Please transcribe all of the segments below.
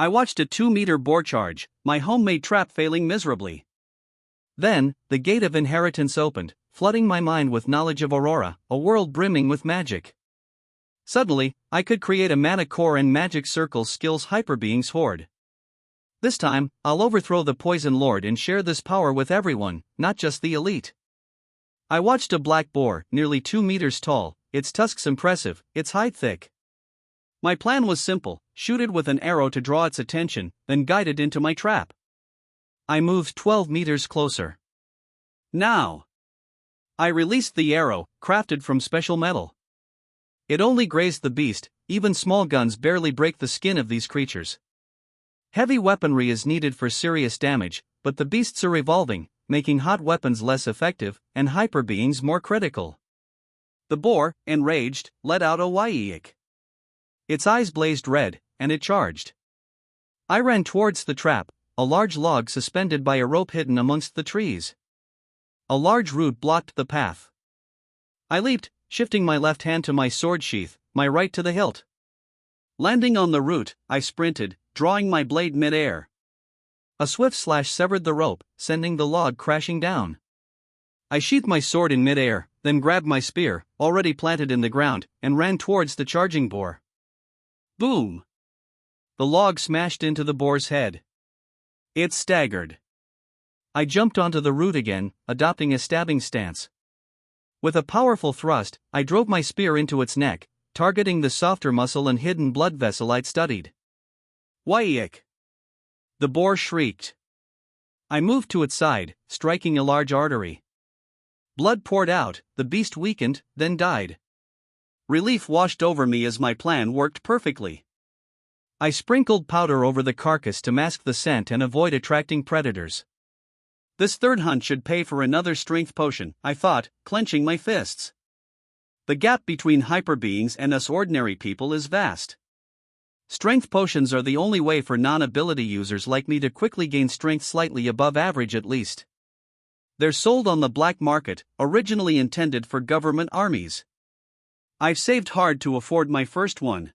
I watched a 2-meter boar charge, my homemade trap failing miserably. Then, the gate of inheritance opened, flooding my mind with knowledge of Aurora, a world brimming with magic. Suddenly, I could create a mana core and magic circles skills hyperbeings horde. This time, I'll overthrow the Poison Lord and share this power with everyone, not just the elite. I watched a black boar, nearly 2 meters tall, its tusks impressive, its hide thick. My plan was simple: shoot it with an arrow to draw its attention, then guide it into my trap. I moved 12 meters closer. Now! I released the arrow, crafted from special metal. It only grazed the beast, even small guns barely break the skin of these creatures. Heavy weaponry is needed for serious damage, but the beasts are evolving, making hot weapons less effective, and hyper beings more critical. The boar, enraged, let out a waiik. Its eyes blazed red, and it charged. I ran towards the trap, a large log suspended by a rope hidden amongst the trees. A large root blocked the path. I leaped, shifting my left hand to my sword sheath, my right to the hilt. Landing on the root, I sprinted, drawing my blade mid-air. A swift slash severed the rope, sending the log crashing down. I sheathed my sword in mid-air, then grabbed my spear, already planted in the ground, and ran towards the charging boar. Boom! The log smashed into the boar's head. It staggered. I jumped onto the root again, adopting a stabbing stance. With a powerful thrust, I drove my spear into its neck, targeting the softer muscle and hidden blood vessel I'd studied. Waiik! The boar shrieked. I moved to its side, striking a large artery. Blood poured out, the beast weakened, then died. Relief washed over me as my plan worked perfectly. I sprinkled powder over the carcass to mask the scent and avoid attracting predators. This third hunt should pay for another strength potion, I thought, clenching my fists. The gap between hyperbeings and us ordinary people is vast. Strength potions are the only way for non-ability users like me to quickly gain strength slightly above average at least. They're sold on the black market, originally intended for government armies. I've saved hard to afford my first one.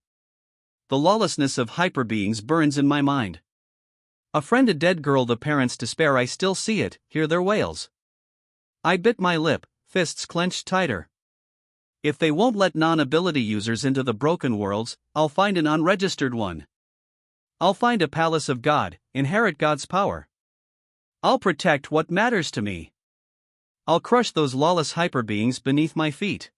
The lawlessness of hyperbeings burns in my mind. A friend, a dead girl, the parents despair, I still see it, hear their wails. I bit my lip, fists clenched tighter. If they won't let non-ability users into the broken worlds, I'll find an unregistered one. I'll find a palace of God, inherit God's power. I'll protect what matters to me. I'll crush those lawless hyperbeings beneath my feet.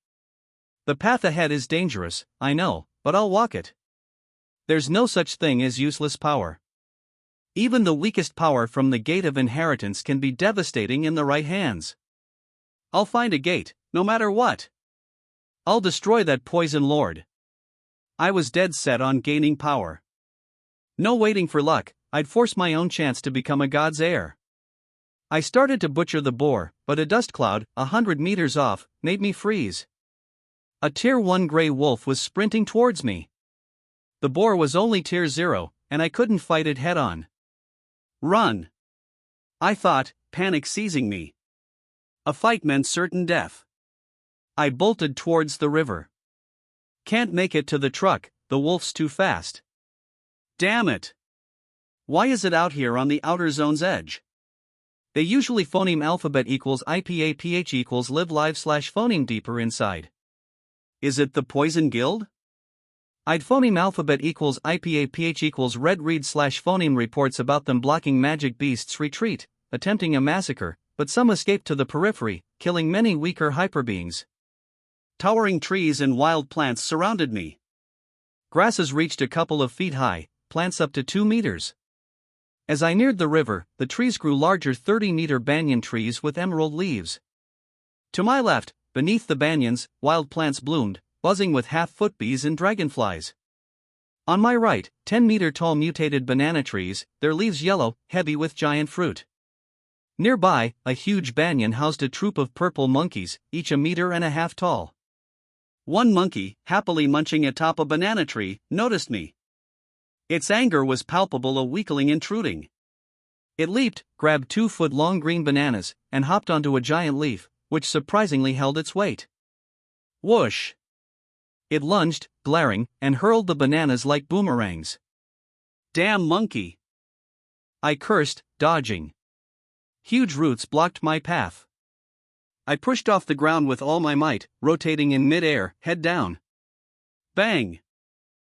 The path ahead is dangerous, I know, but I'll walk it. There's no such thing as useless power. Even the weakest power from the gate of inheritance can be devastating in the right hands. I'll find a gate, no matter what. I'll destroy that Poison Lord. I was dead set on gaining power. No waiting for luck, I'd force my own chance to become a god's heir. I started to butcher the boar, but a dust cloud, 100 meters off, made me freeze. A Tier 1 gray wolf was sprinting towards me. The boar was only Tier 0, and I couldn't fight it head-on. Run! I thought, panic seizing me. A fight meant certain death. I bolted towards the river. Can't make it to the truck, the wolf's too fast. Damn it! Why is it out here on the outer zone's edge? They usually phoneme alphabet equals IPA PH equals live live slash phoneme deeper inside. Is it the Poison Guild? I'd phoneme alphabet equals IPA PH equals red read slash phoneme reports about them blocking magic beasts retreat, attempting a massacre, but some escaped to the periphery, killing many weaker hyperbeings. Towering trees and wild plants surrounded me. Grasses reached a couple of feet high, plants up to 2 meters. As I neared the river, the trees grew larger, 30-meter banyan trees with emerald leaves. To my left, beneath the banyans, wild plants bloomed, buzzing with half-foot bees and dragonflies. On my right, 10-meter-tall mutated banana trees, their leaves yellow, heavy with giant fruit. Nearby, a huge banyan housed a troop of purple monkeys, each 1.5 meters tall. One monkey, happily munching atop a banana tree, noticed me. Its anger was palpable, a weakling intruding. It leaped, grabbed 2-foot-long green bananas, and hopped onto a giant leaf, which surprisingly held its weight. Whoosh! It lunged, glaring, and hurled the bananas like boomerangs. Damn monkey! I cursed, dodging. Huge roots blocked my path. I pushed off the ground with all my might, rotating in mid-air, head down. Bang!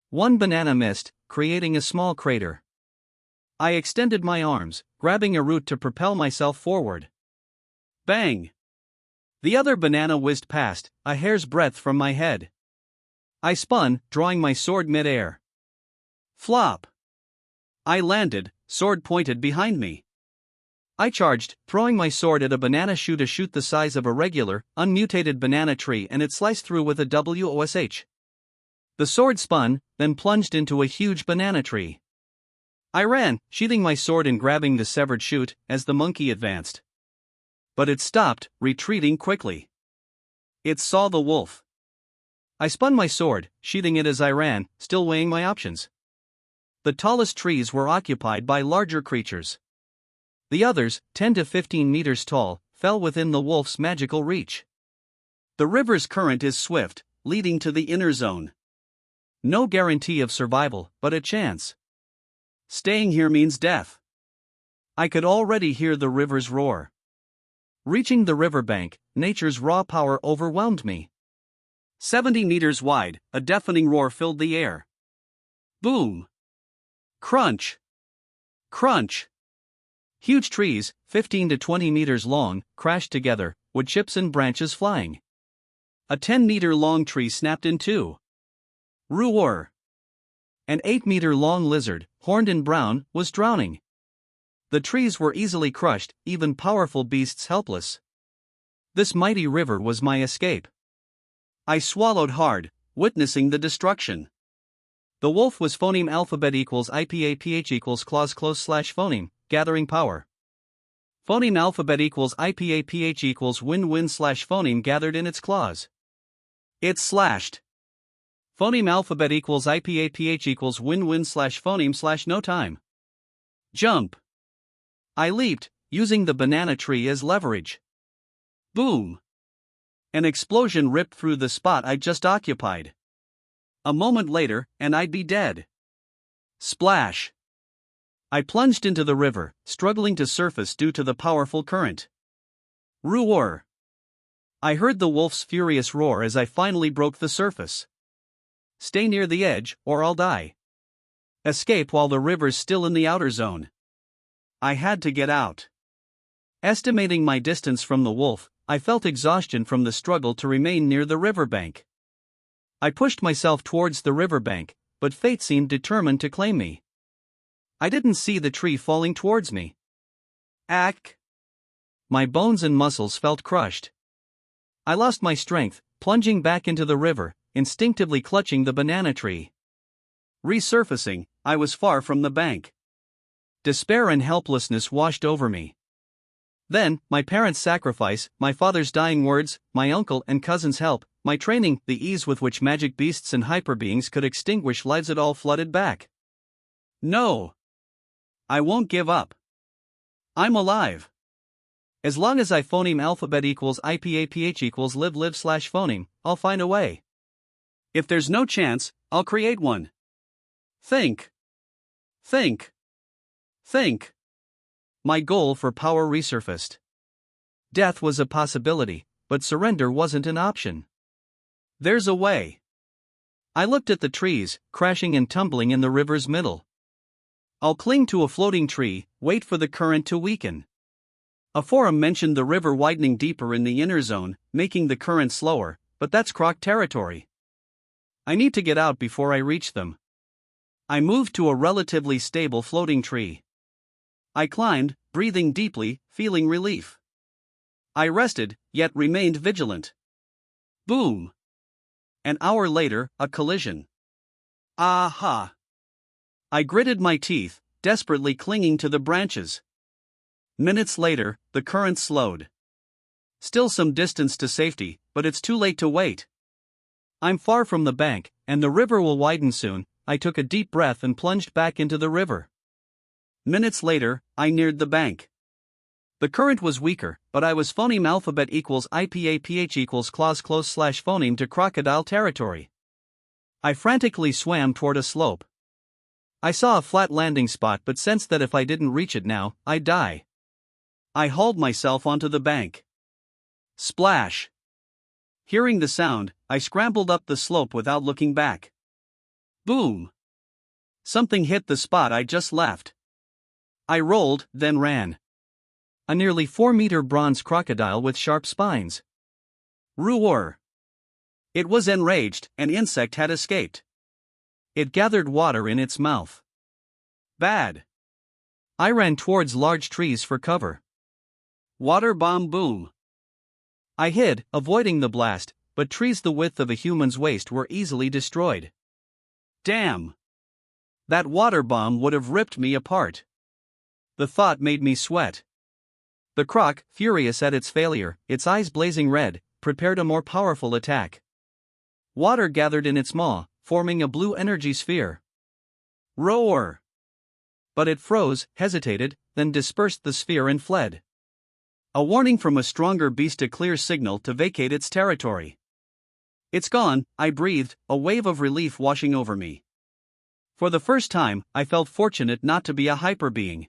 One banana missed, creating a small crater. I extended my arms, grabbing a root to propel myself forward. Bang! The other banana whizzed past, a hair's breadth from my head. I spun, drawing my sword mid-air. Flop! I landed, sword pointed behind me. I charged, throwing my sword at a banana shoot the size of a regular, unmutated banana tree, and it sliced through with a WOSH. The sword spun, then plunged into a huge banana tree. I ran, sheathing my sword and grabbing the severed shoot, as the monkey advanced. But it stopped, retreating quickly. It saw the wolf. I spun my sword, sheathing it as I ran, still weighing my options. The tallest trees were occupied by larger creatures. The others, 10 to 15 meters tall, fell within the wolf's magical reach. The river's current is swift, leading to the inner zone. No guarantee of survival, but a chance. Staying here means death. I could already hear the river's roar. Reaching the riverbank, nature's raw power overwhelmed me. 70 meters wide, a deafening roar filled the air. Boom! Crunch! Crunch! Huge trees, 15 to 20 meters long, crashed together, wood chips and branches flying. A 10-meter-long tree snapped in two. Roar! An 8-meter-long lizard, horned and brown, was drowning. The trees were easily crushed, even powerful beasts helpless. This mighty river was my escape. I swallowed hard, witnessing the destruction. The wolf was phoneme alphabet equals IPA PH equals clause close slash phoneme, gathering power. Phoneme alphabet equals IPA PH equals win-win slash phoneme gathered in its claws. It slashed. Phoneme alphabet equals IPA PH equals win-win slash phoneme slash no time. Jump. I leaped, using the banana tree as leverage. Boom. An explosion ripped through the spot I just occupied. A moment later, and I'd be dead. Splash. I plunged into the river, struggling to surface due to the powerful current. Roar. I heard the wolf's furious roar as I finally broke the surface. Stay near the edge, or I'll die. Escape while the river's still in the outer zone. I had to get out. Estimating my distance from the wolf, I felt exhaustion from the struggle to remain near the riverbank. I pushed myself towards the riverbank, but fate seemed determined to claim me. I didn't see the tree falling towards me. Ack! My bones and muscles felt crushed. I lost my strength, plunging back into the river, instinctively clutching the banana tree. Resurfacing, I was far from the bank. Despair and helplessness washed over me. Then, my parents' sacrifice, my father's dying words, my uncle and cousin's help, my training, the ease with which magic beasts and hyperbeings could extinguish lives, it all flooded back. No! I won't give up. I'm alive. As long as I phoneme alphabet equals IPA PH equals live slash phoneme, I'll find a way. If there's no chance, I'll create one. Think. Think. Think. My goal for power resurfaced. Death was a possibility, but surrender wasn't an option. There's a way. I looked at the trees, crashing and tumbling in the river's middle. I'll cling to a floating tree, wait for the current to weaken. A forum mentioned the river widening deeper in the inner zone, making the current slower, but that's Croc territory. I need to get out before I reach them. I moved to a relatively stable floating tree. I climbed, breathing deeply, feeling relief. I rested, yet remained vigilant. Boom! An hour later, a collision. Aha! I gritted my teeth, desperately clinging to the branches. Minutes later, the current slowed. Still some distance to safety, but it's too late to wait. I'm far from the bank, and the river will widen soon. I took a deep breath and plunged back into the river. Minutes later, I neared the bank. The current was weaker, but I was phoneme alphabet equals IPA PH equals clause close slash phoneme to crocodile territory. I frantically swam toward a slope. I saw a flat landing spot but sensed that if I didn't reach it now, I'd die. I hauled myself onto the bank. Splash! Hearing the sound, I scrambled up the slope without looking back. Boom! Something hit the spot I just left. I rolled, then ran. A nearly 4-meter bronze crocodile with sharp spines. Roar! It was enraged, an insect had escaped. It gathered water in its mouth. Bad! I ran towards large trees for cover. Water bomb boom! I hid, avoiding the blast, but trees the width of a human's waist were easily destroyed. Damn! That water bomb would have ripped me apart. The thought made me sweat. The croc, furious at its failure, its eyes blazing red, prepared a more powerful attack. Water gathered in its maw, forming a blue energy sphere. Roar! But it froze, hesitated, then dispersed the sphere and fled. A warning from a stronger beast, a clear signal to vacate its territory. It's gone, I breathed, a wave of relief washing over me. For the first time, I felt fortunate not to be a hyper being.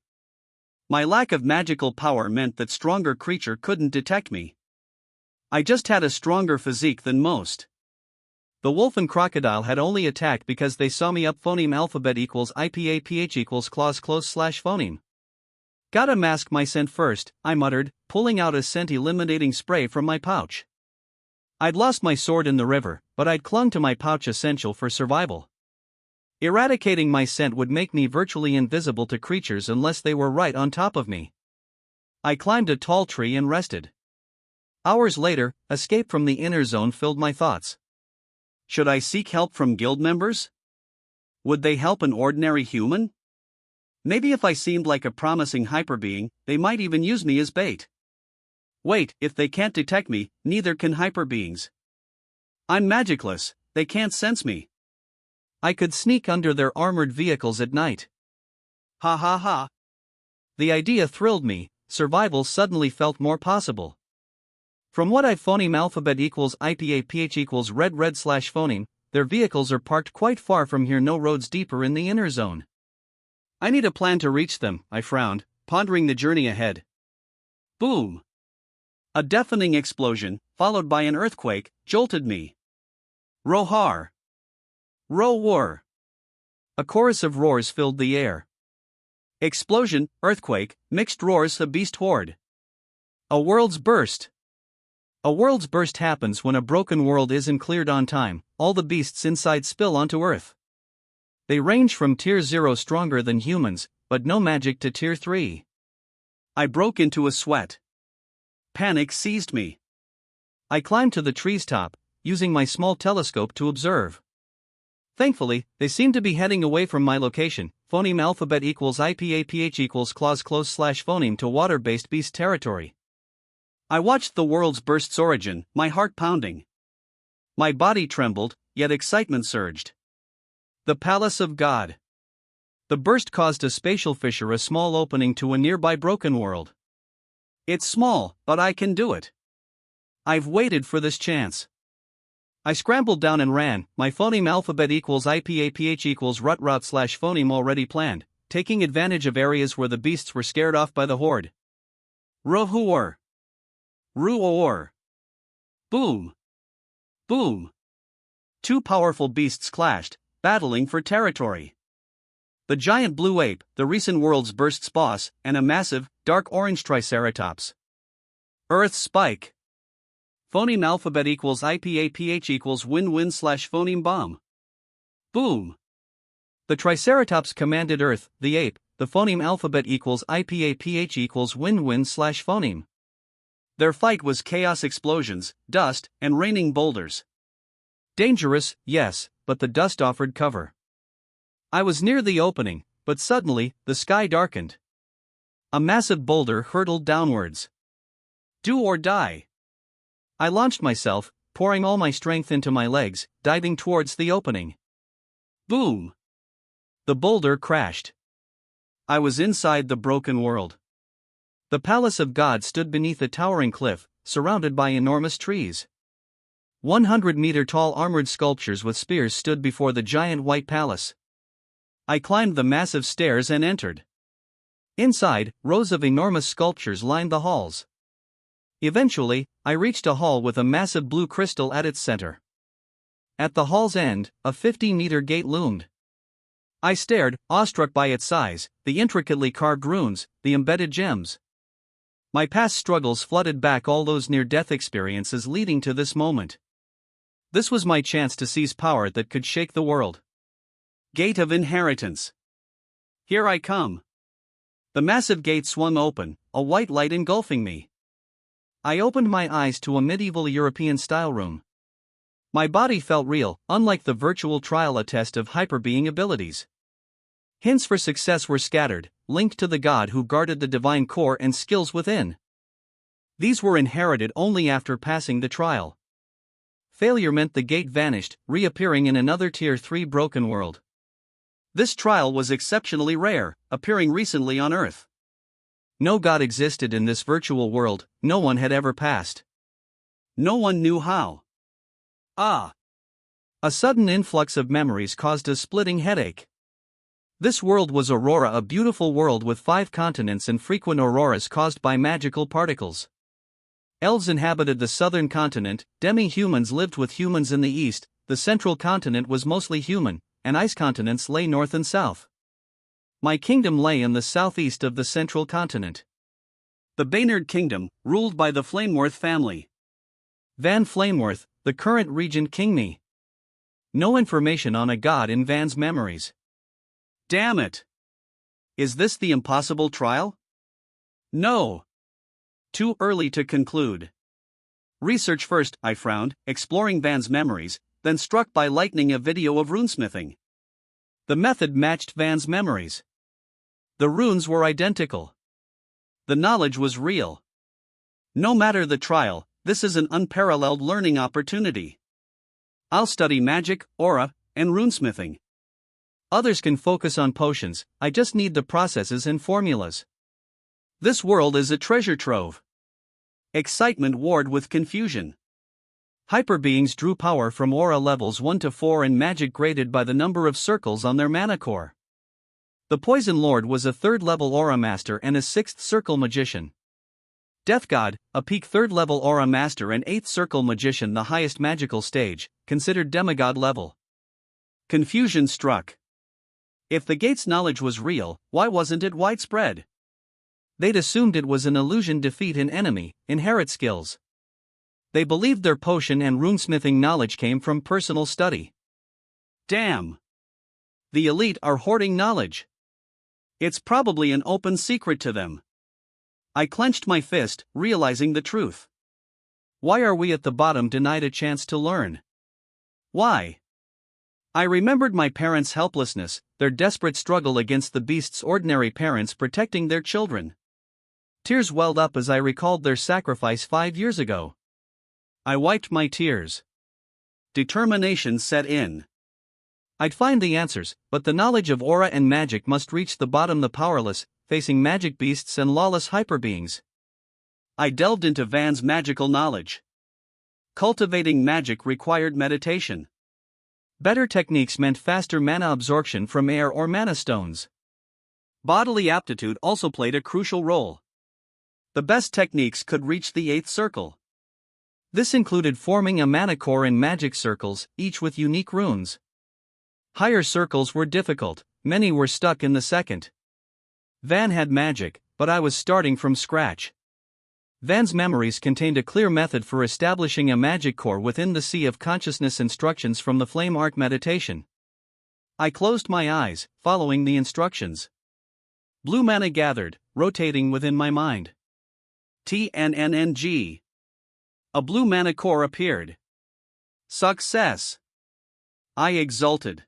My lack of magical power meant that stronger creature couldn't detect me. I just had a stronger physique than most. The wolf and crocodile had only attacked because they saw me up. Phoneme alphabet equals IPAPH equals clause close slash phoneme. Gotta mask my scent first, I muttered, pulling out a scent eliminating spray from my pouch. I'd lost my sword in the river, but I'd clung to my pouch, essential for survival. Eradicating my scent would make me virtually invisible to creatures unless they were right on top of me. I climbed a tall tree and rested. Hours later, escape from the inner zone filled my thoughts. Should I seek help from guild members? Would they help an ordinary human? Maybe if I seemed like a promising hyperbeing, they might even use me as bait. Wait, if they can't detect me, neither can hyperbeings. I'm magicless, they can't sense me. I could sneak under their armored vehicles at night. Ha ha ha. The idea thrilled me, survival suddenly felt more possible. From what I've phoneme alphabet equals IPAPH equals red slash phoneme, their vehicles are parked quite far from here, no roads deeper in the inner zone. I need a plan to reach them, I frowned, pondering the journey ahead. Boom! A deafening explosion, followed by an earthquake, jolted me. Roar! Roar! A chorus of roars filled the air. Explosion, earthquake, mixed roars, a beast horde. A world's burst. A world's burst happens when a broken world isn't cleared on time, all the beasts inside spill onto Earth. They range from tier 0 stronger than humans, but no magic to tier 3. I broke into a sweat. Panic seized me. I climbed to the tree's top, using my small telescope to observe. Thankfully, they seemed to be heading away from my location. Phoneme alphabet equals IPAPH equals clause close slash phoneme to water-based beast territory. I watched the world's burst's origin, my heart pounding. My body trembled, yet excitement surged. The Palace of God. The burst caused a spatial fissure, a small opening to a nearby broken world. It's small, but I can do it. I've waited for this chance. I scrambled down and ran, my phoneme alphabet equals IPAPH equals rut slash phoneme already planned, taking advantage of areas where the beasts were scared off by the horde. Roar! Roar! Boom! Boom! Two powerful beasts clashed, battling for territory. The giant blue ape, the recent world's burst's boss, and a massive, dark orange triceratops. Earth spike. Phoneme alphabet equals IPAPH equals win slash phoneme bomb. Boom! The triceratops commanded Earth, the ape, the phoneme alphabet equals IPAPH equals win slash phoneme. Their fight was chaos, explosions, dust, and raining boulders. Dangerous, yes, but the dust offered cover. I was near the opening, but suddenly, the sky darkened. A massive boulder hurtled downwards. Do or die. I launched myself, pouring all my strength into my legs, diving towards the opening. Boom! The boulder crashed. I was inside the broken world. The Palace of God stood beneath a towering cliff, surrounded by enormous trees. 100-meter-tall armored sculptures with spears stood before the giant white palace. I climbed the massive stairs and entered. Inside, rows of enormous sculptures lined the halls. Eventually, I reached a hall with a massive blue crystal at its center. At the hall's end, a 50-meter gate loomed. I stared, awestruck by its size, the intricately carved runes, the embedded gems. My past struggles flooded back all those near-death experiences leading to this moment. This was my chance to seize power that could shake the world. Gate of Inheritance. Here I come. The massive gate swung open, a white light engulfing me. I opened my eyes to a medieval European-style room. My body felt real, unlike the virtual trial attest of hyperbeing abilities. Hints for success were scattered, linked to the god who guarded the divine core and skills within. These were inherited only after passing the trial. Failure meant the gate vanished, reappearing in another Tier 3 broken world. This trial was exceptionally rare, appearing recently on Earth. No god existed in this virtual world, no one had ever passed. No one knew how. A sudden influx of memories caused a splitting headache. This world was Aurora, a beautiful world with 5 continents and frequent auroras caused by magical particles. Elves inhabited the southern continent, demi-humans lived with humans in the east, the central continent was mostly human, and ice continents lay north and south. My kingdom lay in the southeast of the central continent. The Baynard Kingdom, ruled by the Flameworth family. Van Flameworth, the current regent king me. No information on a god in Van's memories. Damn it! Is this the impossible trial? No. Too early to conclude. Research first, I frowned, exploring Van's memories, then struck by lightning a video of runesmithing. The method matched Van's memories. The runes were identical. The knowledge was real. No matter the trial, this is an unparalleled learning opportunity. I'll study magic, aura, and runesmithing. Others can focus on potions, I just need the processes and formulas. This world is a treasure trove. Excitement warred with confusion. Hyperbeings drew power from aura levels 1 to 4 and magic graded by the number of circles on their mana core. The Poison Lord was a 3rd-level aura master and a 6th circle magician. Death God, a peak 3rd-level aura master and 8th circle magician, the highest magical stage, considered demigod level. Confusion struck. If the gate's knowledge was real, why wasn't it widespread? They'd assumed it was an illusion, defeat an enemy, inherit skills. They believed their potion and runesmithing knowledge came from personal study. Damn! The elite are hoarding knowledge. It's probably an open secret to them. I clenched my fist, realizing the truth. Why are we at the bottom denied a chance to learn? Why? I remembered my parents' helplessness, their desperate struggle against the beast's ordinary parents protecting their children. Tears welled up as I recalled their sacrifice 5 years ago. I wiped my tears. Determination set in. I'd find the answers, but the knowledge of aura and magic must reach the bottom, the powerless, facing magic beasts and lawless hyperbeings. I delved into Van's magical knowledge. Cultivating magic required meditation. Better techniques meant faster mana absorption from air or mana stones. Bodily aptitude also played a crucial role. The best techniques could reach the 8th circle. This included forming a mana core in magic circles, each with unique runes. Higher circles were difficult, many were stuck in the 2nd. Van had magic, but I was starting from scratch. Van's memories contained a clear method for establishing a magic core within the sea of consciousness, instructions from the flame art meditation. I closed my eyes, following the instructions. Blue mana gathered, rotating within my mind. TNNNG. A blue mana core appeared. Success! I exulted.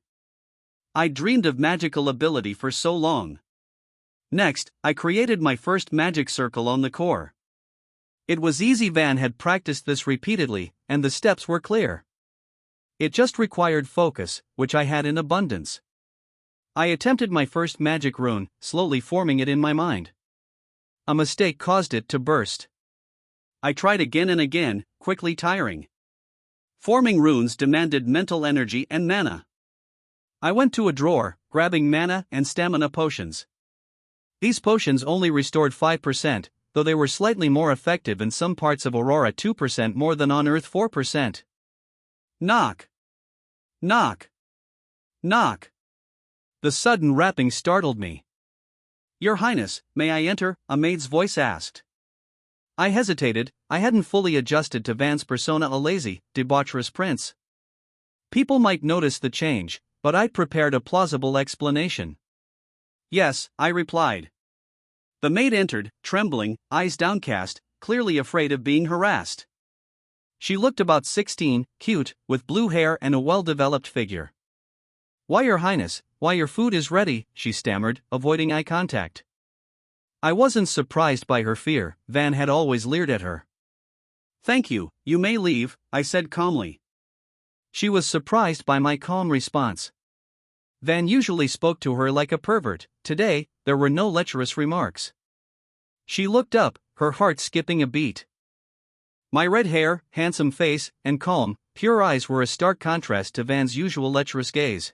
I dreamed of magical ability for so long. Next, I created my first magic circle on the core. It was easy. Van had practiced this repeatedly, and the steps were clear. It just required focus, which I had in abundance. I attempted my first magic rune, slowly forming it in my mind. A mistake caused it to burst. I tried again and again, quickly tiring. Forming runes demanded mental energy and mana. I went to a drawer, grabbing mana and stamina potions. These potions only restored 5%, though they were slightly more effective in some parts of Aurora, 2% more than on Earth, 4%. Knock. Knock. Knock. The sudden rapping startled me. "Your Highness, may I enter?" a maid's voice asked. I hesitated. I hadn't fully adjusted to Van's persona, a lazy, debaucherous prince. People might notice the change, but I'd prepared a plausible explanation. "Yes," I replied. The maid entered, trembling, eyes downcast, clearly afraid of being harassed. She looked about 16, cute, with blue hair and a well-developed figure. "Why, Your Highness, why, your food is ready," she stammered, avoiding eye contact. I wasn't surprised by her fear. Van had always leered at her. "Thank you, you may leave," I said calmly. She was surprised by my calm response. Van usually spoke to her like a pervert. Today, there were no lecherous remarks. She looked up, her heart skipping a beat. My red hair, handsome face, and calm, pure eyes were a stark contrast to Van's usual lecherous gaze.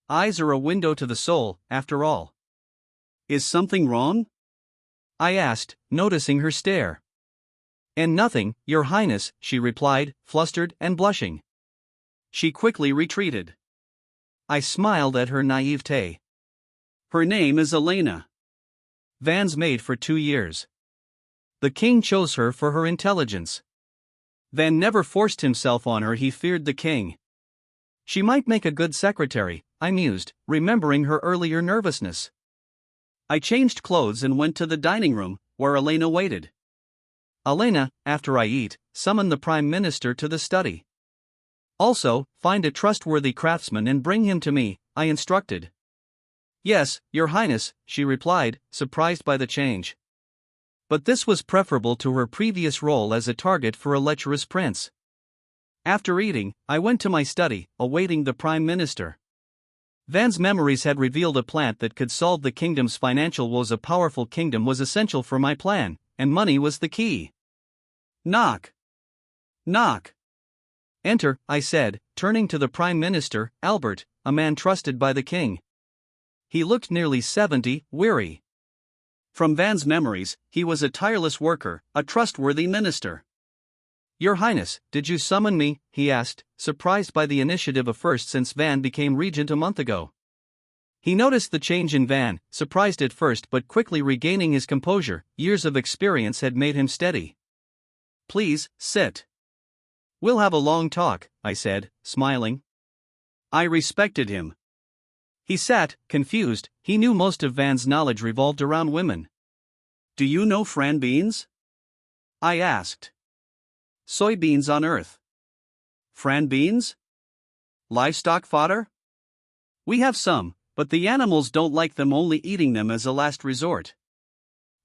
Eyes are a window to the soul, after all. "Is something wrong?" I asked, noticing her stare. "And nothing, Your Highness," she replied, flustered and blushing. She quickly retreated. I smiled at her naivete. "Her name is Elena. Van's maid for 2 years. The king chose her for her intelligence. Van never forced himself on her, he feared the king. She might make a good secretary," I mused, remembering her earlier nervousness. I changed clothes and went to the dining room, where Elena waited. "Elena, after I eat, summon the Prime Minister to the study. Also, find a trustworthy craftsman and bring him to me," I instructed. "Yes, Your Highness," she replied, surprised by the change. But this was preferable to her previous role as a target for a lecherous prince. After eating, I went to my study, awaiting the Prime Minister. Van's memories had revealed a plant that could solve the kingdom's financial woes. A powerful kingdom was essential for my plan, and money was the key. Knock. Knock. "Enter," I said, turning to the Prime Minister, Albert, a man trusted by the king. He looked nearly 70, weary. From Van's memories, he was a tireless worker, a trustworthy minister. "Your Highness, did you summon me?" he asked, surprised by the initiative, a first since Van became regent a month ago. He noticed the change in Van, surprised at first but quickly regaining his composure. Years of experience had made him steady. "Please, sit. We'll have a long talk," I said, smiling. I respected him. He sat, confused. He knew most of Van's knowledge revolved around women. "Do you know Fran beans?" I asked. "Soybeans on Earth." "Fran beans? Livestock fodder?" "We have some, but the animals don't like them, only eating them as a last resort."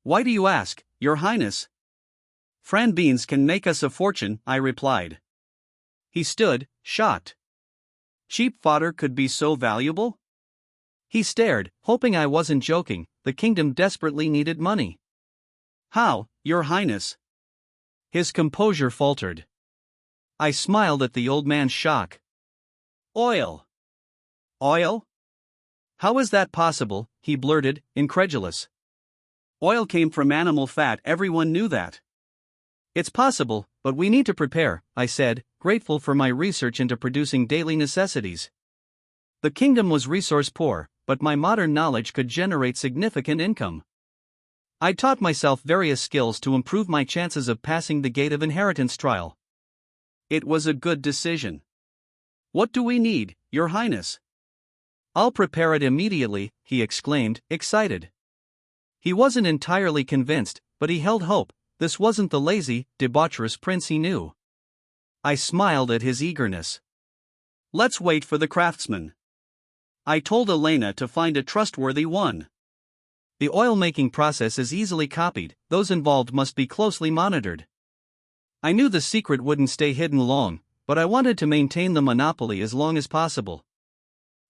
"Why do you ask, Your Highness?" "Fran beans can make us a fortune," I replied. He stood, shocked. Cheap fodder could be so valuable? He stared, hoping I wasn't joking. The kingdom desperately needed money. "How, Your Highness?" His composure faltered. I smiled at the old man's shock. "Oil." "Oil? How is that possible?" he blurted, incredulous. "Oil came from animal fat, everyone knew that." "It's possible, but we need to prepare," I said, grateful for my research into producing daily necessities. The kingdom was resource poor, but my modern knowledge could generate significant income. I taught myself various skills to improve my chances of passing the gate of inheritance trial. It was a good decision. "What do we need, Your Highness?" "I'll prepare it immediately," he exclaimed, excited. He wasn't entirely convinced, but he held hope. This wasn't the lazy, debaucherous prince he knew. I smiled at his eagerness. "Let's wait for the craftsman." I told Elena to find a trustworthy one. The oil-making process is easily copied, those involved must be closely monitored. I knew the secret wouldn't stay hidden long, but I wanted to maintain the monopoly as long as possible.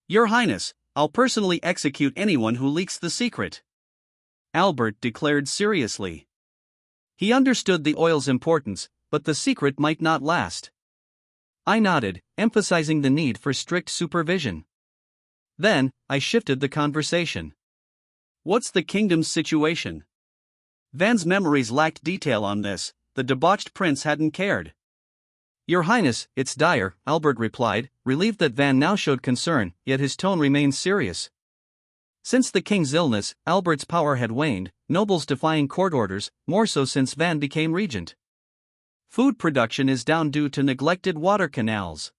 "Your Highness, I'll personally execute anyone who leaks the secret," Albert declared seriously. He understood the oil's importance, but the secret might not last. I nodded, emphasizing the need for strict supervision. Then, I shifted the conversation. What's the kingdom's situation? Van's memories lacked detail on this. The debauched prince hadn't cared. Your Highness, it's dire, Albert replied, relieved that Van now showed concern, yet his tone remained serious. Since the king's illness, Albert's power had waned, nobles defying court orders, more so since Van became regent. Food production is down due to neglected water canals.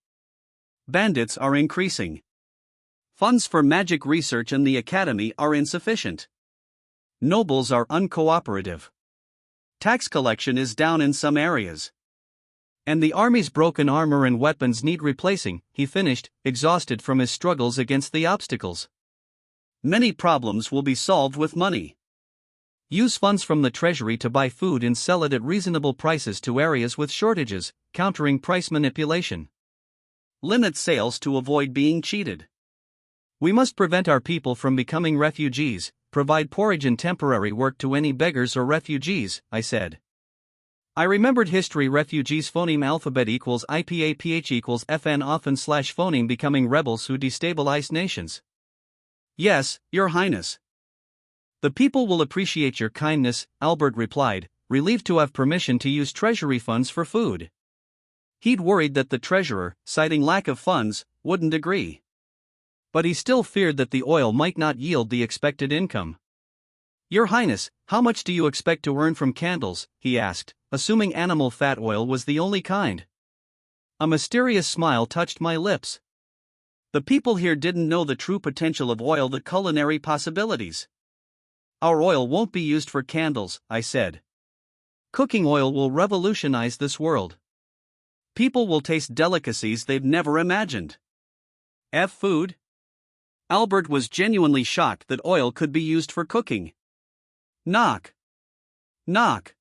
Bandits are increasing. Funds for magic research and the academy are insufficient. Nobles are uncooperative. Tax collection is down in some areas. And the army's broken armor and weapons need replacing, he finished, exhausted from his struggles against the obstacles. Many problems will be solved with money. Use funds from the treasury to buy food and sell it at reasonable prices to areas with shortages, countering price manipulation. Limit sales to avoid being cheated. We must prevent our people from becoming refugees, provide porridge and temporary work to any beggars or refugees, I said. I remembered history refugees phoneme alphabet equals IPAPH equals FN often slash phoneme becoming rebels who destabilize nations. Yes, Your Highness. The people will appreciate your kindness, Albert replied, relieved to have permission to use treasury funds for food. He'd worried that the treasurer, citing lack of funds, wouldn't agree. But he still feared that the oil might not yield the expected income. Your Highness, how much do you expect to earn from candles? He asked, assuming animal fat oil was the only kind. A mysterious smile touched my lips. The people here didn't know the true potential of oil, the culinary possibilities. Our oil won't be used for candles, I said. Cooking oil will revolutionize this world. People will taste delicacies they've never imagined. Food? Albert was genuinely shocked that oil could be used for cooking. Knock. Knock.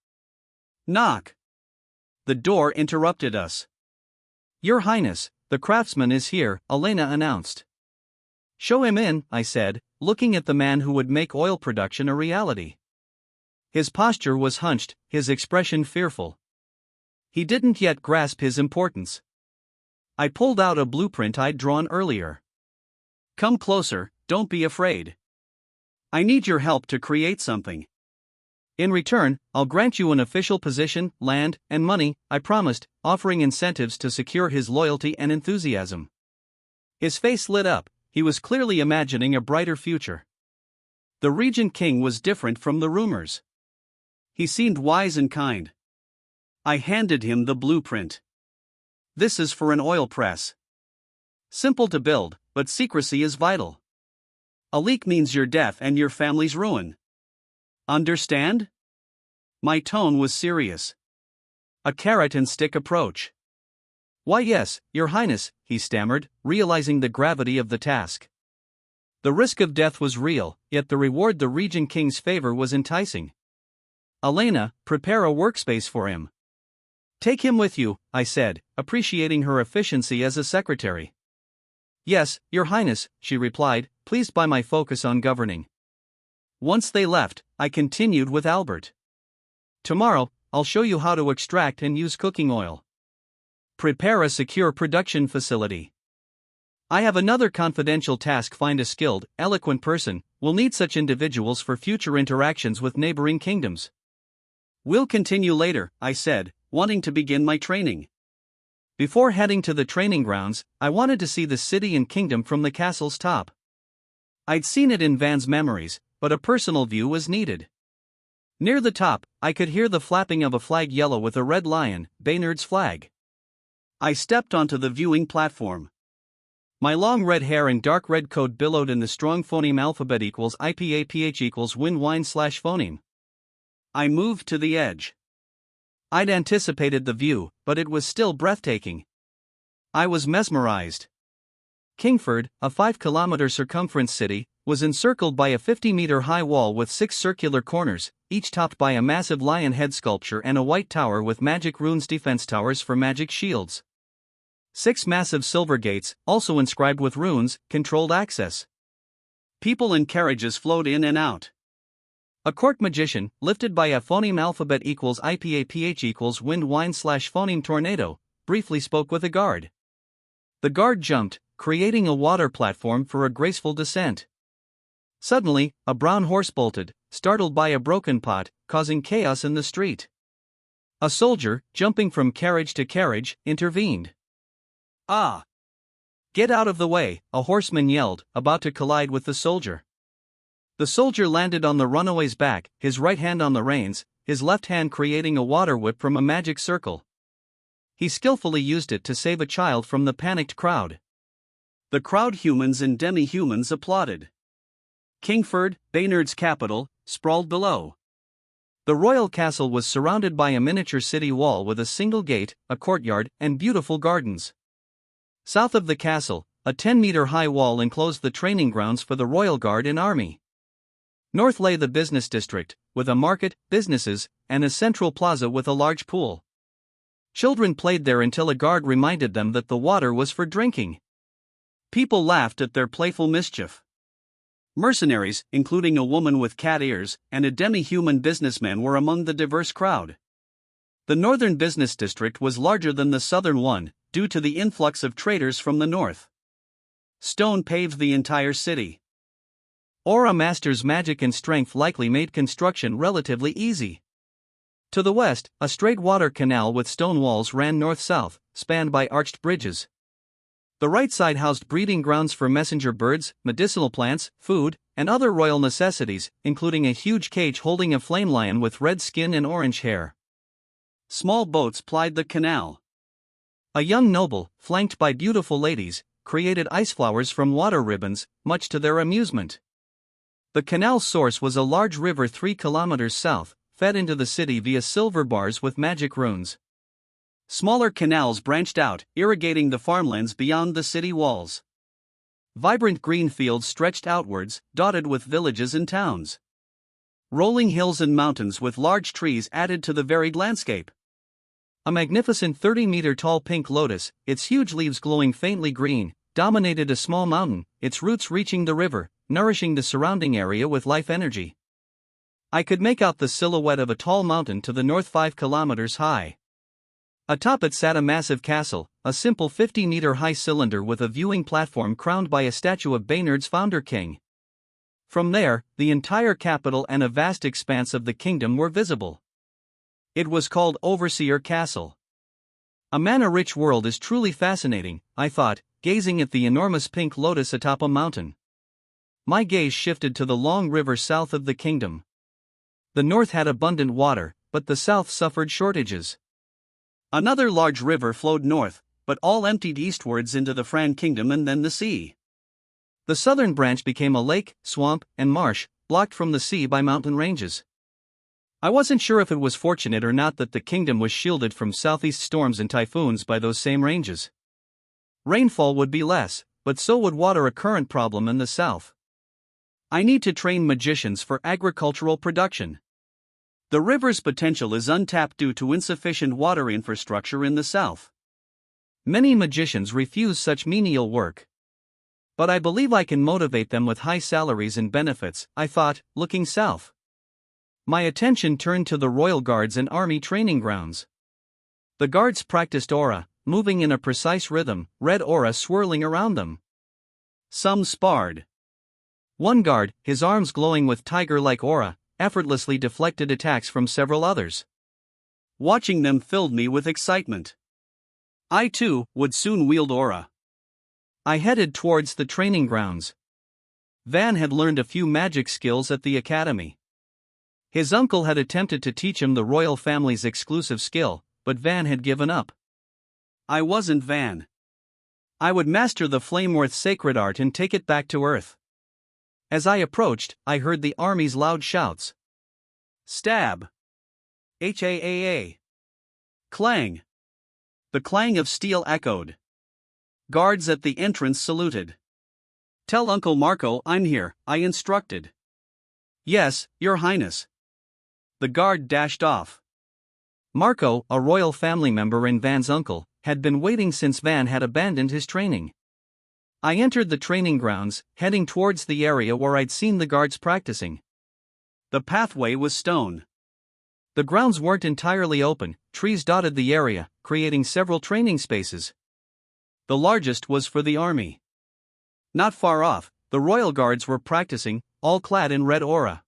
Knock. The door interrupted us. Your Highness, the craftsman is here, Elena announced. Show him in, I said, looking at the man who would make oil production a reality. His posture was hunched, his expression fearful. He didn't yet grasp his importance. I pulled out a blueprint I'd drawn earlier. Come closer, don't be afraid. I need your help to create something. In return, I'll grant you an official position, land, and money, I promised, offering incentives to secure his loyalty and enthusiasm. His face lit up, he was clearly imagining a brighter future. The Regent King was different from the rumors. He seemed wise and kind. I handed him the blueprint. This is for an oil press. Simple to build, but secrecy is vital. A leak means your death and your family's ruin. Understand? My tone was serious. A carrot and stick approach. Why yes, Your Highness, he stammered, realizing the gravity of the task. The risk of death was real, yet the reward, the Regent King's favor, was enticing. Elena, prepare a workspace for him. Take him with you, I said, appreciating her efficiency as a secretary. Yes, Your Highness, she replied, pleased by my focus on governing. Once they left, I continued with Albert. Tomorrow, I'll show you how to extract and use cooking oil. Prepare a secure production facility. I have another confidential task: find a skilled, eloquent person. We'll need such individuals for future interactions with neighboring kingdoms. We'll continue later, I said, wanting to begin my training. Before heading to the training grounds, I wanted to see the city and kingdom from the castle's top. I'd seen it in Van's memories, but a personal view was needed. Near the top, I could hear the flapping of a flag yellow with a red lion, Baynard's flag. I stepped onto the viewing platform. My long red hair and dark red coat billowed in the strong phoneme alphabet equals IPAPH equals win wine slash phoneme. I moved to the edge. I'd anticipated the view, but it was still breathtaking. I was mesmerized. Kingford, a 5-kilometer circumference city, was encircled by a 50-meter-high wall with 6 circular corners, each topped by a massive lion head sculpture and a white tower with magic runes, defense towers for magic shields. 6 massive silver gates, also inscribed with runes, controlled access. People and carriages flowed in and out. A court magician, lifted by a phoneme alphabet equals IPAPH equals wind wine slash phoneme tornado, briefly spoke with a guard. The guard jumped, creating a water platform for a graceful descent. Suddenly, a brown horse bolted, startled by a broken pot, causing chaos in the street. A soldier, jumping from carriage to carriage, intervened. "Ah! Get out of the way," a horseman yelled, about to collide with the soldier. The soldier landed on the runaway's back, his right hand on the reins, his left hand creating a water whip from a magic circle. He skillfully used it to save a child from the panicked crowd. The crowd, humans and demi-humans, applauded. Kingford, Baynard's capital, sprawled below. The royal castle was surrounded by a miniature city wall with a single gate, a courtyard, and beautiful gardens. South of the castle, a 10-meter-high wall enclosed the training grounds for the royal guard and army. North lay the business district, with a market, businesses, and a central plaza with a large pool. Children played there until a guard reminded them that the water was for drinking. People laughed at their playful mischief. Mercenaries, including a woman with cat ears, and a demi-human businessman were among the diverse crowd. The northern business district was larger than the southern one, due to the influx of traders from the north. Stone paved the entire city. Aura Master's magic and strength likely made construction relatively easy. To the west, a straight water canal with stone walls ran north-south, spanned by arched bridges. The right side housed breeding grounds for messenger birds, medicinal plants, food, and other royal necessities, including a huge cage holding a flame lion with red skin and orange hair. Small boats plied the canal. A young noble, flanked by beautiful ladies, created ice flowers from water ribbons, much to their amusement. The canal's source was a large river 3 kilometers south, fed into the city via silver bars with magic runes. Smaller canals branched out, irrigating the farmlands beyond the city walls. Vibrant green fields stretched outwards, dotted with villages and towns. Rolling hills and mountains with large trees added to the varied landscape. A magnificent 30-meter-tall pink lotus, its huge leaves glowing faintly green, dominated a small mountain, its roots reaching the river, nourishing the surrounding area with life energy. I could make out the silhouette of a tall mountain to the north 5 kilometers high. Atop it sat a massive castle, a simple 50-meter-high cylinder with a viewing platform crowned by a statue of Baynard's founder king. From there, the entire capital and a vast expanse of the kingdom were visible. It was called Overseer Castle. A mana-rich world is truly fascinating, I thought, gazing at the enormous pink lotus atop a mountain. My gaze shifted to the long river south of the kingdom. The north had abundant water, but the south suffered shortages. Another large river flowed north, but all emptied eastwards into the Fran Kingdom and then the sea. The southern branch became a lake, swamp, and marsh, blocked from the sea by mountain ranges. I wasn't sure if it was fortunate or not that the kingdom was shielded from southeast storms and typhoons by those same ranges. Rainfall would be less, but so would water, a current problem in the south. I need to train magicians for agricultural production. The river's potential is untapped due to insufficient water infrastructure in the south. Many magicians refuse such menial work. But I believe I can motivate them with high salaries and benefits, I thought, looking south. My attention turned to the royal guards and army training grounds. The guards practiced aura, moving in a precise rhythm, red aura swirling around them. Some sparred. One guard, his arms glowing with tiger-like aura, effortlessly deflected attacks from several others. Watching them filled me with excitement. I too would soon wield aura. I headed towards the training grounds. Van had learned a few magic skills at the academy. His uncle had attempted to teach him the royal family's exclusive skill, but Van had given up. I wasn't Van. I would master the Flameworth sacred art and take it back to Earth. As I approached, I heard the army's loud shouts. Stab! Haa! Clang! The clang of steel echoed. Guards at the entrance saluted. Tell Uncle Marco I'm here, I instructed. Yes, Your Highness. The guard dashed off. Marco, a royal family member and Van's uncle, had been waiting since Van had abandoned his training. I entered the training grounds, heading towards the area where I'd seen the guards practicing. The pathway was stone. The grounds weren't entirely open, trees dotted the area, creating several training spaces. The largest was for the army. Not far off, the royal guards were practicing, all clad in red aura.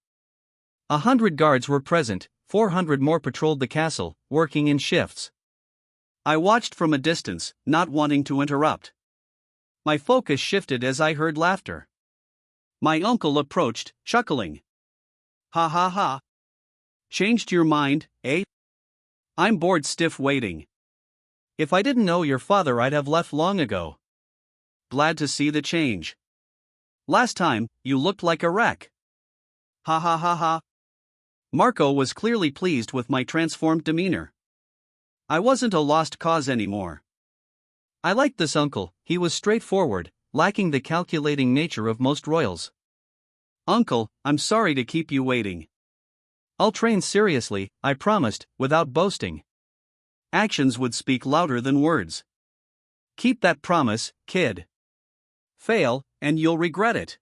100 guards were present, 400 more patrolled the castle, working in shifts. I watched from a distance, not wanting to interrupt. My focus shifted as I heard laughter. My uncle approached, chuckling. Ha ha ha. Changed your mind, eh? I'm bored stiff waiting. If I didn't know your father, I'd have left long ago. Glad to see the change. Last time, you looked like a wreck. Ha ha ha ha. Marco was clearly pleased with my transformed demeanor. I wasn't a lost cause anymore. I liked this uncle, he was straightforward, lacking the calculating nature of most royals. Uncle, I'm sorry to keep you waiting. I'll train seriously, I promised, without boasting. Actions would speak louder than words. Keep that promise, kid. Fail, and you'll regret it.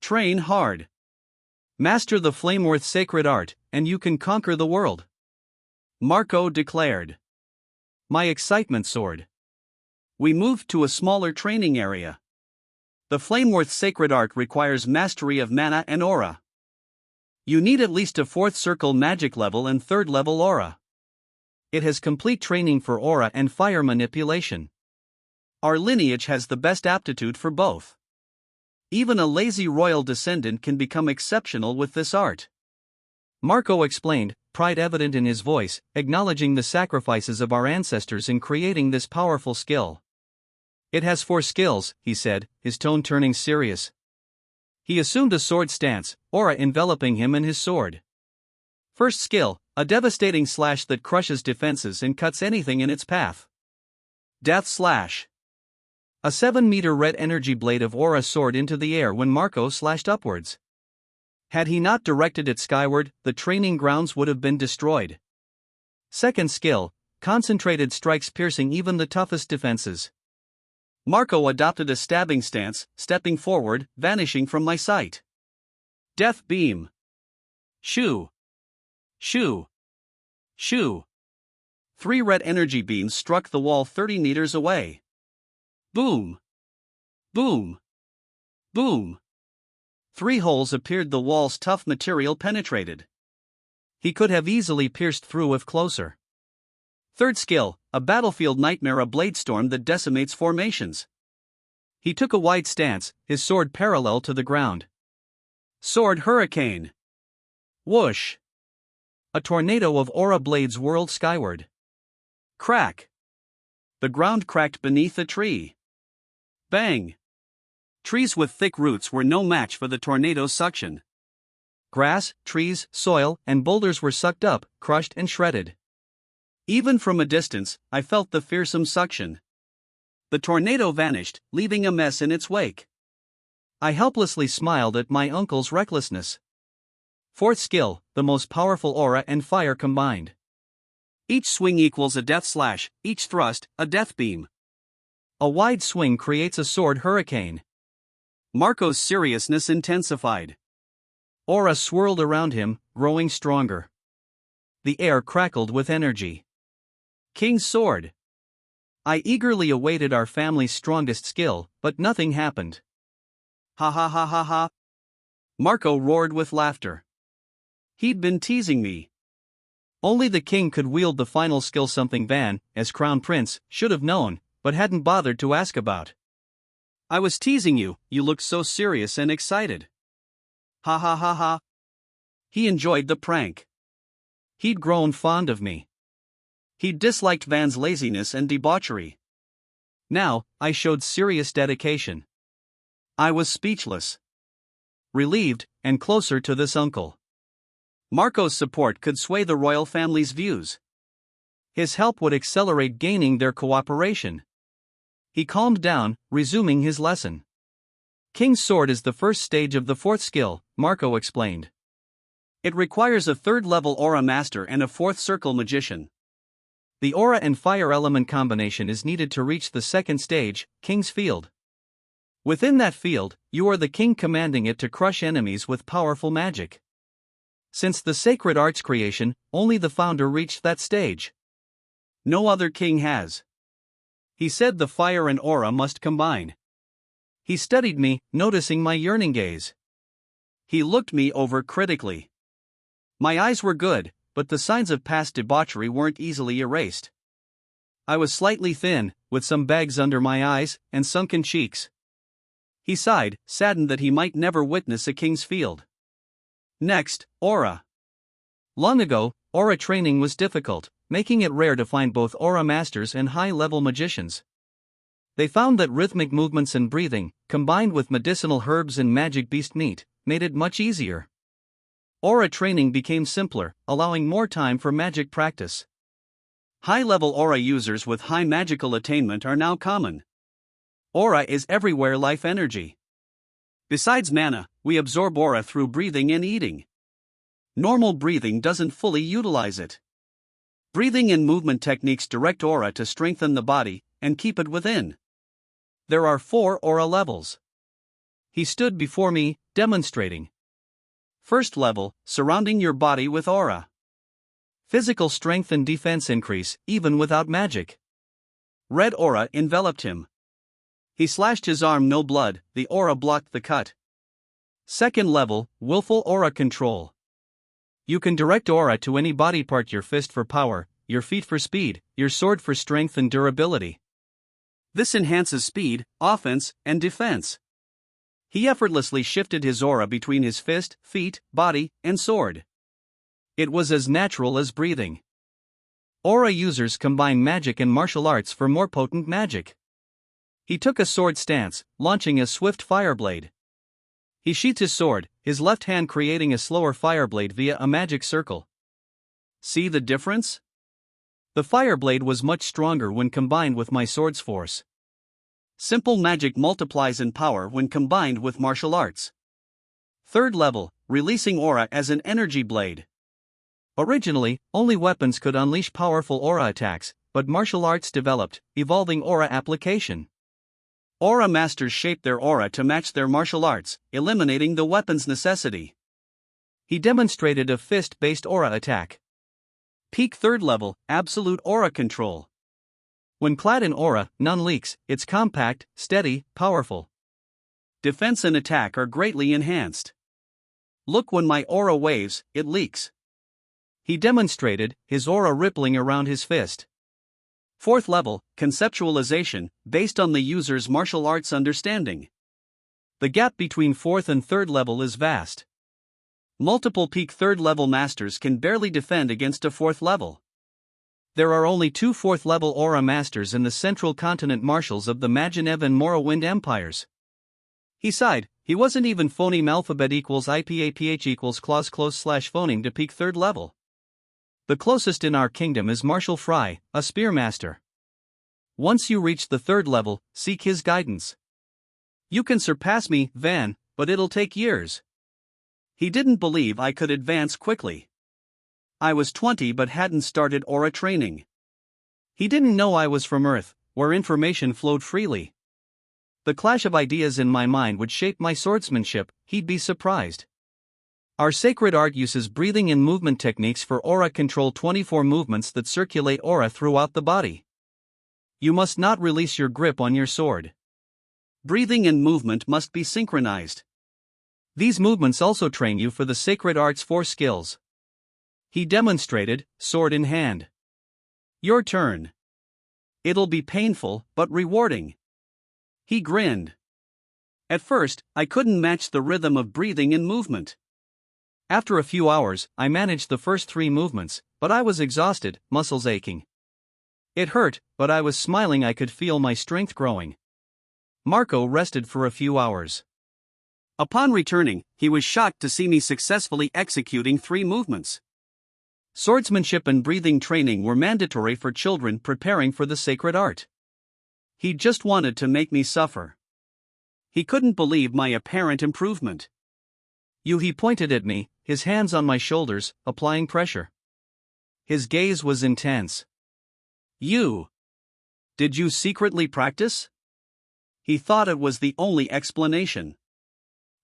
Train hard. Master the Flameworth sacred art, and you can conquer the world. Marco declared. My excitement soared. We moved to a smaller training area. The Flameworth sacred art requires mastery of mana and aura. You need at least a 4th circle magic level and 3rd level aura. It has complete training for aura and fire manipulation. Our lineage has the best aptitude for both. Even a lazy royal descendant can become exceptional with this art. Marco explained, pride evident in his voice, acknowledging the sacrifices of our ancestors in creating this powerful skill. It has 4 skills, he said, his tone turning serious. He assumed a sword stance, aura enveloping him and his sword. First skill, a devastating slash that crushes defenses and cuts anything in its path. Death Slash. A 7-meter red energy blade of aura soared into the air when Marco slashed upwards. Had he not directed it skyward, the training grounds would have been destroyed. Second skill, concentrated strikes piercing even the toughest defenses. Marco adopted a stabbing stance, stepping forward, vanishing from my sight. Death Beam. Shoo. Shoo. Shoo. 3 red energy beams struck the wall 30 meters away. Boom. Boom. Boom. 3 holes appeared, the wall's tough material penetrated. He could have easily pierced through if closer. Third skill, a battlefield nightmare, a blade storm that decimates formations. He took a wide stance, his sword parallel to the ground. Sword Hurricane. Whoosh. A tornado of aura blades whirled skyward. Crack. The ground cracked beneath a tree. Bang. Trees with thick roots were no match for the tornado's suction. Grass, trees, soil, and boulders were sucked up, crushed and shredded. Even from a distance, I felt the fearsome suction. The tornado vanished, leaving a mess in its wake. I helplessly smiled at my uncle's recklessness. Fourth skill, the most powerful aura and fire combined. Each swing equals a death slash, each thrust, a death beam. A wide swing creates a sword hurricane. Marco's seriousness intensified. Aura swirled around him, growing stronger. The air crackled with energy. King's Sword. I eagerly awaited our family's strongest skill, but nothing happened. Ha ha ha ha ha. Marco roared with laughter. He'd been teasing me. Only the king could wield the final skill, something Van, as crown prince, should have known, but hadn't bothered to ask about. I was teasing you, you looked so serious and excited. Ha ha ha ha. He enjoyed the prank. He'd grown fond of me. He disliked Van's laziness and debauchery. Now, I showed serious dedication. I was speechless. Relieved, and closer to this uncle. Marco's support could sway the royal family's views. His help would accelerate gaining their cooperation. He calmed down, resuming his lesson. King's Sword is the first stage of the fourth skill, Marco explained. It requires a third-level aura master and a fourth circle magician. The aura and fire element combination is needed to reach the second stage, King's Field. Within that field, you are the king, commanding it to crush enemies with powerful magic. Since the sacred art's creation, only the founder reached that stage. No other king has. He said the fire and aura must combine. He studied me, noticing my yearning gaze. He looked me over critically. My eyes were good, but the signs of past debauchery weren't easily erased. I was slightly thin, with some bags under my eyes and sunken cheeks. He sighed, saddened that he might never witness a king's field. Next, aura. Long ago, aura training was difficult, making it rare to find both aura masters and high-level magicians. They found that rhythmic movements and breathing, combined with medicinal herbs and magic beast meat, made it much easier. Aura training became simpler, allowing more time for magic practice. High-level aura users with high magical attainment are now common. Aura is everywhere life energy. Besides mana, we absorb aura through breathing and eating. Normal breathing doesn't fully utilize it. Breathing and movement techniques direct aura to strengthen the body and keep it within. There are 4 aura levels. He stood before me, demonstrating. First level, surrounding your body with aura. Physical strength and defense increase, even without magic. Red aura enveloped him. He slashed his arm, no blood, the aura blocked the cut. Second level, willful aura control. You can direct aura to any body part: your fist for power, your feet for speed, your sword for strength and durability. This enhances speed, offense, and defense. He effortlessly shifted his aura between his fist, feet, body, and sword. It was as natural as breathing. Aura users combine magic and martial arts for more potent magic. He took a sword stance, launching a swift fireblade. He sheathed his sword, his left hand creating a slower fireblade via a magic circle. See the difference? The fireblade was much stronger when combined with my sword's force. Simple magic multiplies in power when combined with martial arts. Third level, releasing aura as an energy blade. Originally, only weapons could unleash powerful aura attacks, but martial arts developed, evolving aura application. Aura masters shaped their aura to match their martial arts, eliminating the weapon's necessity. He demonstrated a fist-based aura attack. Peak third level, absolute aura control. When clad in aura, none leaks, it's compact, steady, powerful. Defense and attack are greatly enhanced. Look, when my aura waves, it leaks. He demonstrated, his aura rippling around his fist. Fourth level, conceptualization, based on the user's martial arts understanding. The gap between fourth and third level is vast. Multiple peak third level masters can barely defend against a fourth level. There are only 2 fourth level aura masters in the central continent marshals of the Majinev and Morrowind empires. He sighed. He wasn't even phoneme alphabet equals IPAPH equals clause close slash phoneme to peak third level. The closest in our kingdom is Marshal Fry, a spearmaster. Once you reach the third level, seek his guidance. You can surpass me, Van, but it'll take years. He didn't believe I could advance quickly. I was 20 but hadn't started aura training. He didn't know I was from Earth, where information flowed freely. The clash of ideas in my mind would shape my swordsmanship, he'd be surprised. Our sacred art uses breathing and movement techniques for aura control, 24 movements that circulate aura throughout the body. You must not release your grip on your sword. Breathing and movement must be synchronized. These movements also train you for the sacred art's 4 skills. He demonstrated, sword in hand. Your turn. It'll be painful, but rewarding. He grinned. At first, I couldn't match the rhythm of breathing and movement. After a few hours, I managed the first 3 movements, but I was exhausted, muscles aching. It hurt, but I was smiling. I could feel my strength growing. Marco rested for a few hours. Upon returning, he was shocked to see me successfully executing 3 movements. Swordsmanship and breathing training were mandatory for children preparing for the sacred art. He just wanted to make me suffer. He couldn't believe my apparent improvement. He pointed at me, his hands on my shoulders, applying pressure. His gaze was intense. Did you secretly practice? He thought it was the only explanation.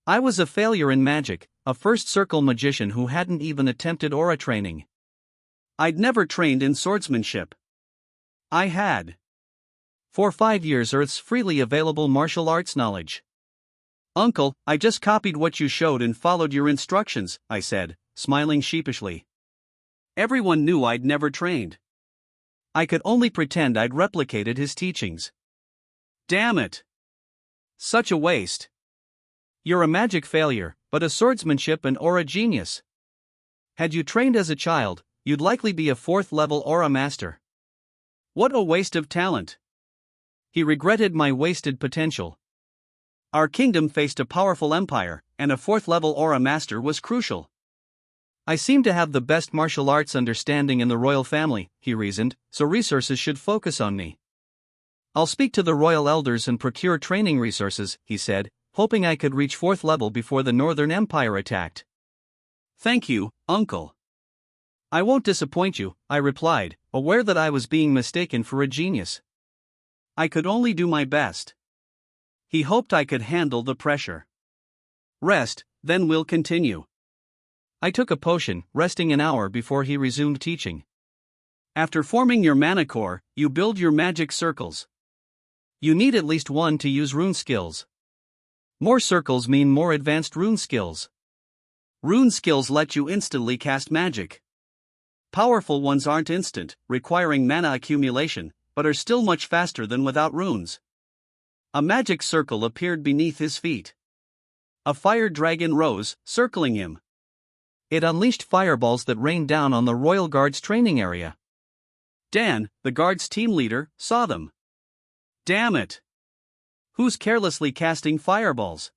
I was a failure in magic, a first circle magician who hadn't even attempted aura training. I'd never trained in swordsmanship. I had For 5 years Earth's freely available martial arts knowledge. Uncle, I just copied what you showed and followed your instructions, I said, smiling sheepishly. Everyone knew I'd never trained. I could only pretend I'd replicated his teachings. Damn it! Such a waste. You're a magic failure, but a swordsmanship and aura genius. Had you trained as a child, you'd likely be a 4th level aura master. What a waste of talent. He regretted my wasted potential. Our kingdom faced a powerful empire, and a 4th level aura master was crucial. I seem to have the best martial arts understanding in the royal family, he reasoned, so resources should focus on me. I'll speak to the royal elders and procure training resources, he said, hoping I could reach 4th level before the Northern Empire attacked. Thank you, uncle. I won't disappoint you, I replied, aware that I was being mistaken for a genius. I could only do my best. He hoped I could handle the pressure. Rest, then we'll continue. I took a potion, resting an hour before he resumed teaching. After forming your mana core, you build your magic circles. You need at least 1 to use rune skills. More circles mean more advanced rune skills. Rune skills let you instantly cast magic. Powerful ones aren't instant, requiring mana accumulation, but are still much faster than without runes. A magic circle appeared beneath his feet. A fire dragon rose, circling him. It unleashed fireballs that rained down on the Royal Guard's training area. Dan, the Guard's team leader, saw them. Damn it! Who's carelessly casting fireballs?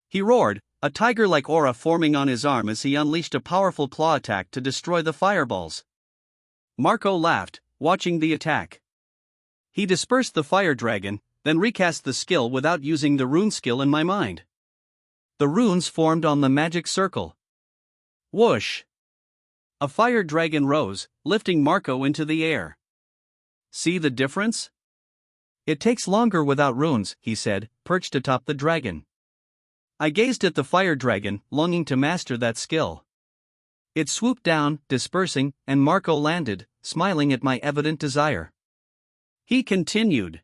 He roared, a tiger-like aura forming on his arm as he unleashed a powerful claw attack to destroy the fireballs. Marco laughed, watching the attack. He dispersed the fire dragon, then recast the skill without using the rune skill in my mind. The runes formed on the magic circle. Whoosh! A fire dragon rose, lifting Marco into the air. See the difference? It takes longer without runes, he said, perched atop the dragon. I gazed at the fire dragon, longing to master that skill. It swooped down, dispersing, and Marco landed, smiling at my evident desire. He continued.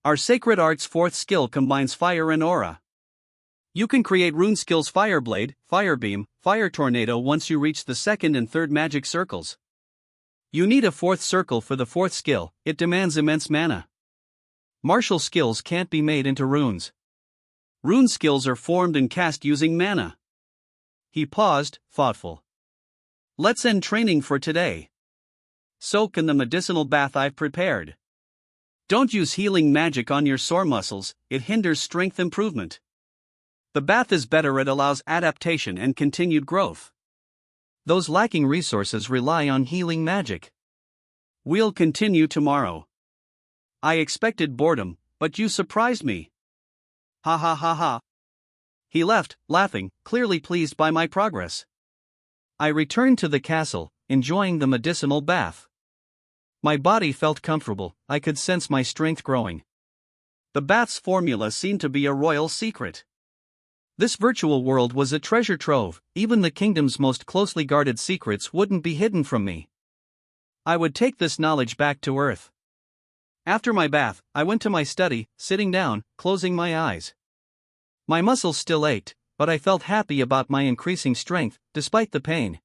Our sacred art's 4th skill combines fire and aura. You can create rune skills Fire Blade, Fire Beam, Fire Tornado once you reach the 2nd and 3rd magic circles. You need a 4th circle for the 4th skill, it demands immense mana. Martial skills can't be made into runes. Rune skills are formed and cast using mana. He paused, thoughtful. Let's end training for today. Soak in the medicinal bath I've prepared. Don't use healing magic on your sore muscles, it hinders strength improvement. The bath is better, it allows adaptation and continued growth. Those lacking resources rely on healing magic. We'll continue tomorrow. I expected boredom, but you surprised me. Ha ha ha ha. He left, laughing, clearly pleased by my progress. I returned to the castle, enjoying the medicinal bath. My body felt comfortable, I could sense my strength growing. The bath's formula seemed to be a royal secret. This virtual world was a treasure trove, even the kingdom's most closely guarded secrets wouldn't be hidden from me. I would take this knowledge back to Earth. After my bath, I went to my study, sitting down, closing my eyes. My muscles still ached, but I felt happy about my increasing strength, despite the pain.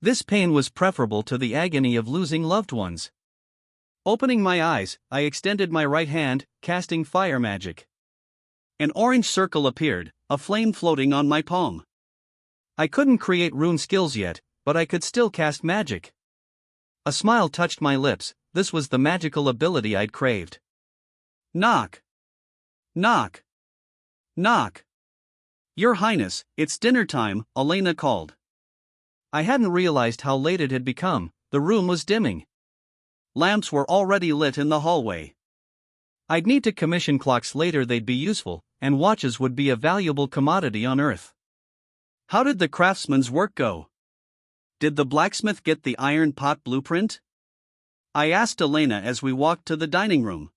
This pain was preferable to the agony of losing loved ones. Opening my eyes, I extended my right hand, casting fire magic. An orange circle appeared, a flame floating on my palm. I couldn't create rune skills yet, but I could still cast magic. A smile touched my lips, this was the magical ability I'd craved. Knock. Knock. Knock. Your Highness, it's dinner time, Elena called. I hadn't realized how late it had become, the room was dimming. Lamps were already lit in the hallway. I'd need to commission clocks later, they'd be useful, and watches would be a valuable commodity on Earth. How did the craftsman's work go? Did the blacksmith get the iron pot blueprint? I asked Elena as we walked to the dining room.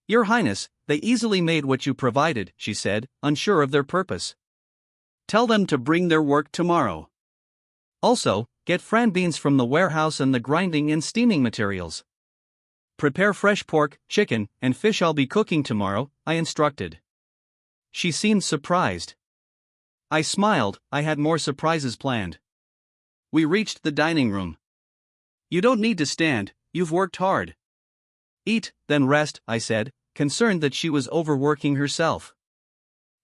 Your Highness, they easily made what you provided, she said, unsure of their purpose. Tell them to bring their work tomorrow. Also, get Fran beans from the warehouse and the grinding and steaming materials. Prepare fresh pork, chicken, and fish I'll be cooking tomorrow, I instructed. She seemed surprised. I smiled, I had more surprises planned. We reached the dining room. You don't need to stand, you've worked hard. Eat, then rest, I said, concerned that she was overworking herself.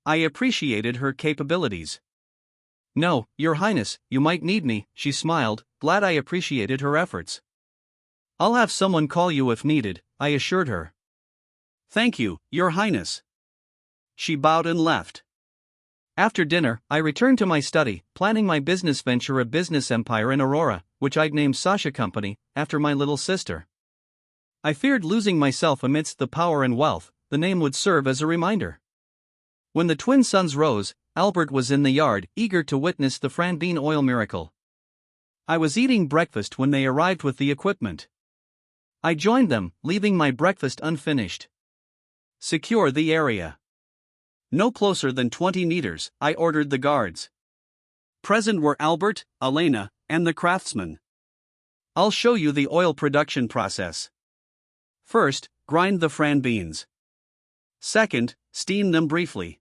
I appreciated her capabilities. No, Your Highness, you might need me, she smiled, glad I appreciated her efforts. I'll have someone call you if needed, I assured her. Thank you, Your Highness. She bowed and left. After dinner, I returned to my study, planning my business venture, a business empire in Aurora, which I'd named Sasha Company, after my little sister. I feared losing myself amidst the power and wealth, the name would serve as a reminder. When the twin suns rose, Albert was in the yard, eager to witness the Franbean oil miracle. I was eating breakfast when they arrived with the equipment. I joined them, leaving my breakfast unfinished. Secure the area. No closer than 20 meters, I ordered the guards. Present were Albert, Elena, and the craftsman. I'll show you the oil production process. First, grind the Fran beans. Second, steam them briefly.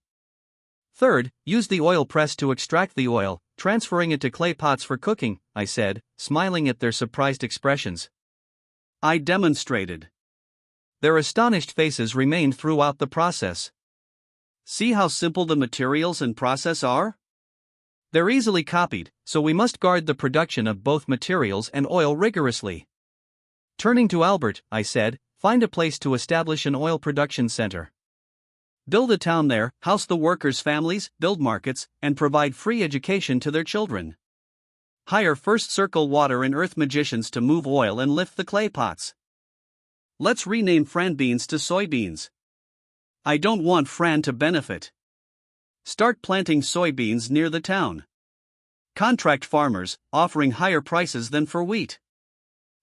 Third, use the oil press to extract the oil, transferring it to clay pots for cooking, I said, smiling at their surprised expressions. I demonstrated. Their astonished faces remained throughout the process. See how simple the materials and process are? They're easily copied, so we must guard the production of both materials and oil rigorously. Turning to Albert, I said, find a place to establish an oil production center. Build a town there, house the workers' families, build markets, and provide free education to their children. Hire first circle water and earth magicians to move oil and lift the clay pots. Let's rename Fran beans to soybeans. I don't want Fran to benefit. Start planting soybeans near the town. Contract farmers, offering higher prices than for wheat.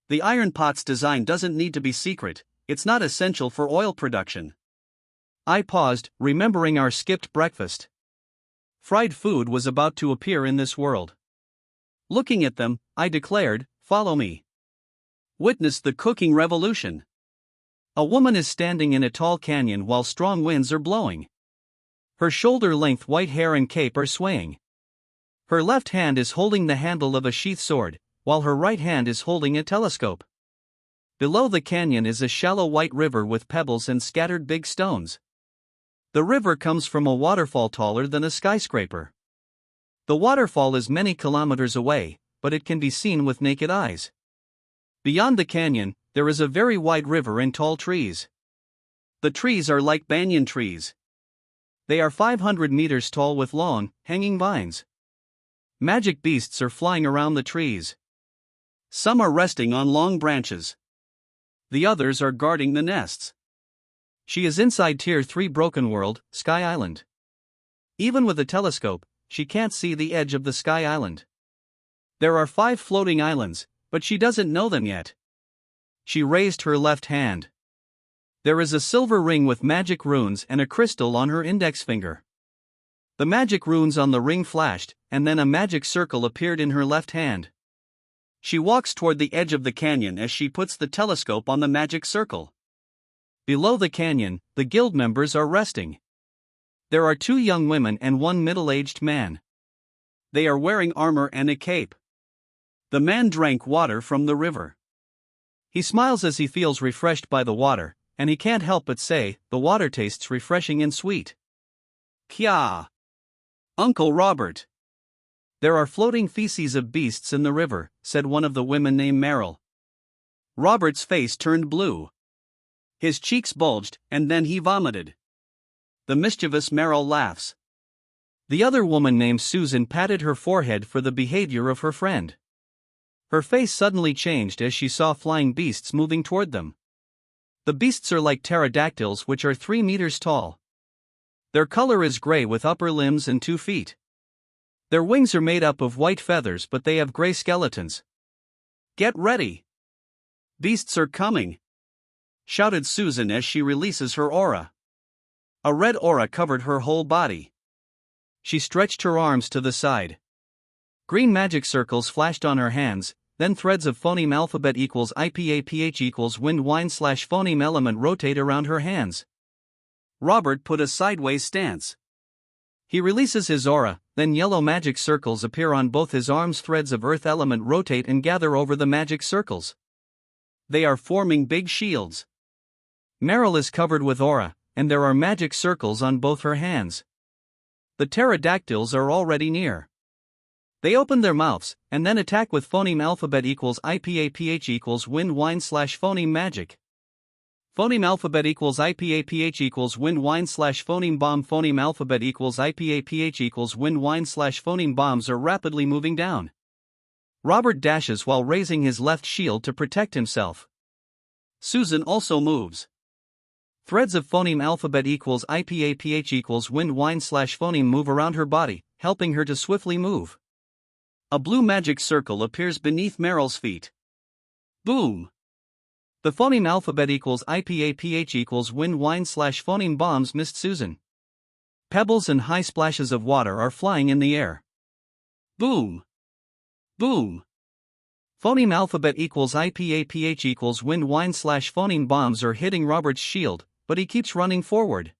The iron pot's design doesn't need to be secret, it's not essential for oil production. I paused, remembering our skipped breakfast. Fried food was about to appear in this world. Looking at them, I declared, follow me. Witness the cooking revolution. A woman is standing in a tall canyon while strong winds are blowing. Her shoulder-length white hair and cape are swaying. Her left hand is holding the handle of a sheath sword, while her right hand is holding a telescope. Below the canyon is a shallow white river with pebbles and scattered big stones. The river comes from a waterfall taller than a skyscraper. The waterfall is many kilometers away, but it can be seen with naked eyes. Beyond the canyon, there is a very wide river and tall trees. The trees are like banyan trees. They are 500 meters tall with long, hanging vines. Magic beasts are flying around the trees. Some are resting on long branches. The others are guarding the nests. She is inside Tier 3 Broken World, Sky Island. Even with a telescope, she can't see the edge of the Sky Island. There are 5 floating islands, but she doesn't know them yet. She raised her left hand. There is a silver ring with magic runes and a crystal on her index finger. The magic runes on the ring flashed, and then a magic circle appeared in her left hand. She walks toward the edge of the canyon as she puts the telescope on the magic circle. Below the canyon, the guild members are resting. There are 2 young women and 1 middle-aged man. They are wearing armor and a cape. The man drank water from the river. He smiles as he feels refreshed by the water, and he can't help but say, the water tastes refreshing and sweet. Kya! Uncle Robert! There are floating feces of beasts in the river, said one of the women named Meryl. Robert's face turned blue. His cheeks bulged, and then he vomited. The mischievous Meryl laughs. The other woman named Susan patted her forehead for the behavior of her friend. Her face suddenly changed as she saw flying beasts moving toward them. The beasts are like pterodactyls, which are 3 meters tall. Their color is gray with upper limbs and 2 feet. Their wings are made up of white feathers, but they have gray skeletons. Get ready! Beasts are coming! Shouted Susan as she releases her aura. A red aura covered her whole body. She stretched her arms to the side. Green magic circles flashed on her hands, then threads of phoneme alphabet equals IPAPH equals wind wine slash phoneme element rotate around her hands. Robert put a sideways stance. He releases his aura, then yellow magic circles appear on both his arms. Threads of earth element rotate and gather over the magic circles. They are forming big shields. Meryl is covered with aura, and there are magic circles on both her hands. The pterodactyls are already near. They open their mouths, and then attack with phoneme alphabet equals IPAPH equals wind wine slash phoneme magic. Phoneme alphabet equals IPAPH equals wind wine slash phoneme bomb. Phoneme alphabet equals IPAPH equals wind wine slash phoneme bombs are rapidly moving down. Robert dashes while raising his left shield to protect himself. Susan also moves. Threads of phoneme alphabet equals IPAPH equals wind wine slash phoneme move around her body, helping her to swiftly move. A blue magic circle appears beneath Meryl's feet. Boom! The phoneme alphabet equals IPAPH equals wind wine slash phoneme bombs missed Susan. Pebbles and high splashes of water are flying in the air. Boom! Boom! Phoneme alphabet equals IPAPH equals wind wine slash phoneme bombs are hitting Robert's shield, but he keeps running forward.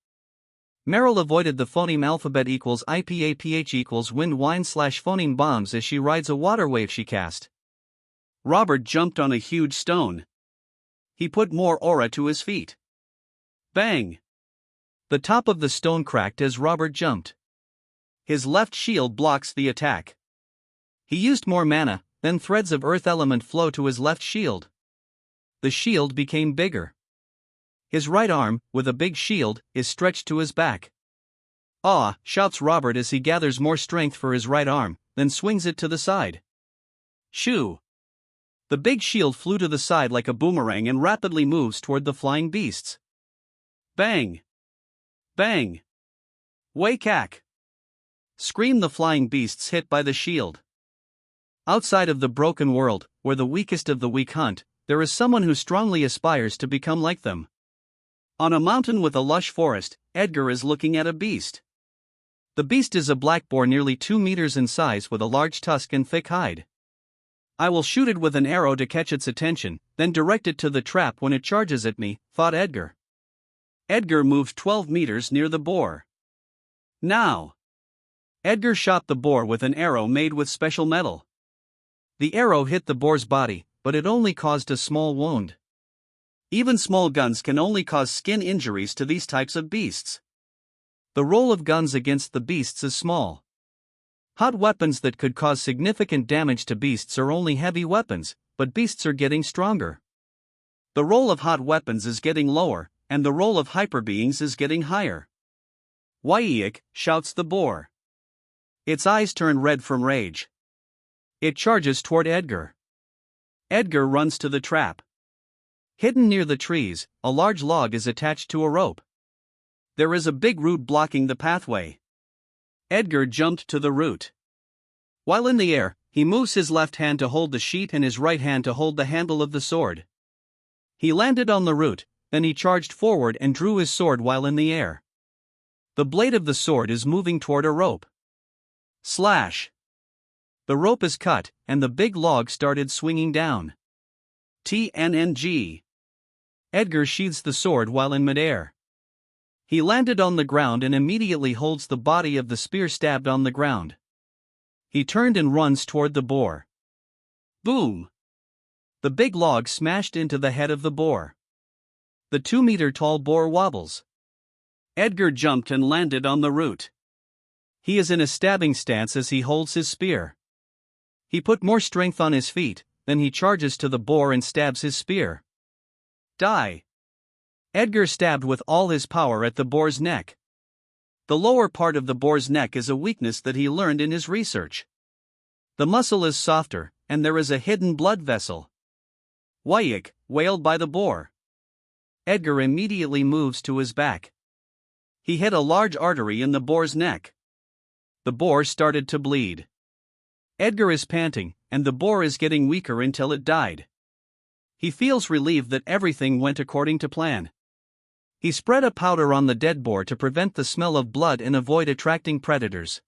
Meryl avoided the phoneme alphabet equals IPAPH equals wind wine slash phoneme bombs as she rides a water wave she cast. Robert jumped on a huge stone. He put more aura to his feet. Bang! The top of the stone cracked as Robert jumped. His left shield blocks the attack. He used more mana, then threads of earth element flow to his left shield. The shield became bigger. His right arm, with a big shield, is stretched to his back. "Ah!" shouts Robert as he gathers more strength for his right arm, then swings it to the side. Shoo! The big shield flew to the side like a boomerang and rapidly moves toward the flying beasts. Bang! Bang! Wake-ack! Scream the flying beasts hit by the shield. Outside of the broken world, where the weakest of the weak hunt, there is someone who strongly aspires to become like them. On a mountain with a lush forest, Edgar is looking at a beast. The beast is a black boar nearly 2 meters in size with a large tusk and thick hide. "I will shoot it with an arrow to catch its attention, then direct it to the trap when it charges at me," thought Edgar. Edgar moved 12 meters near the boar. Now! Edgar shot the boar with an arrow made with special metal. The arrow hit the boar's body, but it only caused a small wound. Even small guns can only cause skin injuries to these types of beasts. The role of guns against the beasts is small. Hot weapons that could cause significant damage to beasts are only heavy weapons, but beasts are getting stronger. The role of hot weapons is getting lower, and the role of hyperbeings is getting higher. "Waiik!" shouts the boar. Its eyes turn red from rage. It charges toward Edgar. Edgar runs to the trap. Hidden near the trees, a large log is attached to a rope. There is a big root blocking the pathway. Edgar jumped to the root. While in the air, he moves his left hand to hold the sheet and his right hand to hold the handle of the sword. He landed on the root, then he charged forward and drew his sword while in the air. The blade of the sword is moving toward a rope. Slash! The rope is cut, and the big log started swinging down. TNNG. Edgar sheathes the sword while in midair. He landed on the ground and immediately holds the body of the spear stabbed on the ground. He turned and runs toward the boar. Boom! The big log smashed into the head of the boar. The 2-meter-tall boar wobbles. Edgar jumped and landed on the root. He is in a stabbing stance as he holds his spear. He put more strength on his feet, then he charges to the boar and stabs his spear. Die! Edgar stabbed with all his power at the boar's neck. The lower part of the boar's neck is a weakness that he learned in his research. The muscle is softer, and there is a hidden blood vessel. "Waiik!" wailed by the boar. Edgar immediately moves to his back. He hit a large artery in the boar's neck. The boar started to bleed. Edgar is panting, and the boar is getting weaker until it died. He feels relieved that everything went according to plan. He spread a powder on the dead boar to prevent the smell of blood and avoid attracting predators.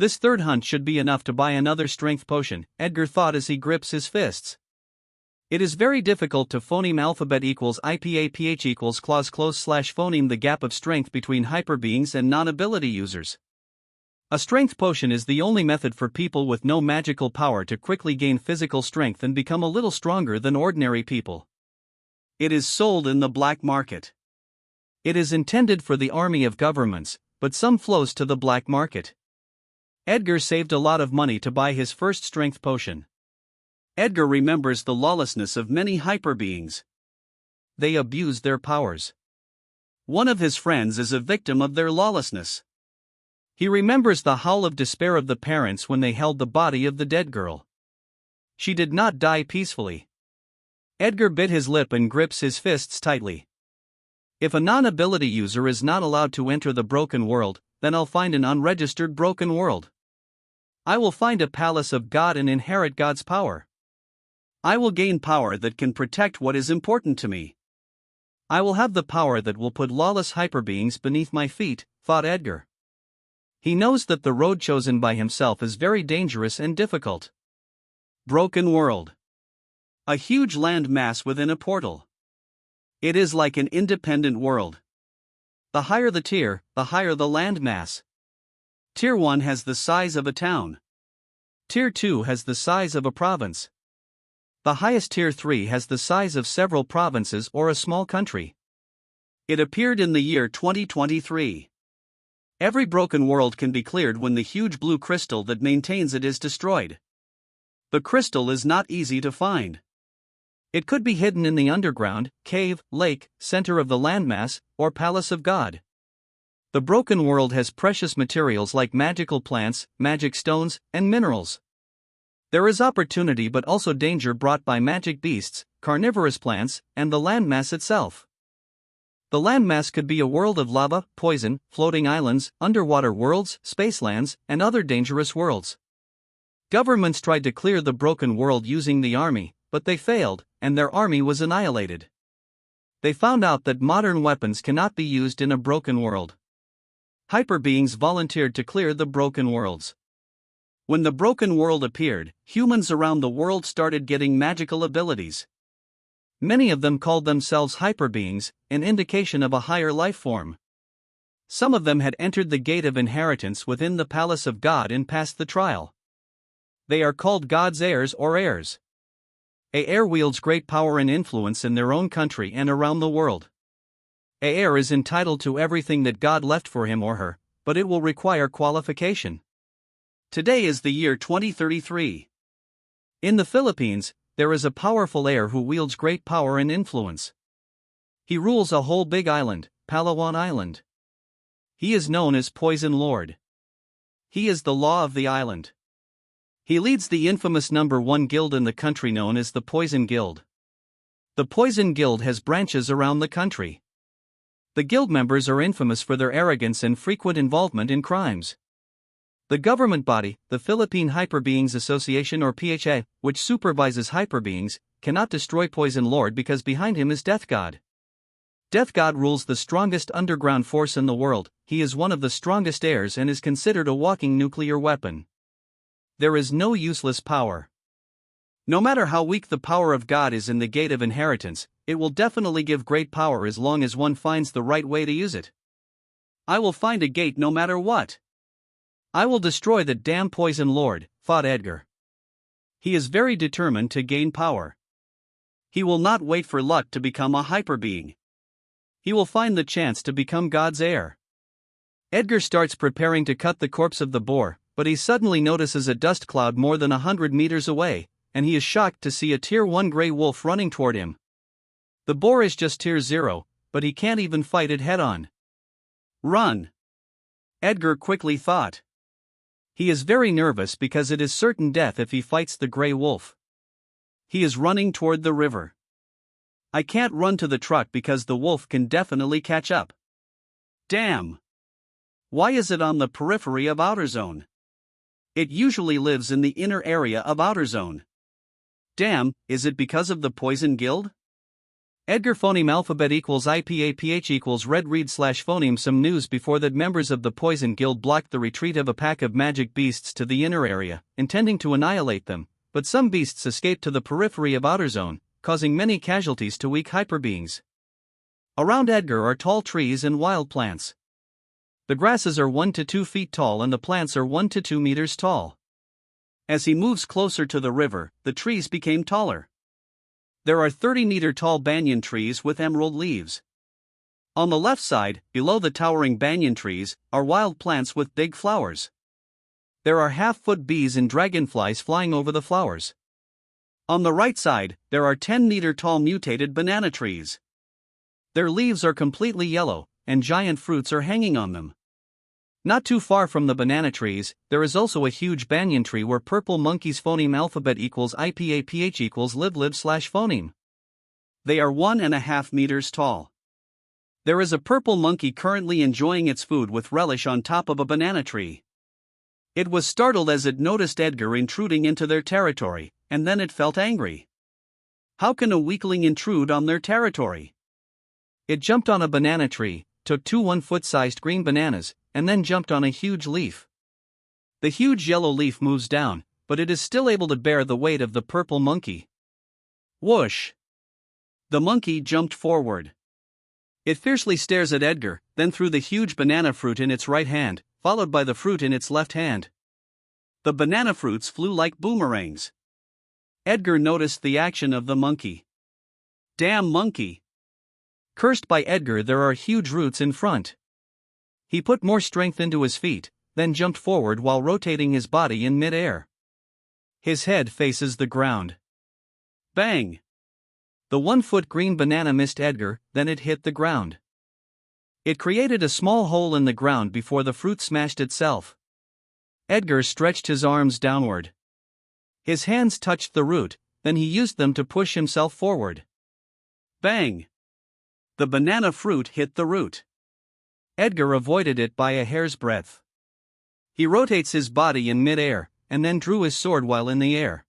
This third hunt should be enough to buy another strength potion, Edgar thought as he grips his fists. It is very difficult to phoneme alphabet equals IPA PH equals clause close slash phoneme the gap of strength between hyperbeings and non-ability users. A strength potion is the only method for people with no magical power to quickly gain physical strength and become a little stronger than ordinary people. It is sold in the black market. It is intended for the army of governments, but some flows to the black market. Edgar saved a lot of money to buy his first strength potion. Edgar remembers the lawlessness of many hyperbeings. They abuse their powers. One of his friends is a victim of their lawlessness. He remembers the howl of despair of the parents when they held the body of the dead girl. She did not die peacefully. Edgar bit his lip and grips his fists tightly. If a non-ability user is not allowed to enter the broken world, then I'll find an unregistered broken world. I will find a palace of God and inherit God's power. I will gain power that can protect what is important to me. I will have the power that will put lawless hyperbeings beneath my feet, thought Edgar. He knows that the road chosen by himself is very dangerous and difficult. Broken world. A huge land mass within a portal. It is like an independent world. The higher the tier, the higher the land mass. Tier 1 has the size of a town. Tier 2 has the size of a province. The highest Tier 3 has the size of several provinces or a small country. It appeared in the year 2023. Every broken world can be cleared when the huge blue crystal that maintains it is destroyed. The crystal is not easy to find. It could be hidden in the underground, cave, lake, center of the landmass, or palace of God. The broken world has precious materials like magical plants, magic stones, and minerals. There is opportunity but also danger brought by magic beasts, carnivorous plants, and the landmass itself. The landmass could be a world of lava, poison, floating islands, underwater worlds, spacelands, and other dangerous worlds. Governments tried to clear the broken world using the army, but they failed, and their army was annihilated. They found out that modern weapons cannot be used in a broken world. Hyperbeings volunteered to clear the broken worlds. When the broken world appeared, humans around the world started getting magical abilities. Many of them called themselves hyperbeings, an indication of a higher life form. Some of them had entered the gate of inheritance within the palace of God and passed the trial. They are called God's heirs or heirs. An heir wields great power and influence in their own country and around the world. An heir is entitled to everything that God left for him or her, but it will require qualification. Today is the year 2033. In the Philippines, there is a powerful heir who wields great power and influence. He rules a whole big island, Palawan Island. He is known as Poison Lord. He is the law of the island. He leads the infamous number 1 guild in the country known as the Poison Guild. The Poison Guild has branches around the country. The guild members are infamous for their arrogance and frequent involvement in crimes. The government body, the Philippine Hyperbeings Association or PHA, which supervises hyperbeings, cannot destroy Poison Lord because behind him is Death God. Death God rules the strongest underground force in the world. He is one of the strongest heirs and is considered a walking nuclear weapon. There is no useless power. No matter how weak the power of God is in the gate of inheritance, it will definitely give great power as long as one finds the right way to use it. I will find a gate no matter what. I will destroy the damn Poison Lord, thought Edgar. He is very determined to gain power. He will not wait for luck to become a hyperbeing. He will find the chance to become God's heir. Edgar starts preparing to cut the corpse of the boar, but he suddenly notices a dust cloud more than 100 meters away, and he is shocked to see a Tier 1 gray wolf running toward him. The boar is just Tier 0, but he can't even fight it head-on. Run! Edgar quickly thought. He is very nervous because it is certain death if he fights the gray wolf. He is running toward the river. I can't run to the truck because the wolf can definitely catch up. Damn! Why is it on the periphery of Outer Zone? It usually lives in the inner area of Outer Zone. Damn, is it because of the Poison Guild? Edgar phoneme alphabet equals IPAPH equals red read slash phoneme. Some news before that members of the Poison Guild blocked the retreat of a pack of magic beasts to the inner area, intending to annihilate them, but some beasts escaped to the periphery of outer zone, causing many casualties to weak hyperbeings. Around Edgar are tall trees and wild plants. The grasses are 1 to 2 feet tall and the plants are 1 to 2 meters tall. As he moves closer to the river, the trees became taller. There are 30-meter-tall banyan trees with emerald leaves. On the left side, below the towering banyan trees, are wild plants with big flowers. There are half-foot bees and dragonflies flying over the flowers. On the right side, there are 10-meter-tall mutated banana trees. Their leaves are completely yellow, and giant fruits are hanging on them. Not too far from the banana trees, there is also a huge banyan tree where purple monkeys phoneme alphabet equals IPAPH equals live slash phoneme. They are 1.5 meters tall. There is a purple monkey currently enjoying its food with relish on top of a banana tree. It was startled as it noticed Edgar intruding into their territory, and then it felt angry. How can a weakling intrude on their territory? It jumped on a banana tree, took 2 1-foot-sized green bananas, and then jumped on a huge leaf. The huge yellow leaf moves down, but it is still able to bear the weight of the purple monkey. Whoosh! The monkey jumped forward. It fiercely stares at Edgar, then threw the huge banana fruit in its right hand, followed by the fruit in its left hand. The banana fruits flew like boomerangs. Edgar noticed the action of the monkey. Damn monkey! Cursed by Edgar, there are huge roots in front. He put more strength into his feet, then jumped forward while rotating his body in mid-air. His head faces the ground. Bang! The 1-foot green banana missed Edgar, then it hit the ground. It created a small hole in the ground before the fruit smashed itself. Edgar stretched his arms downward. His hands touched the root, then he used them to push himself forward. Bang! The banana fruit hit the root. Edgar avoided it by a hair's breadth. He rotates his body in mid-air, and then drew his sword while in the air.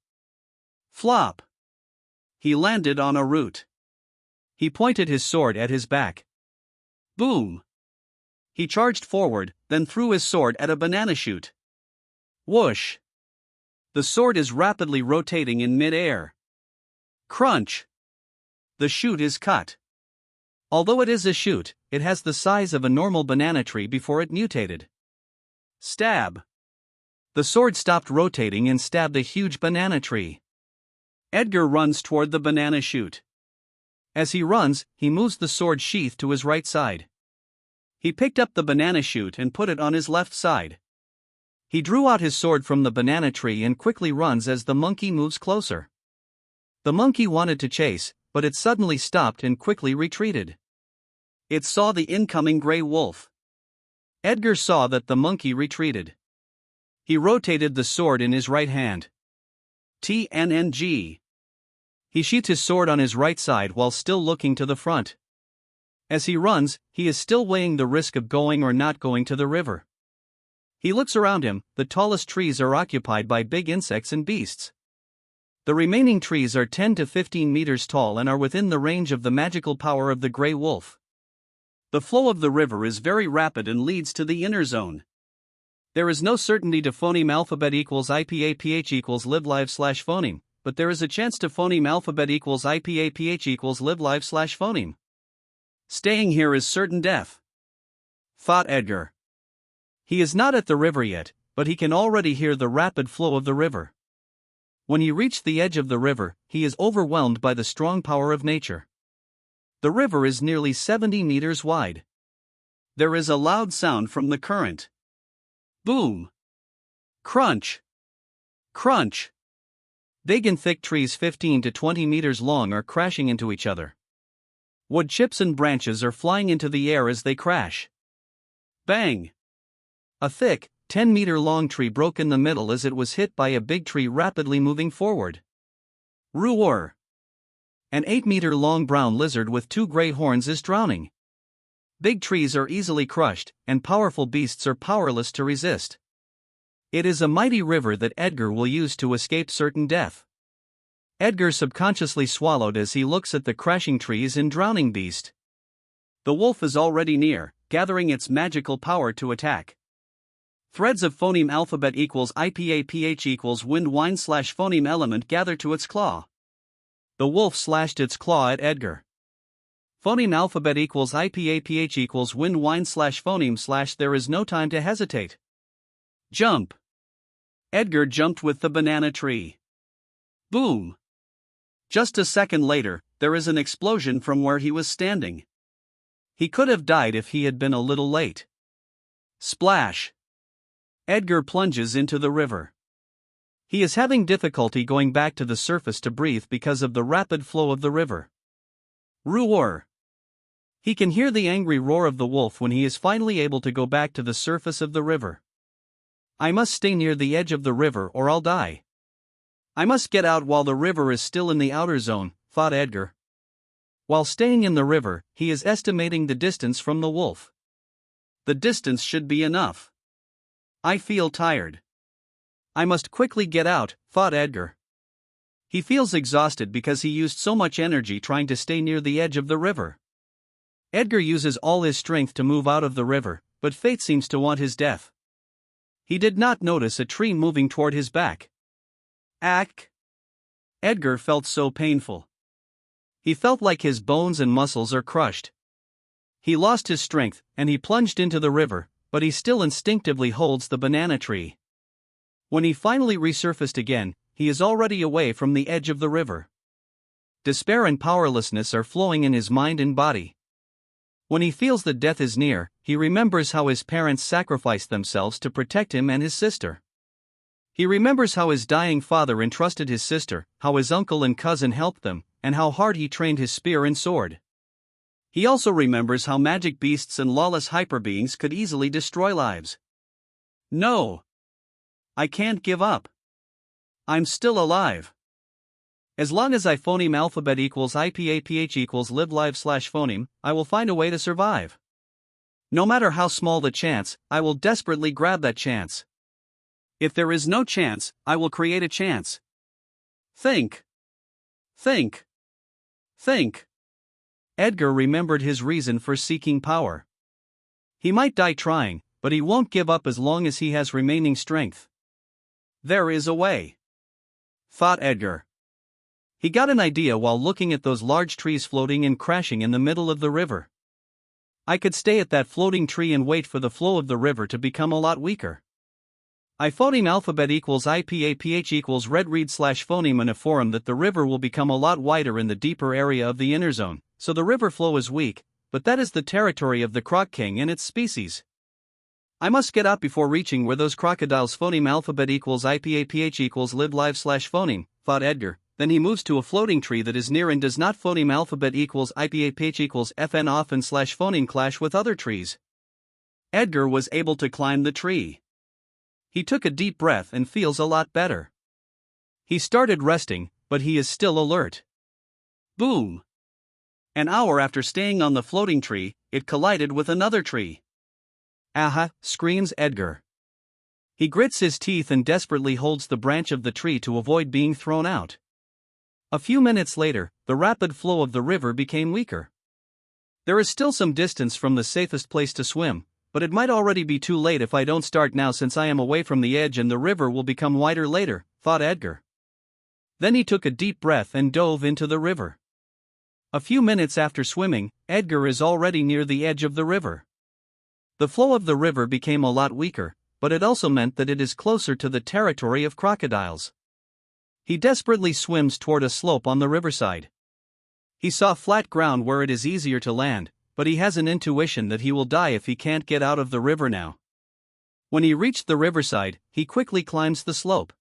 Flop! He landed on a root. He pointed his sword at his back. Boom! He charged forward, then threw his sword at a banana shoot. Whoosh! The sword is rapidly rotating in mid-air. Crunch! The shoot is cut. Although it is a shoot, it has the size of a normal banana tree before it mutated. Stab! The sword stopped rotating and stabbed a huge banana tree. Edgar runs toward the banana shoot. As he runs, he moves the sword sheath to his right side. He picked up the banana shoot and put it on his left side. He drew out his sword from the banana tree and quickly runs as the monkey moves closer. The monkey wanted to chase, but it suddenly stopped and quickly retreated. It saw the incoming gray wolf. Edgar saw that the monkey retreated. He rotated the sword in his right hand. TNNG. He sheathed his sword on his right side while still looking to the front. As he runs, he is still weighing the risk of going or not going to the river. He looks around him. The tallest trees are occupied by big insects and beasts. The remaining trees are 10 to 15 meters tall and are within the range of the magical power of the gray wolf. The flow of the river is very rapid and leads to the inner zone. There is no certainty to phoneme alphabet equals IPAPH equals live slash phoneme, but there is a chance to phoneme alphabet equals IPAPH equals live slash phoneme. Staying here is certain death, thought Edgar. He is not at the river yet, but he can already hear the rapid flow of the river. When he reached the edge of the river, he is overwhelmed by the strong power of nature. The river is nearly 70 meters wide. There is a loud sound from the current. Boom! Crunch! Crunch! Big and thick trees 15 to 20 meters long are crashing into each other. Wood chips and branches are flying into the air as they crash. Bang! A thick, 10-meter-long tree broke in the middle as it was hit by a big tree rapidly moving forward. Roar! An 8-meter-long brown lizard with 2 gray horns is drowning. Big trees are easily crushed, and powerful beasts are powerless to resist. It is a mighty river that Edgar will use to escape certain death. Edgar subconsciously swallowed as he looks at the crashing trees and drowning beast. The wolf is already near, gathering its magical power to attack. Threads of phoneme alphabet equals IPAPH equals wind wine slash phoneme element gather to its claw. The wolf slashed its claw at Edgar. Phoneme alphabet equals IPAPH equals wind wine slash phoneme slash there is no time to hesitate. Jump! Edgar jumped with the banana tree. Boom! Just a second later, there is an explosion from where he was standing. He could have died if he had been a little late. Splash! Edgar plunges into the river. He is having difficulty going back to the surface to breathe because of the rapid flow of the river. Roar! He can hear the angry roar of the wolf when he is finally able to go back to the surface of the river. I must stay near the edge of the river or I'll die. I must get out while the river is still in the outer zone, thought Edgar. While staying in the river, he is estimating the distance from the wolf. The distance should be enough. I feel tired. I must quickly get out, thought Edgar. He feels exhausted because he used so much energy trying to stay near the edge of the river. Edgar uses all his strength to move out of the river, but fate seems to want his death. He did not notice a tree moving toward his back. Ack! Edgar felt so painful. He felt like his bones and muscles are crushed. He lost his strength, and he plunged into the river, but he still instinctively holds the banana tree. When he finally resurfaced again, he is already away from the edge of the river. Despair and powerlessness are flowing in his mind and body. When he feels that death is near, he remembers how his parents sacrificed themselves to protect him and his sister. He remembers how his dying father entrusted his sister, how his uncle and cousin helped them, and how hard he trained his spear and sword. He also remembers how magic beasts and lawless hyperbeings could easily destroy lives. No! I can't give up. I'm still alive. As long as I phoneme alphabet equals IPAPH equals live live slash phoneme, I will find a way to survive. No matter how small the chance, I will desperately grab that chance. If there is no chance, I will create a chance. Think. Think. Think. Edgar remembered his reason for seeking power. He might die trying, but he won't give up as long as he has remaining strength. There is a way, thought Edgar. He got an idea while looking at those large trees floating and crashing in the middle of the river. I could stay at that floating tree and wait for the flow of the river to become a lot weaker. I phoneme alphabet equals IPAPH equals red read slash phoneme in a forum that the river will become a lot wider in the deeper area of the inner zone, so the river flow is weak, but that is the territory of the Croc King and its species. I must get out before reaching where those crocodiles phoneme alphabet equals IPAPH equals live live slash phoneme, thought Edgar. Then he moves to a floating tree that is near and does not phoneme alphabet equals IPAPH equals FN often slash phoneme clash with other trees. Edgar was able to climb the tree. He took a deep breath and feels a lot better. He started resting, but he is still alert. Boom! An hour after staying on the floating tree, it collided with another tree. Aha! Screams Edgar. He grits his teeth and desperately holds the branch of the tree to avoid being thrown out. A few minutes later, the rapid flow of the river became weaker. There is still some distance from the safest place to swim, but it might already be too late if I don't start now since I am away from the edge and the river will become wider later, thought Edgar. Then he took a deep breath and dove into the river. A few minutes after swimming, Edgar is already near the edge of the river. The flow of the river became a lot weaker, but it also meant that it is closer to the territory of crocodiles. He desperately swims toward a slope on the riverside. He saw flat ground where it is easier to land, but he has an intuition that he will die if he can't get out of the river now. When he reached the riverside, he quickly climbs the slope.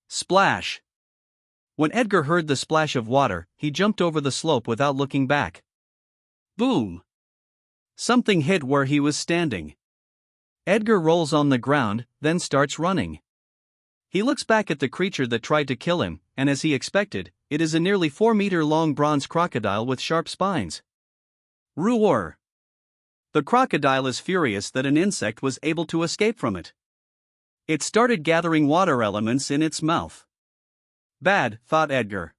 Splash! When Edgar heard the splash of water, he jumped over the slope without looking back. Boom! Something hit where he was standing. Edgar rolls on the ground, then starts running. He looks back at the creature that tried to kill him, and as he expected, it is a nearly 4-meter-long bronze crocodile with sharp spines. Roar! The crocodile is furious that an insect was able to escape from it. It started gathering water elements in its mouth. Bad, thought Edgar.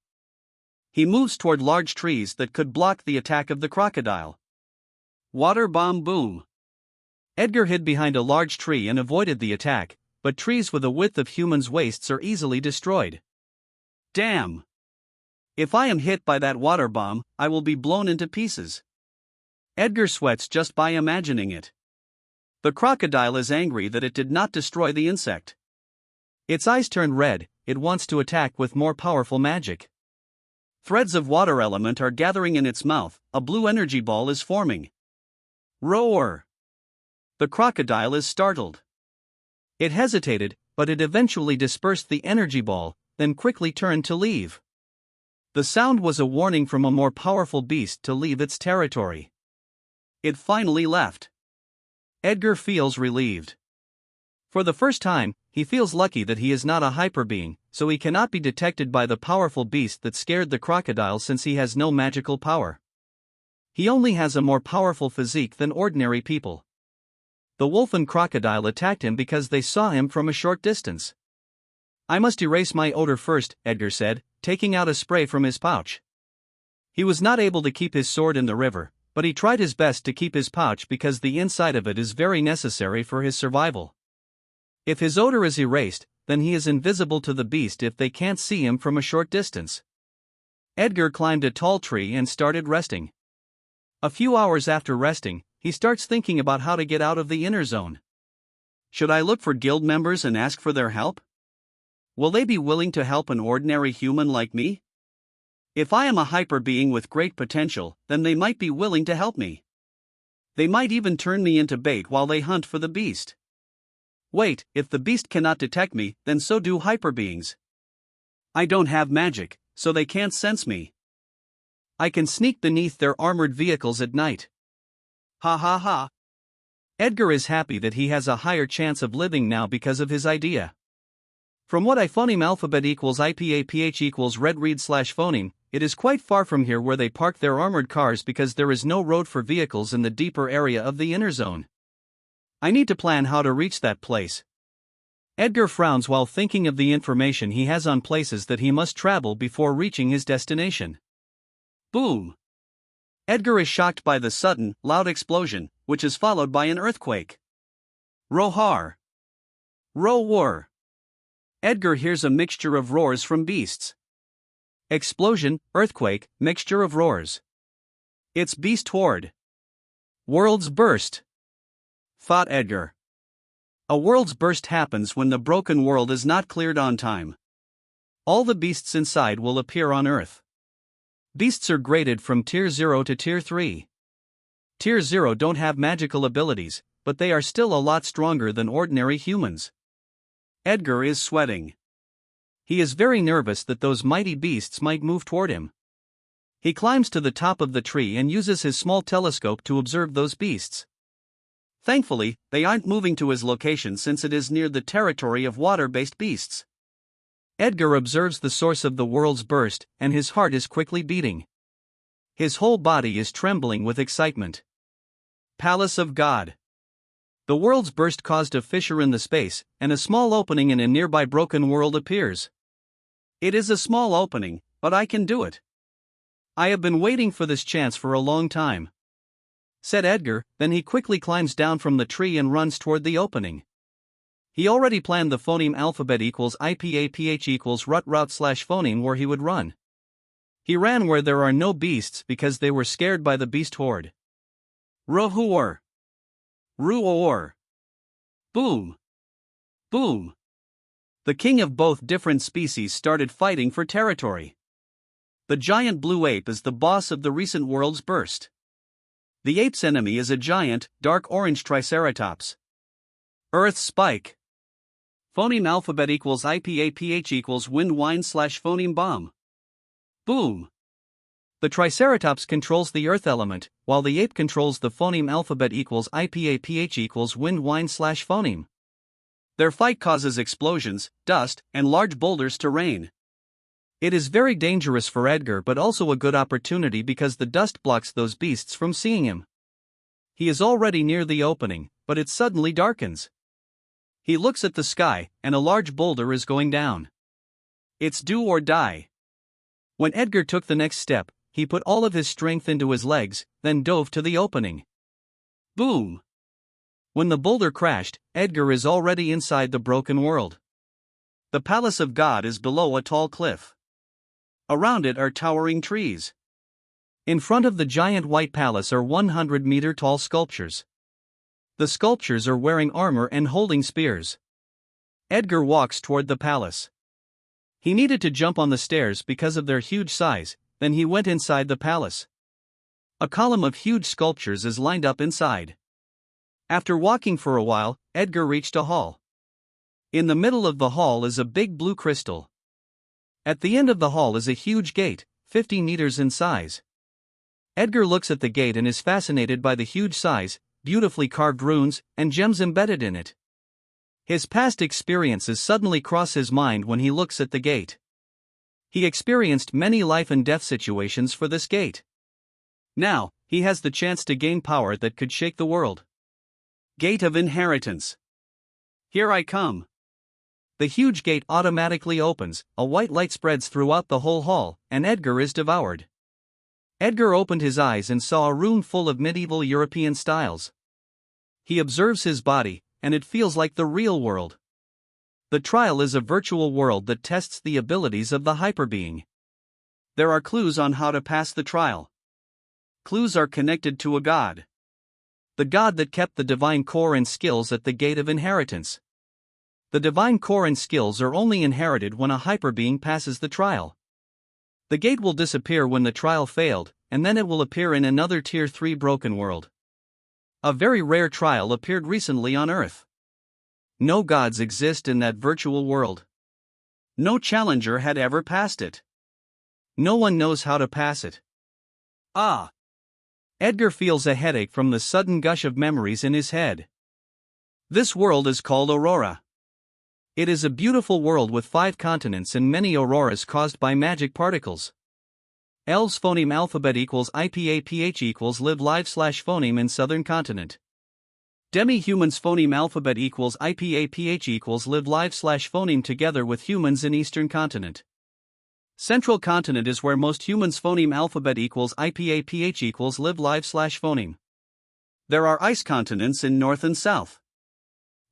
He moves toward large trees that could block the attack of the crocodile. Water bomb boom. Edgar hid behind a large tree and avoided the attack, but trees with a width of humans' waists are easily destroyed. Damn! If I am hit by that water bomb, I will be blown into pieces. Edgar sweats just by imagining it. The crocodile is angry that it did not destroy the insect. Its eyes turn red, it wants to attack with more powerful magic. Threads of water element are gathering in its mouth, a blue energy ball is forming. Roar! The crocodile is startled. It hesitated, but it eventually dispersed the energy ball, then quickly turned to leave. The sound was a warning from a more powerful beast to leave its territory. It finally left. Edgar feels relieved. For the first time, he feels lucky that he is not a hyper being, so he cannot be detected by the powerful beast that scared the crocodile since he has no magical power. He only has a more powerful physique than ordinary people. The wolf and crocodile attacked him because they saw him from a short distance. I must erase my odor first, Edgar said, taking out a spray from his pouch. He was not able to keep his sword in the river, but he tried his best to keep his pouch because the inside of it is very necessary for his survival. If his odor is erased, then he is invisible to the beast if they can't see him from a short distance. Edgar climbed a tall tree and started resting. A few hours after resting, he starts thinking about how to get out of the inner zone. Should I look for guild members and ask for their help? Will they be willing to help an ordinary human like me? If I am a hyper being with great potential, then they might be willing to help me. They might even turn me into bait while they hunt for the beast. Wait, if the beast cannot detect me, then so do hyper beings. I don't have magic, so they can't sense me. I can sneak beneath their armored vehicles at night. Ha ha ha. Edgar is happy that he has a higher chance of living now because of his idea. From what I phoneme alphabet equals IPAPH equals red read slash phoneme, it is quite far from here where they park their armored cars because there is no road for vehicles in the deeper area of the inner zone. I need to plan how to reach that place. Edgar frowns while thinking of the information he has on places that he must travel before reaching his destination. Boom! Edgar is shocked by the sudden, loud explosion, which is followed by an earthquake. Roar! Roar! Edgar hears a mixture of roars from beasts. Explosion, earthquake, mixture of roars. It's beast horde. World's burst. Thought Edgar. A world's burst happens when the broken world is not cleared on time. All the beasts inside will appear on Earth. Beasts are graded from Tier 0 to Tier 3. Tier 0 don't have magical abilities, but they are still a lot stronger than ordinary humans. Edgar is sweating. He is very nervous that those mighty beasts might move toward him. He climbs to the top of the tree and uses his small telescope to observe those beasts. Thankfully, they aren't moving to his location since it is near the territory of water-based beasts. Edgar observes the source of the world's burst, and his heart is quickly beating. His whole body is trembling with excitement. Palace of God. The world's burst caused a fissure in the space, and a small opening in a nearby broken world appears. It is a small opening, but I can do it. I have been waiting for this chance for a long time, said Edgar, then he quickly climbs down from the tree and runs toward the opening. He already planned the phoneme alphabet equals IPAPH equals route slash phoneme where he would run. He ran where there are no beasts because they were scared by the beast horde. Roar! Roar! Boom! Boom! The king of both different species started fighting for territory. The giant blue ape is the boss of the recent world's burst. The ape's enemy is a giant, dark orange triceratops. Earth spike. Phoneme alphabet equals IPAPH equals wind wine slash phoneme bomb. Boom! The triceratops controls the earth element, while the ape controls the phoneme alphabet equals IPAPH equals wind wine slash phoneme. Their fight causes explosions, dust, and large boulders to rain. It is very dangerous for Edgar but also a good opportunity because the dust blocks those beasts from seeing him. He is already near the opening, but it suddenly darkens. He looks at the sky, and a large boulder is going down. It's do or die. When Edgar took the next step, he put all of his strength into his legs, then dove to the opening. Boom! When the boulder crashed, Edgar is already inside the broken world. The palace of God is below a tall cliff. Around it are towering trees. In front of the giant white palace are 100-meter-tall sculptures. The sculptures are wearing armor and holding spears. Edgar walks toward the palace. He needed to jump on the stairs because of their huge size, then he went inside the palace. A column of huge sculptures is lined up inside. After walking for a while, Edgar reached a hall. In the middle of the hall is a big blue crystal. At the end of the hall is a huge gate, 50 meters in size. Edgar looks at the gate and is fascinated by the huge size, beautifully carved runes, and gems embedded in it. His past experiences suddenly cross his mind when he looks at the gate. He experienced many life and death situations for this gate. Now, he has the chance to gain power that could shake the world. Gate of Inheritance. Here I come. The huge gate automatically opens, a white light spreads throughout the whole hall, and Edgar is devoured. Edgar opened his eyes and saw a room full of medieval European styles. He observes his body, and it feels like the real world. The trial is a virtual world that tests the abilities of the hyperbeing. There are clues on how to pass the trial. Clues are connected to a god. The god that kept the divine core and skills at the Gate of Inheritance. The divine core and skills are only inherited when a hyperbeing passes the trial. The gate will disappear when the trial failed, and then it will appear in another Tier 3 broken world. A very rare trial appeared recently on Earth. No gods exist in that virtual world. No challenger had ever passed it. No one knows how to pass it. Ah! Edgar feels a headache from the sudden gush of memories in his head. This world is called Aurora. It is a beautiful world with 5 continents and many auroras caused by magic particles. Elves phoneme alphabet equals IPAPH equals live live / phoneme in southern continent. Demi-humans phoneme alphabet equals IPAPH equals live live / phoneme together with humans in eastern continent. Central continent is where most humans phoneme alphabet equals IPAPH equals live live / phoneme. There are ice continents in north and south.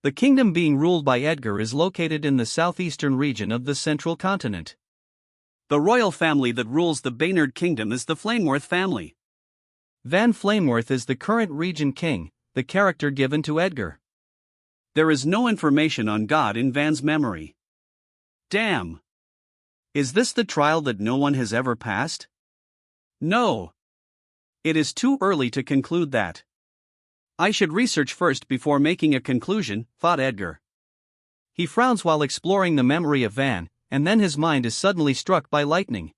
The kingdom being ruled by Edgar is located in the southeastern region of the central continent. The royal family that rules the Baynard Kingdom is the Flameworth family. Van Flameworth is the current region king, the character given to Edgar. There is no information on God in Van's memory. Damn! Is this the trial that no one has ever passed? No. It is too early to conclude that. I should research first before making a conclusion, thought Edgar. He frowns while exploring the memory of Van, and then his mind is suddenly struck by lightning.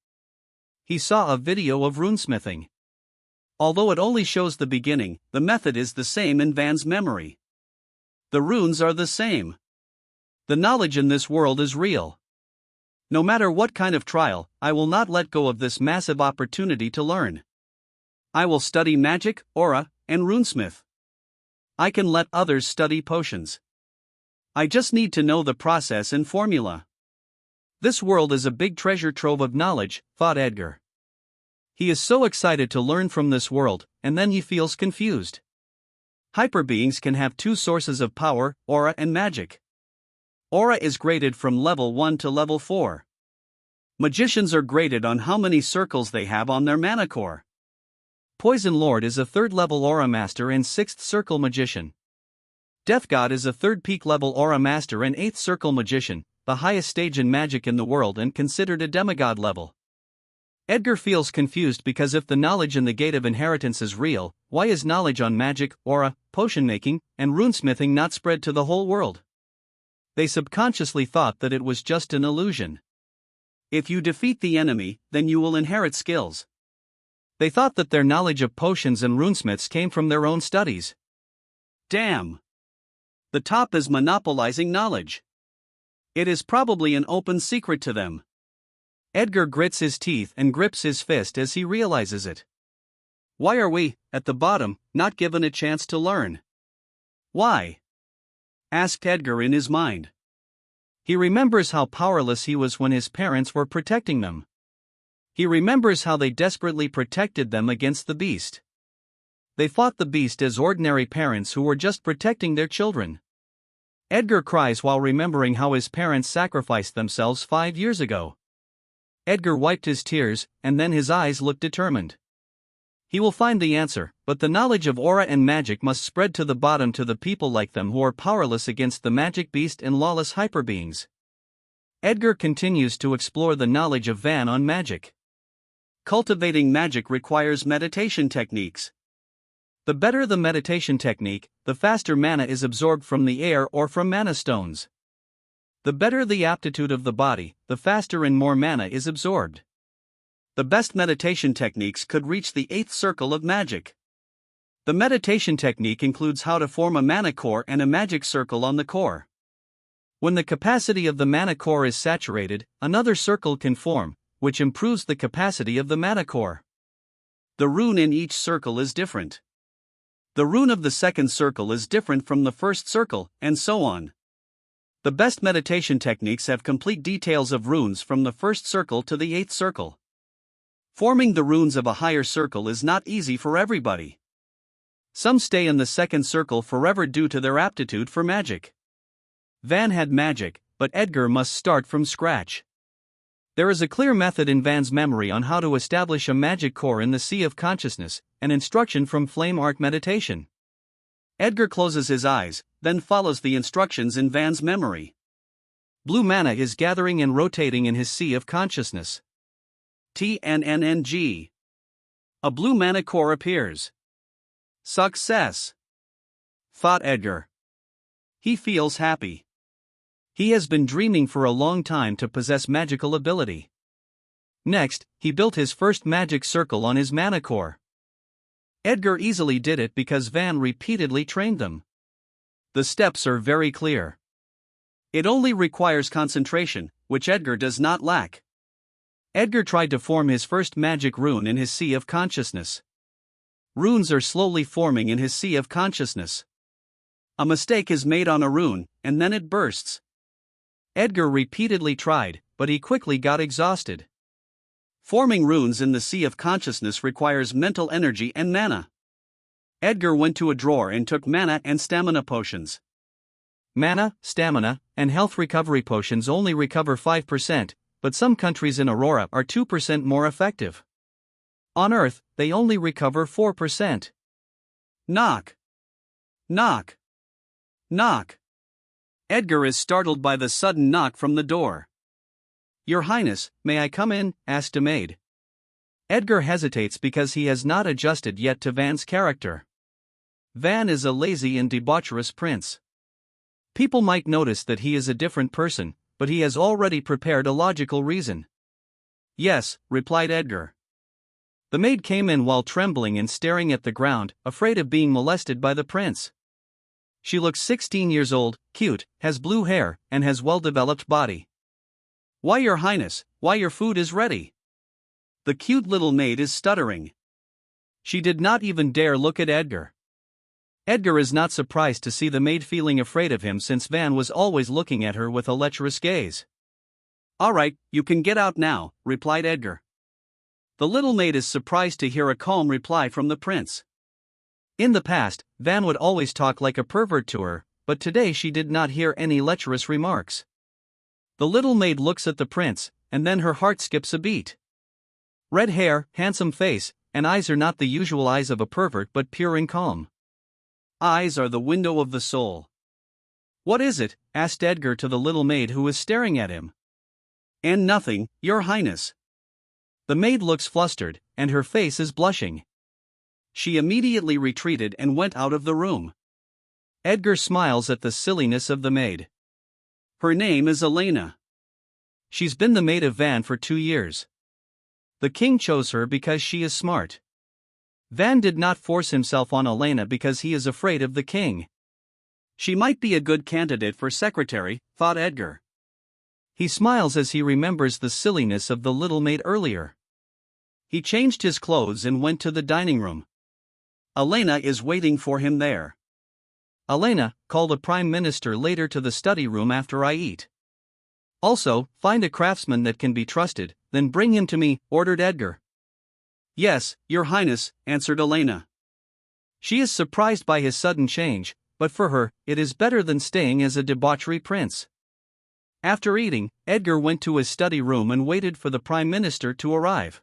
He saw a video of runesmithing. Although it only shows the beginning, the method is the same in Van's memory. The runes are the same. The knowledge in this world is real. No matter what kind of trial, I will not let go of this massive opportunity to learn. I will study magic, aura, and runesmith. I can let others study potions. I just need to know the process and formula. This world is a big treasure trove of knowledge, thought Edgar. He is so excited to learn from this world, and then he feels confused. Hyperbeings can have 2 sources of power, aura and magic. Aura is graded from level 1 to level 4. Magicians are graded on how many circles they have on their mana core. Poison Lord is a 3rd level aura master and 6th circle magician. Death God is a 3rd peak level aura master and 8th circle magician, the highest stage in magic in the world and considered a demigod level. Edgar feels confused because if the knowledge in the Gate of Inheritance is real, why is knowledge on magic, aura, potion making, and runesmithing not spread to the whole world? They subconsciously thought that it was just an illusion. If you defeat the enemy, then you will inherit skills. They thought that their knowledge of potions and runesmiths came from their own studies. Damn! The top is monopolizing knowledge. It is probably an open secret to them. Edgar grits his teeth and grips his fist as he realizes it. Why are we, at the bottom, not given a chance to learn? Why? Asked Edgar in his mind. He remembers how powerless he was when his parents were protecting them. He remembers how they desperately protected them against the beast. They fought the beast as ordinary parents who were just protecting their children. Edgar cries while remembering how his parents sacrificed themselves 5 years ago. Edgar wiped his tears, and then his eyes looked determined. He will find the answer, but the knowledge of aura and magic must spread to the bottom to the people like them who are powerless against the magic beast and lawless hyperbeings. Edgar continues to explore the knowledge of Van on magic. Cultivating magic requires meditation techniques. The better the meditation technique, the faster mana is absorbed from the air or from mana stones. The better the aptitude of the body, the faster and more mana is absorbed. The best meditation techniques could reach the 8th circle of magic. The meditation technique includes how to form a mana core and a magic circle on the core. When the capacity of the mana core is saturated, another circle can form, which improves the capacity of the mana core. The rune in each circle is different. The rune of the second circle is different from the first circle, and so on. The best meditation techniques have complete details of runes from the first circle to the 8th circle. Forming the runes of a higher circle is not easy for everybody. Some stay in the second circle forever due to their aptitude for magic. Van had magic, but Edgar must start from scratch. There is a clear method in Van's memory on how to establish a magic core in the Sea of Consciousness, an instruction from Flame Art Meditation. Edgar closes his eyes, then follows the instructions in Van's memory. Blue mana is gathering and rotating in his Sea of Consciousness. TNNNG. A blue mana core appears. Success! Thought Edgar. He feels happy. He has been dreaming for a long time to possess magical ability. Next, he built his first magic circle on his mana core. Edgar easily did it because Van repeatedly trained them. The steps are very clear. It only requires concentration, which Edgar does not lack. Edgar tried to form his first magic rune in his Sea of Consciousness. Runes are slowly forming in his Sea of Consciousness. A mistake is made on a rune, and then it bursts. Edgar repeatedly tried, but he quickly got exhausted. Forming runes in the Sea of Consciousness requires mental energy and mana. Edgar went to a drawer and took mana and stamina potions. Mana, stamina, and health recovery potions only recover 5%, but some countries in Aurora are 2% more effective. On Earth, they only recover 4%. Knock. Knock. Knock. Edgar is startled by the sudden knock from the door. "Your Highness, may I come in?" asked a maid. Edgar hesitates because he has not adjusted yet to Van's character. Van is a lazy and debaucherous prince. People might notice that he is a different person, but he has already prepared a logical reason. "Yes," replied Edgar. The maid came in while trembling and staring at the ground, afraid of being molested by the prince. She looks 16 years old, cute, has blue hair, and has well-developed body. "Why, Your Highness, why your food is ready." The cute little maid is stuttering. She did not even dare look at Edgar. Edgar is not surprised to see the maid feeling afraid of him since Van was always looking at her with a lecherous gaze. "All right, you can get out now," replied Edgar. The little maid is surprised to hear a calm reply from the prince. In the past, Van would always talk like a pervert to her, but today she did not hear any lecherous remarks. The little maid looks at the prince, and then her heart skips a beat. Red hair, handsome face, and eyes are not the usual eyes of a pervert but pure and calm. Eyes are the window of the soul. "What is it?" asked Edgar to the little maid who was staring at him. "And nothing, Your Highness." The maid looks flustered, and her face is blushing. She immediately retreated and went out of the room. Edgar smiles at the silliness of the maid. Her name is Elena. She's been the maid of Van for 2 years. The king chose her because she is smart. Van did not force himself on Elena because he is afraid of the king. She might be a good candidate for secretary, thought Edgar. He smiles as he remembers the silliness of the little maid earlier. He changed his clothes and went to the dining room. Elena is waiting for him there. "Elena, call the Prime Minister later to the study room after I eat." Also, find a craftsman that can be trusted, then bring him to me, ordered Edgar. Yes, Your Highness, answered Elena. She is surprised by his sudden change, but for her, it is better than staying as a debauchery prince. After eating, Edgar went to his study room and waited for the Prime Minister to arrive.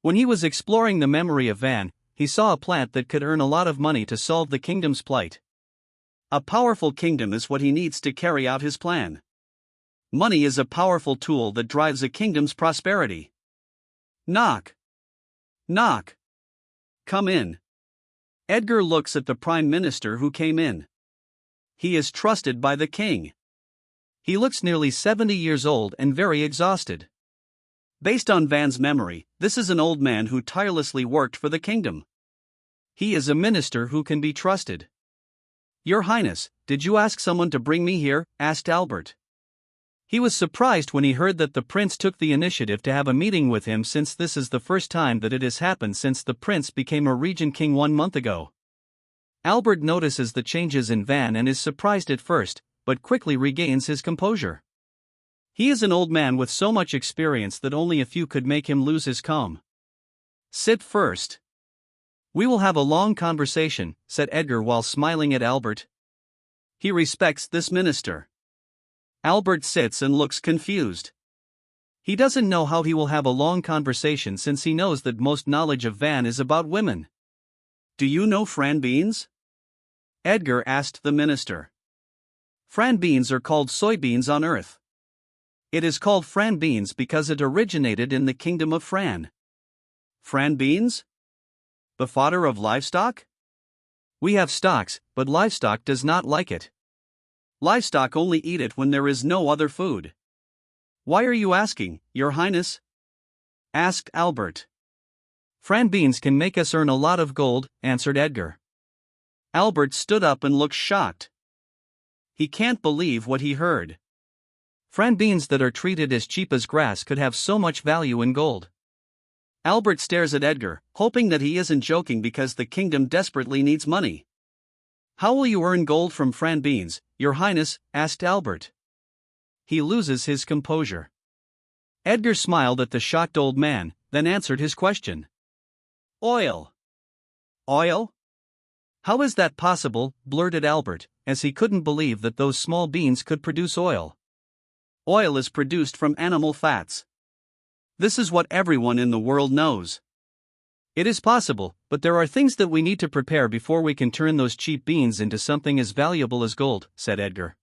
When he was exploring the memory of Van, he saw a plant that could earn a lot of money to solve the kingdom's plight. A powerful kingdom is what he needs to carry out his plan. Money is a powerful tool that drives a kingdom's prosperity. Knock. Knock. Come in. Edgar looks at the Prime Minister who came in. He is trusted by the king. He looks nearly 70 years old and very exhausted. Based on Van's memory, this is an old man who tirelessly worked for the kingdom. He is a minister who can be trusted. Your Highness, did you ask someone to bring me here? Asked Albert. He was surprised when he heard that the prince took the initiative to have a meeting with him, since this is the first time that it has happened since the prince became a regent king 1 month ago. Albert notices the changes in Van and is surprised at first, but quickly regains his composure. He is an old man with so much experience that only a few could make him lose his calm. Sit first. We will have a long conversation, said Edgar while smiling at Albert. He respects this minister. Albert sits and looks confused. He doesn't know how he will have a long conversation since he knows that most knowledge of Van is about women. Do you know Fran beans? Edgar asked the minister. Fran beans are called soybeans on Earth. It is called Fran beans because it originated in the kingdom of Fran. Fran beans? The fodder of livestock? We have stocks, but livestock does not like it. Livestock only eat it when there is no other food. Why are you asking, Your Highness? Asked Albert. Fran beans can make us earn a lot of gold, answered Edgar. Albert stood up and looked shocked. He can't believe what he heard. Fran beans that are treated as cheap as grass could have so much value in gold. Albert stares at Edgar, hoping that he isn't joking because the kingdom desperately needs money. How will you earn gold from Fran beans, Your Highness? Asked Albert. He loses his composure. Edgar smiled at the shocked old man, then answered his question. Oil. Oil? How is that possible? Blurted Albert, as he couldn't believe that those small beans could produce oil. Oil is produced from animal fats. This is what everyone in the world knows. It is possible, but there are things that we need to prepare before we can turn those cheap beans into something as valuable as gold, said Edgar.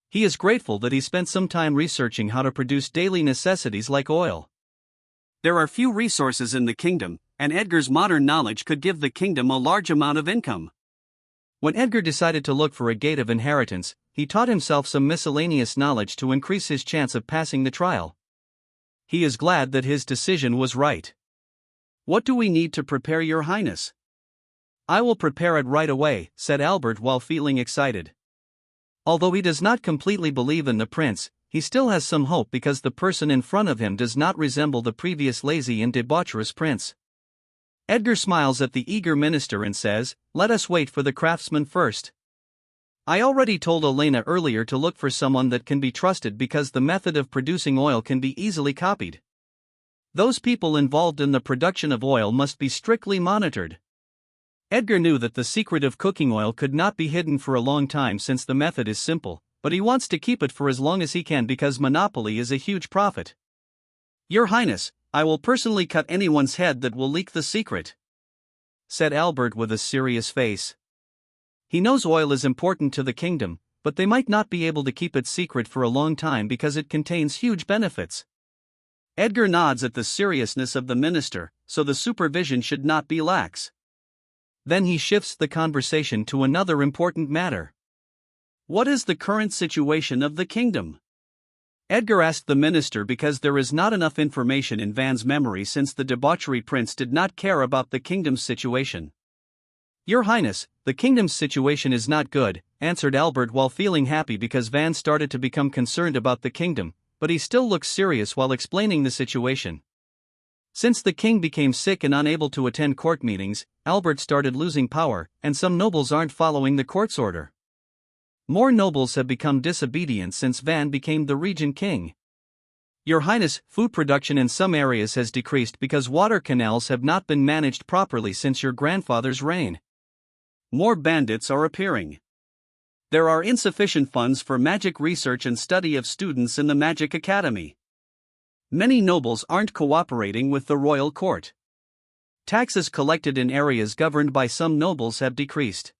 He is grateful that he spent some time researching how to produce daily necessities like oil. There are few resources in the kingdom, and Edgar's modern knowledge could give the kingdom a large amount of income. When Edgar decided to look for a gate of inheritance, he taught himself some miscellaneous knowledge to increase his chance of passing the trial. He is glad that his decision was right. What do we need to prepare, Your Highness? I will prepare it right away, said Albert while feeling excited. Although he does not completely believe in the prince, he still has some hope because the person in front of him does not resemble the previous lazy and debaucherous prince. Edgar smiles at the eager minister and says, "Let us wait for the craftsman first. I already told Elena earlier to look for someone that can be trusted because the method of producing oil can be easily copied. Those people involved in the production of oil must be strictly monitored." Edgar knew that the secret of cooking oil could not be hidden for a long time since the method is simple, but he wants to keep it for as long as he can because monopoly is a huge profit. Your Highness, I will personally cut anyone's head that will leak the secret, said Albert with a serious face. He knows oil is important to the kingdom, but they might not be able to keep it secret for a long time because it contains huge benefits. Edgar nods at the seriousness of the minister, so the supervision should not be lax. Then he shifts the conversation to another important matter. What is the current situation of the kingdom? Edgar asked the minister because there is not enough information in Van's memory since the debauchery prince did not care about the kingdom's situation. Your Highness, the kingdom's situation is not good, answered Albert while feeling happy because Van started to become concerned about the kingdom, but he still looks serious while explaining the situation. Since the king became sick and unable to attend court meetings, Albert started losing power, and some nobles aren't following the court's order. More nobles have become disobedient since Van became the regent king. Your Highness, food production in some areas has decreased because water canals have not been managed properly since your grandfather's reign. More bandits are appearing. There are insufficient funds for magic research and study of students in the Magic Academy. Many nobles aren't cooperating with the royal court. Taxes collected in areas governed by some nobles have decreased.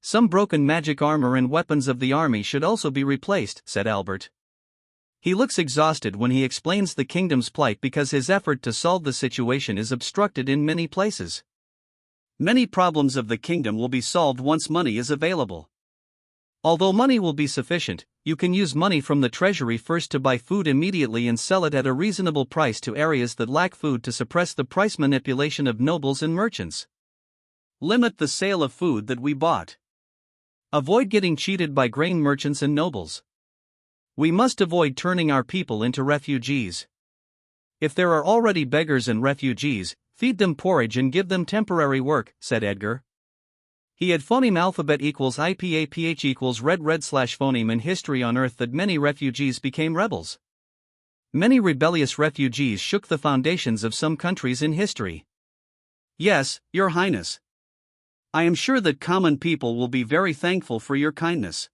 Some broken magic armor and weapons of the army should also be replaced, said Albert. He looks exhausted when he explains the kingdom's plight because his effort to solve the situation is obstructed in many places. Many problems of the kingdom will be solved once money is available. Although money will be sufficient, you can use money from the treasury first to buy food immediately and sell it at a reasonable price to areas that lack food to suppress the price manipulation of nobles and merchants. Limit the sale of food that we bought. Avoid getting cheated by grain merchants and nobles. We must avoid turning our people into refugees. If there are already beggars and refugees, feed them porridge and give them temporary work, said Edgar. He had phoneme alphabet equals IPAPH equals red /phoneme in history on Earth that many refugees became rebels. Many rebellious refugees shook the foundations of some countries in history. Yes, Your Highness. I am sure that common people will be very thankful for your kindness.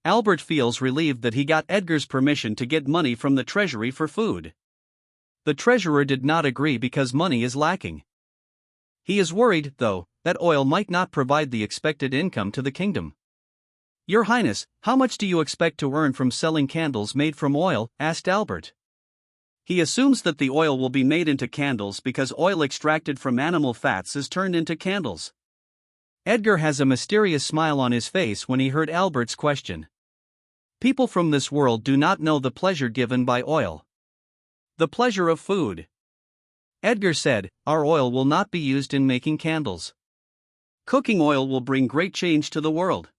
Albert feels relieved that he got Edgar's permission to get money from the treasury for food. The treasurer did not agree because money is lacking. He is worried, though, that oil might not provide the expected income to the kingdom. Your Highness, how much do you expect to earn from selling candles made from oil? Asked Albert. He assumes that the oil will be made into candles because oil extracted from animal fats is turned into candles. Edgar has a mysterious smile on his face when he heard Albert's question. People from this world do not know the pleasure given by oil. The pleasure of food. Edgar said, our oil will not be used in making candles. Cooking oil will bring great change to the world.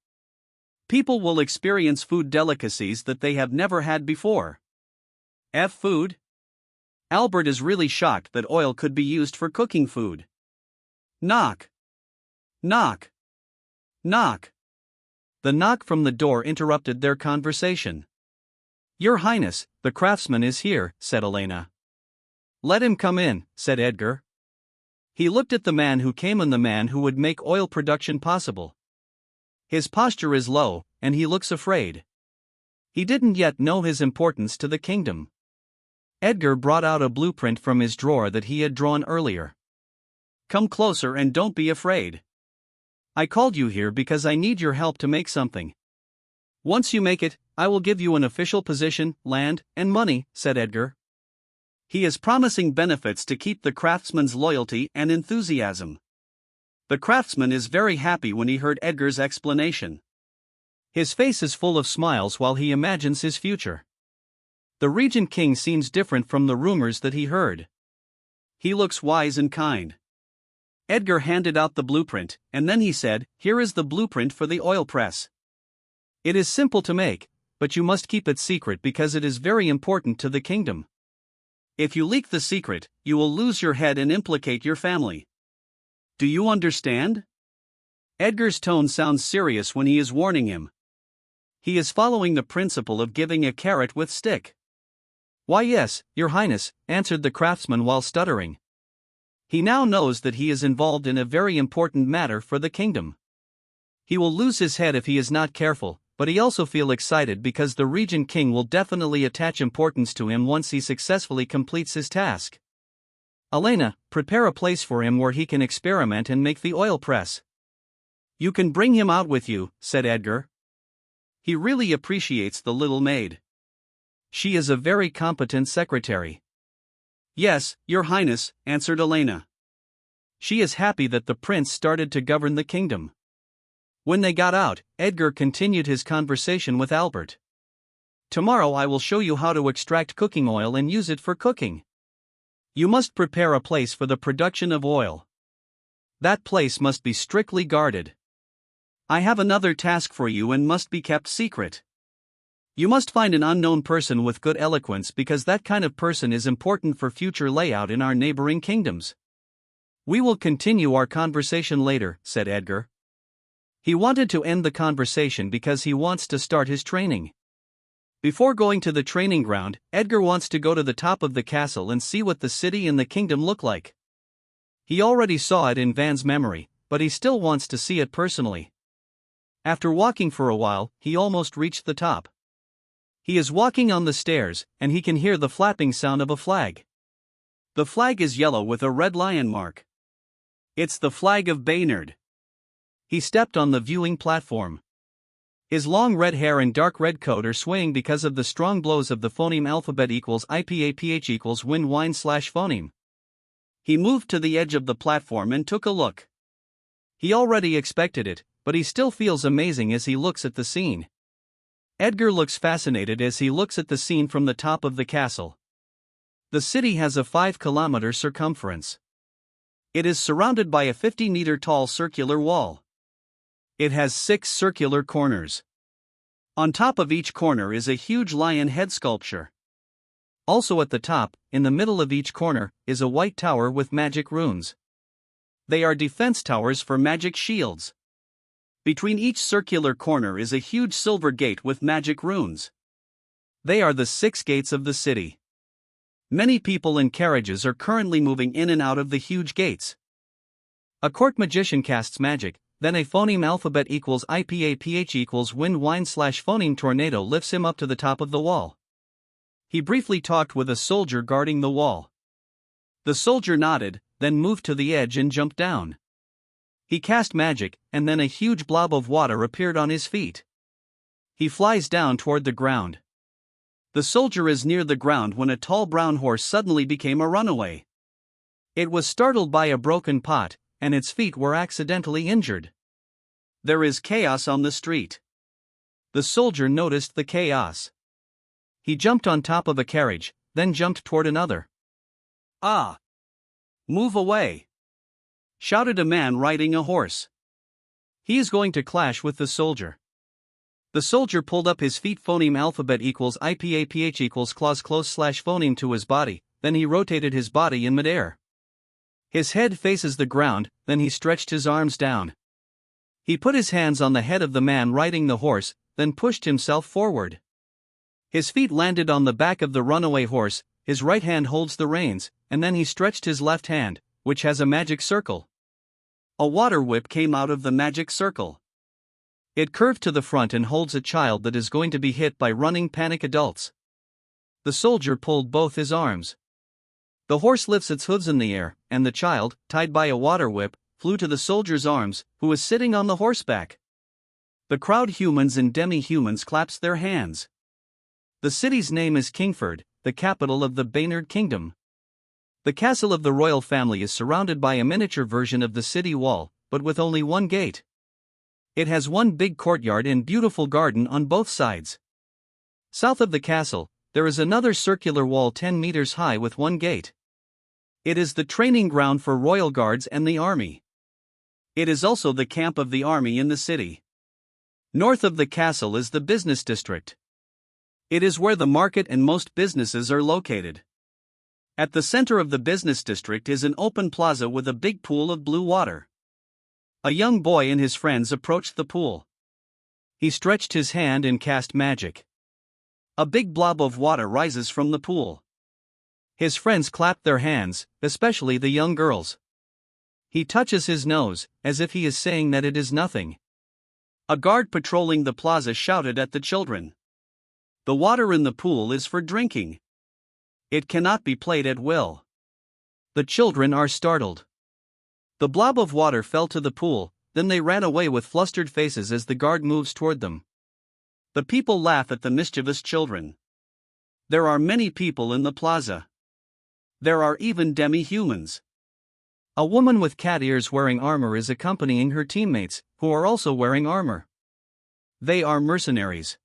People will experience food delicacies that they have never had before. Food? Albert is really shocked that oil could be used for cooking food. Knock. Knock. Knock. The knock from the door interrupted their conversation. Your Highness, the craftsman is here, said Elena. Let him come in, said Edgar. He looked at the man who came and the man who would make oil production possible. His posture is low, and he looks afraid. He didn't yet know his importance to the kingdom. Edgar brought out a blueprint from his drawer that he had drawn earlier. Come closer and don't be afraid. I called you here because I need your help to make something. Once you make it, I will give you an official position, land, and money, said Edgar. He is promising benefits to keep the craftsman's loyalty and enthusiasm. The craftsman is very happy when he heard Edgar's explanation. His face is full of smiles while he imagines his future. The regent king seems different from the rumors that he heard. He looks wise and kind. Edgar handed out the blueprint, and then he said, here is the blueprint for the oil press. It is simple to make, but you must keep it secret because it is very important to the kingdom. If you leak the secret, you will lose your head and implicate your family. Do you understand? Edgar's tone sounds serious when he is warning him. He is following the principle of giving a carrot with stick. Why yes, Your Highness, answered the craftsman while stuttering. He now knows that he is involved in a very important matter for the kingdom. He will lose his head if he is not careful, but he also feels excited because the regent king will definitely attach importance to him once he successfully completes his task. Elena, prepare a place for him where he can experiment and make the oil press. You can bring him out with you, said Edgar. He really appreciates the little maid. She is a very competent secretary. Yes, Your Highness, answered Elena. She is happy that the prince started to govern the kingdom. When they got out, Edgar continued his conversation with Albert. Tomorrow I will show you how to extract cooking oil and use it for cooking. You must prepare a place for the production of oil. That place must be strictly guarded. I have another task for you and must be kept secret. You must find an unknown person with good eloquence because that kind of person is important for future layout in our neighboring kingdoms. We will continue our conversation later, said Edgar. He wanted to end the conversation because he wants to start his training. Before going to the training ground, Edgar wants to go to the top of the castle and see what the city and the kingdom look like. He already saw it in Van's memory, but he still wants to see it personally. After walking for a while, he almost reached the top. He is walking on the stairs, and he can hear the flapping sound of a flag. The flag is yellow with a red lion mark. It's the flag of Baynard. He stepped on the viewing platform. His long red hair and dark red coat are swaying because of the strong blows of the phoneme alphabet equals IPAPH equals win wine / phoneme. He moved to the edge of the platform and took a look. He already expected it, but he still feels amazing as he looks at the scene. Edgar looks fascinated as he looks at the scene from the top of the castle. The city has a 5-kilometer circumference. It is surrounded by a 50-meter tall circular wall. It has 6 circular corners. On top of each corner is a huge lion head sculpture. Also at the top, in the middle of each corner, is a white tower with magic runes. They are defense towers for magic shields. Between each circular corner is a huge silver gate with magic runes. They are the 6 gates of the city. Many people and carriages are currently moving in and out of the huge gates. A court magician casts magic, then a phoneme alphabet equals IPAPH equals wind wine / phoneme tornado lifts him up to the top of the wall. He briefly talked with a soldier guarding the wall. The soldier nodded, then moved to the edge and jumped down. He cast magic, and then a huge blob of water appeared on his feet. He flies down toward the ground. The soldier is near the ground when a tall brown horse suddenly became a runaway. It was startled by a broken pot, and its feet were accidentally injured. There is chaos on the street. The soldier noticed the chaos. He jumped on top of a carriage, then jumped toward another. "Ah! Move away!" shouted a man riding a horse. He is going to clash with the soldier. The soldier pulled up his feet phoneme alphabet equals IPAPH equals claws close / phoneme to his body, then he rotated his body in midair. His head faces the ground, then he stretched his arms down. He put his hands on the head of the man riding the horse, then pushed himself forward. His feet landed on the back of the runaway horse, his right hand holds the reins, and then he stretched his left hand, which has a magic circle. A water whip came out of the magic circle. It curved to the front and holds a child that is going to be hit by running panic adults. The soldier pulled both his arms. The horse lifts its hooves in the air, and the child, tied by a water whip, flew to the soldier's arms, who was sitting on the horseback. The crowd, humans and demi-humans, claps their hands. The city's name is Kingford, the capital of the Baynard Kingdom. The castle of the royal family is surrounded by a miniature version of the city wall, but with only one gate. It has one big courtyard and beautiful garden on both sides. South of the castle, there is another circular wall 10 meters high with one gate. It is the training ground for royal guards and the army. It is also the camp of the army in the city. North of the castle is the business district. It is where the market and most businesses are located. At the center of the business district is an open plaza with a big pool of blue water. A young boy and his friends approached the pool. He stretched his hand and cast magic. A big blob of water rises from the pool. His friends clapped their hands, especially the young girls. He touches his nose, as if he is saying that it is nothing. A guard patrolling the plaza shouted at the children. The water in the pool is for drinking. It cannot be played at will. The children are startled. The blob of water fell to the pool, then they ran away with flustered faces as the guard moves toward them. The people laugh at the mischievous children. There are many people in the plaza. There are even demi-humans. A woman with cat ears wearing armor is accompanying her teammates, who are also wearing armor. They are mercenaries.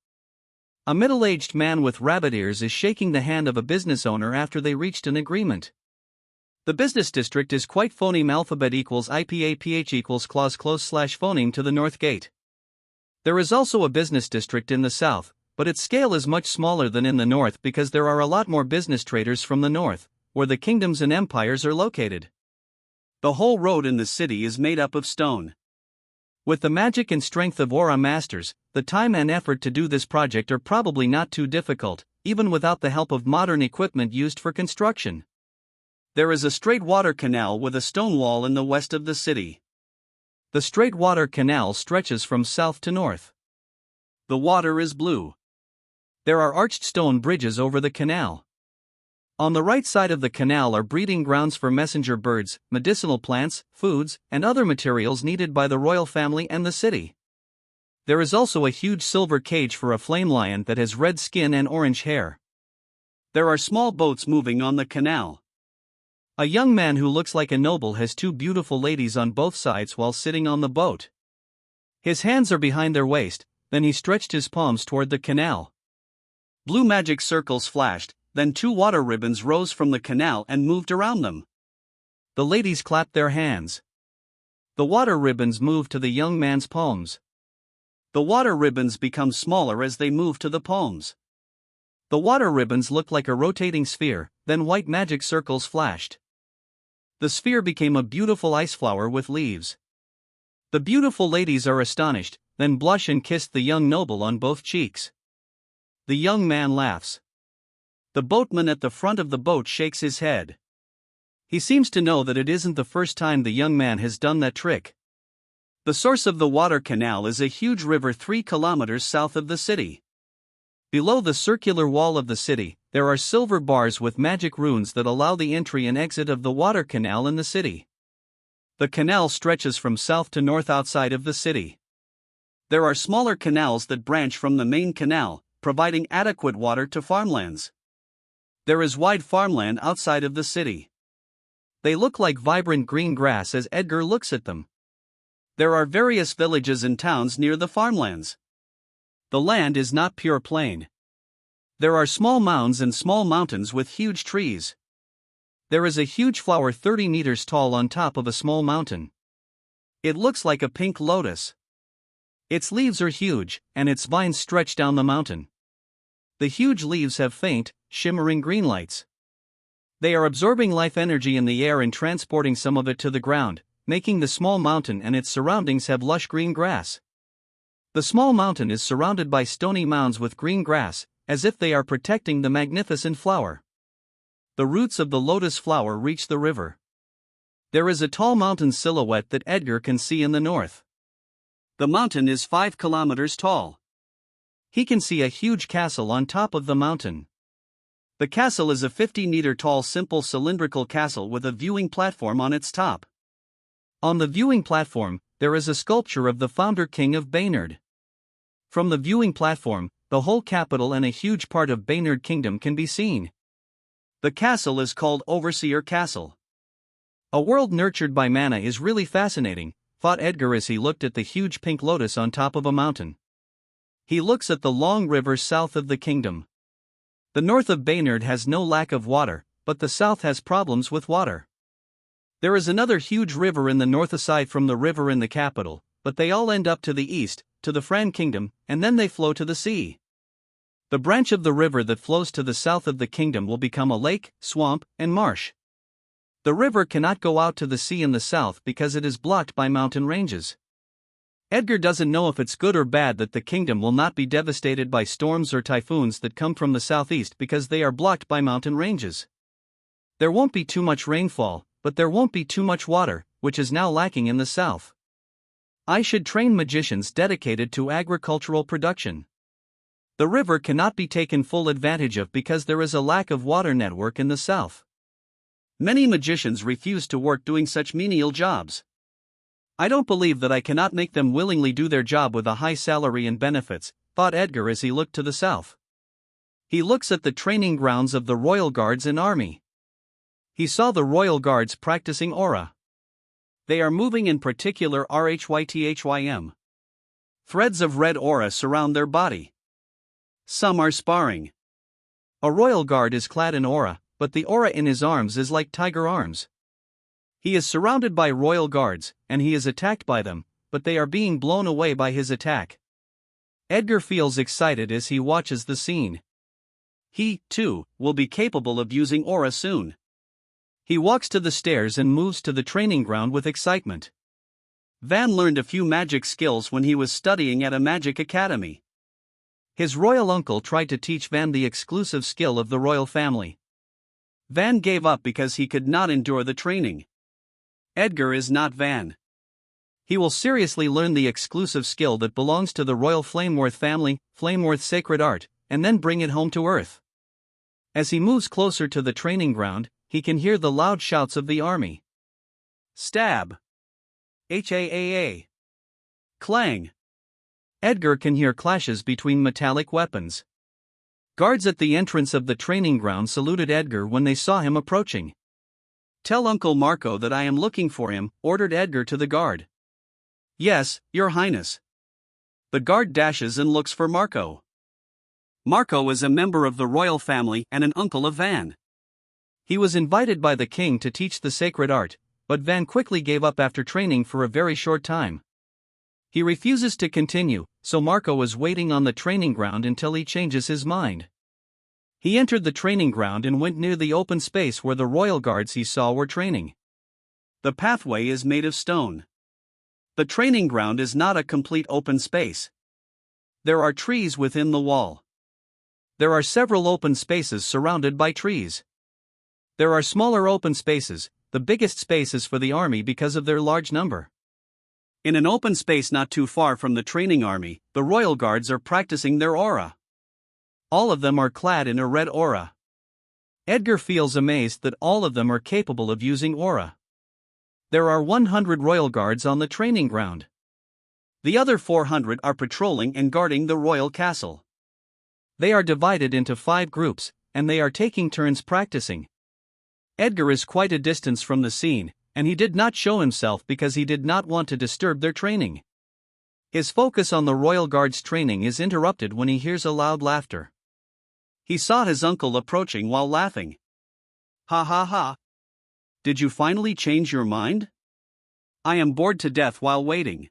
A middle-aged man with rabbit ears is shaking the hand of a business owner after they reached an agreement. The business district is quite phoneme alphabet equals IPAPH equals claws close / phoneme to the north gate. There is also a business district in the south, but its scale is much smaller than in the north because there are a lot more business traders from the north, where the kingdoms and empires are located. The whole road in the city is made up of stone. With the magic and strength of Aura Masters, the time and effort to do this project are probably not too difficult, even without the help of modern equipment used for construction. There is a straight water canal with a stone wall in the west of the city. The straight water canal stretches from south to north. The water is blue. There are arched stone bridges over the canal. On the right side of the canal are breeding grounds for messenger birds, medicinal plants, foods, and other materials needed by the royal family and the city. There is also a huge silver cage for a flame lion that has red skin and orange hair. There are small boats moving on the canal. A young man who looks like a noble has two beautiful ladies on both sides while sitting on the boat. His hands are behind their waist, then he stretched his palms toward the canal. Blue magic circles flashed, then two water ribbons rose from the canal and moved around them. The ladies clapped their hands. The water ribbons moved to the young man's palms. The water ribbons become smaller as they move to the palms. The water ribbons looked like a rotating sphere, then white magic circles flashed. The sphere became a beautiful ice flower with leaves. The beautiful ladies are astonished, then blush and kiss the young noble on both cheeks. The young man laughs. The boatman at the front of the boat shakes his head. He seems to know that it isn't the first time the young man has done that trick. The source of the water canal is a huge river 3 kilometers south of the city. Below the circular wall of the city, there are silver bars with magic runes that allow the entry and exit of the water canal in the city. The canal stretches from south to north outside of the city. There are smaller canals that branch from the main canal, providing adequate water to farmlands. There is wide farmland outside of the city. They look like vibrant green grass as Edgar looks at them. There are various villages and towns near the farmlands. The land is not pure plain. There are small mounds and small mountains with huge trees. There is a huge flower 30 meters tall on top of a small mountain. It looks like a pink lotus. Its leaves are huge, and its vines stretch down the mountain. The huge leaves have faint, shimmering green lights. They are absorbing life energy in the air and transporting some of it to the ground, making the small mountain and its surroundings have lush green grass. The small mountain is surrounded by stony mounds with green grass, as if they are protecting the magnificent flower. The roots of the lotus flower reach the river. There is a tall mountain silhouette that Edgar can see in the north. The mountain is 5 kilometers tall. He can see a huge castle on top of the mountain. The castle is a 50-meter tall simple cylindrical castle with a viewing platform on its top. On the viewing platform, there is a sculpture of the founder king of Baynard. From the viewing platform, the whole capital and a huge part of Baynard Kingdom can be seen. The castle is called Overseer Castle. A world nurtured by mana is really fascinating, thought Edgar as he looked at the huge pink lotus on top of a mountain. He looks at the long river south of the kingdom. The north of Baynard has no lack of water, but the south has problems with water. There is another huge river in the north aside from the river in the capital, but they all end up to the east, to the Fran Kingdom, and then they flow to the sea. The branch of the river that flows to the south of the kingdom will become a lake, swamp, and marsh. The river cannot go out to the sea in the south because it is blocked by mountain ranges. Edgar doesn't know if it's good or bad that the kingdom will not be devastated by storms or typhoons that come from the southeast because they are blocked by mountain ranges. There won't be too much rainfall, but there won't be too much water, which is now lacking in the south. I should train magicians dedicated to agricultural production. The river cannot be taken full advantage of because there is a lack of water network in the south. Many magicians refuse to work doing such menial jobs. I don't believe that I cannot make them willingly do their job with a high salary and benefits, thought Edgar as he looked to the south. He looks at the training grounds of the Royal Guards and Army. He saw the Royal Guards practicing aura. They are moving in particular rhythm. Threads of red aura surround their body. Some are sparring. A Royal Guard is clad in aura, but the aura in his arms is like tiger arms. He is surrounded by Royal Guards, and he is attacked by them, but they are being blown away by his attack. Edgar feels excited as he watches the scene. He, too, will be capable of using aura soon. He walks to the stairs and moves to the training ground with excitement. Van learned a few magic skills when he was studying at a magic academy. His royal uncle tried to teach Van the exclusive skill of the royal family. Van gave up because he could not endure the training. Edgar is not Van. He will seriously learn the exclusive skill that belongs to the royal Flameworth family, Flameworth sacred art, and then bring it home to Earth. As he moves closer to the training ground, he can hear the loud shouts of the army. Stab! HAAA! Clang! Edgar can hear clashes between metallic weapons. Guards at the entrance of the training ground saluted Edgar when they saw him approaching. "Tell Uncle Marco that I am looking for him," ordered Edgar to the guard. "Yes, Your Highness." The guard dashes and looks for Marco. Marco is a member of the royal family and an uncle of Van. He was invited by the king to teach the sacred art, but Van quickly gave up after training for a very short time. He refuses to continue, so Marco is waiting on the training ground until he changes his mind. He entered the training ground and went near the open space where the royal guards he saw were training. The pathway is made of stone. The training ground is not a complete open space. There are trees within the wall. There are several open spaces surrounded by trees. There are smaller open spaces, the biggest space is for the army because of their large number. In an open space not too far from the training army, the royal guards are practicing their aura. All of them are clad in a red aura. Edgar feels amazed that all of them are capable of using aura. There are 100 royal guards on the training ground. The other 400 are patrolling and guarding the royal castle. They are divided into 5 groups, and they are taking turns practicing. Edgar is quite a distance from the scene, and he did not show himself because he did not want to disturb their training. His focus on the royal guard's training is interrupted when he hears a loud laughter. He saw his uncle approaching while laughing. "Ha ha ha! Did you finally change your mind? I am bored to death while waiting.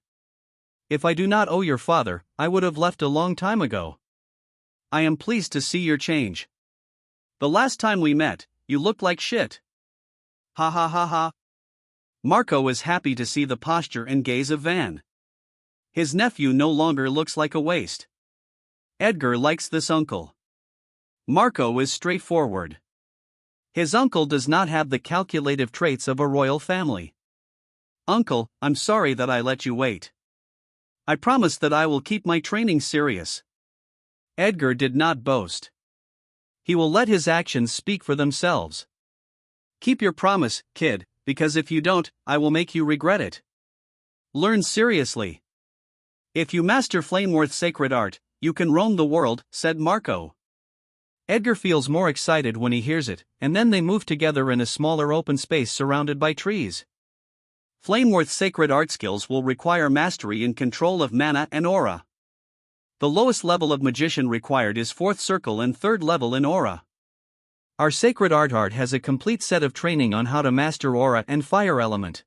If I do not owe your father, I would have left a long time ago. I am pleased to see your change. The last time we met, you looked like shit. Ha ha ha ha." Marco is happy to see the posture and gaze of Van. His nephew no longer looks like a waste. Edgar likes this uncle. Marco is straightforward. His uncle does not have the calculative traits of a royal family. "Uncle, I'm sorry that I let you wait. I promise that I will keep my training serious." Edgar did not boast. He will let his actions speak for themselves. "Keep your promise, kid, because if you don't, I will make you regret it. Learn seriously. If you master Flameworth sacred art, you can roam the world," said Marco. Edgar feels more excited when he hears it, and then they move together in a smaller open space surrounded by trees. Flameworth's sacred art skills will require mastery and control of mana and aura. The lowest level of magician required is 4th circle and 3rd level in aura. Our sacred art has a complete set of training on how to master aura and fire element.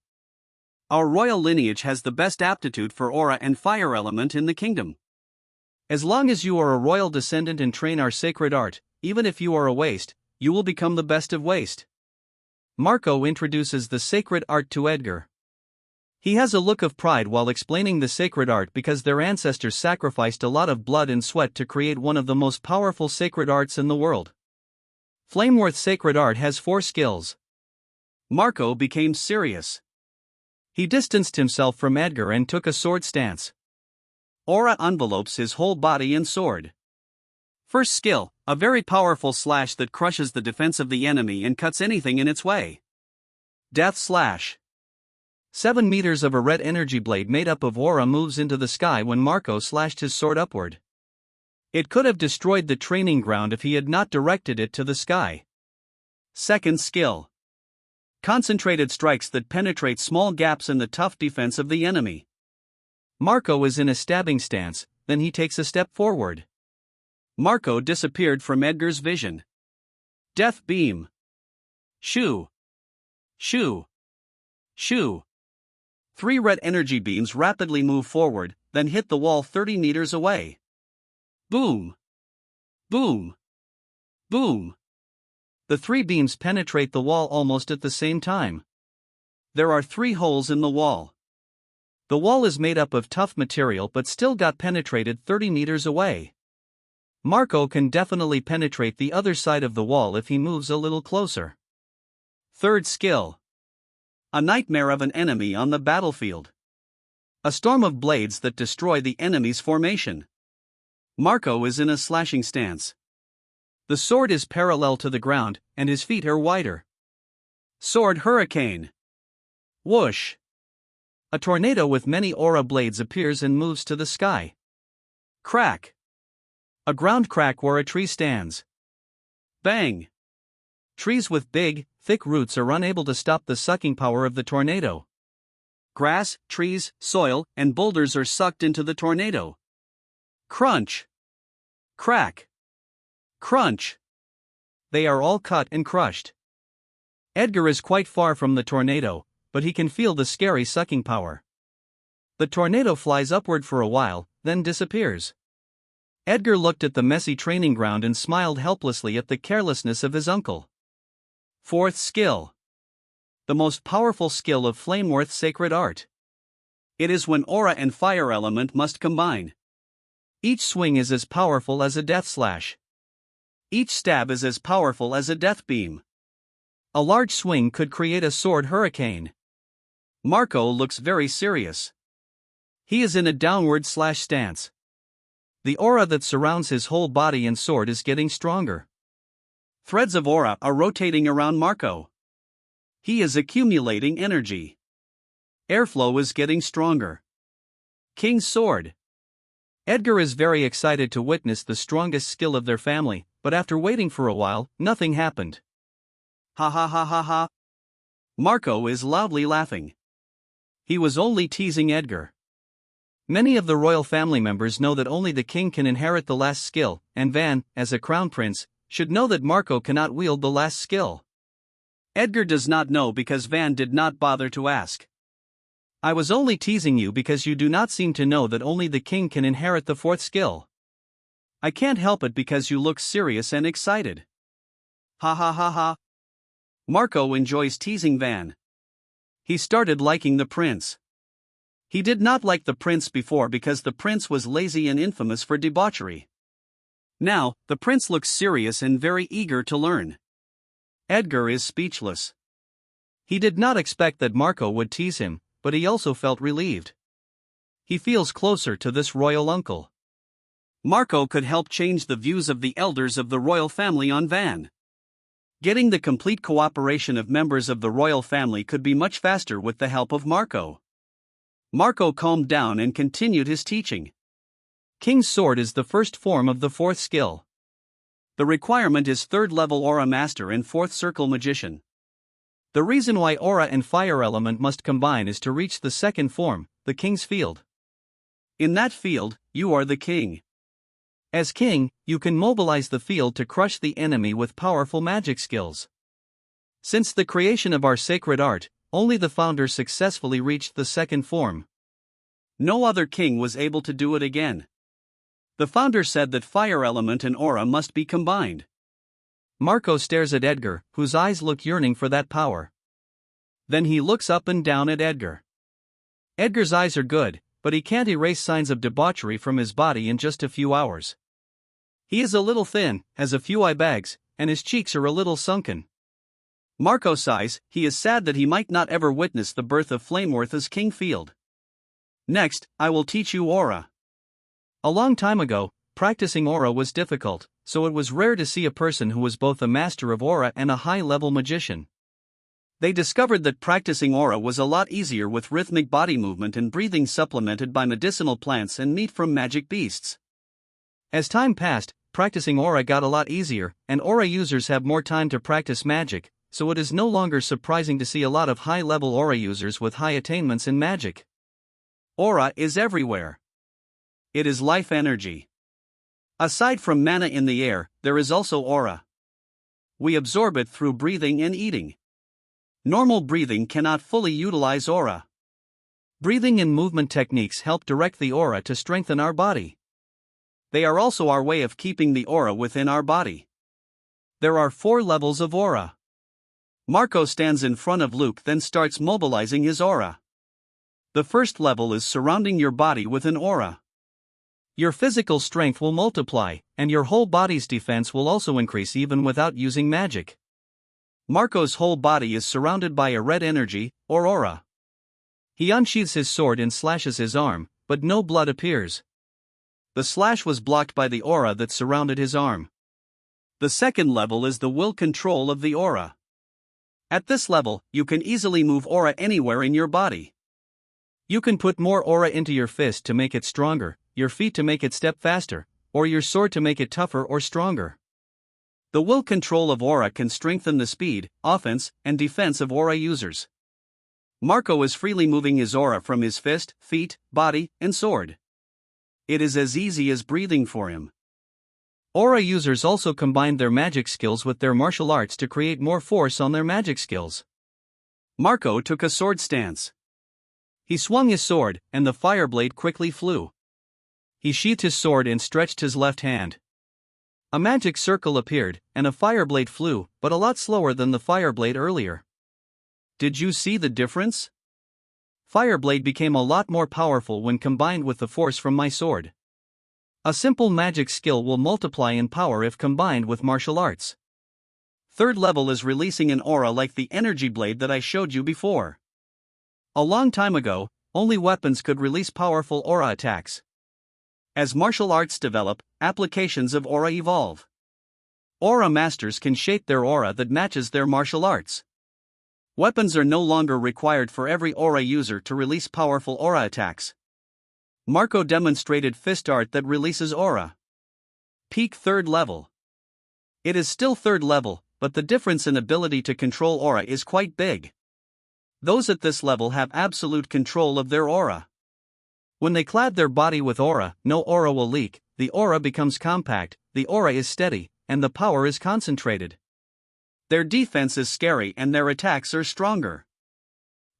Our royal lineage has the best aptitude for aura and fire element in the kingdom. As long as you are a royal descendant and train our sacred art, even if you are a waste, you will become the best of waste. Marco introduces the sacred art to Edgar. He has a look of pride while explaining the sacred art because their ancestors sacrificed a lot of blood and sweat to create one of the most powerful sacred arts in the world. Flameworth sacred art has 4 skills. Marco became serious. He distanced himself from Edgar and took a sword stance. Aura envelopes his whole body and sword. First skill, a very powerful slash that crushes the defense of the enemy and cuts anything in its way. Death slash. 7 meters of a red energy blade made up of aura moves into the sky when Marco slashed his sword upward. It could have destroyed the training ground if he had not directed it to the sky. Second skill. Concentrated strikes that penetrate small gaps in the tough defense of the enemy. Marco is in a stabbing stance, then he takes a step forward. Marco disappeared from Edgar's vision. Death beam. Shoo. Shoo. Shoo. 3 red energy beams rapidly move forward, then hit the wall 30 meters away. Boom. Boom. Boom. The 3 beams penetrate the wall almost at the same time. There are 3 holes in the wall. The wall is made up of tough material but still got penetrated 30 meters away. Marco can definitely penetrate the other side of the wall if he moves a little closer. Third skill. A nightmare of an enemy on the battlefield. A storm of blades that destroy the enemy's formation. Marco is in a slashing stance. The sword is parallel to the ground, and his feet are wider. Sword hurricane. Whoosh. A tornado with many aura blades appears and moves to the sky. Crack. A ground crack where a tree stands. Bang. Trees with big, thick roots are unable to stop the sucking power of the tornado. Grass, trees, soil, and boulders are sucked into the tornado. Crunch. Crack. Crunch. They are all cut and crushed. Edgar is quite far from the tornado, but he can feel the scary sucking power. The tornado flies upward for a while, then disappears. Edgar looked at the messy training ground and smiled helplessly at the carelessness of his uncle. Fourth skill. The most powerful skill of Flameworth's sacred art. It is when aura and fire element must combine. Each swing is as powerful as a death slash. Each stab is as powerful as a death beam. A large swing could create a sword hurricane. Marco looks very serious. He is in a downward slash stance. The aura that surrounds his whole body and sword is getting stronger. Threads of aura are rotating around Marco. He is accumulating energy. Airflow is getting stronger. King's sword. Edgar is very excited to witness the strongest skill of their family, but after waiting for a while, nothing happened. Ha ha ha ha ha. Marco is loudly laughing. He was only teasing Edgar. Many of the royal family members know that only the king can inherit the last skill, and Van, as a crown prince, should know that Marco cannot wield the last skill. Edgar does not know because Van did not bother to ask. I was only teasing you because you do not seem to know that only the king can inherit the fourth skill. I can't help it because you look serious and excited. Ha ha ha ha. Marco enjoys teasing Van. He started liking the prince. He did not like the prince before because the prince was lazy and infamous for debauchery. Now, the prince looks serious and very eager to learn. Edgar is speechless. He did not expect that Marco would tease him, but he also felt relieved. He feels closer to this royal uncle. Marco could help change the views of the elders of the royal family on Van. Getting the complete cooperation of members of the royal family could be much faster with the help of Marco. Marco calmed down and continued his teaching. King's sword is the first form of the fourth skill. The requirement is third level aura master and fourth circle magician. The reason why aura and fire element must combine is to reach the second form, the king's field. In that field, you are the king. As king, you can mobilize the field to crush the enemy with powerful magic skills. Since the creation of our sacred art, only the founder successfully reached the second form. No other king was able to do it again. The founder said that fire element and aura must be combined. Marco stares at Edgar, whose eyes look yearning for that power. Then he looks up and down at Edgar. Edgar's eyes are good, but he can't erase signs of debauchery from his body in just a few hours. He is a little thin, has a few eye bags, and his cheeks are a little sunken. Marco sighs. He is sad that he might not ever witness the birth of Flameworth as King Field. Next, I will teach you aura. A long time ago, practicing aura was difficult, so it was rare to see a person who was both a master of aura and a high-level magician. They discovered that practicing aura was a lot easier with rhythmic body movement and breathing supplemented by medicinal plants and meat from magic beasts. As time passed, practicing aura got a lot easier, and aura users have more time to practice magic, so it is no longer surprising to see a lot of high-level aura users with high attainments in magic. Aura is everywhere. It is life energy. Aside from mana in the air, there is also aura. We absorb it through breathing and eating. Normal breathing cannot fully utilize aura. Breathing and movement techniques help direct the aura to strengthen our body. They are also our way of keeping the aura within our body. There are 4 levels of aura. Marco stands in front of Luke, then starts mobilizing his aura. The first level is surrounding your body with an aura. Your physical strength will multiply, and your whole body's defense will also increase even without using magic. Marco's whole body is surrounded by a red energy, or aura. He unsheathes his sword and slashes his arm, but no blood appears. The slash was blocked by the aura that surrounded his arm. The second level is the will control of the aura. At this level, you can easily move aura anywhere in your body. You can put more aura into your fist to make it stronger, your feet to make it step faster, or your sword to make it tougher or stronger. The will control of aura can strengthen the speed, offense, and defense of aura users. Marco is freely moving his aura from his fist, feet, body, and sword. It is as easy as breathing for him. Aura users also combine their magic skills with their martial arts to create more force on their magic skills. Marco took a sword stance. He swung his sword, and the fire blade quickly flew. He sheathed his sword and stretched his left hand. A magic circle appeared, and a fire blade flew, but a lot slower than the fire blade earlier. Did you see the difference? Fire blade became a lot more powerful when combined with the force from my sword. A simple magic skill will multiply in power if combined with martial arts. Third level is releasing an aura like the energy blade that I showed you before. A long time ago, only weapons could release powerful aura attacks. As martial arts develop, applications of aura evolve. Aura masters can shape their aura that matches their martial arts. Weapons are no longer required for every aura user to release powerful aura attacks. Marco demonstrated fist art that releases aura. Peak third level. It is still third level, but the difference in ability to control aura is quite big. Those at this level have absolute control of their aura. When they clad their body with aura, no aura will leak, the aura becomes compact, the aura is steady, and the power is concentrated. Their defense is scary and their attacks are stronger.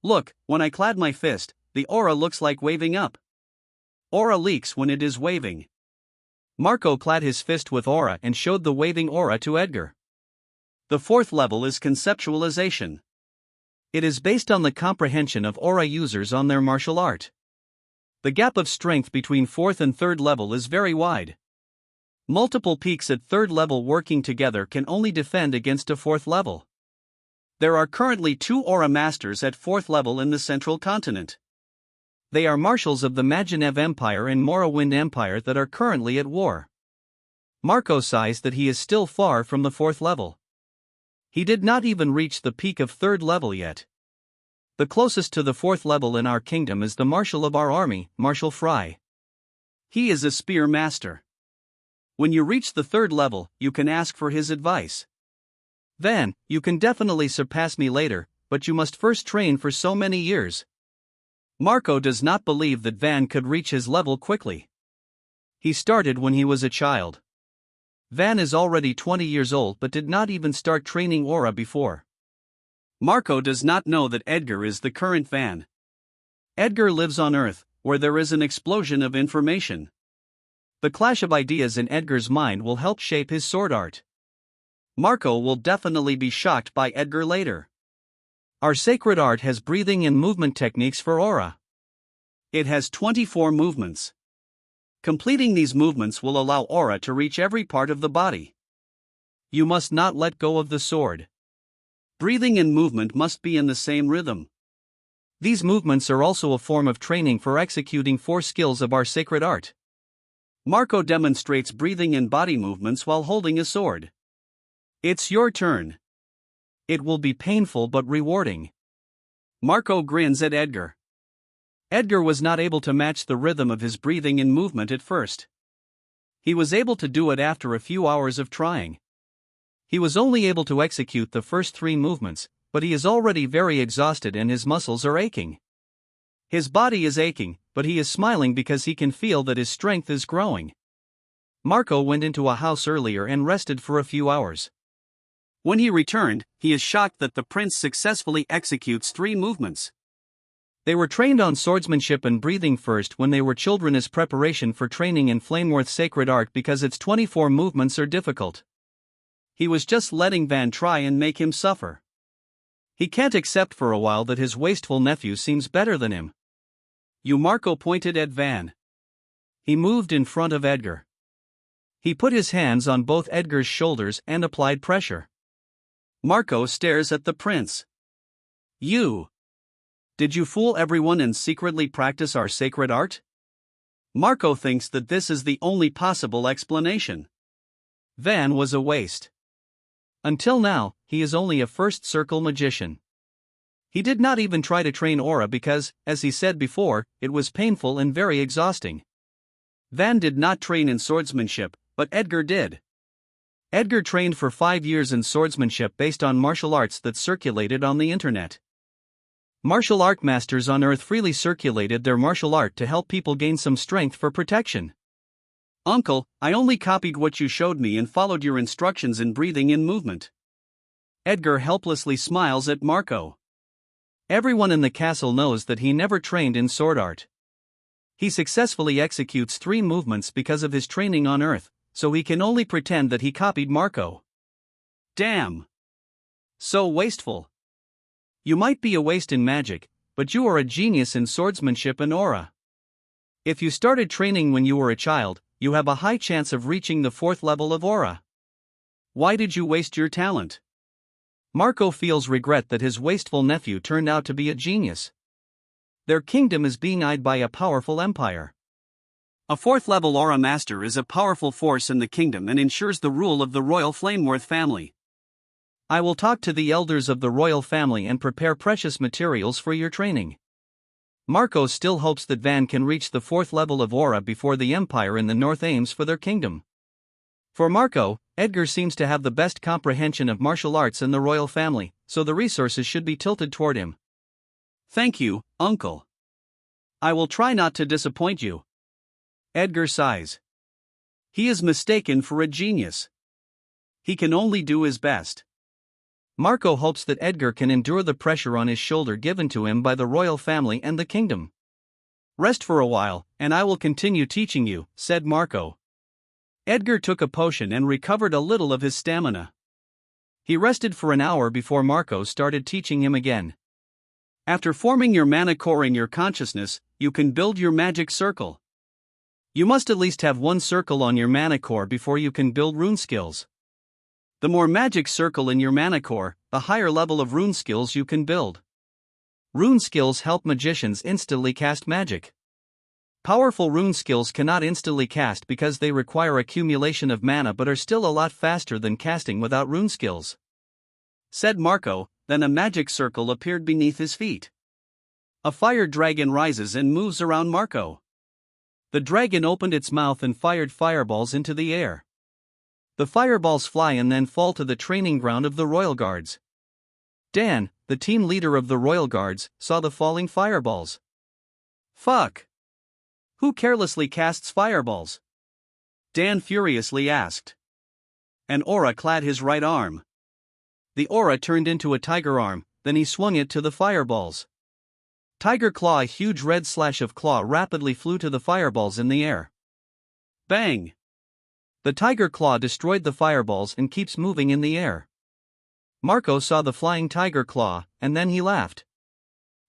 Look, when I clad my fist, the aura looks like waving up. Aura leaks when it is waving. Marco clad his fist with aura and showed the waving aura to Edgar. The fourth level is conceptualization. It is based on the comprehension of aura users on their martial art. The gap of strength between fourth and third level is very wide. Multiple peaks at third level working together can only defend against a fourth level. There are currently 2 aura masters at fourth level in the central continent. They are marshals of the Majinev Empire and Morrowind Empire that are currently at war. Marco sighs that he is still far from the fourth level. He did not even reach the peak of third level yet. The closest to the fourth level in our kingdom is the marshal of our army, Marshal Fry. He is a spear master. When you reach the third level, you can ask for his advice. Then, you can definitely surpass me later, but you must first train for so many years. Marco does not believe that Van could reach his level quickly. He started when he was a child. Van is already 20 years old but did not even start training aura before. Marco does not know that Edgar is the current Van. Edgar lives on Earth, where there is an explosion of information. The clash of ideas in Edgar's mind will help shape his sword art. Marco will definitely be shocked by Edgar later. Our sacred art has breathing and movement techniques for aura. It has 24 movements. Completing these movements will allow aura to reach every part of the body. You must not let go of the sword. Breathing and movement must be in the same rhythm. These movements are also a form of training for executing 4 skills of our sacred art. Marco demonstrates breathing and body movements while holding a sword. It's your turn. It will be painful but rewarding. Marco grins at Edgar. Edgar was not able to match the rhythm of his breathing and movement at first. He was able to do it after a few hours of trying. He was only able to execute the first 3 movements, but he is already very exhausted and his muscles are aching. His body is aching, but he is smiling because he can feel that his strength is growing. Marco went into a house earlier and rested for a few hours. When he returned, he is shocked that the prince successfully executes 3 movements. They were trained on swordsmanship and breathing first when they were children as preparation for training in Flameworth's sacred art because its 24 movements are difficult. He was just letting Van try and make him suffer. He can't accept for a while that his wasteful nephew seems better than him. You Marco pointed at Van. He moved in front of Edgar. He put his hands on both Edgar's shoulders and applied pressure. Marco stares at the prince. You. Did you fool everyone and secretly practice our sacred art? Marco thinks that this is the only possible explanation. Van was a waste. Until now, he is only a first circle magician. He did not even try to train aura because, as he said before, it was painful and very exhausting. Van did not train in swordsmanship, but Edgar did. Edgar trained for 5 years in swordsmanship based on martial arts that circulated on the internet. Martial art masters on Earth freely circulated their martial art to help people gain some strength for protection. Uncle, I only copied what you showed me and followed your instructions in breathing and movement. Edgar helplessly smiles at Marco. Everyone in the castle knows that he never trained in sword art. He successfully executes 3 movements because of his training on Earth, so he can only pretend that he copied Marco. Damn! So wasteful. You might be a waste in magic, but you are a genius in swordsmanship and aura. If you started training when you were a child, you have a high chance of reaching the 4th level of aura. Why did you waste your talent? Marco feels regret that his wasteful nephew turned out to be a genius. Their kingdom is being eyed by a powerful empire. A 4th level aura master is a powerful force in the kingdom and ensures the rule of the royal Flameworth family. I will talk to the elders of the royal family and prepare precious materials for your training. Marco still hopes that Van can reach the 4th level of aura before the empire in the north aims for their kingdom. For Marco, Edgar seems to have the best comprehension of martial arts in the royal family, so the resources should be tilted toward him. Thank you, uncle. I will try not to disappoint you. Edgar sighs. He is mistaken for a genius. He can only do his best. Marco hopes that Edgar can endure the pressure on his shoulder given to him by the royal family and the kingdom. Rest for a while, and I will continue teaching you, said Marco. Edgar took a potion and recovered a little of his stamina. He rested for an hour before Marco started teaching him again. After forming your mana core in your consciousness, you can build your magic circle. You must at least have 1 circle on your mana core before you can build rune skills. The more magic circle in your mana core, the higher level of rune skills you can build. Rune skills help magicians instantly cast magic. Powerful rune skills cannot instantly cast because they require accumulation of mana but are still a lot faster than casting without rune skills. Said Marco, then a magic circle appeared beneath his feet. A fire dragon rises and moves around Marco. The dragon opened its mouth and fired fireballs into the air. The fireballs fly and then fall to the training ground of the Royal Guards. Dan, the team leader of the Royal Guards, saw the falling fireballs. Fuck! Who carelessly casts fireballs? Dan furiously asked. An aura clad his right arm. The aura turned into a tiger arm, then he swung it to the fireballs. Tiger Claw, a huge red slash of claw, rapidly flew to the fireballs in the air. Bang! The tiger claw destroyed the fireballs and keeps moving in the air. Marco saw the flying tiger claw, and then he laughed.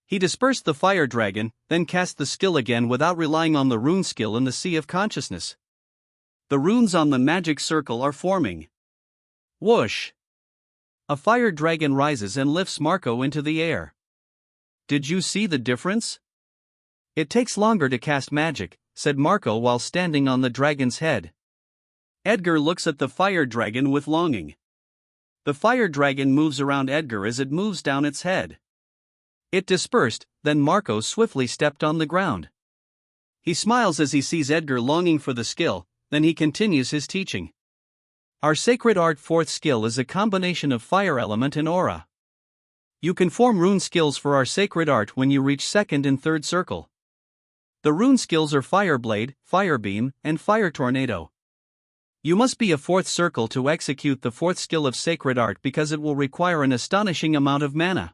He dispersed the fire dragon, then cast the skill again without relying on the rune skill in the Sea of Consciousness. The runes on the magic circle are forming. Whoosh! A fire dragon rises and lifts Marco into the air. Did you see the difference? It takes longer to cast magic, said Marco while standing on the dragon's head. Edgar looks at the fire dragon with longing. The fire dragon moves around Edgar as it moves down its head. It dispersed, then Marco swiftly stepped on the ground. He smiles as he sees Edgar longing for the skill, then he continues his teaching. Our sacred art 4th skill is a combination of fire element and aura. You can form rune skills for our sacred art when you reach 2nd and 3rd circle. The rune skills are Fire Blade, Fire Beam, and Fire Tornado. You must be a 4th circle to execute the 4th skill of sacred art because it will require an astonishing amount of mana.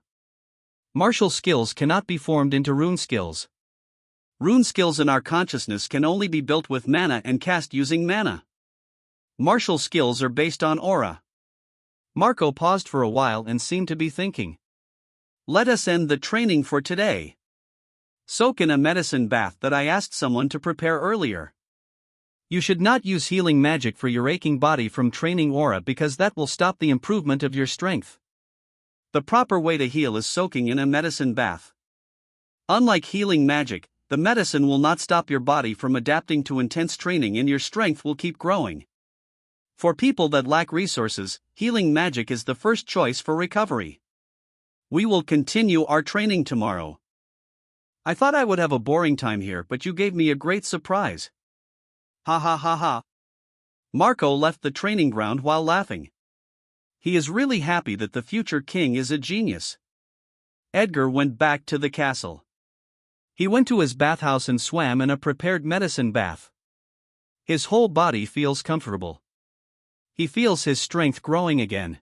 Martial skills cannot be formed into rune skills. Rune skills in our consciousness can only be built with mana and cast using mana. Martial skills are based on aura. Marco paused for a while and seemed to be thinking. Let us end the training for today. Soak in a medicine bath that I asked someone to prepare earlier. You should not use healing magic for your aching body from training aura because that will stop the improvement of your strength. The proper way to heal is soaking in a medicine bath. Unlike healing magic, the medicine will not stop your body from adapting to intense training and your strength will keep growing. For people that lack resources, healing magic is the first choice for recovery. We will continue our training tomorrow. I thought I would have a boring time here, but you gave me a great surprise. Ha ha ha ha. Marco left the training ground while laughing. He is really happy that the future king is a genius. Edgar went back to the castle. He went to his bathhouse and swam in a prepared medicine bath. His whole body feels comfortable. He feels his strength growing again.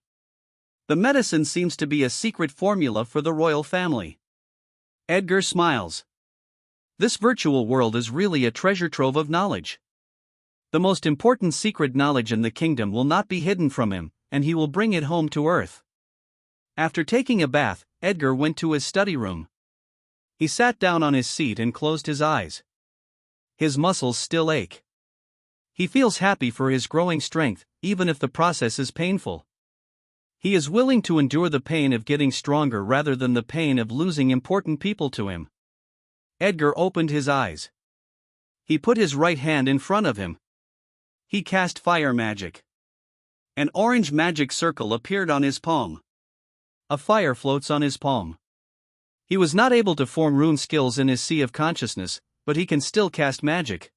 The medicine seems to be a secret formula for the royal family. Edgar smiles. This virtual world is really a treasure trove of knowledge. The most important secret knowledge in the kingdom will not be hidden from him, and he will bring it home to earth. After taking a bath, Edgar went to his study room. He sat down on his seat and closed his eyes. His muscles still ache. He feels happy for his growing strength, even if the process is painful. He is willing to endure the pain of getting stronger rather than the pain of losing important people to him. Edgar opened his eyes. He put his right hand in front of him. He cast fire magic. An orange magic circle appeared on his palm. A fire floats on his palm. He was not able to form rune skills in his sea of consciousness, but he can still cast magic.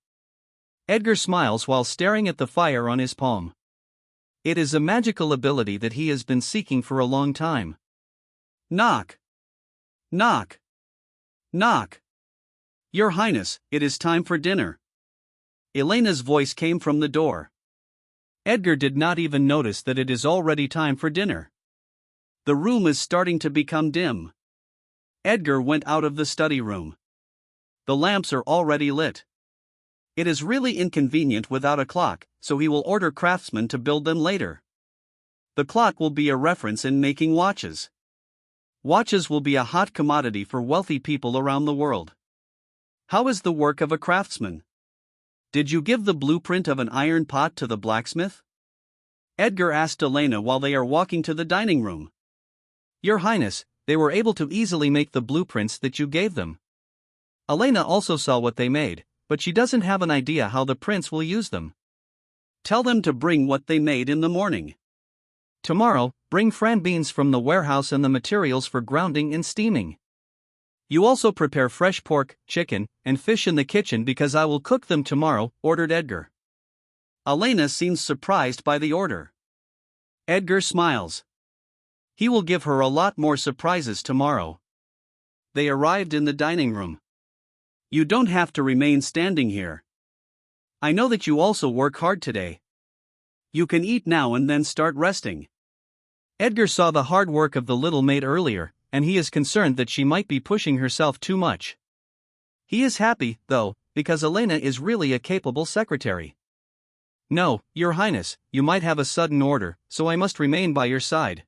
Edgar smiles while staring at the fire on his palm. It is a magical ability that he has been seeking for a long time. Knock. Knock. Knock. Your Highness, it is time for dinner. Elena's voice came from the door. Edgar did not even notice that it is already time for dinner. The room is starting to become dim. Edgar went out of the study room. The lamps are already lit. It is really inconvenient without a clock, so he will order craftsmen to build them later. The clock will be a reference in making watches. Watches will be a hot commodity for wealthy people around the world. How is the work of a craftsman? Did you give the blueprint of an iron pot to the blacksmith? Edgar asked Elena while they are walking to the dining room. Your Highness, they were able to easily make the blueprints that you gave them. Elena also saw what they made, but she doesn't have an idea how the prince will use them. Tell them to bring what they made in the morning. Tomorrow, bring fran beans from the warehouse and the materials for grounding and steaming. You also prepare fresh pork, chicken, and fish in the kitchen because I will cook them tomorrow, ordered Edgar. Elena seems surprised by the order. Edgar smiles. He will give her a lot more surprises tomorrow. They arrived in the dining room. You don't have to remain standing here. I know that you also work hard today. You can eat now and then start resting. Edgar saw the hard work of the little maid earlier, and he is concerned that she might be pushing herself too much. He is happy, though, because Elena is really a capable secretary. No, Your Highness, you might have a sudden order, so I must remain by your side.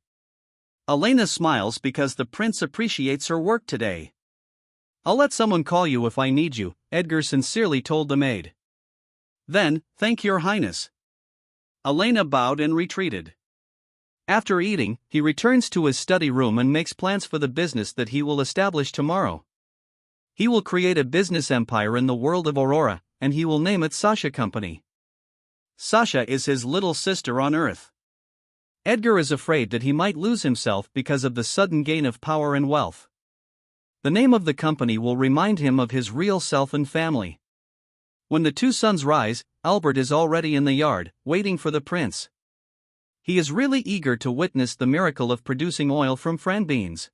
Elena smiles because the prince appreciates her work today. I'll let someone call you if I need you, Edgar sincerely told the maid. Then, thank Your Highness. Elena bowed and retreated. After eating, he returns to his study room and makes plans for the business that he will establish tomorrow. He will create a business empire in the world of Aurora, and he will name it Sasha Company. Sasha is his little sister on Earth. Edgar is afraid that he might lose himself because of the sudden gain of power and wealth. The name of the company will remind him of his real self and family. When the two suns rise, Albert is already in the yard, waiting for the prince. He is really eager to witness the miracle of producing oil from fran beans.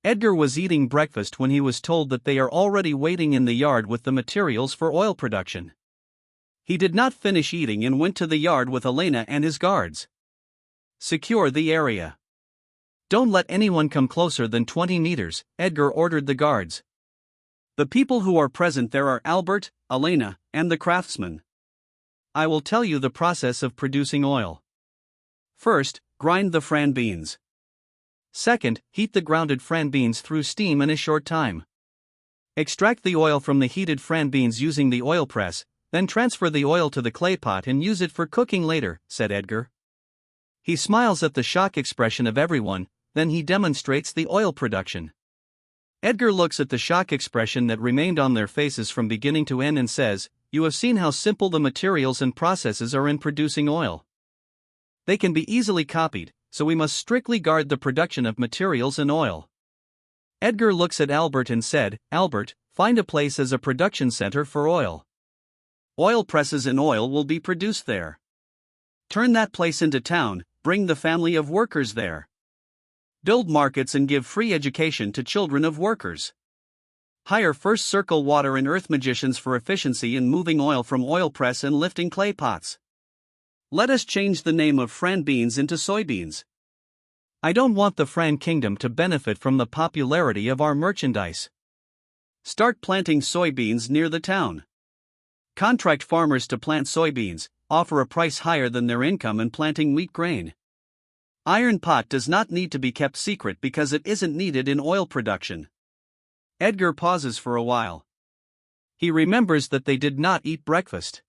Edgar was eating breakfast when he was told that they are already waiting in the yard with the materials for oil production. He did not finish eating and went to the yard with Elena and his guards. Secure the area. Don't let anyone come closer than 20 meters, Edgar ordered the guards. The people who are present there are Albert, Elena, and the craftsman. I will tell you the process of producing oil. First, grind the fran beans. Second, heat the grounded fran beans through steam in a short time. Extract the oil from the heated fran beans using the oil press, then transfer the oil to the clay pot and use it for cooking later, said Edgar. He smiles at the shock expression of everyone, then he demonstrates the oil production. Edgar looks at the shock expression that remained on their faces from beginning to end and says, "You have seen how simple the materials and processes are in producing oil. They can be easily copied, so we must strictly guard the production of materials and oil." Edgar looks at Albert and said, "Albert, find a place as a production center for oil. Oil presses and oil will be produced there. Turn that place into town, bring the family of workers there. Build markets and give free education to children of workers. Hire first circle water and earth magicians for efficiency in moving oil from oil press and lifting clay pots. Let us change the name of fran beans into soybeans. I don't want the Fran Kingdom to benefit from the popularity of our merchandise. Start planting soybeans near the town. Contract farmers to plant soybeans, offer a price higher than their income in planting wheat grain. Iron pot does not need to be kept secret because it isn't needed in oil production." Edgar pauses for a while. He remembers that they did not eat breakfast.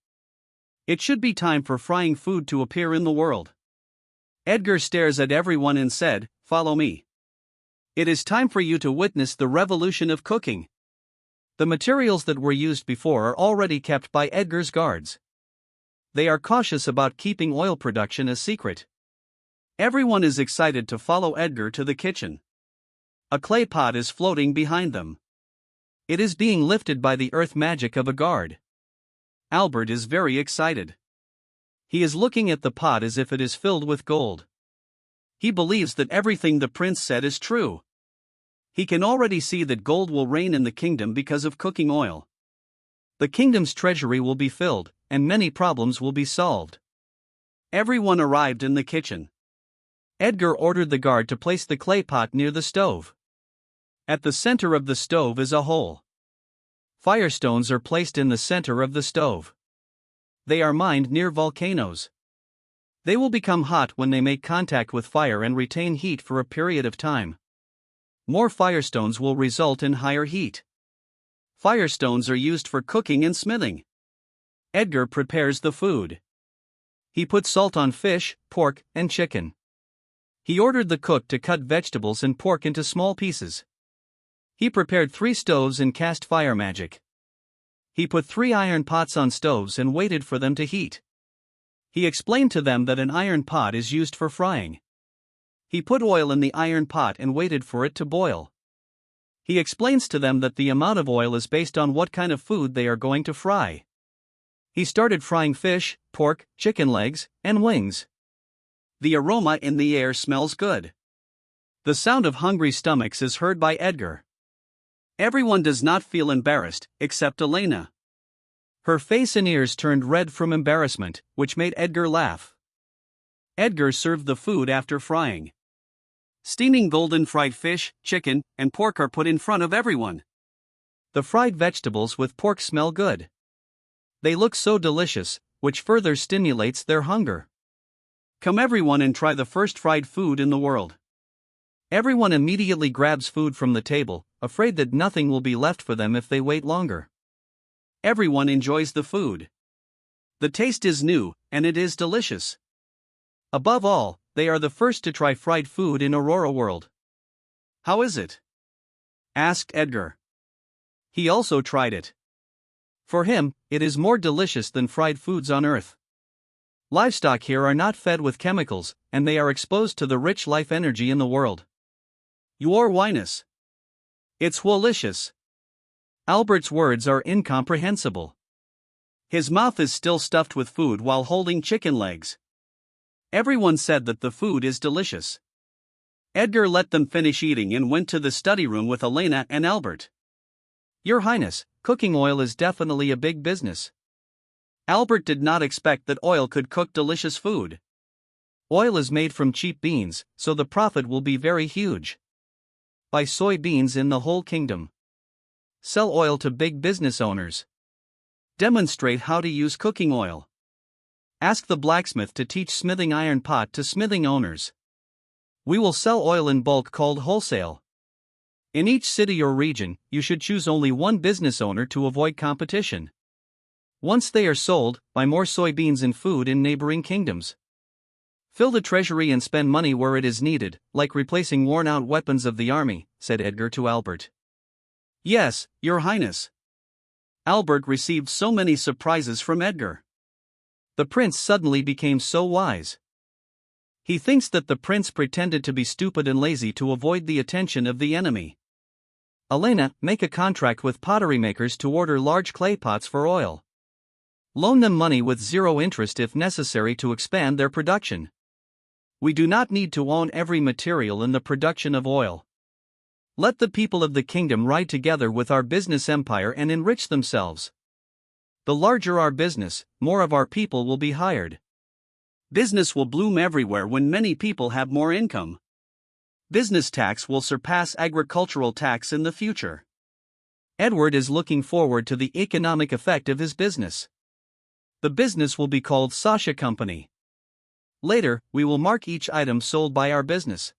It should be time for frying food to appear in the world. Edgar stares at everyone and said, "Follow me. It is time for you to witness the revolution of cooking." The materials that were used before are already kept by Edgar's guards. They are cautious about keeping oil production a secret. Everyone is excited to follow Edgar to the kitchen. A clay pot is floating behind them. It is being lifted by the earth magic of a guard. Albert is very excited. He is looking at the pot as if it is filled with gold. He believes that everything the prince said is true. He can already see that gold will reign in the kingdom because of cooking oil. The kingdom's treasury will be filled, and many problems will be solved. Everyone arrived in the kitchen. Edgar ordered the guard to place the clay pot near the stove. At the center of the stove is a hole. Firestones are placed in the center of the stove. They are mined near volcanoes. They will become hot when they make contact with fire and retain heat for a period of time. More firestones will result in higher heat. Firestones are used for cooking and smithing. Edgar prepares the food. He puts salt on fish, pork, and chicken. He ordered the cook to cut vegetables and pork into small pieces. He prepared 3 stoves and cast fire magic. He put 3 iron pots on stoves and waited for them to heat. He explained to them that an iron pot is used for frying. He put oil in the iron pot and waited for it to boil. He explains to them that the amount of oil is based on what kind of food they are going to fry. He started frying fish, pork, chicken legs, and wings. The aroma in the air smells good. The sound of hungry stomachs is heard by Edgar. Everyone does not feel embarrassed, except Elena. Her face and ears turned red from embarrassment, which made Edgar laugh. Edgar served the food after frying. Steaming golden fried fish, chicken, and pork are put in front of everyone. The fried vegetables with pork smell good. They look so delicious, which further stimulates their hunger. Come everyone and try the first fried food in the world. Everyone immediately grabs food from the table, afraid that nothing will be left for them if they wait longer. Everyone enjoys the food. The taste is new, and it is delicious. Above all, they are the first to try fried food in Aurora World. "How is it?" asked Edgar. He also tried it. For him, it is more delicious than fried foods on Earth. Livestock here are not fed with chemicals, and they are exposed to the rich life energy in the world. Your Highness. It's delicious. Albert's words are incomprehensible. His mouth is still stuffed with food while holding chicken legs. Everyone said that the food is delicious. Edgar let them finish eating and went to the study room with Elena and Albert. "Your Highness, cooking oil is definitely a big business." Albert did not expect that oil could cook delicious food. Oil is made from cheap beans, so the profit will be very huge. Buy soybeans in the whole kingdom. Sell oil to big business owners. Demonstrate how to use cooking oil. Ask the blacksmith to teach smithing iron pot to smithing owners. We will sell oil in bulk called wholesale. In each city or region, you should choose only one business owner to avoid competition. Once they are sold, buy more soybeans and food in neighboring kingdoms. Fill the treasury and spend money where it is needed, like replacing worn-out weapons of the army, said Edgar to Albert. Yes, Your Highness. Albert received so many surprises from Edgar. The prince suddenly became so wise. He thinks that the prince pretended to be stupid and lazy to avoid the attention of the enemy. Elena, make a contract with pottery makers to order large clay pots for oil. Loan them money with zero interest if necessary to expand their production. We do not need to own every material in the production of oil. Let the people of the kingdom ride together with our business empire and enrich themselves. The larger our business, more of our people will be hired. Business will bloom everywhere when many people have more income. Business tax will surpass agricultural tax in the future. Edward is looking forward to the economic effect of his business. The business will be called Sasha Company. Later, we will mark each item sold by our business.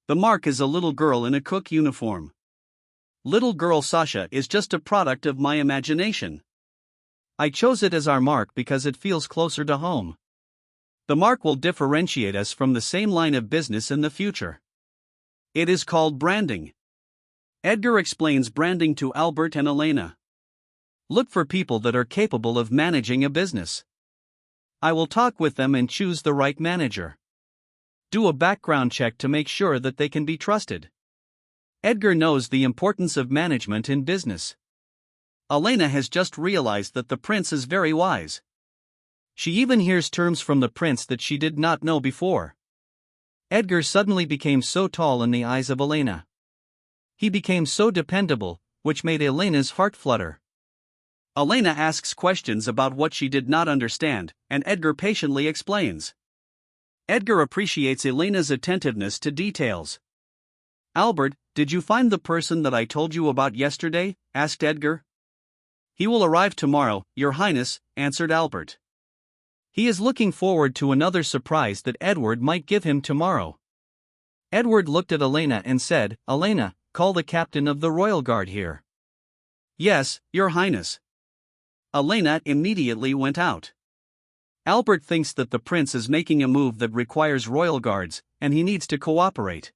The mark is a little girl in a cook uniform. Little girl Sasha is just a product of my imagination. I chose it as our mark because it feels closer to home. The mark will differentiate us from the same line of business in the future. It is called branding. Edgar explains branding to Albert and Elena. Look for people that are capable of managing a business. I will talk with them and choose the right manager. Do a background check to make sure that they can be trusted. Edgar knows the importance of management in business. Elena has just realized that the prince is very wise. She even hears terms from the prince that she did not know before. Edgar suddenly became so tall in the eyes of Elena. He became so dependable, which made Elena's heart flutter. Elena asks questions about what she did not understand, and Edgar patiently explains. Edgar appreciates Elena's attentiveness to details. Albert, did you find the person that I told you about yesterday? Asked Edgar. He will arrive tomorrow, Your Highness, answered Albert. He is looking forward to another surprise that Edward might give him tomorrow. Edward looked at Elena and said, Elena, call the captain of the royal guard here. Yes, Your Highness. Elena immediately went out. Albert thinks that the prince is making a move that requires royal guards, and he needs to cooperate.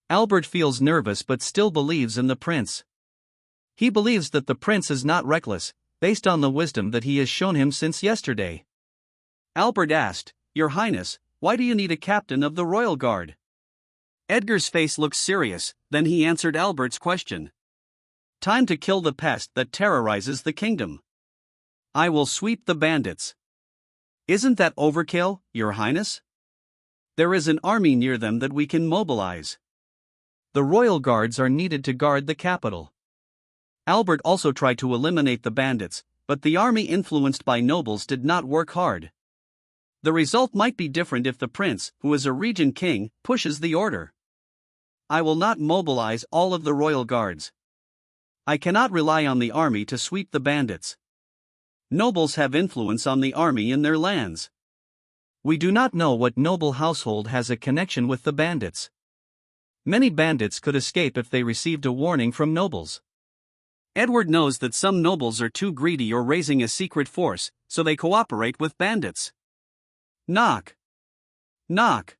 Albert feels nervous but still believes in the prince. He believes that the prince is not reckless, based on the wisdom that he has shown him since yesterday. Albert asked, Your Highness, why do you need a captain of the royal guard? Edgar's face looked serious, then he answered Albert's question. Time to kill the pest that terrorizes the kingdom. I will sweep the bandits. Isn't that overkill, Your Highness? There is an army near them that we can mobilize. The royal guards are needed to guard the capital. Albert also tried to eliminate the bandits, but the army influenced by nobles did not work hard. The result might be different if the prince, who is a regent king, pushes the order. I will not mobilize all of the royal guards. I cannot rely on the army to sweep the bandits. Nobles have influence on the army in their lands. We do not know what noble household has a connection with the bandits. Many bandits could escape if they received a warning from nobles. Edward knows that some nobles are too greedy or raising a secret force, so they cooperate with bandits. Knock. Knock.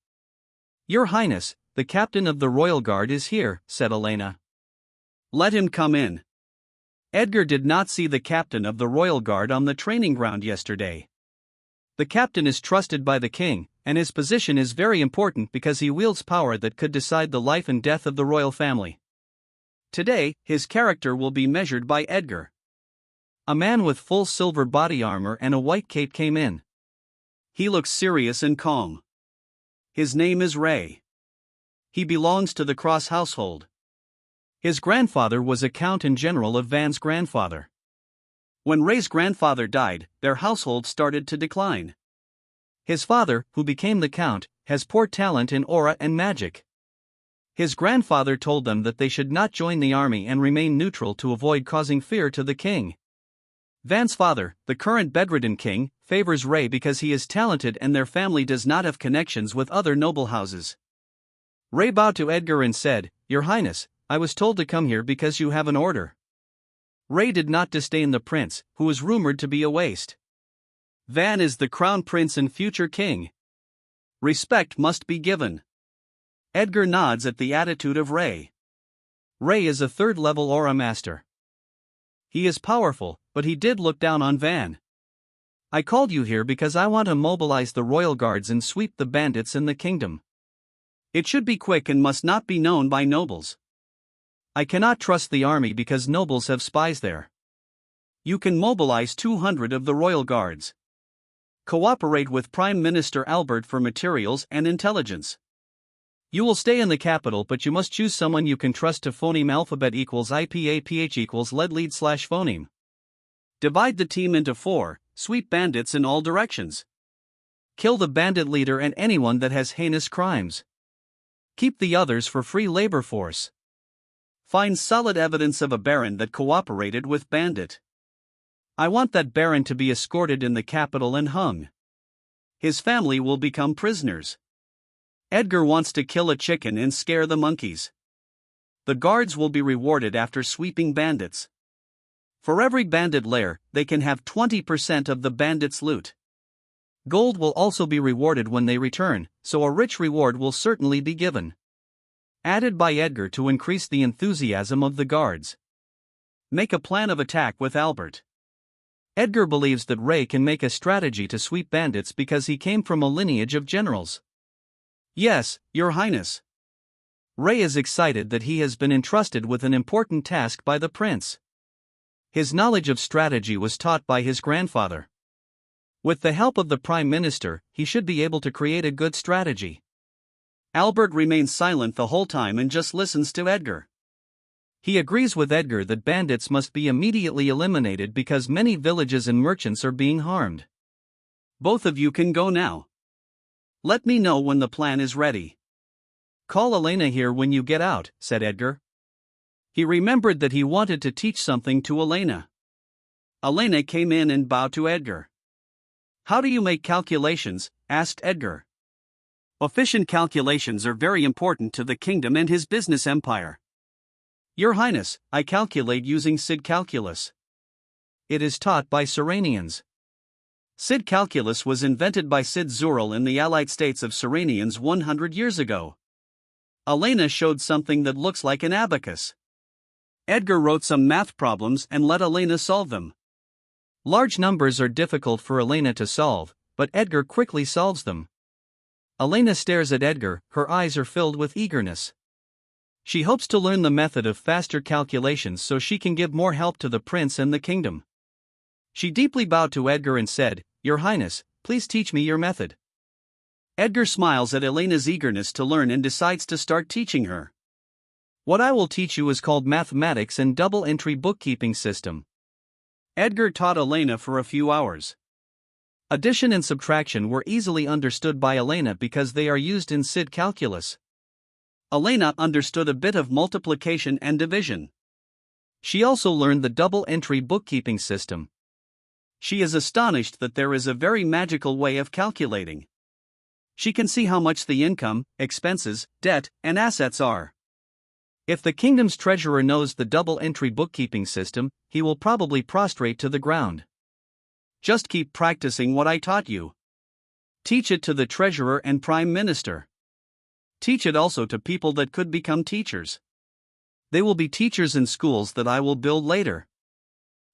Your Highness, the captain of the royal guard is here, said Elena. Let him come in. Edgar did not see the captain of the royal guard on the training ground yesterday. The captain is trusted by the king, and his position is very important because he wields power that could decide the life and death of the royal family. Today, his character will be measured by Edgar. A man with full silver body armor and a white cape came in. He looks serious and calm. His name is Ray. He belongs to the Cross household. His grandfather was a count and general of Van's grandfather. When Ray's grandfather died, their household started to decline. His father, who became the count, has poor talent in aura and magic. His grandfather told them that they should not join the army and remain neutral to avoid causing fear to the king. Van's father, the current bedridden king, favors Ray because he is talented and their family does not have connections with other noble houses. Ray bowed to Edgar and said, Your Highness, I was told to come here because you have an order. Ray did not disdain the prince, who was rumored to be a waste. Van is the crown prince and future king. Respect must be given. Edgar nods at the attitude of Ray. Ray is a third-level aura master. He is powerful, but he did look down on Van. I called you here because I want to mobilize the royal guards and sweep the bandits in the kingdom. It should be quick and must not be known by nobles. I cannot trust the army because nobles have spies there. You can mobilize 200 of the royal guards. Cooperate with Prime Minister Albert for materials and intelligence. You will stay in the capital, but you must choose someone you can trust to phoneme alphabet equals IPAPH equals lead/phoneme. Divide the team into 4, sweep bandits in all directions. Kill the bandit leader and anyone that has heinous crimes. Keep the others for free labor force. Find solid evidence of a baron that cooperated with bandit. I want that baron to be escorted in the capital and hung. His family will become prisoners. Edgar wants to kill a chicken and scare the monkeys. The guards will be rewarded after sweeping bandits. For every bandit lair, they can have 20% of the bandits' loot. Gold will also be rewarded when they return, so a rich reward will certainly be given. Added by Edgar to increase the enthusiasm of the guards. Make a plan of attack with Albert. Edgar believes that Ray can make a strategy to sweep bandits because he came from a lineage of generals. Yes, Your Highness. Ray is excited that he has been entrusted with an important task by the prince. His knowledge of strategy was taught by his grandfather. With the help of the Prime Minister, he should be able to create a good strategy. Albert remains silent the whole time and just listens to Edgar. He agrees with Edgar that bandits must be immediately eliminated because many villages and merchants are being harmed. Both of you can go now. Let me know when the plan is ready. Call Elena here when you get out, said Edgar. He remembered that he wanted to teach something to Elena. Elena came in and bowed to Edgar. How do you make calculations? Asked Edgar. Efficient calculations are very important to the kingdom and his business empire. Your Highness, I calculate using Sid calculus. It is taught by Serenians. Sid calculus was invented by Sid Zurel in the Allied States of Serenians 100 years ago. Elena showed something that looks like an abacus. Edgar wrote some math problems and let Elena solve them. Large numbers are difficult for Elena to solve, but Edgar quickly solves them. Elena stares at Edgar, her eyes are filled with eagerness. She hopes to learn the method of faster calculations so she can give more help to the prince and the kingdom. She deeply bowed to Edgar and said, Your Highness, please teach me your method. Edgar smiles at Elena's eagerness to learn and decides to start teaching her. What I will teach you is called mathematics and double-entry bookkeeping system. Edgar taught Elena for a few hours. Addition and subtraction were easily understood by Elena because they are used in Sid calculus. Elena understood a bit of multiplication and division. She also learned the double-entry bookkeeping system. She is astonished that there is a very magical way of calculating. She can see how much the income, expenses, debt, and assets are. If the kingdom's treasurer knows the double-entry bookkeeping system, he will probably prostrate to the ground. Just keep practicing what I taught you. Teach it to the treasurer and prime minister. Teach it also to people that could become teachers. They will be teachers in schools that I will build later.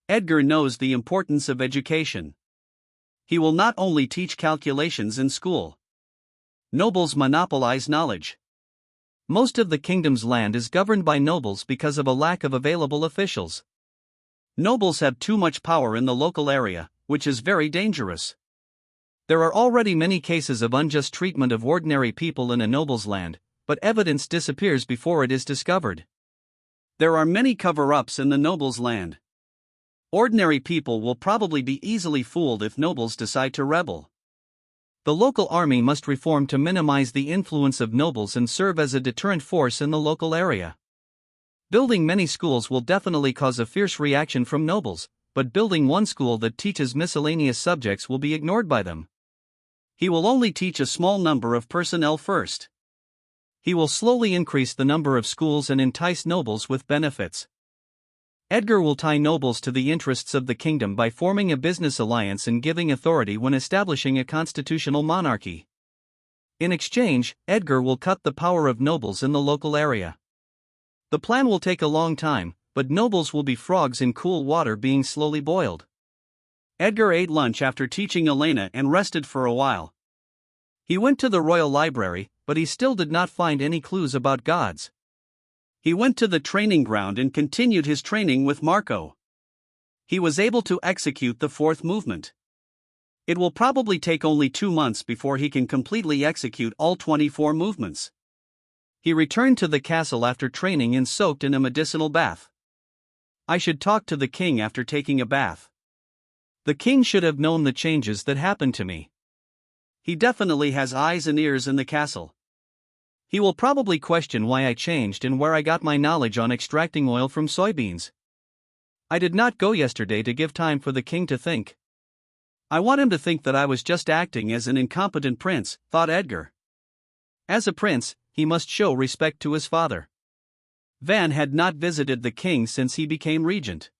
Edgar knows the importance of education. He will not only teach calculations in school. Nobles monopolize knowledge. Most of the kingdom's land is governed by nobles because of a lack of available officials. Nobles have too much power in the local area, which is very dangerous. There are already many cases of unjust treatment of ordinary people in a noble's land, but evidence disappears before it is discovered. There are many cover-ups in the noble's land. Ordinary people will probably be easily fooled if nobles decide to rebel. The local army must reform to minimize the influence of nobles and serve as a deterrent force in the local area. Building many schools will definitely cause a fierce reaction from nobles, but building one school that teaches miscellaneous subjects will be ignored by them. He will only teach a small number of personnel first. He will slowly increase the number of schools and entice nobles with benefits. Edgar will tie nobles to the interests of the kingdom by forming a business alliance and giving authority when establishing a constitutional monarchy. In exchange, Edgar will cut the power of nobles in the local area. The plan will take a long time, but nobles will be frogs in cool water being slowly boiled. Edgar ate lunch after teaching Elena and rested for a while. He went to the royal library, but he still did not find any clues about gods. He went to the training ground and continued his training with Marco. He was able to execute the fourth movement. It will probably take only 2 months before he can completely execute all 24 movements. He returned to the castle after training and soaked in a medicinal bath. I should talk to the king after taking a bath. The king should have known the changes that happened to me. He definitely has eyes and ears in the castle. He will probably question why I changed and where I got my knowledge on extracting oil from soybeans. I did not go yesterday to give time for the king to think. I want him to think that I was just acting as an incompetent prince, thought Edgar. As a prince, he must show respect to his father. Van had not visited the king since he became regent.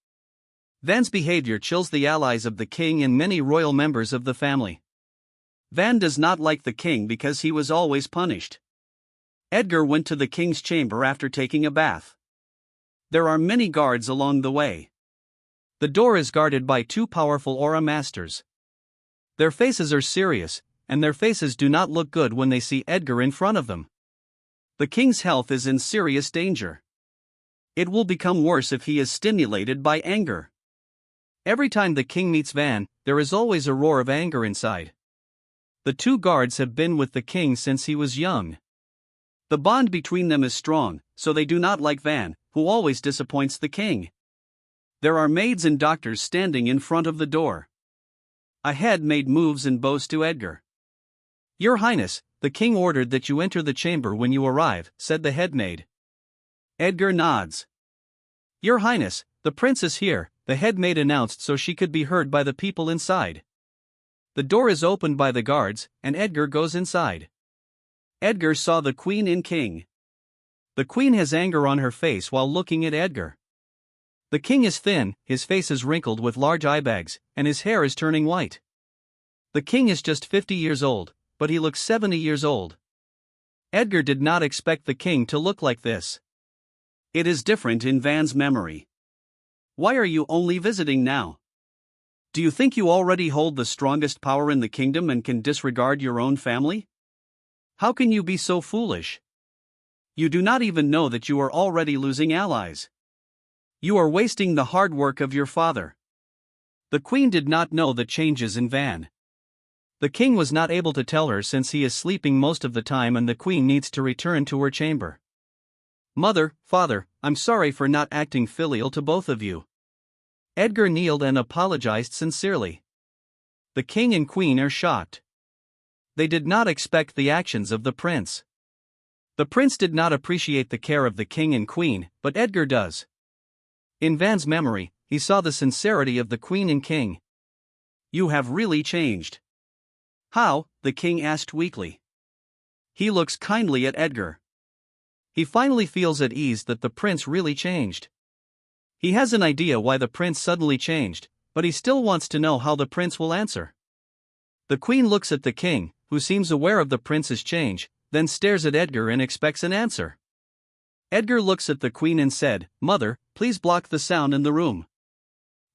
Van's behavior chills the allies of the king and many royal members of the family. Van does not like the king because he was always punished. Edgar went to the king's chamber after taking a bath. There are many guards along the way. The door is guarded by 2 powerful aura masters. Their faces are serious, and their faces do not look good when they see Edgar in front of them. The king's health is in serious danger. It will become worse if he is stimulated by anger. Every time the king meets Van, there is always a roar of anger inside. The 2 guards have been with the king since he was young. The bond between them is strong, so they do not like Van, who always disappoints the king. There are maids and doctors standing in front of the door. A head maid moves and bows to Edgar. "Your Highness, the king ordered that you enter the chamber when you arrive," said the head maid. Edgar nods. "Your Highness, the prince is here," the head maid announced so she could be heard by the people inside. The door is opened by the guards, and Edgar goes inside. Edgar saw the queen and king. The queen has anger on her face while looking at Edgar. The king is thin, his face is wrinkled with large eye bags, and his hair is turning white. The king is just 50 years old, but he looks 70 years old. Edgar did not expect the king to look like this. It is different in Van's memory. "Why are you only visiting now? Do you think you already hold the strongest power in the kingdom and can disregard your own family? How can you be so foolish? You do not even know that you are already losing allies. You are wasting the hard work of your father." The queen did not know the changes in Van. The king was not able to tell her since he is sleeping most of the time and the queen needs to return to her chamber. "Mother, father, I'm sorry for not acting filial to both of you." Edgar kneeled and apologized sincerely. The king and queen are shocked. They did not expect the actions of the prince. The prince did not appreciate the care of the king and queen, but Edgar does. In Van's memory, he saw the sincerity of the queen and king. "You have really changed." "How?" the king asked weakly. He looks kindly at Edgar. He finally feels at ease that the prince really changed. He has an idea why the prince suddenly changed, but he still wants to know how the prince will answer. The queen looks at the king, who seems aware of the prince's change, then stares at Edgar and expects an answer. Edgar looks at the queen and said, "Mother, please block the sound in the room.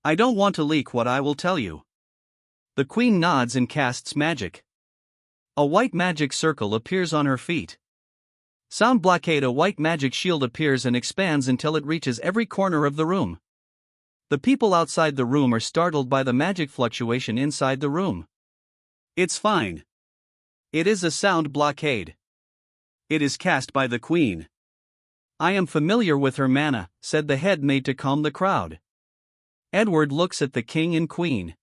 I don't want to leak what I will tell you." The queen nods and casts magic. A white magic circle appears on her feet. Sound blockade. A white magic shield appears and expands until it reaches every corner of the room. The people outside the room are startled by the magic fluctuation inside the room. "It's fine. It is a sound blockade. It is cast by the queen. I am familiar with her mana," said the head maid to calm the crowd. Edward looks at the king and queen.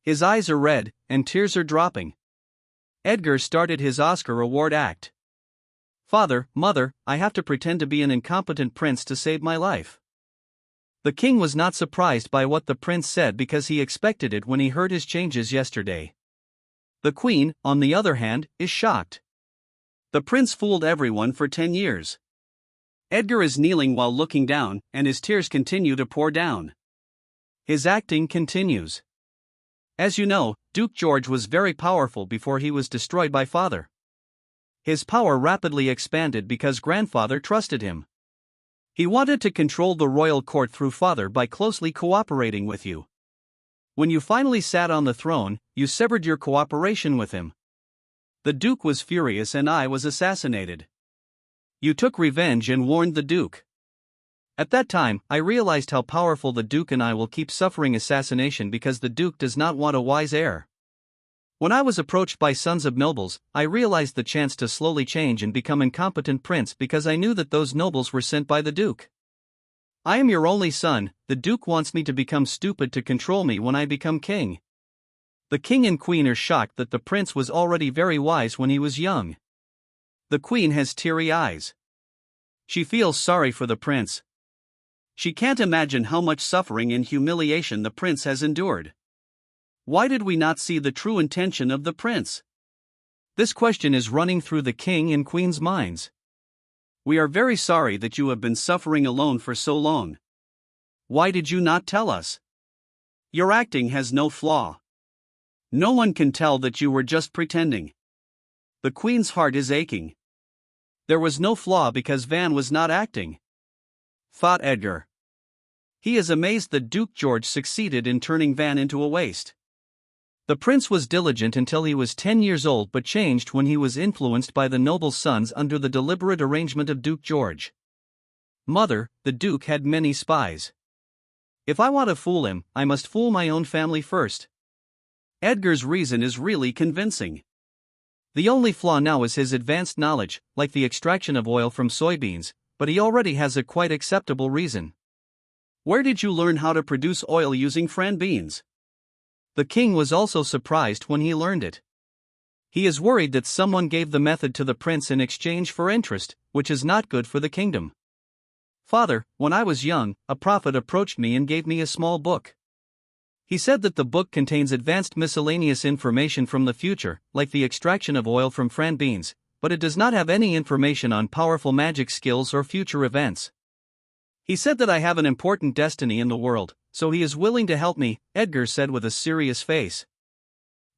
His eyes are red, and tears are dropping. Edgar started his Oscar award act. "Father, mother, I have to pretend to be an incompetent prince to save my life." The king was not surprised by what the prince said because he expected it when he heard his changes yesterday. The queen, on the other hand, is shocked. The prince fooled everyone for 10 years. Edgar is kneeling while looking down, and his tears continue to pour down. His acting continues. As you know, Duke George was very powerful before he was destroyed by father. His power rapidly expanded because grandfather trusted him. He wanted to control the royal court through father by closely cooperating with you. When you finally sat on the throne, you severed your cooperation with him. The Duke was furious and I was assassinated. You took revenge and warned the Duke. At that time, I realized how powerful the Duke and I will keep suffering assassination because the Duke does not want a wise heir. When I was approached by sons of nobles, I realized the chance to slowly change and become incompetent prince because I knew that those nobles were sent by the Duke. I am your only son, the Duke wants me to become stupid to control me when I become king. The king and queen are shocked that the prince was already very wise when he was young. The queen has teary eyes. She feels sorry for the prince. She can't imagine how much suffering and humiliation the prince has endured. Why did we not see the true intention of the prince? This question is running through the king and queen's minds. We are very sorry that you have been suffering alone for so long. Why did you not tell us? Your acting has no flaw. No one can tell that you were just pretending. The queen's heart is aching. There was no flaw because Van was not acting, thought Edgar. He is amazed that Duke George succeeded in turning Van into a waste. The prince was diligent until he was 10 years old but changed when he was influenced by the noble's sons under the deliberate arrangement of Duke George. Mother, the Duke had many spies. If I want to fool him, I must fool my own family first. Edgar's reason is really convincing. The only flaw now is his advanced knowledge, like the extraction of oil from soybeans, but he already has a quite acceptable reason. Where did you learn how to produce oil using fran beans? The king was also surprised when he learned it. He is worried that someone gave the method to the prince in exchange for interest, which is not good for the kingdom. Father, when I was young, a prophet approached me and gave me a small book. He said that the book contains advanced miscellaneous information from the future, like the extraction of oil from fran beans, but it does not have any information on powerful magic skills or future events. He said that I have an important destiny in the world, so he is willing to help me, Edgar said with a serious face.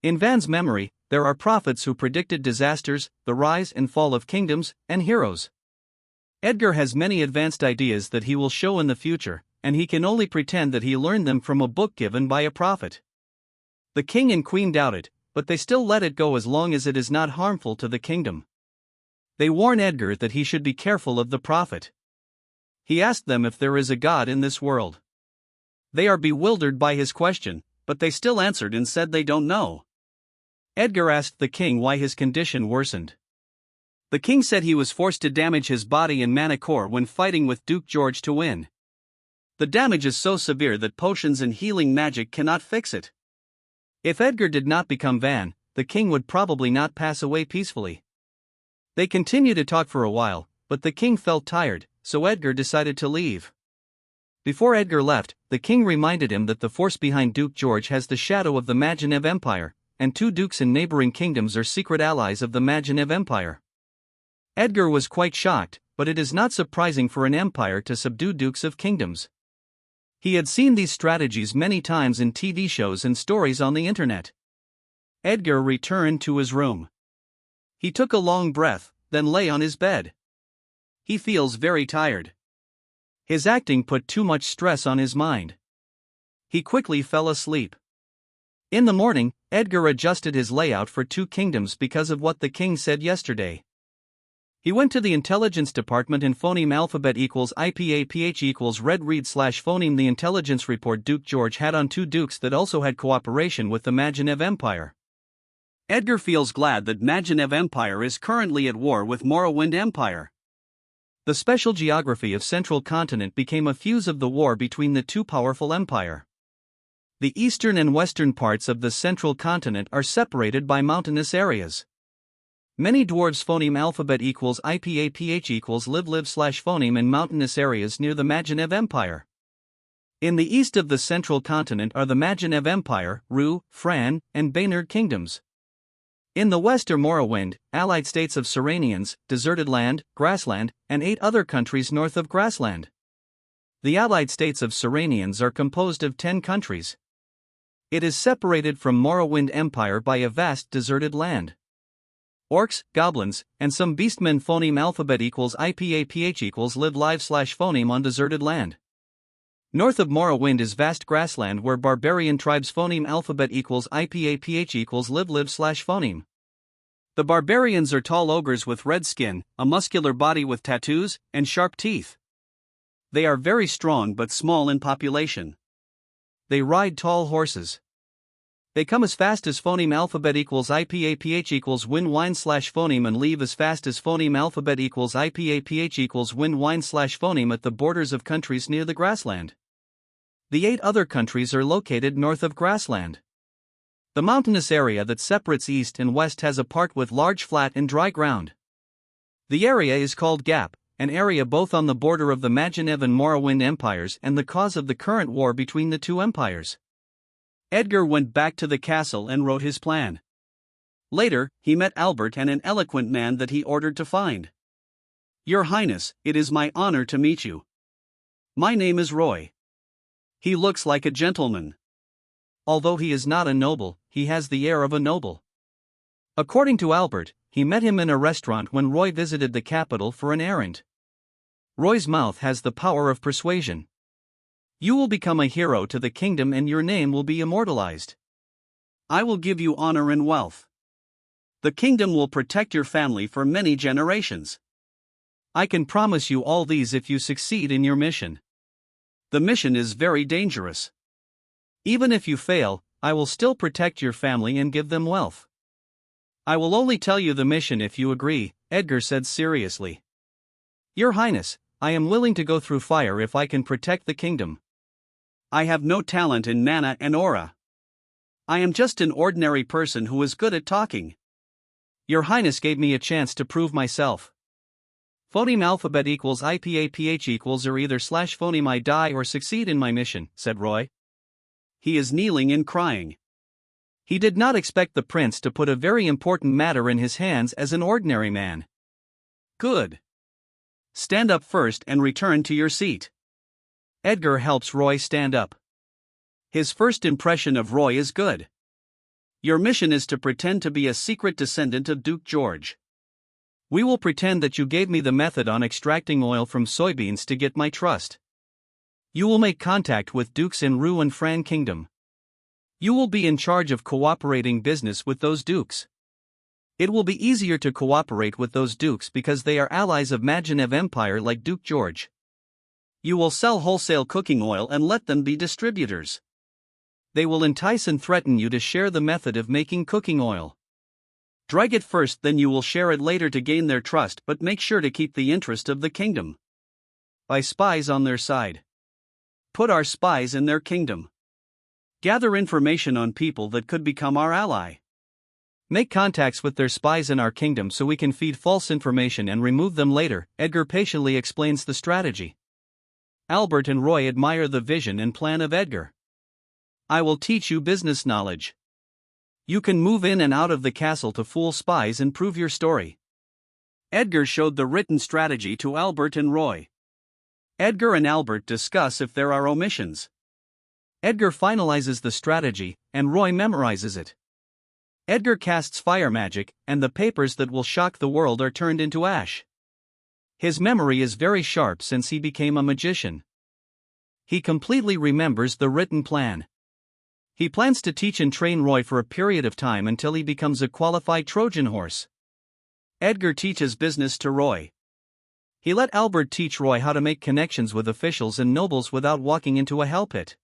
In Van's memory, there are prophets who predicted disasters, the rise and fall of kingdoms, and heroes. Edgar has many advanced ideas that he will show in the future, and he can only pretend that he learned them from a book given by a prophet. The king and queen doubt it, but they still let it go as long as it is not harmful to the kingdom. They warn Edgar that he should be careful of the prophet. He asked them if there is a God in this world. They are bewildered by his question, but they still answered and said they don't know. Edgar asked the king why his condition worsened. The king said he was forced to damage his body in Manicore when fighting with Duke George to win. The damage is so severe that potions and healing magic cannot fix it. If Edgar did not become Van, the king would probably not pass away peacefully. They continued to talk for a while, but the king felt tired, so Edgar decided to leave. Before Edgar left, the king reminded him that the force behind Duke George has the shadow of the Magineve Empire, and 2 dukes in neighboring kingdoms are secret allies of the Magineve Empire. Edgar was quite shocked, but it is not surprising for an empire to subdue dukes of kingdoms. He had seen these strategies many times in TV shows and stories on the internet. Edgar returned to his room. He took a long breath, then lay on his bed. He feels very tired. His acting put too much stress on his mind. He quickly fell asleep. In the morning, Edgar adjusted his layout for 2 kingdoms because of what the king said yesterday. He went to the intelligence department in phoneme alphabet equals IPAPH equals red read / phoneme the intelligence report Duke George had on 2 dukes that also had cooperation with the Magineve Empire. Edgar feels glad that Magineve Empire is currently at war with Morrowind Empire. The special geography of Central Continent became a fuse of the war between the 2 powerful empire. The eastern and western parts of the Central Continent are separated by mountainous areas. Many dwarves phoneme alphabet equals IPAPH equals live / phoneme in mountainous areas near the Magineve Empire. In the east of the Central Continent are the Magineve Empire, Ru, Fran, and Baynard kingdoms. In the west are Morrowind, allied states of Serenians, deserted land, grassland, and 8 other countries north of grassland. The allied states of Serenians are composed of 10 countries. It is separated from Morrowind Empire by a vast deserted land. Orcs, goblins, and some beastmen. Phoneme alphabet equals IPAPH equals live live slash phoneme on deserted land. North of Morrowind is vast grassland where barbarian tribes. Phoneme alphabet equals IPAPH equals live live slash phoneme. The barbarians are tall ogres with red skin, a muscular body with tattoos, and sharp teeth. They are very strong but small in population. They ride tall horses. They come as fast as phoneme alphabet equals IPAPH equals win wine slash phoneme and leave as fast as phoneme alphabet equals IPAPH equals win wine slash phoneme at the borders of countries near the grassland. The 8 other countries are located north of grassland. The mountainous area that separates east and west has a part with large flat and dry ground. The area is called Gap, an area both on the border of the Magenev and Morrowind empires and the cause of the current war between the 2 empires. Edgar went back to the castle and wrote his plan. Later, he met Albert and an eloquent man that he ordered to find. "Your Highness, it is my honor to meet you. My name is Roy. He looks like a gentleman. Although he is not a noble, he has the air of a noble." According to Albert, he met him in a restaurant when Roy visited the capital for an errand. Roy's mouth has the power of persuasion. "You will become a hero to the kingdom and your name will be immortalized. I will give you honor and wealth. The kingdom will protect your family for many generations. I can promise you all these if you succeed in your mission. The mission is very dangerous. Even if you fail, I will still protect your family and give them wealth." "I will only tell you the mission if you agree," Edgar said seriously. "Your Highness, I am willing to go through fire if I can protect the kingdom. I have no talent in mana and aura. I am just an ordinary person who is good at talking. Your Highness gave me a chance to prove myself. Phoneme alphabet equals IPAPH equals or either slash phoneme I die or succeed in my mission," said Roy. He is kneeling and crying. He did not expect the prince to put a very important matter in his hands as an ordinary man. "Good. Stand up first and return to your seat." Edgar helps Roy stand up. His first impression of Roy is good. "Your mission is to pretend to be a secret descendant of Duke George. We will pretend that you gave me the method on extracting oil from soybeans to get my trust. You will make contact with dukes in Rue and Fran Kingdom. You will be in charge of cooperating business with those dukes. It will be easier to cooperate with those dukes because they are allies of Magenev Empire like Duke George. You will sell wholesale cooking oil and let them be distributors. They will entice and threaten you to share the method of making cooking oil. Drag it first, then you will share it later to gain their trust, but make sure to keep the interest of the kingdom. By spies on their side. Put our spies in their kingdom. Gather information on people that could become our ally. Make contacts with their spies in our kingdom so we can feed false information and remove them later." Edgar patiently explains the strategy. Albert and Roy admire the vision and plan of Edgar. "I will teach you business knowledge. You can move in and out of the castle to fool spies and prove your story." Edgar showed the written strategy to Albert and Roy. Edgar and Albert discuss if there are omissions. Edgar finalizes the strategy, and Roy memorizes it. Edgar casts fire magic, and the papers that will shock the world are turned into ash. His memory is very sharp since he became a magician. He completely remembers the written plan. He plans to teach and train Roy for a period of time until he becomes a qualified Trojan horse. Edgar teaches business to Roy. He let Albert teach Roy how to make connections with officials and nobles without walking into a hell pit.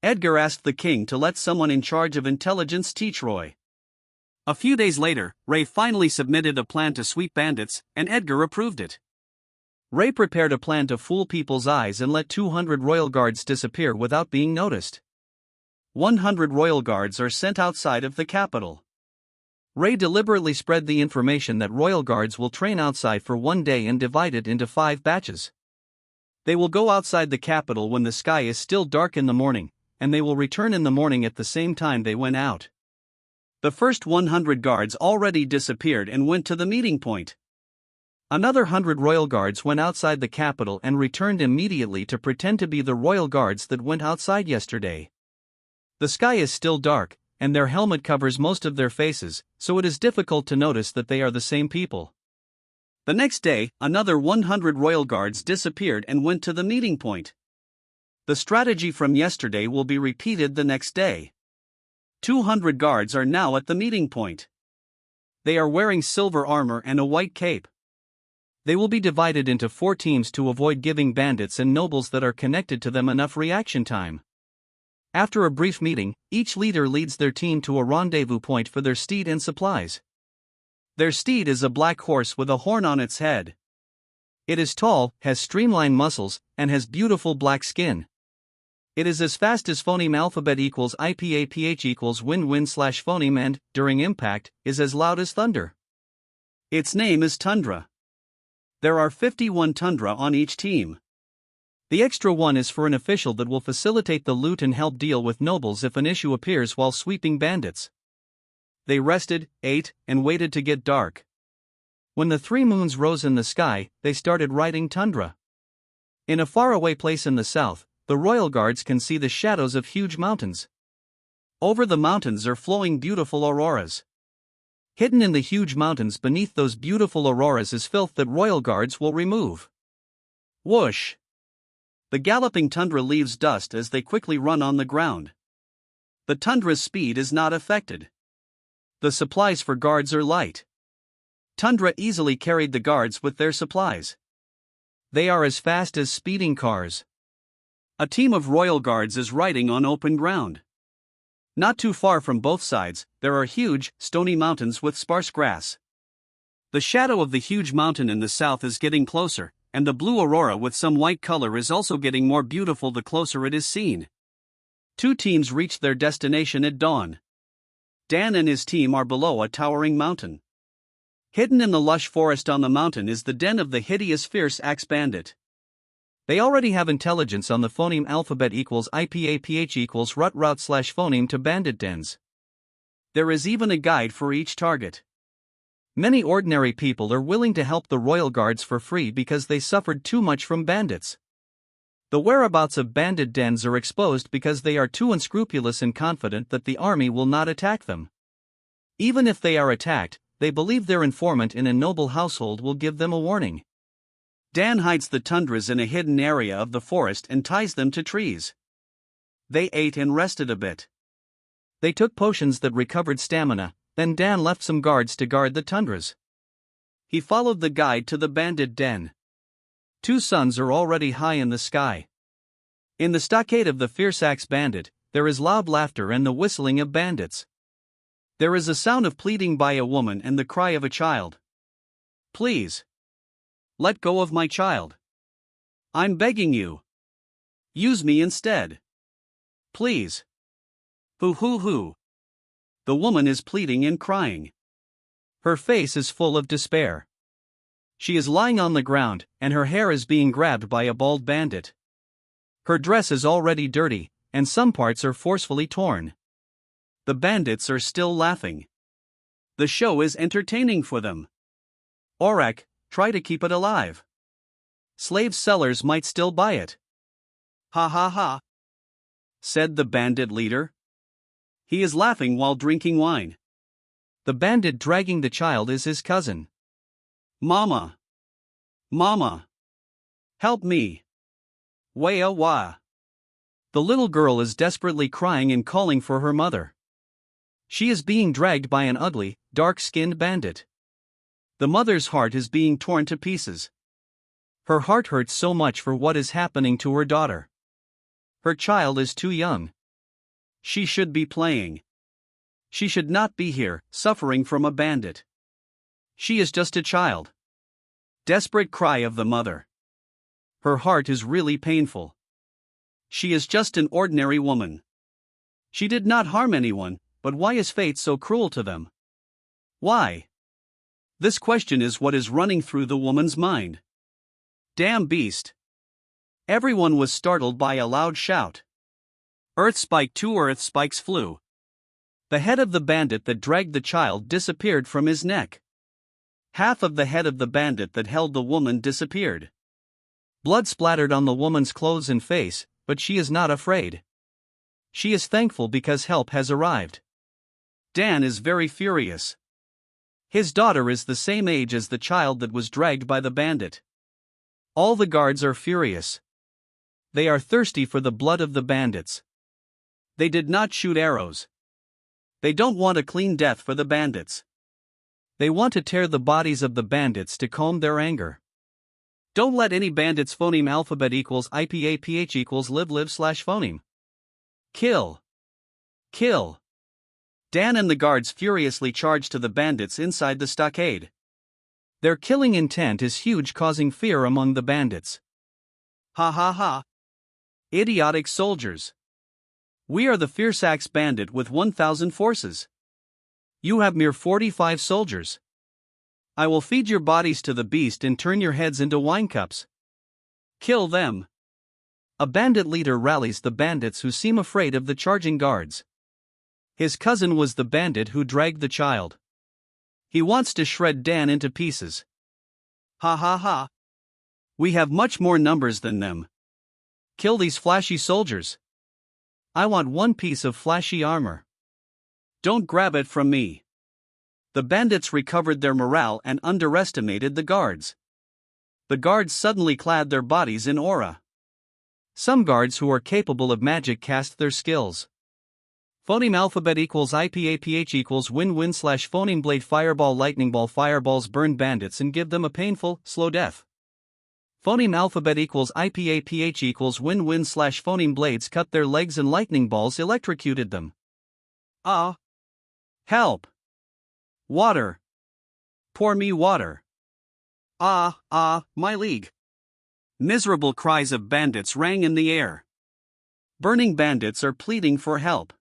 Edgar asked the king to let someone in charge of intelligence teach Roy. A few days later, Ray finally submitted a plan to sweep bandits, and Edgar approved it. Ray prepared a plan to fool people's eyes and let 200 royal guards disappear without being noticed. 100 royal guards are sent outside of the capital. Ray deliberately spread the information that royal guards will train outside for one day and divide it into 5 batches. They will go outside the capital when the sky is still dark in the morning, and they will return in the morning at the same time they went out. The first 100 guards already disappeared and went to the meeting point. Another 100 royal guards went outside the capital and returned immediately to pretend to be the royal guards that went outside yesterday. The sky is still dark, and their helmet covers most of their faces, so it is difficult to notice that they are the same people. The next day, another 100 royal guards disappeared and went to the meeting point. The strategy from yesterday will be repeated the next day. 200 guards are now at the meeting point. They are wearing silver armor and a white cape. They will be divided into 4 teams to avoid giving bandits and nobles that are connected to them enough reaction time. After a brief meeting, each leader leads their team to a rendezvous point for their steed and supplies. Their steed is a black horse with a horn on its head. It is tall, has streamlined muscles, and has beautiful black skin. It is as fast as phoneme alphabet equals IPAPH equals win-win/phoneme and, during impact, is as loud as thunder. Its name is Tundra. There are 51 Tundra on each team. The extra one is for an official that will facilitate the loot and help deal with nobles if an issue appears while sweeping bandits. They rested, ate, and waited to get dark. When the 3 moons rose in the sky, they started riding Tundra. In a faraway place in the south, the royal guards can see the shadows of huge mountains. Over the mountains are flowing beautiful auroras. Hidden in the huge mountains beneath those beautiful auroras is filth that royal guards will remove. Whoosh! The galloping Tundra leaves dust as they quickly run on the ground. The Tundra's speed is not affected. The supplies for guards are light. Tundra easily carried the guards with their supplies. They are as fast as speeding cars. A team of royal guards is riding on open ground. Not too far from both sides, there are huge, stony mountains with sparse grass. The shadow of the huge mountain in the south is getting closer, and the blue aurora with some white color is also getting more beautiful the closer it is seen. 2 teams reach their destination at dawn. Dan and his team are below a towering mountain. Hidden in the lush forest on the mountain is the den of the hideous fierce axe bandit. They already have intelligence on the phoneme alphabet equals IPAPH equals route/phoneme to bandit dens. There is even a guide for each target. Many ordinary people are willing to help the royal guards for free because they suffered too much from bandits. The whereabouts of bandit dens are exposed because they are too unscrupulous and confident that the army will not attack them. Even if they are attacked, they believe their informant in a noble household will give them a warning. Dan hides the Tundras in a hidden area of the forest and ties them to trees. They ate and rested a bit. They took potions that recovered stamina, then Dan left some guards to guard the Tundras. He followed the guide to the bandit den. 2 suns are already high in the sky. In the stockade of the fierce axe bandit, there is loud laughter and the whistling of bandits. There is a sound of pleading by a woman and the cry of a child. Please. Let go of my child. I'm begging you. Use me instead. Please. Hoo hoo hoo. The woman is pleading and crying. Her face is full of despair. She is lying on the ground, and her hair is being grabbed by a bald bandit. Her dress is already dirty, and some parts are forcefully torn. The bandits are still laughing. The show is entertaining for them. Aurak, try to keep it alive. Slave sellers might still buy it. Ha ha ha, said the bandit leader. He is laughing while drinking wine. The bandit dragging the child is his cousin. Mama! Mama! Help me! Waya wah! The little girl is desperately crying and calling for her mother. She is being dragged by an ugly, dark-skinned bandit. The mother's heart is being torn to pieces. Her heart hurts so much for what is happening to her daughter. Her child is too young. She should be playing. She should not be here, suffering from a bandit. She is just a child. Desperate cry of the mother. Her heart is really painful. She is just an ordinary woman. She did not harm anyone, but why is fate so cruel to them? Why? This question is what is running through the woman's mind. Damn beast! Everyone was startled by a loud shout. Earth Spike 2 Earth Spikes flew. The head of the bandit that dragged the child disappeared from his neck. Half of the head of the bandit that held the woman disappeared. Blood splattered on the woman's clothes and face, but she is not afraid. She is thankful because help has arrived. Dan is very furious. His daughter is the same age as the child that was dragged by the bandit. All the guards are furious. They are thirsty for the blood of the bandits. They did not shoot arrows. They don't want a clean death for the bandits. They want to tear the bodies of the bandits to calm their anger. Don't let any bandits phoneme alphabet equals IPAPH equals live/phoneme. Kill. Kill. Dan and the guards furiously charge to the bandits inside the stockade. Their killing intent is huge, causing fear among the bandits. Ha ha ha. Idiotic soldiers. We are the Fiersax bandit with 1,000 forces. You have mere 45 soldiers. I will feed your bodies to the beast and turn your heads into wine cups. Kill them. A bandit leader rallies the bandits who seem afraid of the charging guards. His cousin was the bandit who dragged the child. He wants to shred Dan into pieces. Ha ha ha. We have much more numbers than them. Kill these flashy soldiers. I want one piece of flashy armor. Don't grab it from me. The bandits recovered their morale and underestimated the guards. The guards suddenly clad their bodies in aura. Some guards who are capable of magic cast their skills. Phoneme alphabet equals IPAPH equals win/phoneme blade fireball lightning ball. Fireballs burn bandits and give them a painful, slow death. Phoneme alphabet equals IPAPH equals win/phoneme blades cut their legs and lightning balls electrocuted them. Ah! Help! Water! Pour me water! Ah, my league! Miserable cries of bandits rang in the air. Burning bandits are pleading for help.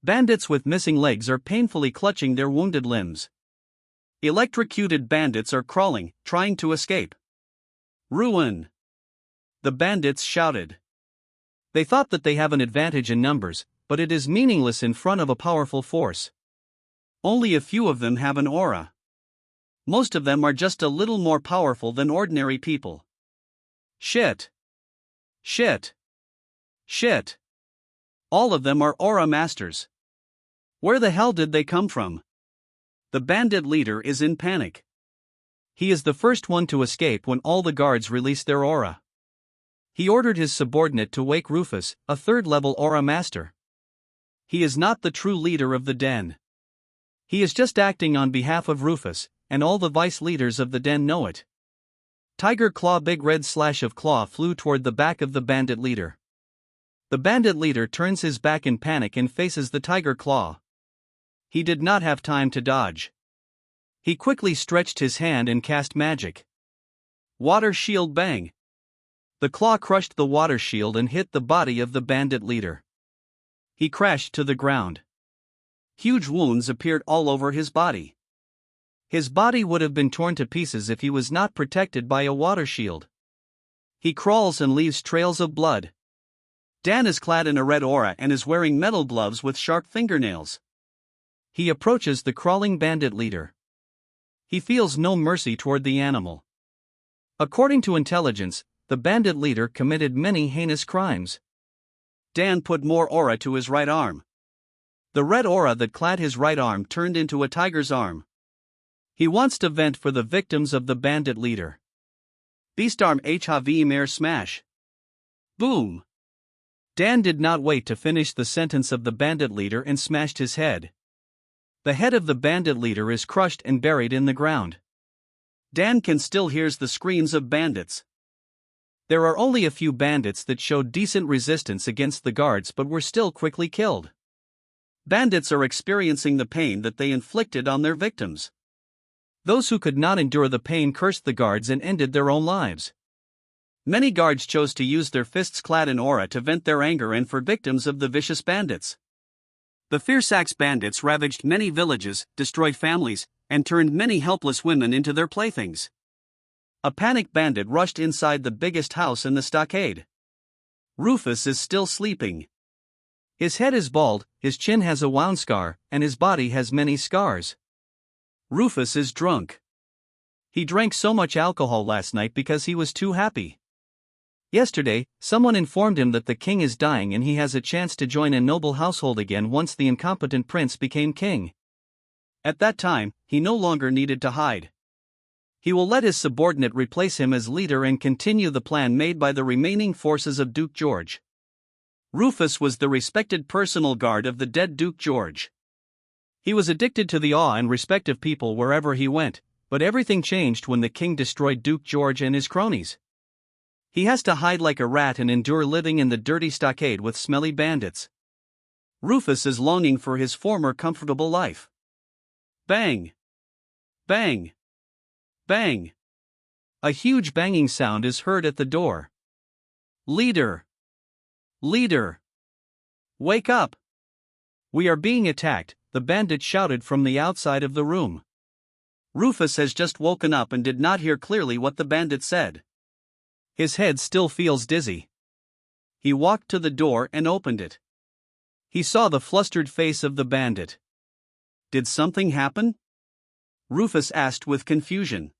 Bandits with missing legs are painfully clutching their wounded limbs. Electrocuted bandits are crawling, trying to escape. Ruin! The bandits shouted. They thought that they have an advantage in numbers, but it is meaningless in front of a powerful force. Only a few of them have an aura. Most of them are just a little more powerful than ordinary people. Shit! Shit! Shit! All of them are aura masters. Where the hell did they come from? The bandit leader is in panic. He is the first one to escape when all the guards release their aura. He ordered his subordinate to wake Rufus, a third-level aura master. He is not the true leader of the den. He is just acting on behalf of Rufus, and all the vice leaders of the den know it. Tiger Claw big red slash of claw flew toward the back of the bandit leader. The bandit leader turns his back in panic and faces the tiger claw. He did not have time to dodge. He quickly stretched his hand and cast magic. Water shield bang! The claw crushed the water shield and hit the body of the bandit leader. He crashed to the ground. Huge wounds appeared all over his body. His body would have been torn to pieces if he was not protected by a water shield. He crawls and leaves trails of blood. Dan is clad in a red aura and is wearing metal gloves with sharp fingernails. He approaches the crawling bandit leader. He feels no mercy toward the animal. According to intelligence, the bandit leader committed many heinous crimes. Dan put more aura to his right arm. The red aura that clad his right arm turned into a tiger's arm. He wants to vent for the victims of the bandit leader. Beastarm HV Mare Smash. Boom! Dan did not wait to finish the sentence of the bandit leader and smashed his head. The head of the bandit leader is crushed and buried in the ground. Dan can still hear the screams of bandits. There are only a few bandits that showed decent resistance against the guards but were still quickly killed. Bandits are experiencing the pain that they inflicted on their victims. Those who could not endure the pain cursed the guards and ended their own lives. Many guards chose to use their fists clad in aura to vent their anger and for victims of the vicious bandits. The Fiersax bandits ravaged many villages, destroyed families, and turned many helpless women into their playthings. A panicked bandit rushed inside the biggest house in the stockade. Rufus is still sleeping. His head is bald, his chin has a wound scar, and his body has many scars. Rufus is drunk. He drank so much alcohol last night because he was too happy. Yesterday, someone informed him that the king is dying and he has a chance to join a noble household again once the incompetent prince became king. At that time, he no longer needed to hide. He will let his subordinate replace him as leader and continue the plan made by the remaining forces of Duke George. Rufus was the respected personal guard of the dead Duke George. He was addicted to the awe and respect of people wherever he went, but everything changed when the king destroyed Duke George and his cronies. He has to hide like a rat and endure living in the dirty stockade with smelly bandits. Rufus is longing for his former comfortable life. Bang! Bang! Bang! A huge banging sound is heard at the door. Leader! Leader! Wake up! We are being attacked, the bandit shouted from the outside of the room. Rufus has just woken up and did not hear clearly what the bandit said. His head still feels dizzy. He walked to the door and opened it. He saw the flustered face of the bandit. Did something happen? Rufus asked with confusion.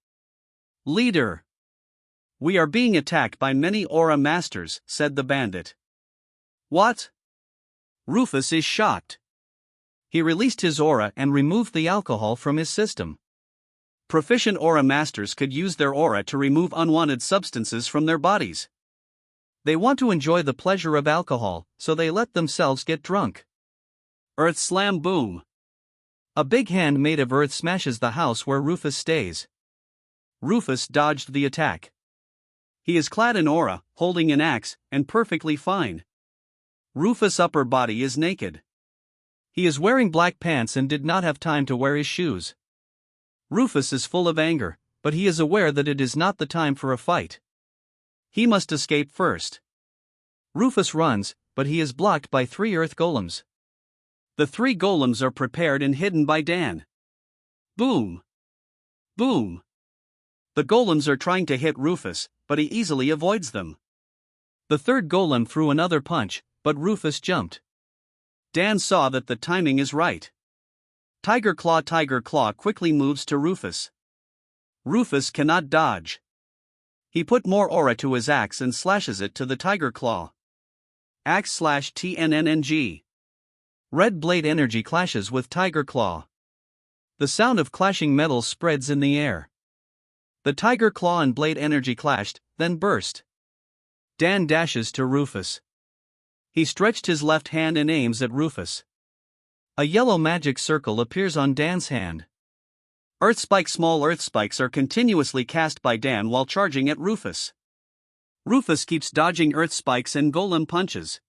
Leader! We are being attacked by many aura masters, said the bandit. What? Rufus is shocked. He released his aura and removed the alcohol from his system. Proficient aura masters could use their aura to remove unwanted substances from their bodies. They want to enjoy the pleasure of alcohol, so they let themselves get drunk. Earth slam boom. A big hand made of earth smashes the house where Rufus stays. Rufus dodged the attack. He is clad in aura, holding an axe, and perfectly fine. Rufus' upper body is naked. He is wearing black pants and did not have time to wear his shoes. Rufus is full of anger, but he is aware that it is not the time for a fight. He must escape first. Rufus runs, but he is blocked by 3 earth golems. The 3 golems are prepared and hidden by Dan. Boom! Boom! The golems are trying to hit Rufus, but he easily avoids them. The 3rd golem threw another punch, but Rufus jumped. Dan saw that the timing is right. Tiger Claw quickly moves to Rufus. Rufus cannot dodge. He put more aura to his axe and slashes it to the Tiger Claw. Axe slash TNNNG. Red blade energy clashes with Tiger Claw. The sound of clashing metals spreads in the air. The Tiger Claw and blade energy clashed, then burst. Dan dashes to Rufus. He stretched his left hand and aims at Rufus. A yellow magic circle appears on Dan's hand. Small earth spikes are continuously cast by Dan while charging at Rufus. Rufus keeps dodging earth spikes and golem punches.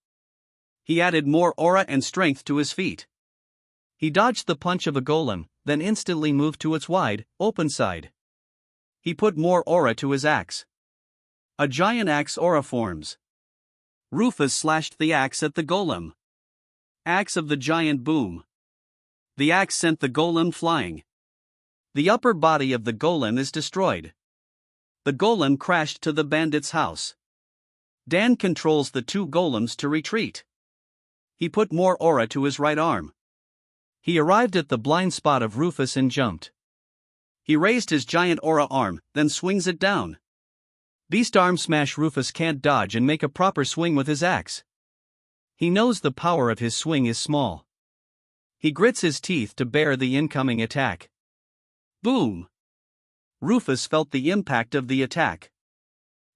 He added more aura and strength to his feet. He dodged the punch of a golem, then instantly moved to its wide, open side. He put more aura to his axe. A giant axe aura forms. Rufus slashed the axe at the golem. Axe of the giant boom. The axe sent the golem flying. The upper body of the golem is destroyed. The golem crashed to the bandit's house. Dan controls the 2 golems to retreat. He put more aura to his right arm. He arrived at the blind spot of Rufus and jumped. He raised his giant aura arm, then swings it down. Beast arm smash. Rufus can't dodge and make a proper swing with his axe. He knows the power of his swing is small. He grits his teeth to bear the incoming attack. Boom! Rufus felt the impact of the attack.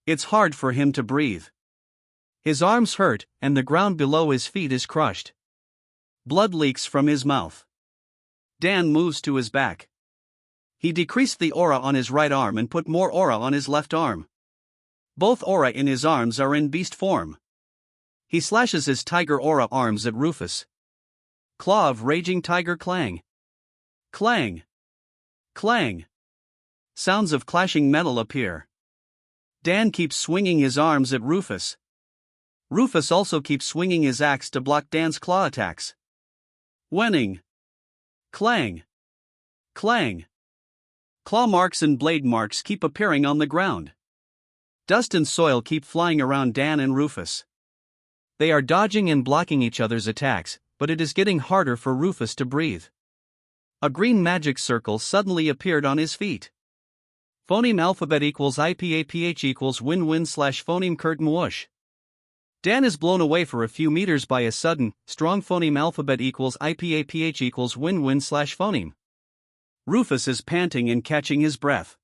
It's hard for him to breathe. His arms hurt, and the ground below his feet is crushed. Blood leaks from his mouth. Dan moves to his back. He decreased the aura on his right arm and put more aura on his left arm. Both aura in his arms are in beast form. He slashes his tiger aura arms at Rufus. Claw of raging tiger clang. Clang. Clang. Sounds of clashing metal appear. Dan keeps swinging his arms at Rufus. Rufus also keeps swinging his axe to block Dan's claw attacks. Winning. Clang. Clang. Claw marks and blade marks keep appearing on the ground. Dust and soil keep flying around Dan and Rufus. They are dodging and blocking each other's attacks, but it is getting harder for Rufus to breathe. A green magic circle suddenly appeared on his feet. Phoneme alphabet equals IPAPH equals win-win/phoneme curtain whoosh. Dan is blown away for a few meters by a sudden, strong phoneme alphabet equals IPAPH equals win-win/phoneme. Rufus is panting and catching his breath.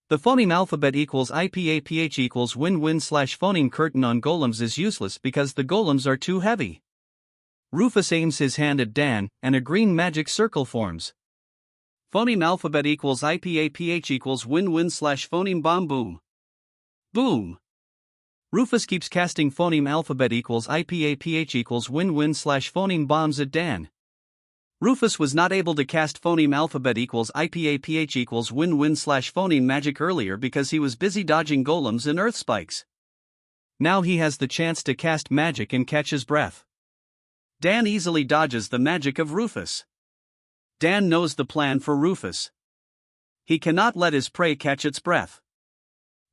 The phoneme alphabet equals IPAPH equals win-win/phoneme curtain on golems is useless because the golems are too heavy. Rufus aims his hand at Dan, and a green magic circle forms. Phoneme alphabet equals IPAPH equals win-win/phoneme bomb boom. Boom. Rufus keeps casting phoneme alphabet equals IPAPH equals win-win/phoneme bombs at Dan. Rufus was not able to cast phoneme alphabet equals IPAPH equals win-win/phoneme magic earlier because he was busy dodging golems and earth spikes. Now he has the chance to cast magic and catch his breath. Dan easily dodges the magic of Rufus. Dan knows the plan for Rufus. He cannot let his prey catch its breath.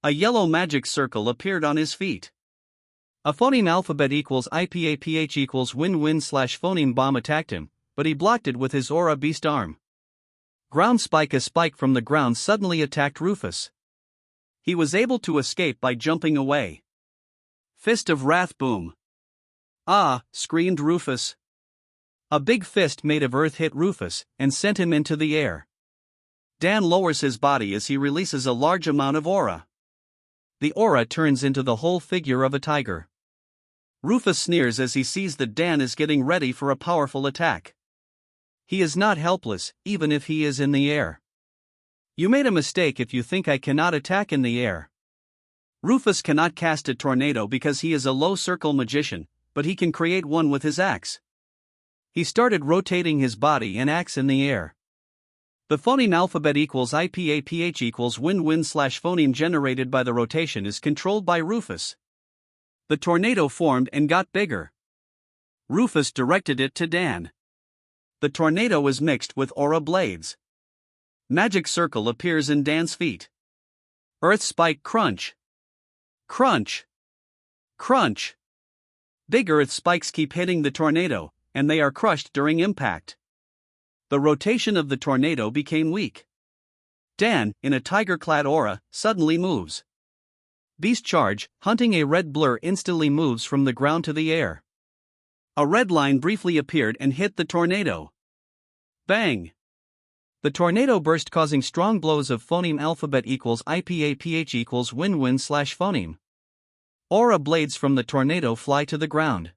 A yellow magic circle appeared on his feet. A phoneme alphabet equals IPAPH equals win-win/phoneme bomb attacked him, but he blocked it with his aura beast arm. Ground spike. A spike from the ground suddenly attacked Rufus. He was able to escape by jumping away. Fist of wrath boom. Ah, screamed Rufus. A big fist made of earth hit Rufus and sent him into the air. Dan lowers his body as he releases a large amount of aura. The aura turns into the whole figure of a tiger. Rufus sneers as he sees that Dan is getting ready for a powerful attack. He is not helpless, even if he is in the air. You made a mistake if you think I cannot attack in the air. Rufus cannot cast a tornado because he is a low circle magician, but he can create one with his axe. He started rotating his body and axe in the air. The phoneme alphabet equals IPAPH equals win-win/phoneme generated by the rotation is controlled by Rufus. The tornado formed and got bigger. Rufus directed it to Dan. The tornado is mixed with aura blades. Magic circle appears in Dan's feet. Earth spike crunch. Crunch. Crunch. Big earth spikes keep hitting the tornado, and they are crushed during impact. The rotation of the tornado became weak. Dan, in a tiger-clad aura, suddenly moves. Beast charge, hunting a red blur instantly moves from the ground to the air. A red line briefly appeared and hit the tornado. Bang! The tornado burst causing strong blows of phoneme alphabet equals IPAPH equals win-win/phoneme. Aura blades from the tornado fly to the ground.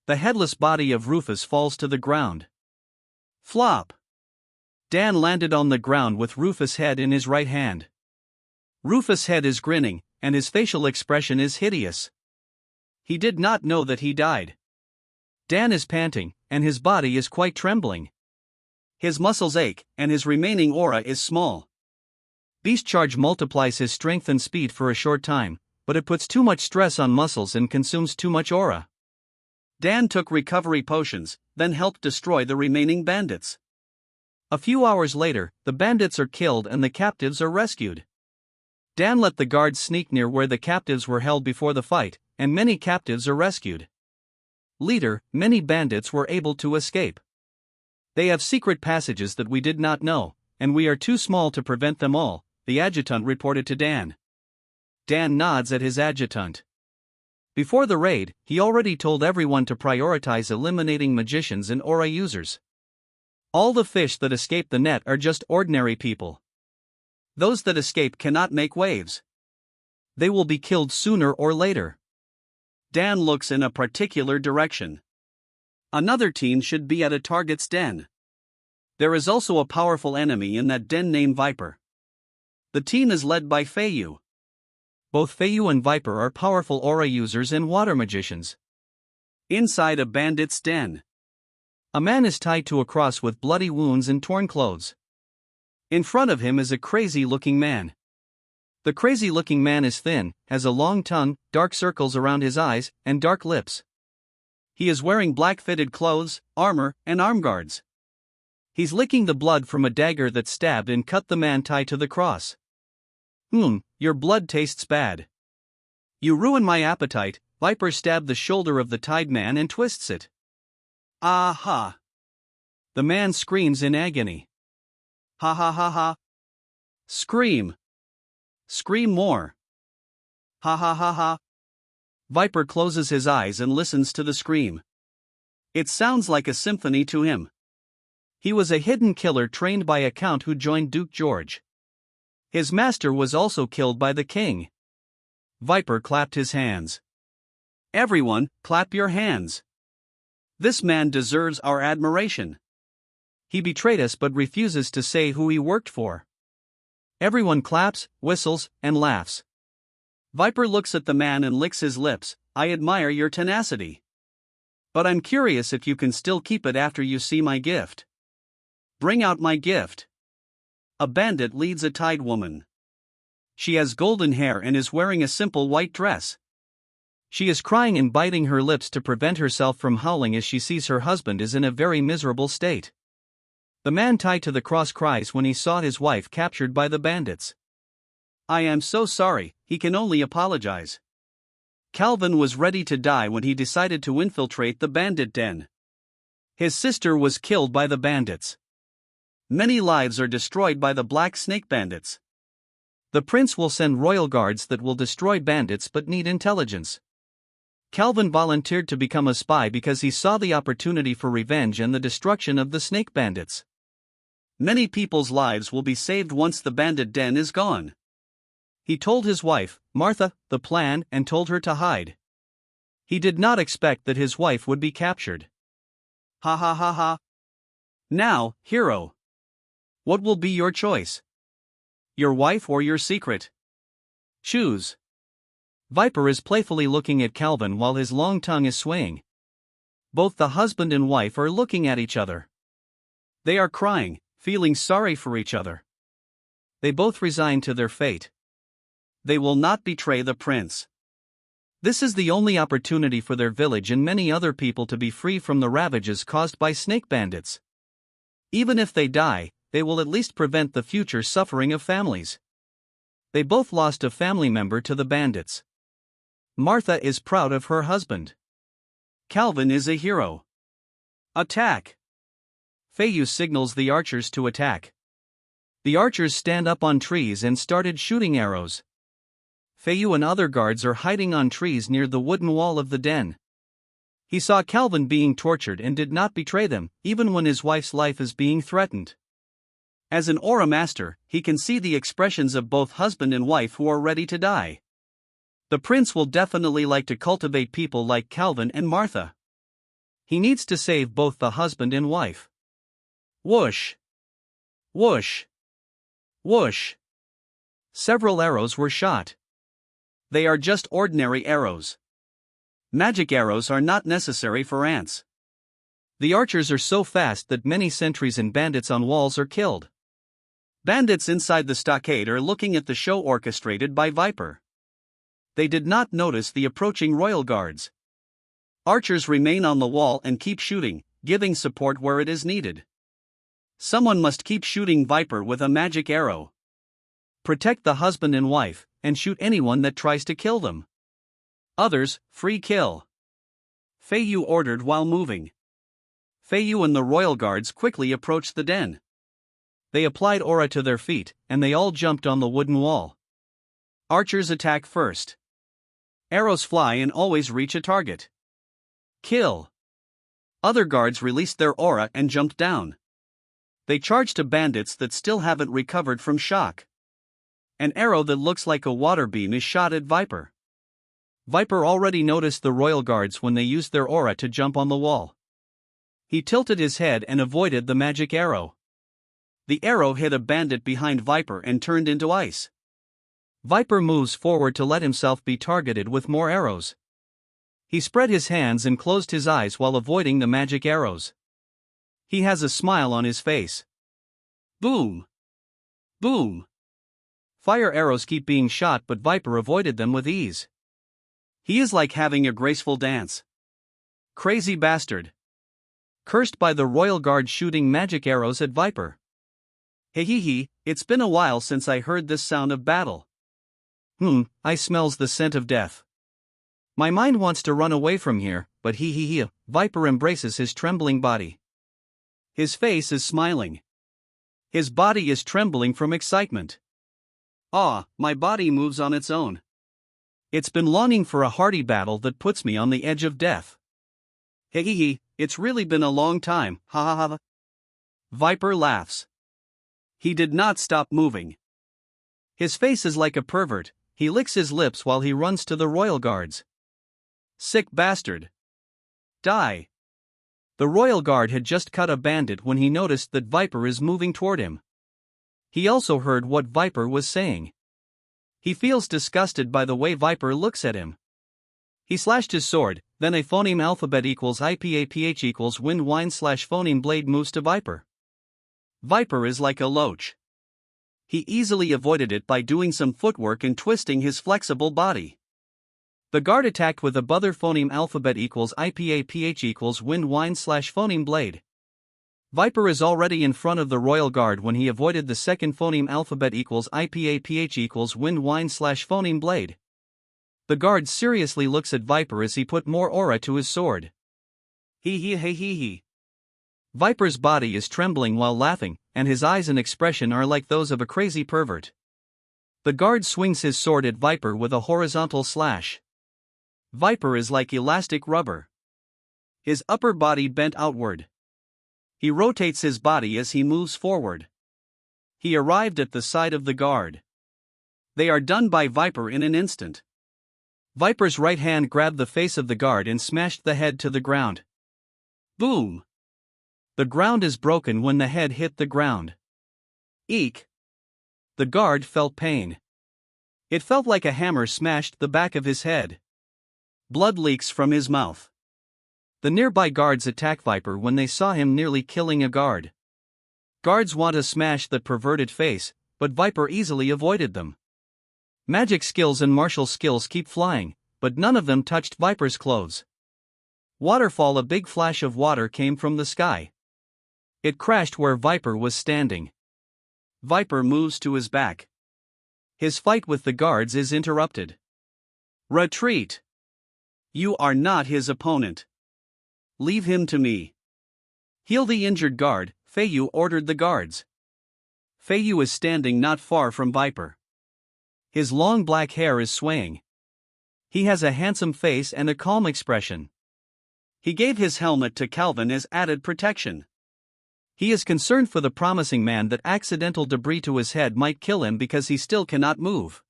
The headless body of Rufus falls to the ground. Flop! Dan landed on the ground with Rufus' head in his right hand. Rufus' head is grinning, and his facial expression is hideous. He did not know that he died. Dan is panting, and his body is quite trembling. His muscles ache, and his remaining aura is small. Beast charge multiplies his strength and speed for a short time, but it puts too much stress on muscles and consumes too much aura. Dan took recovery potions, then helped destroy the remaining bandits. A few hours later, the bandits are killed and the captives are rescued. Dan let the guards sneak near where the captives were held before the fight, and many captives are rescued. Later, many bandits were able to escape. They have secret passages that we did not know, and we are too small to prevent them all, the adjutant reported to Dan. Dan nods at his adjutant. Before the raid, he already told everyone to prioritize eliminating magicians and aura users. All the fish that escape the net are just ordinary people. Those that escape cannot make waves. They will be killed sooner or later. Dan looks in a particular direction. Another team should be at a target's den. There is also a powerful enemy in that den named Viper. The team is led by Feiyu. Both Feiyu and Viper are powerful aura users and water magicians. Inside a bandit's den, a man is tied to a cross with bloody wounds and torn clothes. In front of him is a crazy-looking man. The crazy-looking man is thin, has a long tongue, dark circles around his eyes, and dark lips. He is wearing black-fitted clothes, armor, and arm guards. He's licking the blood from a dagger that stabbed and cut the man tied to the cross. Your blood tastes bad. You ruin my appetite, Viper stabbed the shoulder of the tied man and twists it. Ah ha! The man screams in agony. Ha ha ha ha! Scream! Scream more! Ha ha ha ha! Viper closes his eyes and listens to the scream. It sounds like a symphony to him. He was a hidden killer trained by a count who joined Duke George. His master was also killed by the king. Viper clapped his hands. Everyone, clap your hands. This man deserves our admiration. He betrayed us but refuses to say who he worked for. Everyone claps, whistles, and laughs. Viper looks at the man and licks his lips. I admire your tenacity. But I'm curious if you can still keep it after you see my gift. Bring out my gift. A bandit leads a tied woman. She has golden hair and is wearing a simple white dress. She is crying and biting her lips to prevent herself from howling as she sees her husband is in a very miserable state. The man tied to the cross cries when he saw his wife captured by the bandits. I am so sorry, he can only apologize. Calvin was ready to die when he decided to infiltrate the bandit den. His sister was killed by the bandits. Many lives are destroyed by the Black Snake bandits. The prince will send royal guards that will destroy bandits but need intelligence. Calvin volunteered to become a spy because he saw the opportunity for revenge and the destruction of the snake bandits. Many people's lives will be saved once the bandit den is gone. He told his wife, Martha, the plan and told her to hide. He did not expect that his wife would be captured. Ha ha ha ha. Now, hero. What will be your choice? Your wife or your secret? Choose. Viper is playfully looking at Calvin while his long tongue is swaying. Both the husband and wife are looking at each other. They are crying, feeling sorry for each other. They both resign to their fate. They will not betray the prince. This is the only opportunity for their village and many other people to be free from the ravages caused by snake bandits. Even if they die, they will at least prevent the future suffering of families. They both lost a family member to the bandits. Martha is proud of her husband. Calvin is a hero. Attack! Feiyu signals the archers to attack. The archers stand up on trees and started shooting arrows. Feiyu and other guards are hiding on trees near the wooden wall of the den. He saw Calvin being tortured and did not betray them, even when his wife's life is being threatened. As an aura master, he can see the expressions of both husband and wife who are ready to die. The prince will definitely like to cultivate people like Calvin and Martha. He needs to save both the husband and wife. Whoosh! Whoosh! Whoosh! Several arrows were shot. They are just ordinary arrows. Magic arrows are not necessary for ants. The archers are so fast that many sentries and bandits on walls are killed. Bandits inside the stockade are looking at the show orchestrated by Viper. They did not notice the approaching royal guards. Archers remain on the wall and keep shooting, giving support where it is needed. Someone must keep shooting Viper with a magic arrow. Protect the husband and wife, and shoot anyone that tries to kill them. Others, free kill. Feiyu ordered while moving. Feiyu and the royal guards quickly approached the den. They applied aura to their feet, and they all jumped on the wooden wall. Archers attack first. Arrows fly and always reach a target. Kill. Other guards released their aura and jumped down. They charge to bandits that still haven't recovered from shock. An arrow that looks like a water beam is shot at Viper. Viper already noticed the royal guards when they used their aura to jump on the wall. He tilted his head and avoided the magic arrow. The arrow hit a bandit behind Viper and turned into ice. Viper moves forward to let himself be targeted with more arrows. He spread his hands and closed his eyes while avoiding the magic arrows. He has a smile on his face. Boom! Boom! Fire arrows keep being shot, but Viper avoided them with ease. He is like having a graceful dance. Crazy bastard. Cursed by the royal guard shooting magic arrows at Viper. Hehehe, it's been a while since I heard this sound of battle. I smells the scent of death. My mind wants to run away from here, but he. Viper embraces his trembling body. His face is smiling. His body is trembling from excitement. Ah, my body moves on its own. It's been longing for a hearty battle that puts me on the edge of death. Hey, it's really been a long time, ha ha ha. Viper laughs. He did not stop moving. His face is like a pervert, he licks his lips while he runs to the royal guards. Sick bastard. Die. The royal guard had just cut a bandit when he noticed that Viper is moving toward him. He also heard what Viper was saying. He feels disgusted by the way Viper looks at him. He slashed his sword, then a phoneme alphabet equals IPAPH equals wind wine slash phoneme blade moves to Viper. Viper is like a loach. He easily avoided it by doing some footwork and twisting his flexible body. The guard attacked with a bother phoneme alphabet equals IPAPH equals wind wine slash phoneme blade. Viper is already in front of the royal guard when he avoided the second phoneme alphabet equals IPAPH equals wind wine slash phoneme blade. The guard seriously looks at Viper as he put more aura to his sword. He. Viper's body is trembling while laughing, and his eyes and expression are like those of a crazy pervert. The guard swings his sword at Viper with a horizontal slash. Viper is like elastic rubber. His upper body bent outward. He rotates his body as he moves forward. He arrived at the side of the guard. They are done by Viper in an instant. Viper's right hand grabbed the face of the guard and smashed the head to the ground. Boom! The ground is broken when the head hit the ground. Eek! The guard felt pain. It felt like a hammer smashed the back of his head. Blood leaks from his mouth. The nearby guards attack Viper when they saw him nearly killing a guard. Guards want to smash that perverted face, but Viper easily avoided them. Magic skills and martial skills keep flying, but none of them touched Viper's clothes. Waterfall. A big flash of water came from the sky. It crashed where Viper was standing. Viper moves to his back. His fight with the guards is interrupted. Retreat! You are not his opponent. Leave him to me. Heal the injured guard, Feiyu ordered the guards. Feiyu is standing not far from Viper. His long black hair is swaying. He has a handsome face and a calm expression. He gave his helmet to Calvin as added protection. He is concerned for the promising man that accidental debris to his head might kill him because he still cannot move.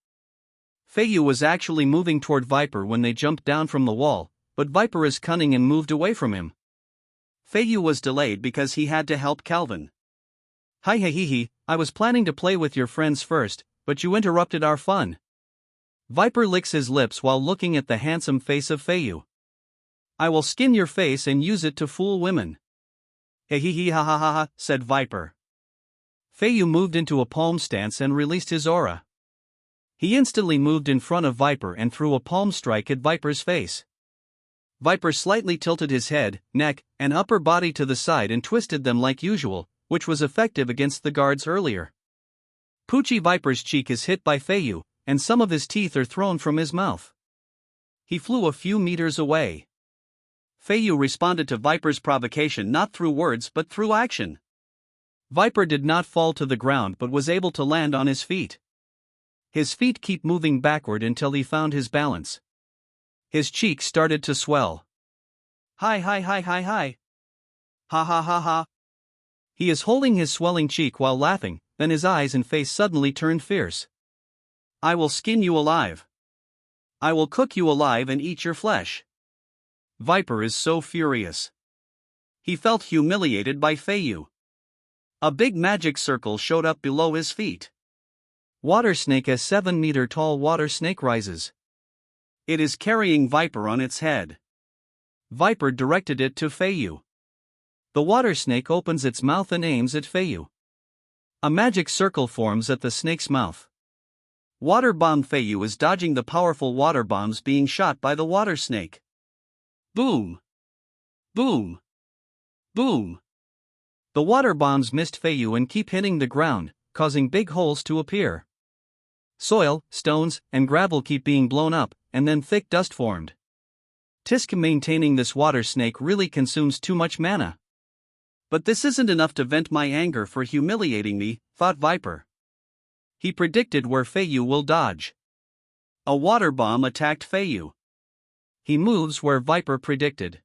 Feiyu was actually moving toward Viper when they jumped down from the wall, but Viper is cunning and moved away from him. Feiyu was delayed because he had to help Calvin. Hi, I was planning to play with your friends first, but you interrupted our fun. Viper licks his lips while looking at the handsome face of Feiyu. I will skin your face and use it to fool women. Ha, said Viper. Feiyu moved into a palm stance and released his aura. He instantly moved in front of Viper and threw a palm strike at Viper's face. Viper slightly tilted his head, neck, and upper body to the side and twisted them like usual, which was effective against the guards earlier. Poochie Viper's cheek is hit by Feiyu, and some of his teeth are thrown from his mouth. He flew a few meters away. Feiyu responded to Viper's provocation not through words but through action. Viper did not fall to the ground but was able to land on his feet. His feet keep moving backward until he found his balance. His cheeks started to swell. Hi. Ha ha. He is holding his swelling cheek while laughing, then his eyes and face suddenly turned fierce. I will skin you alive. I will cook you alive and eat your flesh. Viper is so furious. He felt humiliated by Feiyu. A big magic circle showed up below his feet. Water snake. A 7-meter-tall water snake rises. It is carrying Viper on its head. Viper directed it to Feiyu. The water snake opens its mouth and aims at Feiyu. A magic circle forms at the snake's mouth. Water bomb. Feiyu is dodging the powerful water bombs being shot by the water snake. Boom! Boom! Boom! The water bombs missed Feiyu and keep hitting the ground, causing big holes to appear. Soil, stones, and gravel keep being blown up, and then thick dust formed. Tisk, maintaining this water snake really consumes too much mana. But this isn't enough to vent my anger for humiliating me, thought Viper. He predicted where Feiyu will dodge. A water bomb attacked Feiyu. He moves where Viper predicted.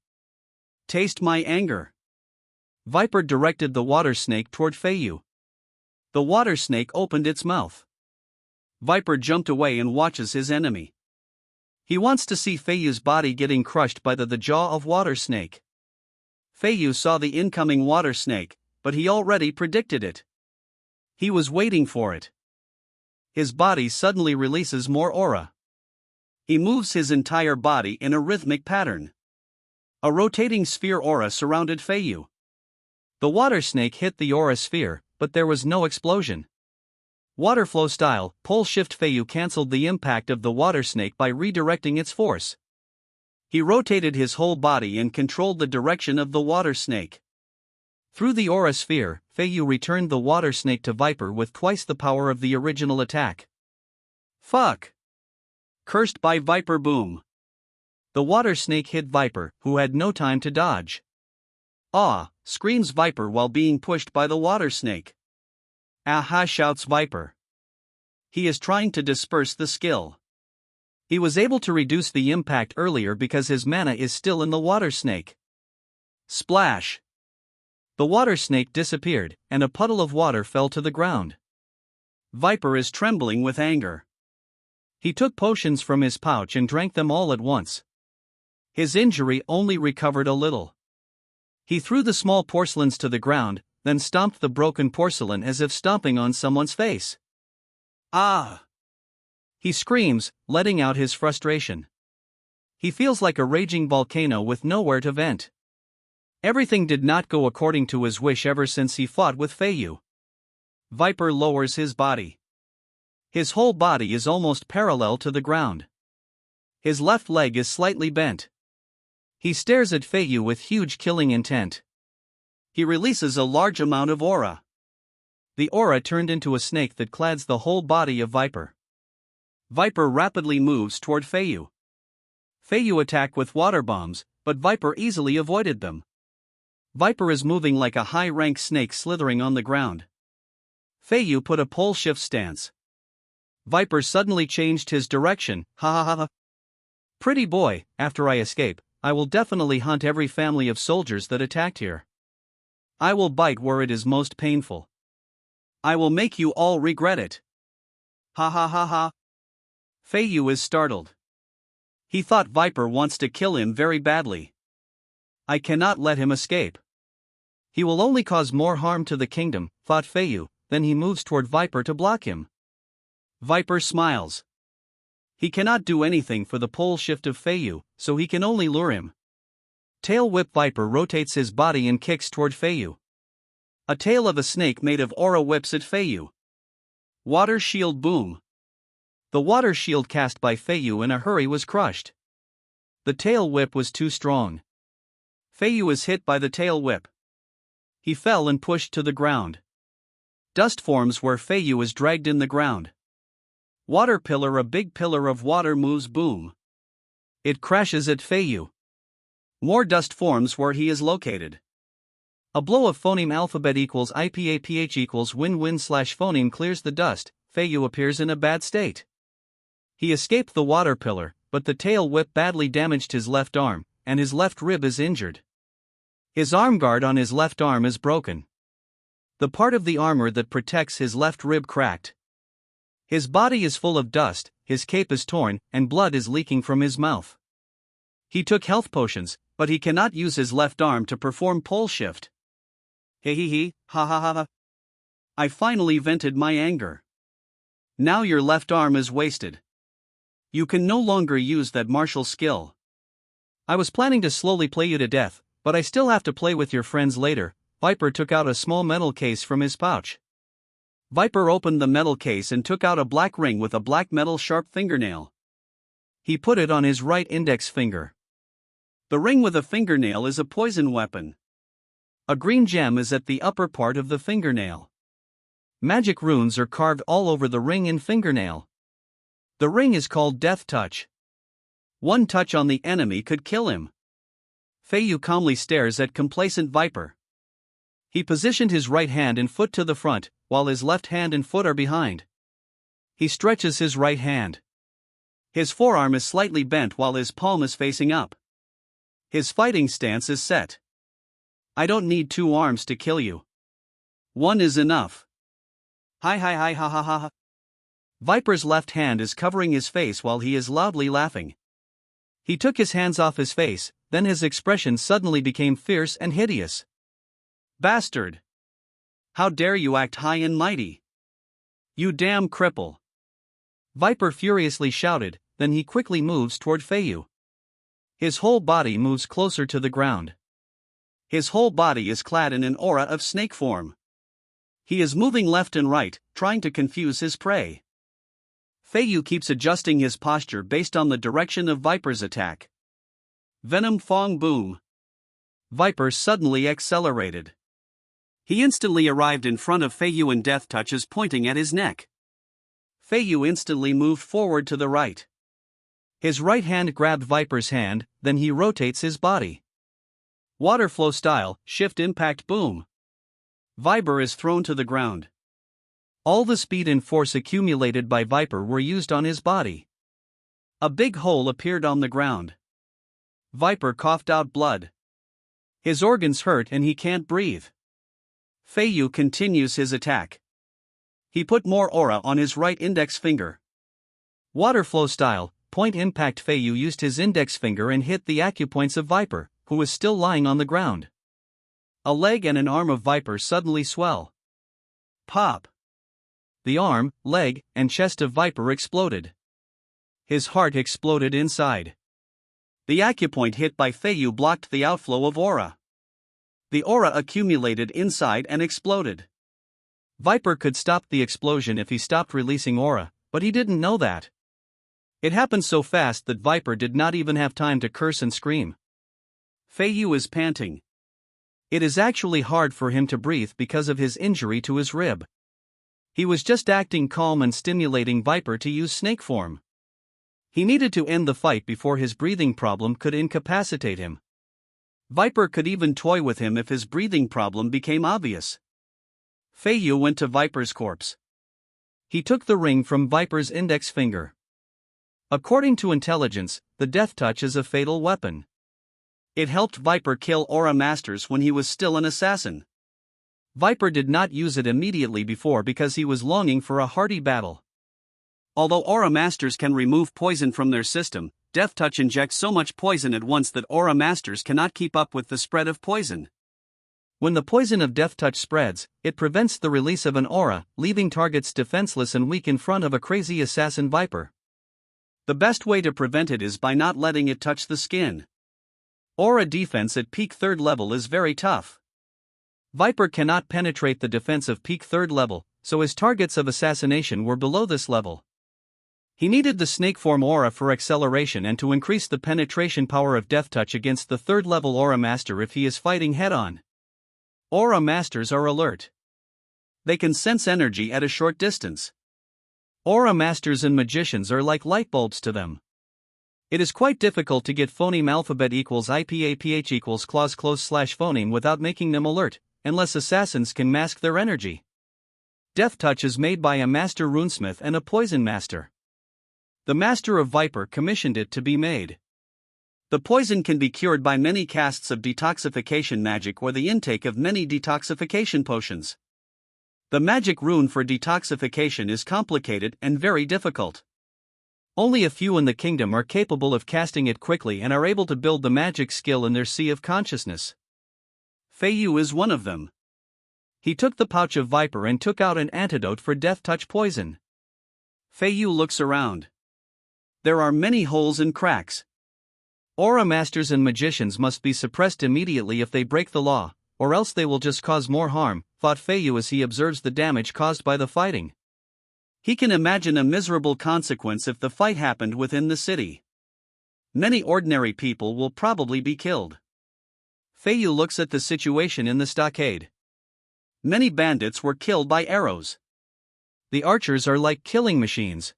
Taste my anger. Viper directed the water snake toward Feiyu. The water snake opened its mouth. Viper jumped away and watches his enemy. He wants to see Feiyu's body getting crushed by the jaw of water snake. Feiyu saw the incoming water snake, but he already predicted it. He was waiting for it. His body suddenly releases more aura. He moves his entire body in a rhythmic pattern. A rotating sphere aura surrounded Feiyu. The water snake hit the aura sphere, but there was no explosion. Water flow style, pole shift. Feiyu cancelled the impact of the water snake by redirecting its force. He rotated his whole body and controlled the direction of the water snake. Through the aura sphere, Feiyu returned the water snake to Viper with twice the power of the original attack. Fuck! Cursed by Viper. Boom! The water snake hit Viper, who had no time to dodge. Ah! Screams Viper while being pushed by the water snake. Aha! Shouts Viper. He is trying to disperse the skill. He was able to reduce the impact earlier because his mana is still in the water snake. Splash! The water snake disappeared, and a puddle of water fell to the ground. Viper is trembling with anger. He took potions from his pouch and drank them all at once. His injury only recovered a little. He threw the small porcelains to the ground, then stomped the broken porcelain as if stomping on someone's face. Ah! He screams, letting out his frustration. He feels like a raging volcano with nowhere to vent. Everything did not go according to his wish ever since he fought with Feiyu. Viper lowers his body. His whole body is almost parallel to the ground. His left leg is slightly bent. He stares at Feiyu with huge killing intent. He releases a large amount of aura. The aura turned into a snake that clads the whole body of Viper. Viper rapidly moves toward Feiyu. Feiyu attacked with water bombs, but Viper easily avoided them. Viper is moving like a high-rank snake slithering on the ground. Feiyu put a pole shift stance. Viper suddenly changed his direction. Ha ha ha ha. Pretty boy, after I escape, I will definitely hunt every family of soldiers that attacked here. I will bite where it is most painful. I will make you all regret it. Ha ha ha ha. Feiyu is startled. He thought Viper wants to kill him very badly. I cannot let him escape. He will only cause more harm to the kingdom, thought Feiyu, then he moves toward Viper to block him. Viper smiles. He cannot do anything for the pole shift of Feiyu, so he can only lure him. Tail whip. Viper rotates his body and kicks toward Feiyu. A tail of a snake made of aura whips at Feiyu. Water shield. Boom! The water shield cast by Feiyu in a hurry was crushed. The tail whip was too strong. Feiyu is hit by the tail whip. He fell and pushed to the ground. Dust forms where Feiyu is dragged in the ground. Water pillar. A big pillar of water moves. Boom! It crashes at Feiyu. More dust forms where he is located. A blow of phoneme alphabet equals IPAPH equals win-win / phoneme clears the dust. Feiyu appears in a bad state. He escaped the water pillar, but the tail whip badly damaged his left arm, and his left rib is injured. His arm guard on his left arm is broken. The part of the armor that protects his left rib cracked. His body is full of dust, his cape is torn, and blood is leaking from his mouth. He took health potions, but he cannot use his left arm to perform pole shift. He, ha ha ha ha. I finally vented my anger. Now your left arm is wasted. You can no longer use that martial skill. I was planning to slowly play you to death, but I still have to play with your friends later. Viper took out a small metal case from his pouch. Viper opened the metal case and took out a black ring with a black metal sharp fingernail. He put it on his right index finger. The ring with a fingernail is a poison weapon. A green gem is at the upper part of the fingernail. Magic runes are carved all over the ring and fingernail. The ring is called Death Touch. One touch on the enemy could kill him. Feiyu calmly stares at complacent Viper. He positioned his right hand and foot to the front, while his left hand and foot are behind. He stretches his right hand. His forearm is slightly bent while his palm is facing up. His fighting stance is set. I don't need two arms to kill you. One is enough. Hi hi hi ha ha ha ha. Viper's left hand is covering his face while he is loudly laughing. He took his hands off his face, then his expression suddenly became fierce and hideous. Bastard! How dare you act high and mighty? You damn cripple! Viper furiously shouted, then he quickly moves toward Feiyu. His whole body moves closer to the ground. His whole body is clad in an aura of snake form. He is moving left and right, trying to confuse his prey. Feiyu keeps adjusting his posture based on the direction of Viper's attack. Venom Fong Boom! Viper suddenly accelerated. He instantly arrived in front of Feiyu and death touches pointing at his neck. Feiyu instantly moved forward to the right. His right hand grabbed Viper's hand, then he rotates his body. Water flow style, shift impact boom. Viper is thrown to the ground. All the speed and force accumulated by Viper were used on his body. A big hole appeared on the ground. Viper coughed out blood. His organs hurt and he can't breathe. Feiyu continues his attack. He put more aura on his right index finger. Water flow style, point impact. Feiyu used his index finger and hit the acupoints of Viper, who was still lying on the ground. A leg and an arm of Viper suddenly swell. Pop! The arm, leg, and chest of Viper exploded. His heart exploded inside. The acupoint hit by Feiyu blocked the outflow of aura. The aura accumulated inside and exploded. Viper could stop the explosion if he stopped releasing aura, but he didn't know that. It happened so fast that Viper did not even have time to curse and scream. Feiyu is panting. It is actually hard for him to breathe because of his injury to his rib. He was just acting calm and stimulating Viper to use snake form. He needed to end the fight before his breathing problem could incapacitate him. Viper could even toy with him if his breathing problem became obvious. Feiyu went to Viper's corpse. He took the ring from Viper's index finger. According to intelligence, the death touch is a fatal weapon. It helped Viper kill Aura Masters when he was still an assassin. Viper did not use it immediately before because he was longing for a hearty battle. Although Aura Masters can remove poison from their system, Death Touch injects so much poison at once that Aura Masters cannot keep up with the spread of poison. When the poison of Death Touch spreads, it prevents the release of an aura, leaving targets defenseless and weak in front of a crazy assassin Viper. The best way to prevent it is by not letting it touch the skin. Aura defense at peak 3rd level is very tough. Viper cannot penetrate the defense of peak 3rd level, so his targets of assassination were below this level. He needed the snake form aura for acceleration and to increase the penetration power of Death Touch against the 3rd level Aura Master if he is fighting head-on. Aura Masters are alert. They can sense energy at a short distance. Aura Masters and magicians are like light bulbs to them. It is quite difficult to get phoneme alphabet equals IPAPH equals clause close slash phoneme without making them alert, unless assassins can mask their energy. Death Touch is made by a master runesmith and a poison master. The master of Viper commissioned it to be made. The poison can be cured by many casts of detoxification magic or the intake of many detoxification potions. The magic rune for detoxification is complicated and very difficult. Only a few in the kingdom are capable of casting it quickly and are able to build the magic skill in their sea of consciousness. Feiyu is one of them. He took the pouch of Viper and took out an antidote for Death Touch poison. Feiyu looks around. There are many holes and cracks. Aura Masters and magicians must be suppressed immediately if they break the law, or else they will just cause more harm, thought Feiyu as he observes the damage caused by the fighting. He can imagine a miserable consequence if the fight happened within the city. Many ordinary people will probably be killed. Feiyu looks at the situation in the stockade. Many bandits were killed by arrows. The archers are like killing machines.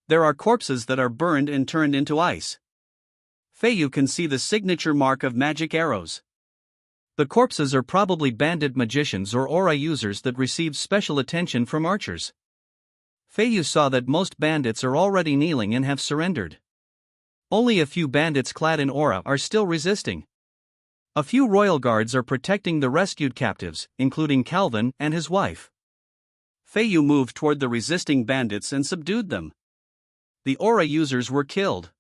There are corpses that are burned and turned into ice. Feiyu can see the signature mark of magic arrows. The corpses are probably bandit magicians or aura users that receive special attention from archers. Feiyu saw that most bandits are already kneeling and have surrendered. Only a few bandits clad in aura are still resisting. A few royal guards are protecting the rescued captives, including Calvin and his wife. Feiyu moved toward the resisting bandits and subdued them. The aura users were killed.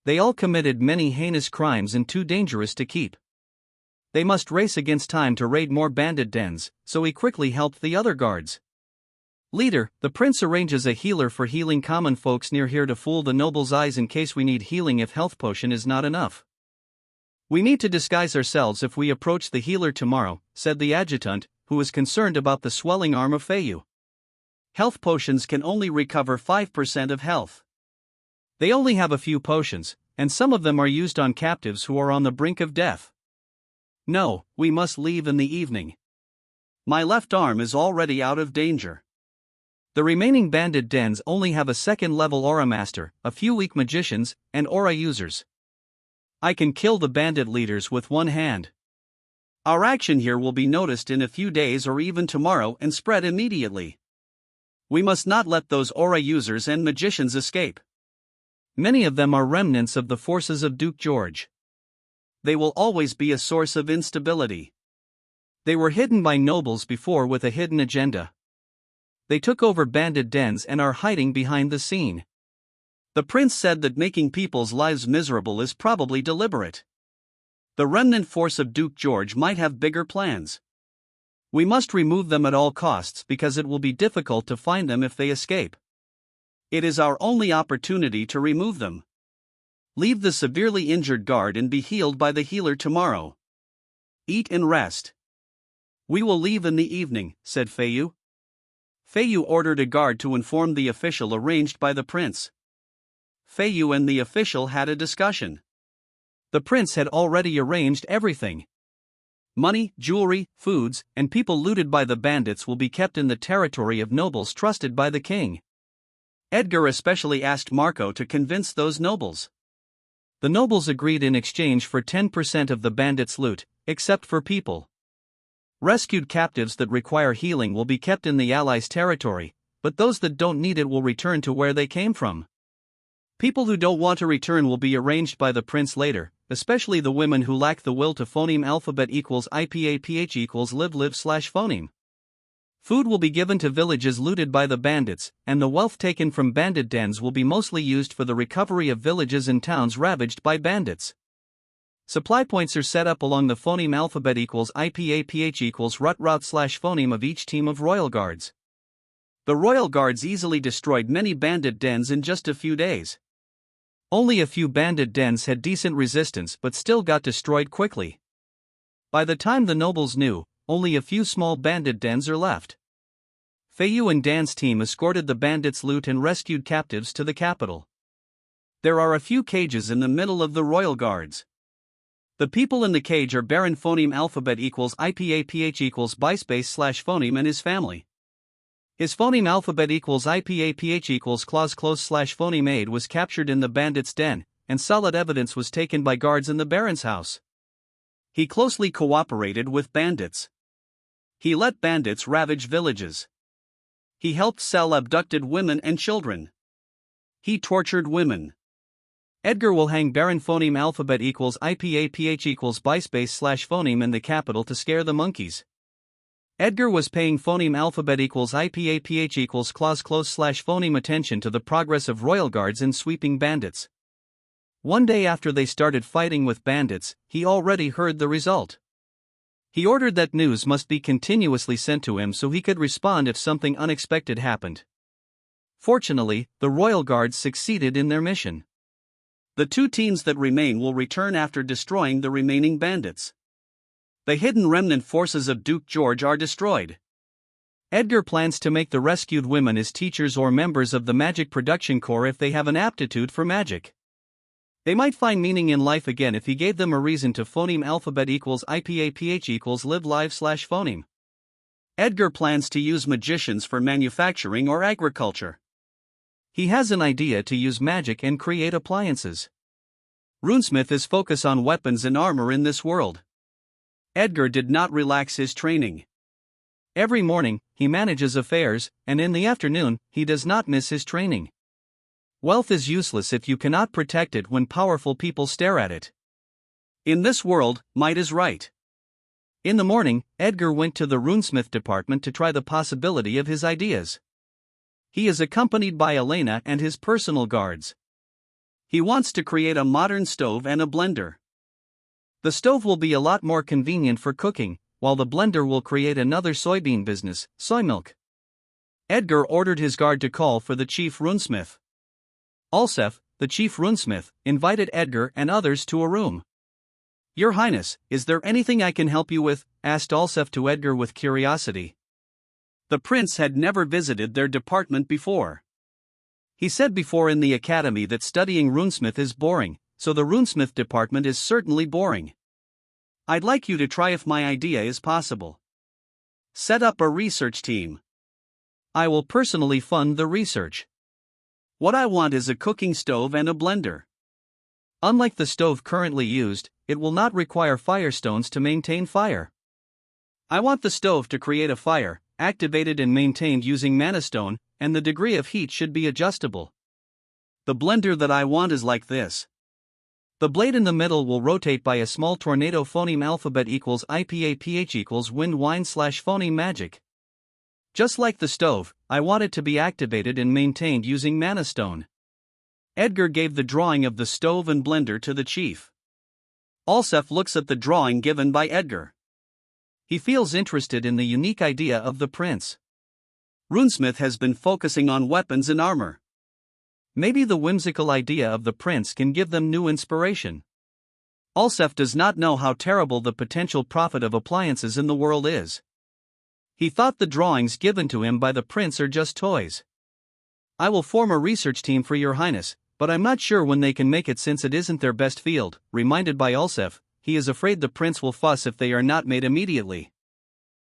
They all committed many heinous crimes and too dangerous to keep. They must race against time to raid more bandit dens, so he quickly helped the other guards. Leader, the prince arranges a healer for healing common folks near here to fool the noble's eyes in case we need healing if health potion is not enough. We need to disguise ourselves if we approach the healer tomorrow, said the adjutant, who was concerned about the swelling arm of Feiyu. Health potions can only recover 5% of health. They only have a few potions, and some of them are used on captives who are on the brink of death. No, we must leave in the evening. My left arm is already out of danger. The remaining bandit dens only have a second-level aura master, a few weak magicians, and aura users. I can kill the bandit leaders with one hand. Our action here will be noticed in a few days or even tomorrow and spread immediately. We must not let those aura users and magicians escape. Many of them are remnants of the forces of Duke George. They will always be a source of instability. They were hidden by nobles before with a hidden agenda. They took over bandit dens and are hiding behind the scene. The prince said that making people's lives miserable is probably deliberate. The remnant force of Duke George might have bigger plans. We must remove them at all costs because it will be difficult to find them if they escape. It is our only opportunity to remove them. Leave the severely injured guard and be healed by the healer tomorrow. Eat and rest. We will leave in the evening, said Feiyu. Feiyu ordered a guard to inform the official arranged by the prince. Feiyu and the official had a discussion. The prince had already arranged everything. Money, jewelry, foods, and people looted by the bandits will be kept in the territory of nobles trusted by the king. Edgar especially asked Marco to convince those nobles. The nobles agreed in exchange for 10% of the bandits' loot, except for people. Rescued captives that require healing will be kept in the Allies' territory, but those that don't need it will return to where they came from. People who don't want to return will be arranged by the prince later, especially the women who lack the will to phoneme alphabet equals IPAPH equals live/phoneme. Food will be given to villages looted by the bandits, and the wealth taken from bandit dens will be mostly used for the recovery of villages and towns ravaged by bandits. Supply points are set up along the phoneme alphabet equals IPAPH equals route/phoneme of each team of royal guards. The royal guards easily destroyed many bandit dens in just a few days. Only a few bandit dens had decent resistance but still got destroyed quickly. By the time the nobles knew, only a few small bandit dens are left. Feiyu and Dan's team escorted the bandits' loot and rescued captives to the capital. There are a few cages in the middle of the royal guards. The people in the cage are Baron phoneme alphabet equals IPAPH equals bispace/phoneme and his family. His phoneme alphabet equals IPAPH equals clause close/phoneme aid was captured in the bandits' den, and solid evidence was taken by guards in the Baron's house. He closely cooperated with bandits. He let bandits ravage villages. He helped sell abducted women and children. He tortured women. Edgar will hang Baron phoneme alphabet equals IPAPH equals bispace/phoneme in the capital to scare the monkeys. Edgar was paying phoneme alphabet equals IPAPH equals clause close/phoneme attention to the progress of royal guards in sweeping bandits. One day after they started fighting with bandits, he already heard the result. He ordered that news must be continuously sent to him so he could respond if something unexpected happened. Fortunately, the royal guards succeeded in their mission. The two teams that remain will return after destroying the remaining bandits. The hidden remnant forces of Duke George are destroyed. Edgar plans to make the rescued women his teachers or members of the Magic Production Corps if they have an aptitude for magic. They might find meaning in life again if he gave them a reason to phoneme alphabet equals IPAPH equals live live/phoneme. Edgar plans to use magicians for manufacturing or agriculture. He has an idea to use magic and create appliances. Runesmith is focused on weapons and armor in this world. Edgar did not relax his training. Every morning, he manages affairs, and in the afternoon, he does not miss his training. Wealth is useless if you cannot protect it when powerful people stare at it. In this world, might is right. In the morning, Edgar went to the runesmith department to try the possibility of his ideas. He is accompanied by Elena and his personal guards. He wants to create a modern stove and a blender. The stove will be a lot more convenient for cooking, while the blender will create another soybean business, soy milk. Edgar ordered his guard to call for the chief runesmith. Alsef, the chief runesmith, invited Edgar and others to a room. "Your Highness, is there anything I can help you with?" asked Alsef to Edgar with curiosity. The prince had never visited their department before. He said before in the academy that studying runesmith is boring, so the runesmith department is certainly boring. "I'd like you to try if my idea is possible. Set up a research team. I will personally fund the research. What I want is a cooking stove and a blender. Unlike the stove currently used, it will not require firestones to maintain fire. I want the stove to create a fire, activated and maintained using mana stone, and the degree of heat should be adjustable. The blender that I want is like this. The blade in the middle will rotate by a small tornado. Phoneme alphabet equals IPAPH equals wind wine / phoneme magic. Just like the stove, I want it to be activated and maintained using mana stone." Edgar gave the drawing of the stove and blender to the chief. Alsef looks at the drawing given by Edgar. He feels interested in the unique idea of the prince. Runesmith has been focusing on weapons and armor. Maybe the whimsical idea of the prince can give them new inspiration. Alsef does not know how terrible the potential profit of appliances in the world is. He thought the drawings given to him by the prince are just toys. "I will form a research team for your highness, but I'm not sure when they can make it since it isn't their best field." Reminded by Alsef, he is afraid the prince will fuss if they are not made immediately.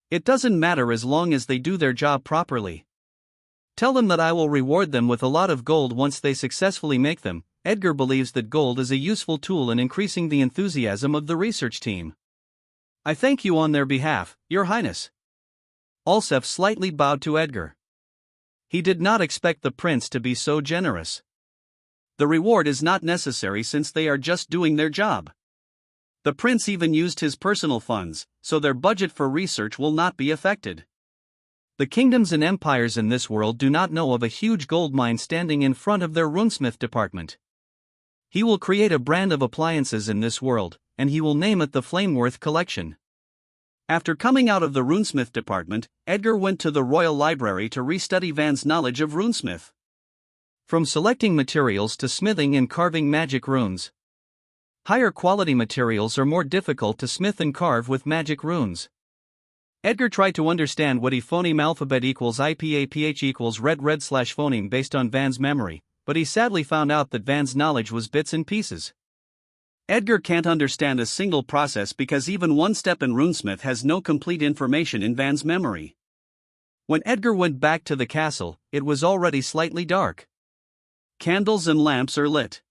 "It doesn't matter as long as they do their job properly. Tell them that I will reward them with a lot of gold once they successfully make them." Edgar believes that gold is a useful tool in increasing the enthusiasm of the research team. "I thank you on their behalf, your highness." Alsef slightly bowed to Edgar. He did not expect the prince to be so generous. The reward is not necessary since they are just doing their job. The prince even used his personal funds, so their budget for research will not be affected. The kingdoms and empires in this world do not know of a huge gold mine standing in front of their runesmith department. He will create a brand of appliances in this world, and he will name it the Flameworth Collection. After coming out of the runesmith department, Edgar went to the Royal Library to restudy Van's knowledge of runesmith. From selecting materials to smithing and carving magic runes. Higher quality materials are more difficult to smith and carve with magic runes. Edgar tried to understand what phoneme alphabet equals IPAPH equals red / phoneme based on Van's memory, but he sadly found out that Van's knowledge was bits and pieces. Edgar can't understand a single process because even one step in runesmith has no complete information in Van's memory. When Edgar went back to the castle, it was already slightly dark. Candles and lamps are lit.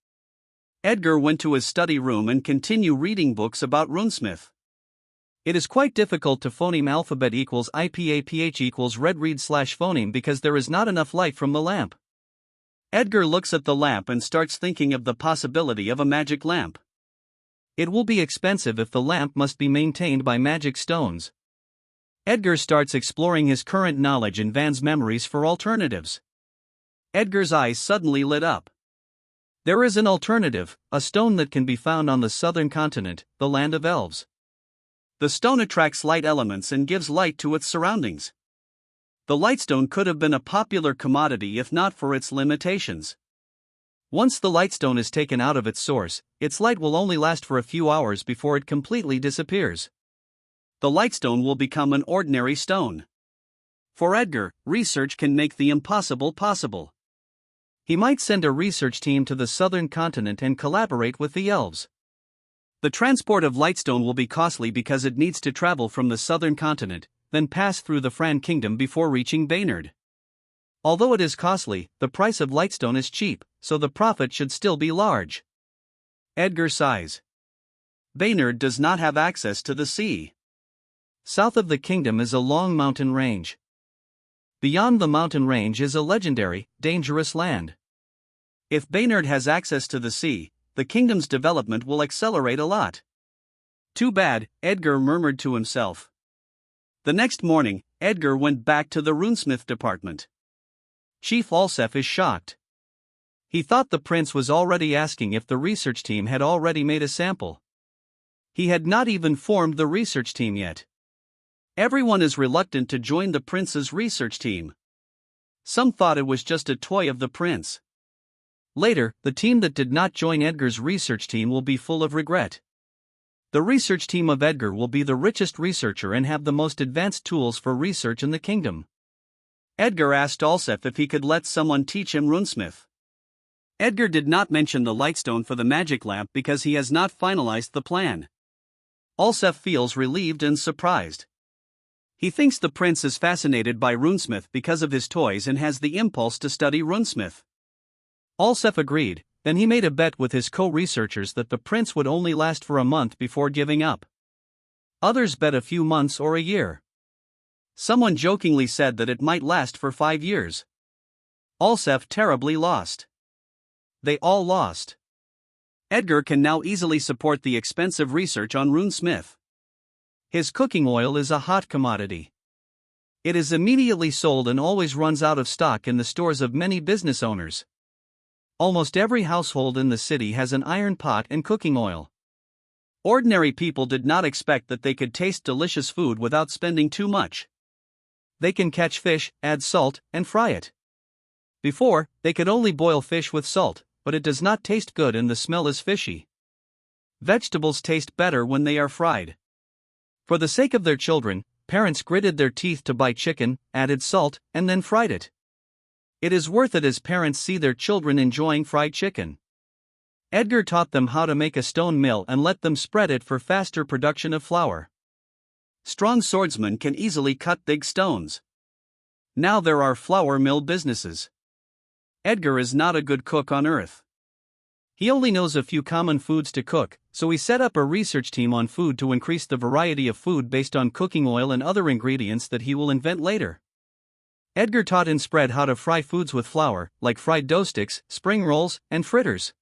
Edgar went to his study room and continued reading books about runesmith. It is quite difficult to phoneme alphabet equals IPAPH equals red read / phoneme because there is not enough light from the lamp. Edgar looks at the lamp and starts thinking of the possibility of a magic lamp. It will be expensive if the lamp must be maintained by magic stones. Edgar starts exploring his current knowledge and Van's memories for alternatives. Edgar's eyes suddenly lit up. There is an alternative, a stone that can be found on the southern continent, the land of elves. The stone attracts light elements and gives light to its surroundings. The lightstone could have been a popular commodity if not for its limitations. Once the lightstone is taken out of its source, its light will only last for a few hours before it completely disappears. The lightstone will become an ordinary stone. For Edgar, research can make the impossible possible. He might send a research team to the southern continent and collaborate with the elves. The transport of lightstone will be costly because it needs to travel from the southern continent, then pass through the Fran kingdom before reaching Baynard. Although it is costly, the price of lightstone is cheap, so the profit should still be large. Edgar sighs. Baynard does not have access to the sea. South of the kingdom is a long mountain range. Beyond the mountain range is a legendary, dangerous land. If Baynard has access to the sea, the kingdom's development will accelerate a lot. Too bad, Edgar murmured to himself. The next morning, Edgar went back to the runesmith department. Chief Alsef is shocked. He thought the prince was already asking if the research team had already made a sample. He had not even formed the research team yet. Everyone is reluctant to join the prince's research team. Some thought it was just a toy of the prince. Later, the team that did not join Edgar's research team will be full of regret. The research team of Edgar will be the richest researcher and have the most advanced tools for research in the kingdom. Edgar asked Alsef if he could let someone teach him runesmith. Edgar did not mention the lightstone for the magic lamp because he has not finalized the plan. Alsef feels relieved and surprised. He thinks the prince is fascinated by runesmith because of his toys and has the impulse to study runesmith. Alsef agreed, then he made a bet with his co-researchers that the prince would only last for a month before giving up. Others bet a few months or a year. Someone jokingly said that it might last for 5 years. Alsef terribly lost. They all lost. Edgar can now easily support the expensive research on runesmith. His cooking oil is a hot commodity. It is immediately sold and always runs out of stock in the stores of many business owners. Almost every household in the city has an iron pot and cooking oil. Ordinary people did not expect that they could taste delicious food without spending too much. They can catch fish, add salt, and fry it. Before, they could only boil fish with salt, but it does not taste good and the smell is fishy. Vegetables taste better when they are fried. For the sake of their children, parents gritted their teeth to buy chicken, added salt, and then fried it. It is worth it as parents see their children enjoying fried chicken. Edgar taught them how to make a stone mill and let them spread it for faster production of flour. Strong swordsmen can easily cut big stones. Now there are flour mill businesses. Edgar is not a good cook on earth. He only knows a few common foods to cook, so he set up a research team on food to increase the variety of food based on cooking oil and other ingredients that he will invent later. Edgar taught Inspread how to fry foods with flour, like fried dough sticks, spring rolls, and fritters.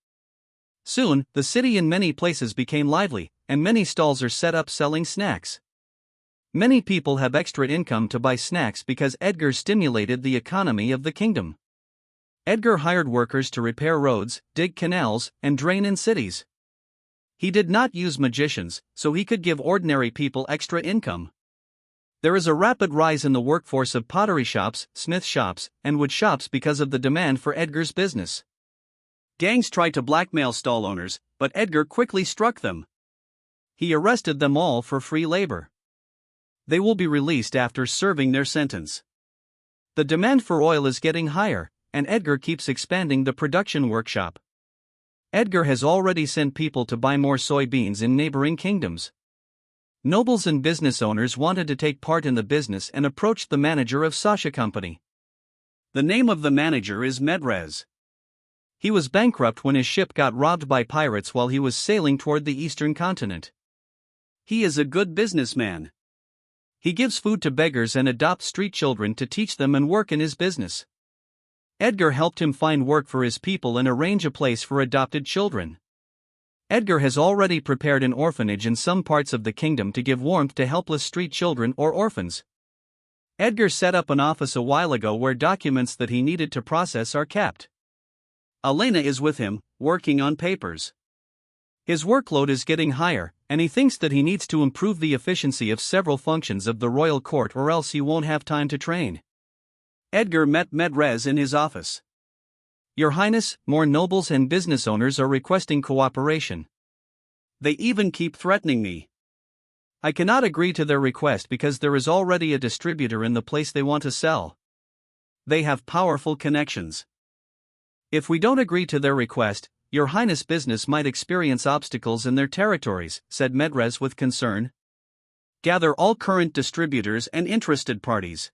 Soon, the city in many places became lively, and many stalls are set up selling snacks. Many people have extra income to buy snacks because Edgar stimulated the economy of the kingdom. Edgar hired workers to repair roads, dig canals, and drain in cities. He did not use magicians, so he could give ordinary people extra income. There is a rapid rise in the workforce of pottery shops, smith shops, and wood shops because of the demand for Edgar's business. Gangs tried to blackmail stall owners, but Edgar quickly struck them. He arrested them all for free labor. They will be released after serving their sentence. The demand for oil is getting higher, and Edgar keeps expanding the production workshop. Edgar has already sent people to buy more soybeans in neighboring kingdoms. Nobles and business owners wanted to take part in the business and approached the manager of Sasha Company. The name of the manager is Medrez. He was bankrupt when his ship got robbed by pirates while he was sailing toward the eastern continent. He is a good businessman. He gives food to beggars and adopts street children to teach them and work in his business. Edgar helped him find work for his people and arrange a place for adopted children. Edgar has already prepared an orphanage in some parts of the kingdom to give warmth to helpless street children or orphans. Edgar set up an office a while ago where documents that he needed to process are kept. Elena is with him, working on papers. His workload is getting higher, and he thinks that he needs to improve the efficiency of several functions of the royal court or else he won't have time to train. Edgar met Medrez in his office. Your Highness, more nobles and business owners are requesting cooperation. They even keep threatening me. I cannot agree to their request because there is already a distributor in the place they want to sell. They have powerful connections. If we don't agree to their request, Your Highness business might experience obstacles in their territories, said Medrez with concern. Gather all current distributors and interested parties.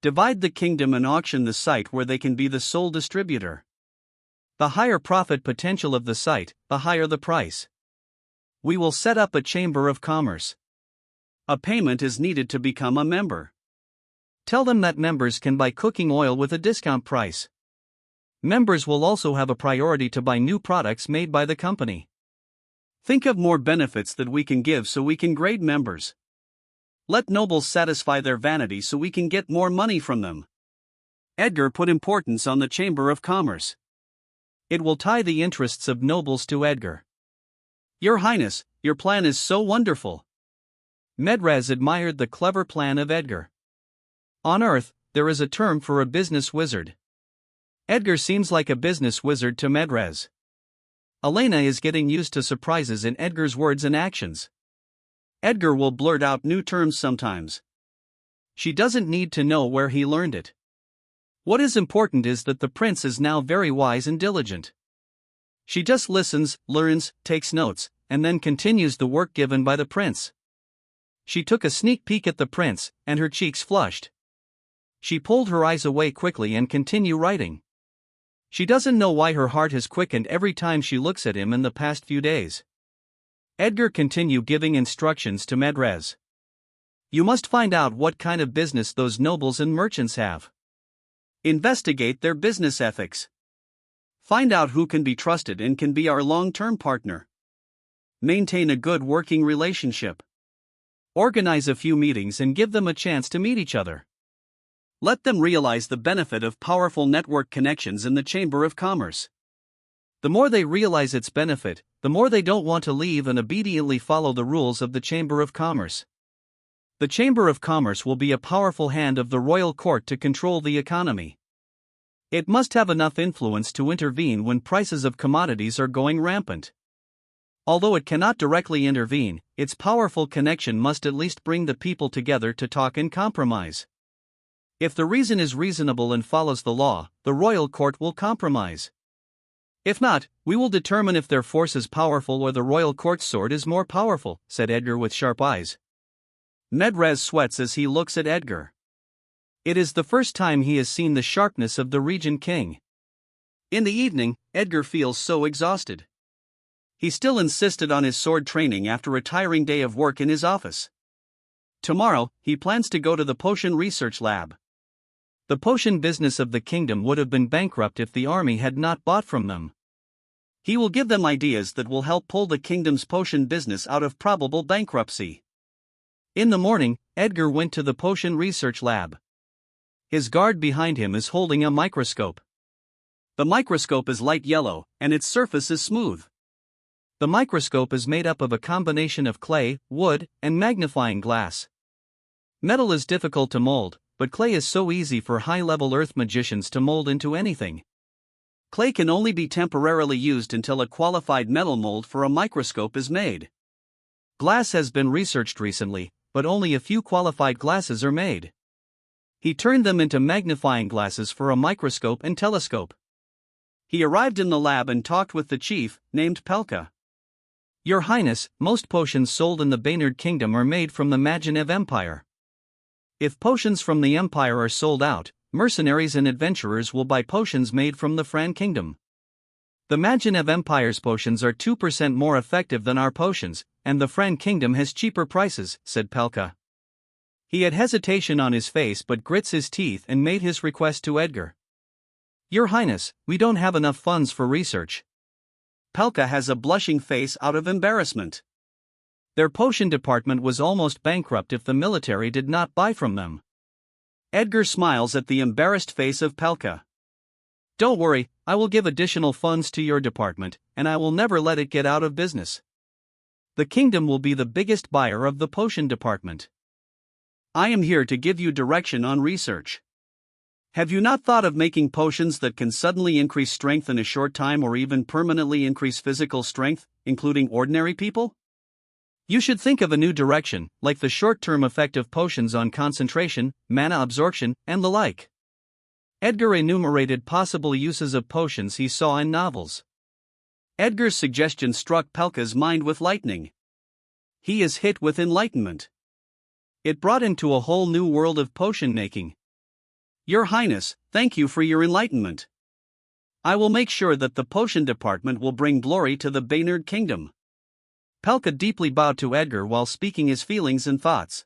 Divide the kingdom and auction the site where they can be the sole distributor. The higher profit potential of the site, the higher the price. We will set up a chamber of commerce. A payment is needed to become a member. Tell them that members can buy cooking oil with a discount price. Members will also have a priority to buy new products made by the company. Think of more benefits that we can give so we can grade members. Let nobles satisfy their vanity so we can get more money from them. Edgar put importance on the Chamber of Commerce. It will tie the interests of nobles to Edgar. Your Highness, your plan is so wonderful. Megrez admired the clever plan of Edgar. On Earth, there is a term for a business wizard. Edgar seems like a business wizard to Megrez. Elena is getting used to surprises in Edgar's words and actions. Edgar will blurt out new terms sometimes. She doesn't need to know where he learned it. What is important is that the prince is now very wise and diligent. She just listens, learns, takes notes, and then continues the work given by the prince. She took a sneak peek at the prince, and her cheeks flushed. She pulled her eyes away quickly and continued writing. She doesn't know why her heart has quickened every time she looks at him in the past few days. Edgar continued giving instructions to Megrez. You must find out what kind of business those nobles and merchants have. Investigate their business ethics. Find out who can be trusted and can be our long-term partner. Maintain a good working relationship. Organize a few meetings and give them a chance to meet each other. Let them realize the benefit of powerful network connections in the Chamber of Commerce. The more they realize its benefit, the more they don't want to leave and obediently follow the rules of the Chamber of Commerce. The Chamber of Commerce will be a powerful hand of the royal court to control the economy. It must have enough influence to intervene when prices of commodities are going rampant. Although it cannot directly intervene, its powerful connection must at least bring the people together to talk and compromise. If the reason is reasonable and follows the law, the royal court will compromise. If not, we will determine if their force is powerful or the royal court's sword is more powerful, said Edgar with sharp eyes. Megrez sweats as he looks at Edgar. It is the first time he has seen the sharpness of the Regent King. In the evening, Edgar feels so exhausted. He still insisted on his sword training after a tiring day of work in his office. Tomorrow, he plans to go to the potion research lab. The potion business of the kingdom would have been bankrupt if the army had not bought from them. He will give them ideas that will help pull the kingdom's potion business out of probable bankruptcy. In the morning, Edgar went to the potion research lab. His guard behind him is holding a microscope. The microscope is light yellow, and its surface is smooth. The microscope is made up of a combination of clay, wood, and magnifying glass. Metal is difficult to mold, but clay is so easy for high-level earth magicians to mold into anything. Clay can only be temporarily used until a qualified metal mold for a microscope is made. Glass has been researched recently, but only a few qualified glasses are made. He turned them into magnifying glasses for a microscope and telescope. He arrived in the lab and talked with the chief, named Pelka. Your Highness, most potions sold in the Baynard Kingdom are made from the Majinev Empire. If potions from the Empire are sold out, mercenaries and adventurers will buy potions made from the Fran Kingdom. The Majinev Empire's potions are 2% more effective than our potions, and the Fran Kingdom has cheaper prices, said Pelka. He had hesitation on his face but grits his teeth and made his request to Edgar. Your Highness, we don't have enough funds for research. Pelka has a blushing face out of embarrassment. Their potion department was almost bankrupt if the military did not buy from them. Edgar smiles at the embarrassed face of Pelka. Don't worry, I will give additional funds to your department, and I will never let it get out of business. The kingdom will be the biggest buyer of the potion department. I am here to give you direction on research. Have you not thought of making potions that can suddenly increase strength in a short time or even permanently increase physical strength, including ordinary people? You should think of a new direction, like the short-term effect of potions on concentration, mana absorption, and the like. Edgar enumerated possible uses of potions he saw in novels. Edgar's suggestion struck Pelka's mind with lightning. He is hit with enlightenment. It brought him to a whole new world of potion making. Your Highness, thank you for your enlightenment. I will make sure that the potion department will bring glory to the Baynard Kingdom. Pelka deeply bowed to Edgar while speaking his feelings and thoughts.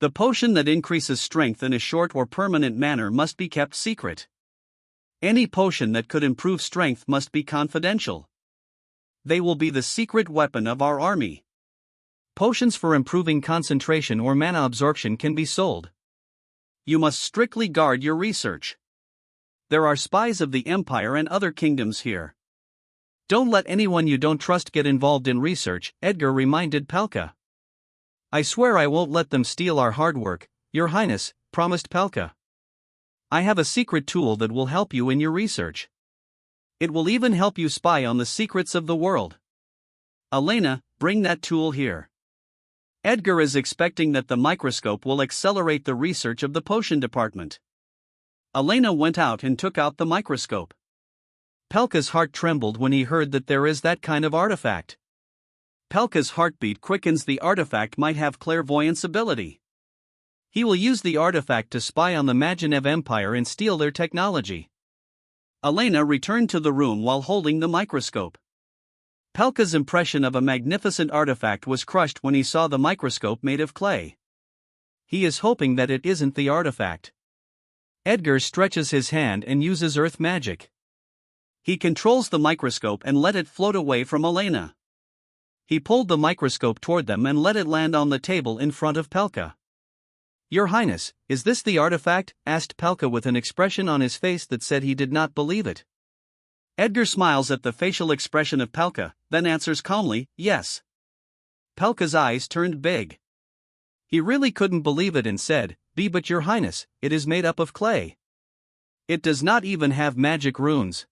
The potion that increases strength in a short or permanent manner must be kept secret. Any potion that could improve strength must be confidential. They will be the secret weapon of our army. Potions for improving concentration or mana absorption can be sold. You must strictly guard your research. There are spies of the Empire and other kingdoms here. Don't let anyone you don't trust get involved in research, Edgar reminded Pelka. I swear I won't let them steal our hard work, Your Highness, promised Pelka. I have a secret tool that will help you in your research. It will even help you spy on the secrets of the world. Elena, bring that tool here. Edgar is expecting that the microscope will accelerate the research of the potion department. Elena went out and took out the microscope. Pelka's heart trembled when he heard that there is that kind of artifact. Pelka's heartbeat quickens. The artifact might have clairvoyance ability. He will use the artifact to spy on the Majinev Empire and steal their technology. Elena returned to the room while holding the microscope. Pelka's impression of a magnificent artifact was crushed when he saw the microscope made of clay. He is hoping that it isn't the artifact. Edgar stretches his hand and uses earth magic. He controls the microscope and let it float away from Elena. He pulled the microscope toward them and let it land on the table in front of Pelka. Your Highness, is this the artifact? Asked Pelka with an expression on his face that said he did not believe it. Edgar smiles at the facial expression of Pelka, then answers calmly, yes. Pelka's eyes turned big. He really couldn't believe it and said, But Your Highness, it is made up of clay. It does not even have magic runes.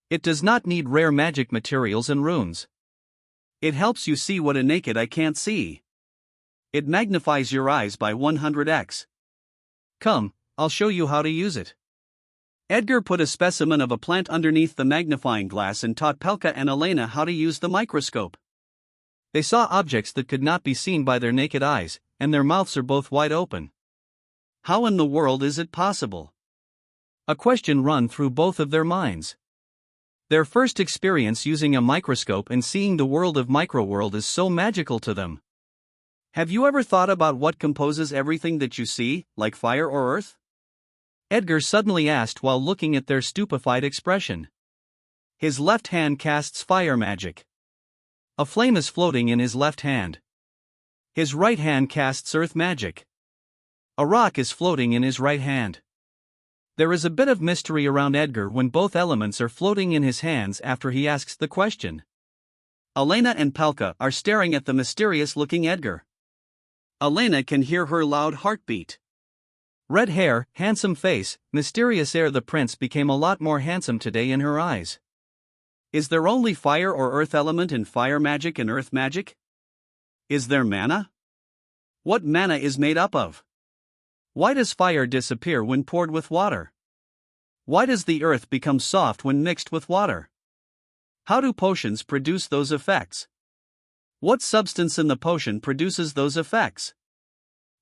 It does not need rare magic materials and runes. It helps you see what a naked eye can't see. It magnifies your eyes by 100x. Come, I'll show you how to use it. Edgar put a specimen of a plant underneath the magnifying glass and taught Pelka and Elena how to use the microscope. They saw objects that could not be seen by their naked eyes, and their mouths are both wide open. How in the world is it possible? A question ran through both of their minds. Their first experience using a microscope and seeing the world of Microworld is so magical to them. Have you ever thought about what composes everything that you see, like fire or earth? Edgar suddenly asked while looking at their stupefied expression. His left hand casts fire magic. A flame is floating in his left hand. His right hand casts earth magic. A rock is floating in his right hand. There is a bit of mystery around Edgar when both elements are floating in his hands after he asks the question. Elena and Pelka are staring at the mysterious-looking Edgar. Elena can hear her loud heartbeat. Red hair, handsome face, mysterious air. The prince became a lot more handsome today in her eyes. Is there only fire or earth element in fire magic and earth magic? Is there mana? What mana is made up of? Why does fire disappear when poured with water? Why does the earth become soft when mixed with water? How do potions produce those effects? What substance in the potion produces those effects?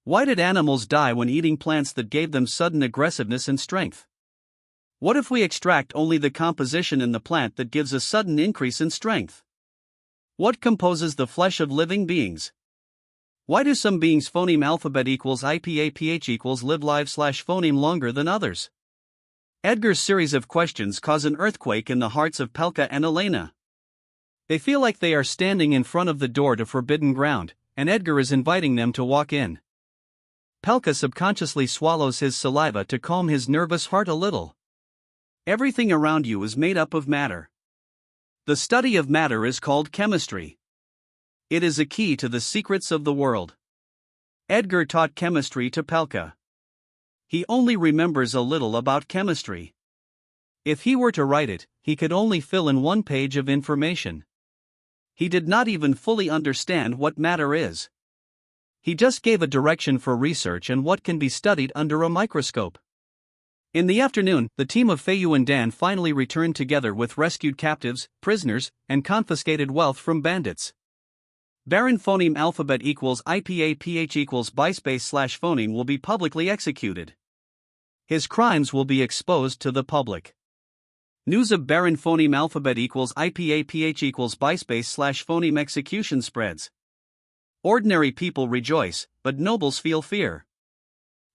Why did animals die when eating plants that gave them sudden aggressiveness and strength? What if we extract only the composition in the plant that gives a sudden increase in strength? What composes the flesh of living beings? Why do some beings phoneme alphabet equals IPAPH equals live live / phoneme longer than others? Edgar's series of questions cause an earthquake in the hearts of Pelka and Elena. They feel like they are standing in front of the door to forbidden ground, and Edgar is inviting them to walk in. Pelka subconsciously swallows his saliva to calm his nervous heart a little. Everything around you is made up of matter. The study of matter is called chemistry. It is a key to the secrets of the world. Edgar taught chemistry to Pelka. He only remembers a little about chemistry. If he were to write it, he could only fill in one page of information. He did not even fully understand what matter is. He just gave a direction for research and what can be studied under a microscope. In the afternoon, the team of Feiyu and Dan finally returned together with rescued captives, prisoners, and confiscated wealth from bandits. Baron phoneme alphabet equals IPAPH equals bispace / phoneme will be publicly executed. His crimes will be exposed to the public. News of Baron phoneme alphabet equals IPAPH equals bispace / phoneme execution spreads. Ordinary people rejoice, but nobles feel fear.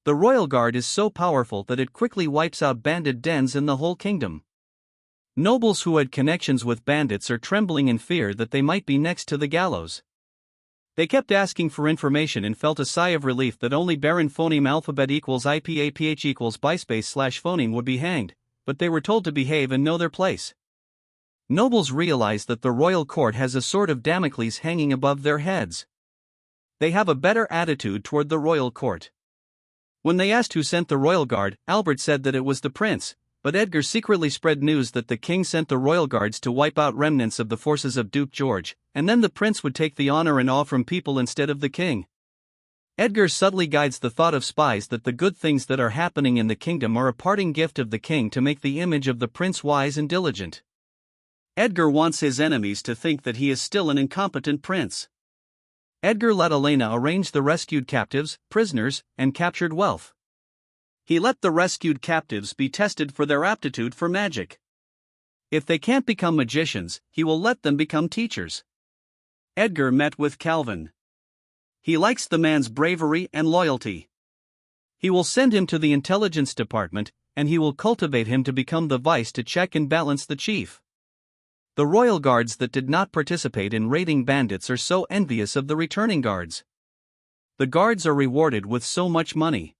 The royal guard is so powerful that it quickly wipes out bandit dens in the whole kingdom. Nobles who had connections with bandits are trembling in fear that they might be next to the gallows. They kept asking for information and felt a sigh of relief that only Baron phoneme alphabet equals IPAPH equals bispace / phoneme would be hanged, but they were told to behave and know their place. Nobles realize that the royal court has a sword of Damocles hanging above their heads. They have a better attitude toward the royal court. When they asked who sent the royal guard, Albert said that it was the prince, but Edgar secretly spread news that the king sent the royal guards to wipe out remnants of the forces of Duke George, and then the prince would take the honor and awe from people instead of the king. Edgar subtly guides the thought of spies that the good things that are happening in the kingdom are a parting gift of the king to make the image of the prince wise and diligent. Edgar wants his enemies to think that he is still an incompetent prince. Edgar let Elena arrange the rescued captives, prisoners, and captured wealth. He let the rescued captives be tested for their aptitude for magic. If they can't become magicians, he will let them become teachers. Edgar met with Calvin. He likes the man's bravery and loyalty. He will send him to the intelligence department, and he will cultivate him to become the vice to check and balance the chief. The royal guards that did not participate in raiding bandits are so envious of the returning guards. The guards are rewarded with so much money.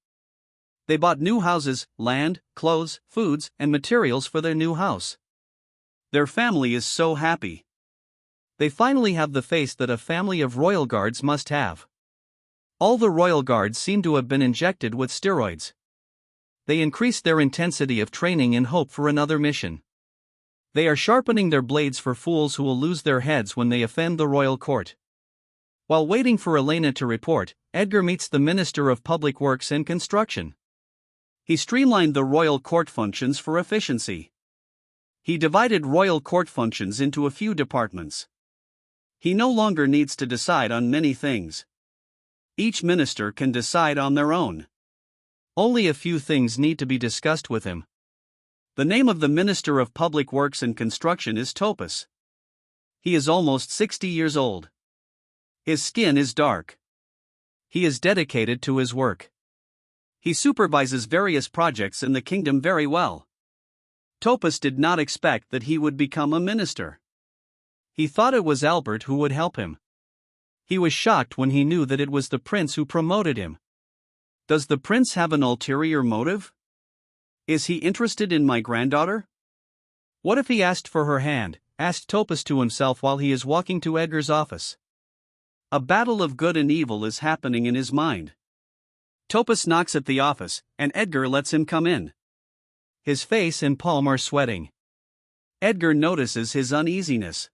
They bought new houses, land, clothes, foods, and materials for their new house. Their family is so happy. They finally have the face that a family of royal guards must have. All the royal guards seem to have been injected with steroids. They increase their intensity of training in hope for another mission. They are sharpening their blades for fools who will lose their heads when they offend the royal court. While waiting for Elena to report, Edgar meets the Minister of Public Works and Construction. He streamlined the royal court functions for efficiency. He divided royal court functions into a few departments. He no longer needs to decide on many things. Each minister can decide on their own. Only a few things need to be discussed with him. The name of the Minister of Public Works and Construction is Topus. He is almost 60 years old. His skin is dark. He is dedicated to his work. He supervises various projects in the kingdom very well. Topus did not expect that he would become a minister. He thought it was Albert who would help him. He was shocked when he knew that it was the prince who promoted him. Does the prince have an ulterior motive? Is he interested in my granddaughter? What if he asked for her hand, asked Topus to himself while he is walking to Edgar's office. A battle of good and evil is happening in his mind. Topus knocks at the office, and Edgar lets him come in. His face and palm are sweating. Edgar notices his uneasiness.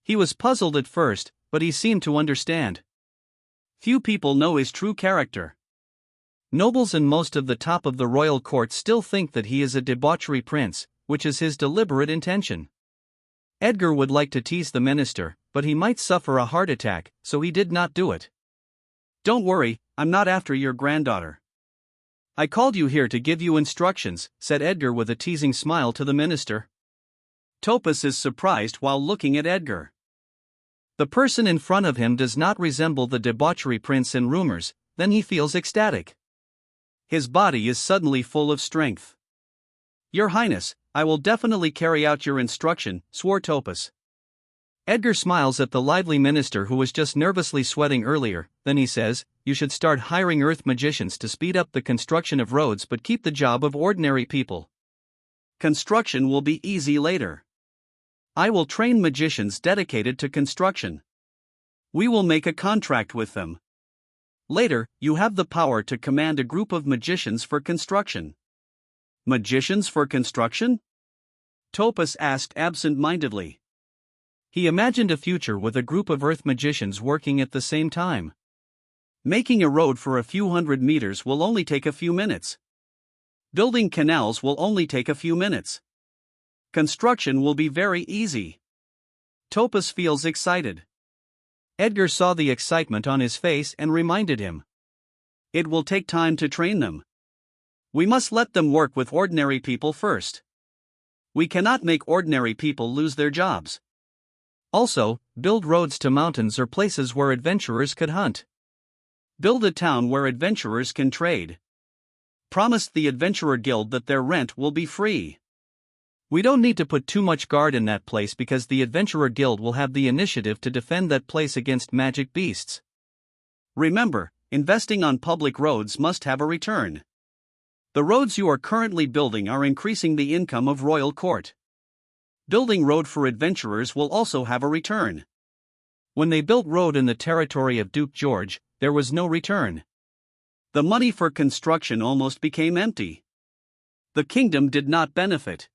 He was puzzled at first, but he seemed to understand. Few people know his true character. Nobles and most of the top of the royal court still think that he is a debauchery prince, which is his deliberate intention. Edgar would like to tease the minister, but he might suffer a heart attack, so he did not do it. Don't worry, I'm not after your granddaughter. I called you here to give you instructions, said Edgar with a teasing smile to the minister. Topus is surprised while looking at Edgar. The person in front of him does not resemble the debauchery prince in rumors, then he feels ecstatic. His body is suddenly full of strength. Your Highness, I will definitely carry out your instruction, swore Topus. Edgar smiles at the lively minister who was just nervously sweating earlier, then he says, you should start hiring earth magicians to speed up the construction of roads but keep the job of ordinary people. Construction will be easy later. I will train magicians dedicated to construction. We will make a contract with them. Later, you have the power to command a group of magicians for construction. Magicians for construction? Topus asked absent-mindedly. He imagined a future with a group of earth magicians working at the same time. Making a road for a few hundred meters will only take a few minutes. Building canals will only take a few minutes. Construction will be very easy. Topus feels excited. Edgar saw the excitement on his face and reminded him. It will take time to train them. We must let them work with ordinary people first. We cannot make ordinary people lose their jobs. Also, build roads to mountains or places where adventurers could hunt. Build a town where adventurers can trade. Promise the Adventurer Guild that their rent will be free. We don't need to put too much guard in that place because the Adventurer Guild will have the initiative to defend that place against magic beasts. Remember, investing on public roads must have a return. The roads you are currently building are increasing the income of Royal Court. Building road for adventurers will also have a return. When they built road in the territory of Duke George, there was no return. The money for construction almost became empty. The kingdom did not benefit.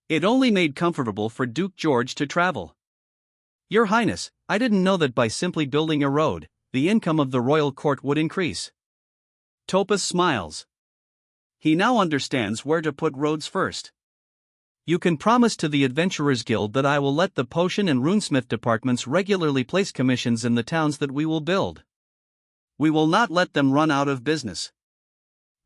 It only made comfortable for Duke George to travel. Your Highness, I didn't know that by simply building a road, the income of the royal court would increase. Topaz smiles. He now understands where to put roads first. You can promise to the Adventurers Guild that I will let the potion and runesmith departments regularly place commissions in the towns that we will build. We will not let them run out of business.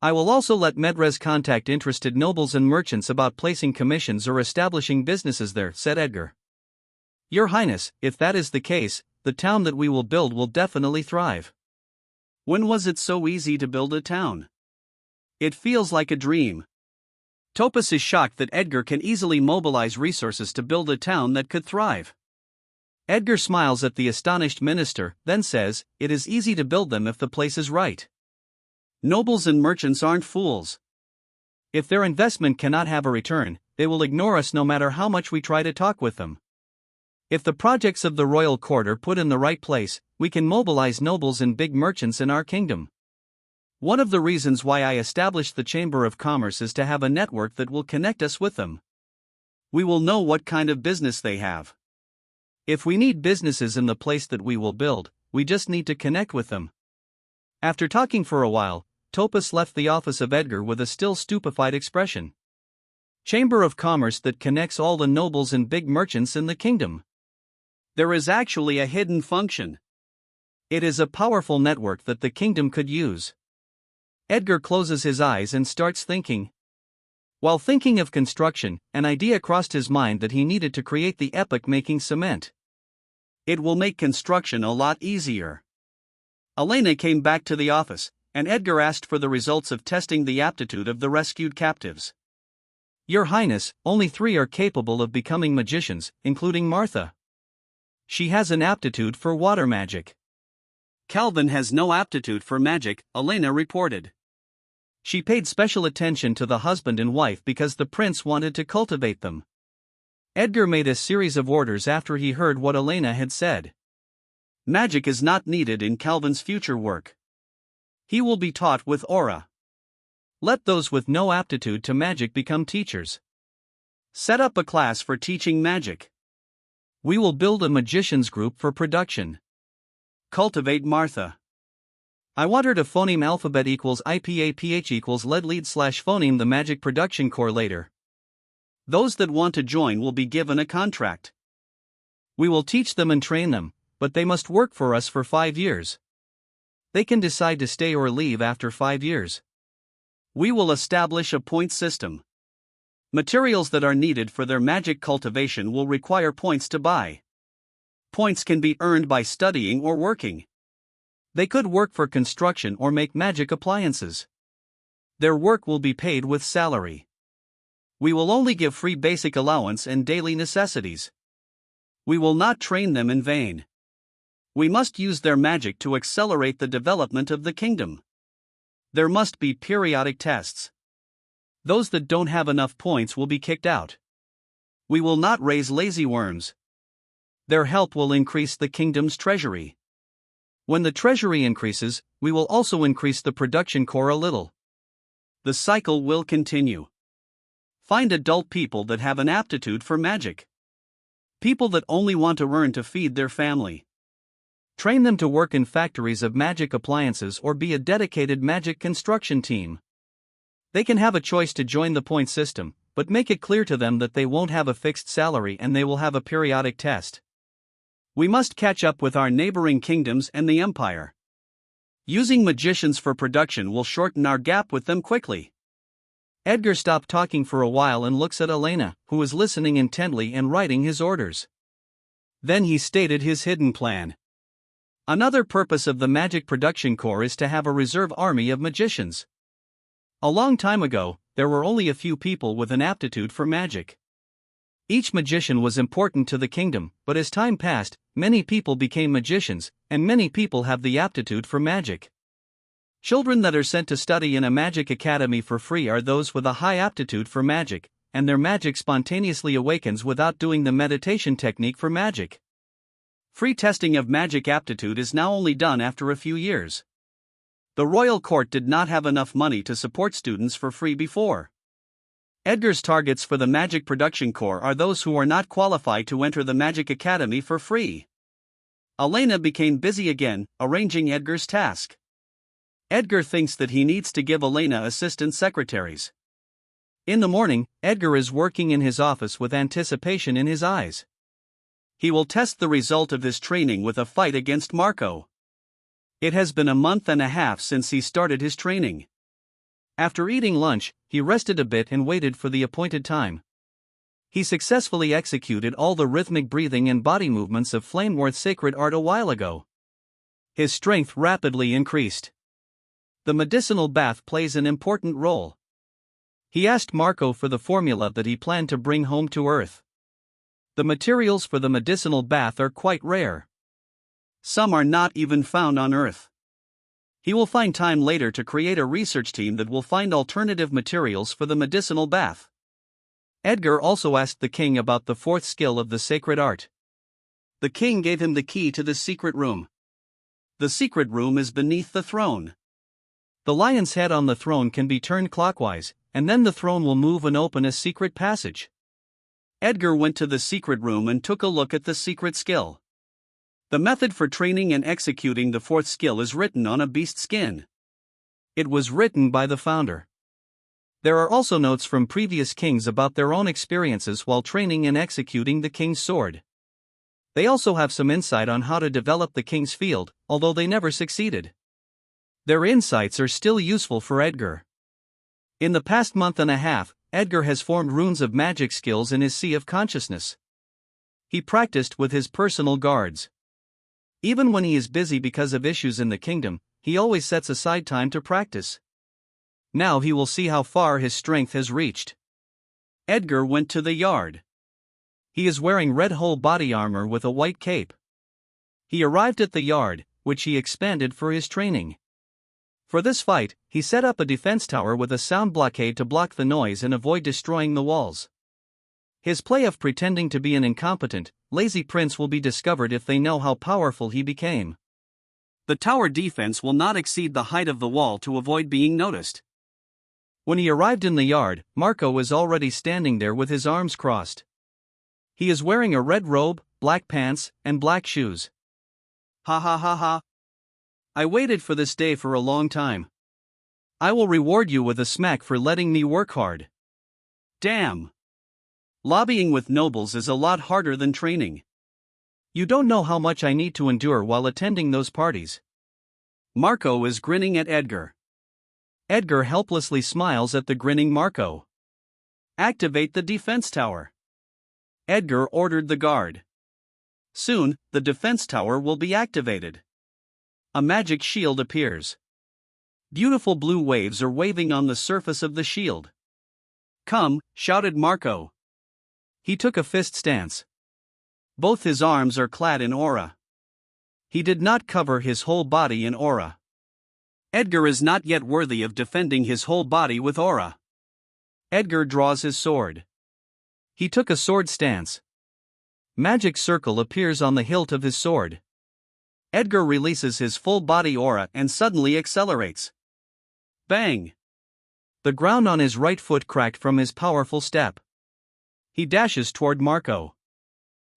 I will also let Medrez contact interested nobles and merchants about placing commissions or establishing businesses there, said Edgar. Your Highness, if that is the case, the town that we will build will definitely thrive. When was it so easy to build a town? It feels like a dream. Topaz is shocked that Edgar can easily mobilize resources to build a town that could thrive. Edgar smiles at the astonished minister, then says, "It is easy to build them if the place is right. Nobles and merchants aren't fools. If their investment cannot have a return, they will ignore us no matter how much we try to talk with them. If the projects of the royal court are put in the right place, we can mobilize nobles and big merchants in our kingdom. One of the reasons why I established the Chamber of Commerce is to have a network that will connect us with them. We will know what kind of business they have. If we need businesses in the place that we will build, we just need to connect with them." After talking for a while, Topaz left the office of Edgar with a still stupefied expression. Chamber of Commerce that connects all the nobles and big merchants in the kingdom. There is actually a hidden function. It is a powerful network that the kingdom could use. Edgar closes his eyes and starts thinking. While thinking of construction, an idea crossed his mind that he needed to create the epoch-making cement. It will make construction a lot easier. Elena came back to the office, and Edgar asked for the results of testing the aptitude of the rescued captives. Your Highness, only 3 are capable of becoming magicians, including Martha. She has an aptitude for water magic. Calvin has no aptitude for magic, Elena reported. She paid special attention to the husband and wife because the prince wanted to cultivate them. Edgar made a series of orders after he heard what Elena had said. Magic is not needed in Calvin's future work. He will be taught with aura. Let those with no aptitude to magic become teachers. Set up a class for teaching magic. We will build a magicians group for production. Cultivate Martha. I want her to phoneme alphabet equals IPAPH equals lead lead slash phoneme the magic production core later. Those that want to join will be given a contract. We will teach them and train them, but they must work for us for 5 years. They can decide to stay or leave after 5 years. We will establish a point system. Materials that are needed for their magic cultivation will require points to buy. Points can be earned by studying or working. They could work for construction or make magic appliances. Their work will be paid with salary. We will only give free basic allowance and daily necessities. We will not train them in vain. We must use their magic to accelerate the development of the kingdom. There must be periodic tests. Those that don't have enough points will be kicked out. We will not raise lazy worms. Their help will increase the kingdom's treasury. When the treasury increases, we will also increase the production core a little. The cycle will continue. Find adult people that have an aptitude for magic. People that only want to earn to feed their family. Train them to work in factories of magic appliances or be a dedicated magic construction team. They can have a choice to join the point system, but make it clear to them that they won't have a fixed salary and they will have a periodic test. We must catch up with our neighboring kingdoms and the empire. Using magicians for production will shorten our gap with them quickly. Edgar stopped talking for a while and looks at Elena, who is listening intently and writing his orders. Then he stated his hidden plan. Another purpose of the Magic Production Corps is to have a reserve army of magicians. A long time ago, there were only a few people with an aptitude for magic. Each magician was important to the kingdom, but as time passed, many people became magicians, and many people have the aptitude for magic. Children that are sent to study in a magic academy for free are those with a high aptitude for magic, and their magic spontaneously awakens without doing the meditation technique for magic. Free testing of magic aptitude is now only done after a few years. The royal court did not have enough money to support students for free before. Edgar's targets for the Magic Production Corps are those who are not qualified to enter the Magic Academy for free. Elena became busy again, arranging Edgar's task. Edgar thinks that he needs to give Elena assistant secretaries. In the morning, Edgar is working in his office with anticipation in his eyes. He will test the result of his training with a fight against Marco. It has been a month and a half since he started his training. After eating lunch, he rested a bit and waited for the appointed time. He successfully executed all the rhythmic breathing and body movements of Flameworth's sacred art a while ago. His strength rapidly increased. The medicinal bath plays an important role. He asked Marco for the formula that he planned to bring home to Earth. The materials for the medicinal bath are quite rare. Some are not even found on Earth. He will find time later to create a research team that will find alternative materials for the medicinal bath. Edgar also asked the king about the fourth skill of the sacred art. The king gave him the key to the secret room. The secret room is beneath the throne. The lion's head on the throne can be turned clockwise, and then the throne will move and open a secret passage. Edgar went to the secret room and took a look at the secret skill. The method for training and executing the fourth skill is written on a beast skin. It was written by the founder. There are also notes from previous kings about their own experiences while training and executing the king's sword. They also have some insight on how to develop the king's field, although they never succeeded. Their insights are still useful for Edgar. In the past month and a half, Edgar has formed runes of magic skills in his sea of consciousness. He practiced with his personal guards. Even when he is busy because of issues in the kingdom, he always sets aside time to practice. Now he will see how far his strength has reached. Edgar went to the yard. He is wearing red whole body armor with a white cape. He arrived at the yard, which he expanded for his training. For this fight, he set up a defense tower with a sound blockade to block the noise and avoid destroying the walls. His play of pretending to be an incompetent, lazy prince will be discovered if they know how powerful he became. The tower defense will not exceed the height of the wall to avoid being noticed. When he arrived in the yard, Marco was already standing there with his arms crossed. He is wearing a red robe, black pants, and black shoes. Ha ha ha ha. I waited for this day for a long time. I will reward you with a smack for letting me work hard. Damn. Lobbying with nobles is a lot harder than training. You don't know how much I need to endure while attending those parties. Marco is grinning at Edgar. Edgar helplessly smiles at the grinning Marco. Activate the defense tower. Edgar ordered the guard. Soon, the defense tower will be activated. A magic shield appears. Beautiful blue waves are waving on the surface of the shield. Come, shouted Marco. He took a fist stance. Both his arms are clad in aura. He did not cover his whole body in aura. Edgar is not yet worthy of defending his whole body with aura. Edgar draws his sword. He took a sword stance. Magic circle appears on the hilt of his sword. Edgar releases his full body aura and suddenly accelerates. Bang! The ground on his right foot cracked from his powerful step. He dashes toward Marco.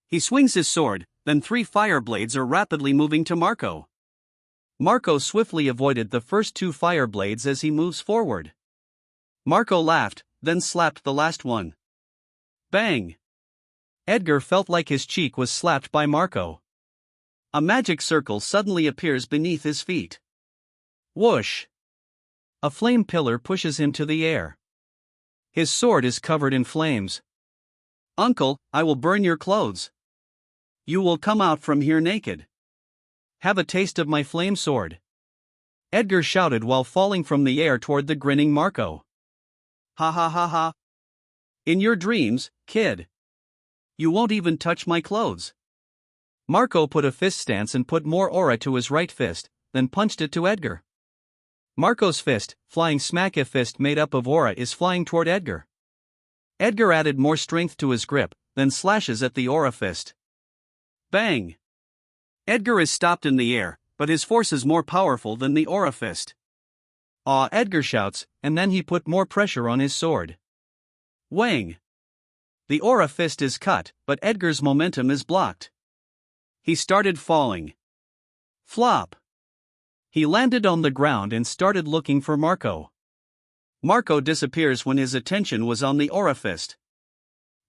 He swings his sword, then 3 fire blades are rapidly moving to Marco. Marco swiftly avoided the first 2 fire blades as he moves forward. Marco laughed, then slapped the last one. Bang! Edgar felt like his cheek was slapped by Marco. A magic circle suddenly appears beneath his feet. Whoosh! A flame pillar pushes him to the air. His sword is covered in flames. Uncle, I will burn your clothes. You will come out from here naked. Have a taste of my flame sword. Edgar shouted while falling from the air toward the grinning Marco. Ha ha ha ha. In your dreams, kid. You won't even touch my clothes. Marco put a fist stance and put more aura to his right fist, then punched it to Edgar. Marco's fist, flying smack. A fist made up of aura is flying toward Edgar. Edgar added more strength to his grip, then slashes at the aura fist. Bang! Edgar is stopped in the air, but his force is more powerful than the aura fist. Aw! Edgar shouts, and then he put more pressure on his sword. Wang! The aura fist is cut, but Edgar's momentum is blocked. He started falling. Flop! He landed on the ground and started looking for Marco. Marco disappears when his attention was on the aura fist.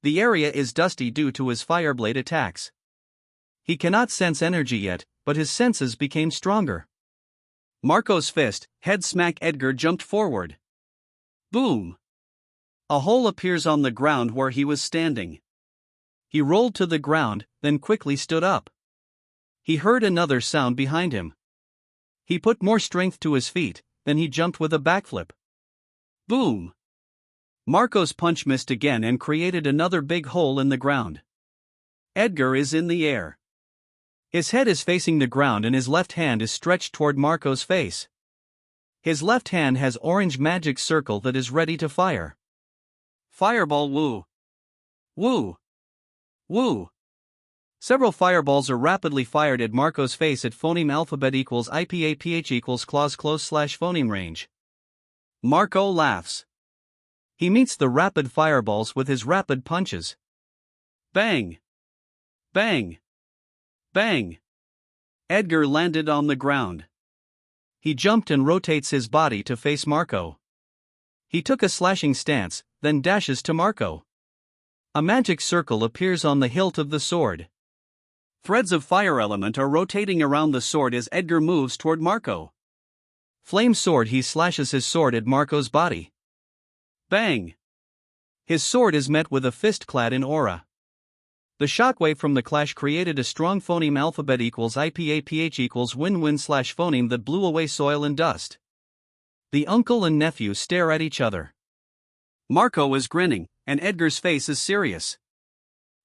The area is dusty due to his fireblade attacks. He cannot sense energy yet, but his senses became stronger. Marco's fist, head smack. Edgar jumped forward. Boom! A hole appears on the ground where he was standing. He rolled to the ground, then quickly stood up. He heard another sound behind him. He put more strength to his feet, then he jumped with a backflip. Boom! Marco's punch missed again and created another big hole in the ground. Edgar is in the air. His head is facing the ground and his left hand is stretched toward Marco's face. His left hand has orange magic circle that is ready to fire. Fireball woo! Woo! Woo! Several fireballs are rapidly fired at Marco's face at phoneme alphabet equals IPAPH equals clause close slash phoneme range. Marco laughs. He meets the rapid fireballs with his rapid punches. Bang! Bang! Bang! Edgar landed on the ground. He jumped and rotates his body to face Marco. He took a slashing stance, then dashes to Marco. A magic circle appears on the hilt of the sword. Threads of fire element are rotating around the sword as Edgar moves toward Marco. Flame sword. He slashes his sword at Marco's body. Bang! His sword is met with a fist clad in aura. The shockwave from the clash created a strong phoneme alphabet equals IPAPH equals win-win slash phoneme that blew away soil and dust. The uncle and nephew stare at each other. Marco is grinning, and Edgar's face is serious.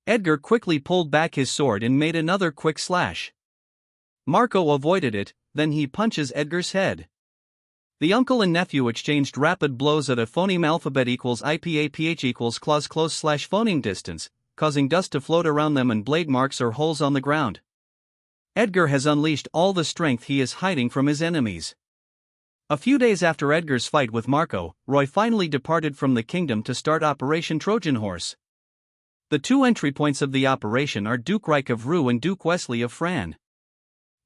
Edgar quickly pulled back his sword and made another quick slash. Marco avoided it, then he punches Edgar's head. The uncle and nephew exchanged rapid blows at a phoneme alphabet equals IPAPH equals clause close slash phoneme distance, causing dust to float around them and blade marks or holes on the ground. Edgar has unleashed all the strength he is hiding from his enemies. A few days after Edgar's fight with Marco, Roy finally departed from the kingdom to start Operation Trojan Horse. The two entry points of the operation are Duke Reich of Rue and Duke Wesley of Fran.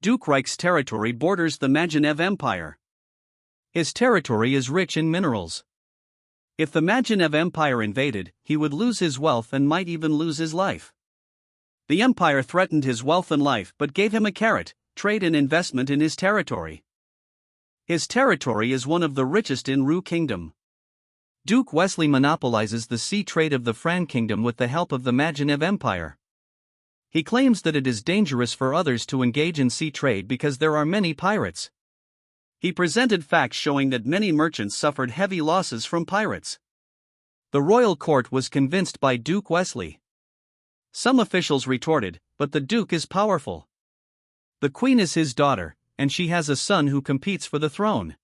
Duke Reich's territory borders the Magenev Empire. His territory is rich in minerals. If the Magenev Empire invaded, he would lose his wealth and might even lose his life. The empire threatened his wealth and life but gave him a carrot, trade and investment in his territory. His territory is one of the richest in Rue Kingdom. Duke Wesley monopolizes the sea trade of the Fran Kingdom with the help of the Magenev Empire. He claims that it is dangerous for others to engage in sea trade because there are many pirates. He presented facts showing that many merchants suffered heavy losses from pirates. The royal court was convinced by Duke Wesley. Some officials retorted, but the Duke is powerful. The Queen is his daughter, and she has a son who competes for the throne.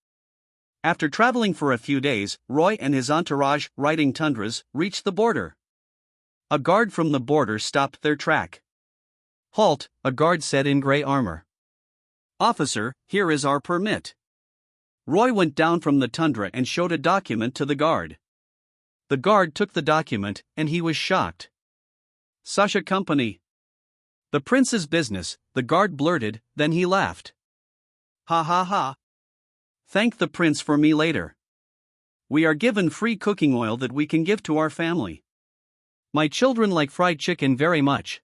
After traveling for a few days, Roy and his entourage, riding tundras, reached the border. A guard from the border stopped their track. "Halt," a guard said in gray armor. "Officer, here is our permit." Roy went down from the tundra and showed a document to the guard. The guard took the document, and he was shocked. "Sasha Company." "The prince's business," the guard blurted, then he laughed. "Ha ha ha. Thank the prince for me later. We are given free cooking oil that we can give to our family. My children like fried chicken very much.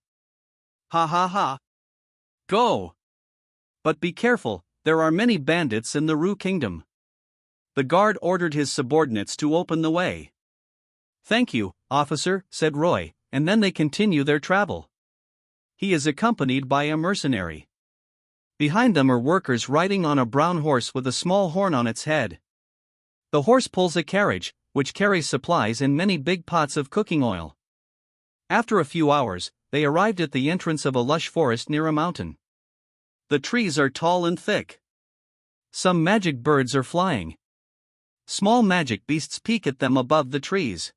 Ha ha ha. Go. But be careful, there are many bandits in the Rue Kingdom." The guard ordered his subordinates to open the way. "Thank you, officer," said Roy, and then they continue their travel. He is accompanied by a mercenary. Behind them are workers riding on a brown horse with a small horn on its head. The horse pulls a carriage, which carries supplies and many big pots of cooking oil. After a few hours, they arrived at the entrance of a lush forest near a mountain. The trees are tall and thick. Some magic birds are flying. Small magic beasts peek at them above the trees.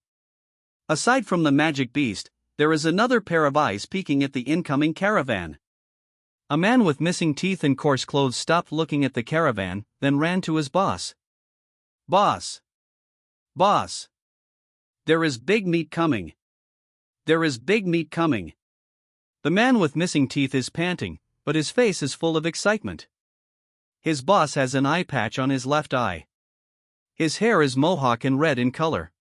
Aside from the magic beast, there is another pair of eyes peeking at the incoming caravan. A man with missing teeth and coarse clothes stopped looking at the caravan, then ran to his boss. "Boss! Boss! There is big meat coming! There is big meat coming!" The man with missing teeth is panting, but his face is full of excitement. His boss has an eye patch on his left eye. His hair is mohawk and red in color.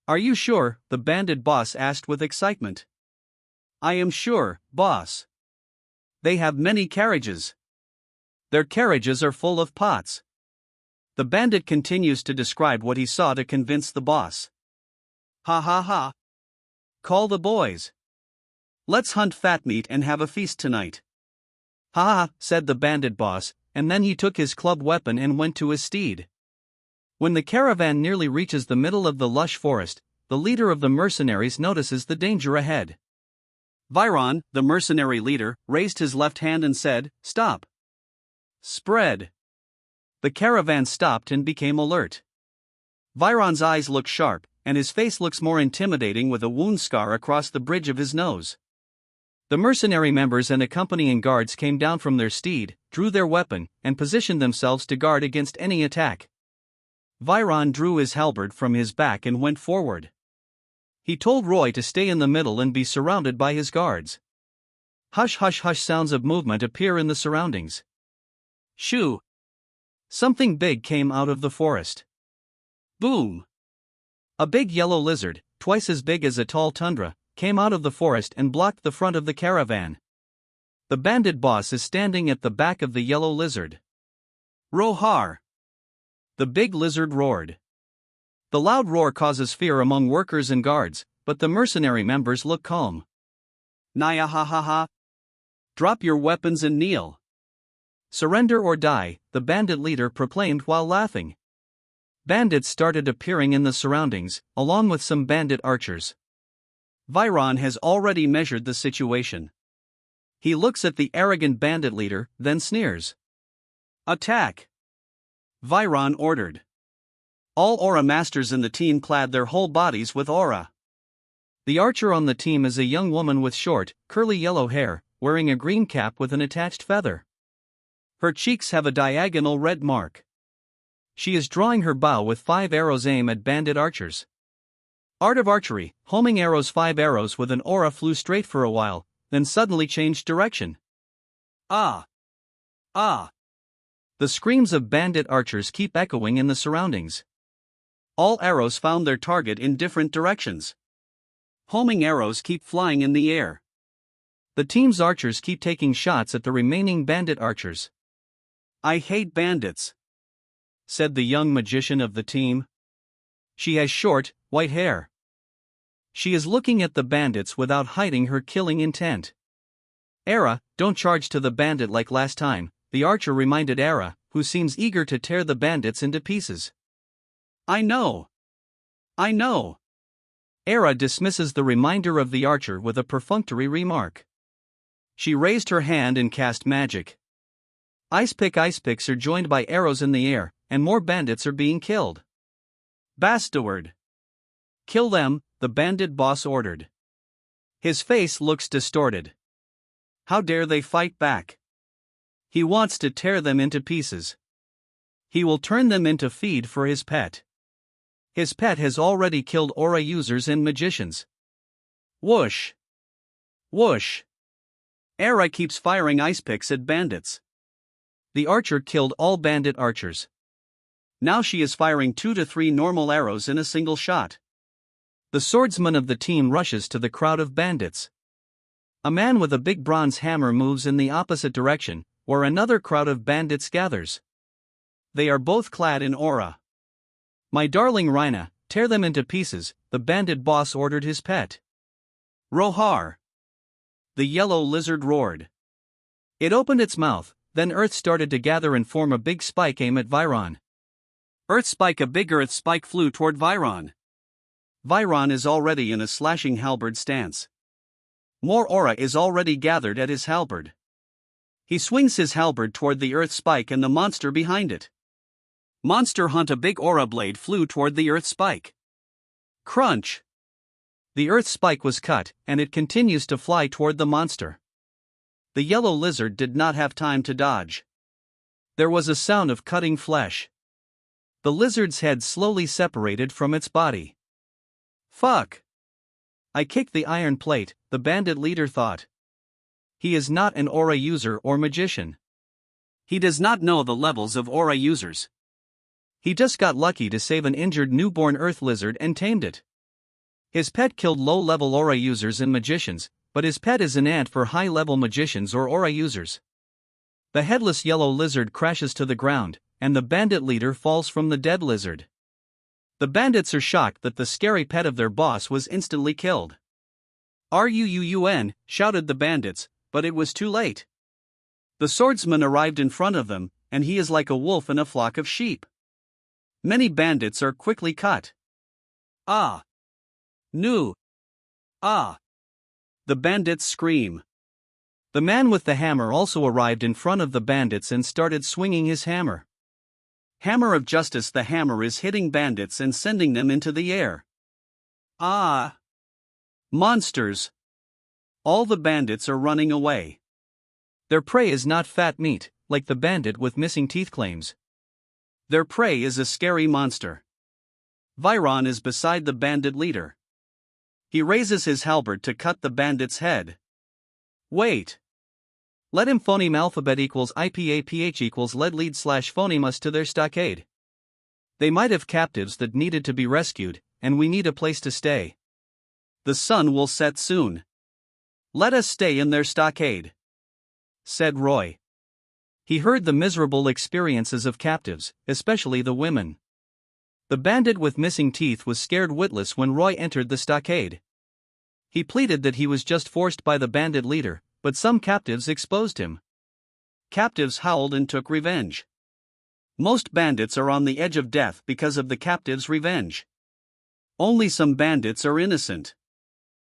"Are you sure?" the bandit boss asked with excitement. "I am sure, boss. They have many carriages. Their carriages are full of pots." The bandit continues to describe what he saw to convince the boss. "Ha ha ha. Call the boys. Let's hunt fat meat and have a feast tonight." "Ha ha," said the bandit boss, and then he took his club weapon and went to his steed. When the caravan nearly reaches the middle of the lush forest, the leader of the mercenaries notices the danger ahead. Viron, the mercenary leader, raised his left hand and said, "Stop. Spread." The caravan stopped and became alert. Viron's eyes look sharp, and his face looks more intimidating with a wound scar across the bridge of his nose. The mercenary members and accompanying guards came down from their steed, drew their weapon, and positioned themselves to guard against any attack. Viron drew his halberd from his back and went forward. He told Roy to stay in the middle and be surrounded by his guards. Hush hush hush sounds of movement appear in the surroundings. Shoo! Something big came out of the forest. Boom! A big yellow lizard, twice as big as a tall tundra, came out of the forest and blocked the front of the caravan. The bandit boss is standing at the back of the yellow lizard. Roar! The big lizard roared. The loud roar causes fear among workers and guards, but the mercenary members look calm. Naya ha ha ha! Drop your weapons and kneel. Surrender or die, the bandit leader proclaimed while laughing. Bandits started appearing in the surroundings, along with some bandit archers. Viron has already measured the situation. He looks at the arrogant bandit leader, then sneers. Attack! Viron ordered. All aura masters in the team clad their whole bodies with aura. The archer on the team is a young woman with short, curly yellow hair, wearing a green cap with an attached feather. Her cheeks have a diagonal red mark. She is drawing her bow with 5 arrows aimed at bandit archers. Art of archery, homing arrows. 5 arrows with an aura flew straight for a while, then suddenly changed direction. Ah! Ah! The screams of bandit archers keep echoing in the surroundings. All arrows found their target in different directions. Homing arrows keep flying in the air. The team's archers keep taking shots at the remaining bandit archers. I hate bandits, said the young magician of the team. She has short, white hair. She is looking at the bandits without hiding her killing intent. Era, don't charge to the bandit like last time, the archer reminded Era, who seems eager to tear the bandits into pieces. I know. I know. Era dismisses the reminder of the archer with a perfunctory remark. She raised her hand and cast magic. Ice picks are joined by arrows in the air, and more bandits are being killed. Bastard! Kill them, the bandit boss ordered. His face looks distorted. How dare they fight back? He wants to tear them into pieces. He will turn them into feed for his pet. His pet has already killed aura users and magicians. Whoosh! Whoosh! Era keeps firing ice picks at bandits. The archer killed all bandit archers. Now she is firing 2 to 3 normal arrows in a single shot. The swordsman of the team rushes to the crowd of bandits. A man with a big bronze hammer moves in the opposite direction, where another crowd of bandits gathers. They are both clad in aura. My darling Rhina, tear them into pieces, the bandit boss ordered his pet. Roar! The yellow lizard roared. It opened its mouth, then Earth started to gather and form a big spike aim at Viron. Earth spike. A big Earth spike flew toward Viron. Viron is already in a slashing halberd stance. More aura is already gathered at his halberd. He swings his halberd toward the Earth spike and the monster behind it. Monster Hunt. A big aura blade flew toward the Earth spike. Crunch! The Earth spike was cut, and it continues to fly toward the monster. The yellow lizard did not have time to dodge. There was a sound of cutting flesh. The lizard's head slowly separated from its body. Fuck! I kicked the iron plate, the bandit leader thought. He is not an aura user or magician. He does not know the levels of aura users. He just got lucky to save an injured newborn earth lizard and tamed it. His pet killed low-level aura users and magicians, but his pet is an ant for high-level magicians or aura users. The headless yellow lizard crashes to the ground, and the bandit leader falls from the dead lizard. The bandits are shocked that the scary pet of their boss was instantly killed. "Ruun!" shouted the bandits, but it was too late. The swordsman arrived in front of them, and he is like a wolf in a flock of sheep. Many bandits are quickly cut. Ah! Nu! Ah! The bandits scream. The man with the hammer also arrived in front of the bandits and started swinging his hammer. Hammer of justice. The hammer is hitting bandits and sending them into the air. Ah! Monsters! All the bandits are running away. Their prey is not fat meat, like the bandit with missing teeth claims. Their prey is a scary monster. Viron is beside the bandit leader. He raises his halberd to cut the bandit's head. Wait! Let him. Phoneme alphabet equals IPAPH equals lead lead slash phoneme us to their stockade. They might have captives that needed to be rescued, and we need a place to stay. The sun will set soon. Let us stay in their stockade, said Roy. He heard the miserable experiences of captives, especially the women. The bandit with missing teeth was scared witless when Roy entered the stockade. He pleaded that he was just forced by the bandit leader, but some captives exposed him. Captives howled and took revenge. Most bandits are on the edge of death because of the captives' revenge. Only some bandits are innocent.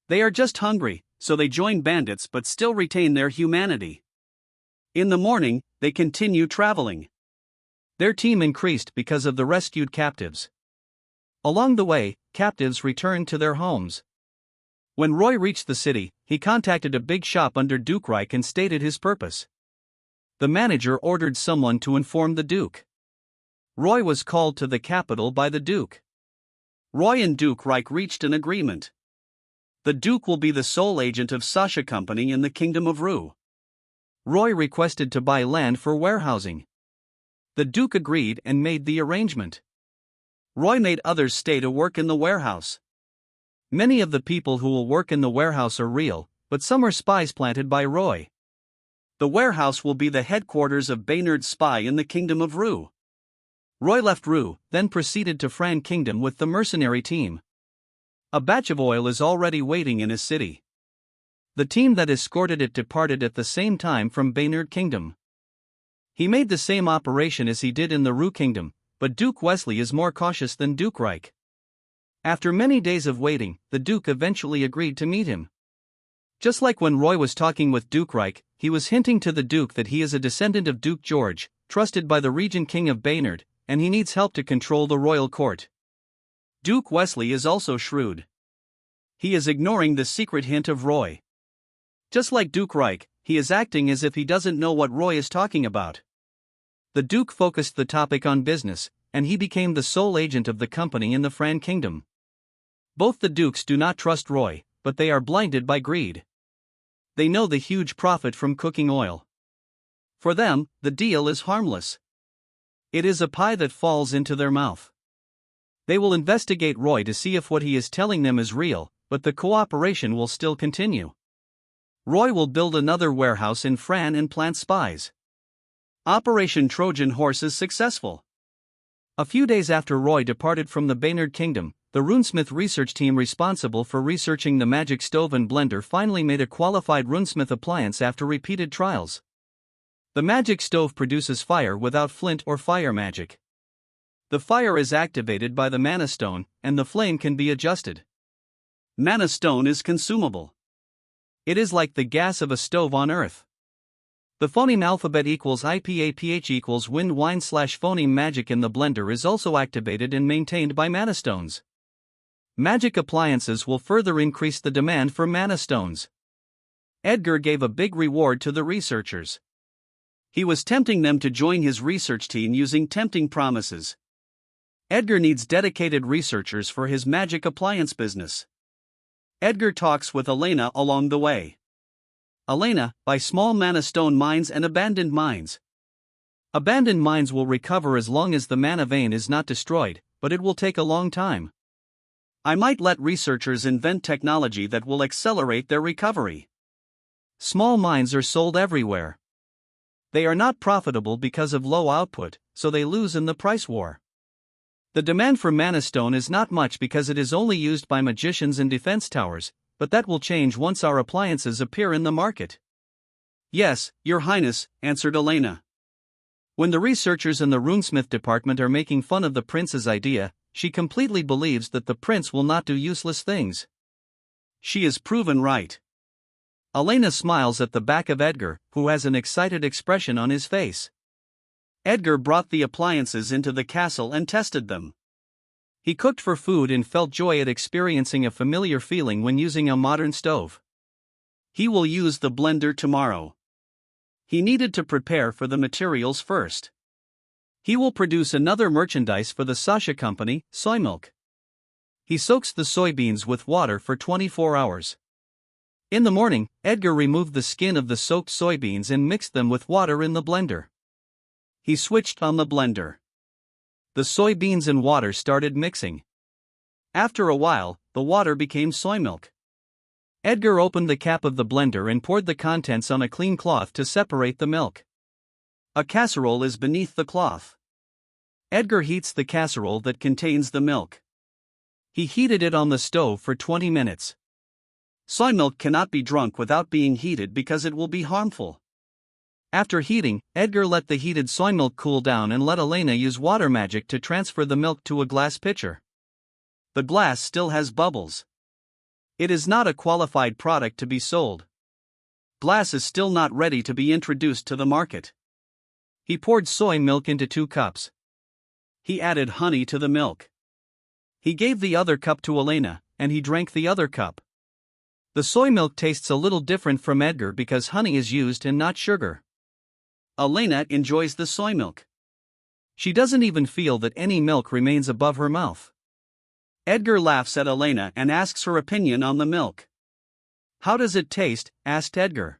They are just hungry, so they join bandits but still retain their humanity. In the morning, they continue traveling. Their team increased because of the rescued captives. Along the way, captives returned to their homes. When Roy reached the city, he contacted a big shop under Duke Reich and stated his purpose. The manager ordered someone to inform the Duke. Roy was called to the capital by the Duke. Roy and Duke Reich reached an agreement. The Duke will be the sole agent of Sasha Company in the Kingdom of Ru. Roy requested to buy land for warehousing. The Duke agreed and made the arrangement. Roy made others stay to work in the warehouse. Many of the people who will work in the warehouse are real, but some are spies planted by Roy. The warehouse will be the headquarters of Baynard's spy in the Kingdom of Ru. Roy left Ru, then proceeded to Fran Kingdom with the mercenary team. A batch of oil is already waiting in his city. The team that escorted it departed at the same time from Baynard Kingdom. He made the same operation as he did in the Ru Kingdom, but Duke Wesley is more cautious than Duke Reich. After many days of waiting, the Duke eventually agreed to meet him. Just like when Roy was talking with Duke Reich, he was hinting to the Duke that he is a descendant of Duke George, trusted by the Regent King of Baynard, and he needs help to control the royal court. Duke Wesley is also shrewd. He is ignoring the secret hint of Roy. Just like Duke Reich, he is acting as if he doesn't know what Roy is talking about. The Duke focused the topic on business, and he became the sole agent of the company in the Fran Kingdom. Both the Dukes do not trust Roy, but they are blinded by greed. They know the huge profit from cooking oil. For them, the deal is harmless. It is a pie that falls into their mouth. They will investigate Roy to see if what he is telling them is real, but the cooperation will still continue. Roy will build another warehouse in Fran and plant spies. Operation Trojan Horse is successful. A few days after Roy departed from the Baynard Kingdom, the runesmith research team responsible for researching the magic stove and blender finally made a qualified runesmith appliance after repeated trials. The magic stove produces fire without flint or fire magic. The fire is activated by the mana stone, and the flame can be adjusted. Mana stone is consumable. It is like the gas of a stove on Earth. The phoneme alphabet equals IPAPH equals wind wine / phoneme magic in the blender is also activated and maintained by mana stones. Magic appliances will further increase the demand for mana stones. Edgar gave a big reward to the researchers. He was tempting them to join his research team using tempting promises. Edgar needs dedicated researchers for his magic appliance business. Edgar talks with Elena along the way. Elena, buy small mana stone mines and abandoned mines. Abandoned mines will recover as long as the mana vein is not destroyed, but it will take a long time. I might let researchers invent technology that will accelerate their recovery. Small mines are sold everywhere. They are not profitable because of low output, so they lose in the price war. The demand for mana stone is not much because it is only used by magicians and defense towers, but that will change once our appliances appear in the market. Yes, Your Highness, answered Elena. When the researchers in the runesmith department are making fun of the prince's idea, she completely believes that the prince will not do useless things. She is proven right. Elena smiles at the back of Edgar, who has an excited expression on his face. Edgar brought the appliances into the castle and tested them. He cooked for food and felt joy at experiencing a familiar feeling when using a modern stove. He will use the blender tomorrow. He needed to prepare for the materials first. He will produce another merchandise for the Sasha company, soy milk. He soaks the soybeans with water for 24 hours. In the morning, Edgar removed the skin of the soaked soybeans and mixed them with water in the blender. He switched on the blender. The soybeans and water started mixing. After a while, the water became soy milk. Edgar opened the cap of the blender and poured the contents on a clean cloth to separate the milk. A casserole is beneath the cloth. Edgar heats the casserole that contains the milk. He heated it on the stove for 20 minutes. Soy milk cannot be drunk without being heated because it will be harmful. After heating, Edgar let the heated soy milk cool down and let Elena use water magic to transfer the milk to a glass pitcher. The glass still has bubbles. It is not a qualified product to be sold. Glass is still not ready to be introduced to the market. He poured soy milk into 2 cups. He added honey to the milk. He gave the other cup to Elena, and he drank the other cup. The soy milk tastes a little different from Edgar because honey is used and not sugar. Elena enjoys the soy milk. She doesn't even feel that any milk remains above her mouth. Edgar laughs at Elena and asks her opinion on the milk. How does it taste? Asked Edgar.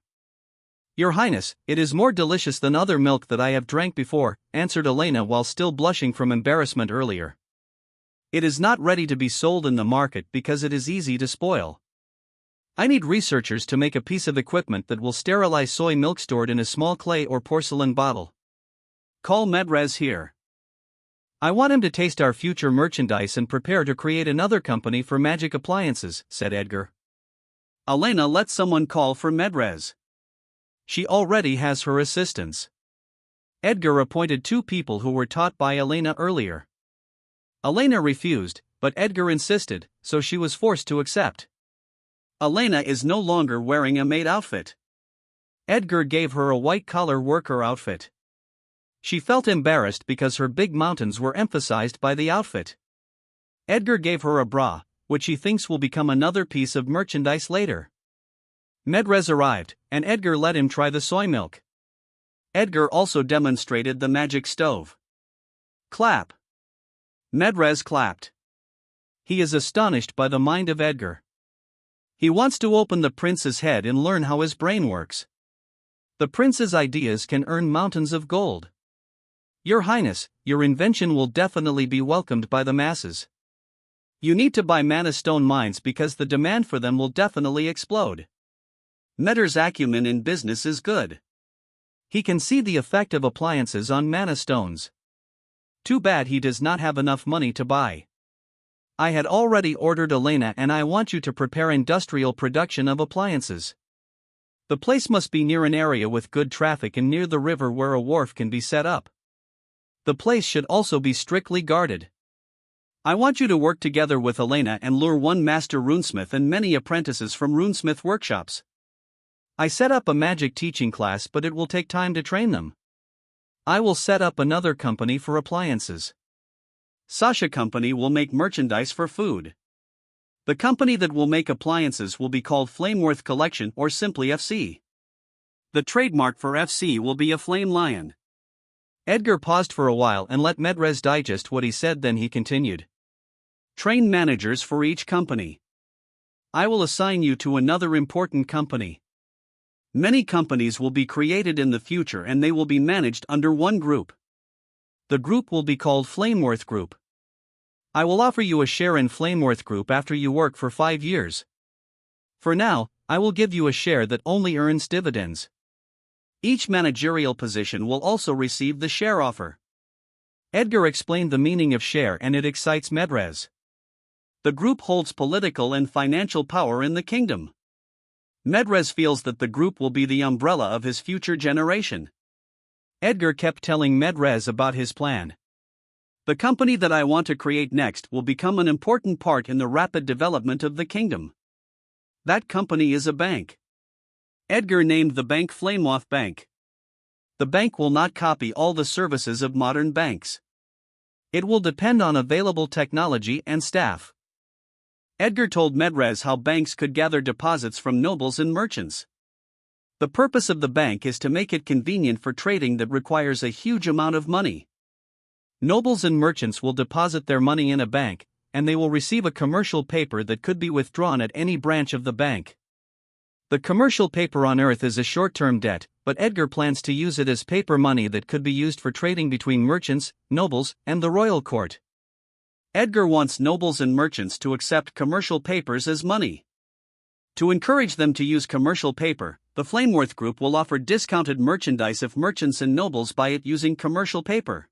Your Highness, it is more delicious than other milk that I have drank before, answered Elena while still blushing from embarrassment earlier. It is not ready to be sold in the market because it is easy to spoil. I need researchers to make a piece of equipment that will sterilize soy milk stored in a small clay or porcelain bottle. Call Medrez here. I want him to taste our future merchandise and prepare to create another company for magic appliances, said Edgar. Elena let someone call for Medrez. She already has her assistants. Edgar appointed 2 people who were taught by Elena earlier. Elena refused, but Edgar insisted, so she was forced to accept. Elena is no longer wearing a maid outfit. Edgar gave her a white-collar worker outfit. She felt embarrassed because her big mountains were emphasized by the outfit. Edgar gave her a bra, which he thinks will become another piece of merchandise later. Medrez arrived, and Edgar let him try the soy milk. Edgar also demonstrated the magic stove. Clap. Medrez clapped. He is astonished by the mind of Edgar. He wants to open the prince's head and learn how his brain works. The prince's ideas can earn mountains of gold. Your Highness, your invention will definitely be welcomed by the masses. You need to buy mana stone mines because the demand for them will definitely explode. Medrez's acumen in business is good. He can see the effect of appliances on mana stones. Too bad he does not have enough money to buy. I had already ordered Elena and I want you to prepare industrial production of appliances. The place must be near an area with good traffic and near the river where a wharf can be set up. The place should also be strictly guarded. I want you to work together with Elena and lure one master runesmith and many apprentices from runesmith workshops. I set up a magic teaching class, but it will take time to train them. I will set up another company for appliances. Sasha Company will make merchandise for food. The company that will make appliances will be called Flameworth Collection or simply FC. The trademark for FC will be a flame lion. Edgar paused for a while and let Medrez digest what he said, then he continued. Train managers for each company. I will assign you to another important company. Many companies will be created in the future and they will be managed under one group. The group will be called Flameworth Group. I will offer you a share in Flameworth Group after you work for 5 years. For now, I will give you a share that only earns dividends. Each managerial position will also receive the share offer. Edgar explained the meaning of share and it excites Medrez. The group holds political and financial power in the kingdom. Medrez feels that the group will be the umbrella of his future generation. Edgar kept telling Medrez about his plan. The company that I want to create next will become an important part in the rapid development of the kingdom. That company is a bank. Edgar named the bank Flameoff Bank. The bank will not copy all the services of modern banks. It will depend on available technology and staff. Edgar told Medrez how banks could gather deposits from nobles and merchants. The purpose of the bank is to make it convenient for trading that requires a huge amount of money. Nobles and merchants will deposit their money in a bank, and they will receive a commercial paper that could be withdrawn at any branch of the bank. The commercial paper on Earth is a short-term debt, but Edgar plans to use it as paper money that could be used for trading between merchants, nobles, and the royal court. Edgar wants nobles and merchants to accept commercial papers as money. To encourage them to use commercial paper, the Flameworth Group will offer discounted merchandise if merchants and nobles buy it using commercial paper.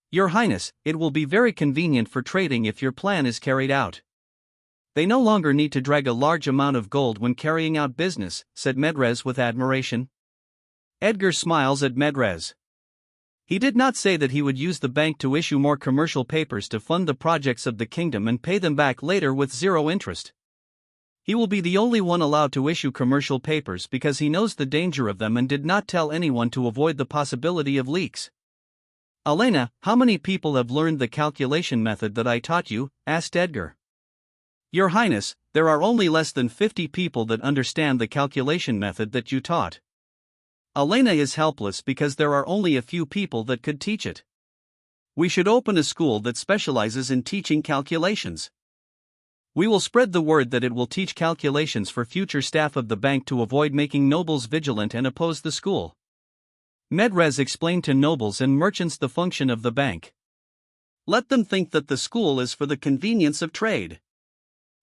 Your Highness, it will be very convenient for trading if your plan is carried out. They no longer need to drag a large amount of gold when carrying out business, said Medrez with admiration. Edgar smiles at Medrez. He did not say that he would use the bank to issue more commercial papers to fund the projects of the kingdom and pay them back later with zero interest. He will be the only one allowed to issue commercial papers because he knows the danger of them and did not tell anyone to avoid the possibility of leaks. Elena, how many people have learned the calculation method that I taught you? Asked Edgar. Your Highness, there are only less than 50 people that understand the calculation method that you taught. Elena is helpless because there are only a few people that could teach it. We should open a school that specializes in teaching calculations. We will spread the word that it will teach calculations for future staff of the bank to avoid making nobles vigilant and oppose the school. Medrez explained to nobles and merchants the function of the bank. Let them think that the school is for the convenience of trade.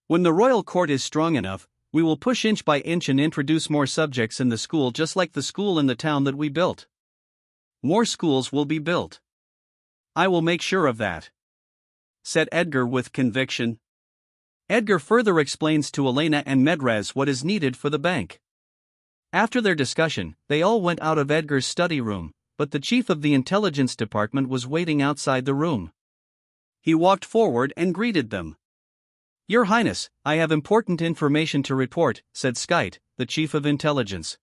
When the royal court is strong enough, we will push inch by inch and introduce more subjects in the school, just like the school in the town that we built. More schools will be built. I will make sure of that, said Edgar with conviction. Edgar further explains to Elena and Medrez what is needed for the bank. After their discussion, they all went out of Edgar's study room, but the chief of the intelligence department was waiting outside the room. He walked forward and greeted them. Your Highness, I have important information to report, said Skite, the chief of intelligence.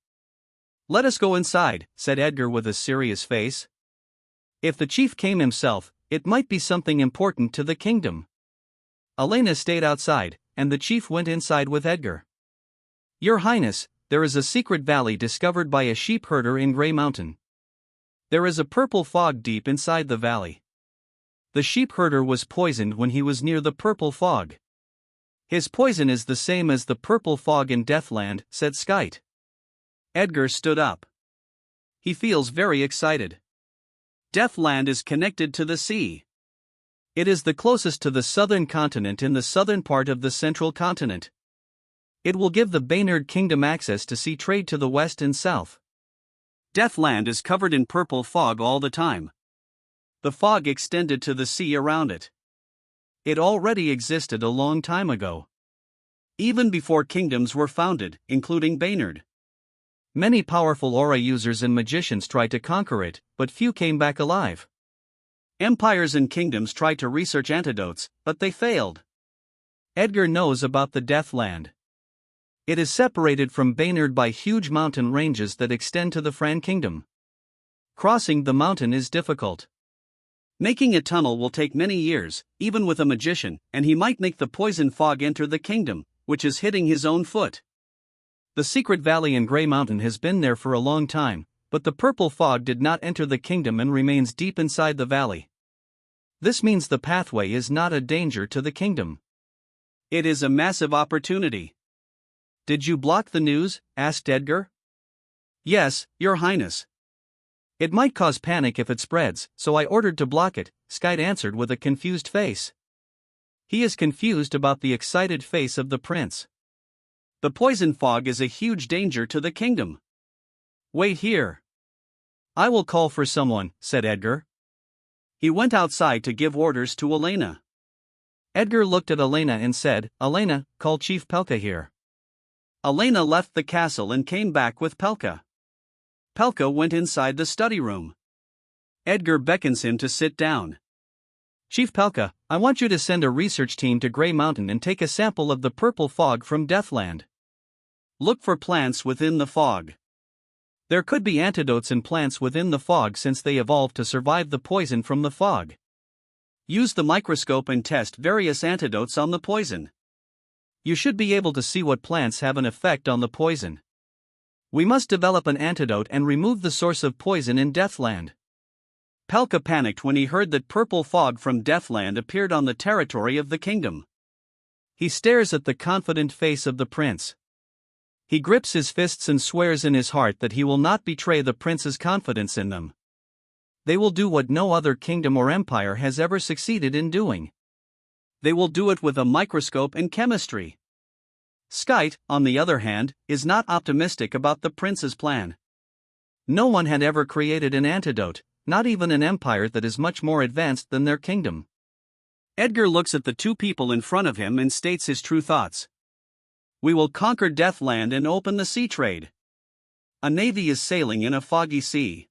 Let us go inside, said Edgar with a serious face. If the chief came himself, it might be something important to the kingdom. Elena stayed outside, and the chief went inside with Edgar. Your Highness, there is a secret valley discovered by a sheep herder in Grey Mountain. There is a purple fog deep inside the valley. The sheep herder was poisoned when he was near the purple fog. His poison is the same as the purple fog in Deathland, said Skite. Edgar stood up. He feels very excited. Deathland is connected to the sea. It is the closest to the southern continent in the southern part of the central continent. It will give the Baynard Kingdom access to sea trade to the west and south. Deathland is covered in purple fog all the time. The fog extended to the sea around it. It already existed a long time ago. Even before kingdoms were founded, including Baynard. Many powerful aura users and magicians tried to conquer it, but few came back alive. Empires and kingdoms tried to research antidotes, but they failed. Edgar knows about the Deathland. It is separated from Baynard by huge mountain ranges that extend to the Fran Kingdom. Crossing the mountain is difficult. Making a tunnel will take many years, even with a magician, and he might make the poison fog enter the kingdom, which is hitting his own foot. The secret valley in Grey Mountain has been there for a long time, but the purple fog did not enter the kingdom and remains deep inside the valley. This means the pathway is not a danger to the kingdom. It is a massive opportunity. Did you block the news? Asked Edgar. Yes, Your Highness. It might cause panic if it spreads, so I ordered to block it, Skite answered with a confused face. He is confused about the excited face of the prince. The poison fog is a huge danger to the kingdom. Wait here. I will call for someone, said Edgar. He went outside to give orders to Elena. Edgar looked at Elena and said, Elena, call Chief Pelka here. Elena left the castle and came back with Pelka. Pelka went inside the study room. Edgar beckons him to sit down. Chief Pelka, I want you to send a research team to Grey Mountain and take a sample of the purple fog from Deathland. Look for plants within the fog. There could be antidotes in plants within the fog since they evolved to survive the poison from the fog. Use the microscope and test various antidotes on the poison. You should be able to see what plants have an effect on the poison. We must develop an antidote and remove the source of poison in Deathland. Pelka panicked when he heard that purple fog from Deathland appeared on the territory of the kingdom. He stares at the confident face of the prince. He grips his fists and swears in his heart that he will not betray the prince's confidence in them. They will do what no other kingdom or empire has ever succeeded in doing. They will do it with a microscope and chemistry. Skite, on the other hand, is not optimistic about the prince's plan. No one had ever created an antidote, not even an empire that is much more advanced than their kingdom. Edgar looks at the two people in front of him and states his true thoughts. We will conquer Deathland and open the sea trade. A navy is sailing in a foggy sea.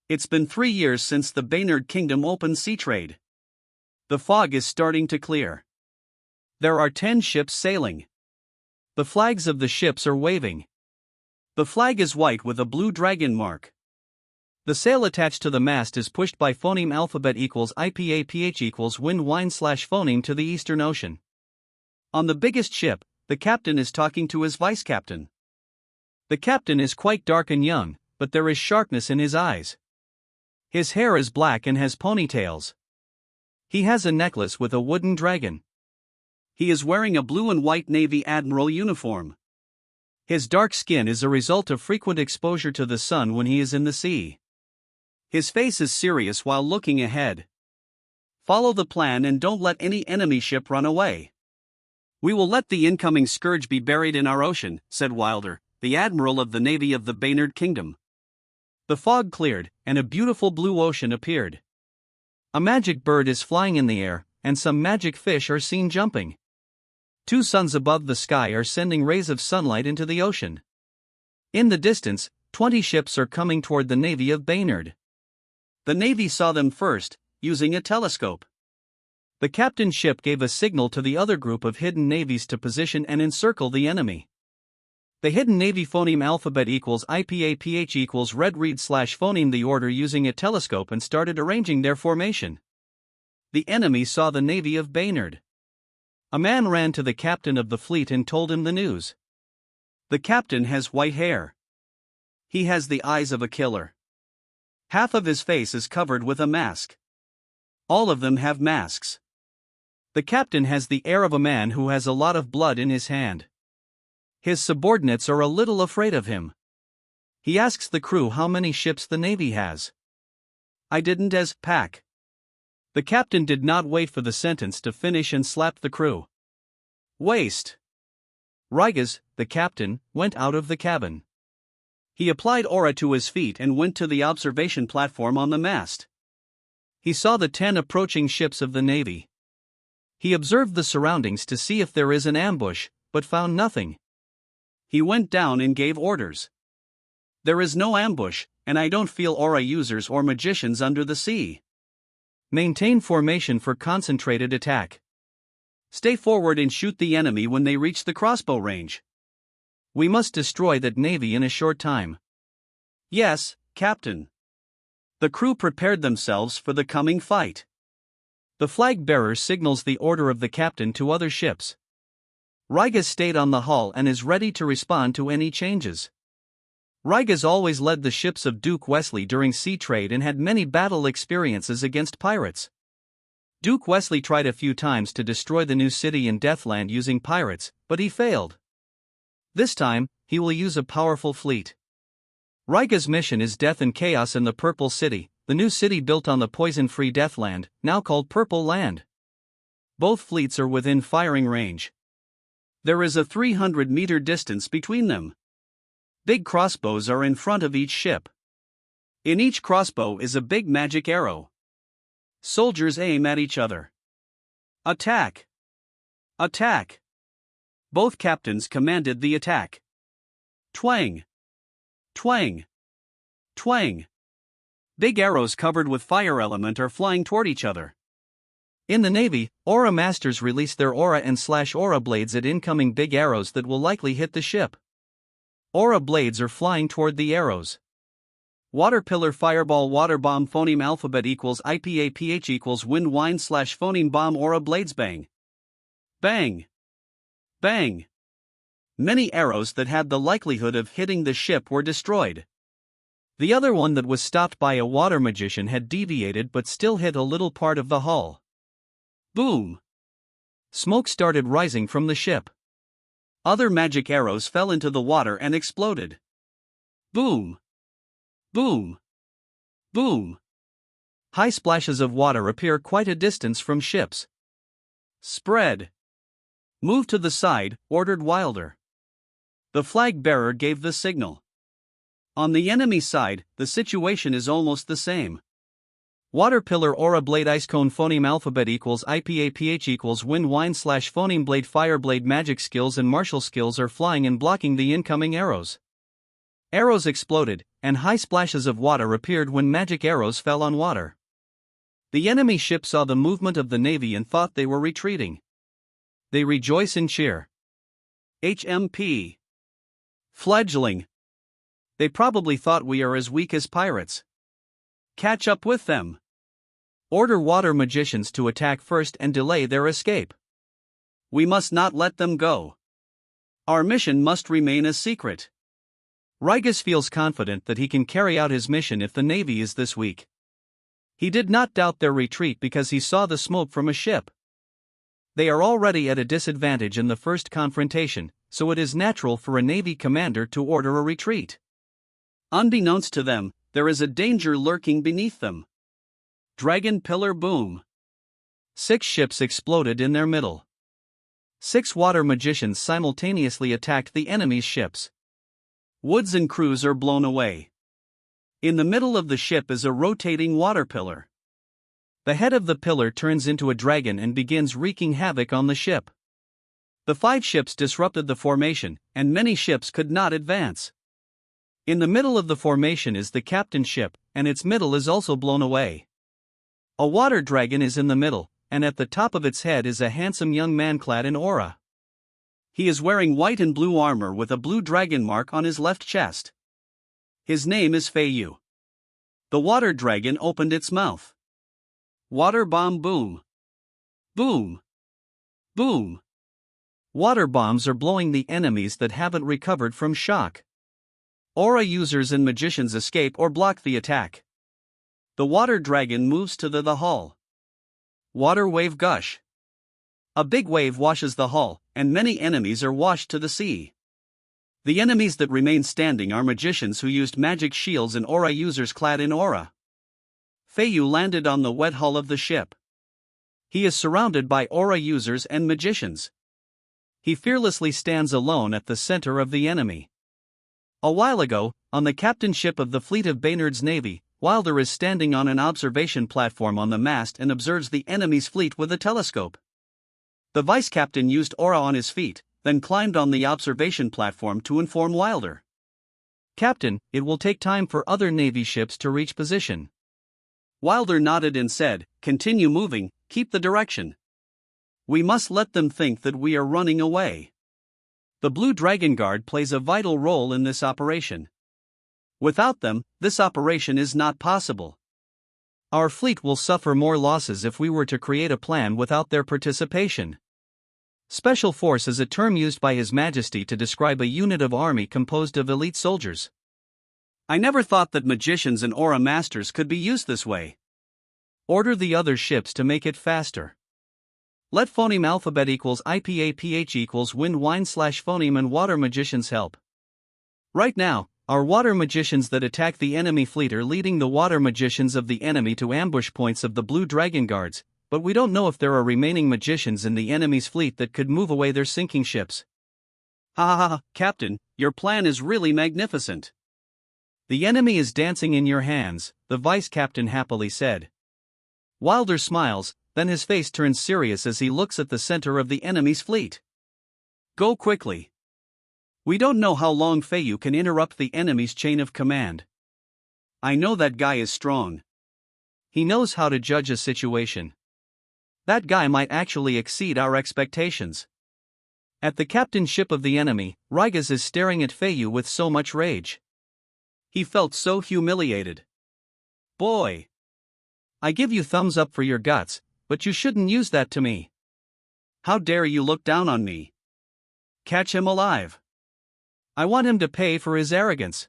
It's been 3 years since the Baynard Kingdom opened sea trade. The fog is starting to clear. There are 10 ships sailing. The flags of the ships are waving. The flag is white with a blue dragon mark. The sail attached to the mast is pushed by phoneme alphabet equals IPAPH equals wind wine / phoneme to the Eastern Ocean. On the biggest ship, the captain is talking to his vice captain. The captain is quite dark and young, but there is sharpness in his eyes. His hair is black and has ponytails. He has a necklace with a wooden dragon. He is wearing a blue and white Navy Admiral uniform. His dark skin is a result of frequent exposure to the sun when he is in the sea. His face is serious while looking ahead. Follow the plan and don't let any enemy ship run away. We will let the incoming scourge be buried in our ocean, said Wilder, the admiral of the navy of the Baynard Kingdom. The fog cleared, and a beautiful blue ocean appeared. A magic bird is flying in the air, and some magic fish are seen jumping. 2 suns above the sky are sending rays of sunlight into the ocean. In the distance, 20 ships are coming toward the navy of Baynard. The navy saw them first, using a telescope. The captain's ship gave a signal to the other group of hidden navies to position and encircle the enemy. The hidden navy phoneme alphabet equals IPAPH equals red read / phoneme the order using a telescope and started arranging their formation. The enemy saw the navy of Baynard. A man ran to the captain of the fleet and told him the news. The captain has white hair. He has the eyes of a killer. Half of his face is covered with a mask. All of them have masks. The captain has the air of a man who has a lot of blood in his hand. His subordinates are a little afraid of him. He asks the crew how many ships the navy has. I didn't as pack. The captain did not wait for the sentence to finish and slapped the crew. Waste. Rigas, the captain, went out of the cabin. He applied aura to his feet and went to the observation platform on the mast. He saw the 10 approaching ships of the navy. He observed the surroundings to see if there is an ambush, but found nothing. He went down and gave orders. There is no ambush, and I don't feel aura users or magicians under the sea. Maintain formation for concentrated attack. Stay forward and shoot the enemy when they reach the crossbow range. We must destroy that navy in a short time. Yes, Captain. The crew prepared themselves for the coming fight. The flag bearer signals the order of the captain to other ships. Rigas stayed on the hull and is ready to respond to any changes. Rigas always led the ships of Duke Wesley during sea trade and had many battle experiences against pirates. Duke Wesley tried a few times to destroy the new city in Deathland using pirates, but he failed. This time, he will use a powerful fleet. Rigas' mission is death and chaos in the Purple City, the new city built on the poison-free Deathland, now called Purple Land. Both fleets are within firing range. There is a 300-meter distance between them. Big crossbows are in front of each ship. In each crossbow is a big magic arrow. Soldiers aim at each other. Attack! Attack! Both captains commanded the attack. Twang! Twang! Twang! Big arrows covered with fire element are flying toward each other. In the Navy, Aura Masters release their Aura and Aura blades at incoming big arrows that will likely hit the ship. Aura blades are flying toward the arrows. Water pillar fireball water bomb phoneme alphabet equals IPA PH equals wind wine / phoneme bomb aura blades bang. Bang. Bang. Many arrows that had the likelihood of hitting the ship were destroyed. The other one that was stopped by a water magician had deviated but still hit a little part of the hull. Boom. Smoke started rising from the ship. Other magic arrows fell into the water and exploded. Boom. Boom. Boom. High splashes of water appear quite a distance from ships. Spread. Move to the side, ordered Wilder. The flag bearer gave the signal. On the enemy side, the situation is almost the same. Water pillar aura blade ice cone phoneme alphabet equals IPA PH equals wind wine / phoneme blade fire blade magic skills and martial skills are flying and blocking the incoming arrows. Arrows exploded, and high splashes of water appeared when magic arrows fell on water. The enemy ship saw the movement of the Navy and thought they were retreating. They rejoice and cheer. HMP. Fledgling. They probably thought we are as weak as pirates. Catch up with them. Order water magicians to attack first and delay their escape. We must not let them go. Our mission must remain a secret. Rigas feels confident that he can carry out his mission if the Navy is this weak. He did not doubt their retreat because he saw the smoke from a ship. They are already at a disadvantage in the first confrontation, so it is natural for a Navy commander to order a retreat. Unbeknownst to them, there is a danger lurking beneath them. Dragon pillar boom. 6 ships exploded in their middle. 6 water magicians simultaneously attacked the enemy's ships. Woods and crews are blown away. In the middle of the ship is a rotating water pillar. The head of the pillar turns into a dragon and begins wreaking havoc on the ship. The 5 ships disrupted the formation, and many ships could not advance. In the middle of the formation is the captain's ship, and its middle is also blown away. A water dragon is in the middle, and at the top of its head is a handsome young man clad in aura. He is wearing white and blue armor with a blue dragon mark on his left chest. His name is Feiyu. The water dragon opened its mouth. Water bomb boom. Boom. Boom. Water bombs are blowing the enemies that haven't recovered from shock. Aura users and magicians escape or block the attack. The water dragon moves to the hull. Water wave gush. A big wave washes the hull, and many enemies are washed to the sea. The enemies that remain standing are magicians who used magic shields and aura users clad in aura. Feiyu landed on the wet hull of the ship. He is surrounded by aura users and magicians. He fearlessly stands alone at the center of the enemy. A while ago, on the captain ship of the fleet of Baynard's navy, Wilder is standing on an observation platform on the mast and observes the enemy's fleet with a telescope. The vice captain used aura on his feet, then climbed on the observation platform to inform Wilder. "Captain, it will take time for other Navy ships to reach position." Wilder nodded and said, "Continue moving, keep the direction. We must let them think that we are running away. The Blue Dragon Guard plays a vital role in this operation. Without them, this operation is not possible. Our fleet will suffer more losses if we were to create a plan without their participation." Special Force is a term used by His Majesty to describe a unit of army composed of elite soldiers. I never thought that magicians and aura masters could be used this way. Order the other ships to make it faster. Let phoneme alphabet equals IPAPH equals wind wine / phoneme and water magicians help. Right now, our water magicians that attack the enemy fleet are leading the water magicians of the enemy to ambush points of the Blue Dragon Guards, but we don't know if there are remaining magicians in the enemy's fleet that could move away their sinking ships. Ha ha ha, Captain, your plan is really magnificent. The enemy is dancing in your hands, the vice captain happily said. Wilder smiles, then his face turns serious as he looks at the center of the enemy's fleet. Go quickly. We don't know how long Feiyu can interrupt the enemy's chain of command. I know that guy is strong. He knows how to judge a situation. That guy might actually exceed our expectations. At the captain ship of the enemy, Rigas is staring at Feiyu with so much rage. He felt so humiliated. Boy! I give you thumbs up for your guts, but you shouldn't use that to me. How dare you look down on me? Catch him alive. I want him to pay for his arrogance.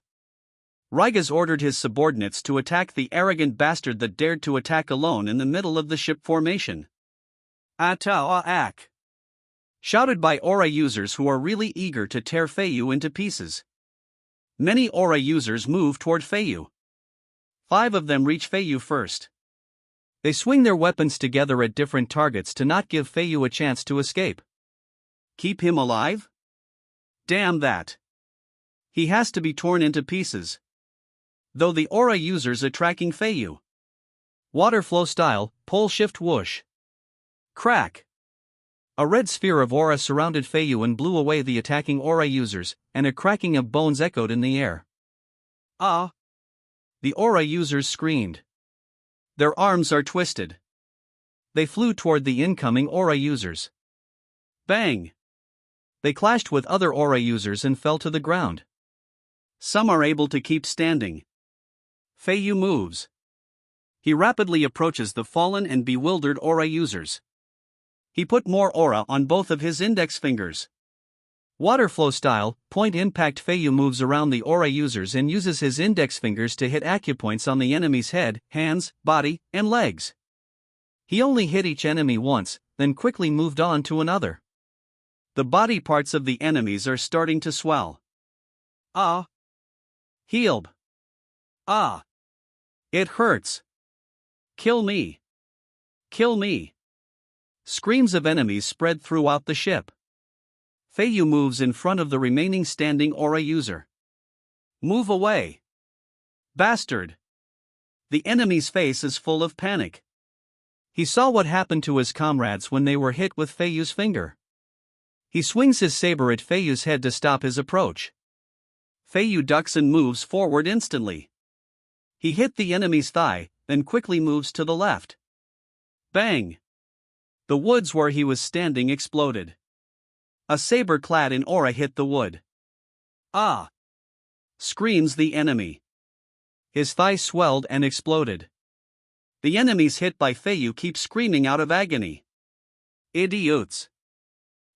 Rigas ordered his subordinates to attack the arrogant bastard that dared to attack alone in the middle of the ship formation. Ata-a-ak! Shouted by aura users who are really eager to tear Feiyu into pieces. Many aura users move toward Feiyu. 5 of them reach Feiyu first. They swing their weapons together at different targets to not give Feiyu a chance to escape. Keep him alive? Damn that! He has to be torn into pieces. Though the aura users are tracking Feiyu. Water flow style, pole shift whoosh. Crack! A red sphere of aura surrounded Feiyu and blew away the attacking aura users, and a cracking of bones echoed in the air. Ah! The aura users screamed. Their arms are twisted. They flew toward the incoming aura users. Bang! They clashed with other aura users and fell to the ground. Some are able to keep standing. Feiyu moves. He rapidly approaches the fallen and bewildered aura users. He put more aura on both of his index fingers. Water flow style, point impact. Feiyu moves around the aura users and uses his index fingers to hit acupoints on the enemy's head, hands, body, and legs. He only hit each enemy once, then quickly moved on to another. The body parts of the enemies are starting to swell. Ah! Healb! Ah! It hurts! Kill me! Kill me! Screams of enemies spread throughout the ship. Feiyu moves in front of the remaining standing aura user. Move away! Bastard! The enemy's face is full of panic. He saw what happened to his comrades when they were hit with Feiyu's finger. He swings his saber at Feiyu's head to stop his approach. Feiyu ducks and moves forward instantly. He hit the enemy's thigh, then quickly moves to the left. Bang! The woods where he was standing exploded. A saber clad in aura hit the wood. Ah! Screams the enemy. His thigh swelled and exploded. The enemies hit by Feiyu keep screaming out of agony. Idiots!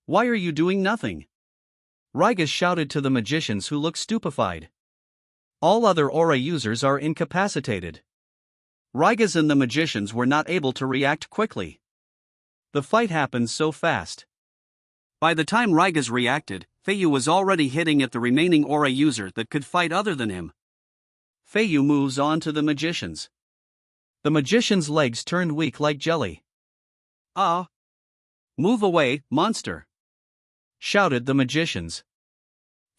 Why are you doing nothing? Rigas shouted to the magicians who looked stupefied. All other aura users are incapacitated. Rigas and the magicians were not able to react quickly. The fight happened so fast. By the time Rigas reacted, Feiyu was already hitting at the remaining aura user that could fight other than him. Feiyu moves on to the magicians. The magician's legs turned weak like jelly. Ah! Move away, monster! Shouted the magicians.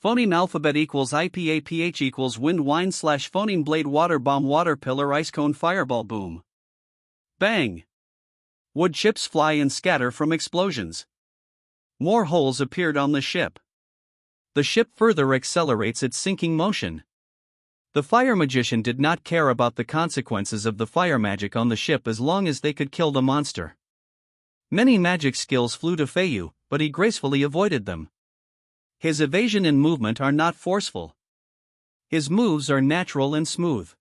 Phoneme alphabet equals IPAPH equals wind wine / phoneme blade water bomb water pillar ice cone fireball boom. Bang! Wood chips fly and scatter from explosions. More holes appeared on the ship. The ship further accelerates its sinking motion. The fire magician did not care about the consequences of the fire magic on the ship as long as they could kill the monster. Many magic skills flew to Feiyu, but he gracefully avoided them. His evasion and movement are not forceful. His moves are natural and smooth.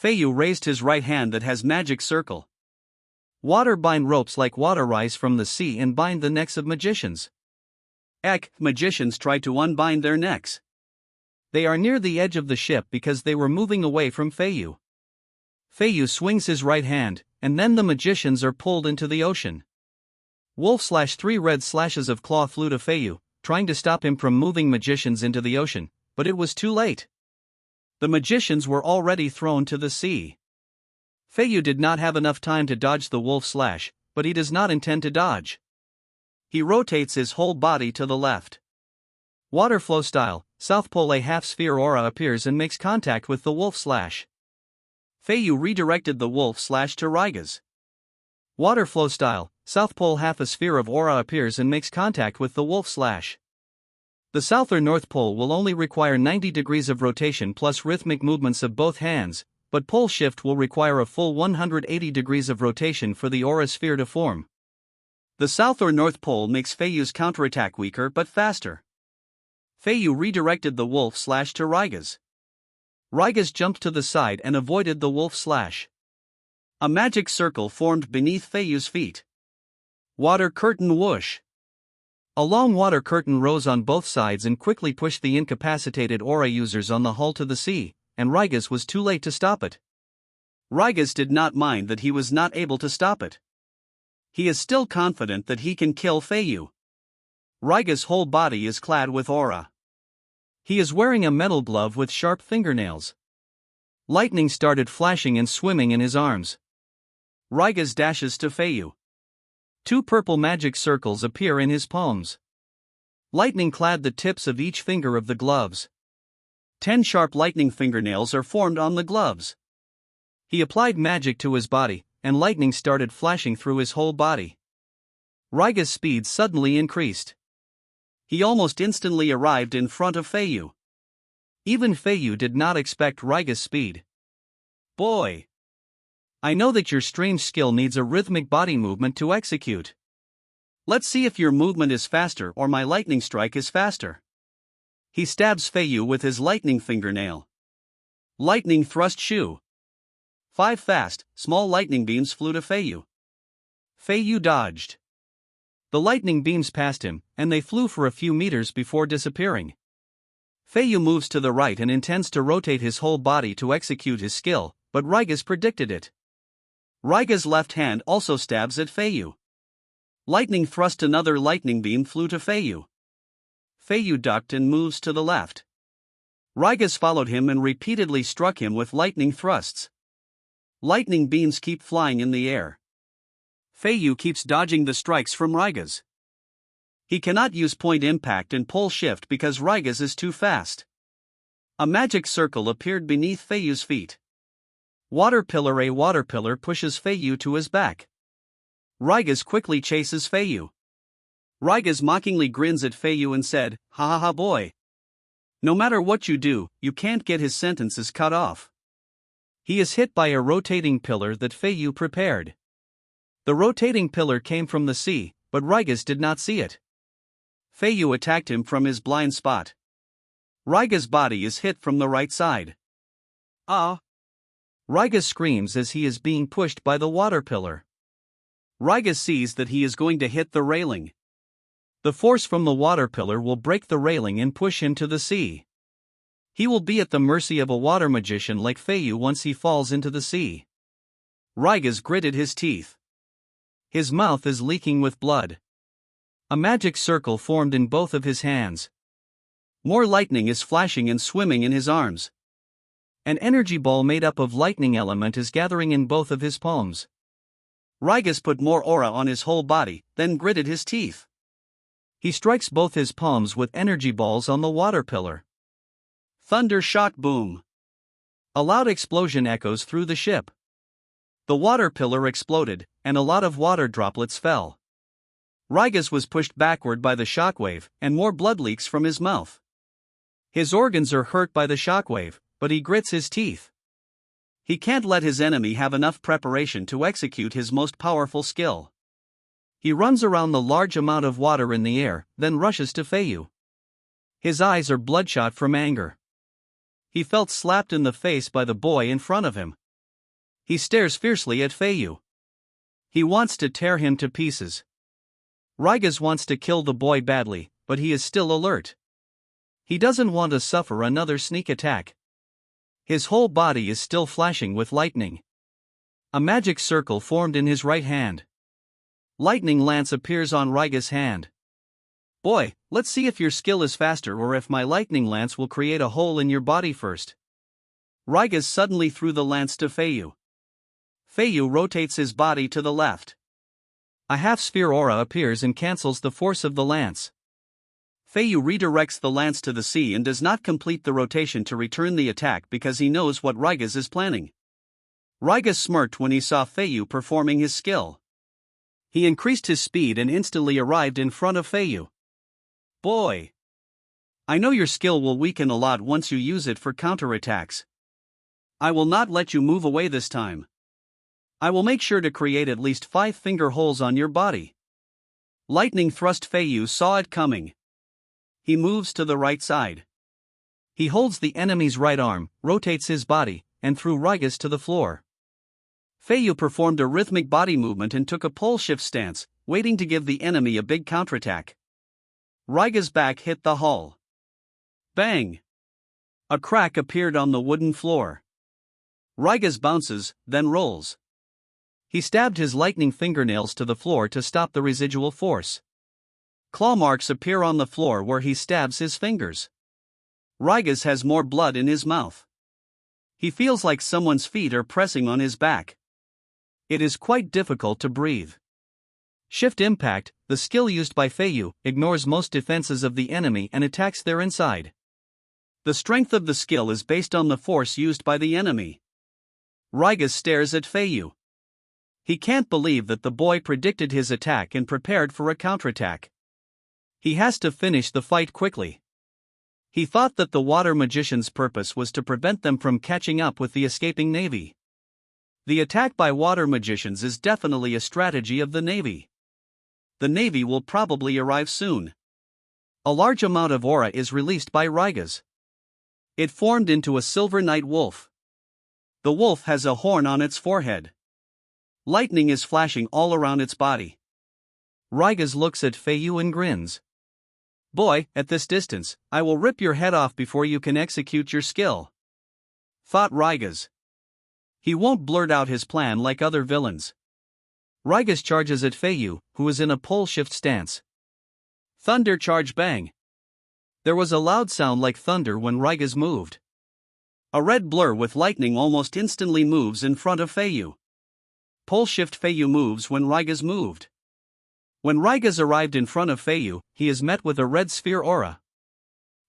Feiyu raised his right hand that has magic circle. Water bind ropes like water rise from the sea and bind the necks of magicians. Magicians try to unbind their necks. They are near the edge of the ship because they were moving away from Feiyu. Feiyu swings his right hand, and then the magicians are pulled into the ocean. Wolf/3 red slashes of claw flew to Feiyu, trying to stop him from moving magicians into the ocean, but it was too late. The magicians were already thrown to the sea. Feiyu did not have enough time to dodge the wolf slash, but he does not intend to dodge. He rotates his whole body to the left. Water flow style, South Pole a half-sphere aura appears and makes contact with the wolf slash. Feiyu redirected the wolf slash to Raiga's. Water flow style, South Pole half a sphere of aura appears and makes contact with the wolf slash. The South or North Pole will only require 90 degrees of rotation plus rhythmic movements of both hands, but pole shift will require a full 180 degrees of rotation for the aura sphere to form. The South or North Pole makes Feiyu's counterattack weaker but faster. Feiyu redirected the wolf slash to Raiga's. Raiga's jumped to the side and avoided the wolf slash. A magic circle formed beneath Feiyu's feet. Water curtain whoosh. A long water curtain rose on both sides and quickly pushed the incapacitated aura users on the hull to the sea, and Raiga's was too late to stop it. Raiga's did not mind that he was not able to stop it. He is still confident that he can kill Feiyu. Raiga's whole body is clad with aura. He is wearing a metal glove with sharp fingernails. Lightning started flashing and swimming in his arms. Raiga's dashes to Feiyu. 2 purple magic circles appear in his palms. Lightning clad the tips of each finger of the gloves. 10 sharp lightning fingernails are formed on the gloves. He applied magic to his body, and lightning started flashing through his whole body. Raiga's speed suddenly increased. He almost instantly arrived in front of Feiyu. Even Feiyu did not expect Raiga's speed. Boy! I know that your strange skill needs a rhythmic body movement to execute. Let's see if your movement is faster or my lightning strike is faster. He stabs Feiyu with his lightning fingernail. Lightning thrust shoe. 5 fast, small lightning beams flew to Feiyu. Feiyu dodged. The lightning beams passed him, and they flew for a few meters before disappearing. Feiyu moves to the right and intends to rotate his whole body to execute his skill, but Raiga's predicted it. Raiga's left hand also stabs at Feiyu. Lightning thrust. Another lightning beam flew to Feiyu. Feiyu ducked and moves to the left. Raiga's followed him and repeatedly struck him with lightning thrusts. Lightning beams keep flying in the air. Feiyu keeps dodging the strikes from Raiga's. He cannot use point impact and pole shift because Raiga's is too fast. A magic circle appeared beneath Feiyu's feet. Water pillar. A water pillar pushes Feiyu to his back. Raiga's quickly chases Feiyu. Raiga's mockingly grins at Feiyu and said, "Ha ha ha boy. No matter what you do, you can't get his sentences cut off." He is hit by a rotating pillar that Feiyu prepared. The rotating pillar came from the sea, but Raiga's did not see it. Feiyu attacked him from his blind spot. Raiga's body is hit from the right side. Ah! Raiga screams as he is being pushed by the water pillar. Raiga sees that he is going to hit the railing. The force from the water pillar will break the railing and push him to the sea. He will be at the mercy of a water magician like Feiyu once he falls into the sea. Raiga's gritted his teeth. His mouth is leaking with blood. A magic circle formed in both of his hands. More lightning is flashing and swimming in his arms. An energy ball made up of lightning element is gathering in both of his palms. Raiga's put more aura on his whole body, then gritted his teeth. He strikes both his palms with energy balls on the water pillar. Thunder shock boom. A loud explosion echoes through the ship. The water pillar exploded, and a lot of water droplets fell. Rygas was pushed backward by the shockwave, and more blood leaks from his mouth. His organs are hurt by the shockwave, but he grits his teeth. He can't let his enemy have enough preparation to execute his most powerful skill. He runs around the large amount of water in the air, then rushes to Feiyu. His eyes are bloodshot from anger. He felt slapped in the face by the boy in front of him. He stares fiercely at Feiyu. He wants to tear him to pieces. Rygas wants to kill the boy badly, but he is still alert. He doesn't want to suffer another sneak attack. His whole body is still flashing with lightning. A magic circle formed in his right hand. Lightning lance appears on Rygas' hand. Boy, let's see if your skill is faster or if my lightning lance will create a hole in your body first. Rygas suddenly threw the lance to Feiyu. Feiyu rotates his body to the left. A half-sphere aura appears and cancels the force of the lance. Feiyu redirects the lance to the sea and does not complete the rotation to return the attack because he knows what Rygas is planning. Rygas smirked when he saw Feiyu performing his skill. He increased his speed and instantly arrived in front of Feiyu. Boy! I know your skill will weaken a lot once you use it for counterattacks. I will not let you move away this time. I will make sure to create at least 5 finger holes on your body. Lightning thrust. Feiyu saw it coming. He moves to the right side. He holds the enemy's right arm, rotates his body, and threw Rygas to the floor. Feiyu performed a rhythmic body movement and took a pole shift stance, waiting to give the enemy a big counterattack. Rygas' back hit the hull. Bang! A crack appeared on the wooden floor. Rygas bounces, then rolls. He stabbed his lightning fingernails to the floor to stop the residual force. Claw marks appear on the floor where he stabs his fingers. Rygas has more blood in his mouth. He feels like someone's feet are pressing on his back. It is quite difficult to breathe. Shift Impact, the skill used by Feiyu, ignores most defenses of the enemy and attacks their inside. The strength of the skill is based on the force used by the enemy. Rygas stares at Feiyu. He can't believe that the boy predicted his attack and prepared for a counterattack. He has to finish the fight quickly. He thought that the water magician's purpose was to prevent them from catching up with the escaping navy. The attack by water magicians is definitely a strategy of the navy. The navy will probably arrive soon. A large amount of aura is released by Rygas. It formed into a silver night wolf. The wolf has a horn on its forehead. Lightning is flashing all around its body. Rygas looks at Feiyu and grins. Boy, at this distance, I will rip your head off before you can execute your skill. Thought Rygas. He won't blurt out his plan like other villains. Rygas charges at Feiyu, who is in a pole shift stance. Thunder charge. Bang! There was a loud sound like thunder when Rygas moved. A red blur with lightning almost instantly moves in front of Feiyu. Pole shift. Feiyu moves when Rygas moved. When Rygas arrived in front of Feiyu, he is met with a red sphere aura.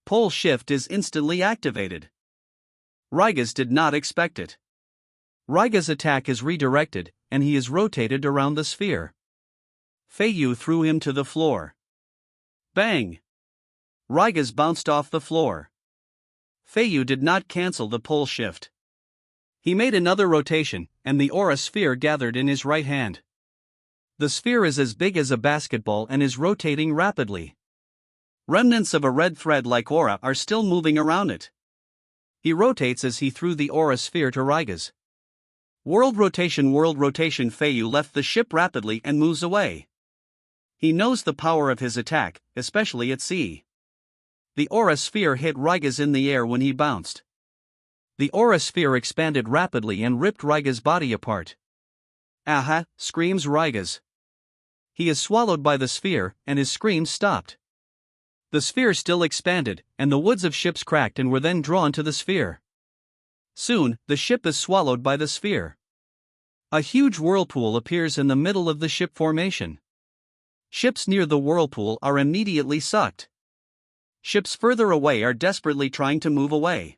Pole shift is instantly activated. Rygas did not expect it. Rygas' attack is redirected, and he is rotated around the sphere. Feiyu threw him to the floor. Bang! Rygas bounced off the floor. Feiyu did not cancel the pole shift. He made another rotation, and the aura sphere gathered in his right hand. The sphere is as big as a basketball and is rotating rapidly. Remnants of a red thread-like aura are still moving around it. He rotates as he threw the aura sphere to Rygas. World rotation. Feiyu left the ship rapidly and moves away. He knows the power of his attack, especially at sea. The aura sphere hit Rygas in the air when he bounced. The aura sphere expanded rapidly and ripped Rygas' body apart. Aha! Screams Rygas. He is swallowed by the sphere, and his screams stopped. The sphere still expanded, and the woods of ships cracked and were then drawn to the sphere. Soon, the ship is swallowed by the sphere. A huge whirlpool appears in the middle of the ship formation. Ships near the whirlpool are immediately sucked. Ships further away are desperately trying to move away.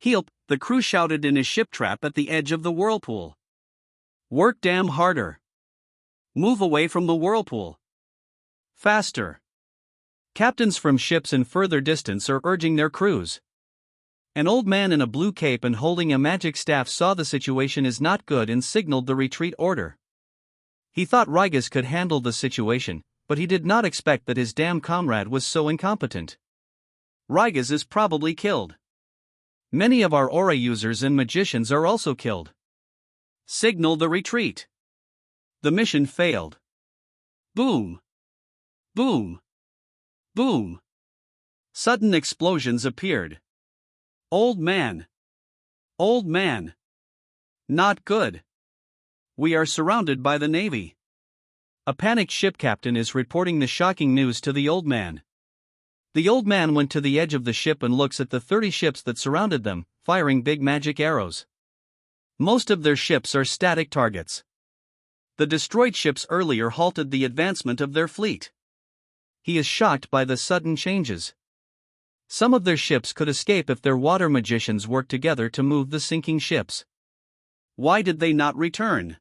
Help! The crew shouted in his ship trap at the edge of the whirlpool. Work damn harder. Move away from the whirlpool. Faster! Captains from ships in further distance are urging their crews. An old man in a blue cape and holding a magic staff saw the situation is not good and signaled the retreat order. He thought Rigas could handle the situation, but he did not expect that his damn comrade was so incompetent. Rigas is probably killed. Many of our aura users and magicians are also killed. Signal the retreat. The mission failed. Boom! Boom! Boom! Sudden explosions appeared. Old man! Old man! Not good. We are surrounded by the Navy. A panicked ship captain is reporting the shocking news to the old man. The old man went to the edge of the ship and looks at the 30 ships that surrounded them, firing big magic arrows. Most of their ships are static targets. The destroyed ships earlier halted the advancement of their fleet. He is shocked by the sudden changes. Some of their ships could escape if their water magicians worked together to move the sinking ships. Why did they not return?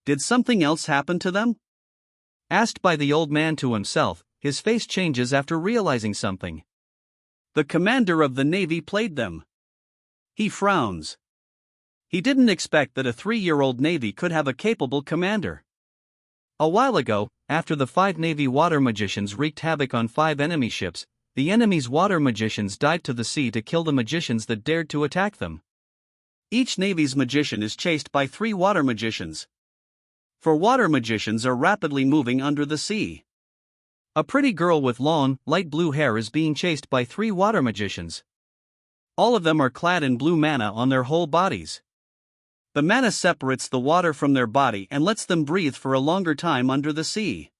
Did something else happen to them? Asked by the old man to himself, his face changes after realizing something. The commander of the Navy played them. He frowns. He didn't expect that a 3-year-old Navy could have a capable commander. A while ago, after the 5 Navy water magicians wreaked havoc on 5 enemy ships, the enemy's water magicians dived to the sea to kill the magicians that dared to attack them. Each Navy's magician is chased by 3 water magicians. 4 water magicians are rapidly moving under the sea. A pretty girl with long, light blue hair is being chased by 3 water magicians. All of them are clad in blue mana on their whole bodies. The mana separates the water from their body and lets them breathe for a longer time under the sea.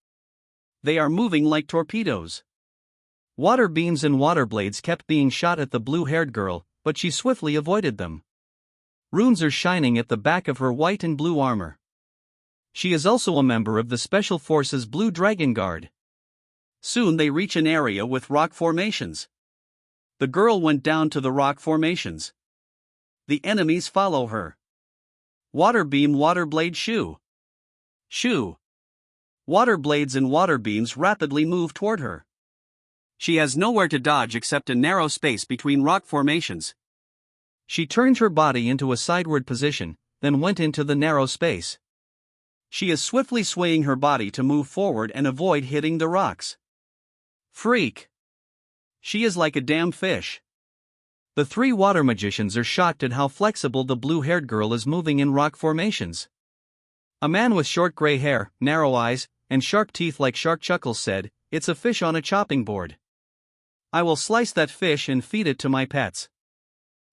They are moving like torpedoes. Water beams and water blades kept being shot at the blue-haired girl, but she swiftly avoided them. Runes are shining at the back of her white and blue armor. She is also a member of the Special Forces Blue Dragon Guard. Soon they reach an area with rock formations. The girl went down to the rock formations. The enemies follow her. Water beam, water blade, shoo. Shoo. Water blades and water beams rapidly move toward her. She has nowhere to dodge except a narrow space between rock formations. She turned her body into a sideward position, then went into the narrow space. She is swiftly swaying her body to move forward and avoid hitting the rocks. Freak! She is like a damn fish. The 3 water magicians are shocked at how flexible the blue-haired girl is moving in rock formations. A man with short gray hair, narrow eyes, and sharp teeth like shark chuckles said, "It's a fish on a chopping board. I will slice that fish and feed it to my pets."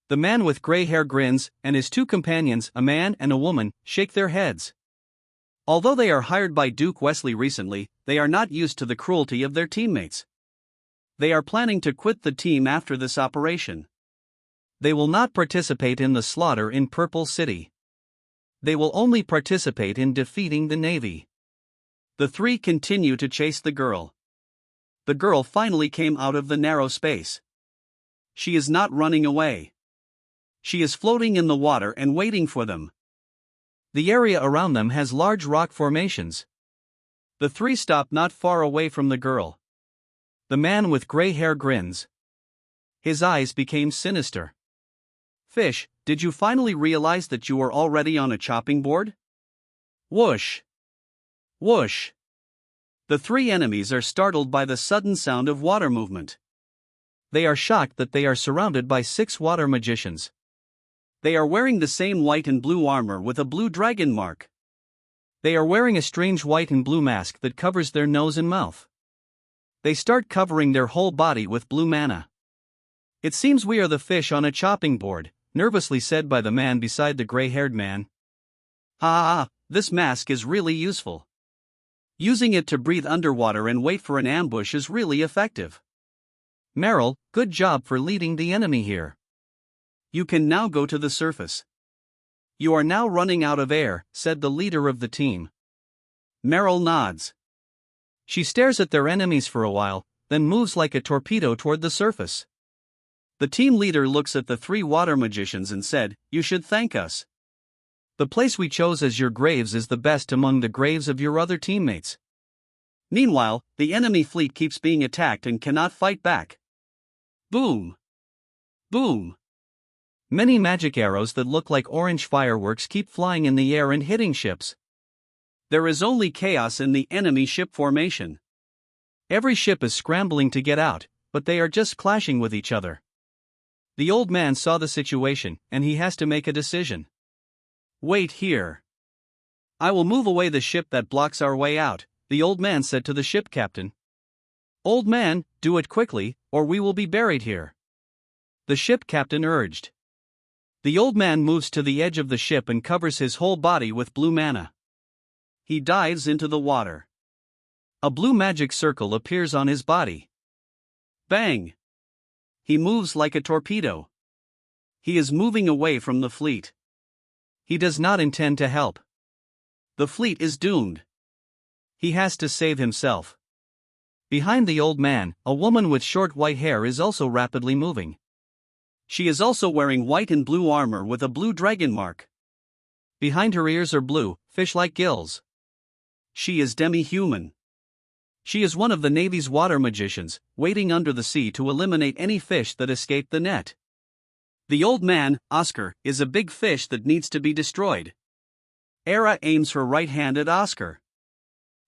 The man with gray hair grins, and his 2 companions, a man and a woman, shake their heads. Although they are hired by Duke Wesley recently, they are not used to the cruelty of their teammates. They are planning to quit the team after this operation. They will not participate in the slaughter in Purple City. They will only participate in defeating the Navy. The 3 continue to chase the girl. The girl finally came out of the narrow space. She is not running away. She is floating in the water and waiting for them. The area around them has large rock formations. The 3 stop not far away from the girl. The man with gray hair grins. His eyes became sinister. "Fish, did you finally realize that you are already on a chopping board?" Whoosh! Whoosh! The 3 enemies are startled by the sudden sound of water movement. They are shocked that they are surrounded by 6 water magicians. They are wearing the same white and blue armor with a blue dragon mark. They are wearing a strange white and blue mask that covers their nose and mouth. They start covering their whole body with blue mana. "It seems we are the fish on a chopping board," nervously said by the man beside the gray-haired man. "Ha ha, this mask is really useful. Using it to breathe underwater and wait for an ambush is really effective. Meryl, good job for leading the enemy here. You can now go to the surface. You are now running out of air," said the leader of the team. Meryl nods. She stares at their enemies for a while, then moves like a torpedo toward the surface. The team leader looks at the 3 water magicians and said, "You should thank us. The place we chose as your graves is the best among the graves of your other teammates. Meanwhile, the enemy fleet keeps being attacked and cannot fight back. Boom! Boom! Many magic arrows that look like orange fireworks keep flying in the air and hitting ships. There is only chaos in the enemy ship formation. Every ship is scrambling to get out, but they are just clashing with each other. The old man saw the situation, and he has to make a decision. Wait here. I will move away the ship that blocks our way out, the old man said to the ship captain. Old man, do it quickly, or we will be buried here. The ship captain urged. The old man moves to the edge of the ship and covers his whole body with blue mana. He dives into the water. A blue magic circle appears on his body. Bang! He moves like a torpedo. He is moving away from the fleet. He does not intend to help. The fleet is doomed. He has to save himself. Behind the old man, a woman with short white hair is also rapidly moving. She is also wearing white and blue armor with a blue dragon mark. Behind her ears are blue, fish-like gills. She is demi-human. She is one of the Navy's water magicians, waiting under the sea to eliminate any fish that escape the net. The old man, Oscar, is a big fish that needs to be destroyed. Era aims her right hand at Oscar.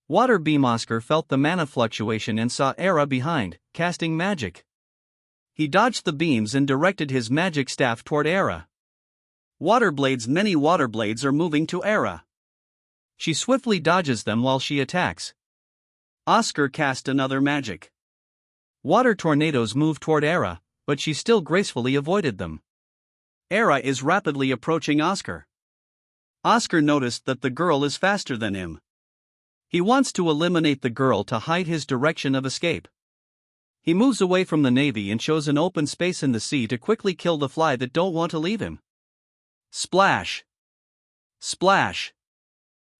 Water Beam Oscar felt the mana fluctuation and saw Era behind, casting magic. He dodged the beams and directed his magic staff toward Era. Many water blades are moving to Era. She swiftly dodges them while she attacks. Oscar cast another magic. Water tornadoes move toward Era, but she still gracefully avoided them. Era is rapidly approaching Oscar. Oscar noticed that the girl is faster than him. He wants to eliminate the girl to hide his direction of escape. He moves away from the Navy and shows an open space in the sea to quickly kill the fly that don't want to leave him. Splash! Splash!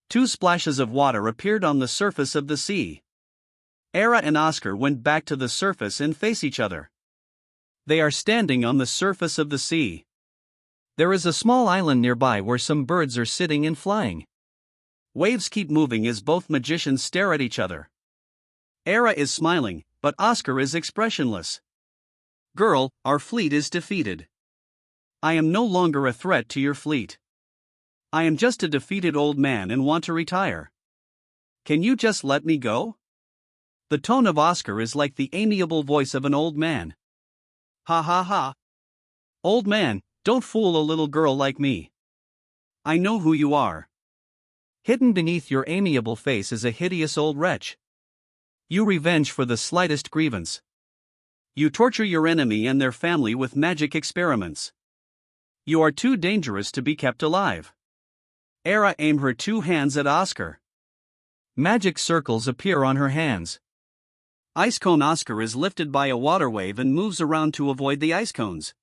2 splashes of water appeared on the surface of the sea. Era and Oscar went back to the surface and face each other. They are standing on the surface of the sea. There is a small island nearby where some birds are sitting and flying. Waves keep moving as both magicians stare at each other. Era is smiling, but Oscar is expressionless. Girl, our fleet is defeated. I am no longer a threat to your fleet. I am just a defeated old man and want to retire. Can you just let me go? The tone of Oscar is like the amiable voice of an old man. Ha ha ha. Old man, don't fool a little girl like me. I know who you are. Hidden beneath your amiable face is a hideous old wretch. You revenge for the slightest grievance. You torture your enemy and their family with magic experiments. You are too dangerous to be kept alive. Era aimed her 2 hands at Oscar. Magic circles appear on her hands. Ice cone Oscar is lifted by a water wave and moves around to avoid the ice cones.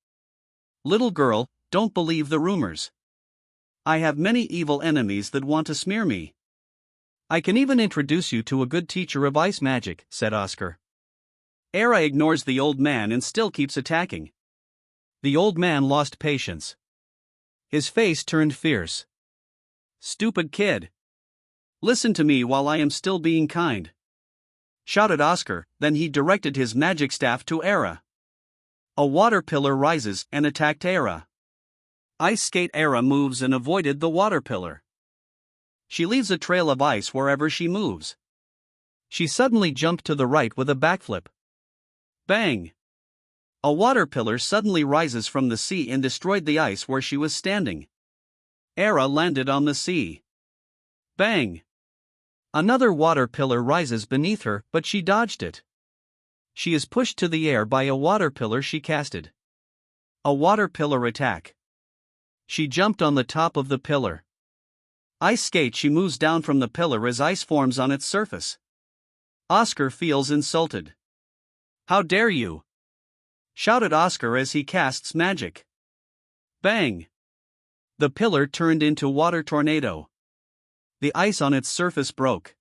Little girl, don't believe the rumors. I have many evil enemies that want to smear me. I can even introduce you to a good teacher of ice magic, said Oscar. Era ignores the old man and still keeps attacking. The old man lost patience. His face turned fierce. Stupid kid. Listen to me while I am still being kind, shouted Oscar, then he directed his magic staff to Era. A water pillar rises and attacked Era. Ice skate Era moves and avoided the water pillar. She leaves a trail of ice wherever she moves. She suddenly jumped to the right with a backflip. Bang! A water pillar suddenly rises from the sea and destroyed the ice where she was standing. Era landed on the sea. Bang! Another water pillar rises beneath her, but she dodged it. She is pushed to the air by a water pillar she casted. A water pillar attack. She jumped on the top of the pillar. Ice skate she moves down from the pillar as ice forms on its surface. Oscar feels insulted. How dare you! Shouted Oscar as he casts magic. Bang! The pillar turned into water tornado. The ice on its surface broke.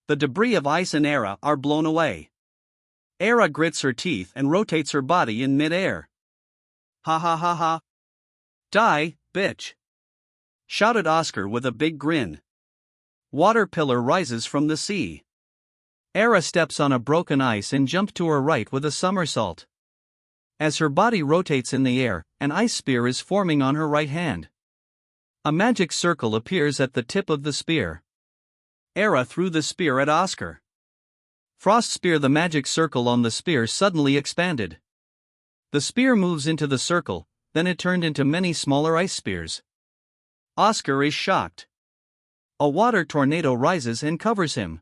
The debris of ice and Era are blown away. Era grits her teeth and rotates her body in mid-air. Ha ha ha ha. Die, bitch! Shouted Oscar with a big grin. Water pillar rises from the sea. Era steps on a broken ice and jumps to her right with a somersault. As her body rotates in the air, an ice spear is forming on her right hand. A magic circle appears at the tip of the spear. Era threw the spear at Oscar. Frost spear. The magic circle on the spear suddenly expanded. The spear moves into the circle, then it turned into many smaller ice spears. Oscar is shocked. A water tornado rises and covers him.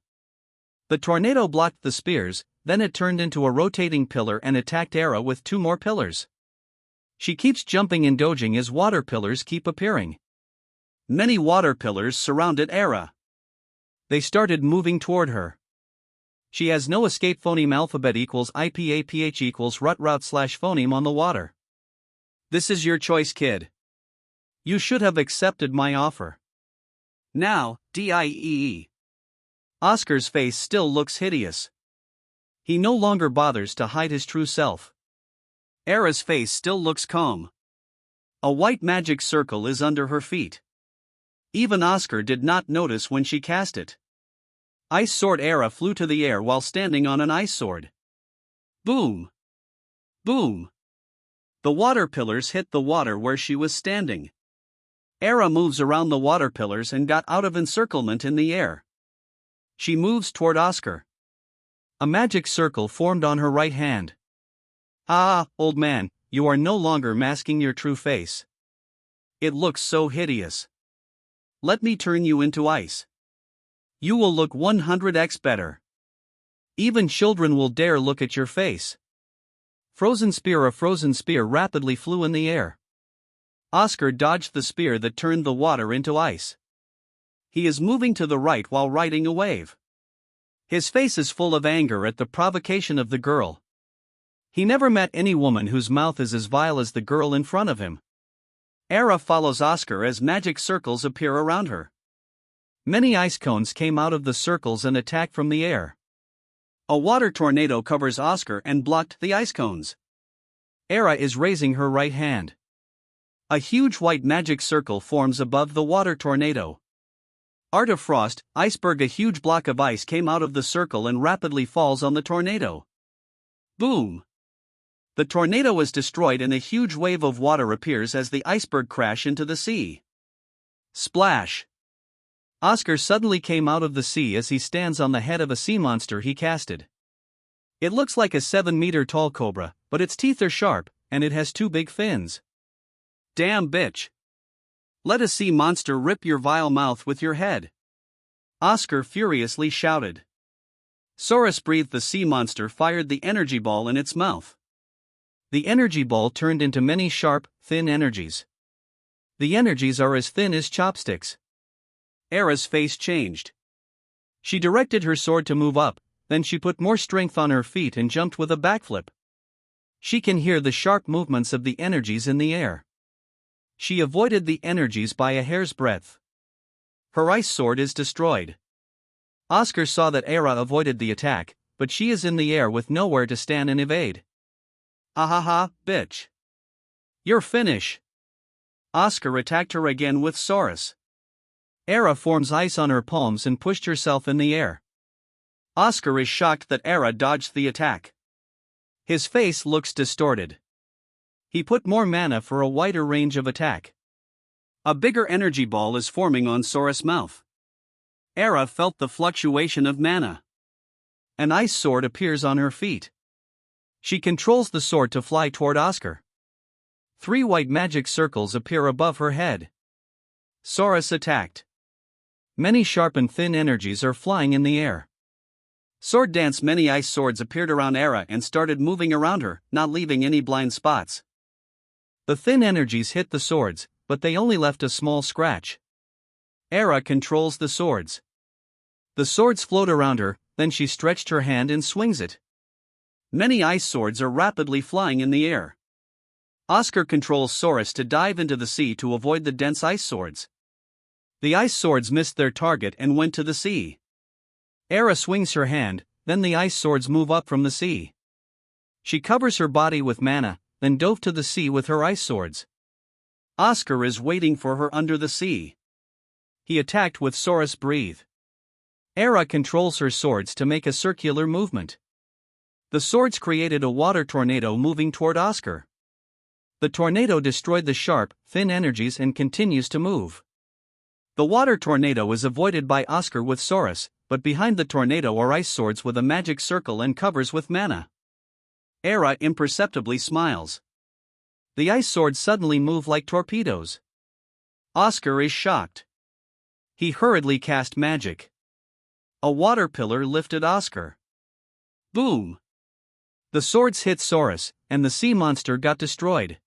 The tornado blocked the spears, then it turned into a rotating pillar and attacked Era with 2 more pillars. She keeps jumping and dodging as water pillars keep appearing. Many water pillars surrounded Era. They started moving toward her. She has no escape. Phoneme alphabet equals IPAPH equals route/phoneme on the water. This is your choice, kid. You should have accepted my offer. Now, DIEE. Oscar's face still looks hideous. He no longer bothers to hide his true self. Era's face still looks calm. A white magic circle is under her feet. Even Oscar did not notice when she cast it. Ice Sword. Era flew to the air while standing on an ice sword. Boom! Boom! The water pillars hit the water where she was standing. Era moves around the water pillars and got out of encirclement in the air. She moves toward Oscar. A magic circle formed on her right hand. Ah, old man, you are no longer masking your true face. It looks so hideous. Let me turn you into ice. You will look 100x better. Even children will dare look at your face. Frozen spear. A frozen spear rapidly flew in the air. Oscar dodged the spear that turned the water into ice. He is moving to the right while riding a wave. His face is full of anger at the provocation of the girl. He never met any woman whose mouth is as vile as the girl in front of him. Era follows Oscar as magic circles appear around her. Many ice cones came out of the circles and attacked from the air. A water tornado covers Oscar and blocked the ice cones. Era is raising her right hand. A huge white magic circle forms above the water tornado. Art of Frost, iceberg. A huge block of ice came out of the circle and rapidly falls on the tornado. Boom! The tornado is destroyed and a huge wave of water appears as the iceberg crash into the sea. Splash! Oscar suddenly came out of the sea as he stands on the head of a sea monster he casted. It looks like a 7-meter-tall cobra, but its teeth are sharp, and it has 2 big fins. Damn bitch! Let a sea monster rip your vile mouth with your head! Oscar furiously shouted. Saurus breathed. The sea monster fired the energy ball in its mouth. The energy ball turned into many sharp, thin energies. The energies are as thin as chopsticks. Era's face changed. She directed her sword to move up, then she put more strength on her feet and jumped with a backflip. She can hear the sharp movements of the energies in the air. She avoided the energies by a hair's breadth. Her ice sword is destroyed. Oscar saw that Era avoided the attack, but she is in the air with nowhere to stand and evade. Ahaha, bitch. You're finish. Oscar attacked her again with Saurus. Era forms ice on her palms and pushed herself in the air. Oscar is shocked that Era dodged the attack. His face looks distorted. He put more mana for a wider range of attack. A bigger energy ball is forming on Saurus' mouth. Era felt the fluctuation of mana. An ice sword appears on her feet. She controls the sword to fly toward Oscar. 3 white magic circles appear above her head. Saurus attacked. Many sharp and thin energies are flying in the air. Sword dance. Many ice swords appeared around Era and started moving around her, not leaving any blind spots. The thin energies hit the swords, but they only left a small scratch. Era controls the swords. The swords float around her, then she stretched her hand and swings it. Many ice swords are rapidly flying in the air. Oscar controls Saurus to dive into the sea to avoid the dense ice swords. The ice swords missed their target and went to the sea. Era swings her hand, then the ice swords move up from the sea. She covers her body with mana, then dove to the sea with her ice swords. Oscar is waiting for her under the sea. He attacked with Saurus breathe. Era controls her swords to make a circular movement. The swords created a water tornado moving toward Oscar. The tornado destroyed the sharp, thin energies and continues to move. The water tornado is avoided by Oscar with Saurus, but behind the tornado are ice swords with a magic circle and covers with mana. Era imperceptibly smiles. The ice swords suddenly move like torpedoes. Oscar is shocked. He hurriedly cast magic. A water pillar lifted Oscar. Boom! The swords hit Saurus, and the sea monster got destroyed.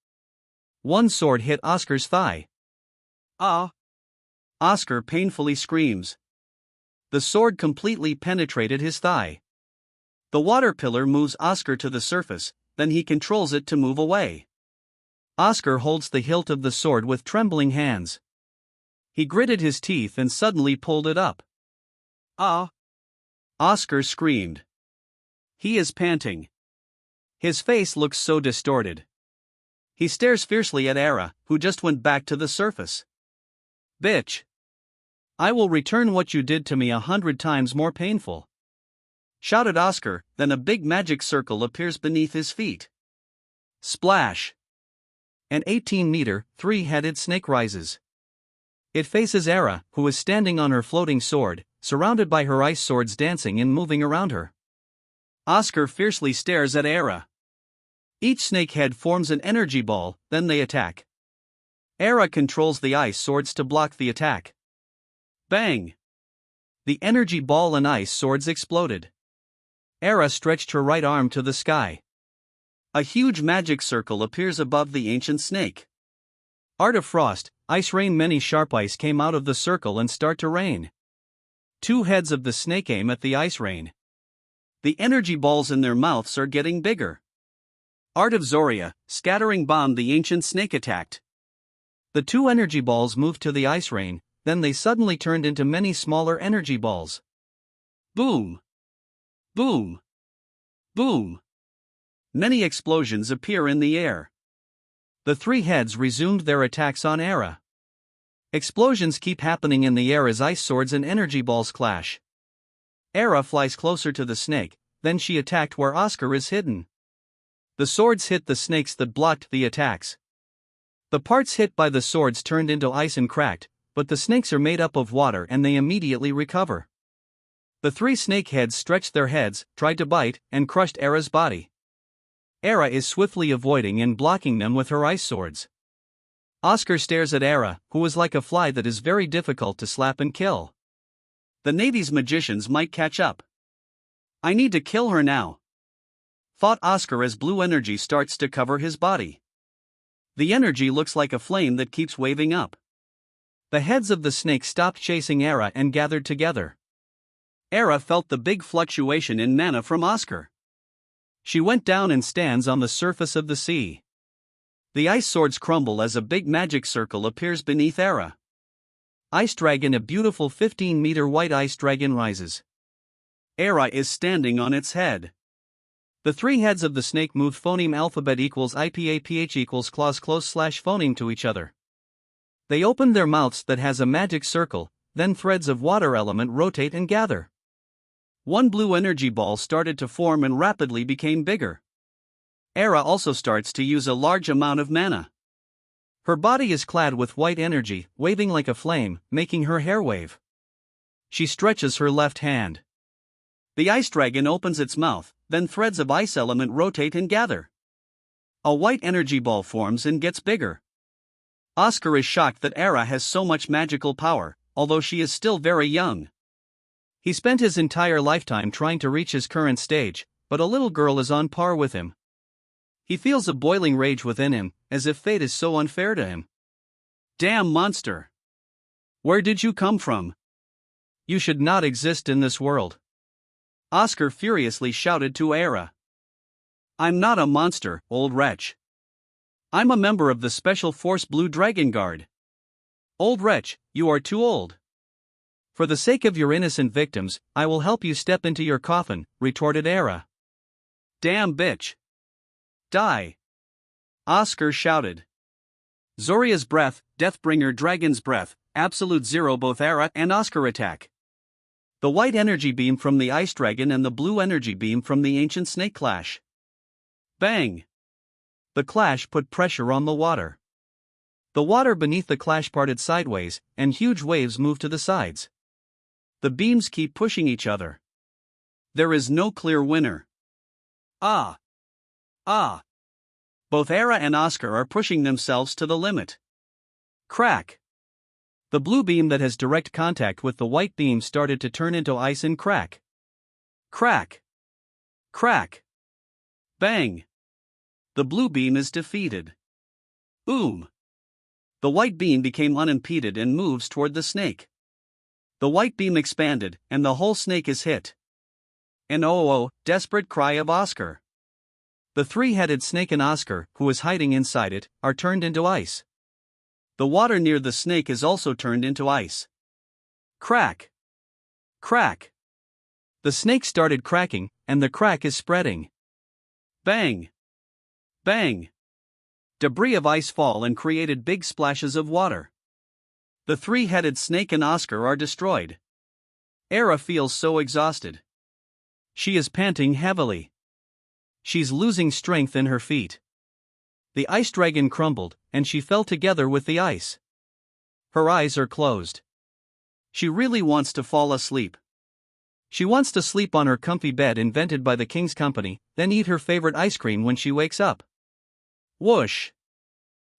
One sword hit Oscar's thigh. Ah! Oscar painfully screams. The sword completely penetrated his thigh. The water pillar moves Oscar to the surface, then he controls it to move away. Oscar holds the hilt of the sword with trembling hands. He gritted his teeth and suddenly pulled it up. Ah! Oscar screamed. He is panting. His face looks so distorted. He stares fiercely at Era, who just went back to the surface. Bitch! I will return what you did to me 100 times more painful. Shouted Oscar, then a big magic circle appears beneath his feet. Splash! An 18-meter, three-headed snake rises. It faces Era, who is standing on her floating sword, surrounded by her ice swords dancing and moving around her. Oscar fiercely stares at Era. Each snake head forms an energy ball, then they attack. Era controls the ice swords to block the attack. Bang! The energy ball and ice swords exploded. Era stretched her right arm to the sky. A huge magic circle appears above the ancient snake. Art of Frost, Ice Rain. Many sharp ice came out of the circle and start to rain. Two heads of the snake aim at the ice rain. The energy balls in their mouths are getting bigger. Art of Zoria, Scattering Bomb. The ancient snake attacked. The two energy balls moved to the ice rain, then they suddenly turned into many smaller energy balls. Boom! Boom! Boom! Many explosions appear in the air. The three heads resumed their attacks on Era. Explosions keep happening in the air as ice swords and energy balls clash. Era flies closer to the snake, then she attacked where Oscar is hidden. The swords hit the snakes that blocked the attacks. The parts hit by the swords turned into ice and cracked, but the snakes are made up of water and they immediately recover. The three snake heads stretched their heads, tried to bite, and crushed Era's body. Era is swiftly avoiding and blocking them with her ice swords. Oscar stares at Era, who is like a fly that is very difficult to slap and kill. The Navy's magicians might catch up. I need to kill her now, thought Oscar as blue energy starts to cover his body. The energy looks like a flame that keeps waving up. The heads of the snakes stopped chasing Era and gathered together. Era felt the big fluctuation in mana from Oscar. She went down and stands on the surface of the sea. The ice swords crumble as a big magic circle appears beneath Era. Ice Dragon. A beautiful 15-meter white ice dragon rises. Era is standing on its head. The three heads of the snake move phoneme alphabet equals IPAPH equals clause close / phoneme to each other. They open their mouths that has a magic circle, then threads of water element rotate and gather. One blue energy ball started to form and rapidly became bigger. Era also starts to use a large amount of mana. Her body is clad with white energy, waving like a flame, making her hair wave. She stretches her left hand. The ice dragon opens its mouth, then threads of ice element rotate and gather. A white energy ball forms and gets bigger. Oscar is shocked that Era has so much magical power, although she is still very young. He spent his entire lifetime trying to reach his current stage, but a little girl is on par with him. He feels a boiling rage within him, as if fate is so unfair to him. Damn monster! Where did you come from? You should not exist in this world. Oscar furiously shouted to Era. I'm not a monster, old wretch. I'm a member of the Special Force Blue Dragon Guard. Old wretch, you are too old. For the sake of your innocent victims, I will help you step into your coffin, retorted Era. Damn bitch. Die. Oscar shouted. Zoria's breath, Deathbringer Dragon's breath, absolute zero. Both Era and Oscar attack. The white energy beam from the ice dragon and the blue energy beam from the ancient snake clash. Bang! The clash put pressure on the water. The water beneath the clash parted sideways, and huge waves moved to the sides. The beams keep pushing each other. There is no clear winner. Ah! Ah! Both Era and Oscar are pushing themselves to the limit. Crack! The blue beam that has direct contact with the white beam started to turn into ice and crack. Crack! Crack! Bang! The blue beam is defeated. Boom! The white beam became unimpeded and moves toward the snake. The white beam expanded, and the whole snake is hit. An oh, desperate cry of Oscar. The three-headed snake and Oscar, who is hiding inside it, are turned into ice. The water near the snake is also turned into ice. Crack! Crack! The snake started cracking, and the crack is spreading. Bang! Bang! Debris of ice fall and created big splashes of water. The three-headed snake and Oscar are destroyed. Era feels so exhausted. She is panting heavily. She's losing strength in her feet. The ice dragon crumbled, and she fell together with the ice. Her eyes are closed. She really wants to fall asleep. She wants to sleep on her comfy bed invented by the king's company, then eat her favorite ice cream when she wakes up. Whoosh!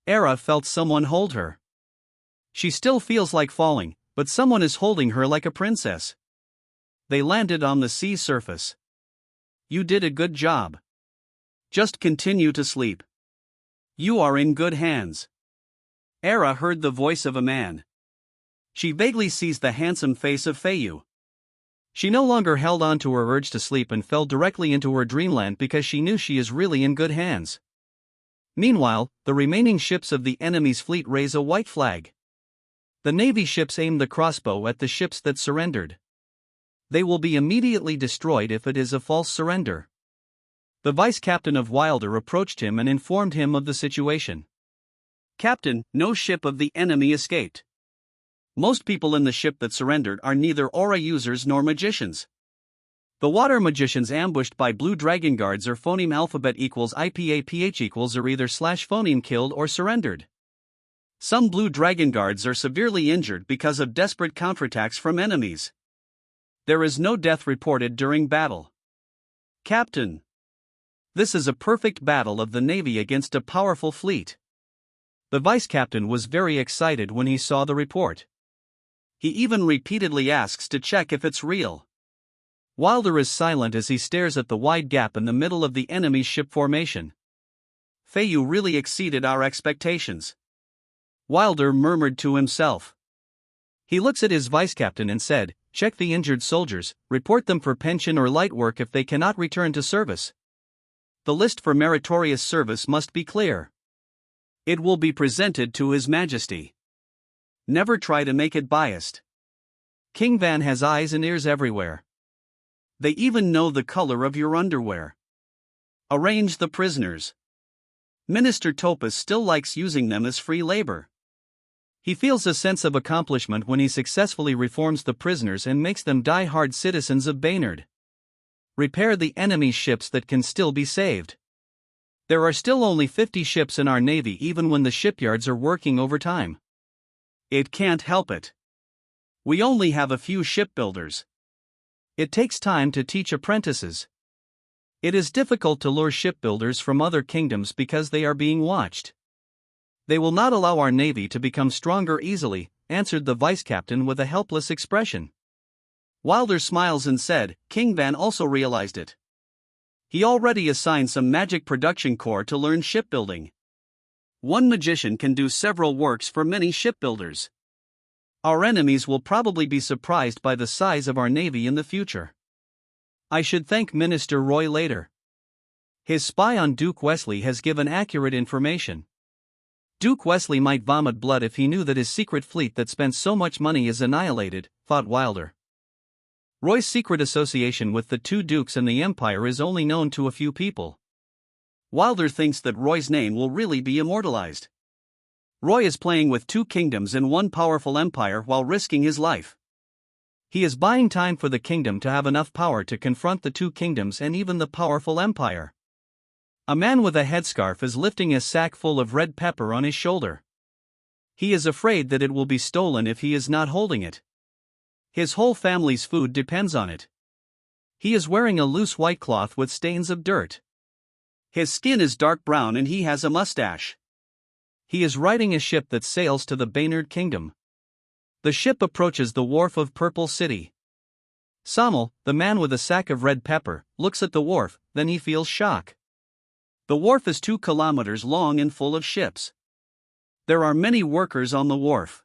Era felt someone hold her. She still feels like falling, but someone is holding her like a princess. They landed on the sea surface. You did a good job. Just continue to sleep. You are in good hands. Era heard the voice of a man. She vaguely sees the handsome face of Feiyu. She no longer held on to her urge to sleep and fell directly into her dreamland because she knew she is really in good hands. Meanwhile, the remaining ships of the enemy's fleet raise a white flag. The Navy ships aim the crossbow at the ships that surrendered. They will be immediately destroyed if it is a false surrender. The vice captain of Wilder approached him and informed him of the situation. Captain, no ship of the enemy escaped. Most people in the ship that surrendered are neither aura users nor magicians. The water magicians ambushed by blue dragon guards or phoneme alphabet equals IPAPH equals are either /phoneme killed or surrendered. Some blue dragon guards are severely injured because of desperate counterattacks from enemies. There is no death reported during battle. Captain. This is a perfect battle of the Navy against a powerful fleet. The vice captain was very excited when he saw the report. He even repeatedly asks to check if it's real. Wilder is silent as he stares at the wide gap in the middle of the enemy's ship formation. Feiyu really exceeded our expectations. Wilder murmured to himself. He looks at his vice captain and said, check the injured soldiers, report them for pension or light work if they cannot return to service. The list for meritorious service must be clear. It will be presented to His Majesty. Never try to make it biased. King Van has eyes and ears everywhere. They even know the color of your underwear. Arrange the prisoners. Minister Topus still likes using them as free labor. He feels a sense of accomplishment when he successfully reforms the prisoners and makes them die-hard citizens of Baynard. Repair the enemy's ships that can still be saved. There are still only 50 ships in our navy even when the shipyards are working overtime. It can't help it. We only have a few shipbuilders. It takes time to teach apprentices. It is difficult to lure shipbuilders from other kingdoms because they are being watched. They will not allow our navy to become stronger easily, answered the vice captain with a helpless expression. Wilder smiles and said, King Van also realized it. He already assigned some magic production corps to learn shipbuilding. One magician can do several works for many shipbuilders. Our enemies will probably be surprised by the size of our navy in the future. I should thank Minister Roy later. His spy on Duke Wesley has given accurate information. Duke Wesley might vomit blood if he knew that his secret fleet that spent so much money is annihilated, thought Wilder. Roy's secret association with the two dukes and the Empire is only known to a few people. Wilder thinks that Roy's name will really be immortalized. Roy is playing with two kingdoms and one powerful empire while risking his life. He is buying time for the kingdom to have enough power to confront the two kingdoms and even the powerful empire. A man with a headscarf is lifting a sack full of red pepper on his shoulder. He is afraid that it will be stolen if he is not holding it. His whole family's food depends on it. He is wearing a loose white cloth with stains of dirt. His skin is dark brown and he has a mustache. He is riding a ship that sails to the Baynard Kingdom. The ship approaches the wharf of Purple City. Samuel, the man with a sack of red pepper, looks at the wharf, then he feels shock. The wharf is 2 kilometers long and full of ships. There are many workers on the wharf.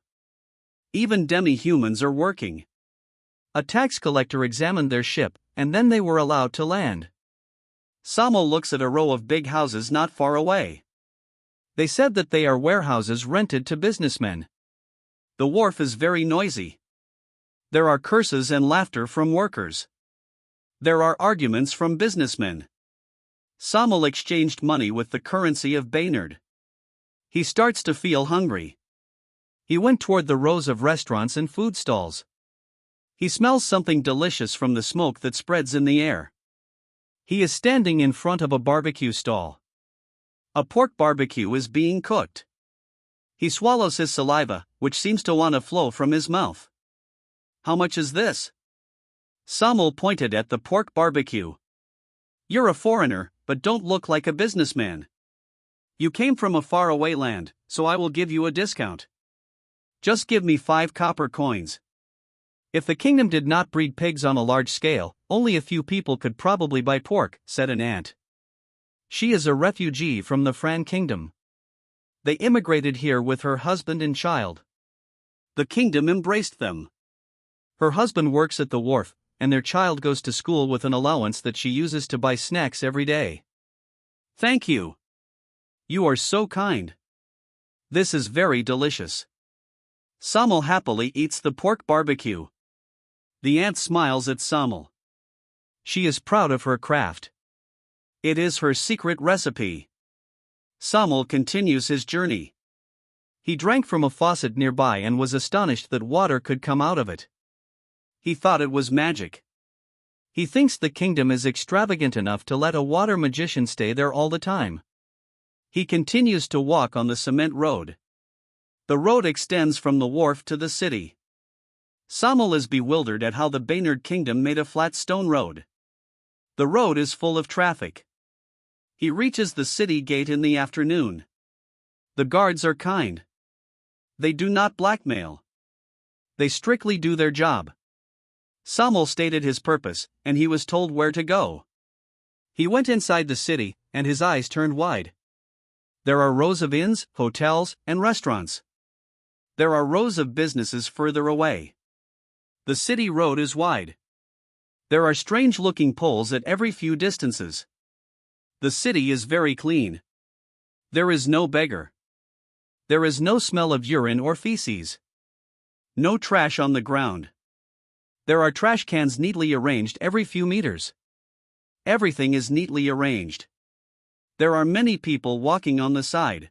Even demi-humans are working. A tax collector examined their ship, and then they were allowed to land. Samuel looks at a row of big houses not far away. They said that they are warehouses rented to businessmen. The wharf is very noisy. There are curses and laughter from workers. There are arguments from businessmen. Samuel exchanged money with the currency of Baynard. He starts to feel hungry. He went toward the rows of restaurants and food stalls. He smells something delicious from the smoke that spreads in the air. He is standing in front of a barbecue stall. A pork barbecue is being cooked. He swallows his saliva, which seems to want to flow from his mouth. How much is this? Samuel pointed at the pork barbecue. You're a foreigner, but don't look like a businessman. You came from a faraway land, so I will give you a discount. Just give me 5 copper coins. If the kingdom did not breed pigs on a large scale, only a few people could probably buy pork, said an aunt. She is a refugee from the Fran kingdom. They immigrated here with her husband and child. The kingdom embraced them. Her husband works at the wharf, and their child goes to school with an allowance that she uses to buy snacks every day. Thank you. You are so kind. This is very delicious. Samuel happily eats the pork barbecue. The aunt smiles at Samuel. She is proud of her craft. It is her secret recipe. Samuel continues his journey. He drank from a faucet nearby and was astonished that water could come out of it. He thought it was magic. He thinks the kingdom is extravagant enough to let a water magician stay there all the time. He continues to walk on the cement road. The road extends from the wharf to the city. Samuel is bewildered at how the Baynard Kingdom made a flat stone road. The road is full of traffic. He reaches the city gate in the afternoon. The guards are kind. They do not blackmail. They strictly do their job. Samuel stated his purpose, and he was told where to go. He went inside the city, and his eyes turned wide. There are rows of inns, hotels, and restaurants. There are rows of businesses further away. The city road is wide. There are strange-looking poles at every few distances. The city is very clean. There is no beggar. There is no smell of urine or feces. No trash on the ground. There are trash cans neatly arranged every few meters. Everything is neatly arranged. There are many people walking on the side.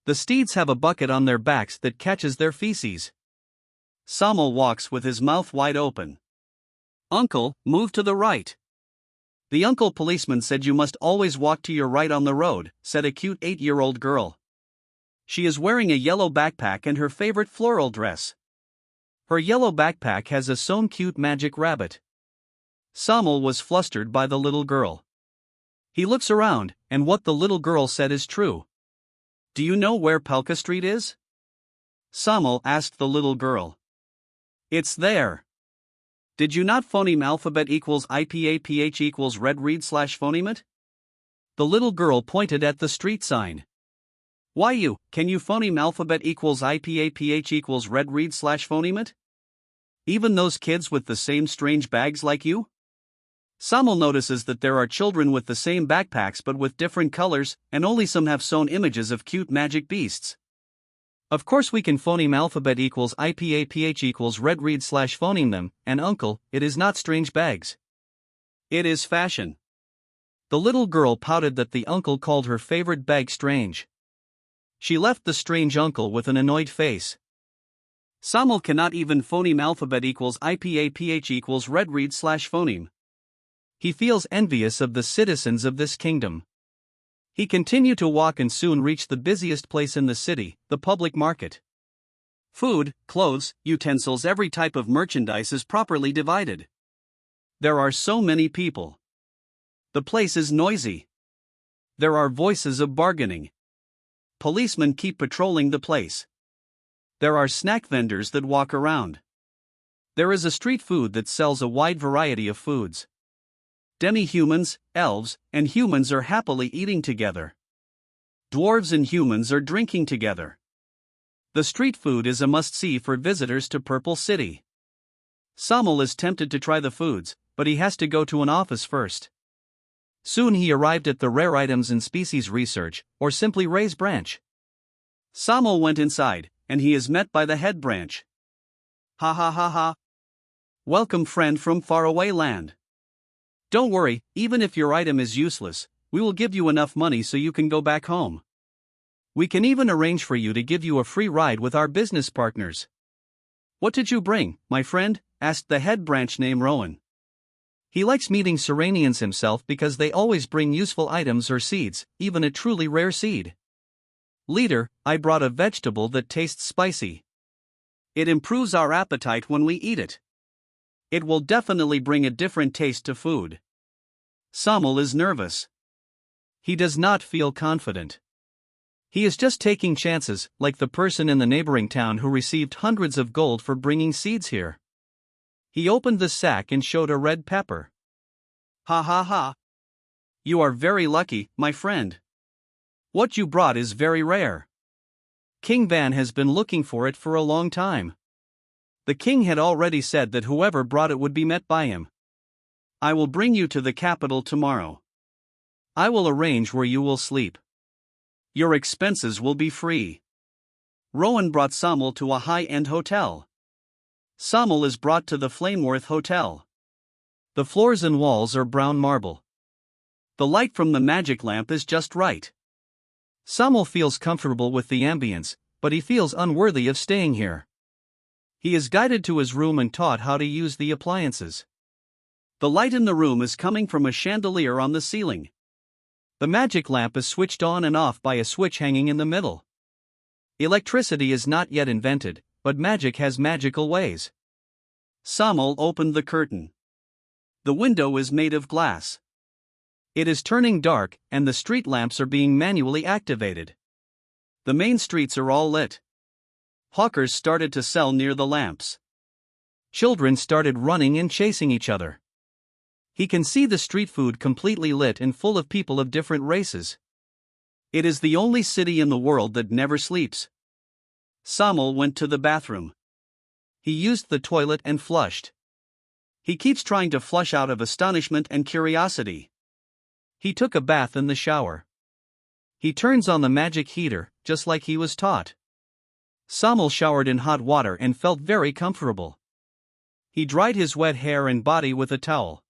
The steeds have a bucket on their backs that catches their feces. Samuel walks with his mouth wide open. Uncle, move to the right. The uncle policeman said you must always walk to your right on the road, said a cute 8-year-old girl. She is wearing a yellow backpack and her favorite floral dress. Her yellow backpack has a sewn cute magic rabbit. Samuel was flustered by the little girl. He looks around, and what the little girl said is true. Do you know where Pelka Street is? Samuel asked the little girl. It's there. Did you not phoneme alphabet equals IPAPH equals red read slash phoneme it? The little girl pointed at the street sign. Why can you phoneme alphabet equals IPAPH equals red read slash phoneme it? Even those kids with the same strange bags like you? Samuel notices that there are children with the same backpacks but with different colors, and only some have sewn images of cute magic beasts. Of course we can phoneme alphabet equals IPAPH equals red read slash phoneme them, and uncle, it is not strange bags. It is fashion. The little girl pouted that the uncle called her favorite bag strange. She left the strange uncle with an annoyed face. Samal cannot even phoneme alphabet equals IPAPH equals red read slash phoneme. He feels envious of the citizens of this kingdom. He continued to walk and soon reached the busiest place in the city, the public market. Food, clothes, utensils, every type of merchandise is properly divided. There are so many people. The place is noisy. There are voices of bargaining. Policemen keep patrolling the place. There are snack vendors that walk around. There is a street food that sells a wide variety of foods. Demi-humans, elves, and humans are happily eating together. Dwarves and humans are drinking together. The street food is a must-see for visitors to Purple City. Samal is tempted to try the foods, but he has to go to an office first. Soon he arrived at the Rare Items and Species Research, or simply Ray's branch. Samal went inside, and he is met by the head branch. Ha ha ha ha. Welcome, friend from faraway land. Don't worry, even if your item is useless, we will give you enough money so you can go back home. We can even arrange for you to give you a free ride with our business partners. What did you bring, my friend? Asked the head branch named Rowan. He likes meeting Serenians himself because they always bring useful items or seeds, even a truly rare seed. Leader, I brought a vegetable that tastes spicy. It improves our appetite when we eat it. It will definitely bring a different taste to food. Samal is nervous. He does not feel confident. He is just taking chances, like the person in the neighboring town who received hundreds of gold for bringing seeds here. He opened the sack and showed a red pepper. Ha ha ha. You are very lucky, my friend. What you brought is very rare. King Van has been looking for it for a long time. The king had already said that whoever brought it would be met by him. I will bring you to the capital tomorrow. I will arrange where you will sleep. Your expenses will be free. Rowan brought Samal to a high-end hotel. Samal is brought to the Flameworth Hotel. The floors and walls are brown marble. The light from the magic lamp is just right. Samal feels comfortable with the ambience, but he feels unworthy of staying here. He is guided to his room and taught how to use the appliances. The light in the room is coming from a chandelier on the ceiling. The magic lamp is switched on and off by a switch hanging in the middle. Electricity is not yet invented, but magic has magical ways. Samal opened the curtain. The window is made of glass. It is turning dark, and the street lamps are being manually activated. The main streets are all lit. Hawkers started to sell near the lamps. Children started running and chasing each other. He can see the street food completely lit and full of people of different races. It is the only city in the world that never sleeps. Samal went to the bathroom. He used the toilet and flushed. He keeps trying to flush out of astonishment and curiosity. He took a bath in the shower. He turns on the magic heater, just like he was taught. Samal showered in hot water and felt very comfortable. He dried his wet hair and body with a towel.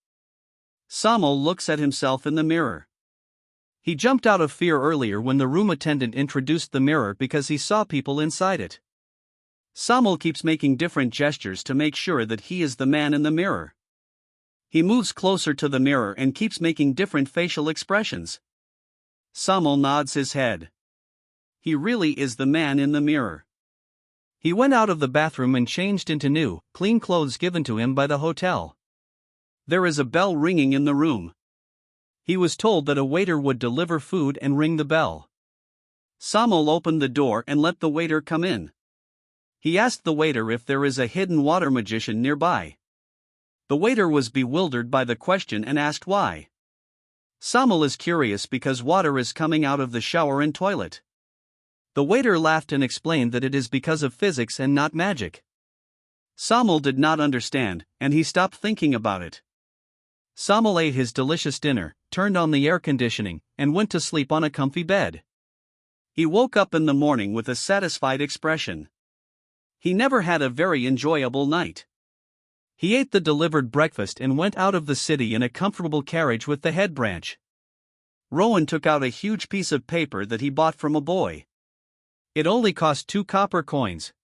Samal looks at himself in the mirror. He jumped out of fear earlier when the room attendant introduced the mirror because he saw people inside it. Samal keeps making different gestures to make sure that he is the man in the mirror. He moves closer to the mirror and keeps making different facial expressions. Samal nods his head. He really is the man in the mirror. He went out of the bathroom and changed into new, clean clothes given to him by the hotel. There is a bell ringing in the room. He was told that a waiter would deliver food and ring the bell. Samal opened the door and let the waiter come in. He asked the waiter if there is a hidden water magician nearby. The waiter was bewildered by the question and asked why. Samal is curious because water is coming out of the shower and toilet. The waiter laughed and explained that it is because of physics and not magic. Samal did not understand, and he stopped thinking about it. Samal ate his delicious dinner, turned on the air conditioning, and went to sleep on a comfy bed. He woke up in the morning with a satisfied expression. He never had a very enjoyable night. He ate the delivered breakfast and went out of the city in a comfortable carriage with the head branch. Rowan took out a huge piece of paper that he bought from a boy. It only cost 2 copper coins.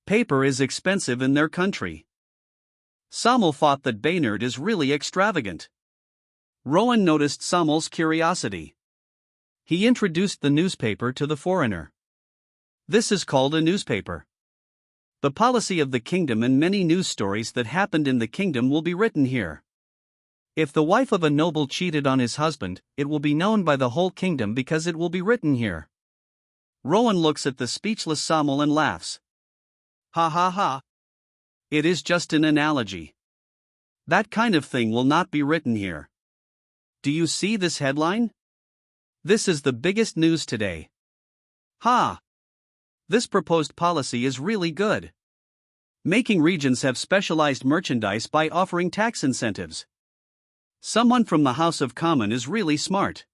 Paper is expensive in their country. Samul thought that Baynard is really extravagant. Rowan noticed Samul's curiosity. He introduced the newspaper to the foreigner. This is called a newspaper. The policy of the kingdom and many news stories that happened in the kingdom will be written here. If the wife of a noble cheated on his husband, it will be known by the whole kingdom because it will be written here. Rowan looks at the speechless Samul and laughs. Ha ha ha. It is just an analogy. That kind of thing will not be written here. Do you see this headline? This is the biggest news today. Ha! This proposed policy is really good. Making regions have specialized merchandise by offering tax incentives. Someone from the House of Commons is really smart.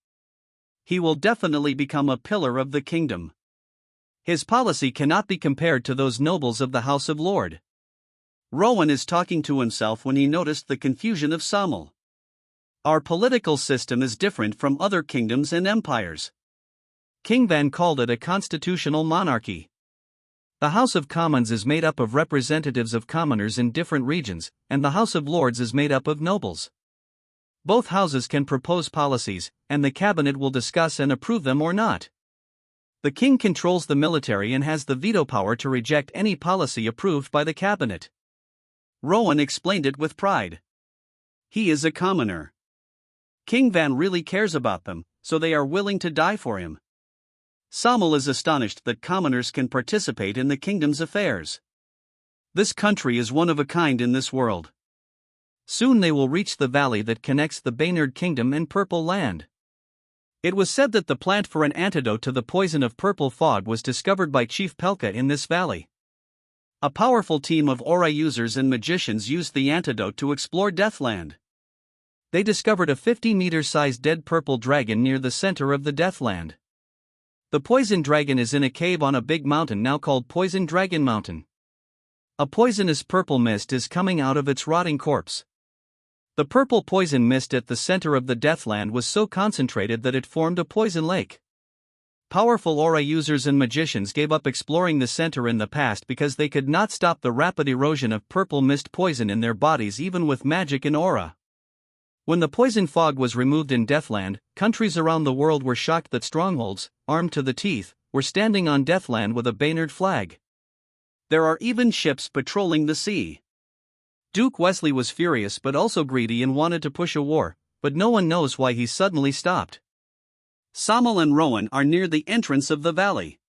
He will definitely become a pillar of the kingdom. His policy cannot be compared to those nobles of the House of Lord. Rowan is talking to himself when he noticed the confusion of Samul. Our political system is different from other kingdoms and empires. King Van called it a constitutional monarchy. The House of Commons is made up of representatives of commoners in different regions, and the House of Lords is made up of nobles. Both houses can propose policies, and the cabinet will discuss and approve them or not. The king controls the military and has the veto power to reject any policy approved by the cabinet. Rowan explained it with pride. He is a commoner. King Van really cares about them, so they are willing to die for him. Samul is astonished that commoners can participate in the kingdom's affairs. This country is one of a kind in this world. Soon they will reach the valley that connects the Baynard Kingdom and Purple Land. It was said that the plant for an antidote to the poison of purple fog was discovered by Chief Pelka in this valley. A powerful team of aura users and magicians used the antidote to explore Deathland. They discovered a 50-meter-sized dead purple dragon near the center of the Deathland. The poison dragon is in a cave on a big mountain now called Poison Dragon Mountain. A poisonous purple mist is coming out of its rotting corpse. The purple poison mist at the center of the Deathland was so concentrated that it formed a poison lake. Powerful aura users and magicians gave up exploring the center in the past because they could not stop the rapid erosion of purple mist poison in their bodies even with magic and aura. When the poison fog was removed in Deathland, countries around the world were shocked that strongholds, armed to the teeth, were standing on Deathland with a Baynard flag. There are even ships patrolling the sea. Duke Wesley was furious but also greedy and wanted to push a war, but no one knows why he suddenly stopped. Samul and Rowan are near the entrance of the valley.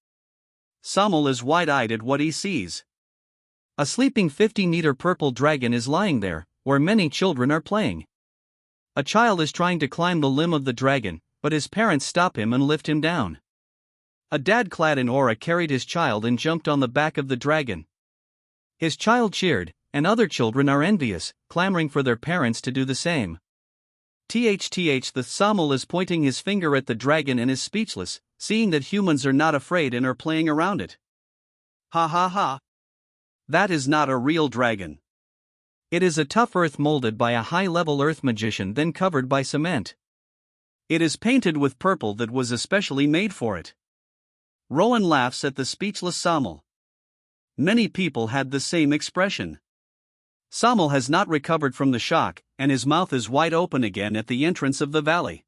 Samul is wide-eyed at what he sees. A sleeping 50-meter purple dragon is lying there, where many children are playing. A child is trying to climb the limb of the dragon, but his parents stop him and lift him down. A dad clad in aura carried his child and jumped on the back of the dragon. His child cheered, and other children are envious, clamoring for their parents to do the same. The Samul is pointing his finger at the dragon and is speechless, seeing that humans are not afraid and are playing around it. Ha ha ha. That is not a real dragon. It is a tough earth molded by a high-level earth magician then covered by cement. It is painted with purple that was especially made for it. Rowan laughs at the speechless Samul. Many people had the same expression. Samul has not recovered from the shock, and his mouth is wide open again at the entrance of the valley.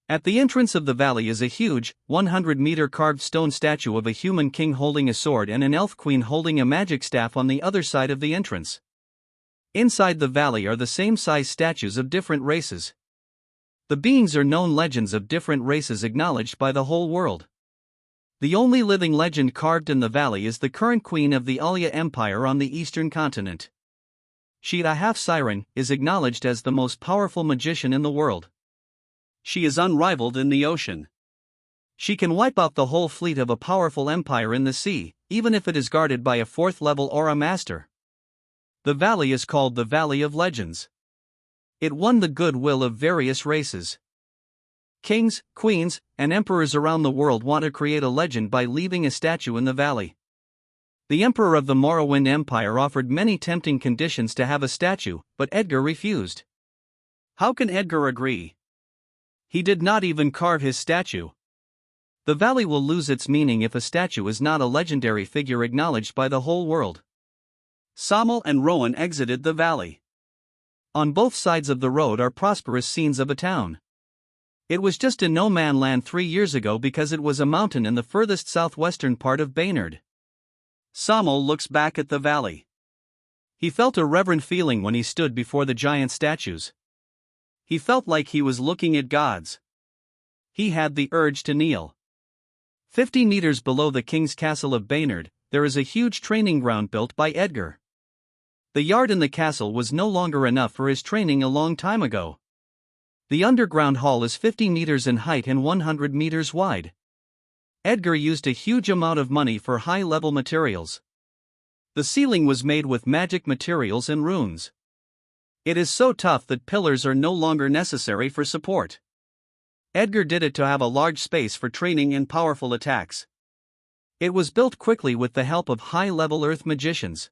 At the entrance of the valley is a huge, 100-meter carved stone statue of a human king holding a sword and an elf queen holding a magic staff on the other side of the entrance. Inside the valley are the same size statues of different races. The beings are known legends of different races acknowledged by the whole world. The only living legend carved in the valley is the current queen of the Alya Empire on the eastern continent. She, a half-siren, is acknowledged as the most powerful magician in the world. She is unrivaled in the ocean. She can wipe out the whole fleet of a powerful empire in the sea, even if it is guarded by a fourth-level aura master. The valley is called the Valley of Legends. It won the goodwill of various races. Kings, queens, and emperors around the world want to create a legend by leaving a statue in the valley. The emperor of the Morrowind Empire offered many tempting conditions to have a statue, but Edgar refused. How can Edgar agree? He did not even carve his statue. The valley will lose its meaning if a statue is not a legendary figure acknowledged by the whole world. Samuel and Rowan exited the valley. On both sides of the road are prosperous scenes of a town. It was just in no man land 3 years ago because it was a mountain in the furthest southwestern part of Baynard. Samuel looks back at the valley. He felt a reverent feeling when he stood before the giant statues. He felt like he was looking at gods. He had the urge to kneel. 50 meters below the king's castle of Baynard, there is a huge training ground built by Edgar. The yard in the castle was no longer enough for his training a long time ago. The underground hall is 50 meters in height and 100 meters wide. Edgar used a huge amount of money for high-level materials. The ceiling was made with magic materials and runes. It is so tough that pillars are no longer necessary for support. Edgar did it to have a large space for training and powerful attacks. It was built quickly with the help of high-level earth magicians.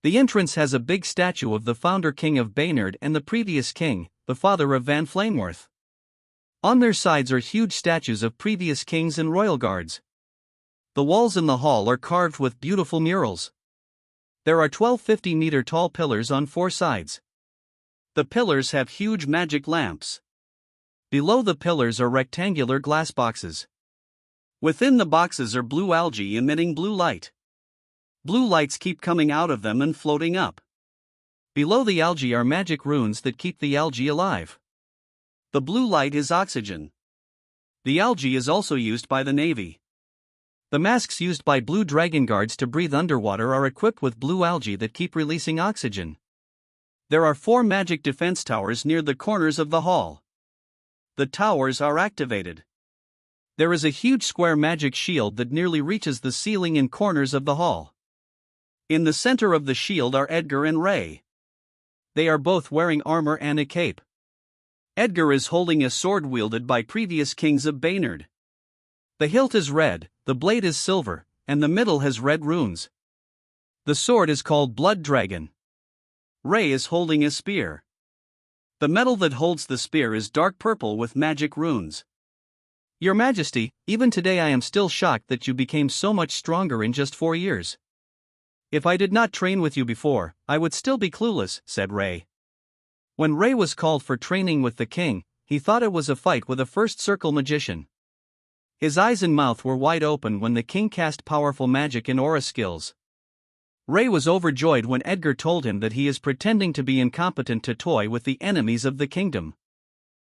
The entrance has a big statue of the founder king of Baynard and the previous king, the father of Van Flameworth. On their sides are huge statues of previous kings and royal guards. The walls in the hall are carved with beautiful murals. There are 12 50-meter-tall pillars on 4 sides. The pillars have huge magic lamps. Below the pillars are rectangular glass boxes. Within the boxes are blue algae emitting blue light. Blue lights keep coming out of them and floating up. Below the algae are magic runes that keep the algae alive. The blue light is oxygen. The algae is also used by the Navy. The masks used by blue dragon guards to breathe underwater are equipped with blue algae that keep releasing oxygen. There are 4 magic defense towers near the corners of the hall. The towers are activated. There is a huge square magic shield that nearly reaches the ceiling and corners of the hall. In the center of the shield are Edgar and Ray. They are both wearing armor and a cape. Edgar is holding a sword wielded by previous kings of Baynard. The hilt is red, the blade is silver, and the middle has red runes. The sword is called Blood Dragon. Ray is holding a spear. The metal that holds the spear is dark purple with magic runes. Your Majesty, even today I am still shocked that you became so much stronger in just 4 years. If I did not train with you before, I would still be clueless, said Ray. When Ray was called for training with the king, he thought it was a fight with a first circle magician. His eyes and mouth were wide open when the king cast powerful magic and aura skills. Ray was overjoyed when Edgar told him that he is pretending to be incompetent to toy with the enemies of the kingdom.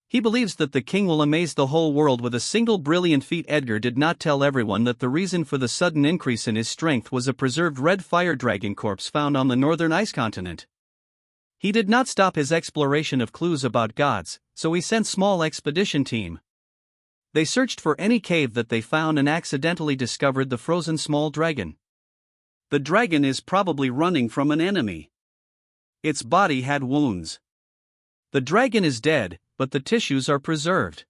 He believes that the king will amaze the whole world with a single brilliant feat. Edgar did not tell everyone that the reason for the sudden increase in his strength was a preserved red fire dragon corpse found on the northern ice continent. He did not stop his exploration of clues about gods, so he sent small expedition team. They searched for any cave that they found and accidentally discovered the frozen small dragon. The dragon is probably running from an enemy. Its body had wounds. The dragon is dead, but the tissues are preserved.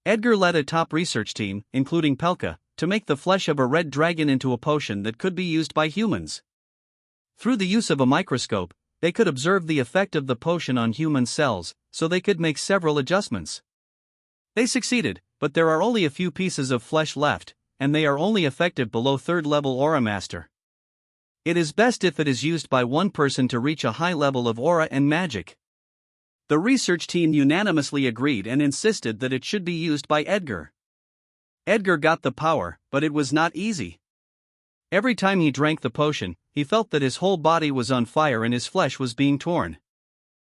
Edgar led a top research team, including Pelka, to make the flesh of a red dragon into a potion that could be used by humans. Through the use of a microscope, they could observe the effect of the potion on human cells, so they could make several adjustments. They succeeded, but there are only a few pieces of flesh left, and they are only effective below 3rd level Aura Master. It is best if it is used by one person to reach a high level of aura and magic. The research team unanimously agreed and insisted that it should be used by Edgar. Edgar got the power, but it was not easy. Every time he drank the potion, he felt that his whole body was on fire and his flesh was being torn.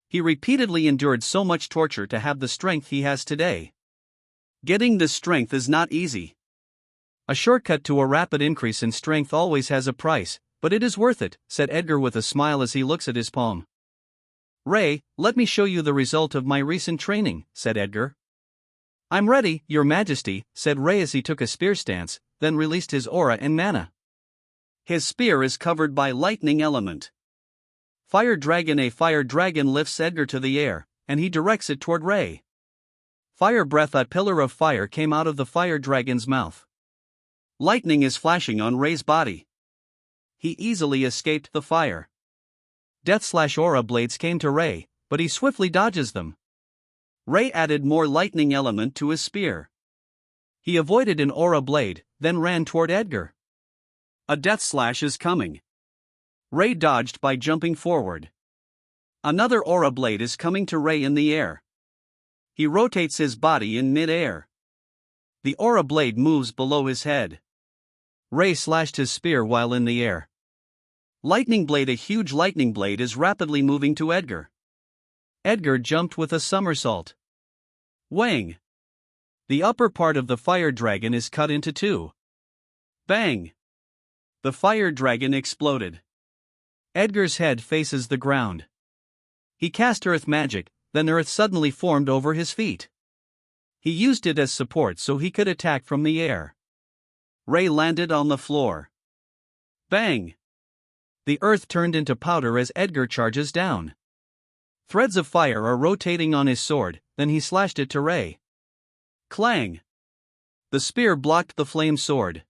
He repeatedly endured so much torture to have the strength he has today. Getting this strength is not easy. A shortcut to a rapid increase in strength always has a price, but it is worth it, said Edgar with a smile as he looks at his palm. Ray, let me show you the result of my recent training, said Edgar. I'm ready, Your Majesty, said Ray as he took a spear stance, then released his aura and mana. His spear is covered by lightning element. Fire dragon. A fire dragon lifts Edgar to the air, and he directs it toward Ray. Fire breath. A pillar of fire came out of the fire dragon's mouth. Lightning is flashing on Ray's body. He easily escaped the fire. Death/aura blades came to Ray, but he swiftly dodges them. Ray added more lightning element to his spear. He avoided an aura blade, then ran toward Edgar. A death slash is coming. Ray dodged by jumping forward. Another aura blade is coming to Ray in the air. He rotates his body in mid-air. The aura blade moves below his head. Ray slashed his spear while in the air. Lightning blade. A huge lightning blade is rapidly moving to Edgar. Edgar jumped with a somersault. Wang! The upper part of the fire dragon is cut into two. Bang! The fire dragon exploded. Edgar's head faces the ground. He cast earth magic, then earth suddenly formed over his feet. He used it as support so he could attack from the air. Ray landed on the floor. Bang! The earth turned into powder as Edgar charges down. Threads of fire are rotating on his sword, then he slashed it to Ray. Clang! The spear blocked the flame sword.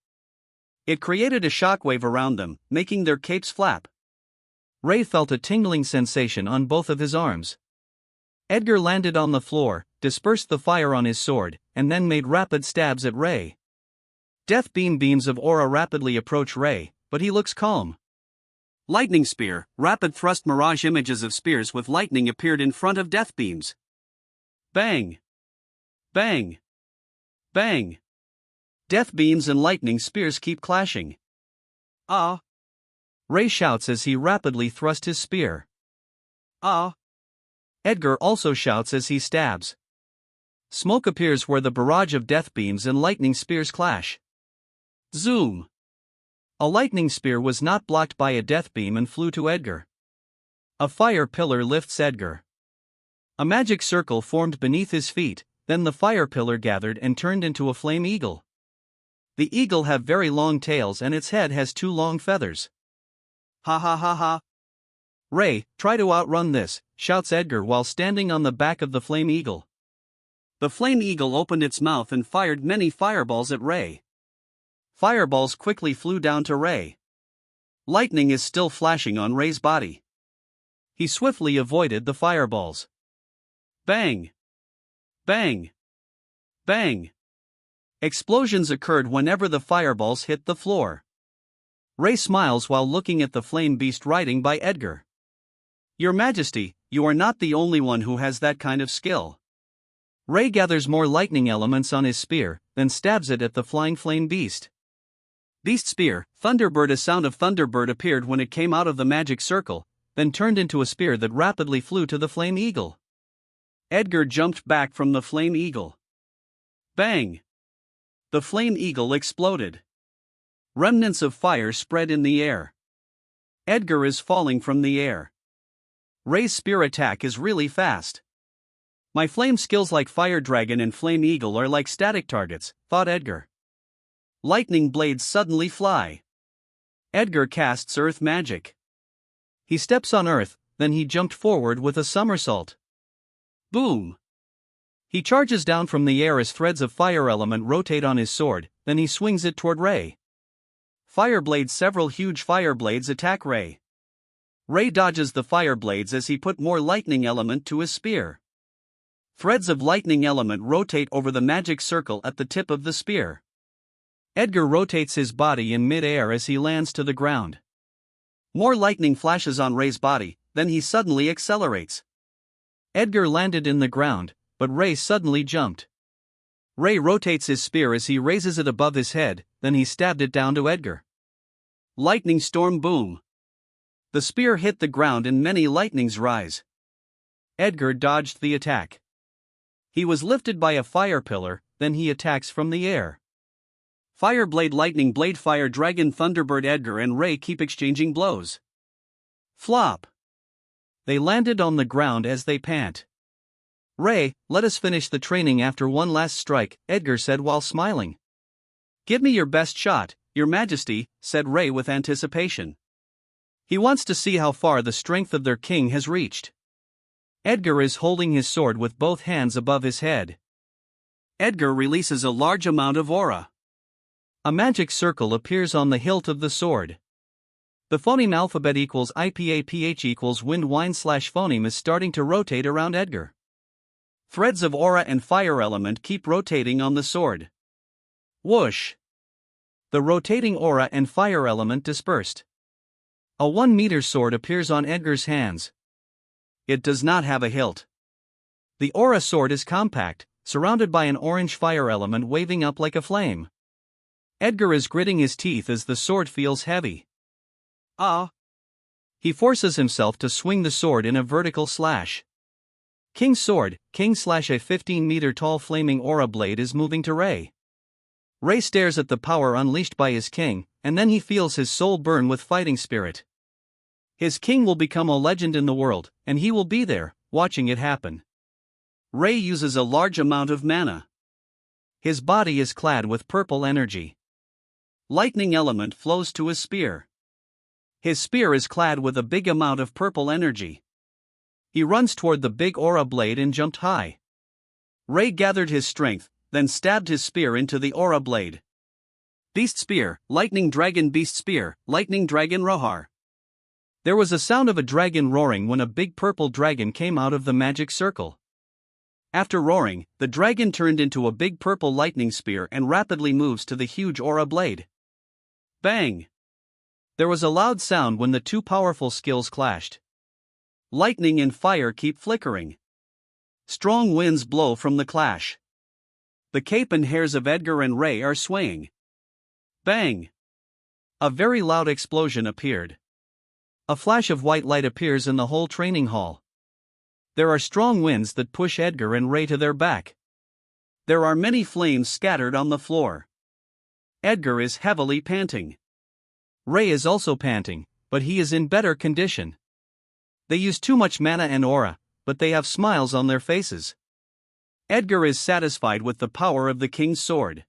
It created a shockwave around them, making their capes flap. Ray felt a tingling sensation on both of his arms. Edgar landed on the floor, dispersed the fire on his sword, and then made rapid stabs at Ray. Death beams of aura rapidly approach Ray, but he looks calm. Lightning spear, rapid thrust. Mirage images of spears with lightning appeared in front of death beams. Bang! Bang! Bang! Death beams and lightning spears keep clashing. Ah! Ray shouts as he rapidly thrusts his spear. Ah! Edgar also shouts as he stabs. Smoke appears where the barrage of death beams and lightning spears clash. Zoom! A lightning spear was not blocked by a death beam and flew to Edgar. A fire pillar lifts Edgar. A magic circle formed beneath his feet, then the fire pillar gathered and turned into a flame eagle. The eagle have very long tails and its head has two long feathers. Ha ha ha ha! Ray, try to outrun this, shouts Edgar while standing on the back of the flame eagle. The flame eagle opened its mouth and fired many fireballs at Ray. Fireballs quickly flew down to Ray. Lightning is still flashing on Ray's body. He swiftly avoided the fireballs. Bang! Bang! Bang! Explosions occurred whenever the fireballs hit the floor. Ray smiles while looking at the flame beast riding by Edgar. Your Majesty, you are not the only one who has that kind of skill. Ray gathers more lightning elements on his spear, then stabs it at the flying flame beast. Beast spear, Thunderbird. A sound of Thunderbird appeared when it came out of the magic circle, then turned into a spear that rapidly flew to the flame eagle. Edgar jumped back from the flame eagle. Bang! The flame eagle exploded. Remnants of fire spread in the air. Edgar is falling from the air. Ray's spear attack is really fast. My flame skills like Fire Dragon and Flame Eagle are like static targets, thought Edgar. Lightning blades suddenly fly. Edgar casts earth magic. He steps on earth, then he jumped forward with a somersault. Boom! He charges down from the air as threads of fire element rotate on his sword, then he swings it toward Ray. Fire blades. Several huge fire blades attack Ray. Ray dodges the fire blades as he put more lightning element to his spear. Threads of lightning element rotate over the magic circle at the tip of the spear. Edgar rotates his body in mid-air as he lands to the ground. More lightning flashes on Ray's body, then he suddenly accelerates. Edgar landed in the ground, but Ray suddenly jumped. Ray rotates his spear as he raises it above his head, then he stabbed it down to Edgar. Lightning storm. Boom! The spear hit the ground and many lightnings rise. Edgar dodged the attack. He was lifted by a fire pillar, then he attacks from the air. Fire blade, lightning blade, fire dragon, Thunderbird. Edgar and Ray keep exchanging blows. Flop! They landed on the ground as they pant. Ray, let us finish the training after one last strike, Edgar said while smiling. Give me your best shot, Your Majesty, said Ray with anticipation. He wants to see how far the strength of their king has reached. Edgar is holding his sword with both hands above his head. Edgar releases a large amount of aura. A magic circle appears on the hilt of the sword. The phoneme alphabet equals IPAPH equals wind wine / phoneme is starting to rotate around Edgar. Threads of aura and fire element keep rotating on the sword. Whoosh! The rotating aura and fire element dispersed. A 1-meter sword appears on Edgar's hands. It does not have a hilt. The aura sword is compact, surrounded by an orange fire element waving up like a flame. Edgar is gritting his teeth as the sword feels heavy. Ah! He forces himself to swing the sword in a vertical slash. King's sword, King/a 15-meter tall flaming aura blade is moving to Ray. Ray stares at the power unleashed by his king, and then he feels his soul burn with fighting spirit. His king will become a legend in the world, and he will be there, watching it happen. Ray uses a large amount of mana. His body is clad with purple energy. Lightning element flows to his spear. His spear is clad with a big amount of purple energy. He runs toward the big aura blade and jumped high. Ray gathered his strength, then stabbed his spear into the aura blade. Beast Spear, Lightning Dragon Beast Spear, Lightning Dragon Roar. There was a sound of a dragon roaring when a big purple dragon came out of the magic circle. After roaring, the dragon turned into a big purple lightning spear and rapidly moves to the huge aura blade. Bang! There was a loud sound when the two powerful skills clashed. Lightning and fire keep flickering. Strong winds blow from the clash. The cape and hairs of Edgar and Ray are swaying. Bang! A very loud explosion appeared. A flash of white light appears in the whole training hall. There are strong winds that push Edgar and Ray to their back. There are many flames scattered on the floor. Edgar is heavily panting. Ray is also panting, but he is in better condition. They use too much mana and aura, but they have smiles on their faces. Edgar is satisfied with the power of the king's sword.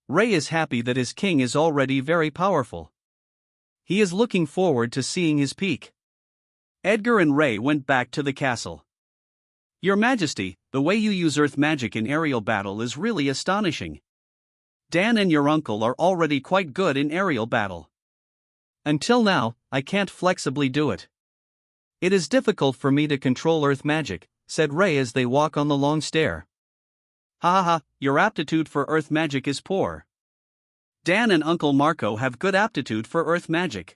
Ray is happy that his king is already very powerful. He is looking forward to seeing his peak. Edgar and Ray went back to the castle. Your Majesty, the way you use earth magic in aerial battle is really astonishing. Dan and your uncle are already quite good in aerial battle. Until now, I can't flexibly do it. It is difficult for me to control earth magic, said Ray as they walk on the long stair. Ha ha ha, your aptitude for earth magic is poor. Dan and Uncle Marco have good aptitude for earth magic.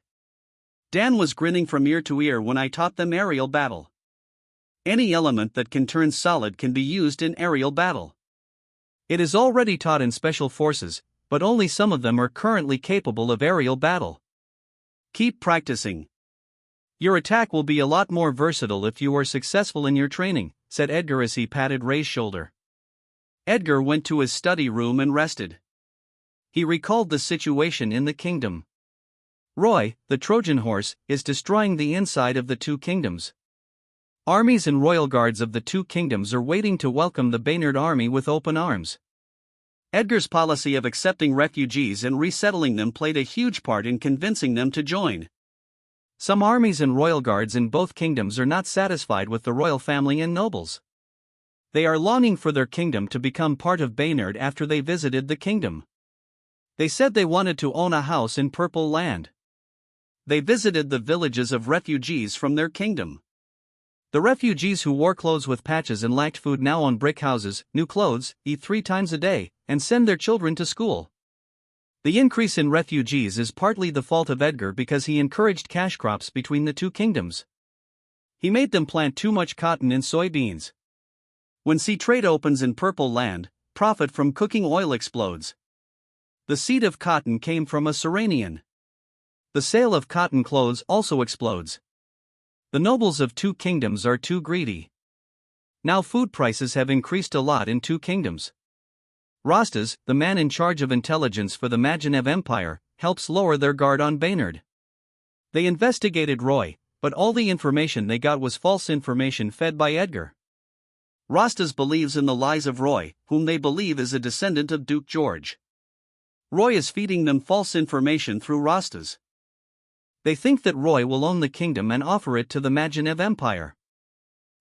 Dan was grinning from ear to ear when I taught them aerial battle. Any element that can turn solid can be used in aerial battle. It is already taught in special forces, but only some of them are currently capable of aerial battle. Keep practicing. Your attack will be a lot more versatile if you are successful in your training, said Edgar as he patted Ray's shoulder. Edgar went to his study room and rested. He recalled the situation in the kingdom. Roy, the Trojan horse, is destroying the inside of the two kingdoms. Armies and royal guards of the two kingdoms are waiting to welcome the Baynard army with open arms. Edgar's policy of accepting refugees and resettling them played a huge part in convincing them to join. Some armies and royal guards in both kingdoms are not satisfied with the royal family and nobles. They are longing for their kingdom to become part of Baynard after they visited the kingdom. They said they wanted to own a house in Purple Land. They visited the villages of refugees from their kingdom. The refugees who wore clothes with patches and lacked food now own brick houses, new clothes, eat 3 times a day, and send their children to school. The increase in refugees is partly the fault of Edgar because he encouraged cash crops between the two kingdoms. He made them plant too much cotton and soybeans. When sea trade opens in Purple Land, profit from cooking oil explodes. The seed of cotton came from a Serenian. The sale of cotton clothes also explodes. The nobles of two kingdoms are too greedy. Now food prices have increased a lot in two kingdoms. Rastas, the man in charge of intelligence for the Majinev Empire, helps lower their guard on Baynard. They investigated Roy, but all the information they got was false information fed by Edgar. Rastas believes in the lies of Roy, whom they believe is a descendant of Duke George. Roy is feeding them false information through Rastas. They think that Roy will own the kingdom and offer it to the Majinev Empire.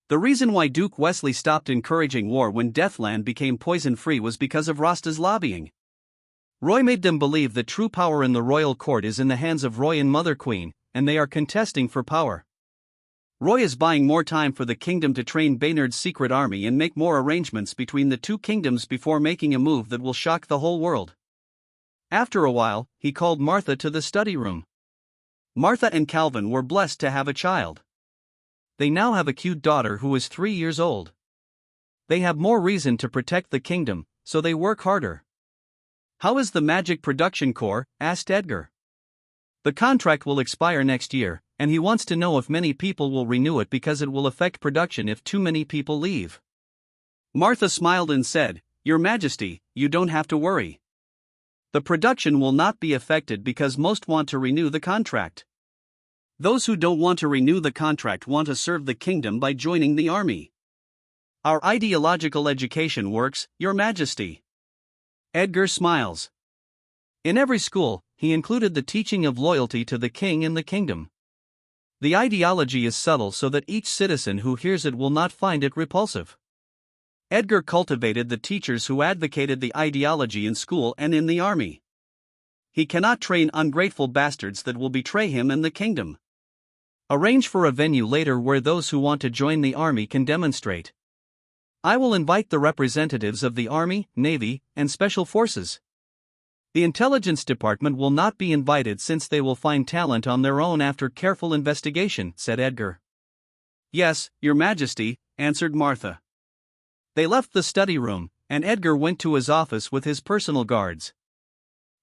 The reason why Duke Wesley stopped encouraging war when Deathland became poison-free was because of Rasta's lobbying. Roy made them believe that true power in the royal court is in the hands of Roy and Mother Queen, and they are contesting for power. Roy is buying more time for the kingdom to train Baynard's secret army and make more arrangements between the two kingdoms before making a move that will shock the whole world. After a while, he called Martha to the study room. Martha and Calvin were blessed to have a child. They now have a cute daughter who is 3 years old. They have more reason to protect the kingdom, so they work harder. "How is the Magic Production Corps?" asked Edgar. "The contract will expire next year, and he wants to know if many people will renew it because it will affect production if too many people leave." Martha smiled and said, "Your Majesty, you don't have to worry. The production will not be affected because most want to renew the contract. Those who don't want to renew the contract want to serve the kingdom by joining the army. Our ideological education works, Your Majesty." Edgar smiles. In every school, he included the teaching of loyalty to the king and the kingdom. The ideology is subtle so that each citizen who hears it will not find it repulsive. Edgar cultivated the teachers who advocated the ideology in school and in the army. He cannot train ungrateful bastards that will betray him and the kingdom. Arrange for a venue later where those who want to join the army can demonstrate. I will invite the representatives of the Army, Navy, and Special Forces. The Intelligence Department will not be invited since they will find talent on their own after careful investigation, said Edgar. Yes, Your Majesty, answered Martha. They left the study room, and Edgar went to his office with his personal guards.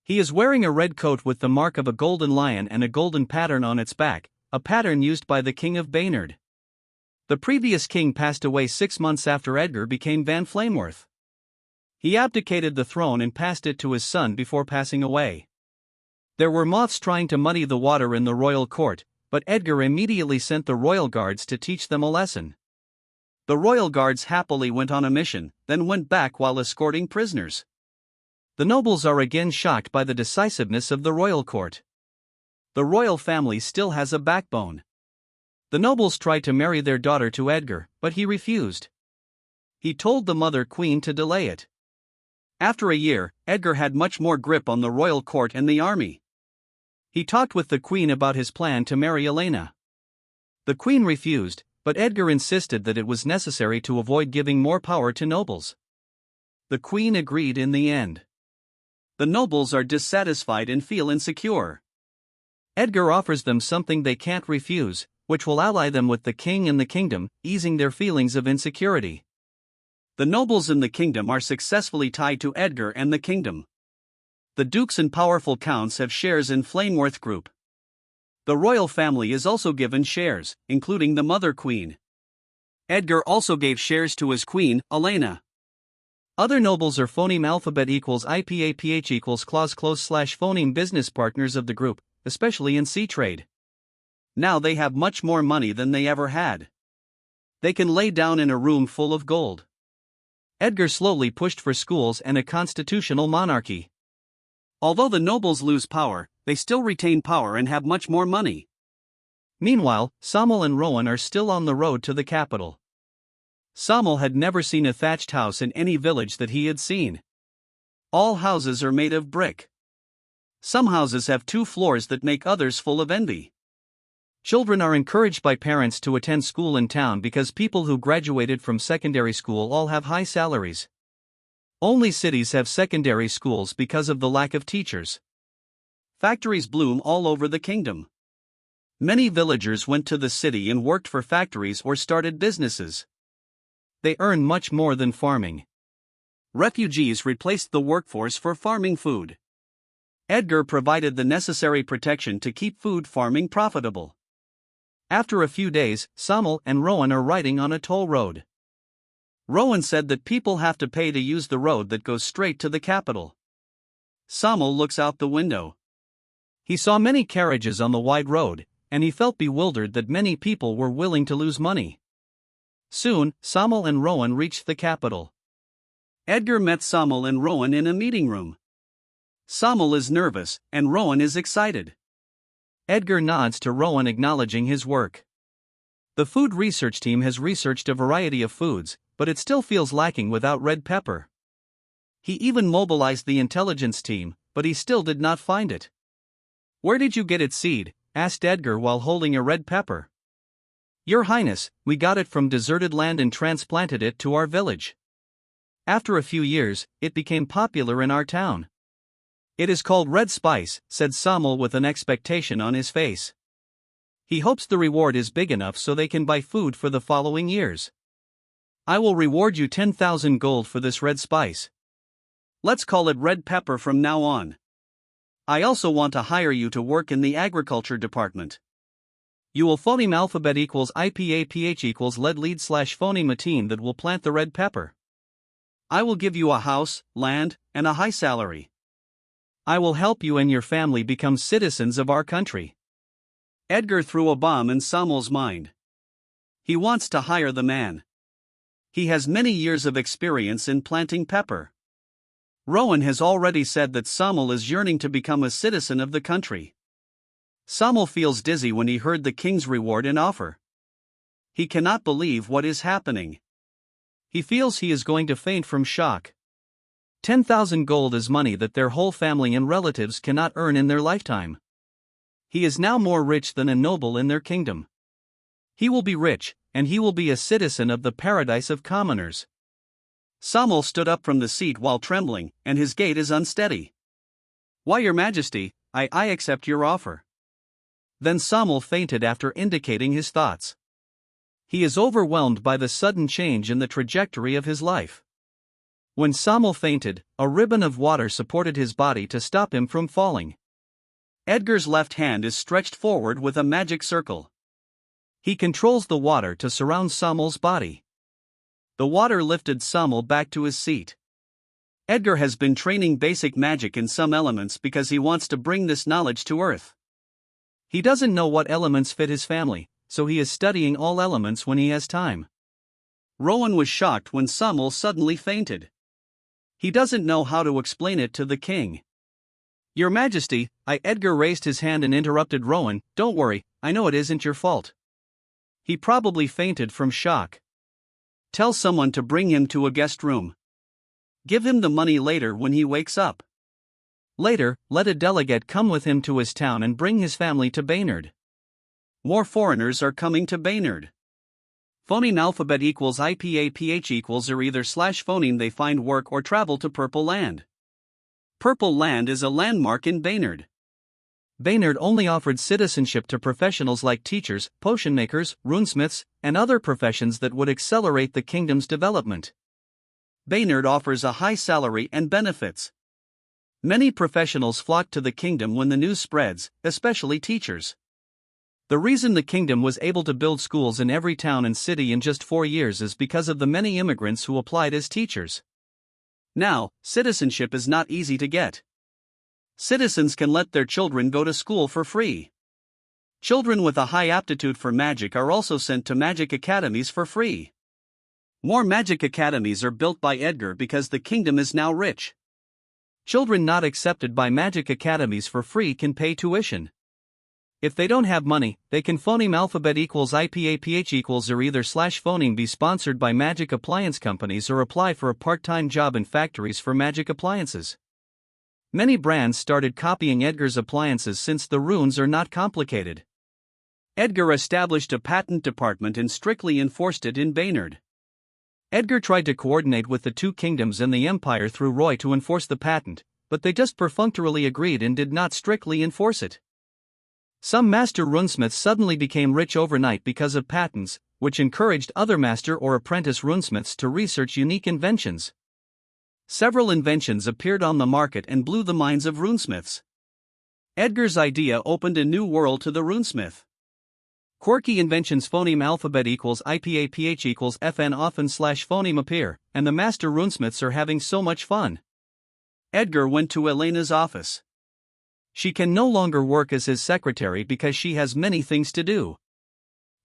He is wearing a red coat with the mark of a golden lion and a golden pattern on its back, a pattern used by the King of Baynard. The previous king passed away 6 months after Edgar became Van Flameworth. He abdicated the throne and passed it to his son before passing away. There were moths trying to muddy the water in the royal court, but Edgar immediately sent the royal guards to teach them a lesson. The royal guards happily went on a mission, then went back while escorting prisoners. The nobles are again shocked by the decisiveness of the royal court. The royal family still has a backbone. The nobles tried to marry their daughter to Edgar, but he refused. He told the mother queen to delay it. After a year, Edgar had much more grip on the royal court and the army. He talked with the queen about his plan to marry Elena. The queen refused, but Edgar insisted that it was necessary to avoid giving more power to nobles. The queen agreed in the end. The nobles are dissatisfied and feel insecure. Edgar offers them something they can't refuse, which will ally them with the king and the kingdom, easing their feelings of insecurity. The nobles in the kingdom are successfully tied to Edgar and the kingdom. The dukes and powerful counts have shares in Flameworth Group. The royal family is also given shares, including the mother queen. Edgar also gave shares to his queen, Elena. Other nobles are phoneme alphabet equals IPAPH equals clause close slash phoneme business partners of the group, especially in sea trade. Now they have much more money than they ever had. They can lay down in a room full of gold. Edgar slowly pushed for schools and a constitutional monarchy. Although the nobles lose power, they still retain power and have much more money. Meanwhile, Samuel and Rowan are still on the road to the capital. Samuel had never seen a thatched house in any village that he had seen. All houses are made of brick. Some houses have 2 floors that make others full of envy. Children are encouraged by parents to attend school in town because people who graduated from secondary school all have high salaries. Only cities have secondary schools because of the lack of teachers. Factories bloom all over the kingdom. Many villagers went to the city and worked for factories or started businesses. They earn much more than farming. Refugees replaced the workforce for farming food. Edgar provided the necessary protection to keep food farming profitable. After a few days, Samuel and Rowan are riding on a toll road. Rowan said that people have to pay to use the road that goes straight to the capital. Samuel looks out the window. He saw many carriages on the wide road, and he felt bewildered that many people were willing to lose money. Soon, Samuel and Rowan reached the capital. Edgar met Samuel and Rowan in a meeting room. Samuel is nervous, and Rowan is excited. Edgar nods to Rowan, acknowledging his work. The food research team has researched a variety of foods, but it still feels lacking without red pepper. He even mobilized the intelligence team, but he still did not find it. Where did you get its seed? Asked Edgar while holding a red pepper. Your Highness, we got it from deserted land and transplanted it to our village. After a few years, it became popular in our town. It is called red spice, said Samuel with an expectation on his face. He hopes the reward is big enough so they can buy food for the following years. I will reward you 10,000 gold for this red spice. Let's call it red pepper from now on. I also want to hire you to work in the agriculture department. You will phoneme alphabet equals IPAPH equals lead slash phoneme a team that will plant the red pepper. I will give you a house, land, and a high salary. I will help you and your family become citizens of our country. Edgar threw a bomb in Samuel's mind. He wants to hire the man. He has many years of experience in planting pepper. Rowan has already said that Samuel is yearning to become a citizen of the country. Samuel feels dizzy when he heard the king's reward and offer. He cannot believe what is happening. He feels he is going to faint from shock. 10,000 gold is money that their whole family and relatives cannot earn in their lifetime. He is now more rich than a noble in their kingdom. He will be rich, and he will be a citizen of the paradise of commoners. Samuel stood up from the seat while trembling, and his gait is unsteady. Why, your majesty, I accept your offer. Then Samuel fainted after indicating his thoughts. He is overwhelmed by the sudden change in the trajectory of his life. When Samuel fainted, a ribbon of water supported his body to stop him from falling. Edgar's left hand is stretched forward with a magic circle. He controls the water to surround Samuel's body. The water lifted Samuel back to his seat. Edgar has been training basic magic in some elements because he wants to bring this knowledge to Earth. He doesn't know what elements fit his family, so he is studying all elements when he has time. Rowan was shocked when Samuel suddenly fainted. He doesn't know how to explain it to the king. Your Majesty, Edgar raised his hand and interrupted Rowan. Don't worry, I know it isn't your fault. He probably fainted from shock. Tell someone to bring him to a guest room. Give him the money later when he wakes up. Later, let a delegate come with him to his town and bring his family to Baynard. More foreigners are coming to Baynard. Phoneme alphabet equals IPAPH equals or either slash phoneme they find work or travel to Purple Land. Purple Land is a landmark in Baynard. Baynard only offered citizenship to professionals like teachers, potion makers, runesmiths, and other professions that would accelerate the kingdom's development. Baynard offers a high salary and benefits. Many professionals flock to the kingdom when the news spreads, especially teachers. The reason the kingdom was able to build schools in every town and city in just 4 years is because of the many immigrants who applied as teachers. Now, citizenship is not easy to get. Citizens can let their children go to school for free. Children with a high aptitude for magic are also sent to magic academies for free. More magic academies are built by Edgar because the kingdom is now rich. Children not accepted by magic academies for free can pay tuition. If they don't have money, they can phoneme alphabet equals IPAPH equals or either slash phoneme be sponsored by magic appliance companies or apply for a part-time job in factories for magic appliances. Many brands started copying Edgar's appliances since the runes are not complicated. Edgar established a patent department and strictly enforced it in Baynard. Edgar tried to coordinate with the two kingdoms and the empire through Roy to enforce the patent, but they just perfunctorily agreed and did not strictly enforce it. Some master runesmiths suddenly became rich overnight because of patents, which encouraged other master or apprentice runesmiths to research unique inventions. Several inventions appeared on the market and blew the minds of runesmiths. Edgar's idea opened a new world to the runesmith. Quirky inventions phoneme alphabet equals IPAPH equals FN often slash phoneme appear, and the master runesmiths are having so much fun. Edgar went to Elena's office. She can no longer work as his secretary because she has many things to do.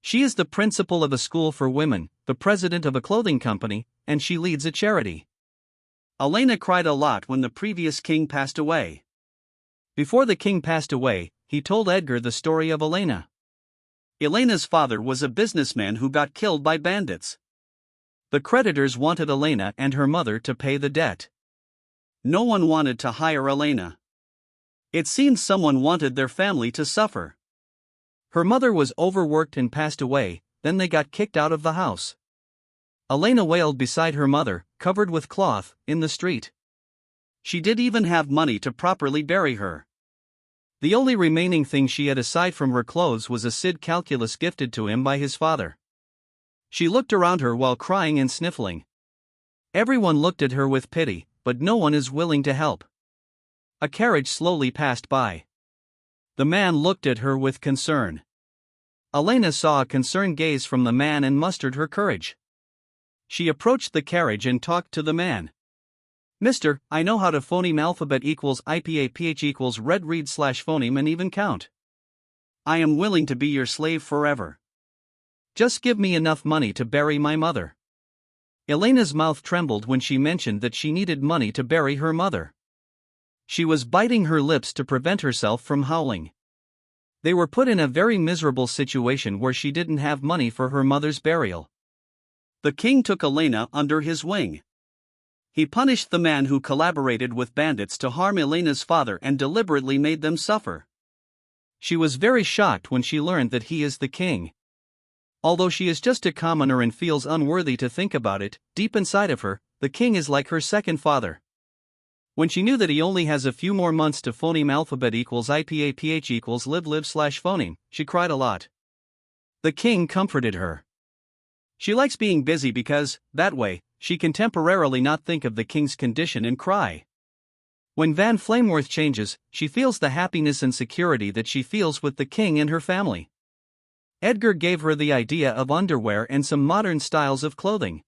She is the principal of a school for women, the president of a clothing company, and she leads a charity. Elena cried a lot when the previous king passed away. Before the king passed away, he told Edgar the story of Elena. Elena's father was a businessman who got killed by bandits. The creditors wanted Elena and her mother to pay the debt. No one wanted to hire Elena. It seemed someone wanted their family to suffer. Her mother was overworked and passed away, then they got kicked out of the house. Elena wailed beside her mother, covered with cloth, in the street. She did even have money to properly bury her. The only remaining thing she had aside from her clothes was a SID calculus gifted to him by his father. She looked around her while crying and sniffling. Everyone looked at her with pity, but no one is willing to help. A carriage slowly passed by. The man looked at her with concern. Elena saw a concerned gaze from the man and mustered her courage. She approached the carriage and talked to the man. "Mister, I know how to phoneme alphabet equals IPAPH equals red read slash phoneme and even count. I am willing to be your slave forever. Just give me enough money to bury my mother." Elena's mouth trembled when she mentioned that she needed money to bury her mother. She was biting her lips to prevent herself from howling. They were put in a very miserable situation where she didn't have money for her mother's burial. The king took Elena under his wing. He punished the man who collaborated with bandits to harm Elena's father and deliberately made them suffer. She was very shocked when she learned that he is the king. Although she is just a commoner and feels unworthy to think about it, deep inside of her, the king is like her second father. When she knew that he only has a few more months to phoneme alphabet equals IPAPH equals live slash phoneme, she cried a lot. The king comforted her. She likes being busy because, that way, she can temporarily not think of the king's condition and cry. When Van Flameworth changes, she feels the happiness and security that she feels with the king and her family. Edgar gave her the idea of underwear and some modern styles of clothing.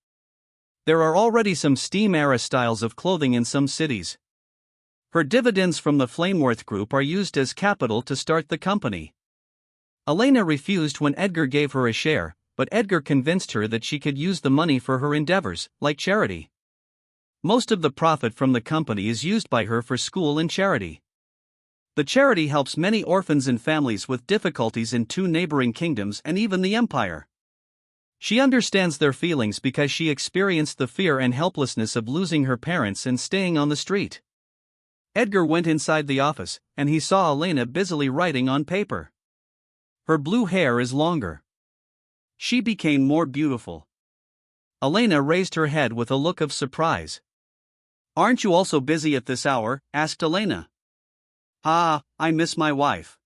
There are already some steam-era styles of clothing in some cities. Her dividends from the Flameworth Group are used as capital to start the company. Elena refused when Edgar gave her a share, but Edgar convinced her that she could use the money for her endeavors, like charity. Most of the profit from the company is used by her for school and charity. The charity helps many orphans and families with difficulties in 2 neighboring kingdoms and even the empire. She understands their feelings because she experienced the fear and helplessness of losing her parents and staying on the street. Edgar went inside the office, and he saw Elena busily writing on paper. Her blue hair is longer. She became more beautiful. Elena raised her head with a look of surprise. "Aren't you also busy at this hour?" asked Elena. "Ah, I miss my wife."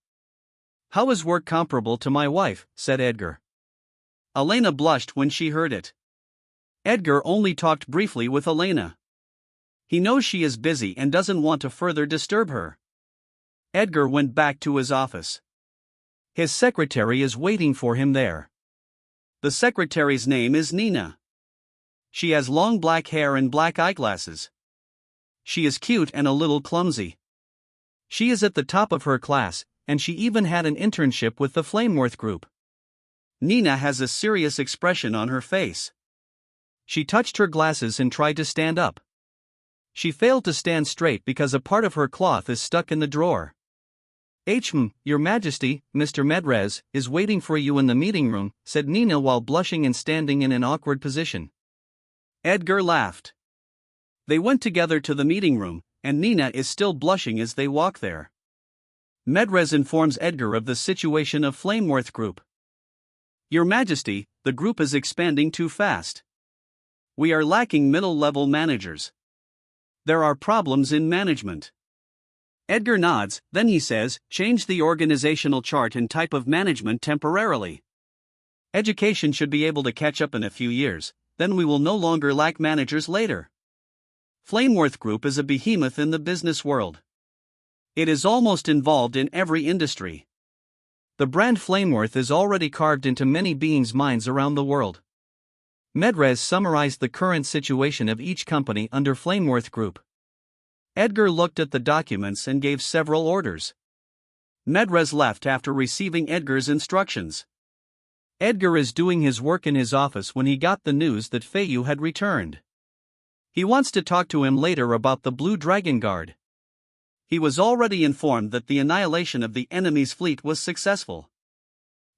"How is work comparable to my wife?" said Edgar. Elena blushed when she heard it. Edgar only talked briefly with Elena. He knows she is busy and doesn't want to further disturb her. Edgar went back to his office. His secretary is waiting for him there. The secretary's name is Nina. She has long black hair and black eyeglasses. She is cute and a little clumsy. She is at the top of her class, and she even had an internship with the Flameworth Group. Nina has a serious expression on her face. She touched her glasses and tried to stand up. She failed to stand straight because a part of her cloth is stuck in the drawer. Your Majesty, Mr. Medrez, is waiting for you in the meeting room," said Nina while blushing and standing in an awkward position. Edgar laughed. They went together to the meeting room, and Nina is still blushing as they walk there. Medrez informs Edgar of the situation of Flameworth Group. "Your Majesty, the group is expanding too fast. We are lacking middle-level managers. There are problems in management." Edgar nods, then he says, "Change the organizational chart and type of management temporarily. Education should be able to catch up in a few years, then we will no longer lack managers later." Flameworth Group is a behemoth in the business world. It is almost involved in every industry. The brand Flameworth is already carved into many beings' minds around the world. Medrez summarized the current situation of each company under Flameworth Group. Edgar looked at the documents and gave several orders. Medrez left after receiving Edgar's instructions. Edgar is doing his work in his office when he got the news that Feiyu had returned. He wants to talk to him later about the Blue Dragon Guard. He was already informed that the annihilation of the enemy's fleet was successful.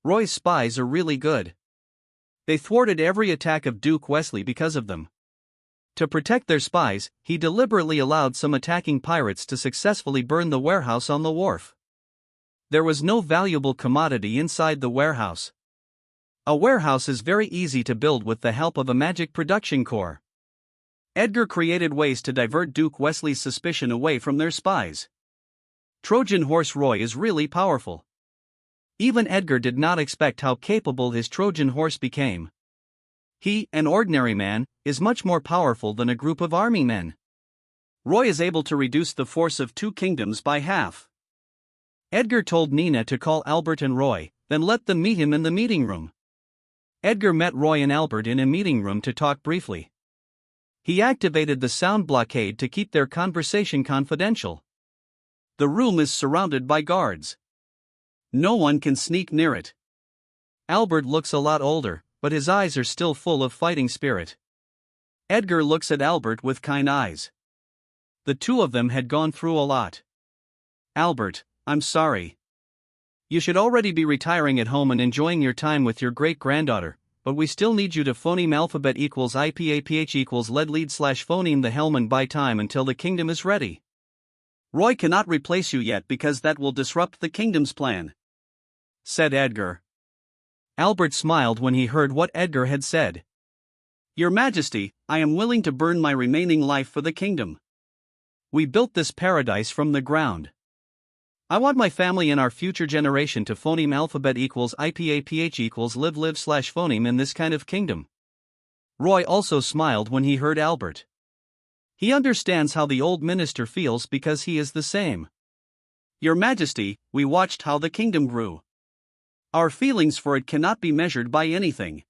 Roy's spies are really good. They thwarted every attack of Duke Wesley because of them. To protect their spies, he deliberately allowed some attacking pirates to successfully burn the warehouse on the wharf. There was no valuable commodity inside the warehouse. A warehouse is very easy to build with the help of a magic production core. Edgar created ways to divert Duke Wesley's suspicion away from their spies. Trojan horse Roy is really powerful. Even Edgar did not expect how capable his Trojan horse became. He, an ordinary man, is much more powerful than a group of army men. Roy is able to reduce the force of 2 kingdoms by half. Edgar told Nina to call Albert and Roy, then let them meet him in the meeting room. Edgar met Roy and Albert in a meeting room to talk briefly. He activated the sound blockade to keep their conversation confidential. The room is surrounded by guards. No one can sneak near it. Albert looks a lot older, but his eyes are still full of fighting spirit. Edgar looks at Albert with kind eyes. The two of them had gone through a lot. Albert, I'm sorry. You should already be retiring at home and enjoying your time with your great-granddaughter, but we still need you to phoneme alphabet equals IPAPH equals lead /phoneme the helm and buy time until the kingdom is ready. Roy cannot replace you yet because that will disrupt the kingdom's plan, said Edgar. Albert smiled when he heard what Edgar had said. Your Majesty, I am willing to burn my remaining life for the kingdom. We built this paradise from the ground. I want my family and our future generation to phoneme alphabet equals IPAPH equals live /phoneme in this kind of kingdom. Roy also smiled when he heard Albert. He understands how the old minister feels because he is the same. Your Majesty, we watched how the kingdom grew. Our feelings for it cannot be measured by anything.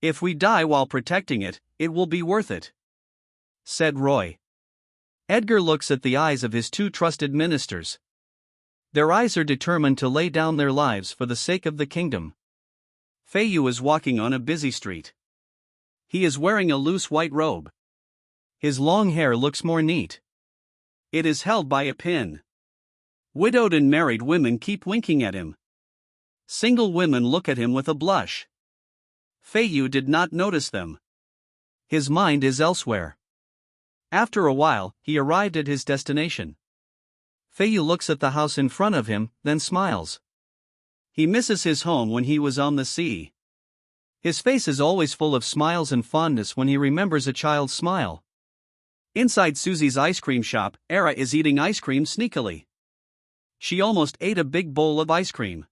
If we die while protecting it, it will be worth it, said Roy. Edgar looks at the eyes of his 2 trusted ministers. Their eyes are determined to lay down their lives for the sake of the kingdom. Feiyu is walking on a busy street. He is wearing a loose white robe. His long hair looks more neat. It is held by a pin. Widowed and married women keep winking at him. Single women look at him with a blush. Feiyu did not notice them. His mind is elsewhere. After a while, he arrived at his destination. Feiyu looks at the house in front of him, then smiles. He misses his home when he was on the sea. His face is always full of smiles and fondness when he remembers a child's smile. Inside Susie's ice cream shop, Era is eating ice cream sneakily. She almost ate a big bowl of ice cream.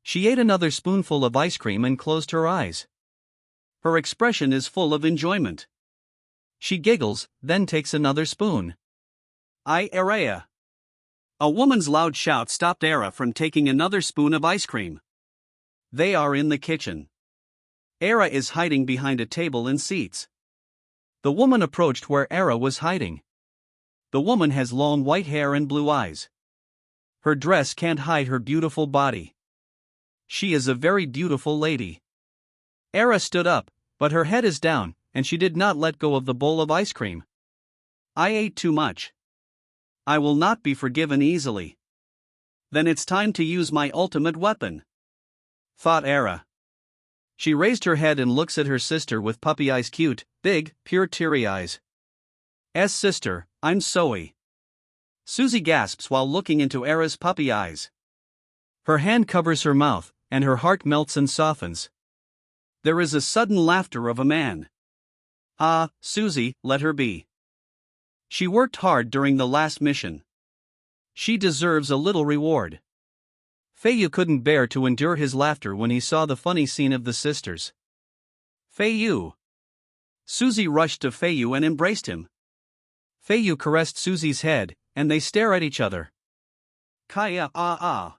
She ate another spoonful of ice cream and closed her eyes. Her expression is full of enjoyment. She giggles, then takes another spoon. Era. A woman's loud shout stopped Era from taking another spoon of ice cream. They are in the kitchen. Era is hiding behind a table and seats. The woman approached where Era was hiding. The woman has long white hair and blue eyes. Her dress can't hide her beautiful body. She is a very beautiful lady. Era stood up, but her head is down, and she did not let go of the bowl of ice cream. I ate too much. I will not be forgiven easily. Then it's time to use my ultimate weapon, thought Era. She raised her head and looks at her sister with puppy eyes, cute, big, pure teary eyes. Sister, I'm Zoe. Susie gasps while looking into Era's puppy eyes. Her hand covers her mouth, and her heart melts and softens. There is a sudden laughter of a man. Ah, Susie, let her be. She worked hard during the last mission. She deserves a little reward. Feiyu couldn't bear to endure his laughter when he saw the funny scene of the sisters. Feiyu. Susie rushed to Feiyu and embraced him. Feiyu caressed Susie's head, and they stare at each other. Kaya ah.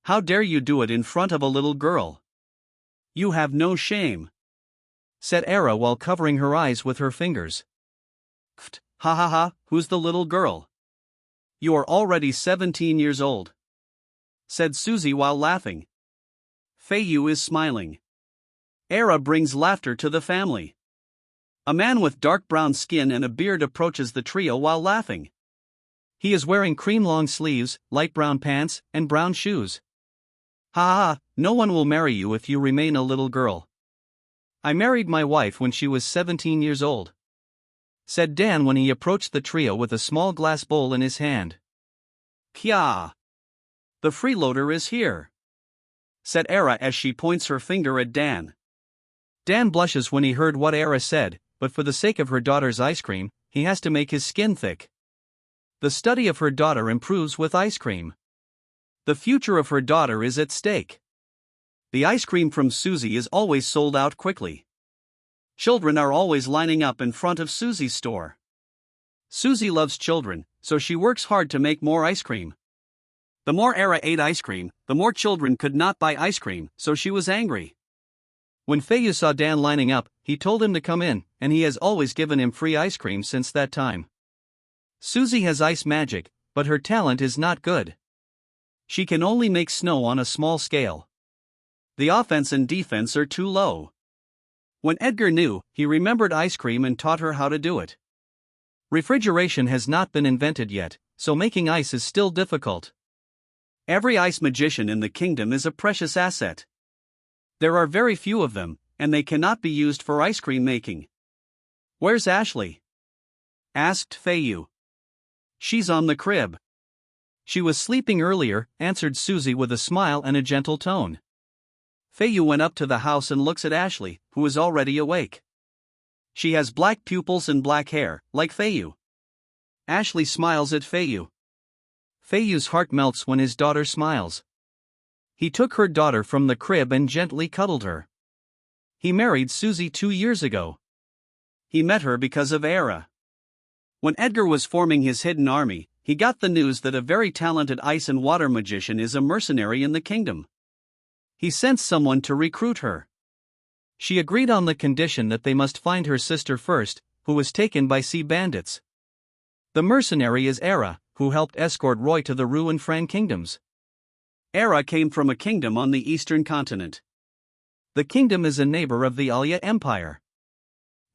How dare you do it in front of a little girl? You have no shame, said Era while covering her eyes with her fingers. Pft, ha, who's the little girl? You are already 17 years old, said Susie while laughing. Feiyu is smiling. Era brings laughter to the family. A man with dark brown skin and a beard approaches the trio while laughing. He is wearing cream long sleeves, light brown pants, and brown shoes. Ha, no one will marry you if you remain a little girl. I married my wife when she was 17 years old, said Dan when he approached the trio with a small glass bowl in his hand. Kya! The freeloader is here, said Era as she points her finger at Dan. Dan blushes when he heard what Era said, but for the sake of her daughter's ice cream, he has to make his skin thick. The study of her daughter improves with ice cream. The future of her daughter is at stake. The ice cream from Susie is always sold out quickly. Children are always lining up in front of Susie's store. Susie loves children, so she works hard to make more ice cream. The more Era ate ice cream, the more children could not buy ice cream, so she was angry. When Feiyu saw Dan lining up, he told him to come in, and he has always given him free ice cream since that time. Susie has ice magic, but her talent is not good. She can only make snow on a small scale. The offense and defense are too low. When Edgar knew, he remembered ice cream and taught her how to do it. Refrigeration has not been invented yet, so making ice is still difficult. Every ice magician in the kingdom is a precious asset. There are very few of them, and they cannot be used for ice cream making. "Where's Ashley?" asked Feiyu. "She's on the crib." "She was sleeping earlier," answered Susie with a smile and a gentle tone. Feiyu went up to the house and looks at Ashley, who is already awake. She has black pupils and black hair, like Feiyu. Ashley smiles at Feiyu. Feiyu's heart melts when his daughter smiles. He took her daughter from the crib and gently cuddled her. He married Susie 2 years ago. He met her because of Era. When Edgar was forming his hidden army, he got the news that a very talented ice and water magician is a mercenary in the kingdom. He sent someone to recruit her. She agreed on the condition that they must find her sister first, who was taken by sea bandits. The mercenary is Era, who helped escort Roy to the Ru and Fran kingdoms. Era came from a kingdom on the eastern continent. The kingdom is a neighbor of the Alya Empire.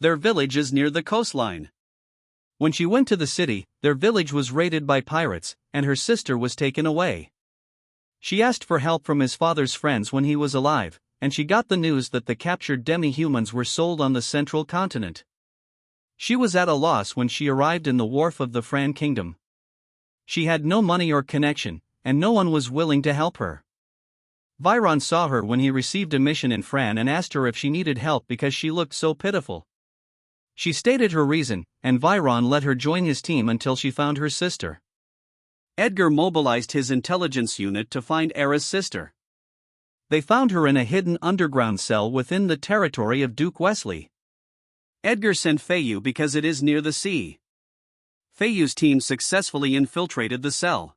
Their village is near the coastline. When she went to the city, their village was raided by pirates, and her sister was taken away. She asked for help from his father's friends when he was alive, and she got the news that the captured demi-humans were sold on the central continent. She was at a loss when she arrived in the wharf of the Fran kingdom. She had no money or connection, and no one was willing to help her. Viron saw her when he received a mission in Fran and asked her if she needed help because she looked so pitiful. She stated her reason, and Viron let her join his team until she found her sister. Edgar mobilized his intelligence unit to find Era's sister. They found her in a hidden underground cell within the territory of Duke Wesley. Edgar sent Feiyu because it is near the sea. Feiyu's team successfully infiltrated the cell.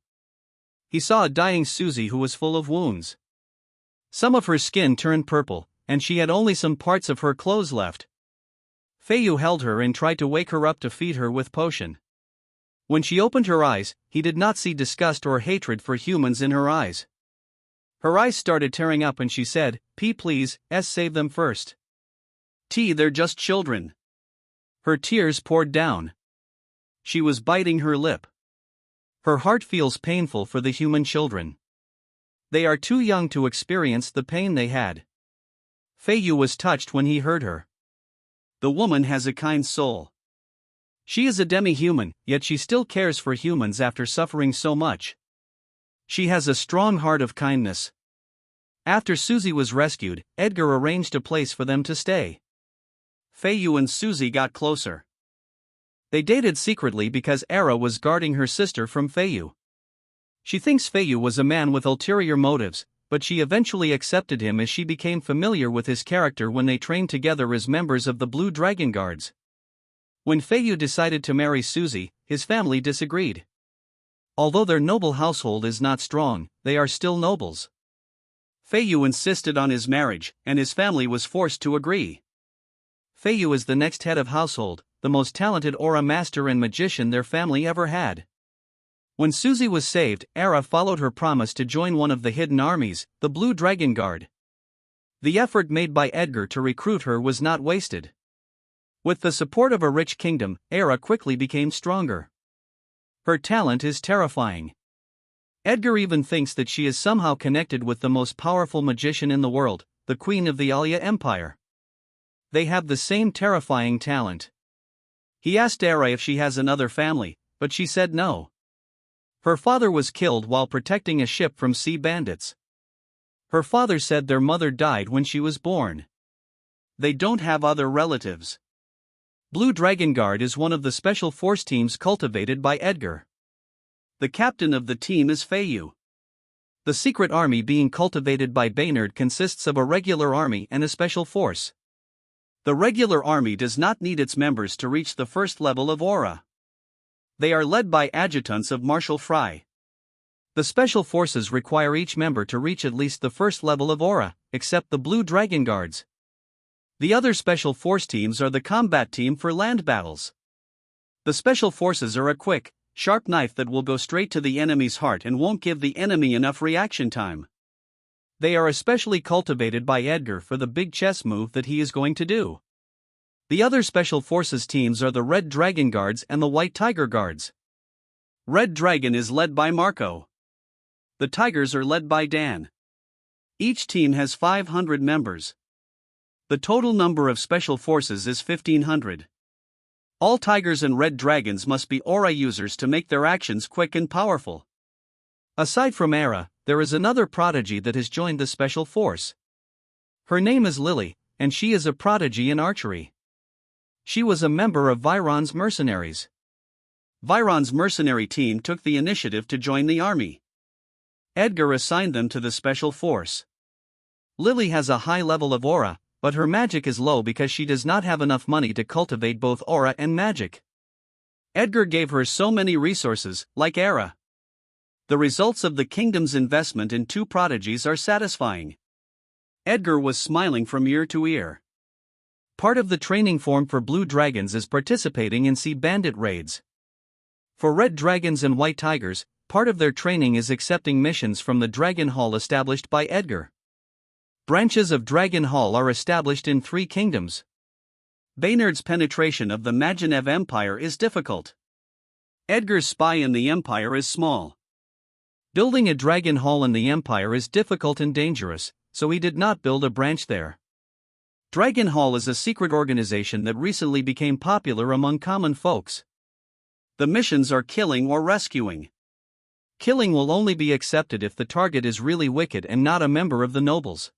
He saw a dying Susie who was full of wounds. Some of her skin turned purple, and she had only some parts of her clothes left. Feiyu held her and tried to wake her up to feed her with potion. When she opened her eyes, he did not see disgust or hatred for humans in her eyes. Her eyes started tearing up and she said, Please, save them first. They're just children." Her tears poured down. She was biting her lip. Her heart feels painful for the human children. They are too young to experience the pain they had. Feiyu was touched when he heard her. The woman has a kind soul. She is a demi-human, yet she still cares for humans after suffering so much. She has a strong heart of kindness. After Susie was rescued, Edgar arranged a place for them to stay. Feiyu and Susie got closer. They dated secretly because Era was guarding her sister from Feiyu. She thinks Feiyu was a man with ulterior motives, but she eventually accepted him as she became familiar with his character when they trained together as members of the Blue Dragon Guards. When Feiyu decided to marry Susie, his family disagreed. Although their noble household is not strong, they are still nobles. Feiyu insisted on his marriage, and his family was forced to agree. Feiyu is the next head of household, the most talented aura master and magician their family ever had. When Susie was saved, Era followed her promise to join one of the hidden armies, the Blue Dragon Guard. The effort made by Edgar to recruit her was not wasted. With the support of a rich kingdom, Era quickly became stronger. Her talent is terrifying. Edgar even thinks that she is somehow connected with the most powerful magician in the world, the Queen of the Alya Empire. They have the same terrifying talent. He asked Era if she has another family, but she said no. Her father was killed while protecting a ship from sea bandits. Her father said their mother died when she was born. They don't have other relatives. Blue Dragon Guard is one of the special force teams cultivated by Edgar. The captain of the team is Feiyu. The secret army being cultivated by Baynard consists of a regular army and a special force. The regular army does not need its members to reach the first level of aura. They are led by adjutants of Marshal Fry. The special forces require each member to reach at least the first level of aura, except the Blue Dragon Guards. The other special force teams are the combat team for land battles. The special forces are a quick, sharp knife that will go straight to the enemy's heart and won't give the enemy enough reaction time. They are especially cultivated by Edgar for the big chess move that he is going to do. The other special forces teams are the Red Dragon Guards and the White Tiger Guards. Red Dragon is led by Marco. The Tigers are led by Dan. Each team has 500 members. The total number of special forces is 1,500. All Tigers and Red Dragons must be aura users to make their actions quick and powerful. Aside from Era, there is another prodigy that has joined the special force. Her name is Lily, and she is a prodigy in archery. She was a member of Viron's mercenaries. Viron's mercenary team took the initiative to join the army. Edgar assigned them to the special force. Lily has a high level of aura, but her magic is low because she does not have enough money to cultivate both aura and magic. Edgar gave her so many resources, like Era. The results of the kingdom's investment in two prodigies are satisfying. Edgar was smiling from ear to ear. Part of the training form for Blue Dragons is participating in sea bandit raids. For Red Dragons and White Tigers, part of their training is accepting missions from the Dragon Hall established by Edgar. Branches of Dragon Hall are established in 3 kingdoms. Baynard's penetration of the Magenev Empire is difficult. Edgar's spy in the Empire is small. Building a Dragon Hall in the Empire is difficult and dangerous, so he did not build a branch there. Dragon Hall is a secret organization that recently became popular among common folks. The missions are killing or rescuing. Killing will only be accepted if the target is really wicked and not a member of the nobles.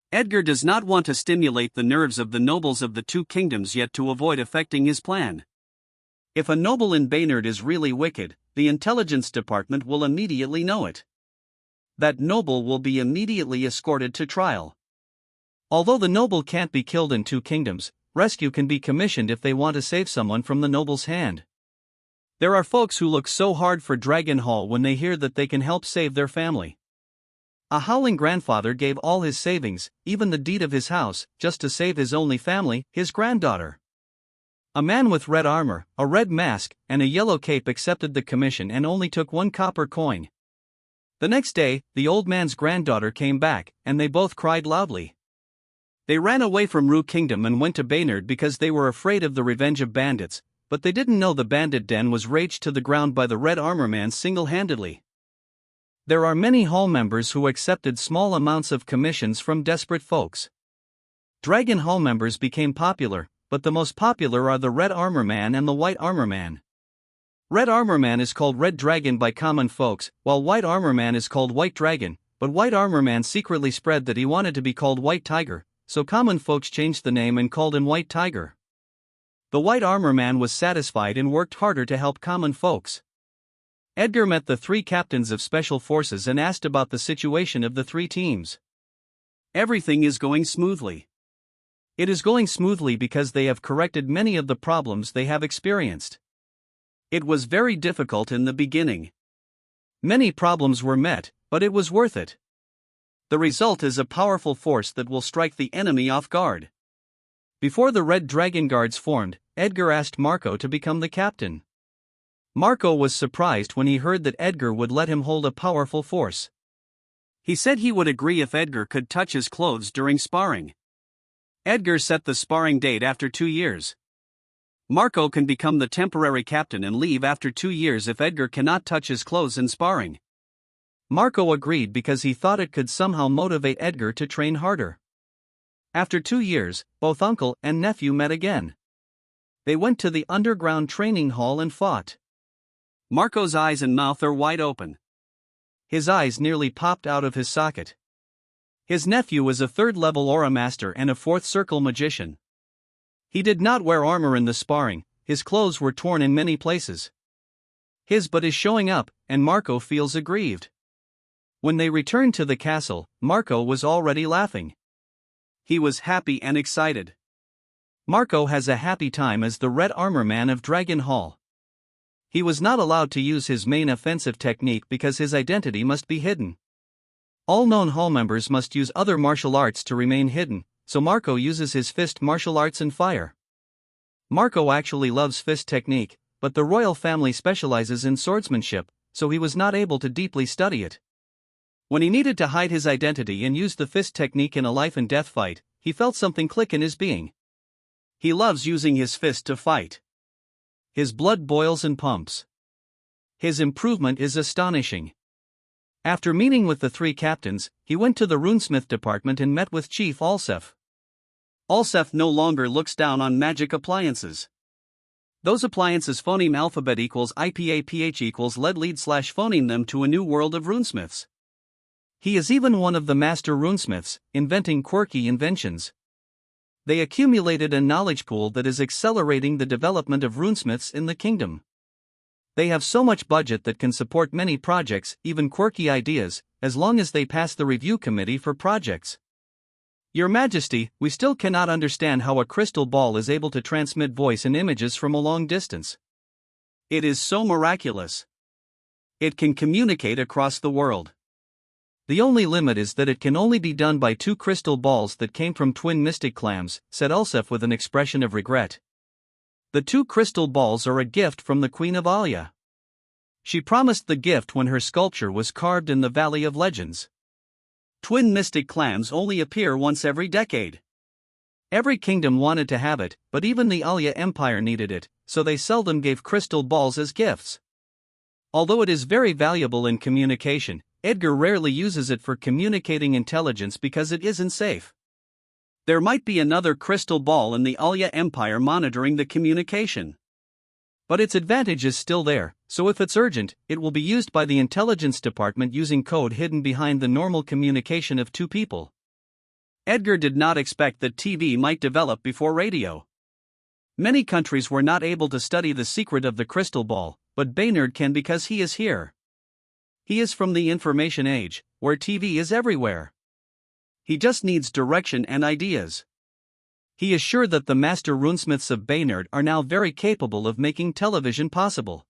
Edgar does not want to stimulate the nerves of the nobles of the 2 kingdoms yet to avoid affecting his plan. If a noble in Baynard is really wicked, the intelligence department will immediately know it. That noble will be immediately escorted to trial. Although the noble can't be killed in 2 kingdoms, rescue can be commissioned if they want to save someone from the noble's hand. There are folks who look so hard for Dragon Hall when they hear that they can help save their family. A howling grandfather gave all his savings, even the deed of his house, just to save his only family, his granddaughter. A man with red armor, a red mask, and a yellow cape accepted the commission and only took 1 copper coin. The next day, the old man's granddaughter came back, and they both cried loudly. They ran away from Rue Kingdom and went to Baynard because they were afraid of the revenge of bandits, but they didn't know the bandit den was raged to the ground by the Red Armor Man single-handedly. There are many hall members who accepted small amounts of commissions from desperate folks. Dragon Hall members became popular, but the most popular are the Red Armor Man and the White Armor Man. Red Armor Man is called Red Dragon by common folks, while White Armor Man is called White Dragon, but White Armor Man secretly spread that he wanted to be called White Tiger, so common folks changed the name and called him White Tiger. The White Armor Man was satisfied and worked harder to help common folks. Edgar met the 3 captains of special forces and asked about the situation of the 3 teams. Everything is going smoothly. It is going smoothly because they have corrected many of the problems they have experienced. It was very difficult in the beginning. Many problems were met, but it was worth it. The result is a powerful force that will strike the enemy off guard. Before the Red Dragon Guards formed, Edgar asked Marco to become the captain. Marco was surprised when he heard that Edgar would let him hold a powerful force. He said he would agree if Edgar could touch his clothes during sparring. Edgar set the sparring date after 2 years. Marco can become the temporary captain and leave after 2 years if Edgar cannot touch his clothes in sparring. Marco agreed because he thought it could somehow motivate Edgar to train harder. After 2 years, both uncle and nephew met again. They went to the underground training hall and fought. Marco's eyes and mouth are wide open. His eyes nearly popped out of his socket. His nephew is a 3rd-level aura master and a 4th circle magician. He did not wear armor in the sparring, his clothes were torn in many places. His butt is showing up, and Marco feels aggrieved. When they returned to the castle, Marco was already laughing. He was happy and excited. Marco has a happy time as the Red Armor Man of Dragon Hall. He was not allowed to use his main offensive technique because his identity must be hidden. All known hall members must use other martial arts to remain hidden, so Marco uses his fist martial arts and fire. Marco actually loves fist technique, but the royal family specializes in swordsmanship, so he was not able to deeply study it. When he needed to hide his identity and use the fist technique in a life and death fight, he felt something click in his being. He loves using his fist to fight. His blood boils and pumps. His improvement is astonishing. After meeting with the 3 captains, he went to the runesmith department and met with Chief Alsef. Alsef no longer looks down on magic appliances. Those appliances phoneme alphabet equals IPAPH equals lead/phoneme them to a new world of runesmiths. He is even one of the master runesmiths, inventing quirky inventions. They accumulated a knowledge pool that is accelerating the development of runesmiths in the kingdom. They have so much budget that can support many projects, even quirky ideas, as long as they pass the review committee for projects. Your Majesty, we still cannot understand how a crystal ball is able to transmit voice and images from a long distance. It is so miraculous. It can communicate across the world. The only limit is that it can only be done by 2 crystal balls that came from twin mystic clams, said Alsef with an expression of regret. The 2 crystal balls are a gift from the Queen of Alia. She promised the gift when her sculpture was carved in the Valley of Legends. Twin mystic clams only appear once every decade. Every kingdom wanted to have it, but even the Alia Empire needed it, so they seldom gave crystal balls as gifts. Although it is very valuable in communication, Edgar rarely uses it for communicating intelligence because it isn't safe. There might be another crystal ball in the Alia Empire monitoring the communication. But its advantage is still there, so if it's urgent, it will be used by the intelligence department using code hidden behind the normal communication of 2 people. Edgar did not expect that TV might develop before radio. Many countries were not able to study the secret of the crystal ball, but Baynard can because he is here. He is from the information age, where TV is everywhere. He just needs direction and ideas. He is sure that the master runesmiths of Baynard are now very capable of making television possible.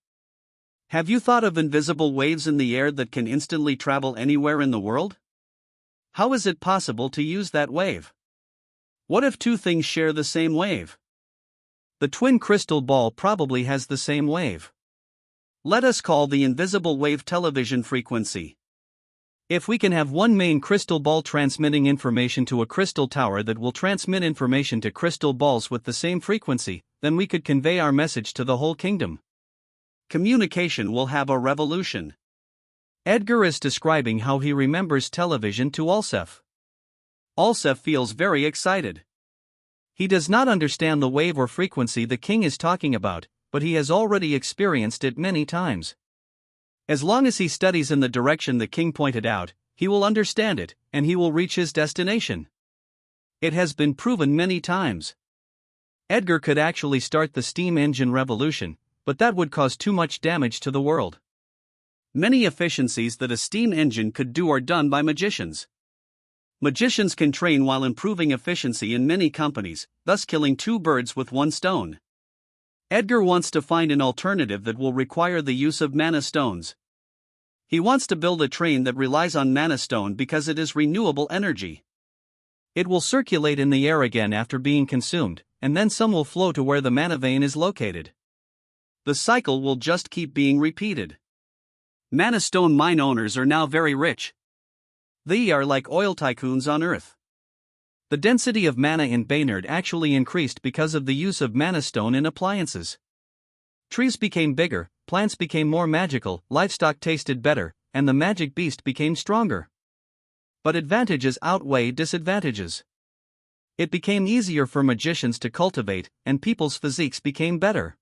Have you thought of invisible waves in the air that can instantly travel anywhere in the world? How is it possible to use that wave? What if 2 things share the same wave? The twin crystal ball probably has the same wave. Let us call the invisible wave television frequency. If we can have one main crystal ball transmitting information to a crystal tower that will transmit information to crystal balls with the same frequency, then we could convey our message to the whole kingdom. Communication will have a revolution. Edgar is describing how he remembers television to Alsef. Alsef feels very excited. He does not understand the wave or frequency the king is talking about, but he has already experienced it many times. As long as he studies in the direction the king pointed out, he will understand it, and he will reach his destination. It has been proven many times. Edgar could actually start the steam engine revolution, but that would cause too much damage to the world. Many efficiencies that a steam engine could do are done by magicians. Magicians can train while improving efficiency in many companies, thus killing 2 birds with 1 stone. Edgar wants to find an alternative that will require the use of mana stones. He wants to build a train that relies on mana stone because it is renewable energy. It will circulate in the air again after being consumed, and then some will flow to where the mana vein is located. The cycle will just keep being repeated. Mana stone mine owners are now very rich. They are like oil tycoons on Earth. The density of mana in Baynard actually increased because of the use of mana stone in appliances. Trees became bigger, plants became more magical, livestock tasted better, and the magic beast became stronger. But advantages outweigh disadvantages. It became easier for magicians to cultivate, and people's physiques became better.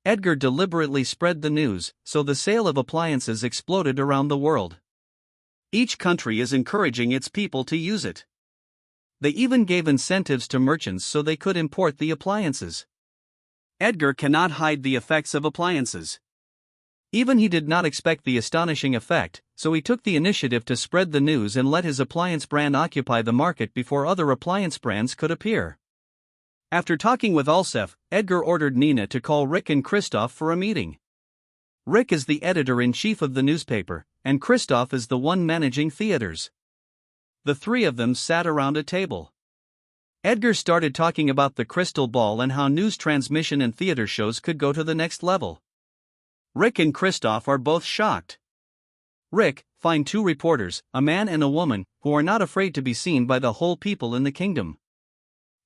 Edgar deliberately spread the news, so the sale of appliances exploded around the world. Each country is encouraging its people to use it. They even gave incentives to merchants so they could import the appliances. Edgar cannot hide the effects of appliances. Even he did not expect the astonishing effect, so he took the initiative to spread the news and let his appliance brand occupy the market before other appliance brands could appear. After talking with Alsef, Edgar ordered Nina to call Rick and Christoph for a meeting. Rick is the editor-in-chief of the newspaper, and Christoph is the one managing theaters. The three of them sat around a table. Edgar started talking about the crystal ball and how news transmission and theater shows could go to the next level. Rick and Christoph are both shocked. Rick, find two reporters, a man and a woman, who are not afraid to be seen by the whole people in the kingdom.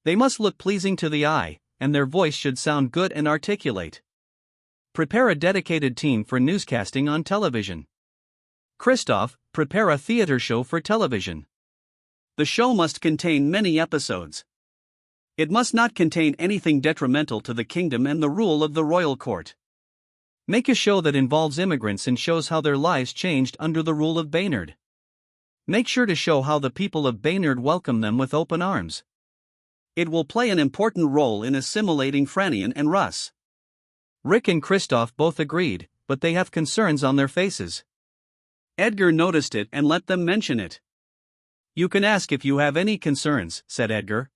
They must look pleasing to the eye, and their voice should sound good and articulate. Prepare a dedicated team for newscasting on television. Christoph, prepare a theater show for television. The show must contain many episodes. It must not contain anything detrimental to the kingdom and the rule of the royal court. Make a show that involves immigrants and shows how their lives changed under the rule of Baynard. Make sure to show how the people of Baynard welcome them with open arms. It will play an important role in assimilating Franian and Russ. Rick and Christoph both agreed, but they have concerns on their faces. Edgar noticed it and let them mention it. You can ask if you have any concerns, said Edgar.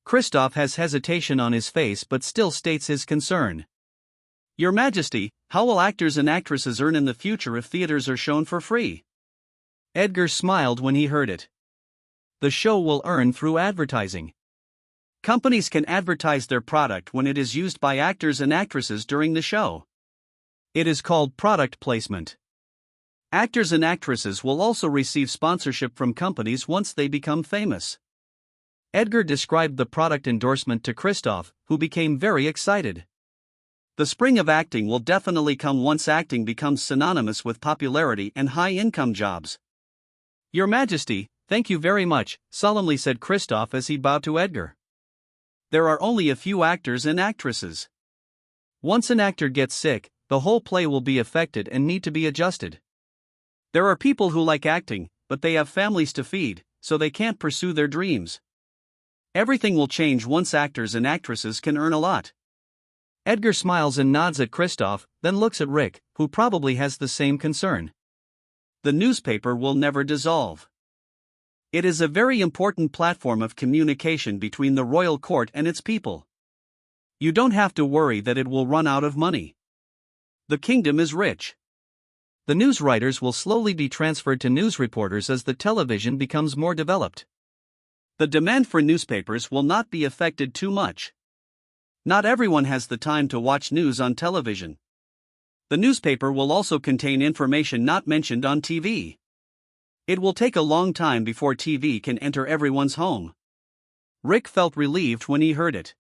Christoph has hesitation on his face but still states his concern. Your Majesty, how will actors and actresses earn in the future if theaters are shown for free? Edgar smiled when he heard it. The show will earn through advertising. Companies can advertise their product when it is used by actors and actresses during the show. It is called product placement. Actors and actresses will also receive sponsorship from companies once they become famous. Edgar described the product endorsement to Christoph, who became very excited. The spring of acting will definitely come once acting becomes synonymous with popularity and high-income jobs. Your Majesty, thank you very much, solemnly said Christoph as he bowed to Edgar. There are only a few actors and actresses. Once an actor gets sick, the whole play will be affected and need to be adjusted. There are people who like acting, but they have families to feed, so they can't pursue their dreams. Everything will change once actors and actresses can earn a lot. Edgar smiles and nods at Christoph, then looks at Rick, who probably has the same concern. The newspaper will never dissolve. It is a very important platform of communication between the royal court and its people. You don't have to worry that it will run out of money. The kingdom is rich. The news writers will slowly be transferred to news reporters as the television becomes more developed. The demand for newspapers will not be affected too much. Not everyone has the time to watch news on television. The newspaper will also contain information not mentioned on TV. It will take a long time before TV can enter everyone's home. Rick felt relieved when he heard it.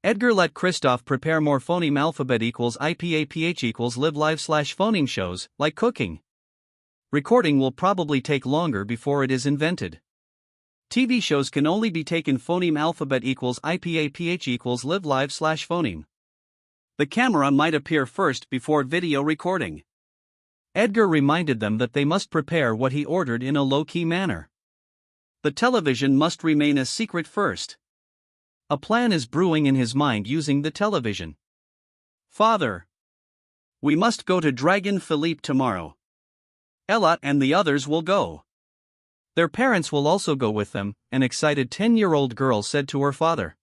Edgar let Christoph prepare more phoneme alphabet equals IPAPH equals live live / phoneme shows, like cooking. Recording will probably take longer before it is invented. TV shows can only be taken phoneme alphabet equals IPAPH equals live live / phoneme. The camera might appear first before video recording. Edgar reminded them that they must prepare what he ordered in a low-key manner. The television must remain a secret first. A plan is brewing in his mind using the television. Father. We must go to Dragon Philippe tomorrow. Ella and the others will go. Their parents will also go with them, an excited 10-year-old girl said to her father.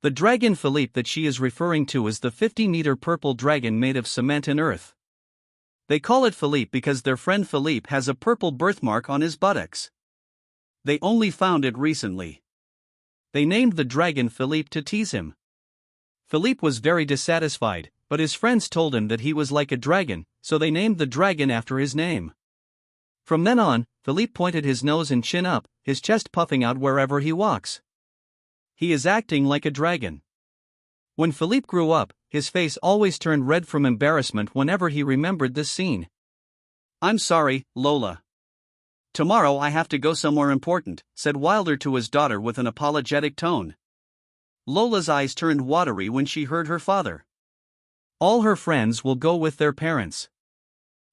The Dragon Philippe that she is referring to is the 50-meter purple dragon made of cement and earth. They call it Philippe because their friend Philippe has a purple birthmark on his buttocks. They only found it recently. They named the dragon Philippe to tease him. Philippe was very dissatisfied, but his friends told him that he was like a dragon, so they named the dragon after his name. From then on, Philippe pointed his nose and chin up, his chest puffing out wherever he walks. He is acting like a dragon. When Philippe grew up, his face always turned red from embarrassment whenever he remembered this scene. I'm sorry, Lola. Tomorrow I have to go somewhere important, said Wilder to his daughter with an apologetic tone. Lola's eyes turned watery when she heard her father. All her friends will go with their parents.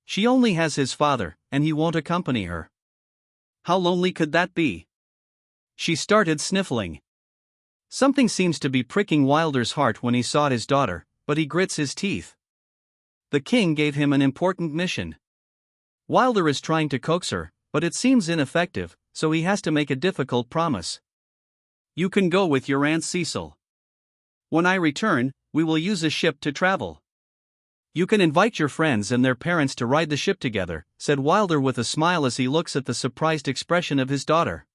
She only has his father, and he won't accompany her. How lonely could that be? She started sniffling. Something seems to be pricking Wilder's heart when he saw his daughter, but he grits his teeth. The king gave him an important mission. Wilder is trying to coax her, but it seems ineffective, so he has to make a difficult promise. You can go with your Aunt Cecil. When I return, we will use a ship to travel. You can invite your friends and their parents to ride the ship together, said Wilder with a smile as he looks at the surprised expression of his daughter.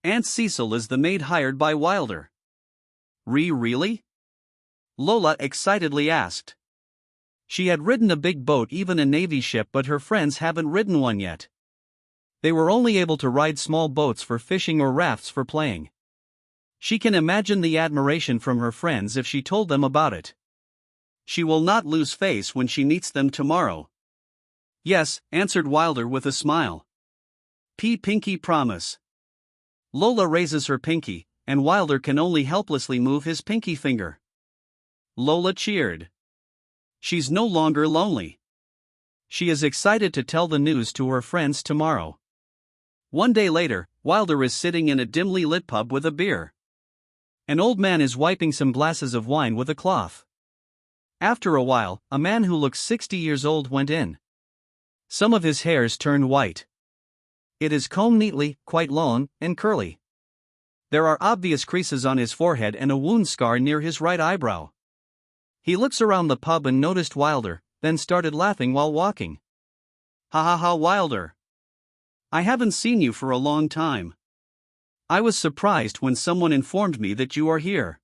Aunt Cecil is the maid hired by Wilder. Really? Lola excitedly asked. She had ridden a big boat, even a navy ship, but her friends haven't ridden one yet. They were only able to ride small boats for fishing or rafts for playing. She can imagine the admiration from her friends if she told them about it. She will not lose face when she meets them tomorrow. Yes, answered Wilder with a smile. Pinky promise. Lola raises her pinky, and Wilder can only helplessly move his pinky finger. Lola cheered. She's no longer lonely. She is excited to tell the news to her friends tomorrow. One day later, Wilder is sitting in a dimly lit pub with a beer. An old man is wiping some glasses of wine with a cloth. After a while, a man who looks 60 years old went in. Some of his hairs turned white. It is combed neatly, quite long, and curly. There are obvious creases on his forehead and a wound scar near his right eyebrow. He looks around the pub and noticed Wilder, then started laughing while walking. Ha ha ha, Wilder. I haven't seen you for a long time. I was surprised when someone informed me that you are here.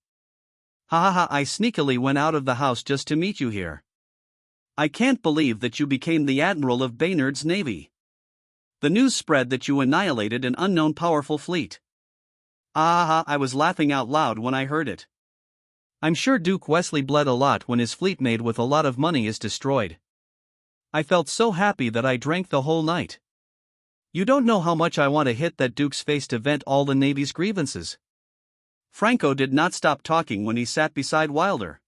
Ha ha ha, I sneakily went out of the house just to meet you here. I can't believe that you became the admiral of Baynard's navy. The news spread that you annihilated an unknown powerful fleet. Ah ha ha, I was laughing out loud when I heard it. I'm sure Duke Wesley bled a lot when his fleet made with a lot of money is destroyed. I felt so happy that I drank the whole night. You don't know how much I want to hit that Duke's face to vent all the Navy's grievances. Franco did not stop talking when he sat beside Wilder.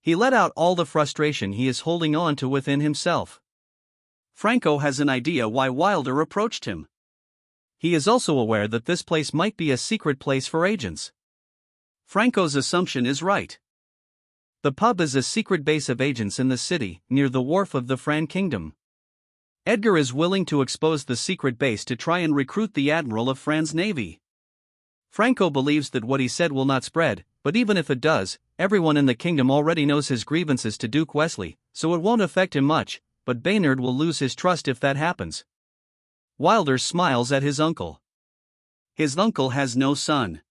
He let out all the frustration he is holding on to within himself. Franco has an idea why Wilder approached him. He is also aware that this place might be a secret place for agents. Franco's assumption is right. The pub is a secret base of agents in the city, near the wharf of the Fran Kingdom. Edgar is willing to expose the secret base to try and recruit the admiral of Fran's navy. Franco believes that what he said will not spread, but even if it does, everyone in the kingdom already knows his grievances to Duke Wesley, so it won't affect him much, but Baynard will lose his trust if that happens. Wilder smiles at his uncle. His uncle has no son.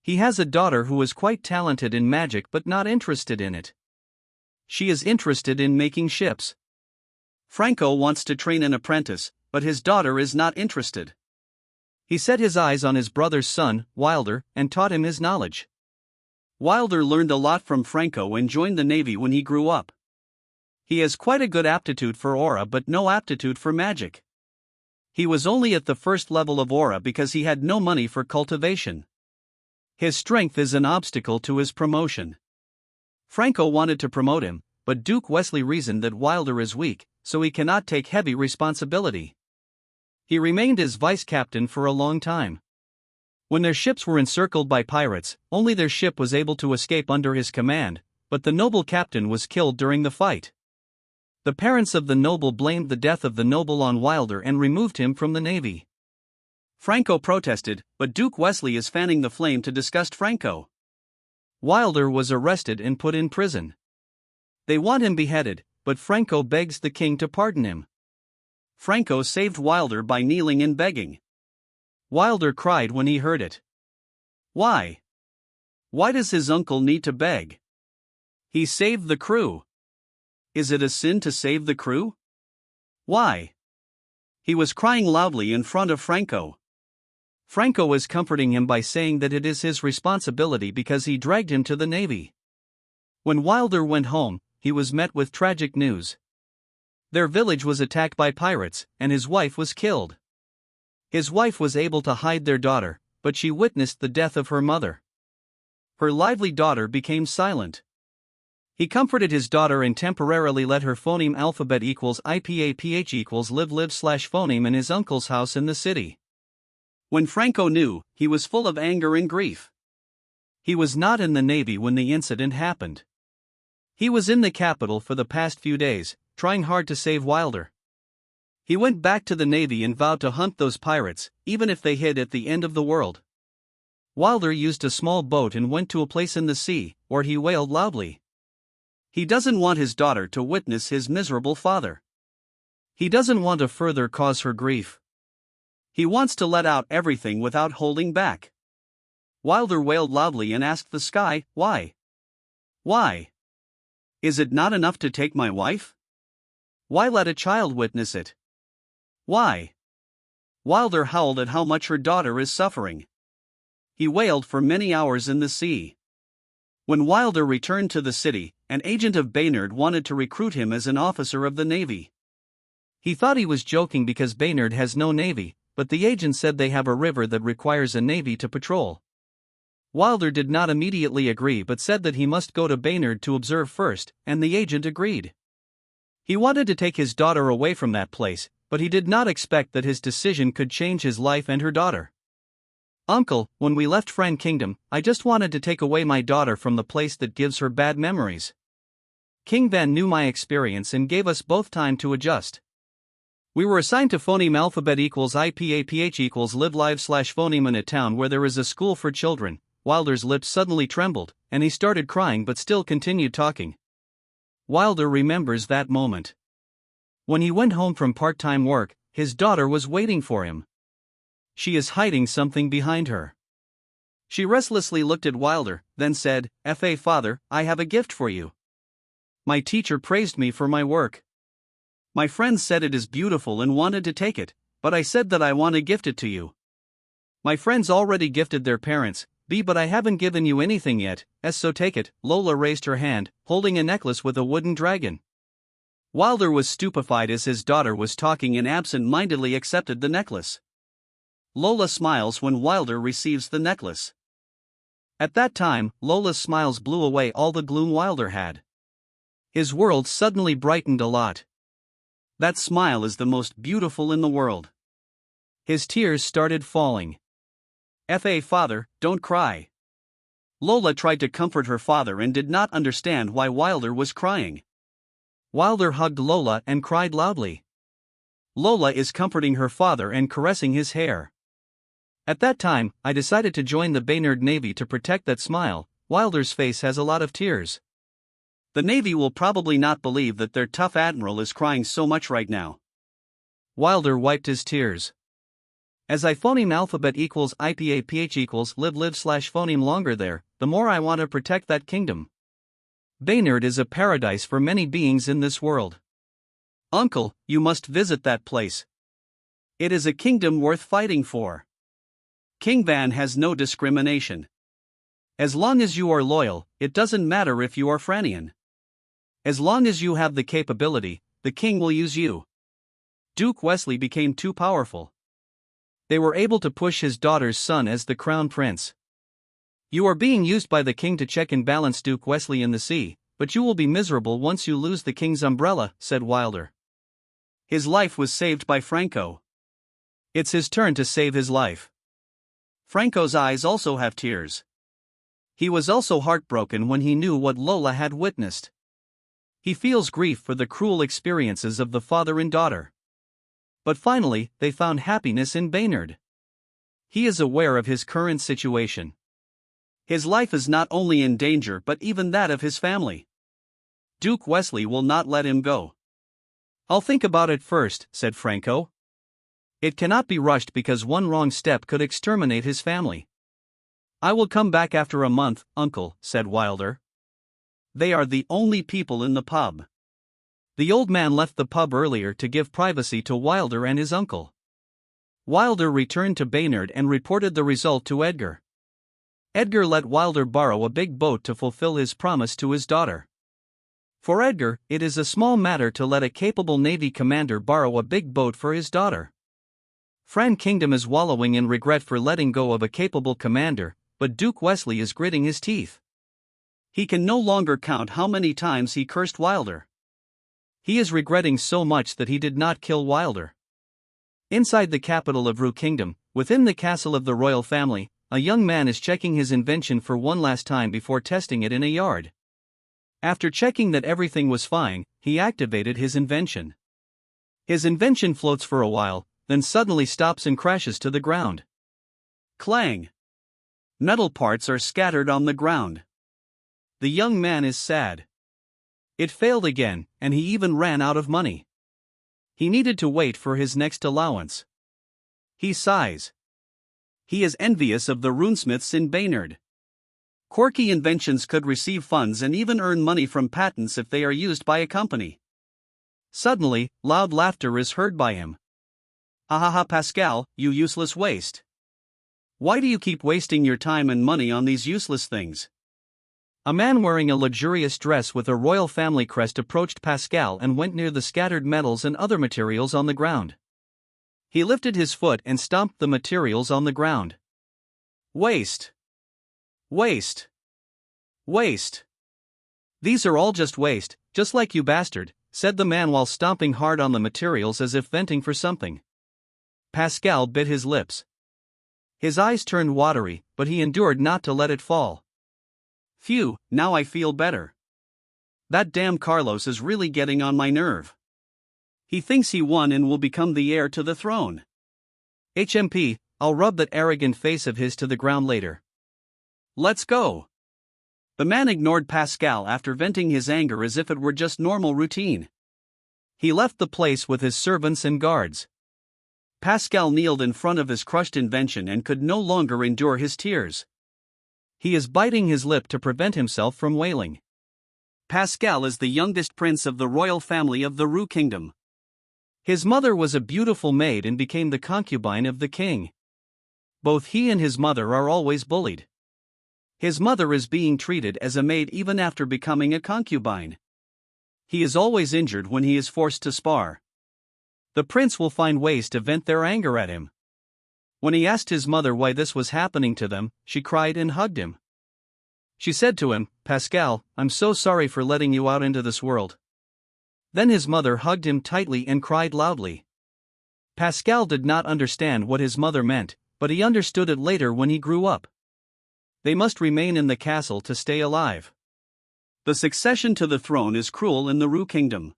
He has a daughter who is quite talented in magic but not interested in it. She is interested in making ships. Franco wants to train an apprentice, but his daughter is not interested. He set his eyes on his brother's son, Wilder, and taught him his knowledge. Wilder learned a lot from Franco and joined the Navy when he grew up. He has quite a good aptitude for aura but no aptitude for magic. He was only at the first level of aura because he had no money for cultivation. His strength is an obstacle to his promotion. Franco wanted to promote him, but Duke Wesley reasoned that Wilder is weak, so he cannot take heavy responsibility. He remained as vice captain for a long time. When their ships were encircled by pirates, only their ship was able to escape under his command, but the noble captain was killed during the fight. The parents of the noble blamed the death of the noble on Wilder and removed him from the navy. Franco protested, but Duke Wesley is fanning the flame to disgust Franco. Wilder was arrested and put in prison. They want him beheaded, but Franco begs the king to pardon him. Franco saved Wilder by kneeling and begging. Wilder cried when he heard it. Why? Why does his uncle need to beg? He saved the crew. Is it a sin to save the crew? Why? He was crying loudly in front of Franco. Franco is comforting him by saying that it is his responsibility because he dragged him to the navy. When Wilder went home, he was met with tragic news. Their village was attacked by pirates, and his wife was killed. His wife was able to hide their daughter, but she witnessed the death of her mother. Her lively daughter became silent. He comforted his daughter and temporarily let her phoneme alphabet equals IPAPH equals live/phoneme in his uncle's house in the city. When Franco knew, he was full of anger and grief. He was not in the Navy when the incident happened. He was in the capital for the past few days, trying hard to save Wilder. He went back to the Navy and vowed to hunt those pirates, even if they hid at the end of the world. Wilder used a small boat and went to a place in the sea, where he wailed loudly. He doesn't want his daughter to witness his miserable father. He doesn't want to further cause her grief. He wants to let out everything without holding back. Wilder wailed loudly and asked the sky, "Why? Why? Is it not enough to take my wife? Why let a child witness it? Why?" Wilder howled at how much her daughter is suffering. He wailed for many hours in the sea. When Wilder returned to the city, an agent of Baynard wanted to recruit him as an officer of the Navy. He thought he was joking because Baynard has no navy, but the agent said they have a river that requires a navy to patrol. Wilder did not immediately agree but said that he must go to Baynard to observe first, and the agent agreed. He wanted to take his daughter away from that place, but he did not expect that his decision could change his life and her daughter. "Uncle, when we left Friend Kingdom, I just wanted to take away my daughter from the place that gives her bad memories. King Van knew my experience and gave us both time to adjust. We were assigned to phoneme alphabet equals IPAPH equals live live / phoneme in a town where there is a school for children." Wilder's lips suddenly trembled, and he started crying but still continued talking. Wilder remembers that moment. When he went home from part-time work, his daughter was waiting for him. She is hiding something behind her. She restlessly looked at Wilder, then said, "Father, I have a gift for you. My teacher praised me for my work. My friends said it is beautiful and wanted to take it, but I said that I want to gift it to you. My friends already gifted their parents, but I haven't given you anything yet, so take it." Lola raised her hand, holding a necklace with a wooden dragon. Wilder was stupefied as his daughter was talking and absent-mindedly accepted the necklace. Lola smiles when Wilder receives the necklace. At that time, Lola's smiles blew away all the gloom Wilder had. His world suddenly brightened a lot. That smile is the most beautiful in the world. His tears started falling. Father, don't cry." Lola tried to comfort her father and did not understand why Wilder was crying. Wilder hugged Lola and cried loudly. Lola is comforting her father and caressing his hair. At that time, I decided to join the Baynard Navy to protect that smile. Wilder's face has a lot of tears. The Navy will probably not believe that their tough admiral is crying so much right now. Wilder wiped his tears. As I phoneme alphabet equals IPAPH equals live live / phoneme longer there, the more I want to protect that kingdom. Baynard is a paradise for many beings in this world. Uncle, you must visit that place. It is a kingdom worth fighting for. King Van has no discrimination. As long as you are loyal, it doesn't matter if you are Franian. As long as you have the capability, the king will use you. Duke Wesley became too powerful. They were able to push his daughter's son as the crown prince. You are being used by the king to check and balance Duke Wesley in the sea, but you will be miserable once you lose the king's umbrella, said Wilder. His life was saved by Franco. It's his turn to save his life. Franco's eyes also have tears. He was also heartbroken when he knew what Lola had witnessed. He feels grief for the cruel experiences of the father and daughter. But finally, they found happiness in Baynard. He is aware of his current situation. His life is not only in danger but even that of his family. Duke Wesley will not let him go. I'll think about it first, said Franco. It cannot be rushed because one wrong step could exterminate his family. I will come back after a month, uncle, said Wilder. They are the only people in the pub. The old man left the pub earlier to give privacy to Wilder and his uncle. Wilder returned to Baynard and reported the result to Edgar. Edgar let Wilder borrow a big boat to fulfill his promise to his daughter. For Edgar, it is a small matter to let a capable Navy commander borrow a big boat for his daughter. Fran Kingdom is wallowing in regret for letting go of a capable commander, but Duke Wesley is gritting his teeth. He can no longer count how many times he cursed Wilder. He is regretting so much that he did not kill Wilder. Inside the capital of Ru Kingdom, within the castle of the royal family, a young man is checking his invention for one last time before testing it in a yard. After checking that everything was fine, he activated his invention. His invention floats for a while, then suddenly stops and crashes to the ground. Clang! Metal parts are scattered on the ground. The young man is sad. It failed again, and he even ran out of money. He needed to wait for his next allowance. He sighs. He is envious of the runesmiths in Baynard. Quirky inventions could receive funds and even earn money from patents if they are used by a company. Suddenly, loud laughter is heard by him. Ahaha, Pascal, you useless waste. Why do you keep wasting your time and money on these useless things? A man wearing a luxurious dress with a royal family crest approached Pascal and went near the scattered metals and other materials on the ground. He lifted his foot and stomped the materials on the ground. Waste! Waste! Waste! These are all just waste, just like you bastard, said the man while stomping hard on the materials as if venting for something. Pascal bit his lips. His eyes turned watery, but he endured not to let it fall. Phew, now I feel better. That damn Carlos is really getting on my nerve. He thinks he won and will become the heir to the throne. HMP, I'll rub that arrogant face of his to the ground later. Let's go. The man ignored Pascal after venting his anger as if it were just normal routine. He left the place with his servants and guards. Pascal kneeled in front of his crushed invention and could no longer endure his tears. He is biting his lip to prevent himself from wailing. Pascal is the youngest prince of the royal family of the Ru Kingdom. His mother was a beautiful maid and became the concubine of the king. Both he and his mother are always bullied. His mother is being treated as a maid even after becoming a concubine. He is always injured when he is forced to spar. The prince will find ways to vent their anger at him. When he asked his mother why this was happening to them, she cried and hugged him. She said to him, "Pascal, I'm so sorry for letting you out into this world." Then his mother hugged him tightly and cried loudly. Pascal did not understand what his mother meant, but he understood it later when he grew up. They must remain in the castle to stay alive. The succession to the throne is cruel in the Ru Kingdom.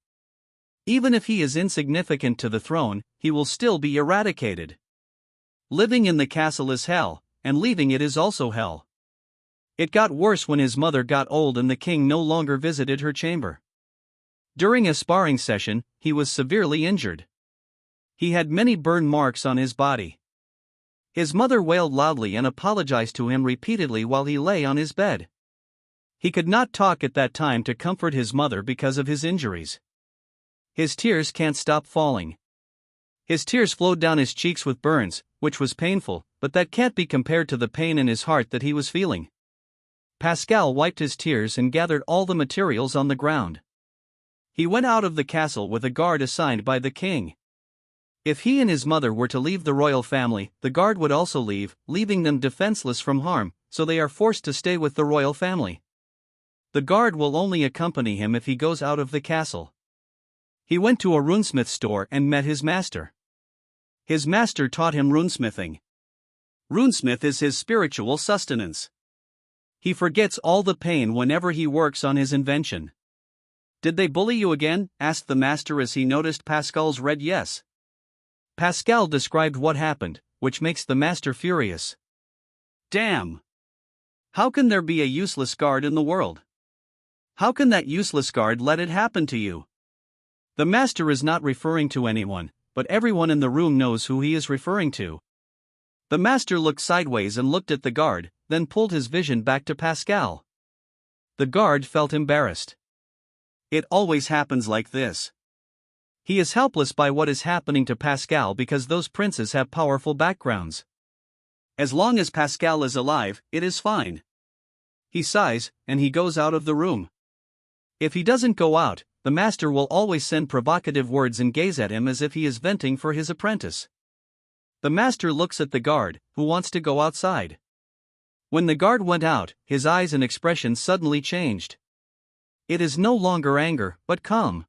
Even if he is insignificant to the throne, he will still be eradicated. Living in the castle is hell, and leaving it is also hell. It got worse when his mother got old and the king no longer visited her chamber. During a sparring session, he was severely injured. He had many burn marks on his body. His mother wailed loudly and apologized to him repeatedly while he lay on his bed. He could not talk at that time to comfort his mother because of his injuries. His tears can't stop falling. His tears flowed down his cheeks with burns, which was painful, but that can't be compared to the pain in his heart that he was feeling. Pascal wiped his tears and gathered all the materials on the ground. He went out of the castle with a guard assigned by the king. If he and his mother were to leave the royal family, the guard would also leave, leaving them defenseless from harm, so they are forced to stay with the royal family. The guard will only accompany him if he goes out of the castle. He went to a runesmith store and met his master. His master taught him runesmithing. Runesmith is his spiritual sustenance. He forgets all the pain whenever he works on his invention. "Did they bully you again?" asked the master as he noticed Pascal's red yes. Pascal described what happened, which makes the master furious. "Damn! How can there be a useless guard in the world? How can that useless guard let it happen to you?" The master is not referring to anyone, but everyone in the room knows who he is referring to. The master looked sideways and looked at the guard, then pulled his vision back to Pascal. The guard felt embarrassed. It always happens like this. He is helpless by what is happening to Pascal because those princes have powerful backgrounds. As long as Pascal is alive, it is fine. He sighs, and he goes out of the room. If he doesn't go out, the master will always send provocative words and gaze at him as if he is venting for his apprentice. The master looks at the guard, who wants to go outside. When the guard went out, his eyes and expression suddenly changed. It is no longer anger, but calm.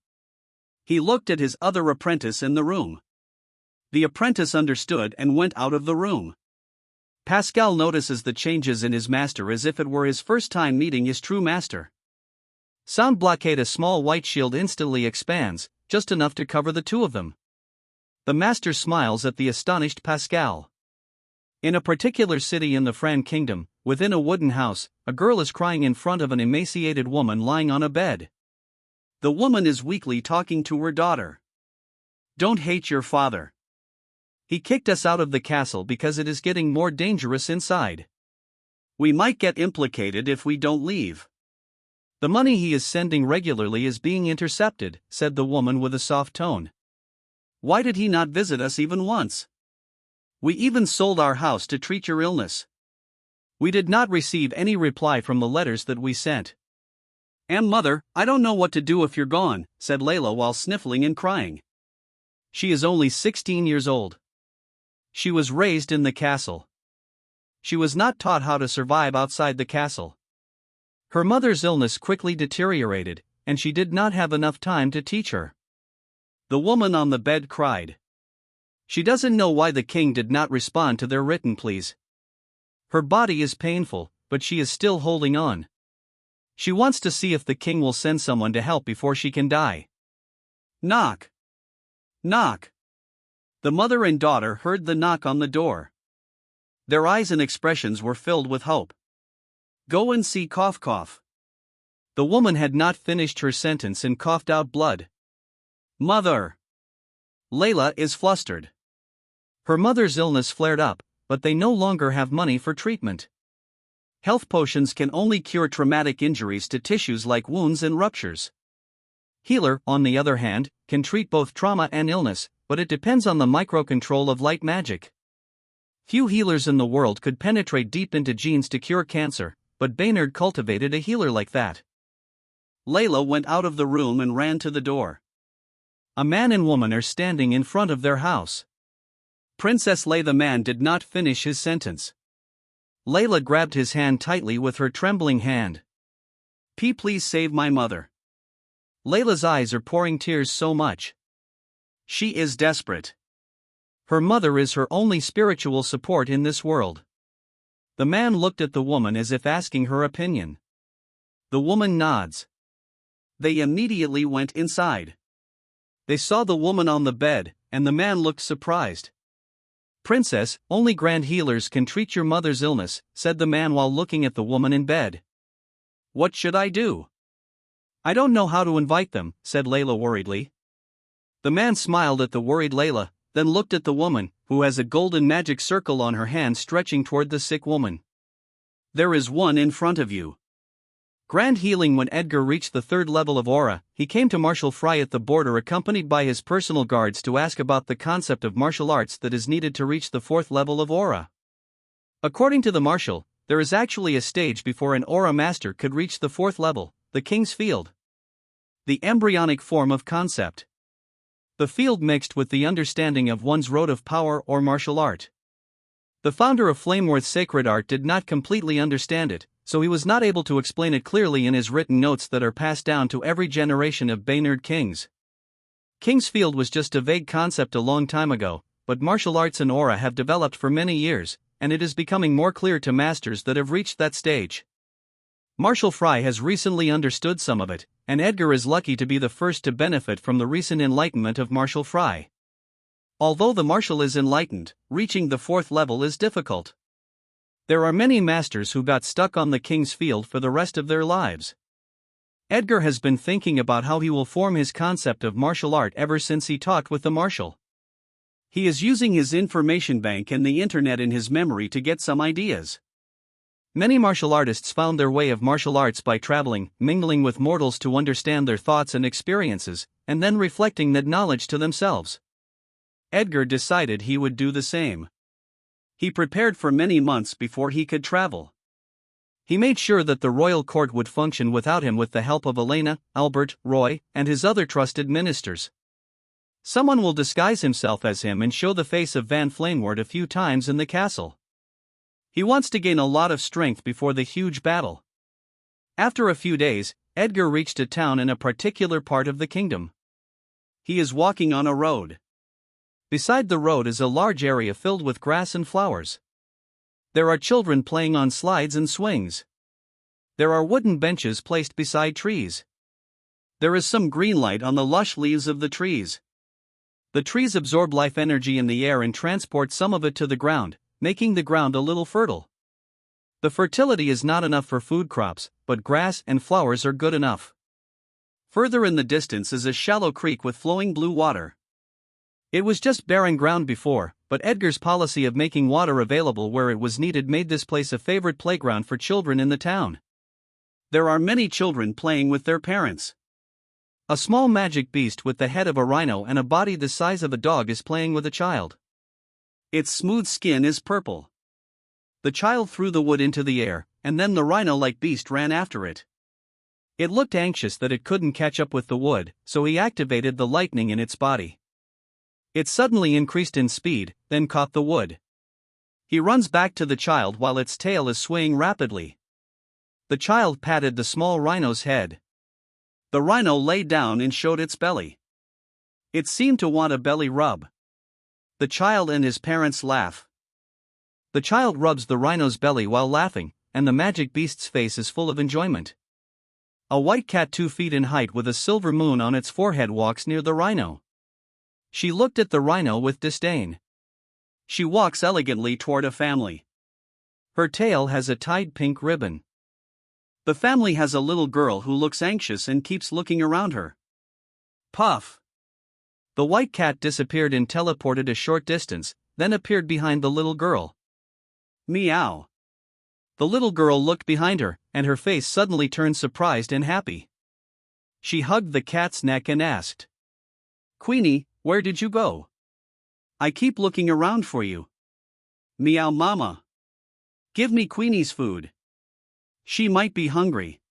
He looked at his other apprentice in the room. The apprentice understood and went out of the room. Pascal notices the changes in his master as if it were his first time meeting his true master. Sound blockade. A small white shield instantly expands, just enough to cover the two of them. The master smiles at the astonished Pascal. In a particular city in the Fran kingdom, within a wooden house, a girl is crying in front of an emaciated woman lying on a bed. The woman is weakly talking to her daughter. "Don't hate your father. He kicked us out of the castle because it is getting more dangerous inside. We might get implicated if we don't leave. The money he is sending regularly is being intercepted," said the woman with a soft tone. "Why did he not visit us even once? We even sold our house to treat your illness. We did not receive any reply from the letters that we sent." "Mother, I don't know what to do if you're gone," said Layla while sniffling and crying. She is only 16 years old. She was raised in the castle. She was not taught how to survive outside the castle. Her mother's illness quickly deteriorated, and she did not have enough time to teach her. The woman on the bed cried. She doesn't know why the king did not respond to their written pleas. Her body is painful, but she is still holding on. She wants to see if the king will send someone to help before she can die. Knock. Knock. The mother and daughter heard the knock on the door. Their eyes and expressions were filled with hope. "Go and see cough cough." The woman had not finished her sentence and coughed out blood. "Mother." Layla is flustered. Her mother's illness flared up, but they no longer have money for treatment. Health potions can only cure traumatic injuries to tissues like wounds and ruptures. Healer, on the other hand, can treat both trauma and illness, but it depends on the microcontrol of light magic. Few healers in the world could penetrate deep into genes to cure cancer, but Baynard cultivated a healer like that. Layla went out of the room and ran to the door. A man and woman are standing in front of their house. Princess Lay. The man did not finish his sentence. Layla grabbed his hand tightly with her trembling hand. Please save my mother." Layla's eyes are pouring tears so much. She is desperate. Her mother is her only spiritual support in this world. The man looked at the woman as if asking her opinion. The woman nods. They immediately went inside. They saw the woman on the bed, and the man looked surprised. "Princess, only grand healers can treat your mother's illness," said the man while looking at the woman in bed. "What should I do?" "I don't know how to invite them," said Layla worriedly. The man smiled at the worried Layla, then looked at the woman, who has a golden magic circle on her hand stretching toward the sick woman. "There is one in front of you." Grand healing. When Edgar reached the 3rd level of aura, he came to Marshal Fry at the border accompanied by his personal guards to ask about the concept of martial arts that is needed to reach the 4th level of aura. According to the Marshal, there is actually a stage before an aura master could reach the 4th level, the King's Field. The embryonic form of concept. The field mixed with the understanding of one's road of power or martial art. The founder of Flameworth Sacred Art did not completely understand it, so he was not able to explain it clearly in his written notes that are passed down to every generation of Baynard kings. King's Field was just a vague concept a long time ago, but martial arts and aura have developed for many years, and it is becoming more clear to masters that have reached that stage. Marshal Fry has recently understood some of it, and Edgar is lucky to be the first to benefit from the recent enlightenment of Marshal Fry. Although the Marshal is enlightened, reaching the 4th level is difficult. There are many masters who got stuck on the King's Field for the rest of their lives. Edgar has been thinking about how he will form his concept of martial art ever since he talked with the Marshal. He is using his information bank and the internet in his memory to get some ideas. Many martial artists found their way of martial arts by traveling, mingling with mortals to understand their thoughts and experiences, and then reflecting that knowledge to themselves. Edgar decided he would do the same. He prepared for many months before he could travel. He made sure that the royal court would function without him with the help of Elena, Albert, Roy, and his other trusted ministers. Someone will disguise himself as him and show the face of Van Flameward a few times in the castle. He wants to gain a lot of strength before the huge battle. After a few days, Edgar reached a town in a particular part of the kingdom. He is walking on a road. Beside the road is a large area filled with grass and flowers. There are children playing on slides and swings. There are wooden benches placed beside trees. There is some green light on the lush leaves of the trees. The trees absorb life energy in the air and transport some of it to the ground, making the ground a little fertile. The fertility is not enough for food crops, but grass and flowers are good enough. Further in the distance is a shallow creek with flowing blue water. It was just barren ground before, but Edgar's policy of making water available where it was needed made this place a favorite playground for children in the town. There are many children playing with their parents. A small magic beast with the head of a rhino and a body the size of a dog is playing with a child. Its smooth skin is purple. The child threw the wood into the air, and then the rhino-like beast ran after it. It looked anxious that it couldn't catch up with the wood, so he activated the lightning in its body. It suddenly increased in speed, then caught the wood. He runs back to the child while its tail is swaying rapidly. The child patted the small rhino's head. The rhino lay down and showed its belly. It seemed to want a belly rub. The child and his parents laugh. The child rubs the rhino's belly while laughing, and the magic beast's face is full of enjoyment. A white cat 2 feet in height with a silver moon on its forehead walks near the rhino. She looked at the rhino with disdain. She walks elegantly toward a family. Her tail has a tied pink ribbon. The family has a little girl who looks anxious and keeps looking around her. Puff! The white cat disappeared and teleported a short distance, then appeared behind the little girl. Meow! The little girl looked behind her, and her face suddenly turned surprised and happy. She hugged the cat's neck and asked, "Queenie, where did you go? I keep looking around for you." "Meow mama. Give me Queenie's food. She might be hungry."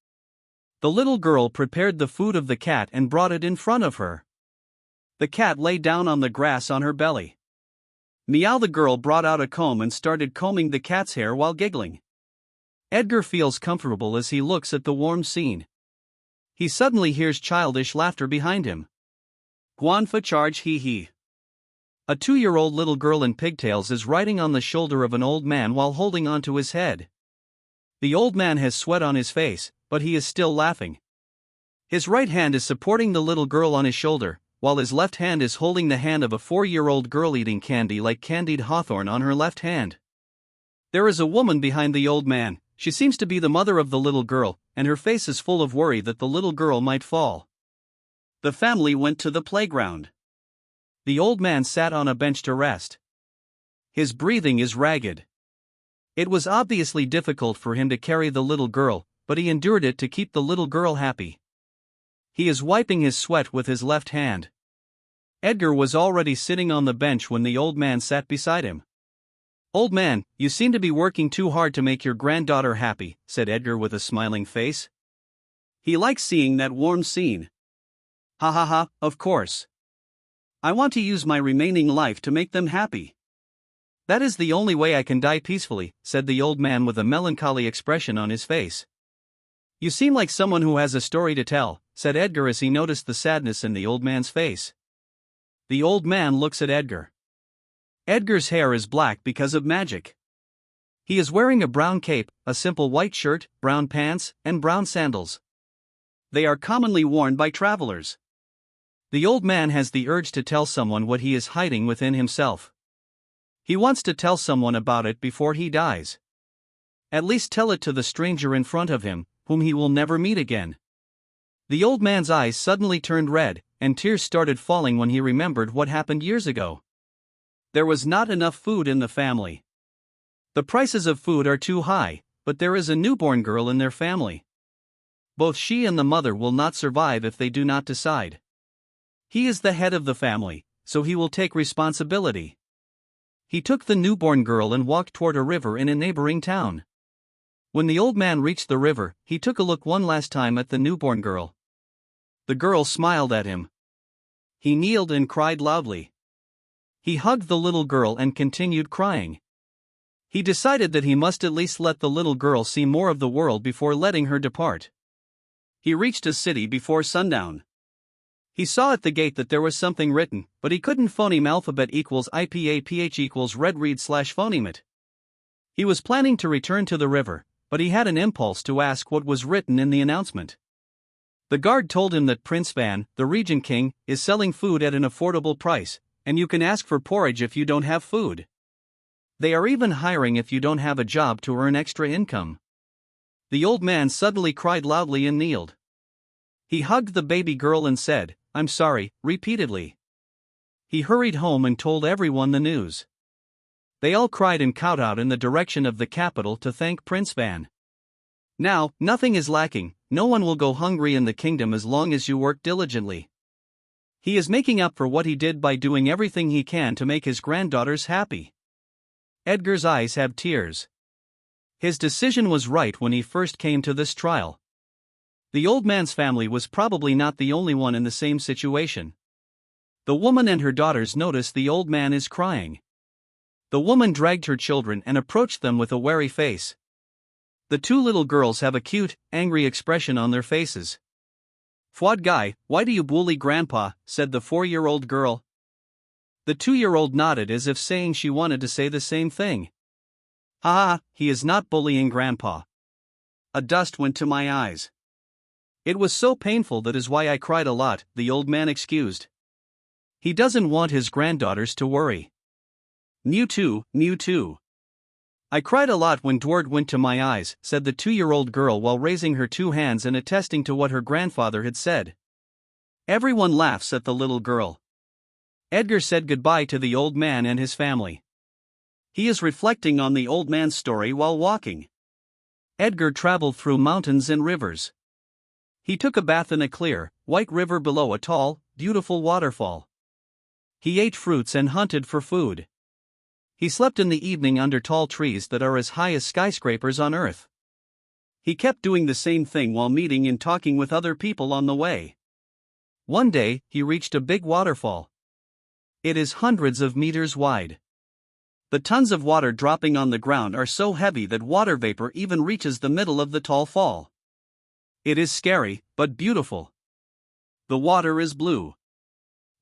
The little girl prepared the food of the cat and brought it in front of her. The cat lay down on the grass on her belly. Meow, the girl brought out a comb and started combing the cat's hair while giggling. Edgar feels comfortable as he looks at the warm scene. He suddenly hears childish laughter behind him. "Guan fa charge hee hee." A 2-year-old little girl in pigtails is riding on the shoulder of an old man while holding onto his head. The old man has sweat on his face, but he is still laughing. His right hand is supporting the little girl on his shoulder, while his left hand is holding the hand of a 4-year-old girl eating candy like candied hawthorn on her left hand. There is a woman behind the old man. She seems to be the mother of the little girl, and her face is full of worry that the little girl might fall. The family went to the playground. The old man sat on a bench to rest. His breathing is ragged. It was obviously difficult for him to carry the little girl, but he endured it to keep the little girl happy. He is wiping his sweat with his left hand. Edgar was already sitting on the bench when the old man sat beside him. "Old man, you seem to be working too hard to make your granddaughter happy," said Edgar with a smiling face. He likes seeing that warm scene. "Ha ha ha, of course. I want to use my remaining life to make them happy. That is the only way I can die peacefully," said the old man with a melancholy expression on his face. "You seem like someone who has a story to tell," said Edgar as he noticed the sadness in the old man's face. The old man looks at Edgar. Edgar's hair is black because of magic. He is wearing a brown cape, a simple white shirt, brown pants, and brown sandals. They are commonly worn by travelers. The old man has the urge to tell someone what he is hiding within himself. He wants to tell someone about it before he dies. At least tell it to the stranger in front of him, whom he will never meet again. The old man's eyes suddenly turned red, and tears started falling when he remembered what happened years ago. There was not enough food in the family. The prices of food are too high, but there is a newborn girl in their family. Both she and the mother will not survive if they do not decide. He is the head of the family, so he will take responsibility. He took the newborn girl and walked toward a river in a neighboring town. When the old man reached the river, he took a look one last time at the newborn girl. The girl smiled at him. He kneeled and cried loudly. He hugged the little girl and continued crying. He decided that he must at least let the little girl see more of the world before letting her depart. He reached a city before sundown. He saw at the gate that there was something written, but he couldn't phoneme alphabet equals IPAPH equals red read slash phoneme it. He was planning to return to the river, but he had an impulse to ask what was written in the announcement. The guard told him that Prince Van, the Region King, is selling food at an affordable price, and you can ask for porridge if you don't have food. They are even hiring if you don't have a job to earn extra income. The old man suddenly cried loudly and kneeled. He hugged the baby girl and said, "I'm sorry," repeatedly. He hurried home and told everyone the news. They all cried and kowtowed in the direction of the capital to thank Prince Van. Now, nothing is lacking, no one will go hungry in the kingdom as long as you work diligently. He is making up for what he did by doing everything he can to make his granddaughters happy. Edgar's eyes have tears. His decision was right when he first came to this trial. The old man's family was probably not the only one in the same situation. The woman and her daughters notice the old man is crying. The woman dragged her children and approached them with a wary face. The two little girls have a cute, angry expression on their faces. "Fwad guy, why do you bully grandpa?" said the 4-year-old girl. The 2-year-old nodded as if saying she wanted to say the same thing. "Ha ha, he is not bullying grandpa." A dust went to my eyes. "It was so painful, that is why I cried a lot," the old man excused. He doesn't want his granddaughters to worry. "New too. I cried a lot when Dward went to my eyes," said the 2-year-old girl while raising her 2 hands and attesting to what her grandfather had said. Everyone laughs at the little girl. Edgar said goodbye to the old man and his family. He is reflecting on the old man's story while walking. Edgar traveled through mountains and rivers. He took a bath in a clear, white river below a tall, beautiful waterfall. He ate fruits and hunted for food. He slept in the evening under tall trees that are as high as skyscrapers on Earth. He kept doing the same thing while meeting and talking with other people on the way. One day, he reached a big waterfall. It is hundreds of meters wide. The tons of water dropping on the ground are so heavy that water vapor even reaches the middle of the tall fall. It is scary, but beautiful. The water is blue.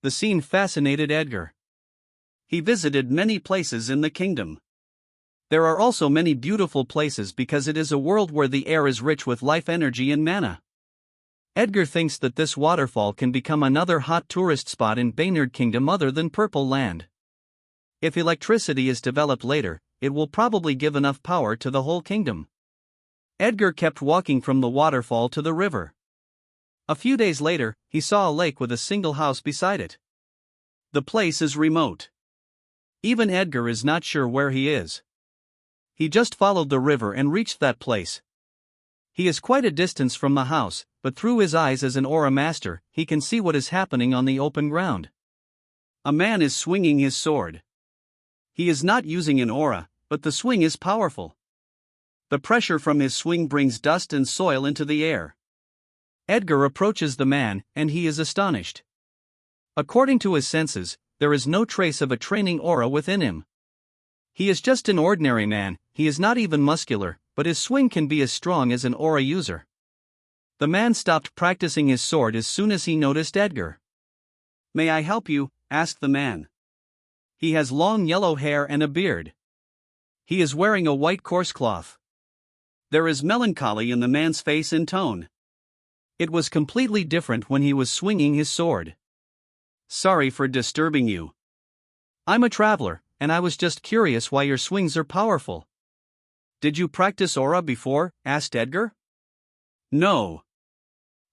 The scene fascinated Edgar. He visited many places in the kingdom. There are also many beautiful places because it is a world where the air is rich with life energy and mana. Edgar thinks that this waterfall can become another hot tourist spot in Baynard Kingdom other than Purple Land. If electricity is developed later, it will probably give enough power to the whole kingdom. Edgar kept walking from the waterfall to the river. A few days later, he saw a lake with a single house beside it. The place is remote. Even Edgar is not sure where he is. He just followed the river and reached that place. He is quite a distance from the house, but through his eyes as an aura master, he can see what is happening on the open ground. A man is swinging his sword. He is not using an aura, but the swing is powerful. The pressure from his swing brings dust and soil into the air. Edgar approaches the man, and he is astonished. According to his senses, there is no trace of a training aura within him. He is just an ordinary man, he is not even muscular, but his swing can be as strong as an aura user. The man stopped practicing his sword as soon as he noticed Edgar. "May I help you?" asked the man. He has long yellow hair and a beard. He is wearing a white coarse cloth. There is melancholy in the man's face and tone. It was completely different when he was swinging his sword. "Sorry for disturbing you. I'm a traveler, and I was just curious why your swings are powerful." "Did you practice aura before?" asked Edgar. "No.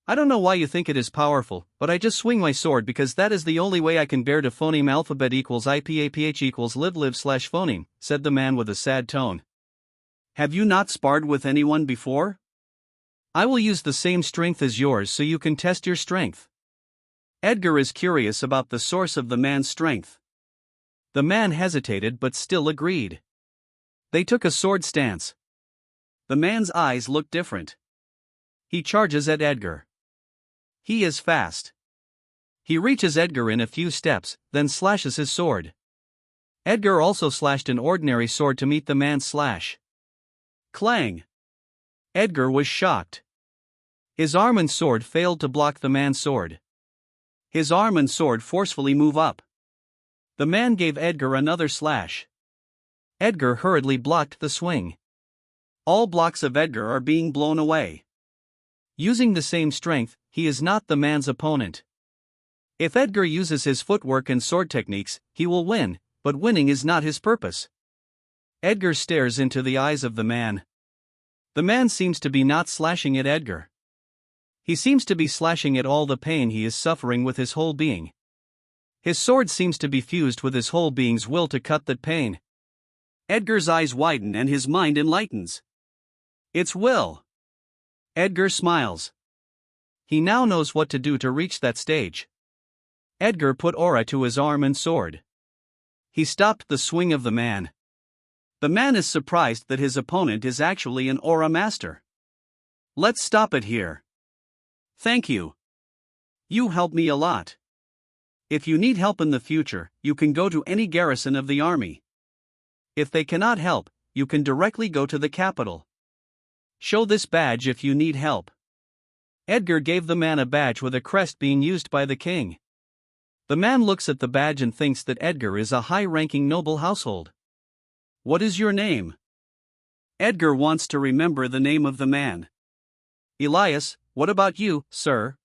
I don't know why you think it is powerful, but I just swing my sword because that is the only way I can bear to phoneme alphabet equals IPAPH equals live/phoneme, said the man with a sad tone. "Have you not sparred with anyone before?" "I will use the same strength as yours so you can test your strength." Edgar is curious about the source of the man's strength. The man hesitated but still agreed. They took a sword stance. The man's eyes look different. He charges at Edgar. He is fast. He reaches Edgar in a few steps, then slashes his sword. Edgar also slashed an ordinary sword to meet the man's slash. Clang! Edgar was shocked. His arm and sword failed to block the man's sword. His arm and sword forcefully move up. The man gave Edgar another slash. Edgar hurriedly blocked the swing. All blocks of Edgar are being blown away. Using the same strength, he is not the man's opponent. If Edgar uses his footwork and sword techniques, he will win, but winning is not his purpose. Edgar stares into the eyes of the man. The man seems to be not slashing at Edgar. He seems to be slashing at all the pain he is suffering with his whole being. His sword seems to be fused with his whole being's will to cut that pain. Edgar's eyes widen and his mind enlightens. It's will. Edgar smiles. He now knows what to do to reach that stage. Edgar put aura to his arm and sword. He stopped the swing of the man. The man is surprised that his opponent is actually an aura master. Let's stop it here. Thank you. You helped me a lot. If you need help in the future, you can go to any garrison of the army. If they cannot help, you can directly go to the capital. Show this badge if you need help. Edgar gave the man a badge with a crest being used by the king. The man looks at the badge and thinks that Edgar is a high-ranking noble household. What is your name? Edgar wants to remember the name of the man. Elias, what about you, sir?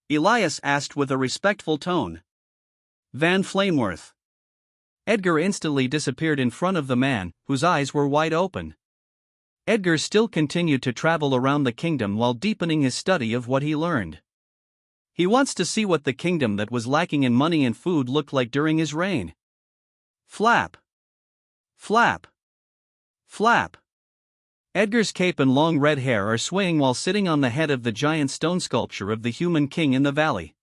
Elias asked with a respectful tone. Van Flameworth. Edgar instantly disappeared in front of the man, whose eyes were wide open. Edgar still continued to travel around the kingdom while deepening his study of what he learned. He wants to see what the kingdom that was lacking in money and food looked like during his reign. Flap. Flap. Flap. Edgar's cape and long red hair are swaying while sitting on the head of the giant stone sculpture of the human king in the valley.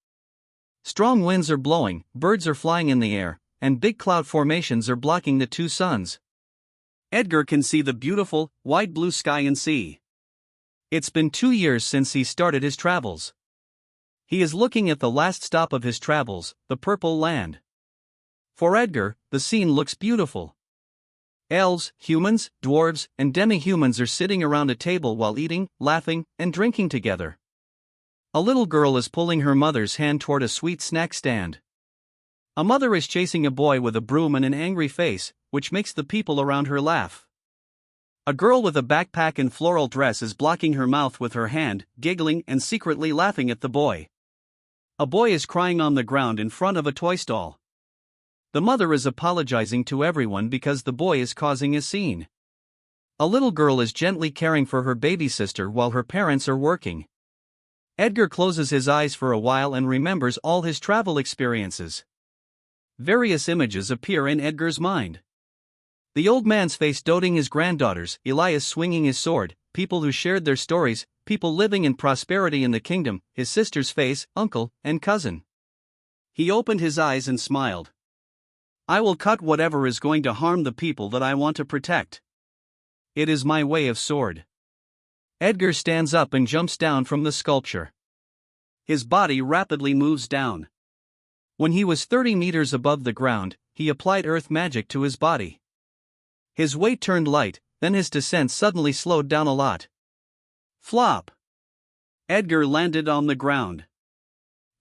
Strong winds are blowing, birds are flying in the air, and big cloud formations are blocking the two suns. Edgar can see the beautiful, wide blue sky and sea. It's been 2 years since he started his travels. He is looking at the last stop of his travels, the Purple Land. For Edgar, the scene looks beautiful. Elves, humans, dwarves, and demi-humans are sitting around a table while eating, laughing, and drinking together. A little girl is pulling her mother's hand toward a sweet snack stand. A mother is chasing a boy with a broom and an angry face, which makes the people around her laugh. A girl with a backpack and floral dress is blocking her mouth with her hand, giggling and secretly laughing at the boy. A boy is crying on the ground in front of a toy stall. The mother is apologizing to everyone because the boy is causing a scene. A little girl is gently caring for her baby sister while her parents are working. Edgar closes his eyes for a while and remembers all his travel experiences. Various images appear in Edgar's mind. The old man's face doting his granddaughters, Elias swinging his sword, people who shared their stories, people living in prosperity in the kingdom, his sister's face, uncle, and cousin. He opened his eyes and smiled. I will cut whatever is going to harm the people that I want to protect. It is my way of sword. Edgar stands up and jumps down from the sculpture. His body rapidly moves down. When he was 30 meters above the ground, he applied earth magic to his body. His weight turned light, then his descent suddenly slowed down a lot. Flop! Edgar landed on the ground.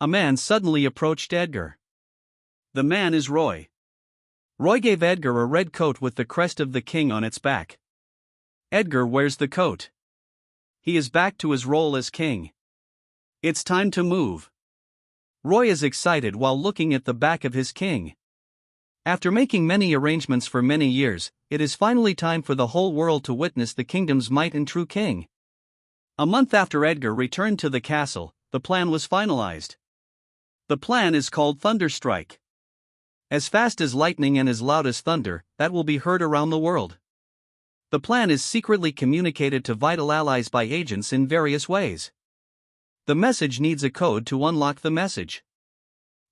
A man suddenly approached Edgar. The man is Roy. Roy gave Edgar a red coat with the crest of the king on its back. Edgar wears the coat. He is back to his role as king. It's time to move. Roy is excited while looking at the back of his king. After making many arrangements for many years, it is finally time for the whole world to witness the kingdom's might and true king. A month after Edgar returned to the castle, the plan was finalized. The plan is called Thunderstrike. As fast as lightning and as loud as thunder, that will be heard around the world. The plan is secretly communicated to vital allies by agents in various ways. The message needs a code to unlock the message.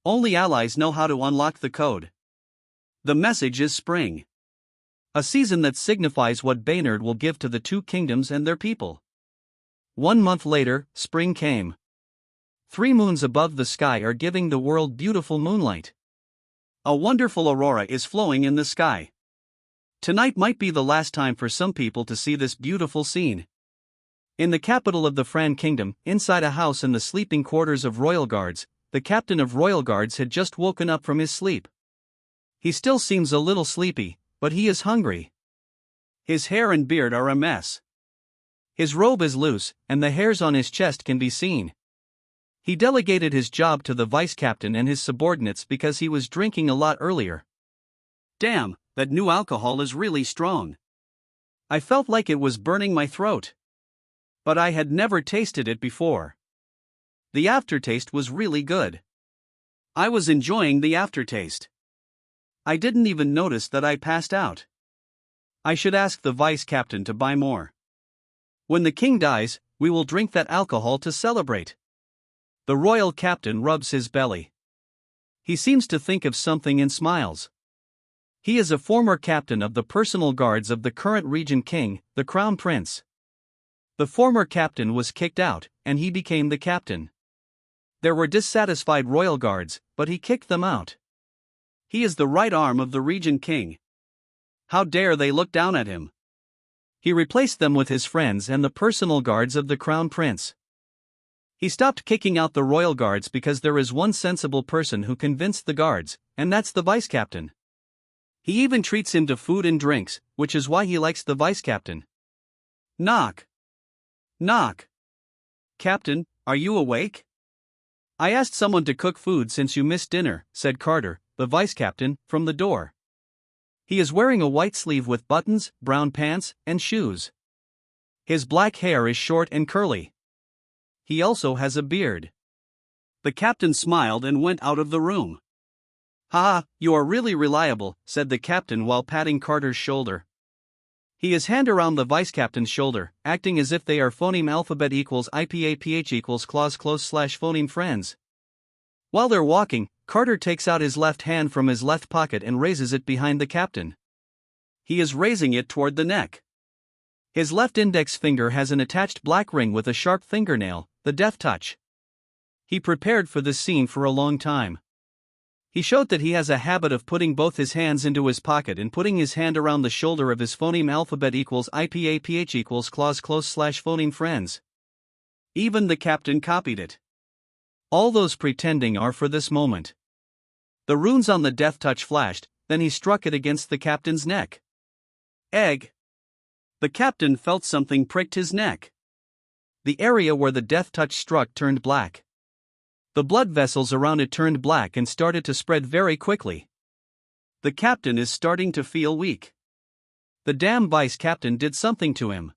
Only allies know how to unlock the code. The message is spring. A season that signifies what Baynard will give to the two kingdoms and their people. 1 month later, spring came. 3 moons above the sky are giving the world beautiful moonlight. A wonderful aurora is flowing in the sky. Tonight might be the last time for some people to see this beautiful scene. In the capital of the Fran Kingdom, inside a house in the sleeping quarters of royal guards, the captain of Royal Guards had just woken up from his sleep. He still seems a little sleepy, but he is hungry. His hair and beard are a mess. His robe is loose, and the hairs on his chest can be seen. He delegated his job to the vice captain and his subordinates because he was drinking a lot earlier. Damn, that new alcohol is really strong. I felt like it was burning my throat. But I had never tasted it before. The aftertaste was really good. I was enjoying the aftertaste. I didn't even notice that I passed out. I should ask the vice captain to buy more. When the king dies, we will drink that alcohol to celebrate. The royal captain rubs his belly. He seems to think of something and smiles. He is a former captain of the personal guards of the current regent king, the crown prince. The former captain was kicked out, and he became the captain. There were dissatisfied royal guards, but he kicked them out. He is the right arm of the regent king. How dare they look down at him? He replaced them with his friends and the personal guards of the crown prince. He stopped kicking out the royal guards because there is one sensible person who convinced the guards, and that's the vice captain. He even treats him to food and drinks, which is why he likes the vice captain. Knock. Knock. Captain, are you awake? I asked someone to cook food since you missed dinner, said Carter, the vice captain, from the door. He is wearing a white sleeve with buttons, brown pants, and shoes. His black hair is short and curly. He also has a beard. The captain smiled and went out of the room. "Ha, you are really reliable," said the captain while patting Carter's shoulder. He is hand around the vice captain's shoulder, acting as if they are phoneme alphabet equals IPAPH equals clause close slash phoneme friends. While they're walking, Carter takes out his left hand from his left pocket and raises it behind the captain. He is raising it toward the neck. His left index finger has an attached black ring with a sharp fingernail, the death touch. He prepared for this scene for a long time. He showed that he has a habit of putting both his hands into his pocket and putting his hand around the shoulder of his phoneme alphabet equals IPAPH equals clause close slash phoneme friends. Even the captain copied it. All those pretending are for this moment. The runes on the death touch flashed, then he struck it against the captain's neck. Egg. The captain felt something pricked his neck. The area where the death touch struck turned black. The blood vessels around it turned black and started to spread very quickly. The captain is starting to feel weak. The damn vice captain did something to him.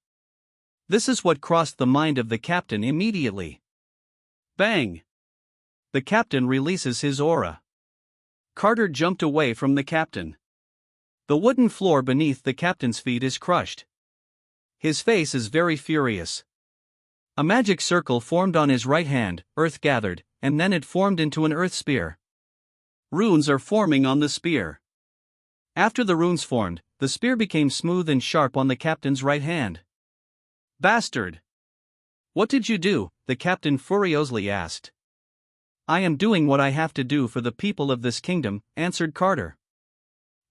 This is what crossed the mind of the captain immediately. Bang! The captain releases his aura. Carter jumped away from the captain. The wooden floor beneath the captain's feet is crushed. His face is very furious. A magic circle formed on his right hand, earth gathered, and then it formed into an earth spear. Runes are forming on the spear. After the runes formed, the spear became smooth and sharp on the captain's right hand. Bastard! What did you do? The captain furiously asked. I am doing what I have to do for the people of this kingdom, answered Carter.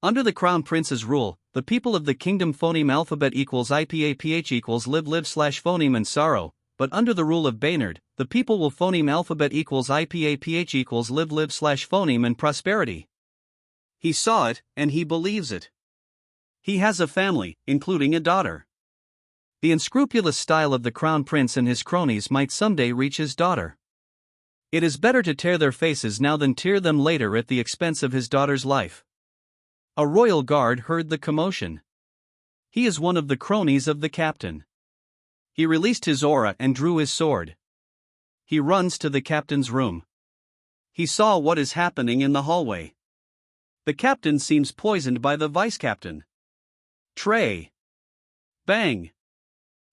Under the crown prince's rule, the people of the kingdom phoneme alphabet equals IPAPH equals live slash phoneme and sorrow, but under the rule of Baynard, the people will phoneme alphabet equals IPAPH equals live slash phoneme and prosperity. He saw it, and he believes it. He has a family, including a daughter. The unscrupulous style of the crown prince and his cronies might someday reach his daughter. It is better to tear their faces now than tear them later at the expense of his daughter's life. A royal guard heard the commotion. He is one of the cronies of the captain. He released his aura and drew his sword. He runs to the captain's room. He saw what is happening in the hallway. The captain seems poisoned by the vice captain. Tray. Bang.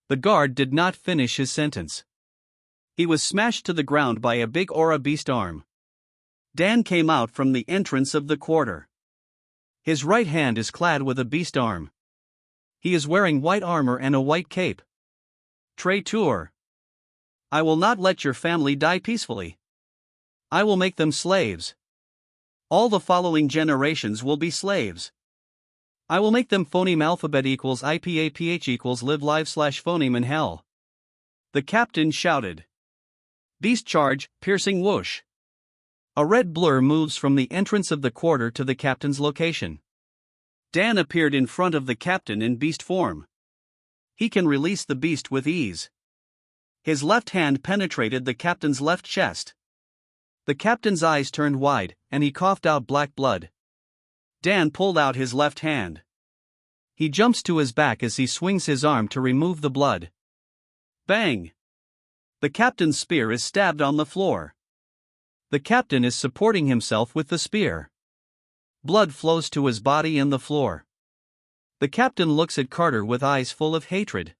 The guard did not finish his sentence. He was smashed to the ground by a big aura beast arm. Dan came out from the entrance of the quarter. His right hand is clad with a beast arm. He is wearing white armor and a white cape. Traitor. I will not let your family die peacefully. I will make them slaves. All the following generations will be slaves. I will make them phoneme alphabet equals IPAPH equals live slash phoneme in hell. The captain shouted. Beast charge, piercing whoosh. A red blur moves from the entrance of the quarter to the captain's location. Dan appeared in front of the captain in beast form. He can release the beast with ease. His left hand penetrated the captain's left chest. The captain's eyes turned wide, and he coughed out black blood. Dan pulled out his left hand. He jumps to his back as he swings his arm to remove the blood. Bang! The captain's spear is stabbed on the floor. The captain is supporting himself with the spear. Blood flows to his body and the floor. The captain looks at Carter with eyes full of hatred.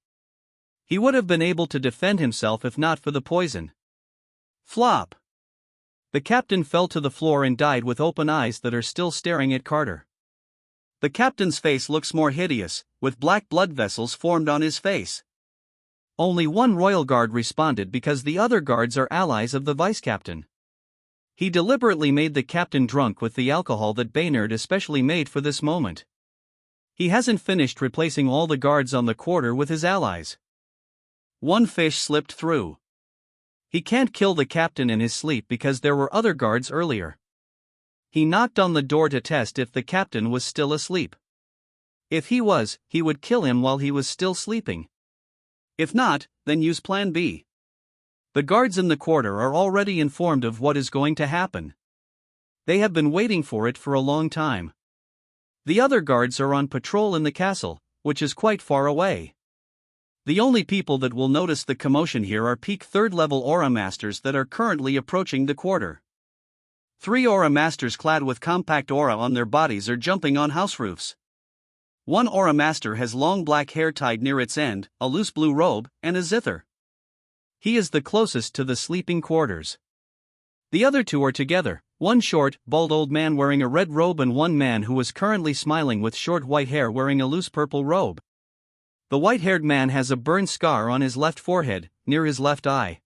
He would have been able to defend himself if not for the poison. Flop! The captain fell to the floor and died with open eyes that are still staring at Carter. The captain's face looks more hideous, with black blood vessels formed on his face. Only one royal guard responded because the other guards are allies of the vice-captain. He deliberately made the captain drunk with the alcohol that Baynard especially made for this moment. He hasn't finished replacing all the guards on the quarter with his allies. One fish slipped through. He can't kill the captain in his sleep because there were other guards earlier. He knocked on the door to test if the captain was still asleep. If he was, he would kill him while he was still sleeping. If not, then use Plan B. The guards in the quarter are already informed of what is going to happen. They have been waiting for it for a long time. The other guards are on patrol in the castle, which is quite far away. The only people that will notice the commotion here are peak 3rd level Aura Masters that are currently approaching the quarter. 3 Aura Masters clad with compact aura on their bodies are jumping on house roofs. One Aura Master has long black hair tied near its end, a loose blue robe, and a zither. He is the closest to the sleeping quarters. The other 2 are together, one short, bald old man wearing a red robe and one man who is currently smiling with short white hair wearing a loose purple robe. The white-haired man has a burn scar on his left forehead, near his left eye.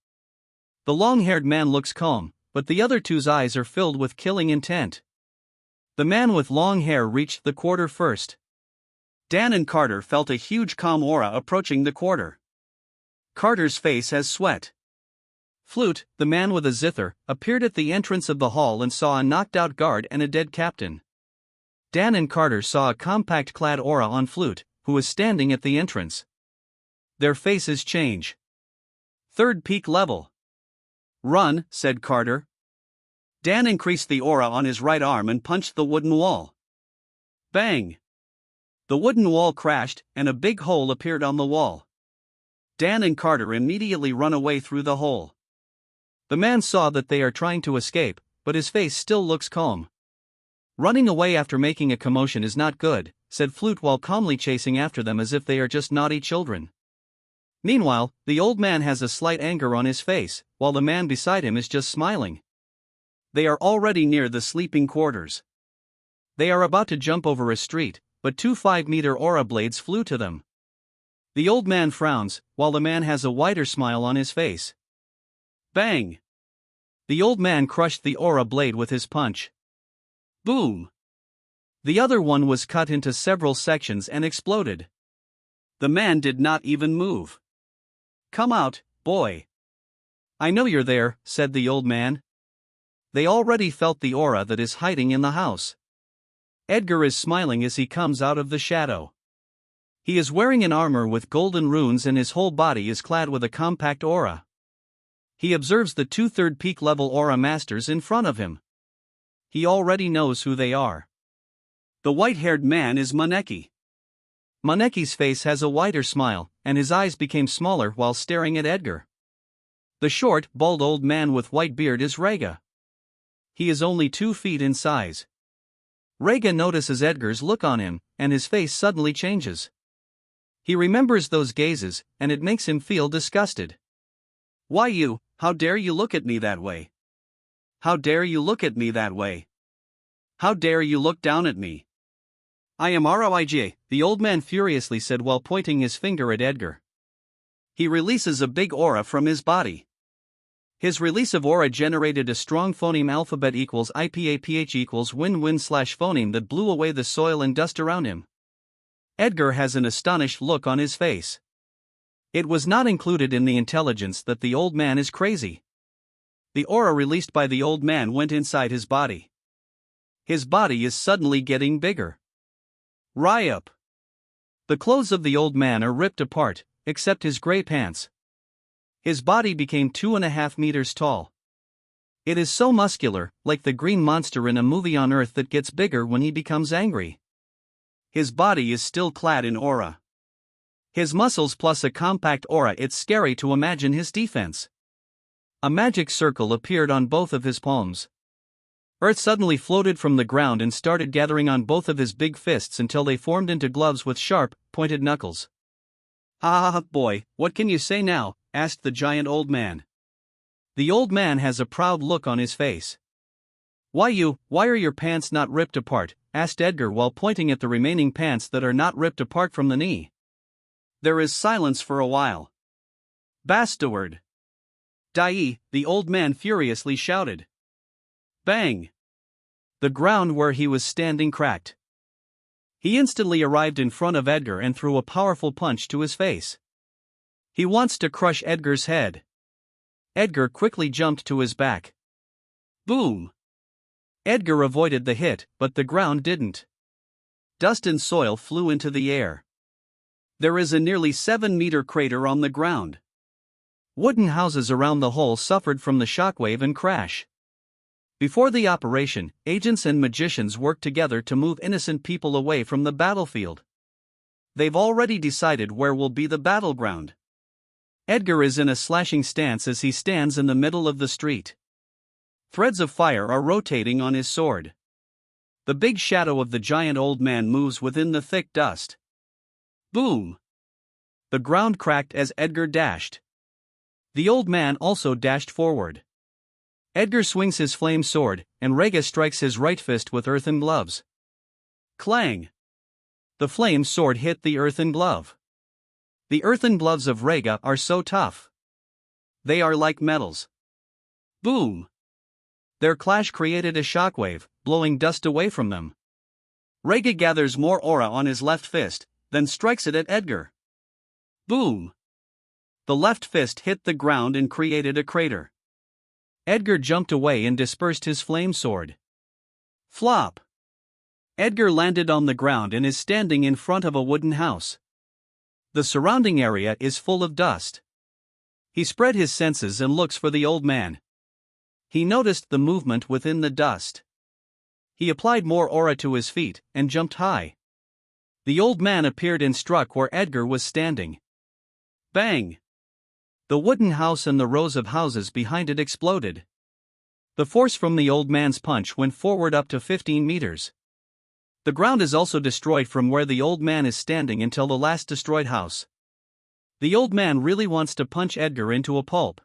The long-haired man looks calm, but the other 2's eyes are filled with killing intent. The man with long hair reached the quarter first. Dan and Carter felt a huge calm aura approaching the quarter. Carter's face has sweat. Flute, the man with a zither, appeared at the entrance of the hall and saw a knocked-out guard and a dead captain. Dan and Carter saw a compact-clad aura on Flute, who was standing at the entrance. Their faces change. 3rd peak level. Run, said Carter. Dan increased the aura on his right arm and punched the wooden wall. Bang! The wooden wall crashed, and a big hole appeared on the wall. Dan and Carter immediately run away through the hole. The man saw that they are trying to escape, but his face still looks calm. Running away after making a commotion is not good, said Flute while calmly chasing after them as if they are just naughty children. Meanwhile, the old man has a slight anger on his face, while the man beside him is just smiling. They are already near the sleeping quarters. They are about to jump over a street, but 2 5-meter aura blades flew to them. The old man frowns, while the man has a wider smile on his face. Bang! The old man crushed the aura blade with his punch. Boom! The other one was cut into several sections and exploded. The man did not even move. Come out, boy. I know you're there, said the old man. They already felt the aura that is hiding in the house. Edgar is smiling as he comes out of the shadow. He is wearing an armor with golden runes and his whole body is clad with a compact aura. He observes the 2 3rd peak level Aura Masters in front of him. He already knows who they are. The white-haired man is Maneki. Maneki's face has a wider smile, and his eyes became smaller while staring at Edgar. The short, bald old man with white beard is Rega. He is only 2 feet in size. Rega notices Edgar's look on him, and his face suddenly changes. He remembers those gazes, and it makes him feel disgusted. Why you, how dare you look at me that way? How dare you look at me that way? How dare you look down at me? I am Roij, the old man furiously said while pointing his finger at Edgar. He releases a big aura from his body. His release of aura generated a strong phoneme alphabet equals IPAPH equals win-win/phoneme that blew away the soil and dust around him. Edgar has an astonished look on his face. It was not included in the intelligence that the old man is crazy. The aura released by the old man went inside his body. His body is suddenly getting bigger. Ryup! The clothes of the old man are ripped apart, except his gray pants. His body became 2.5 meters tall. It is so muscular, like the green monster in a movie on Earth that gets bigger when he becomes angry. His body is still clad in aura. His muscles plus a compact aura, it's scary to imagine his defense. A magic circle appeared on both of his palms. Earth suddenly floated from the ground and started gathering on both of his big fists until they formed into gloves with sharp, pointed knuckles. "Ha ha ha, boy, what can you say now?" asked the giant old man. The old man has a proud look on his face. Why are your pants not ripped apart?" asked Edgar while pointing at the remaining pants that are not ripped apart from the knee. There is silence for a while. "Bastard! Die!" the old man furiously shouted. Bang! The ground where he was standing cracked. He instantly arrived in front of Edgar and threw a powerful punch to his face. He wants to crush Edgar's head. Edgar quickly jumped to his back. Boom! Edgar avoided the hit, but the ground didn't. Dust and soil flew into the air. There is a nearly 7-meter crater on the ground. Wooden houses around the hole suffered from the shockwave and crash. Before the operation, agents and magicians worked together to move innocent people away from the battlefield. They've already decided where will be the battleground. Edgar is in a slashing stance as he stands in the middle of the street. Threads of fire are rotating on his sword. The big shadow of the giant old man moves within the thick dust. Boom! The ground cracked as Edgar dashed. The old man also dashed forward. Edgar swings his flame sword, and Rega strikes his right fist with earthen gloves. Clang! The flame sword hit the earthen glove. The earthen gloves of Rega are so tough. They are like metals. Boom! Their clash created a shockwave, blowing dust away from them. Rega gathers more aura on his left fist, then strikes it at Edgar. Boom! The left fist hit the ground and created a crater. Edgar jumped away and dispersed his flame sword. Flop! Edgar landed on the ground and is standing in front of a wooden house. The surrounding area is full of dust. He spread his senses and looks for the old man. He noticed the movement within the dust. He applied more aura to his feet and jumped high. The old man appeared and struck where Edgar was standing. Bang! The wooden house and the rows of houses behind it exploded. The force from the old man's punch went forward up to 15 meters. The ground is also destroyed from where the old man is standing until the last destroyed house. The old man really wants to punch Edgar into a pulp.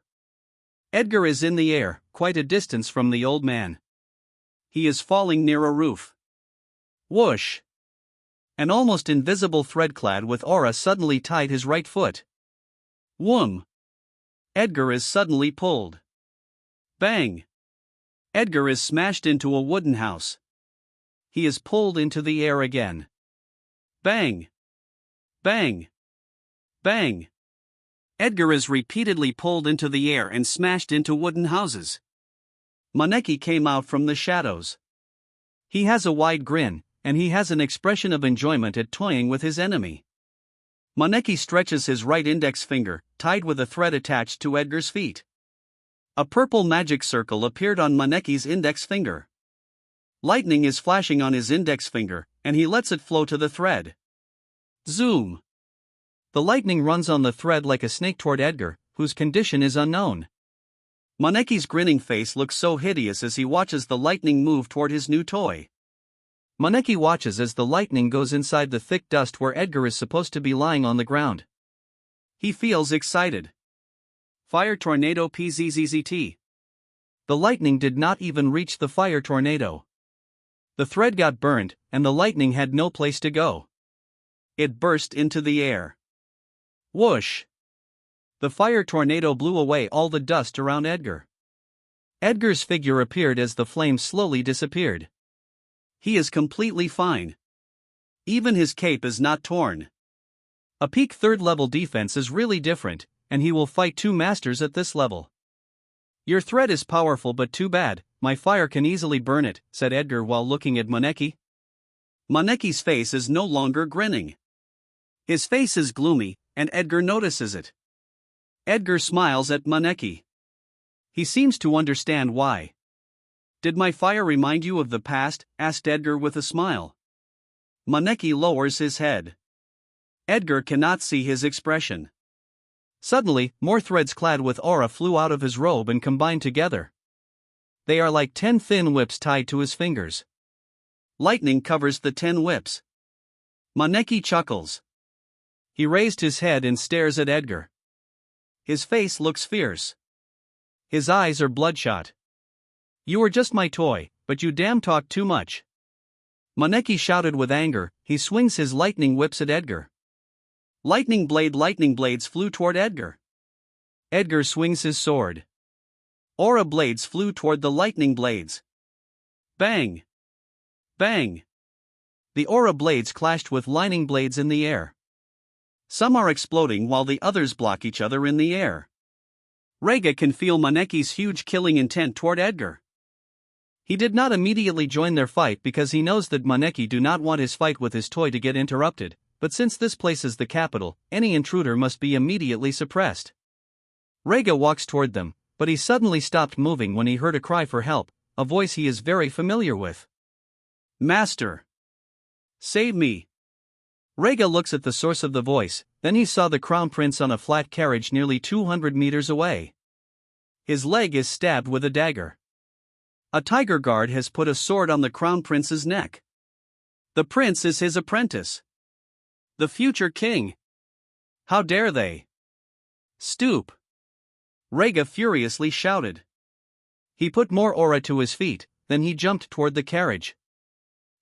Edgar is in the air, quite a distance from the old man. He is falling near a roof. Whoosh! An almost invisible thread clad with aura suddenly tied his right foot. Whoom! Edgar is suddenly pulled. Bang! Edgar is smashed into a wooden house. He is pulled into the air again. Bang! Bang! Bang! Edgar is repeatedly pulled into the air and smashed into wooden houses. Maneki came out from the shadows. He has a wide grin, and he has an expression of enjoyment at toying with his enemy. Maneki stretches his right index finger, tied with a thread attached to Edgar's feet. A purple magic circle appeared on Maneki's index finger. Lightning is flashing on his index finger, and he lets it flow to the thread. Zoom! The lightning runs on the thread like a snake toward Edgar, whose condition is unknown. Maneki's grinning face looks so hideous as he watches the lightning move toward his new toy. Maneki watches as the lightning goes inside the thick dust where Edgar is supposed to be lying on the ground. He feels excited. Fire tornado PZZZT. The lightning did not even reach the fire tornado. The thread got burned, and the lightning had no place to go. It burst into the air. Whoosh! The fire tornado blew away all the dust around Edgar. Edgar's figure appeared as the flame slowly disappeared. He is completely fine. Even his cape is not torn. A peak 3rd level defense is really different, and he will fight 2 masters at this level. Your threat is powerful, but too bad, my fire can easily burn it, said Edgar while looking at Maneki. Maneki's face is no longer grinning. His face is gloomy, and Edgar notices it. Edgar smiles at Maneki. He seems to understand why. Did my fire remind you of the past? Asked Edgar with a smile. Maneki lowers his head. Edgar cannot see his expression. Suddenly, more threads clad with aura flew out of his robe and combined together. They are like 10 thin whips tied to his fingers. Lightning covers the 10 whips. Maneki chuckles. He raised his head and stares at Edgar. His face looks fierce. His eyes are bloodshot. You are just my toy, but you damn talk too much. Maneki shouted with anger. He swings his lightning whips at Edgar. Lightning blades flew toward Edgar. Edgar swings his sword. Aura blades flew toward the lightning blades. Bang! Bang! The aura blades clashed with lightning blades in the air. Some are exploding while the others block each other in the air. Reiga can feel Maneki's huge killing intent toward Edgar. He did not immediately join their fight because he knows that Maneki do not want his fight with his toy to get interrupted, but since this place is the capital, any intruder must be immediately suppressed. Reiga walks toward them, but he suddenly stopped moving when he heard a cry for help, a voice he is very familiar with. Master! Save me! Reiga looks at the source of the voice, then he saw the crown prince on a flat carriage nearly 200 meters away. His leg is stabbed with a dagger. A tiger guard has put a sword on the crown prince's neck. The prince is his apprentice. The future king. How dare they? Stoop! Reiga furiously shouted. He put more aura to his feet, then he jumped toward the carriage.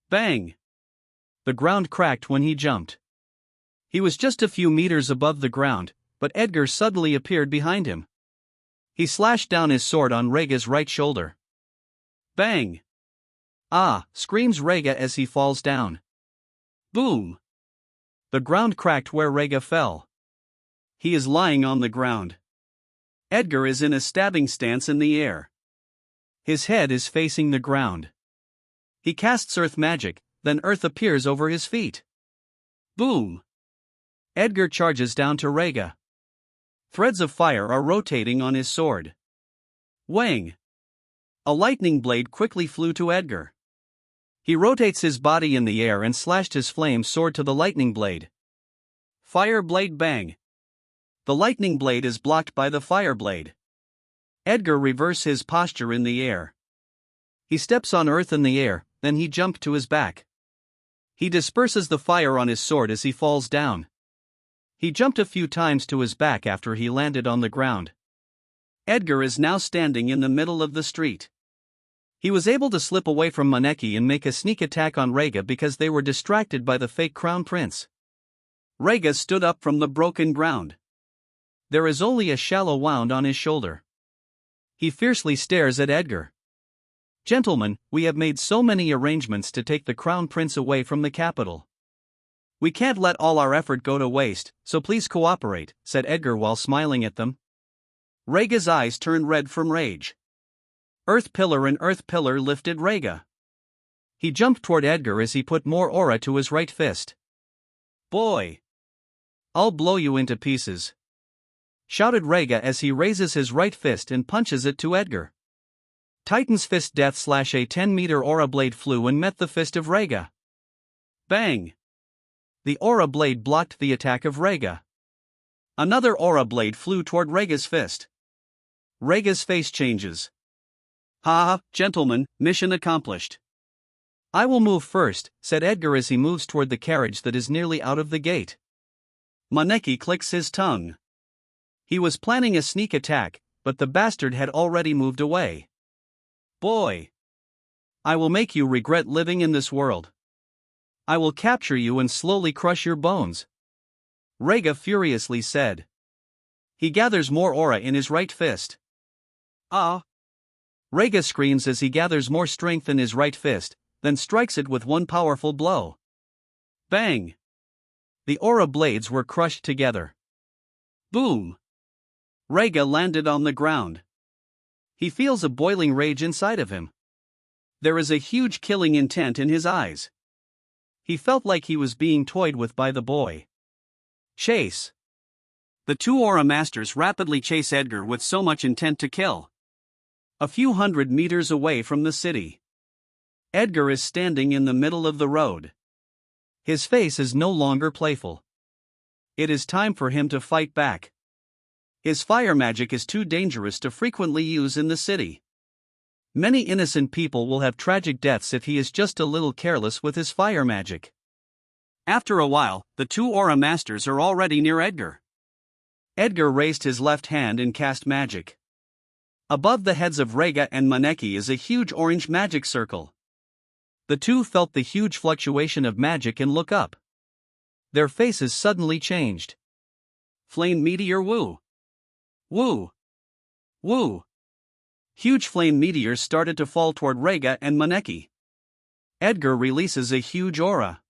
Bang! The ground cracked when he jumped. He was just a few meters above the ground, but Edgar suddenly appeared behind him. He slashed down his sword on Reiga's right shoulder. Bang! Ah! Screams Reiga as he falls down. Boom! The ground cracked where Reiga fell. He is lying on the ground. Edgar is in a stabbing stance in the air. His head is facing the ground. He casts earth magic, then earth appears over his feet. Boom! Edgar charges down to Reiga. Threads of fire are rotating on his sword. Wang! A lightning blade quickly flew to Edgar. He rotates his body in the air and slashed his flame sword to the lightning blade. Fire blade bang! The lightning blade is blocked by the fire blade. Edgar reverses his posture in the air. He steps on earth in the air, then he jumps to his back. He disperses the fire on his sword as he falls down. He jumped a few times to his back after he landed on the ground. Edgar is now standing in the middle of the street. He was able to slip away from Maneki and make a sneak attack on Reiga because they were distracted by the fake crown prince. Reiga stood up from the broken ground. There is only a shallow wound on his shoulder. He fiercely stares at Edgar. Gentlemen, we have made so many arrangements to take the crown prince away from the capital. We can't let all our effort go to waste, so please cooperate, said Edgar while smiling at them. Reiga's eyes turned red from rage. Earth Pillar and Earth Pillar lifted Reiga. He jumped toward Edgar as he put more aura to his right fist. Boy! I'll blow you into pieces! Shouted Reiga as he raises his right fist and punches it to Edgar. Titan's Fist Death Slash. A 10-meter aura blade flew and met the fist of Reiga. Bang! The aura blade blocked the attack of Reiga. Another aura blade flew toward Reiga's fist. Reiga's face changes. Ha, gentlemen, mission accomplished. I will move first, said Edgar as he moves toward the carriage that is nearly out of the gate. Maneki clicks his tongue. He was planning a sneak attack, but the bastard had already moved away. Boy! I will make you regret living in this world. I will capture you and slowly crush your bones. Reiga furiously said. He gathers more aura in his right fist. Ah! Reiga screams as he gathers more strength in his right fist, then strikes it with one powerful blow. Bang! The aura blades were crushed together. Boom! Reiga landed on the ground. He feels a boiling rage inside of him. There is a huge killing intent in his eyes. He felt like he was being toyed with by the boy. Chase. The two Aura Masters rapidly chase Edgar with so much intent to kill. A few hundred meters away from the city, Edgar is standing in the middle of the road. His face is no longer playful. It is time for him to fight back. His fire magic is too dangerous to frequently use in the city. Many innocent people will have tragic deaths if he is just a little careless with his fire magic. After a while, the two Aura Masters are already near Edgar. Edgar raised his left hand and cast magic. Above the heads of Rega and Maneki is a huge orange magic circle. The two felt the huge fluctuation of magic and look up. Their faces suddenly changed. Flame meteor woo! Woo! Woo! Huge flame meteors started to fall toward Rega and Maneki. Edgar releases a huge aura.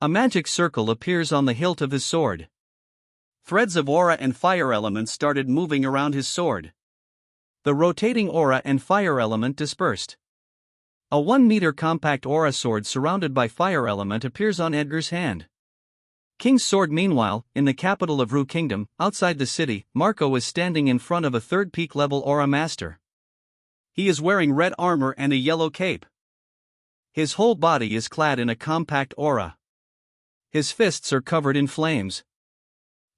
A magic circle appears on the hilt of his sword. Threads of aura and fire elements started moving around his sword. The rotating aura and fire element dispersed. A 1-meter compact aura sword surrounded by fire element appears on Edgar's hand. King's sword. Meanwhile, in the capital of Ru Kingdom, outside the city, Marco is standing in front of a third peak level aura master. He is wearing red armor and a yellow cape. His whole body is clad in a compact aura. His fists are covered in flames.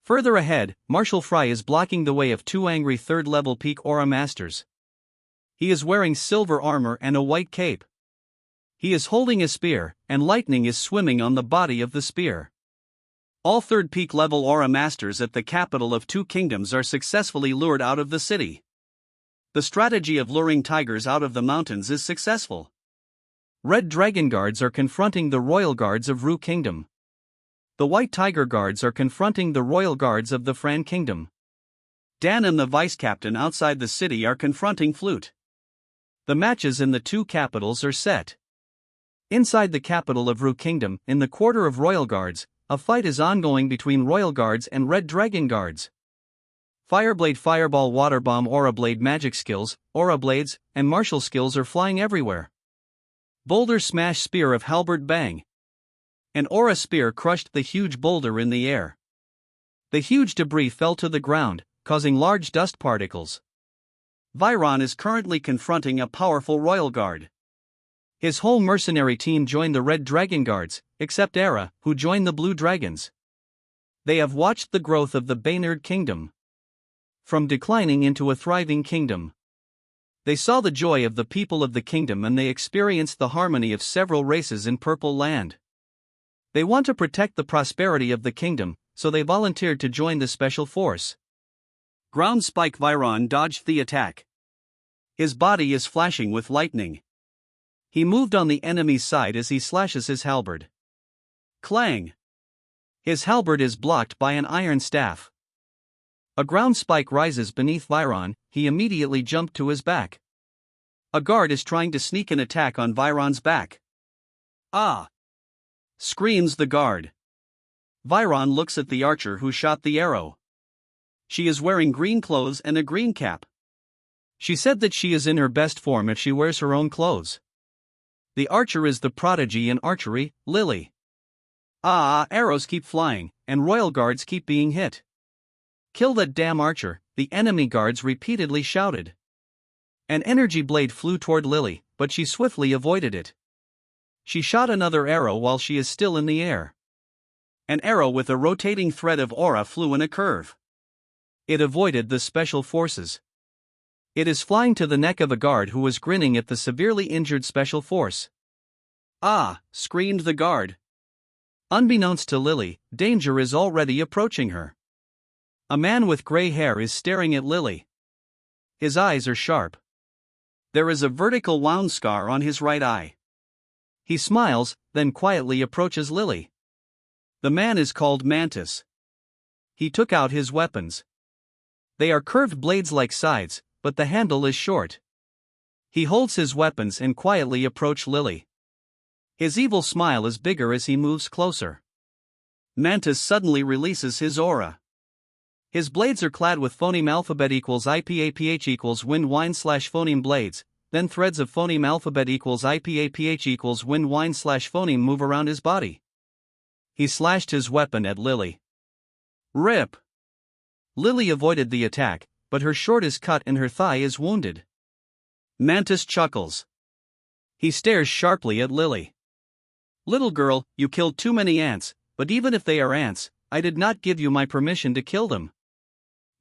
Further ahead, Marshal Fry is blocking the way of two angry third-level peak aura masters. He is wearing silver armor and a white cape. He is holding a spear, and lightning is swimming on the body of the spear. All third peak level aura masters at the capital of two kingdoms are successfully lured out of the city. The strategy of luring tigers out of the mountains is successful. Red Dragon Guards are confronting the Royal Guards of Ru Kingdom. The White Tiger Guards are confronting the Royal Guards of the Fran Kingdom. Dan and the Vice Captain outside the city are confronting Flute. The matches in the two capitals are set. Inside the capital of Ru Kingdom, in the quarter of Royal Guards, a fight is ongoing between Royal Guards and Red Dragon Guards. Fireblade, Fireball, Water Bomb, Aura Blade magic skills, Aura Blades, and martial skills are flying everywhere. Boulder Smash, Spear of Halberd Bang. An aura spear crushed the huge boulder in the air. The huge debris fell to the ground, causing large dust particles. Viron is currently confronting a powerful Royal Guard. His whole mercenary team joined the Red Dragon Guards, except Era, who joined the Blue Dragons. They have watched the growth of the Baynard Kingdom from declining into a thriving kingdom. They saw the joy of the people of the kingdom and they experienced the harmony of several races in Purple Land. They want to protect the prosperity of the kingdom, so they volunteered to join the special force. Ground Spike. Viron dodged the attack. His body is flashing with lightning. He moved on the enemy's side as he slashes his halberd. Clang! His halberd is blocked by an iron staff. A ground spike rises beneath Viron. He immediately jumped to his back. A guard is trying to sneak an attack on Viron's back. Ah! Screams the guard. Viron looks at the archer who shot the arrow. She is wearing green clothes and a green cap. She said that she is in her best form if she wears her own clothes. The archer is the prodigy in archery, Lily. Arrows keep flying, and Royal Guards keep being hit. Kill that damn archer, the enemy guards repeatedly shouted. An energy blade flew toward Lily, but she swiftly avoided it. She shot another arrow while she is still in the air. An arrow with a rotating thread of aura flew in a curve. It avoided the special forces. It is flying to the neck of a guard who was grinning at the severely injured special force. Ah! Screamed the guard. Unbeknownst to Lily, danger is already approaching her. A man with gray hair is staring at Lily. His eyes are sharp. There is a vertical wound scar on his right eye. He smiles, then quietly approaches Lily. The man is called Mantis. He took out his weapons. They are curved blades like scythes, but the handle is short. He holds his weapons and quietly approaches Lily. His evil smile is bigger as he moves closer. Mantis suddenly releases his aura. His blades are clad with phoneme alphabet equals IPAPH equals wind wine slash phoneme blades, then threads of phoneme alphabet equals IPAPH equals wind wine slash phoneme move around his body. He slashed his weapon at Lily. Rip! Lily avoided the attack, but her short is cut and her thigh is wounded. Mantis chuckles. He stares sharply at Lily. Little girl, you killed too many ants, but even if they are ants, I did not give you my permission to kill them.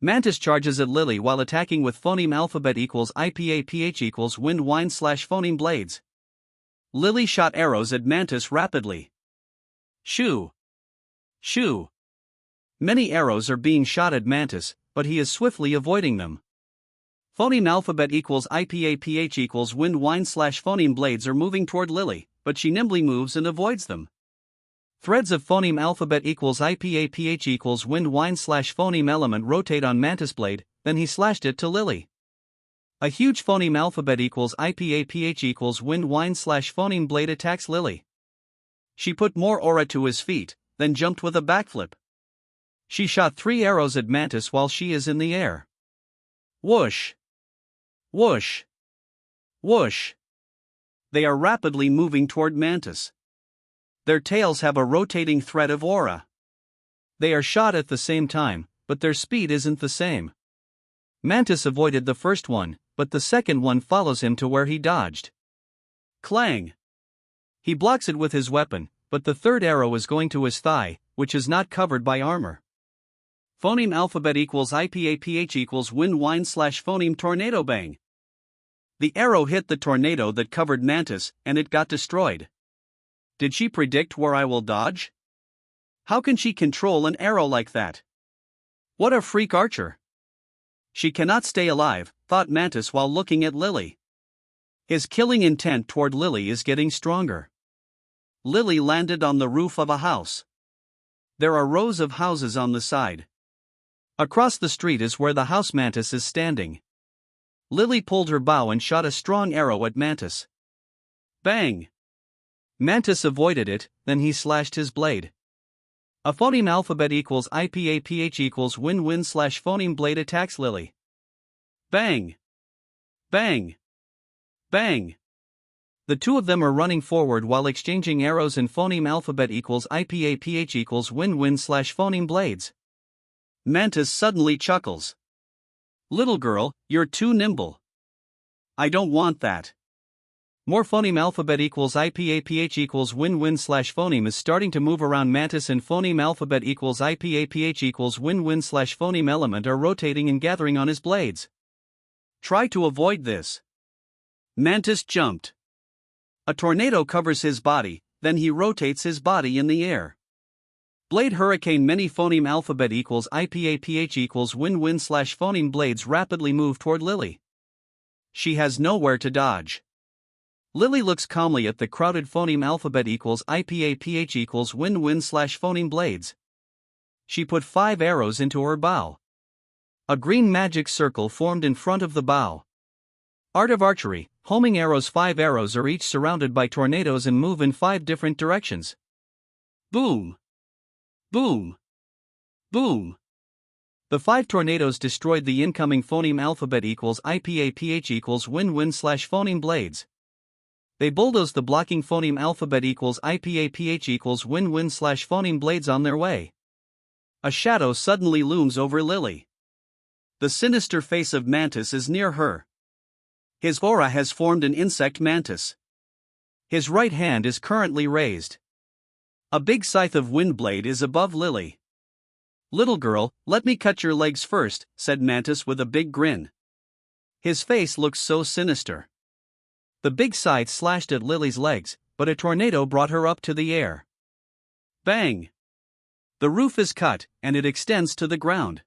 Mantis charges at Lily while attacking with phoneme alphabet equals IPAPH equals wind wine slash phoneme blades. Lily shot arrows at Mantis rapidly. Shoo! Shoo! Many arrows are being shot at Mantis, but he is swiftly avoiding them. Phoneme alphabet equals IPAPH equals wind wine slash phoneme blades are moving toward Lily, but she nimbly moves and avoids them. Threads of phoneme alphabet equals IPAPH equals wind wine slash phoneme element rotate on Mantis blade, then he slashed it to Lily. A huge phoneme alphabet equals IPAPH equals wind wine slash phoneme blade attacks Lily. She put more aura to his feet, then jumped with a backflip. She shot 3 arrows at Mantis while she is in the air. Whoosh! Whoosh! Whoosh! They are rapidly moving toward Mantis. Their tails have a rotating thread of aura. They are shot at the same time, but their speed isn't the same. Mantis avoided the first one, but the second one follows him to where he dodged. Clang! He blocks it with his weapon, but the third arrow is going to his thigh, which is not covered by armor. Phoneme alphabet equals IPAPH equals wind wine slash phoneme tornado bang. The arrow hit the tornado that covered Mantis, and it got destroyed. Did she predict where I will dodge? How can she control an arrow like that? What a freak archer! She cannot stay alive, thought Mantis while looking at Lily. His killing intent toward Lily is getting stronger. Lily landed on the roof of a house. There are rows of houses on the side. Across the street is where the house Mantis is standing. Lily pulled her bow and shot a strong arrow at Mantis. Bang! Mantis avoided it, then he slashed his blade. A phoneme alphabet equals IPAPH equals wind slash phoneme blade attacks Lily. Bang! Bang! Bang! The two of them are running forward while exchanging arrows and phoneme alphabet equals IPAPH equals wind slash phoneme blades. Mantis suddenly chuckles. Little girl, you're too nimble. I don't want that. More phoneme alphabet equals IPAPH equals wind slash phoneme is starting to move around Mantis, and phoneme alphabet equals IPAPH equals wind slash phoneme element are rotating and gathering on his blades. Try to avoid this. Mantis jumped. A tornado covers his body, then he rotates his body in the air. Blade hurricane many phoneme alphabet equals IPAPH equals wind slash phoneme blades rapidly move toward Lily. She has nowhere to dodge. Lily looks calmly at the crowded phoneme alphabet equals IPAPH equals wind slash phoneme blades. She put 5 arrows into her bow. A green magic circle formed in front of the bow. Art of archery, homing arrows. 5 arrows are each surrounded by tornadoes and move in 5 different directions. Boom! Boom! Boom! The 5 tornadoes destroyed the incoming phoneme alphabet equals IPAPH equals wind slash phoneme blades. They bulldozed the blocking phoneme alphabet equals IPAPH equals wind slash phoneme blades on their way. A shadow suddenly looms over Lily. The sinister face of Mantis is near her. His aura has formed an insect mantis. His right hand is currently raised. A big scythe of wind blade is above Lily. Little girl, let me cut your legs first, said Mantis with a big grin. His face looks so sinister. The big scythe slashed at Lily's legs, but a tornado brought her up to the air. Bang! The roof is cut, and it extends to the ground.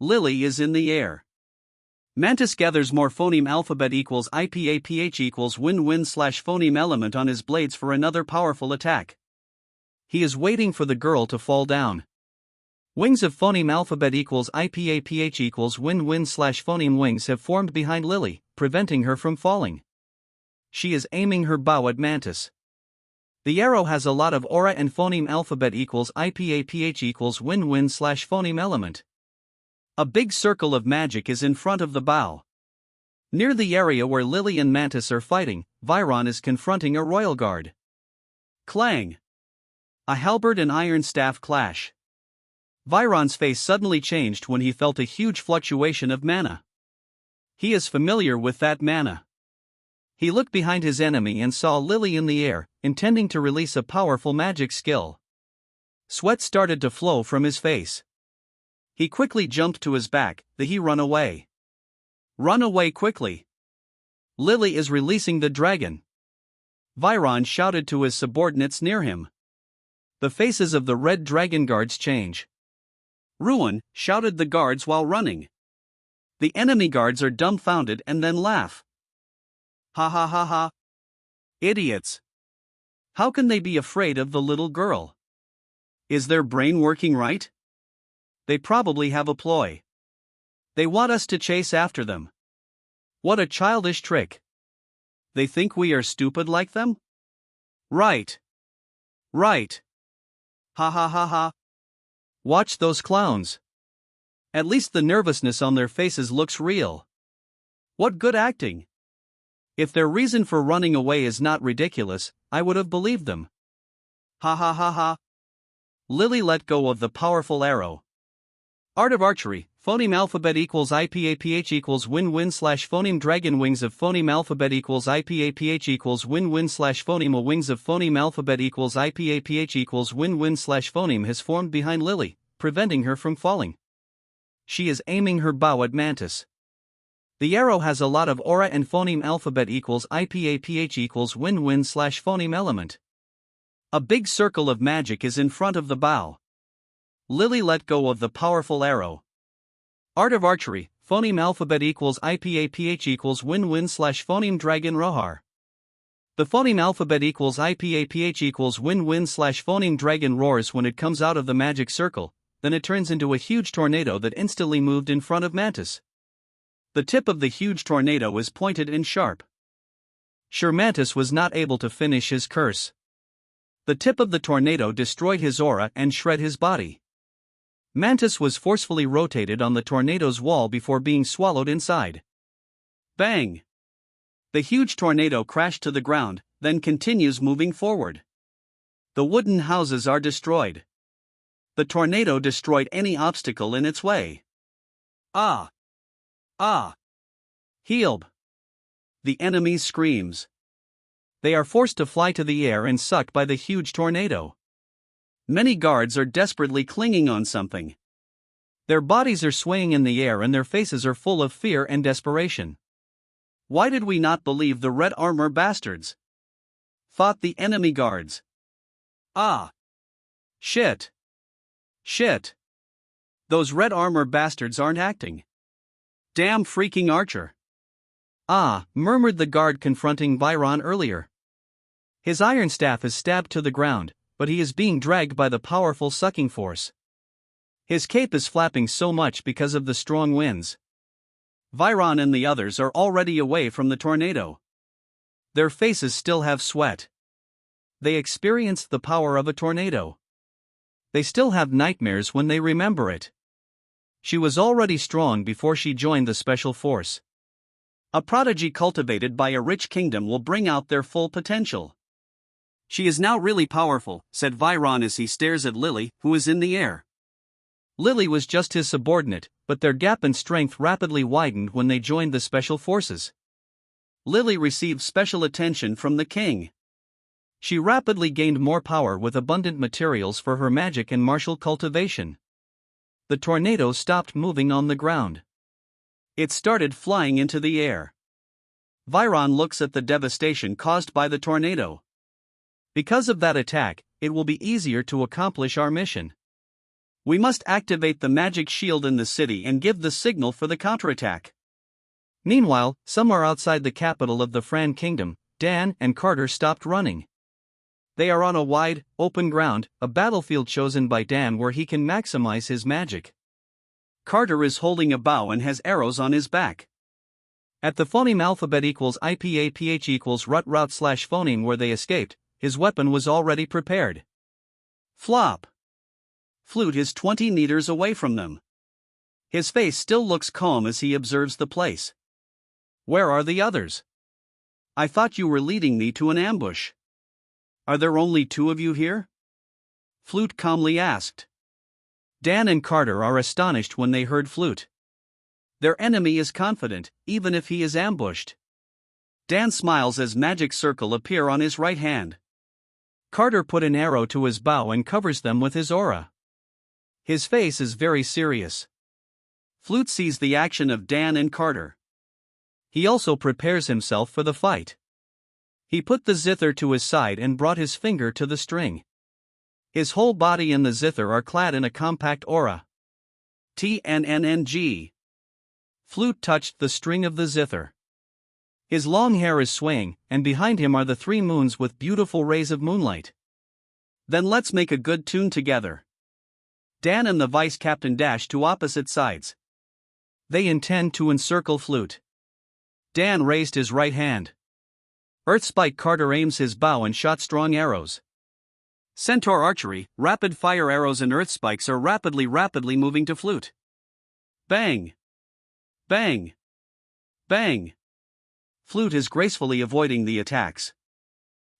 Lily is in the air. Mantis gathers more phoneme alphabet equals IPAPH equals wind slash phoneme element on his blades for another powerful attack. He is waiting for the girl to fall down. Wings of phoneme alphabet equals IPAPH equals wind slash phoneme wings have formed behind Lily, preventing her from falling. She is aiming her bow at Mantis. The arrow has a lot of aura, and phoneme alphabet equals IPAPH equals wind slash phoneme element. A big circle of magic is in front of the bow. Near the area where Lily and Mantis are fighting, Viron is confronting a royal guard. Clang! A halberd and iron staff clash. Viron's face suddenly changed when he felt a huge fluctuation of mana. He is familiar with that mana. He looked behind his enemy and saw Lily in the air, intending to release a powerful magic skill. Sweat started to flow from his face. He quickly jumped to his back. He run away. Run away quickly. Lily is releasing the dragon. Viron shouted to his subordinates near him. The faces of the red dragon guards change. Ruin, shouted the guards while running. The enemy guards are dumbfounded and then laugh. Ha ha ha ha. Idiots. How can they be afraid of the little girl? Is their brain working right? They probably have a ploy. They want us to chase after them. What a childish trick. They think we are stupid like them? Right. Right. Ha ha ha ha. Watch those clowns. At least the nervousness on their faces looks real. What good acting. If their reason for running away is not ridiculous, I would have believed them. Ha ha ha ha. Lily let go of the powerful arrow. Art of Archery, phoneme alphabet equals IPAPH equals win-win slash phoneme dragon wings of phoneme alphabet equals IPAPH equals win-win slash phoneme a wings of phoneme alphabet equals IPAPH equals win-win slash phoneme has formed behind Lily, preventing her from falling. She is aiming her bow at Mantis. The arrow has a lot of aura and phoneme alphabet equals IPAPH equals win-win slash phoneme element. A big circle of magic is in front of the bow. Lily let go of the powerful arrow. Art of Archery, phoneme alphabet equals IPAPH equals win-win slash phoneme dragon roar. The phoneme alphabet equals IPAPH equals win-win slash phoneme dragon roars when it comes out of the magic circle, then it turns into a huge tornado that instantly moved in front of Mantis. The tip of the huge tornado is pointed and sharp. Sure, Mantis was not able to finish his curse. The tip of the tornado destroyed his aura and shred his body. Mantis was forcefully rotated on the tornado's wall before being swallowed inside. Bang! The huge tornado crashed to the ground, then continues moving forward. The wooden houses are destroyed. The tornado destroyed any obstacle in its way. Ah! Ah! Healb! The enemy screams. They are forced to fly to the air and sucked by the huge tornado. Many guards are desperately clinging on something. Their bodies are swaying in the air and their faces are full of fear and desperation. Why did we not believe the red armor bastards? Thought the enemy guards. Ah! Shit! Shit! Those red armor bastards aren't acting. Damn freaking archer! Ah, murmured the guard confronting Viron earlier. His iron staff is stabbed to the ground, but he is being dragged by the powerful sucking force. His cape is flapping so much because of the strong winds. Viron and the others are already away from the tornado. Their faces still have sweat. They experienced the power of a tornado. They still have nightmares when they remember it. She was already strong before she joined the special force. A prodigy cultivated by a rich kingdom will bring out their full potential. She is now really powerful, said Viron as he stares at Lily, who is in the air. Lily was just his subordinate, but their gap in strength rapidly widened when they joined the special forces. Lily received special attention from the king. She rapidly gained more power with abundant materials for her magic and martial cultivation. The tornado stopped moving on the ground. It started flying into the air. Viron looks at the devastation caused by the tornado. Because of that attack, it will be easier to accomplish our mission. We must activate the magic shield in the city and give the signal for the counterattack. Meanwhile, somewhere outside the capital of the Fran Kingdom, Dan and Carter stopped running. They are on a wide, open ground, a battlefield chosen by Dan where he can maximize his magic. Carter is holding a bow and has arrows on his back. At the phoneme alphabet equals IPAPH equals rut route slash phoneme where they escaped, his weapon was already prepared. Flop! Flute is 20 meters away from them. His face still looks calm as he observes the place. Where are the others? I thought you were leading me to an ambush. Are there only 2 of you here? Flute calmly asked. Dan and Carter are astonished when they heard Flute. Their enemy is confident, even if he is ambushed. Dan smiles as magic circle appear on his right hand. Carter put an arrow to his bow and covers them with his aura. His face is very serious. Flute sees the action of Dan and Carter. He also prepares himself for the fight. He put the zither to his side and brought his finger to the string. His whole body and the zither are clad in a compact aura. TNNNG. Flute touched the string of the zither. His long hair is swaying, and behind him are the 3 moons with beautiful rays of moonlight. Then let's make a good tune together. Dan and the vice captain dash to opposite sides. They intend to encircle Flute. Dan raised his right hand. Earthspike Carter aims his bow and shot strong arrows. Centaur archery, rapid fire arrows and earthspikes are rapidly moving to Flute. Bang! Bang! Bang! Flute is gracefully avoiding the attacks.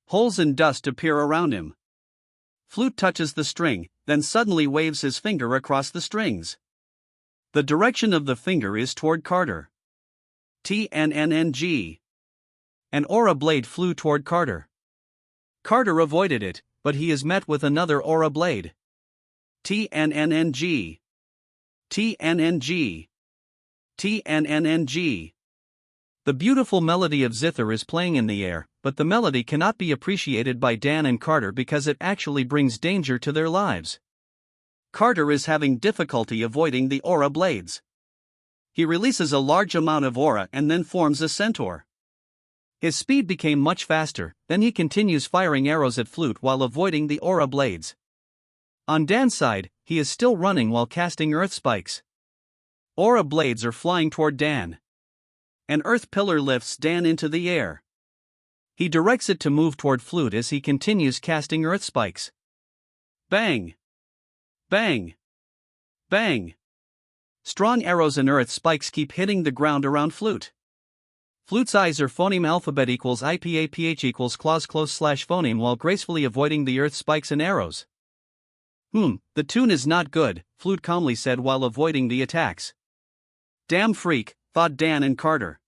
Holes and dust appear around him. Flute touches the string, then suddenly waves his finger across the strings. The direction of the finger is toward Carter. TNNNG. An aura blade flew toward Carter. Carter avoided it, but he is met with another aura blade. TNNNG. TNNG. TNNNG. The beautiful melody of zither is playing in the air, but the melody cannot be appreciated by Dan and Carter because it actually brings danger to their lives. Carter is having difficulty avoiding the aura blades. He releases a large amount of aura and then forms a centaur. His speed became much faster, then he continues firing arrows at Flute while avoiding the aura blades. On Dan's side, he is still running while casting earth spikes. Aura blades are flying toward Dan. An earth pillar lifts Dan into the air. He directs it to move toward Flute as he continues casting earth spikes. Bang! Bang! Bang! Strong arrows and earth spikes keep hitting the ground around Flute. Flute's eyes are phoneme alphabet equals IPAPH equals clause close slash phoneme while gracefully avoiding the earth spikes and arrows. The tune is not good, Flute calmly said while avoiding the attacks. Damn freak, thought Dan and Carter.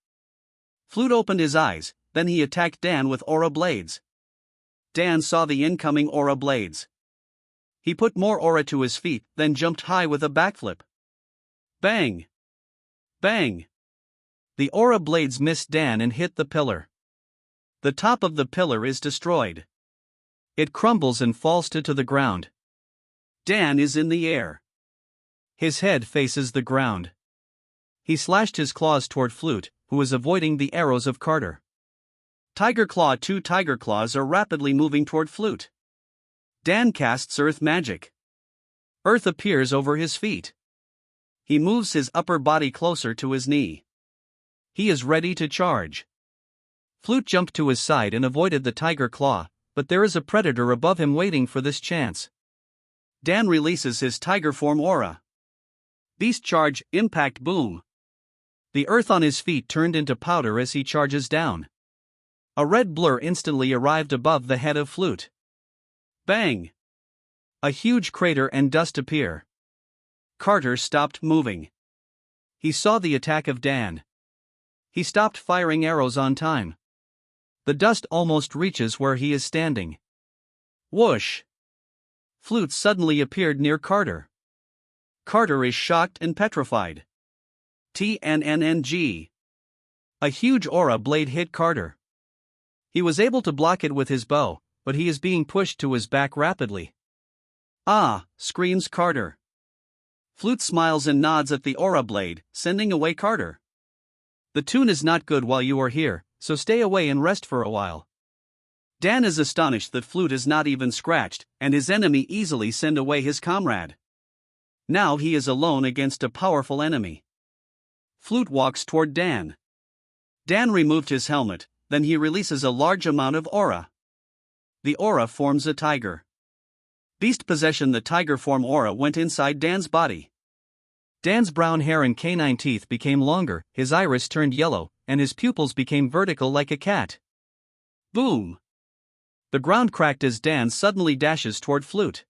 Flute opened his eyes, then he attacked Dan with aura blades. Dan saw the incoming aura blades. He put more aura to his feet, then jumped high with a backflip. Bang! Bang! The aura blades missed Dan and hit the pillar. The top of the pillar is destroyed. It crumbles and falls to the ground. Dan is in the air. His head faces the ground. He slashed his claws toward Flute, who is avoiding the arrows of Carter. Tiger Claw 2 Tiger Claws are rapidly moving toward Flute. Dan casts Earth Magic. Earth appears over his feet. He moves his upper body closer to his knee. He is ready to charge. Flute jumped to his side and avoided the Tiger Claw, but there is a predator above him waiting for this chance. Dan releases his tiger form aura. Beast Charge, Impact Boom. The earth on his feet turned into powder as he charges down. A red blur instantly arrived above the head of Flute. Bang! A huge crater and dust appear. Carter stopped moving. He saw the attack of Dan. He stopped firing arrows on time. The dust almost reaches where he is standing. Whoosh! Flute suddenly appeared near Carter. Carter is shocked and petrified. TNNNG. A huge aura blade hit Carter. He was able to block it with his bow, but he is being pushed to his back rapidly. Ah! Screams Carter. Flute smiles and nods at the aura blade, sending away Carter. The tune is not good while you are here, so stay away and rest for a while. Dan is astonished that Flute is not even scratched, and his enemy easily send away his comrade. Now he is alone against a powerful enemy. Flute walks toward Dan. Dan removed his helmet, then he releases a large amount of aura. The aura forms a tiger. Beast possession. The tiger form aura went inside Dan's body. Dan's brown hair and canine teeth became longer, his iris turned yellow, and his pupils became vertical like a cat. Boom! The ground cracked as Dan suddenly dashes toward Flute.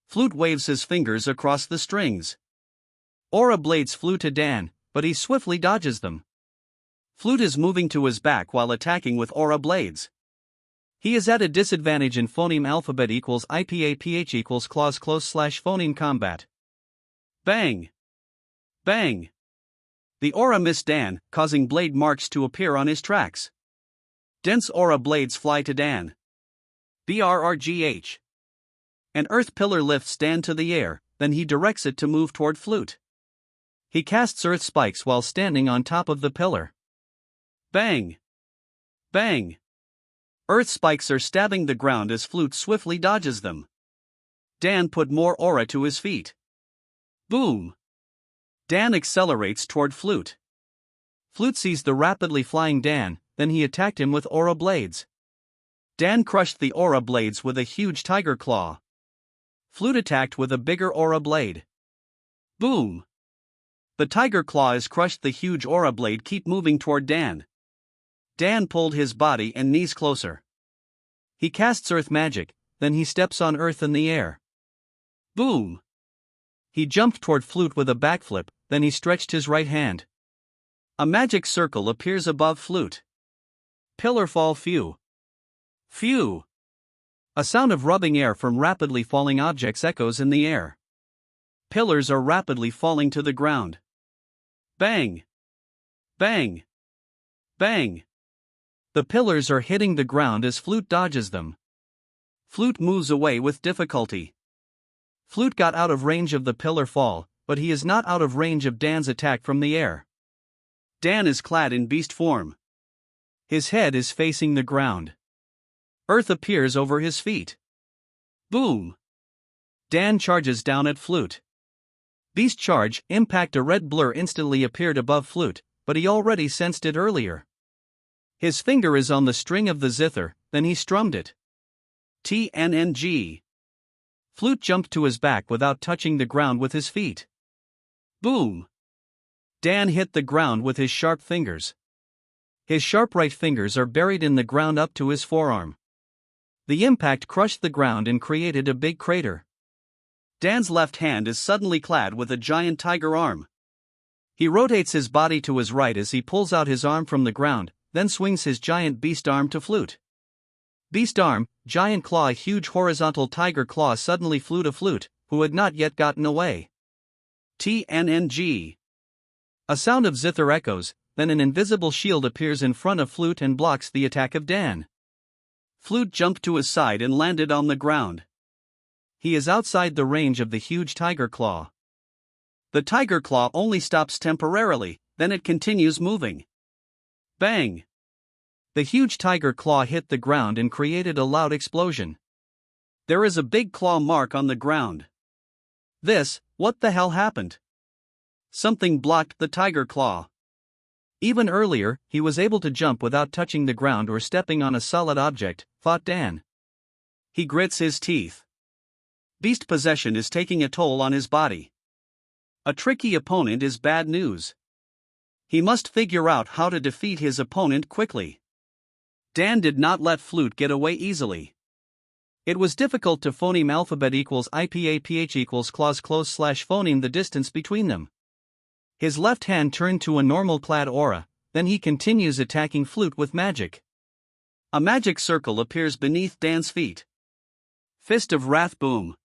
Flute waves his fingers across the strings. Aura blades flew to Dan, but he swiftly dodges them. Flute is moving to his back while attacking with aura blades. He is at a disadvantage in phoneme alphabet equals IPA equals clause close / phoneme combat. Bang! Bang! The aura missed Dan, causing blade marks to appear on his tracks. Dense aura blades fly to Dan. BRRGH. An earth pillar lifts Dan to the air, then he directs it to move toward Flute. He casts earth spikes while standing on top of the pillar. Bang! Bang! Earth spikes are stabbing the ground as Flute swiftly dodges them. Dan put more aura to his feet. Boom! Dan accelerates toward Flute. Flute sees the rapidly flying Dan, then he attacked him with aura blades. Dan crushed the aura blades with a huge tiger claw. Flute attacked with a bigger aura blade. Boom! The tiger claw has crushed the huge aura blade. Keep moving toward Dan. Dan pulled his body and knees closer. He casts earth magic, then he steps on earth in the air. Boom! He jumped toward Flute with a backflip, then he stretched his right hand. A magic circle appears above Flute. Pillar fall phew. Phew! A sound of rubbing air from rapidly falling objects echoes in the air. Pillars are rapidly falling to the ground. Bang! Bang! Bang! The pillars are hitting the ground as Flute dodges them. Flute moves away with difficulty. Flute got out of range of the pillar fall, but he is not out of range of Dan's attack from the air. Dan is clad in beast form. His head is facing the ground. Earth appears over his feet. Boom! Dan charges down at Flute. Beast charge, impact. A red blur instantly appeared above Flute, but he already sensed it earlier. His finger is on the string of the zither, then he strummed it. TNNG. Flute jumped to his back without touching the ground with his feet. Boom! Dan hit the ground with his sharp fingers. His sharp right fingers are buried in the ground up to his forearm. The impact crushed the ground and created a big crater. Dan's left hand is suddenly clad with a giant tiger arm. He rotates his body to his right as he pulls out his arm from the ground, then swings his giant beast arm to Flute. Beast arm, giant claw. A huge horizontal tiger claw suddenly flew to Flute, who had not yet gotten away. TNNG. A sound of zither echoes, then an invisible shield appears in front of Flute and blocks the attack of Dan. Flute jumped to his side and landed on the ground. He is outside the range of the huge tiger claw. The tiger claw only stops temporarily, then it continues moving. Bang! The huge tiger claw hit the ground and created a loud explosion. There is a big claw mark on the ground. What the hell happened? Something blocked the tiger claw. Even earlier, he was able to jump without touching the ground or stepping on a solid object, thought Dan. He grits his teeth. Beast possession is taking a toll on his body. A tricky opponent is bad news. He must figure out how to defeat his opponent quickly. Dan did not let Flute get away easily. It was difficult to phoneme alphabet equals IPA equals clause close / phoneme the distance between them. His left hand turned to a normal clad aura, then he continues attacking Flute with magic. A magic circle appears beneath Dan's feet. Fist of Wrath. Boom!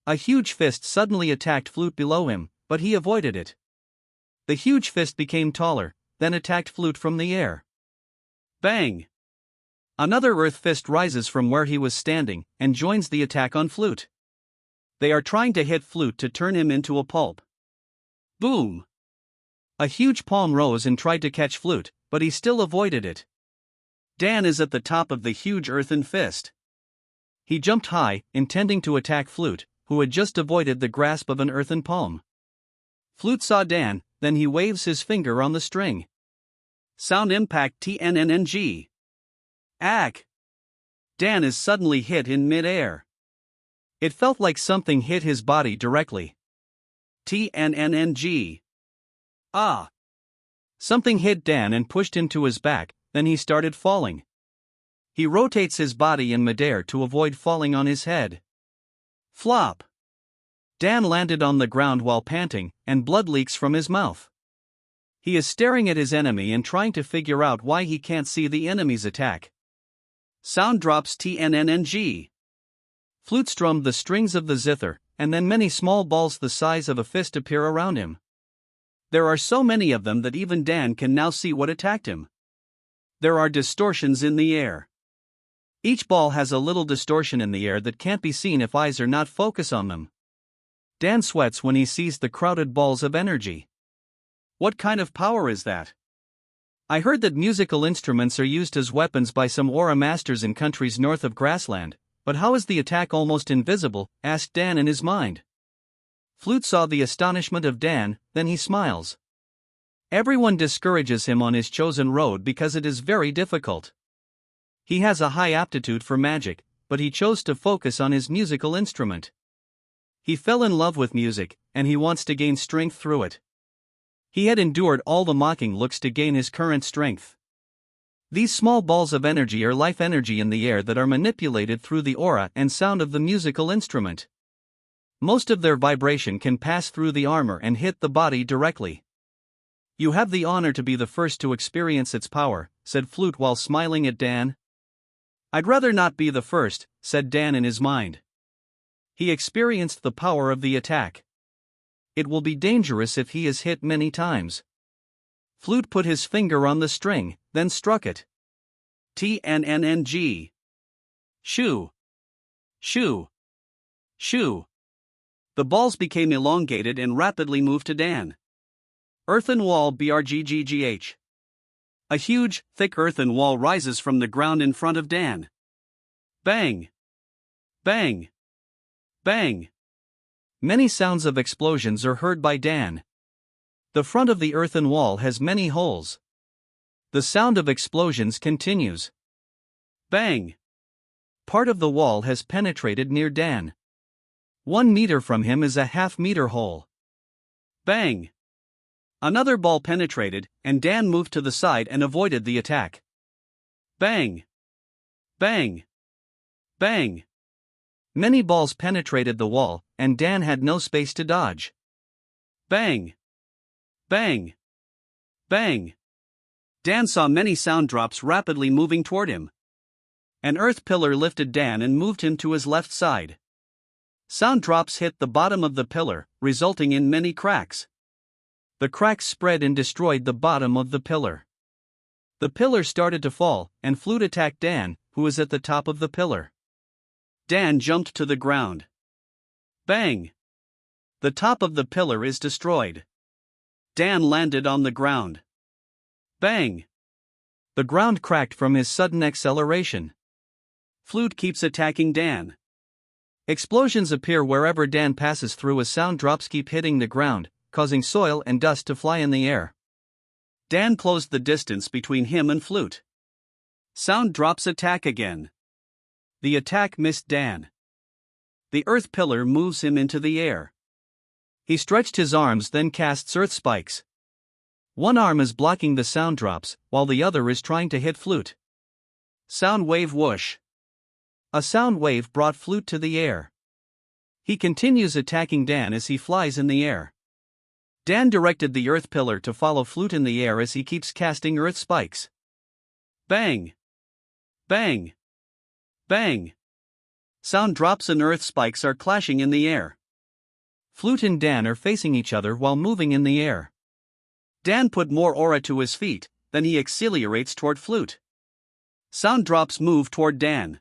A huge fist suddenly attacked Flute below him, but he avoided it. The huge fist became taller, then attacked Flute from the air. Bang! Another earth fist rises from where he was standing and joins the attack on Flute. They are trying to hit Flute to turn him into a pulp. Boom! A huge palm rose and tried to catch Flute, but he still avoided it. Dan is at the top of the huge earthen fist. He jumped high, intending to attack Flute, who had just avoided the grasp of an earthen palm. Flute saw Dan, then he waves his finger on the string. Sound impact. TNNNG. Ack! Dan is suddenly hit in mid-air. It felt like something hit his body directly. TNNNG. Ah! Something hit Dan and pushed him to his back, then he started falling. He rotates his body in midair to avoid falling on his head. Flop! Dan landed on the ground while panting, and blood leaks from his mouth. He is staring at his enemy and trying to figure out why he can't see the enemy's attack. Sound drops TNNNG. Flute strummed the strings of the zither, and then many small balls the size of a fist appear around him. There are so many of them that even Dan can now see what attacked him. There are distortions in the air. Each ball has a little distortion in the air that can't be seen if eyes are not focused on them. Dan sweats when he sees the crowded balls of energy. What kind of power is that? I heard that musical instruments are used as weapons by some aura masters in countries north of Grassland, but how is the attack almost invisible? Asked Dan in his mind. Flute saw the astonishment of Dan, then he smiles. Everyone discourages him on his chosen road because it is very difficult. He has a high aptitude for magic, but he chose to focus on his musical instrument. He fell in love with music, and he wants to gain strength through it. He had endured all the mocking looks to gain his current strength. These small balls of energy are life energy in the air that are manipulated through the aura and sound of the musical instrument. Most of their vibration can pass through the armor and hit the body directly. You have the honor to be the first to experience its power, said Flute while smiling at Dan. I'd rather not be the first, said Dan in his mind. He experienced the power of the attack. It will be dangerous if he is hit many times. Flute put his finger on the string, then struck it. TNNNG. Shoo! Shoo! Shoo! The balls became elongated and rapidly moved to Dan. Earthen wall BRGGGH. A huge, thick earthen wall rises from the ground in front of Dan. Bang! Bang! Bang! Many sounds of explosions are heard by Dan. The front of the earthen wall has many holes. The sound of explosions continues. Bang! Part of the wall has penetrated near Dan. 1 meter from him is a half-meter hole. Bang! Another ball penetrated, and Dan moved to the side and avoided the attack. Bang! Bang! Bang! Many balls penetrated the wall, and Dan had no space to dodge. Bang! Bang! Bang! Dan saw many sound drops rapidly moving toward him. An earth pillar lifted Dan and moved him to his left side. Sound drops hit the bottom of the pillar, resulting in many cracks. The cracks spread and destroyed the bottom of the pillar. The pillar started to fall, and Flute attacked Dan, who was at the top of the pillar. Dan jumped to the ground. Bang! The top of the pillar is destroyed. Dan landed on the ground. Bang! The ground cracked from his sudden acceleration. Flute keeps attacking Dan. Explosions appear wherever Dan passes through as sound drops keep hitting the ground, causing soil and dust to fly in the air. Dan closed the distance between him and Flute. Sound drops attack again. The attack missed Dan. The earth pillar moves him into the air. He stretched his arms, then casts earth spikes. One arm is blocking the sound drops, while the other is trying to hit Flute. Sound wave whoosh. A sound wave brought Flute to the air. He continues attacking Dan as he flies in the air. Dan directed the earth pillar to follow Flute in the air as he keeps casting earth spikes. Bang! Bang! Bang! Sound drops and earth spikes are clashing in the air. Flute and Dan are facing each other while moving in the air. Dan put more aura to his feet, then he accelerates toward Flute. Sound drops move toward Dan.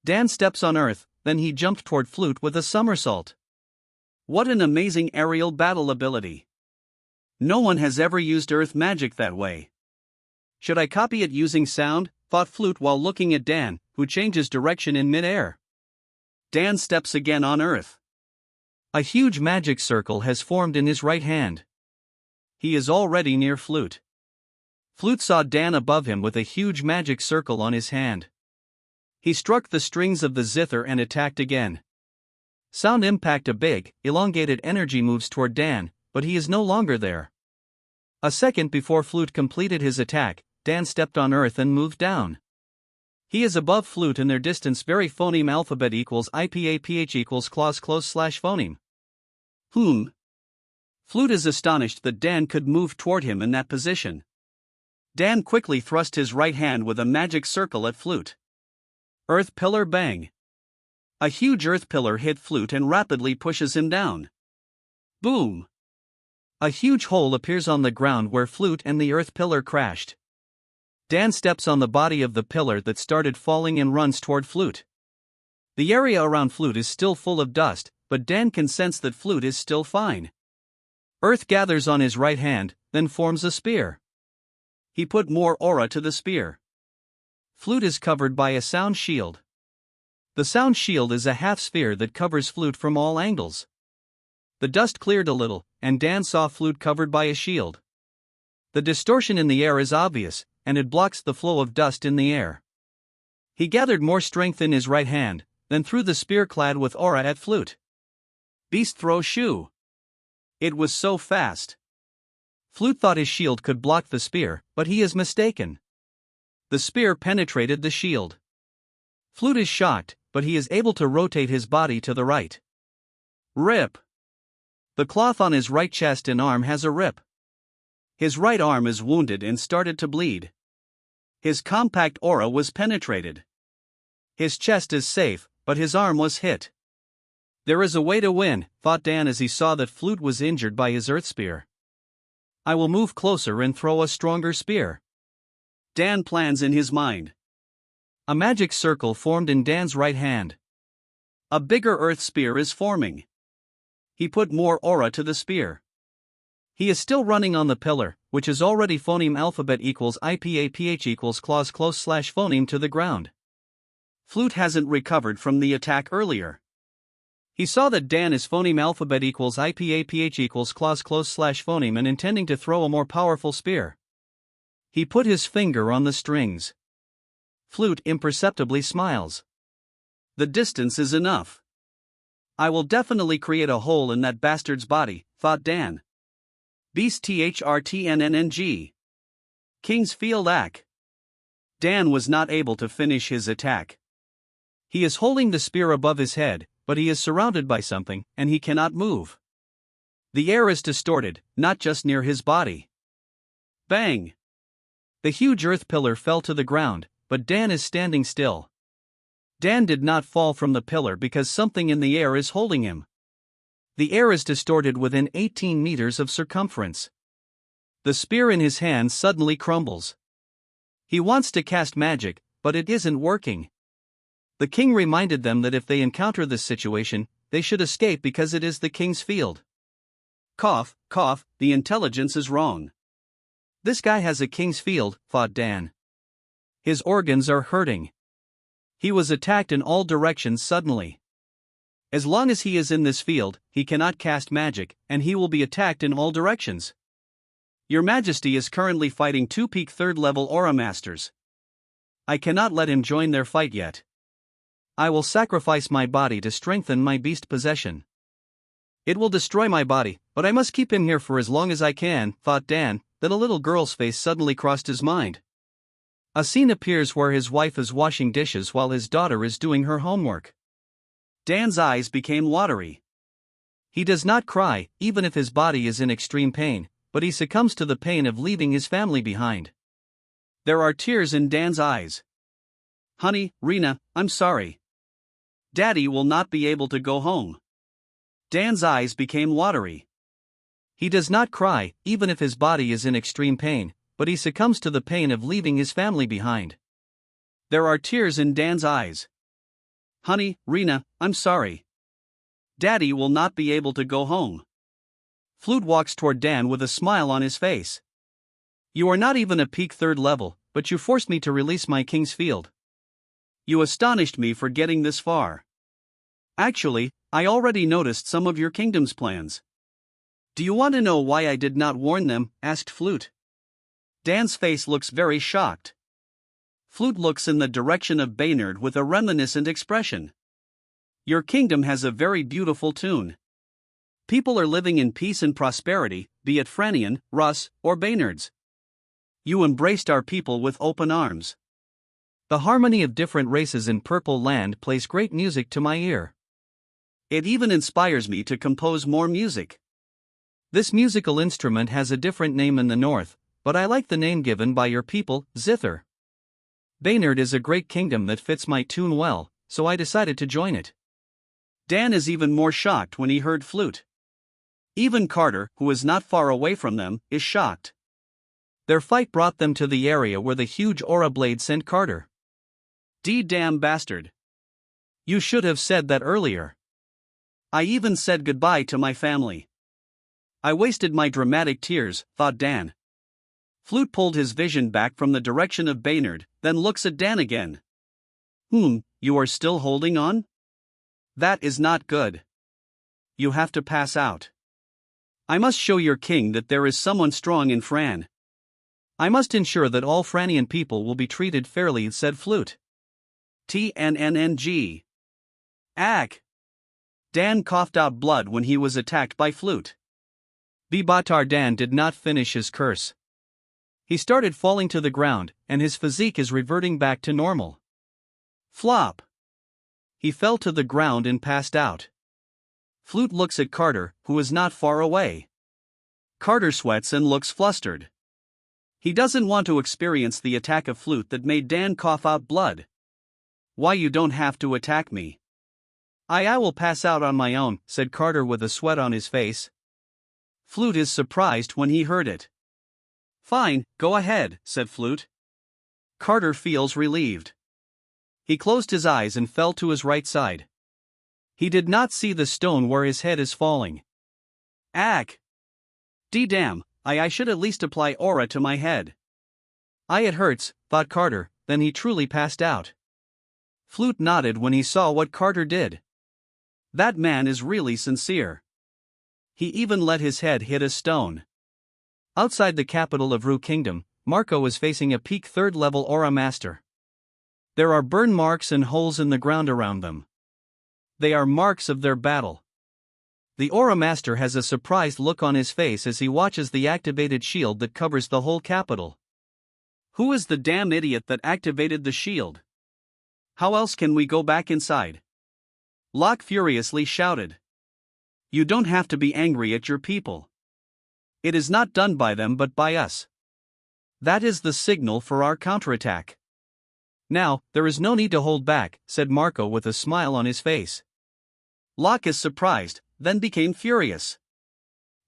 Dan steps on earth, then he jumped toward Flute with a somersault. What an amazing aerial battle ability! No one has ever used earth magic that way. Should I copy it using sound? Thought Flute while looking at Dan, who changes direction in mid-air. Dan steps again on earth. A huge magic circle has formed in his right hand. He is already near Flute. Flute saw Dan above him with a huge magic circle on his hand. He struck the strings of the zither and attacked again. Sound impact. A big, elongated energy moves toward Dan, but he is no longer there. A second before Flute completed his attack, Dan stepped on earth and moved down. He is above Flute in their distance. Very phoneme alphabet equals IPAPH equals clause close slash phoneme. Flute is astonished that Dan could move toward him in that position. Dan quickly thrust his right hand with a magic circle at Flute. Earth pillar. Bang! A huge earth pillar hit Flute and rapidly pushes him down. Boom! A huge hole appears on the ground where Flute and the earth pillar crashed. Dan steps on the body of the pillar that started falling and runs toward Flute. The area around Flute is still full of dust, but Dan can sense that Flute is still fine. Earth gathers on his right hand, then forms a spear. He put more aura to the spear. Flute is covered by a sound shield. The sound shield is a half sphere that covers Flute from all angles. The dust cleared a little, and Dan saw Flute covered by a shield. The distortion in the air is obvious, and it blocks the flow of dust in the air. He gathered more strength in his right hand, then threw the spear clad with aura at Flute. Beast throw shoe. It was so fast. Flute thought his shield could block the spear, but he is mistaken. The spear penetrated the shield. Flute is shocked, but he is able to rotate his body to the right. Rip. The cloth on his right chest and arm has a rip. His right arm is wounded and started to bleed. His compact aura was penetrated. His chest is safe, but his arm was hit. There is a way to win, thought Dan as he saw that Flute was injured by his earth spear. I will move closer and throw a stronger spear. Dan plans in his mind. A magic circle formed in Dan's right hand. A bigger earth spear is forming. He put more aura to the spear. He is still running on the pillar, which is already phoneme alphabet equals IPAPH equals clause close slash phoneme to the ground. Flute hasn't recovered from the attack earlier. He saw that Dan is phoneme alphabet equals IPAPH equals clause close slash phoneme and intending to throw a more powerful spear. He put his finger on the strings. Flute imperceptibly smiles. The distance is enough. I will definitely create a hole in that bastard's body, thought Dan. Beast THRTNNNG. King's Field Ack. Dan was not able to finish his attack. He is holding the spear above his head, but he is surrounded by something, and he cannot move. The air is distorted, not just near his body. Bang! The huge earth pillar fell to the ground, but Dan is standing still. Dan did not fall from the pillar because something in the air is holding him. The air is distorted within 18 meters of circumference. The spear in his hand suddenly crumbles. He wants to cast magic, but it isn't working. The king reminded them that if they encounter this situation, they should escape because it is the king's field. Cough, cough, the intelligence is wrong. This guy has a king's field, thought Dan. His organs are hurting. He was attacked in all directions suddenly. As long as he is in this field, he cannot cast magic, and he will be attacked in all directions. Your Majesty is currently fighting 2 peak 3rd level Aura Masters. I cannot let him join their fight yet. I will sacrifice my body to strengthen my beast possession. It will destroy my body, but I must keep him here for as long as I can, thought Dan. Then a little girl's face suddenly crossed his mind. A scene appears where his wife is washing dishes while his daughter is doing her homework. Dan's eyes became watery. He does not cry, even if his body is in extreme pain, but he succumbs to the pain of leaving his family behind. There are tears in Dan's eyes. Honey, Rena, I'm sorry. Daddy will not be able to go home. Dan's eyes became watery. He does not cry, even if his body is in extreme pain, but he succumbs to the pain of leaving his family behind. There are tears in Dan's eyes. Honey, Rena, I'm sorry. Daddy will not be able to go home. Flute walks toward Dan with a smile on his face. You are not even a peak 3rd level, but you forced me to release my king's field. You astonished me for getting this far. Actually, I already noticed some of your kingdom's plans. Do you want to know why I did not warn them? Asked Flute. Dan's face looks very shocked. Flute looks in the direction of Baynard with a reminiscent expression. Your kingdom has a very beautiful tune. People are living in peace and prosperity, be it Franian, Russ, or Baynards. You embraced our people with open arms. The harmony of different races in Purple Land plays great music to my ear. It even inspires me to compose more music. This musical instrument has a different name in the north, but I like the name given by your people, Zither. Baynard is a great kingdom that fits my tune well, so I decided to join it. Dan is even more shocked when he heard flute. Even Carter, who is not far away from them, is shocked. Their fight brought them to the area where the huge aura blade sent Carter. Damn bastard. You should have said that earlier. I even said goodbye to my family. I wasted my dramatic tears, thought Dan. Flute pulled his vision back from the direction of Baynard, then looks at Dan again. You are still holding on? That is not good. You have to pass out. I must show your king that there is someone strong in Fran. I must ensure that all Franian people will be treated fairly, said Flute. TNNNG. Ack. Dan coughed out blood when he was attacked by Flute. Bibatar Dan did not finish his curse. He started falling to the ground, and his physique is reverting back to normal. Flop. He fell to the ground and passed out. Flute looks at Carter, who is not far away. Carter sweats and looks flustered. He doesn't want to experience the attack of Flute that made Dan cough out blood. Why, you don't have to attack me. I will pass out on my own, said Carter with a sweat on his face. Flute is surprised when he heard it. Fine, go ahead, said Flute. Carter feels relieved. He closed his eyes and fell to his right side. He did not see the stone where his head is falling. Ack! Damn, I should at least apply aura to my head. It hurts, thought Carter, then he truly passed out. Flute nodded when he saw what Carter did. That man is really sincere. He even let his head hit a stone. Outside the capital of Rue Kingdom, Marco is facing a peak 3rd level aura master. There are burn marks and holes in the ground around them. They are marks of their battle. The aura master has a surprised look on his face as he watches the activated shield that covers the whole capital. Who is the damn idiot that activated the shield? How else can we go back inside? Locke furiously shouted. You don't have to be angry at your people. It is not done by them but by us. That is the signal for our counterattack. Now, there is no need to hold back, said Marco with a smile on his face. Locke is surprised, then became furious.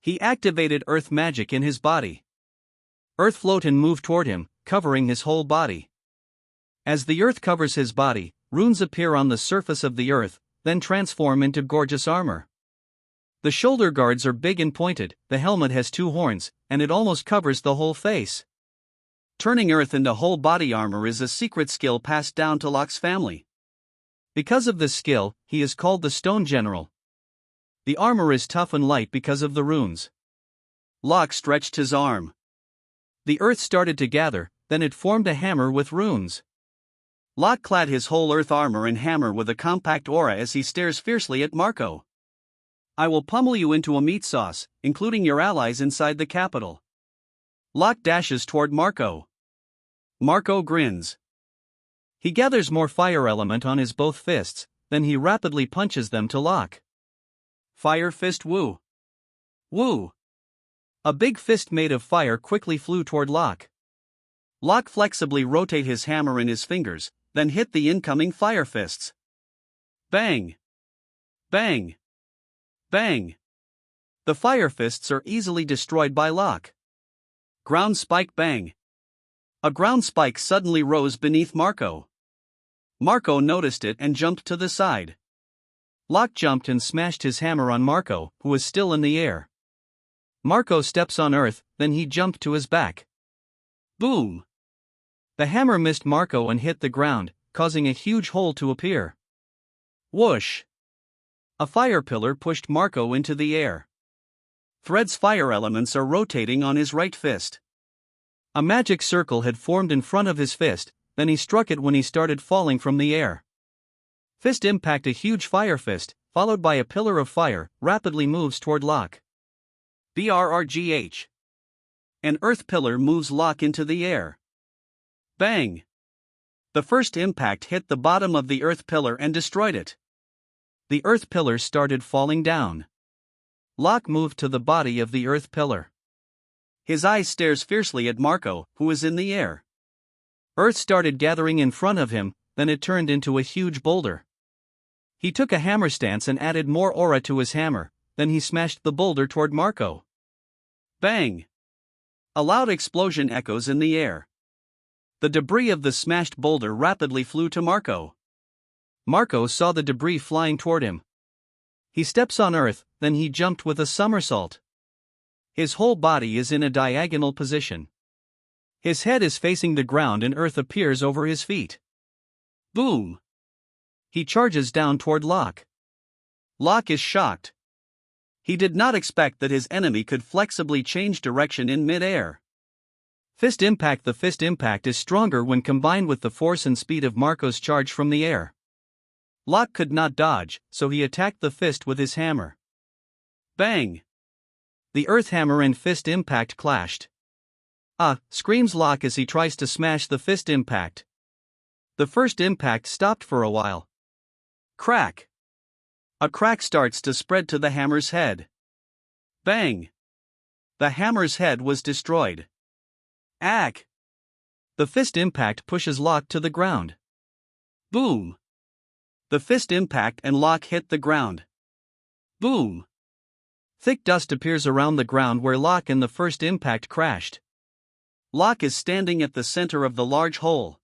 He activated earth magic in his body. Earth floated and moved toward him, covering his whole body. As the earth covers his body, runes appear on the surface of the earth, then transform into gorgeous armor. The shoulder guards are big and pointed, the helmet has 2 horns, and it almost covers the whole face. Turning earth into whole body armor is a secret skill passed down to Locke's family. Because of this skill, he is called the Stone General. The armor is tough and light because of the runes. Locke stretched his arm. The earth started to gather, then it formed a hammer with runes. Locke clad his whole earth armor and hammer with a compact aura as he stares fiercely at Marco. I will pummel you into a meat sauce, including your allies inside the capital. Locke dashes toward Marco. Marco grins. He gathers more fire element on his both fists, then he rapidly punches them to Locke. Fire fist woo. Woo. A big fist made of fire quickly flew toward Locke. Locke flexibly rotate his hammer in his fingers, then hit the incoming fire fists. Bang! Bang! Bang! The fire fists are easily destroyed by Locke. Ground spike bang! A ground spike suddenly rose beneath Marco. Marco noticed it and jumped to the side. Locke jumped and smashed his hammer on Marco, who was still in the air. Marco steps on earth, then he jumped to his back. Boom! The hammer missed Marco and hit the ground, causing a huge hole to appear. Whoosh! A fire pillar pushed Marco into the air. Thread's fire elements are rotating on his right fist. A magic circle had formed in front of his fist, then he struck it when he started falling from the air. Fist impact. A huge fire fist, followed by a pillar of fire, rapidly moves toward Locke. BRRGH. An earth pillar moves Locke into the air. Bang! The first impact hit the bottom of the earth pillar and destroyed it. The earth pillar started falling down. Locke moved to the body of the earth pillar. His eyes stares fiercely at Marco, who is in the air. Earth started gathering in front of him, then it turned into a huge boulder. He took a hammer stance and added more aura to his hammer, then he smashed the boulder toward Marco. Bang! A loud explosion echoes in the air. The debris of the smashed boulder rapidly flew to Marco. Marco saw the debris flying toward him. He steps on earth, then he jumped with a somersault. His whole body is in a diagonal position. His head is facing the ground and earth appears over his feet. Boom! He charges down toward Locke. Locke is shocked. He did not expect that his enemy could flexibly change direction in mid-air. Fist impact. The fist impact is stronger when combined with the force and speed of Marco's charge from the air. Locke could not dodge, so he attacked the fist with his hammer. Bang! The earth hammer and fist impact clashed. Ah! Screams Locke as he tries to smash the fist impact. The first impact stopped for a while. Crack! A crack starts to spread to the hammer's head. Bang! The hammer's head was destroyed. Ack! The fist impact pushes Locke to the ground. Boom! The fist impact and Locke hit the ground. Boom! Thick dust appears around the ground where Locke and the first impact crashed. Locke is standing at the center of the large hole.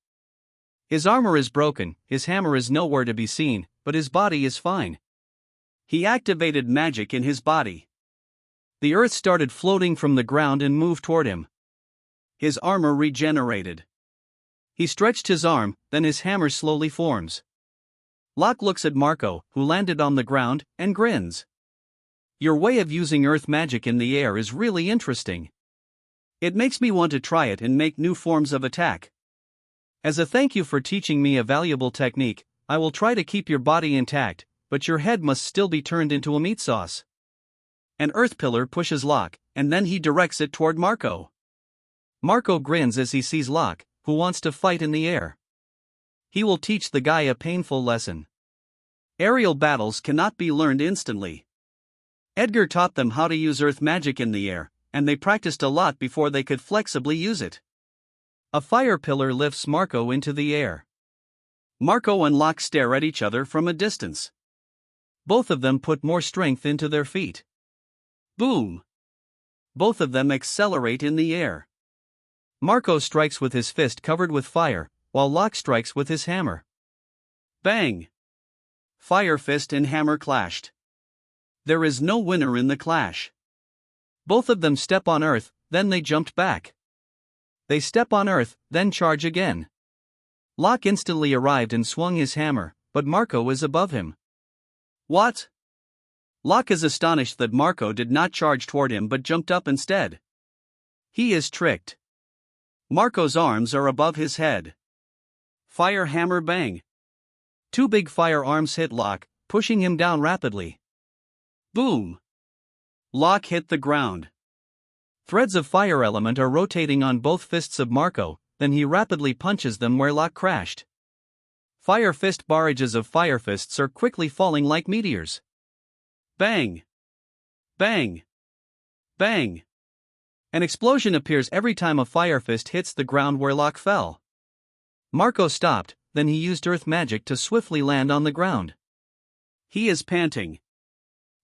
His armor is broken, his hammer is nowhere to be seen, but his body is fine. He activated magic in his body. The earth started floating from the ground and moved toward him. His armor regenerated. He stretched his arm, then his hammer slowly forms. Locke looks at Marco, who landed on the ground, and grins. Your way of using earth magic in the air is really interesting. It makes me want to try it and make new forms of attack. As a thank you for teaching me a valuable technique, I will try to keep your body intact, but your head must still be turned into a meat sauce. An earth pillar pushes Locke, and then he directs it toward Marco. Marco grins as he sees Locke, who wants to fight in the air. He will teach the guy a painful lesson. Aerial battles cannot be learned instantly. Edgar taught them how to use earth magic in the air, and they practiced a lot before they could flexibly use it. A fire pillar lifts Marco into the air. Marco and Locke stare at each other from a distance. Both of them put more strength into their feet. Boom! Both of them accelerate in the air. Marco strikes with his fist covered with fire, while Locke strikes with his hammer. Bang! Fire fist and hammer clashed. There is no winner in the clash. Both of them step on earth, then they jumped back. They step on earth, then charge again. Locke instantly arrived and swung his hammer, but Marco is above him. What? Locke is astonished that Marco did not charge toward him but jumped up instead. He is tricked. Marco's arms are above his head. Fire hammer bang. Two big fire arms hit Locke, pushing him down rapidly. Boom! Locke hit the ground. Threads of fire element are rotating on both fists of Marco, then he rapidly punches them where Locke crashed. Fire fist barrages of fire fists are quickly falling like meteors. Bang! Bang! Bang! An explosion appears every time a fire fist hits the ground where Locke fell. Marco stopped, then he used earth magic to swiftly land on the ground. He is panting.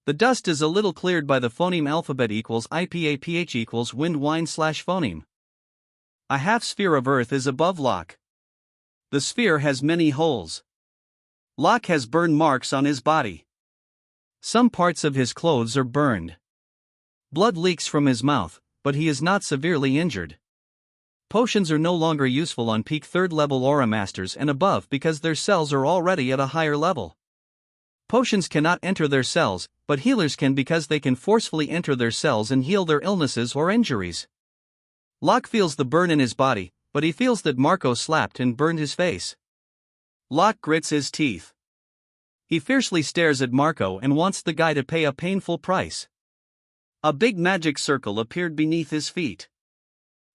The dust is a little cleared by the phoneme alphabet equals IPAPH equals wind wine/phoneme. A half sphere of earth is above Locke. The sphere has many holes. Locke has burn marks on his body. Some parts of his clothes are burned. Blood leaks from his mouth, but he is not severely injured. Potions are no longer useful on peak 3rd level Aura Masters and above because their cells are already at a higher level. Potions cannot enter their cells, but healers can because they can forcefully enter their cells and heal their illnesses or injuries. Locke feels the burn in his body, but he feels that Marco slapped and burned his face. Locke grits his teeth. He fiercely stares at Marco and wants the guy to pay a painful price. A big magic circle appeared beneath his feet.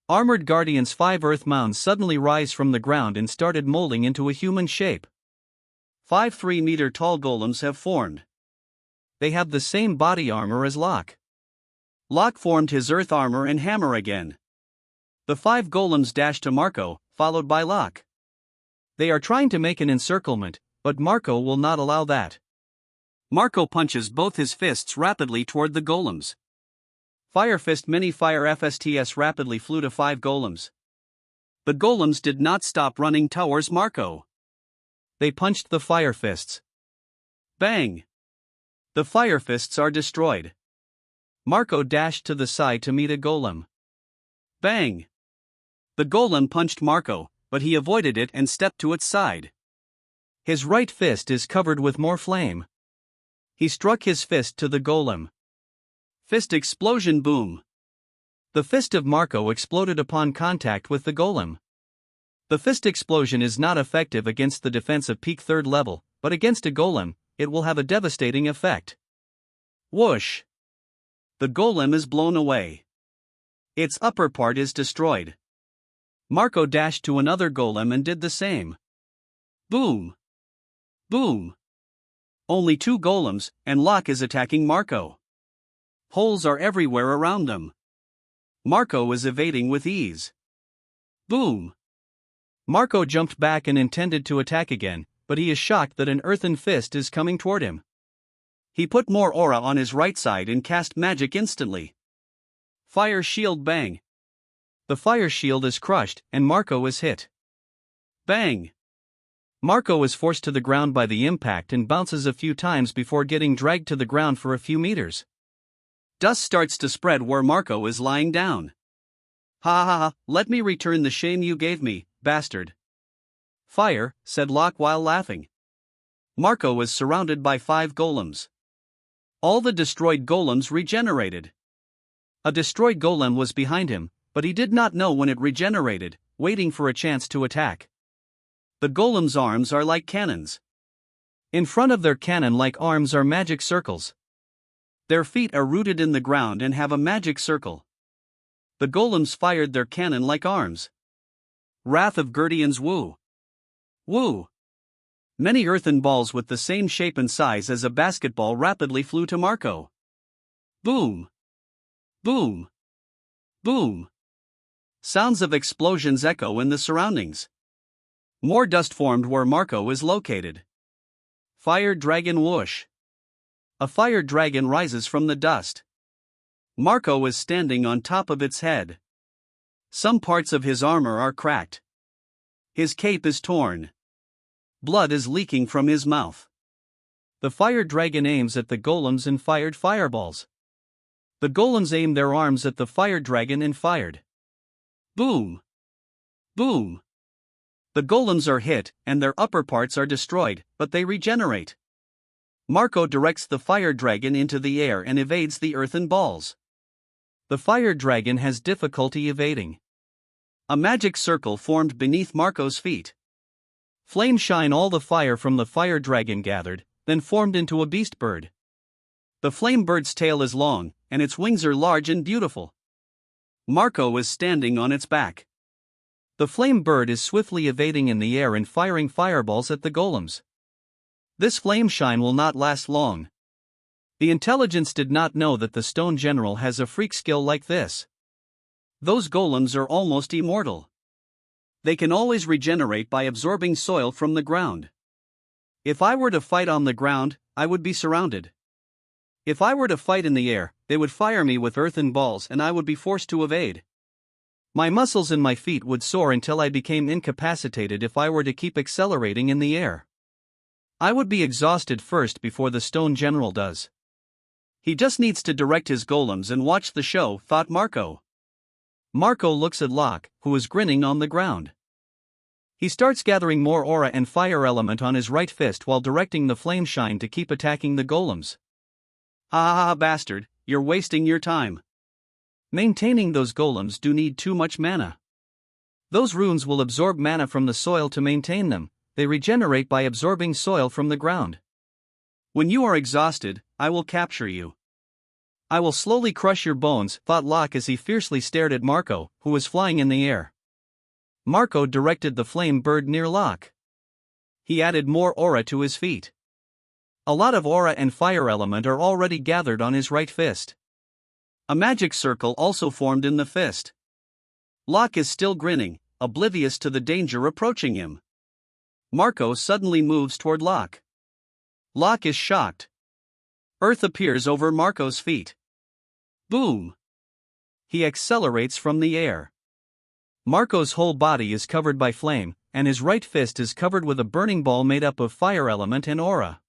Armored Guardian's 5 earth mounds suddenly rise from the ground and started molding into a human shape. 5 3-meter-tall golems have formed. They have the same body armor as Locke. Locke formed his earth armor and hammer again. The 5 golems dash to Marco, followed by Locke. They are trying to make an encirclement, but Marco will not allow that. Marco punches both his fists rapidly toward the golems. Fire Fist Mini Fire FSTS rapidly flew to 5 golems. The golems did not stop running towards Marco. They punched the Fire Fists. Bang! The Fire Fists are destroyed. Marco dashed to the side to meet a golem. Bang! The golem punched Marco, but he avoided it and stepped to its side. His right fist is covered with more flame. He struck his fist to the golem. Fist explosion boom! The fist of Marco exploded upon contact with the golem. The fist explosion is not effective against the defense of peak 3rd level, but against a golem, it will have a devastating effect. Whoosh! The golem is blown away. Its upper part is destroyed. Marco dashed to another golem and did the same. Boom! Boom! Only 2 golems, and Locke is attacking Marco. Holes are everywhere around them. Marco is evading with ease. Boom! Marco jumped back and intended to attack again, but he is shocked that an earthen fist is coming toward him. He put more aura on his right side and cast magic instantly. Fire shield bang! The fire shield is crushed and Marco is hit. Bang! Marco is forced to the ground by the impact and bounces a few times before getting dragged to the ground for a few meters. Dust starts to spread where Marco is lying down. Ha ha ha, let me return the shame you gave me, bastard. Fire, said Locke while laughing. Marco was surrounded by 5 golems. All the destroyed golems regenerated. A destroyed golem was behind him, but he did not know when it regenerated, waiting for a chance to attack. The golem's arms are like cannons. In front of their cannon-like arms are magic circles. Their feet are rooted in the ground and have a magic circle. The golems fired their cannon-like arms. Wrath of Guardians woo! Woo! Many earthen balls with the same shape and size as a basketball rapidly flew to Marco. Boom! Boom! Boom! Sounds of explosions echo in the surroundings. More dust formed where Marco is located. Fire dragon whoosh! A fire dragon rises from the dust. Marco is standing on top of its head. Some parts of his armor are cracked. His cape is torn. Blood is leaking from his mouth. The fire dragon aims at the golems and fired fireballs. The golems aimed their arms at the fire dragon and fired. Boom! Boom! The golems are hit and their upper parts are destroyed, but they regenerate. Marco directs the fire dragon into the air and evades the earthen balls. The fire dragon has difficulty evading. A magic circle formed beneath Marco's feet. Flame shine all the fire from the fire dragon gathered, then formed into a beast bird. The flame bird's tail is long, and its wings are large and beautiful. Marco is standing on its back. The flame bird is swiftly evading in the air and firing fireballs at the golems. This flame shine will not last long. The intelligence did not know that the stone general has a freak skill like this. Those golems are almost immortal. They can always regenerate by absorbing soil from the ground. If I were to fight on the ground, I would be surrounded. If I were to fight in the air, they would fire me with earthen balls and I would be forced to evade. My muscles in my feet would soar until I became incapacitated if I were to keep accelerating in the air. I would be exhausted first before the stone general does. He just needs to direct his golems and watch the show, thought Marco. Marco looks at Locke, who is grinning on the ground. He starts gathering more aura and fire element on his right fist while directing the flame shine to keep attacking the golems. Ah, bastard, you're wasting your time. Maintaining those golems do need too much mana. Those runes will absorb mana from the soil to maintain them. They regenerate by absorbing soil from the ground. When you are exhausted, I will capture you. I will slowly crush your bones, thought Locke as he fiercely stared at Marco, who was flying in the air. Marco directed the flame bird near Locke. He added more aura to his feet. A lot of aura and fire element are already gathered on his right fist. A magic circle also formed in the fist. Locke is still grinning, oblivious to the danger approaching him. Marco suddenly moves toward Locke. Locke is shocked. Earth appears over Marco's feet. Boom! He accelerates from the air. Marco's whole body is covered by flame, and his right fist is covered with a burning ball made up of fire element and aura.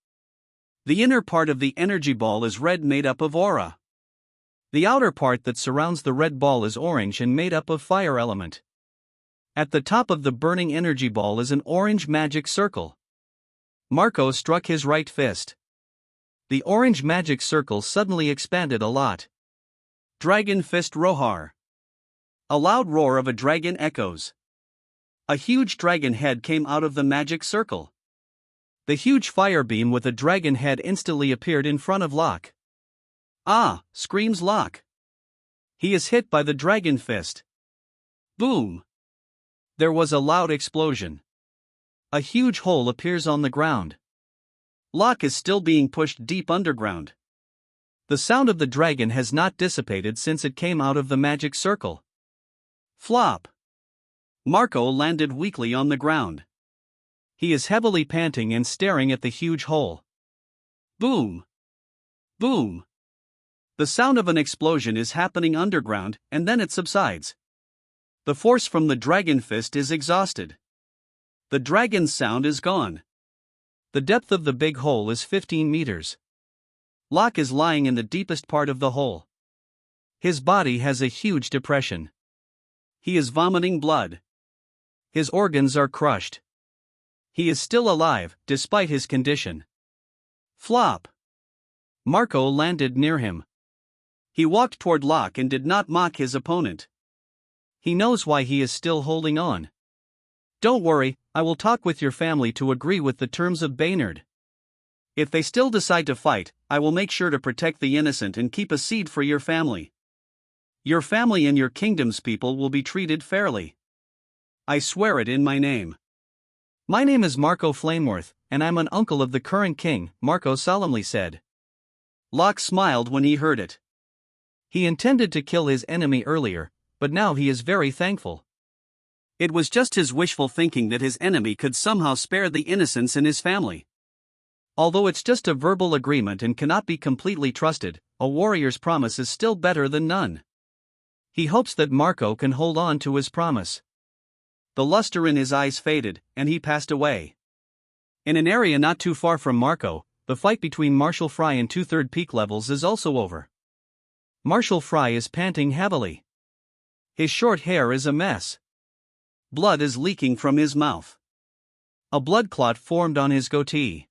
The inner part of the energy ball is red, made up of aura. The outer part that surrounds the red ball is orange and made up of fire element. At the top of the burning energy ball is an orange magic circle. Marco struck his right fist. The orange magic circle suddenly expanded a lot. Dragon Fist Roar. A loud roar of a dragon echoes. A huge dragon head came out of the magic circle. The huge fire beam with a dragon head instantly appeared in front of Locke. Ah! Screams Locke. He is hit by the dragon fist. Boom! There was a loud explosion. A huge hole appears on the ground. Locke is still being pushed deep underground. The sound of the dragon has not dissipated since it came out of the magic circle. Flop! Marco landed weakly on the ground. He is heavily panting and staring at the huge hole. Boom! Boom! The sound of an explosion is happening underground, and then it subsides. The force from the dragon fist is exhausted. The dragon's sound is gone. The depth of the big hole is 15 meters. Locke is lying in the deepest part of the hole. His body has a huge depression. He is vomiting blood. His organs are crushed. He is still alive, despite his condition. Flop! Marco landed near him. He walked toward Locke and did not mock his opponent. He knows why he is still holding on. Don't worry, I will talk with your family to agree with the terms of Baynard. If they still decide to fight, I will make sure to protect the innocent and keep a seed for your family. Your family and your kingdom's people will be treated fairly. I swear it in my name. My name is Marco Flameworth, and I'm an uncle of the current king, Marco solemnly said. Locke smiled when he heard it. He intended to kill his enemy earlier, but now he is very thankful. It was just his wishful thinking that his enemy could somehow spare the innocents in his family. Although it's just a verbal agreement and cannot be completely trusted, a warrior's promise is still better than none. He hopes that Marco can hold on to his promise. The luster in his eyes faded, and he passed away. In an area not too far from Marco, the fight between Marshall Fry and 2/3 peak levels is also over. Marshall Fry is panting heavily. His short hair is a mess. Blood is leaking from his mouth. A blood clot formed on his goatee.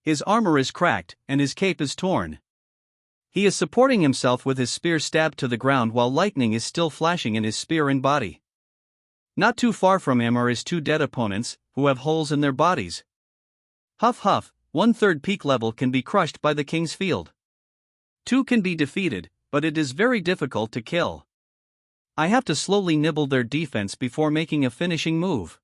His armor is cracked, and his cape is torn. He is supporting himself with his spear stabbed to the ground while lightning is still flashing in his spear and body. Not too far from him are his two dead opponents, who have holes in their bodies. Huff huff, 1/3 peak level can be crushed by the king's field. 2 can be defeated, but it is very difficult to kill. I have to slowly nibble their defense before making a finishing move.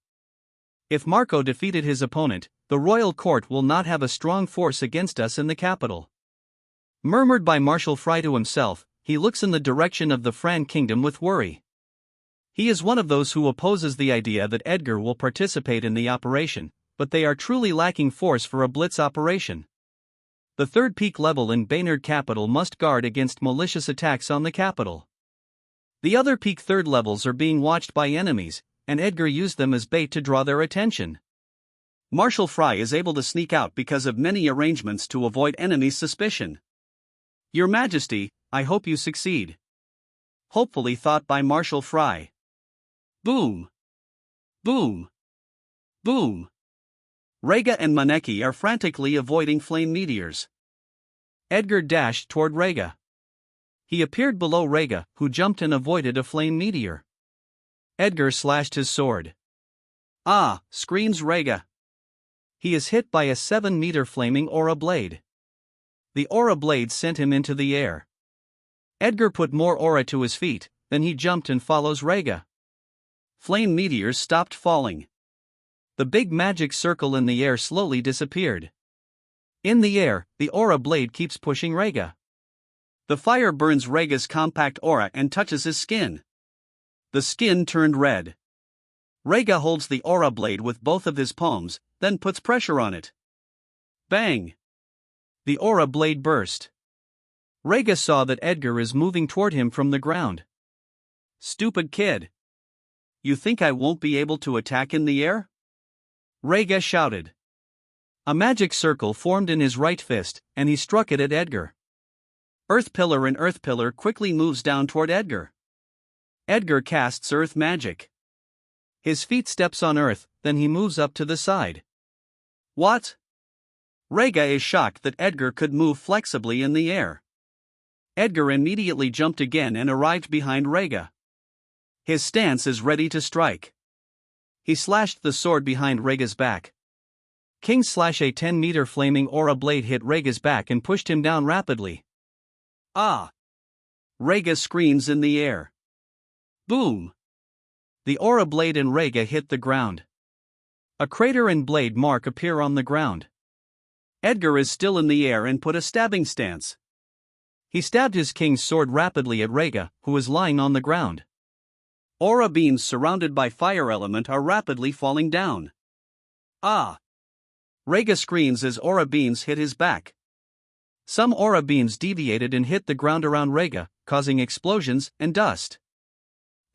If Marco defeated his opponent, the royal court will not have a strong force against us in the capital. Murmured by Marshall Fry to himself, he looks in the direction of the Fran kingdom with worry. He is one of those who opposes the idea that Edgar will participate in the operation, but they are truly lacking force for a blitz operation. The 3rd peak level in Baynard capital must guard against malicious attacks on the capital. The other peak 3rd levels are being watched by enemies, and Edgar used them as bait to draw their attention. Marshall Fry is able to sneak out because of many arrangements to avoid enemies' suspicion. Your Majesty, I hope you succeed. Hopefully thought by Marshall Fry. Boom! Boom! Boom! Rhaegar and Maneki are frantically avoiding flame meteors. Edgar dashed toward Rhaegar. He appeared below Rhaegar, who jumped and avoided a flame meteor. Edgar slashed his sword. Ah! Screams Rhaegar. He is hit by a 7-meter flaming aura blade. The aura blade sent him into the air. Edgar put more aura to his feet, then he jumped and follows Rega. Flame meteors stopped falling. The big magic circle in the air slowly disappeared. In the air, the aura blade keeps pushing Rega. The fire burns Rega's compact aura and touches his skin. The skin turned red. Rega holds the aura blade with both of his palms, then puts pressure on it. Bang! The aura blade burst. Rega saw that Edgar is moving toward him from the ground. Stupid kid! You think I won't be able to attack in the air? Rega shouted. A magic circle formed in his right fist, and he struck it at Edgar. Earth Pillar and Earth Pillar quickly moves down toward Edgar. Edgar casts Earth Magic. His feet steps on Earth, then he moves up to the side. What? Rega is shocked that Edgar could move flexibly in the air. Edgar immediately jumped again and arrived behind Rega. His stance is ready to strike. He slashed the sword behind Rega's back. A 10-meter flaming aura blade hit Rega's back and pushed him down rapidly. Ah! Rega screams in the air. Boom! The aura blade and Rega hit the ground. A crater and blade mark appear on the ground. Edgar is still in the air and put a stabbing stance. He stabbed his king's sword rapidly at Rega, who was lying on the ground. Aura beams surrounded by fire element are rapidly falling down. Ah! Rega screams as aura beams hit his back. Some aura beams deviated and hit the ground around Rega, causing explosions and dust.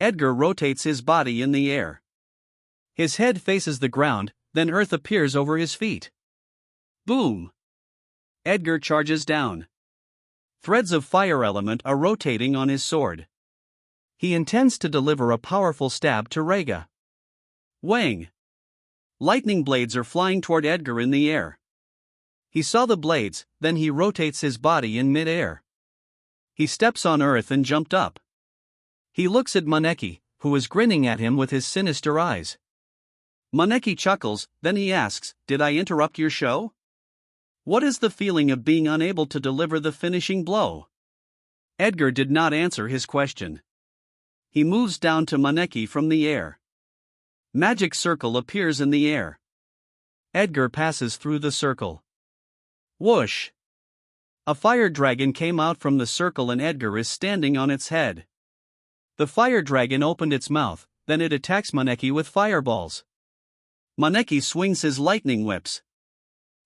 Edgar rotates his body in the air. His head faces the ground, then earth appears over his feet. Boom! Edgar charges down. Threads of fire element are rotating on his sword. He intends to deliver a powerful stab to Rega. Wang! Lightning blades are flying toward Edgar in the air. He saw the blades, then he rotates his body in mid-air. He steps on earth and jumped up. He looks at Maneki, who is grinning at him with his sinister eyes. Maneki chuckles, then he asks, "Did I interrupt your show? What is the feeling of being unable to deliver the finishing blow?" Edgar did not answer his question. He moves down to Maneki from the air. Magic circle appears in the air. Edgar passes through the circle. Whoosh! A fire dragon came out from the circle and Edgar is standing on its head. The fire dragon opened its mouth, then it attacks Maneki with fireballs. Maneki swings his lightning whips.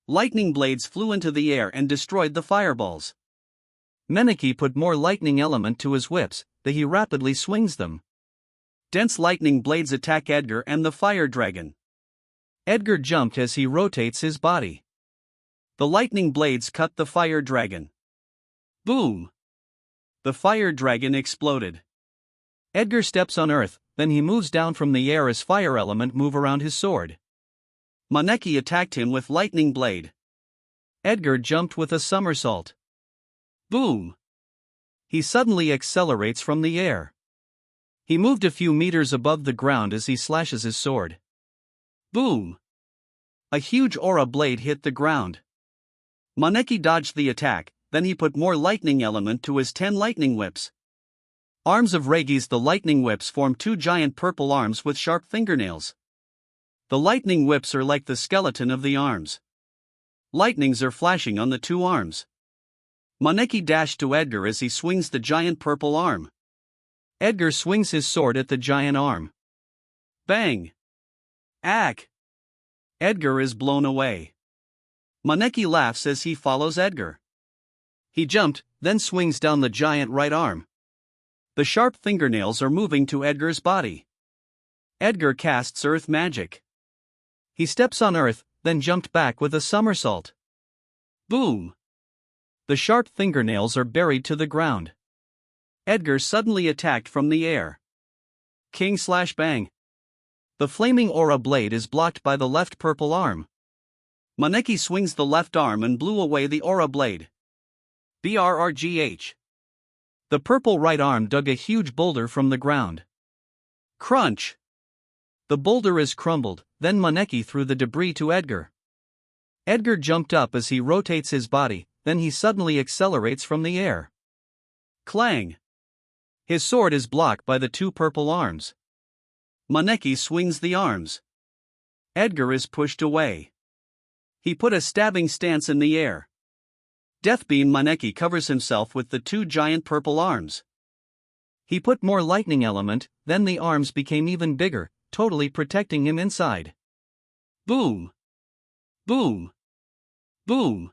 Lightning blades flew into the air and destroyed the fireballs. Maneki put more lightning element to his whips, that he rapidly swings them. Dense lightning blades attack Edgar and the fire dragon. Edgar jumped as he rotates his body. The lightning blades cut the fire dragon. Boom! The fire dragon exploded. Edgar steps on earth, then he moves down from the air as fire element move around his sword. Maneki attacked him with lightning blade. Edgar jumped with a somersault. Boom! He suddenly accelerates from the air. He moved a few meters above the ground as he slashes his sword. Boom! A huge aura blade hit the ground. Maneki dodged the attack, then he put more lightning element to his 10 lightning whips. Arms of Regis. The lightning whips form 2 giant purple arms with sharp fingernails. The lightning whips are like the skeleton of the arms. Lightnings are flashing on the 2 arms. Maneki dashed to Edgar as he swings the giant purple arm. Edgar swings his sword at the giant arm. Bang! Ack! Edgar is blown away. Maneki laughs as he follows Edgar. He jumped, then swings down the giant right arm. The sharp fingernails are moving to Edgar's body. Edgar casts earth magic. He steps on earth, then jumped back with a somersault. Boom! The sharp fingernails are buried to the ground. Edgar suddenly attacked from the air. King/bang! The flaming aura blade is blocked by the left purple arm. Maneki swings the left arm and blew away the aura blade. BRRGH! The purple right arm dug a huge boulder from the ground. Crunch! The boulder is crumbled, then Maneki threw the debris to Edgar. Edgar jumped up as he rotates his body, then he suddenly accelerates from the air. Clang! His sword is blocked by the two purple arms. Maneki swings the arms. Edgar is pushed away. He put a stabbing stance in the air. Deathbeam Maneki covers himself with the two giant purple arms. He put more lightning element, then the arms became even bigger, totally protecting him inside. Boom! Boom! Boom!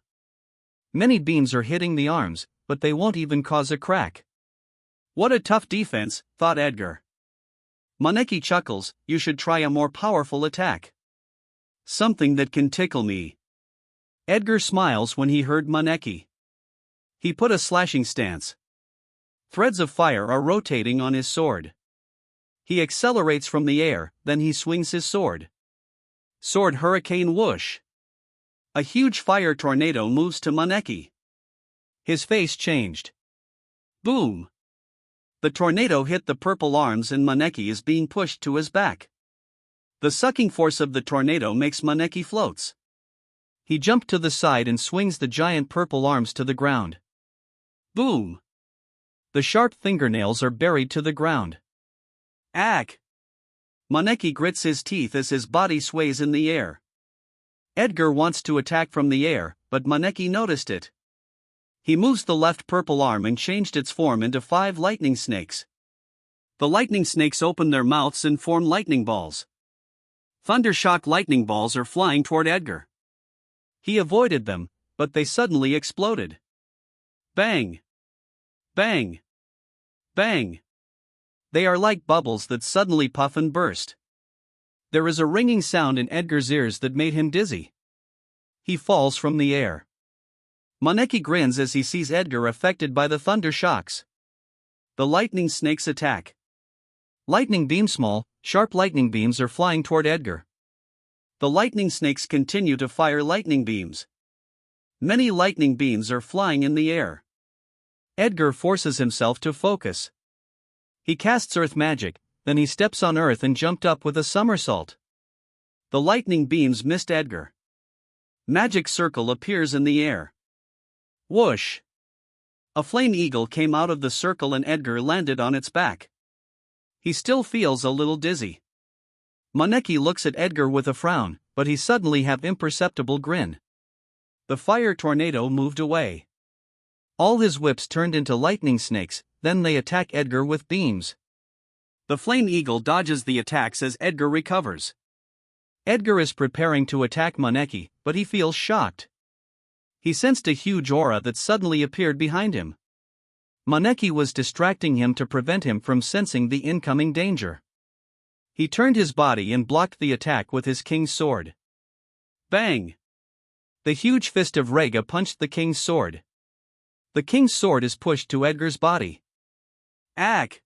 Many beams are hitting the arms, but they won't even cause a crack. What a tough defense, thought Edgar. Maneki chuckles, you should try a more powerful attack. Something that can tickle me. Edgar smiles when he heard Maneki. He put a slashing stance. Threads of fire are rotating on his sword. He accelerates from the air, then he swings his sword. Sword hurricane whoosh. A huge fire tornado moves to Maneki. His face changed. Boom! The tornado hit the purple arms and Maneki is being pushed to his back. The sucking force of the tornado makes Maneki floats. He jumped to the side and swings the giant purple arms to the ground. Boom! The sharp fingernails are buried to the ground. Ack! Maneki grits his teeth as his body sways in the air. Edgar wants to attack from the air, but Maneki noticed it. He moves the left purple arm and changed its form into 5 lightning snakes. The lightning snakes open their mouths and form lightning balls. Thundershock lightning balls are flying toward Edgar. He avoided them, but they suddenly exploded. Bang! Bang! Bang! They are like bubbles that suddenly puff and burst. There is a ringing sound in Edgar's ears that made him dizzy. He falls from the air. Maneki grins as he sees Edgar affected by the thunder shocks. The lightning snakes attack. Lightning beam small, sharp lightning beams are flying toward Edgar. The lightning snakes continue to fire lightning beams. Many lightning beams are flying in the air. Edgar forces himself to focus. He casts earth magic, then he steps on earth and jumped up with a somersault. The lightning beams missed Edgar. Magic circle appears in the air. Whoosh! A flame eagle came out of the circle and Edgar landed on its back. He still feels a little dizzy. Maneki looks at Edgar with a frown, but he suddenly have imperceptible grin. The fire tornado moved away. All his whips turned into lightning snakes, then they attack Edgar with beams. The flame eagle dodges the attacks as Edgar recovers. Edgar is preparing to attack Maneki, but he feels shocked. He sensed a huge aura that suddenly appeared behind him. Maneki was distracting him to prevent him from sensing the incoming danger. He turned his body and blocked the attack with his king's sword. Bang! The huge fist of Rega punched the king's sword. The king's sword is pushed to Edgar's body. Ack!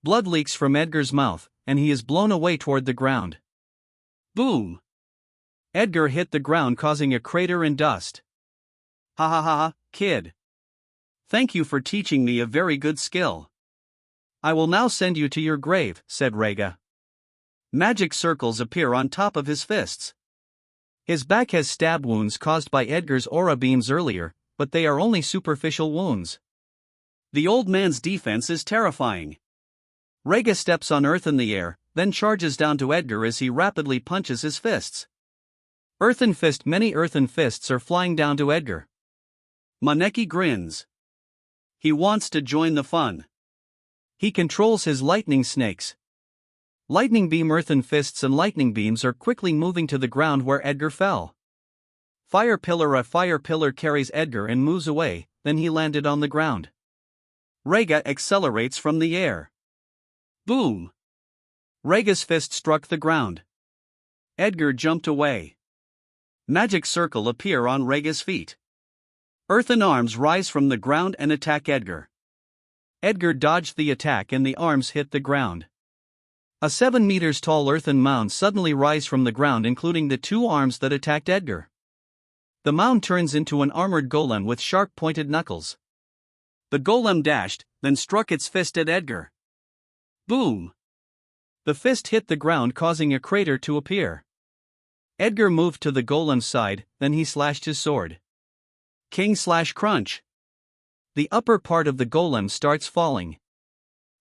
Blood leaks from Edgar's mouth, and he is blown away toward the ground. Boom! Edgar hit the ground causing a crater and dust. Ha ha ha ha, kid. Thank you for teaching me a very good skill. I will now send you to your grave, said Rega. Magic circles appear on top of his fists. His back has stab wounds caused by Edgar's aura beams earlier, but they are only superficial wounds. The old man's defense is terrifying. Rega steps on earth in the air, then charges down to Edgar as he rapidly punches his fists. Many earthen fists are flying down to Edgar. Maneki grins. He wants to join the fun. He controls his lightning snakes. Lightning beam earthen fists and lightning beams are quickly moving to the ground where Edgar fell. A fire pillar carries Edgar and moves away, then he landed on the ground. Rega accelerates from the air. Boom! Rega's fist struck the ground. Edgar jumped away. Magic circle appear on Rega's feet. Earthen arms rise from the ground and attack Edgar. Edgar dodged the attack and the arms hit the ground. A 7 meters tall earthen mound suddenly rise from the ground, including the 2 arms that attacked Edgar. The mound turns into an armored golem with sharp pointed knuckles. The golem dashed, then struck its fist at Edgar. Boom! The fist hit the ground causing a crater to appear. Edgar moved to the golem's side, then he slashed his sword. King/crunch. The upper part of the golem starts falling.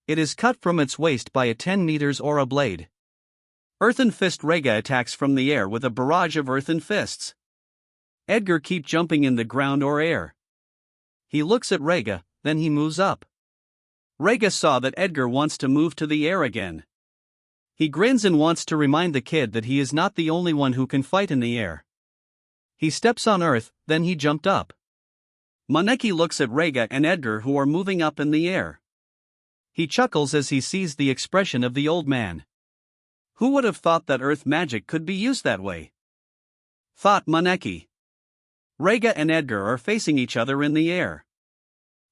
It is cut from its waist by a 10 meters aura blade. Earthen Fist Rega attacks from the air with a barrage of earthen fists. Edgar keep jumping in the ground or air. He looks at Rega, then he moves up. Rega saw that Edgar wants to move to the air again. He grins and wants to remind the kid that he is not the only one who can fight in the air. He steps on earth, then he jumped up. Maneki looks at Rega and Edgar, who are moving up in the air. He chuckles as he sees the expression of the old man. Who would have thought that earth magic could be used that way? Thought Maneki. Rega and Edgar are facing each other in the air.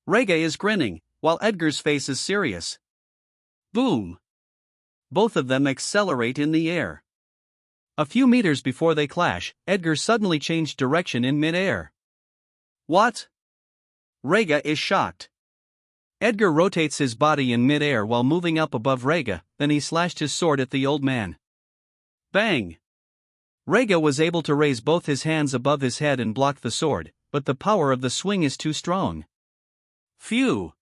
Rega is grinning, while Edgar's face is serious. Boom! Both of them accelerate in the air. A few meters before they clash, Edgar suddenly changed direction in mid-air. What? Rega is shocked. Edgar rotates his body in mid-air while moving up above Rega, then he slashed his sword at the old man. Bang! Rega was able to raise both his hands above his head and block the sword, but the power of the swing is too strong. Phew!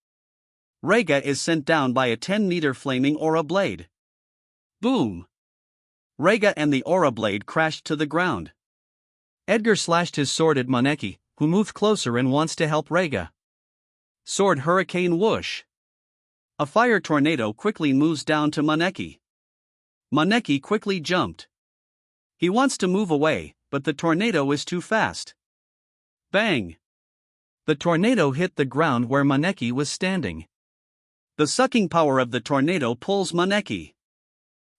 Rega is sent down by a 10-meter flaming aura blade. Boom! Rega and the aura blade crashed to the ground. Edgar slashed his sword at Maneki, who moved closer and wants to help Rega. Sword hurricane whoosh! A fire tornado quickly moves down to Maneki. Maneki quickly jumped. He wants to move away, but the tornado is too fast. Bang! The tornado hit the ground where Maneki was standing. The sucking power of the tornado pulls Maneki.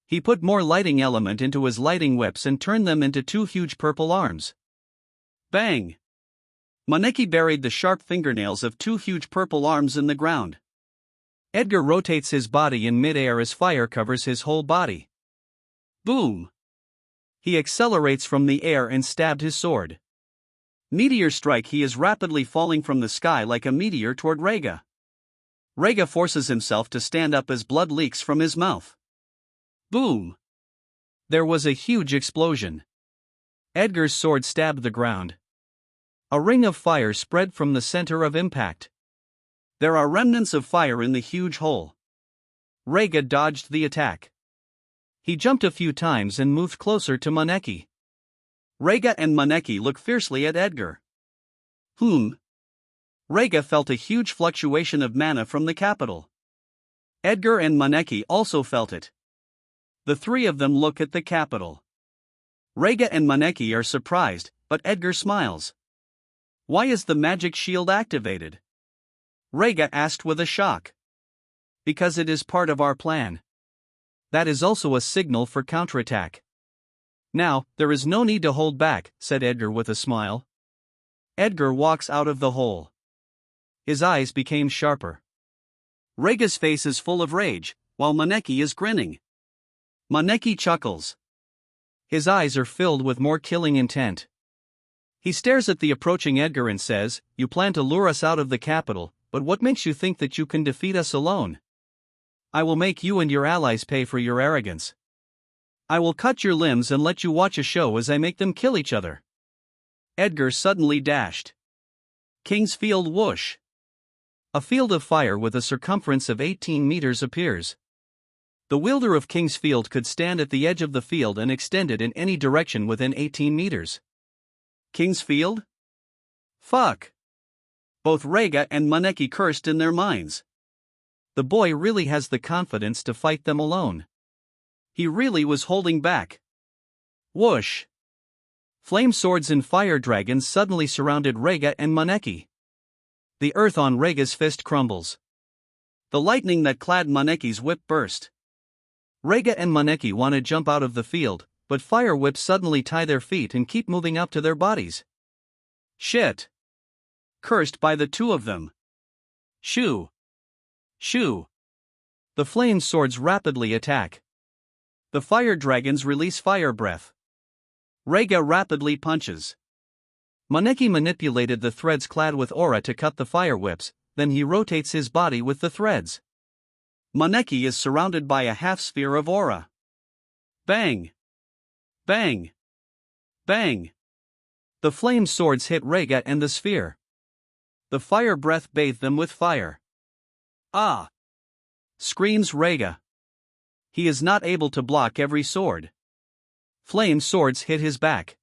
He put more lighting element into his lighting whips and turned them into two huge purple arms. Bang! Maneki buried the sharp fingernails of two huge purple arms in the ground. Edgar rotates his body in mid-air as fire covers his whole body. Boom! He accelerates from the air and stabbed his sword. Meteor strike! He is rapidly falling from the sky like a meteor toward Rega. Rega forces himself to stand up as blood leaks from his mouth. Boom! There was a huge explosion. Edgar's sword stabbed the ground. A ring of fire spread from the center of impact. There are remnants of fire in the huge hole. Rega dodged the attack. He jumped a few times and moved closer to Maneki. Rega and Maneki look fiercely at Edgar. Rega felt a huge fluctuation of mana from the capital. Edgar and Maneki also felt it. The three of them look at the capital. Rega and Maneki are surprised, but Edgar smiles. Why is the magic shield activated? Rega asked with a shock. Because it is part of our plan. That is also a signal for counterattack. Now, there is no need to hold back, said Edgar with a smile. Edgar walks out of the hole. His eyes became sharper. Rega's face is full of rage, while Maneki is grinning. Maneki chuckles. His eyes are filled with more killing intent. He stares at the approaching Edgar and says, "You plan to lure us out of the capital, but what makes you think that you can defeat us alone? I will make you and your allies pay for your arrogance. I will cut your limbs and let you watch a show as I make them kill each other." Edgar suddenly dashed. King's Field whoosh! A field of fire with a circumference of 18 meters appears. The wielder of King's Field could stand at the edge of the field and extend it in any direction within 18 meters. King's Field? Fuck! Both Rega and Maneki cursed in their minds. The boy really has the confidence to fight them alone. He really was holding back. Whoosh! Flame swords and fire dragons suddenly surrounded Rega and Maneki. The earth on Rega's fist crumbles. The lightning that clad Maneki's whip burst. Rega and Maneki want to jump out of the field, but fire whips suddenly tie their feet and keep moving up to their bodies. Shit! Cursed by the two of them. Shoo! Shoo! The flame swords rapidly attack. The fire dragons release fire breath. Rega rapidly punches. Maneki manipulated the threads clad with aura to cut the fire whips, then he rotates his body with the threads. Maneki is surrounded by a half-sphere of aura. Bang! Bang! Bang! The flame swords hit Rega and the sphere. The fire breath bathed them with fire. Ah! Screams Rega. He is not able to block every sword. Flame swords hit his back.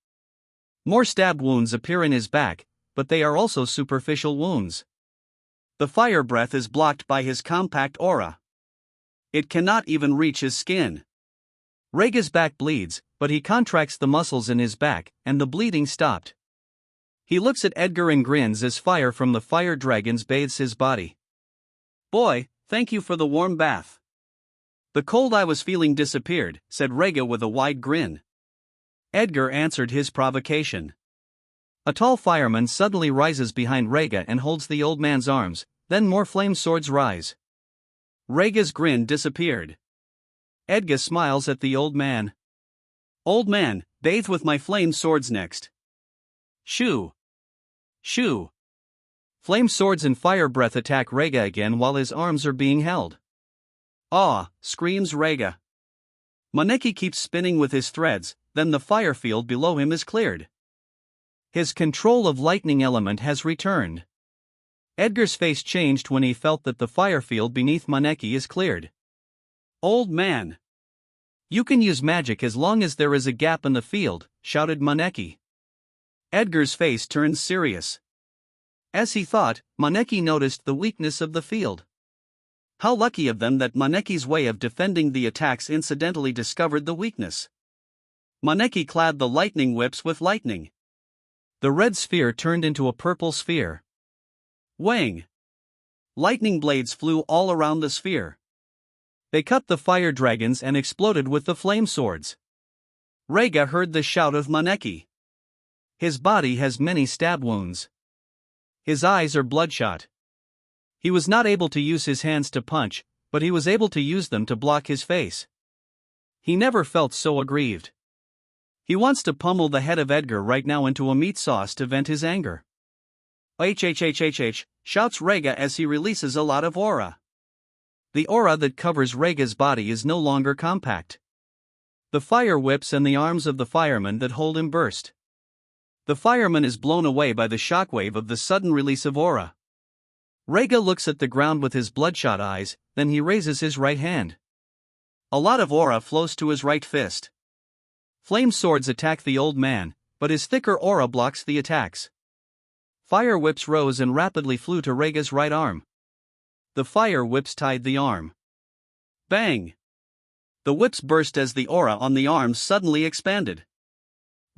More stab wounds appear in his back, but they are also superficial wounds. The fire breath is blocked by his compact aura. It cannot even reach his skin. Rega's back bleeds, but he contracts the muscles in his back, and the bleeding stopped. He looks at Edgar and grins as fire from the fire dragons bathes his body. Boy, thank you for the warm bath. The cold I was feeling disappeared, said Rega with a wide grin. Edgar answered his provocation. A tall fireman suddenly rises behind Rega and holds the old man's arms, then more flame swords rise. Rega's grin disappeared. Edgar smiles at the old man. Old man, bathe with my flame swords next. Shoo! Shoo! Flame swords and fire breath attack Rega again while his arms are being held. Ah! Screams Rega. Maneki keeps spinning with his threads, then the fire field below him is cleared. His control of lightning element has returned. Edgar's face changed when he felt that the fire field beneath Maneki is cleared. Old man! You can use magic as long as there is a gap in the field, shouted Maneki. Edgar's face turned serious. As he thought, Maneki noticed the weakness of the field. How lucky of them that Maneki's way of defending the attacks incidentally discovered the weakness. Maneki clad the lightning whips with lightning. The red sphere turned into a purple sphere. Wang! Lightning blades flew all around the sphere. They cut the fire dragons and exploded with the flame swords. Rega heard the shout of Maneki. His body has many stab wounds. His eyes are bloodshot. He was not able to use his hands to punch, but he was able to use them to block his face. He never felt so aggrieved. He wants to pummel the head of Edgar right now into a meat sauce to vent his anger. HHHHH, shouts Rega as he releases a lot of aura. The aura that covers Rega's body is no longer compact. The fire whips and the arms of the fireman that hold him burst. The fireman is blown away by the shockwave of the sudden release of aura. Rega looks at the ground with his bloodshot eyes, then he raises his right hand. A lot of aura flows to his right fist. Flame swords attack the old man, but his thicker aura blocks the attacks. Fire whips rose and rapidly flew to Rega's right arm. The fire whips tied the arm. Bang! The whips burst as the aura on the arms suddenly expanded.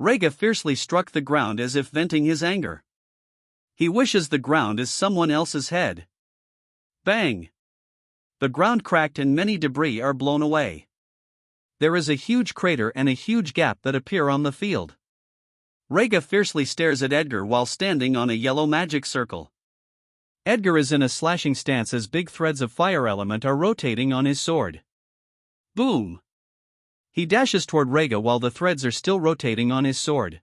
Rega fiercely struck the ground as if venting his anger. He wishes the ground is someone else's head. Bang! The ground cracked and many debris are blown away. There is a huge crater and a huge gap that appear on the field. Rega fiercely stares at Edgar while standing on a yellow magic circle. Edgar is in a slashing stance as big threads of fire element are rotating on his sword. Boom! He dashes toward Rega while the threads are still rotating on his sword.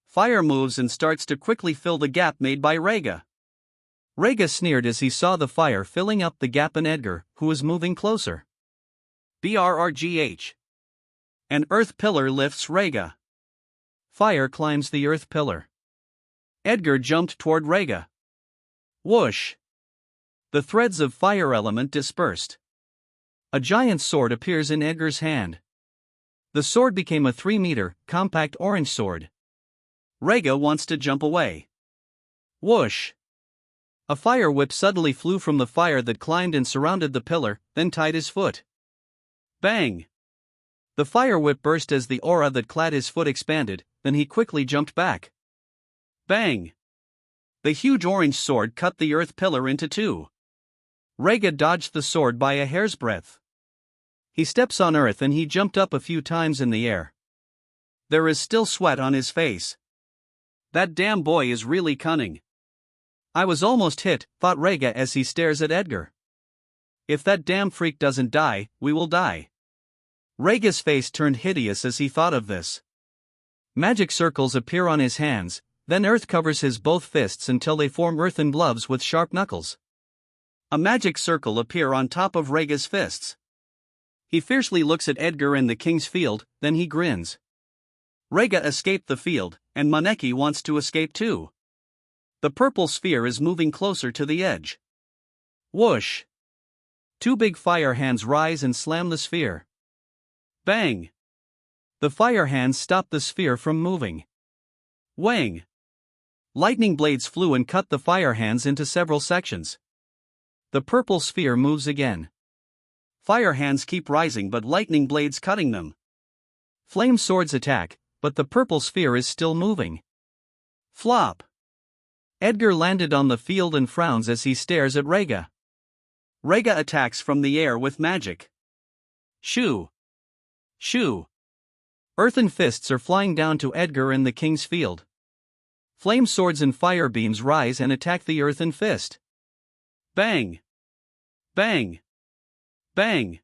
Fire moves and starts to quickly fill the gap made by Rega. Rega sneered as he saw the fire filling up the gap in Edgar, who was moving closer. BRRGH. An earth pillar lifts Rega. Fire climbs the earth pillar. Edgar jumped toward Rega. Whoosh! The threads of fire element dispersed. A giant sword appears in Edgar's hand. The sword became a 3-meter, compact orange sword. Rega wants to jump away. Whoosh! A fire whip suddenly flew from the fire that climbed and surrounded the pillar, then tied his foot. Bang! The fire whip burst as the aura that clad his foot expanded, then he quickly jumped back. Bang! The huge orange sword cut the earth pillar into two. Rega dodged the sword by a hair's breadth. He steps on earth and he jumped up a few times in the air. There is still sweat on his face. That damn boy is really cunning. I was almost hit, thought Rega as he stares at Edgar. If that damn freak doesn't die, we will die. Rega's face turned hideous as he thought of this. Magic circles appear on his hands, then earth covers his both fists until they form earthen gloves with sharp knuckles. A magic circle appear on top of Rega's fists. He fiercely looks at Edgar and the king's field, then he grins. Rega escaped the field, and Maneki wants to escape too. The purple sphere is moving closer to the edge. Whoosh! Two big fire hands rise and slam the sphere. Bang! The fire hands stop the sphere from moving. Whang! Lightning blades flew and cut the fire hands into several sections. The purple sphere moves again. Fire hands keep rising but lightning blades cutting them. Flame swords attack, but the purple sphere is still moving. Flop! Edgar landed on the field and frowns as he stares at Rega. Rega attacks from the air with magic. Shoo! Shoo! Earthen fists are flying down to Edgar and the king's field. Flame swords and fire beams rise and attack the earthen fist. Bang! Bang! Bang!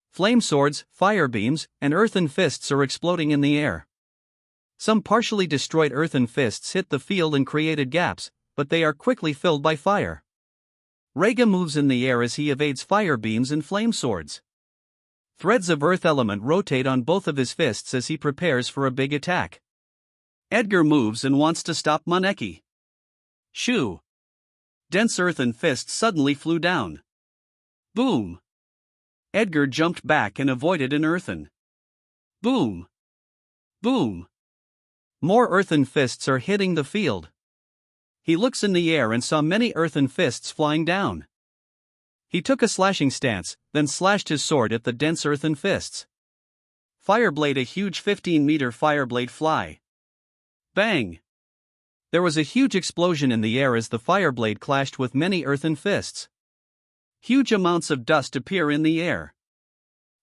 Flame swords, fire beams, and earthen fists are exploding in the air. Some partially destroyed earthen fists hit the field and created gaps, but they are quickly filled by fire. Rega moves in the air as he evades fire beams and flame swords. Threads of earth element rotate on both of his fists as he prepares for a big attack. Edgar moves and wants to stop Maneki. Shoo! Dense earthen fists suddenly flew down. Boom! Edgar jumped back and avoided an earthen. Boom! Boom! More earthen fists are hitting the field. He looks in the air and saw many earthen fists flying down. He took a slashing stance, then slashed his sword at the dense earthen fists. Fireblade, a huge 15-meter fireblade fly. Bang! There was a huge explosion in the air as the fireblade clashed with many earthen fists. Huge amounts of dust appear in the air.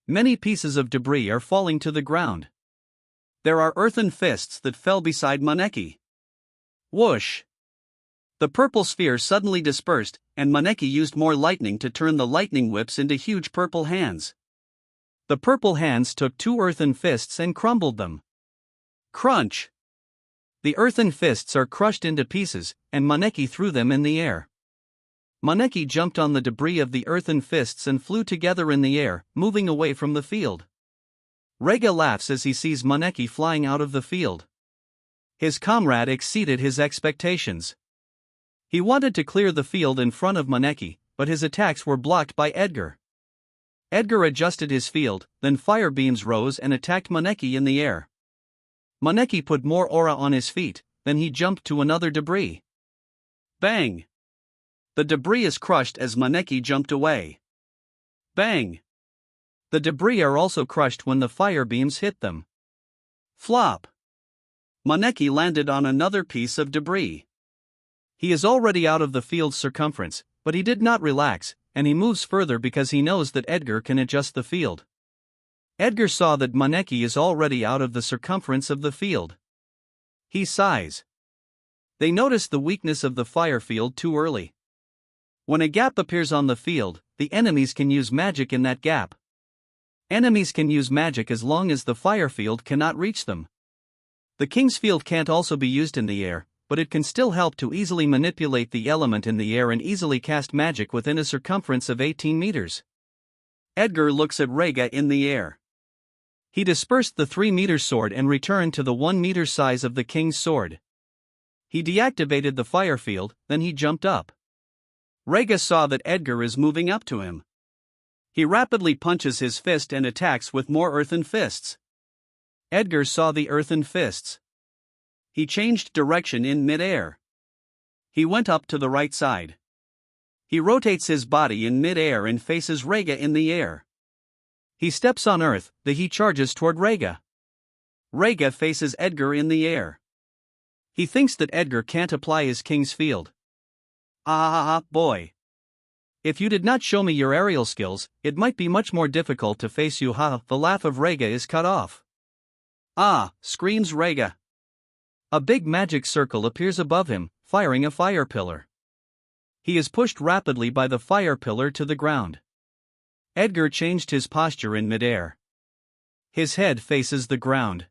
Many pieces of debris are falling to the ground. There are earthen fists that fell beside Maneki. Whoosh! The purple sphere suddenly dispersed, and Maneki used more lightning to turn the lightning whips into huge purple hands. The purple hands took two earthen fists and crumbled them. Crunch! The earthen fists are crushed into pieces, and Maneki threw them in the air. Maneki jumped on the debris of the earthen fists and flew together in the air, moving away from the field. Rega laughs as he sees Maneki flying out of the field. His comrade exceeded his expectations. He wanted to clear the field in front of Maneki, but his attacks were blocked by Edgar. Edgar adjusted his field, then fire beams rose and attacked Maneki in the air. Maneki put more aura on his feet, then he jumped to another debris. Bang! The debris is crushed as Maneki jumped away. Bang! The debris are also crushed when the fire beams hit them. Flop! Maneki landed on another piece of debris. He is already out of the field's circumference, but he did not relax, and he moves further because he knows that Edgar can adjust the field. Edgar saw that Maneki is already out of the circumference of the field. He sighs. They notice the weakness of the fire field too early. When a gap appears on the field, the enemies can use magic in that gap. Enemies can use magic as long as the fire field cannot reach them. The king's field can't also be used in the air, but it can still help to easily manipulate the element in the air and easily cast magic within a circumference of 18 meters. Edgar looks at Rega in the air. He dispersed the 3-meter sword and returned to the 1-meter size of the king's sword. He deactivated the fire field, then he jumped up. Rega saw that Edgar is moving up to him. He rapidly punches his fist and attacks with more earthen fists. Edgar saw the earthen fists. He changed direction in mid-air. He went up to the right side. He rotates his body in mid-air and faces Rega in the air. He steps on earth, then he charges toward Rega. Rega faces Edgar in the air. He thinks that Edgar can't apply his king's field. Ah, boy. If you did not show me your aerial skills, it might be much more difficult to face you. Ha! The laugh of Rega is cut off. Ah! Screams Rega. A big magic circle appears above him, firing a fire pillar. He is pushed rapidly by the fire pillar to the ground. Edgar changed his posture in midair. His head faces the ground.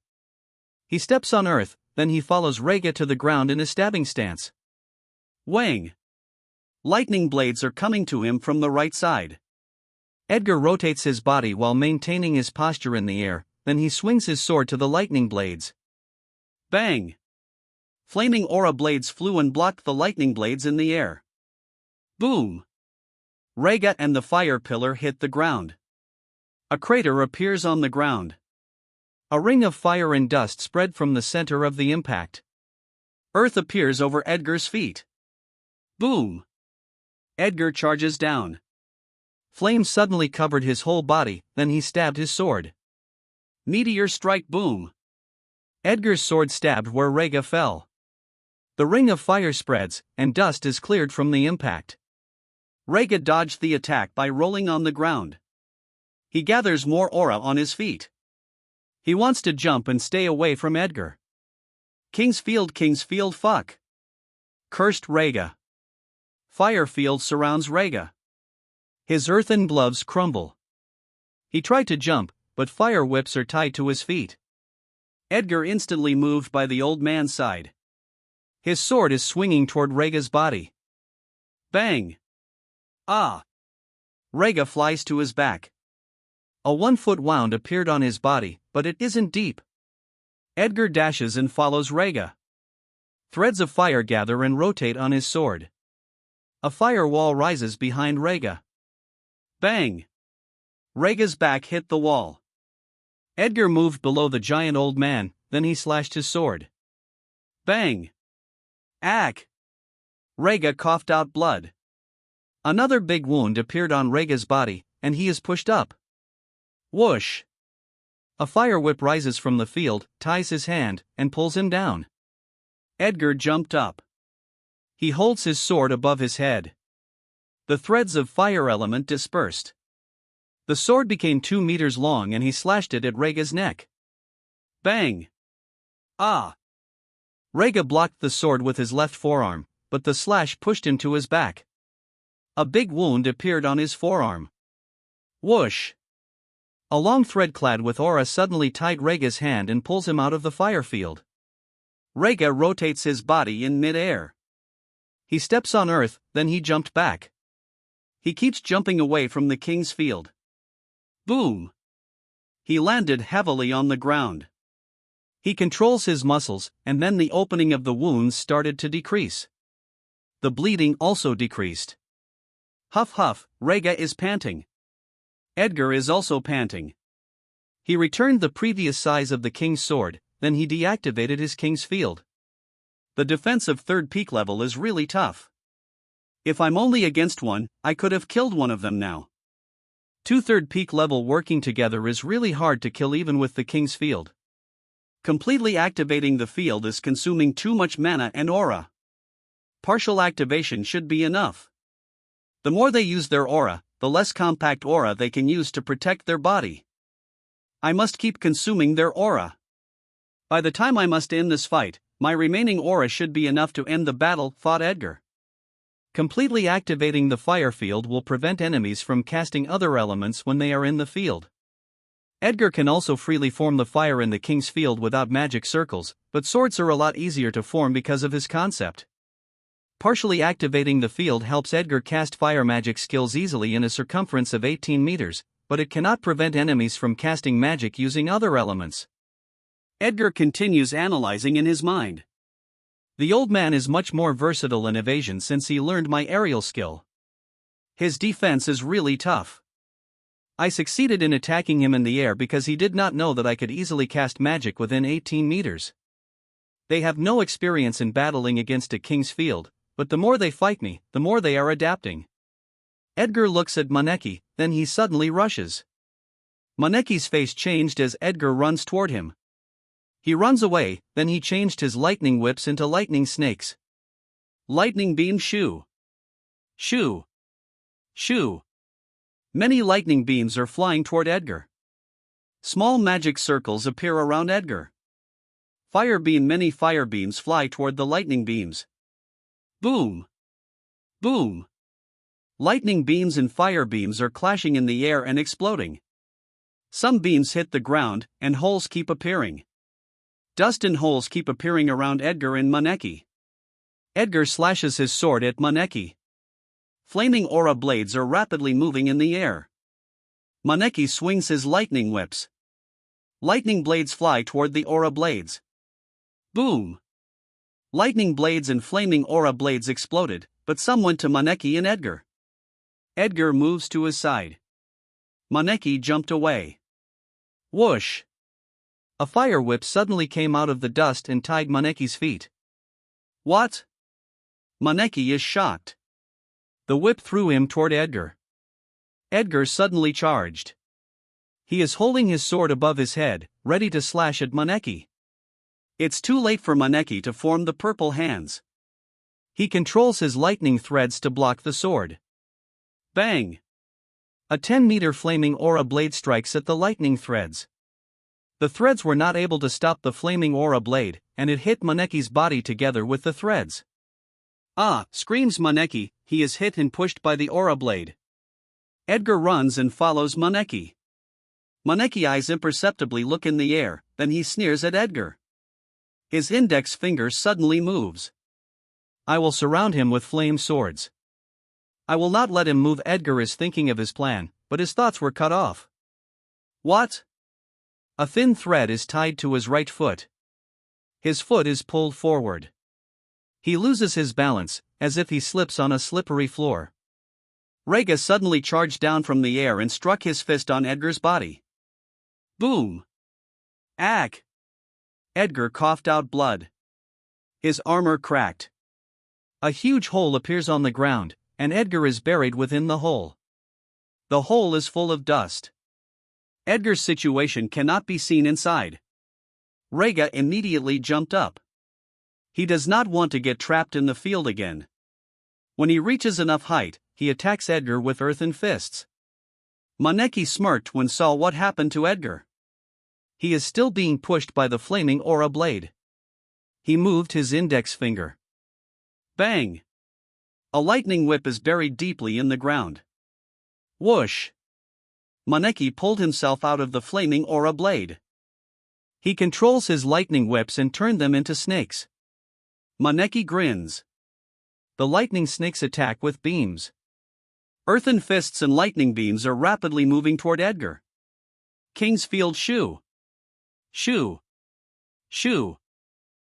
He steps on earth, then he follows Rega to the ground in a stabbing stance. Whang! Lightning blades are coming to him from the right side. Edgar rotates his body while maintaining his posture in the air, then he swings his sword to the lightning blades. Bang! Flaming aura blades flew and blocked the lightning blades in the air. Boom! Rega and the fire pillar hit the ground. A crater appears on the ground. A ring of fire and dust spread from the center of the impact. Earth appears over Edgar's feet. Boom! Edgar charges down. Flames suddenly covered his whole body, then he stabbed his sword. Meteor strike boom! Edgar's sword stabbed where Rega fell. The ring of fire spreads, and dust is cleared from the impact. Rega dodged the attack by rolling on the ground. He gathers more aura on his feet. He wants to jump and stay away from Edgar. King's Field fuck! Cursed Rega. Fire field surrounds Rega. His earthen gloves crumble. He tried to jump, but fire whips are tied to his feet. Edgar instantly moved by the old man's side. His sword is swinging toward Rega's body. Bang! Ah! Rega flies to his back. A 1-foot wound appeared on his body, but it isn't deep. Edgar dashes and follows Rega. Threads of fire gather and rotate on his sword. A fire wall rises behind Rega. Bang! Rega's back hit the wall. Edgar moved below the giant old man, then he slashed his sword. Bang! Ack! Rega coughed out blood. Another big wound appeared on Rega's body, and he is pushed up. Whoosh! A fire whip rises from the field, ties his hand, and pulls him down. Edgar jumped up. He holds his sword above his head. The threads of fire element dispersed. The sword became 2 meters long and he slashed it at Rega's neck. Bang! Ah! Rega blocked the sword with his left forearm, but the slash pushed him to his back. A big wound appeared on his forearm. Whoosh! A long thread clad with aura suddenly tied Rega's hand and pulls him out of the fire field. Rega rotates his body in mid-air. He steps on earth, then he jumped back. He keeps jumping away from the king's field. Boom! He landed heavily on the ground. He controls his muscles, and then the opening of the wounds started to decrease. The bleeding also decreased. Huff huff, Rega is panting. Edgar is also panting. He returned the previous size of the king's sword, then he deactivated his king's field. The defense of 3rd peak level is really tough. If I'm only against one, I could have killed one of them now. 2 3rd peak level working together is really hard to kill even with the king's field. Completely activating the field is consuming too much mana and aura. Partial activation should be enough. The more they use their aura, the less compact aura they can use to protect their body. I must keep consuming their aura. By the time I must end this fight, my remaining aura should be enough to end the battle, thought Edgar. Completely activating the fire field will prevent enemies from casting other elements when they are in the field. Edgar can also freely form the fire in the king's field without magic circles, but swords are a lot easier to form because of his concept. Partially activating the field helps Edgar cast fire magic skills easily in a circumference of 18 meters, but it cannot prevent enemies from casting magic using other elements. Edgar continues analyzing in his mind. The old man is much more versatile in evasion since he learned my aerial skill. His defense is really tough. I succeeded in attacking him in the air because he did not know that I could easily cast magic within 18 meters. They have no experience in battling against a king's field, but the more they fight me, the more they are adapting. Edgar looks at Maneki, then he suddenly rushes. Maneki's face changed as Edgar runs toward him. He runs away, then he changed his lightning whips into lightning snakes. Lightning beam shoo. Shoo. Shoo. Many lightning beams are flying toward Edgar. Small magic circles appear around Edgar. Many fire beams fly toward the lightning beams. Boom. Boom. Lightning beams and fire beams are clashing in the air and exploding. Some beams hit the ground, and holes keep appearing. Dust and holes keep appearing around Edgar and Maneki. Edgar slashes his sword at Maneki. Flaming aura blades are rapidly moving in the air. Maneki swings his lightning whips. Lightning blades fly toward the aura blades. Boom! Lightning blades and flaming aura blades exploded, but some went to Maneki and Edgar. Edgar moves to his side. Maneki jumped away. Whoosh! A fire whip suddenly came out of the dust and tied Maneki's feet. What? Maneki is shocked. The whip threw him toward Edgar. Edgar suddenly charged. He is holding his sword above his head, ready to slash at Maneki. It's too late for Maneki to form the purple hands. He controls his lightning threads to block the sword. Bang! A 10-meter flaming aura blade strikes at the lightning threads. The threads were not able to stop the flaming aura blade, and it hit Maneki's body together with the threads. Ah! Screams Maneki, he is hit and pushed by the aura blade. Edgar runs and follows Maneki. Maneki eyes imperceptibly look in the air, then he sneers at Edgar. His index finger suddenly moves. I will surround him with flame swords. I will not let him move. Edgar is thinking of his plan, but his thoughts were cut off. What? A thin thread is tied to his right foot. His foot is pulled forward. He loses his balance, as if he slips on a slippery floor. Rega suddenly charged down from the air and struck his fist on Edgar's body. Boom! Ack! Edgar coughed out blood. His armor cracked. A huge hole appears on the ground, and Edgar is buried within the hole. The hole is full of dust. Edgar's situation cannot be seen inside. Rega immediately jumped up. He does not want to get trapped in the field again. When he reaches enough height, he attacks Edgar with earthen fists. Maneki smirked when saw what happened to Edgar. He is still being pushed by the flaming aura blade. He moved his index finger. Bang! A lightning whip is buried deeply in the ground. Whoosh! Maneki pulled himself out of the flaming aura blade. He controls his lightning whips and turned them into snakes. Maneki grins. The lightning snakes attack with beams. Earthen fists and lightning beams are rapidly moving toward Edgar. King's Field Shoo. Shoo. Shoo.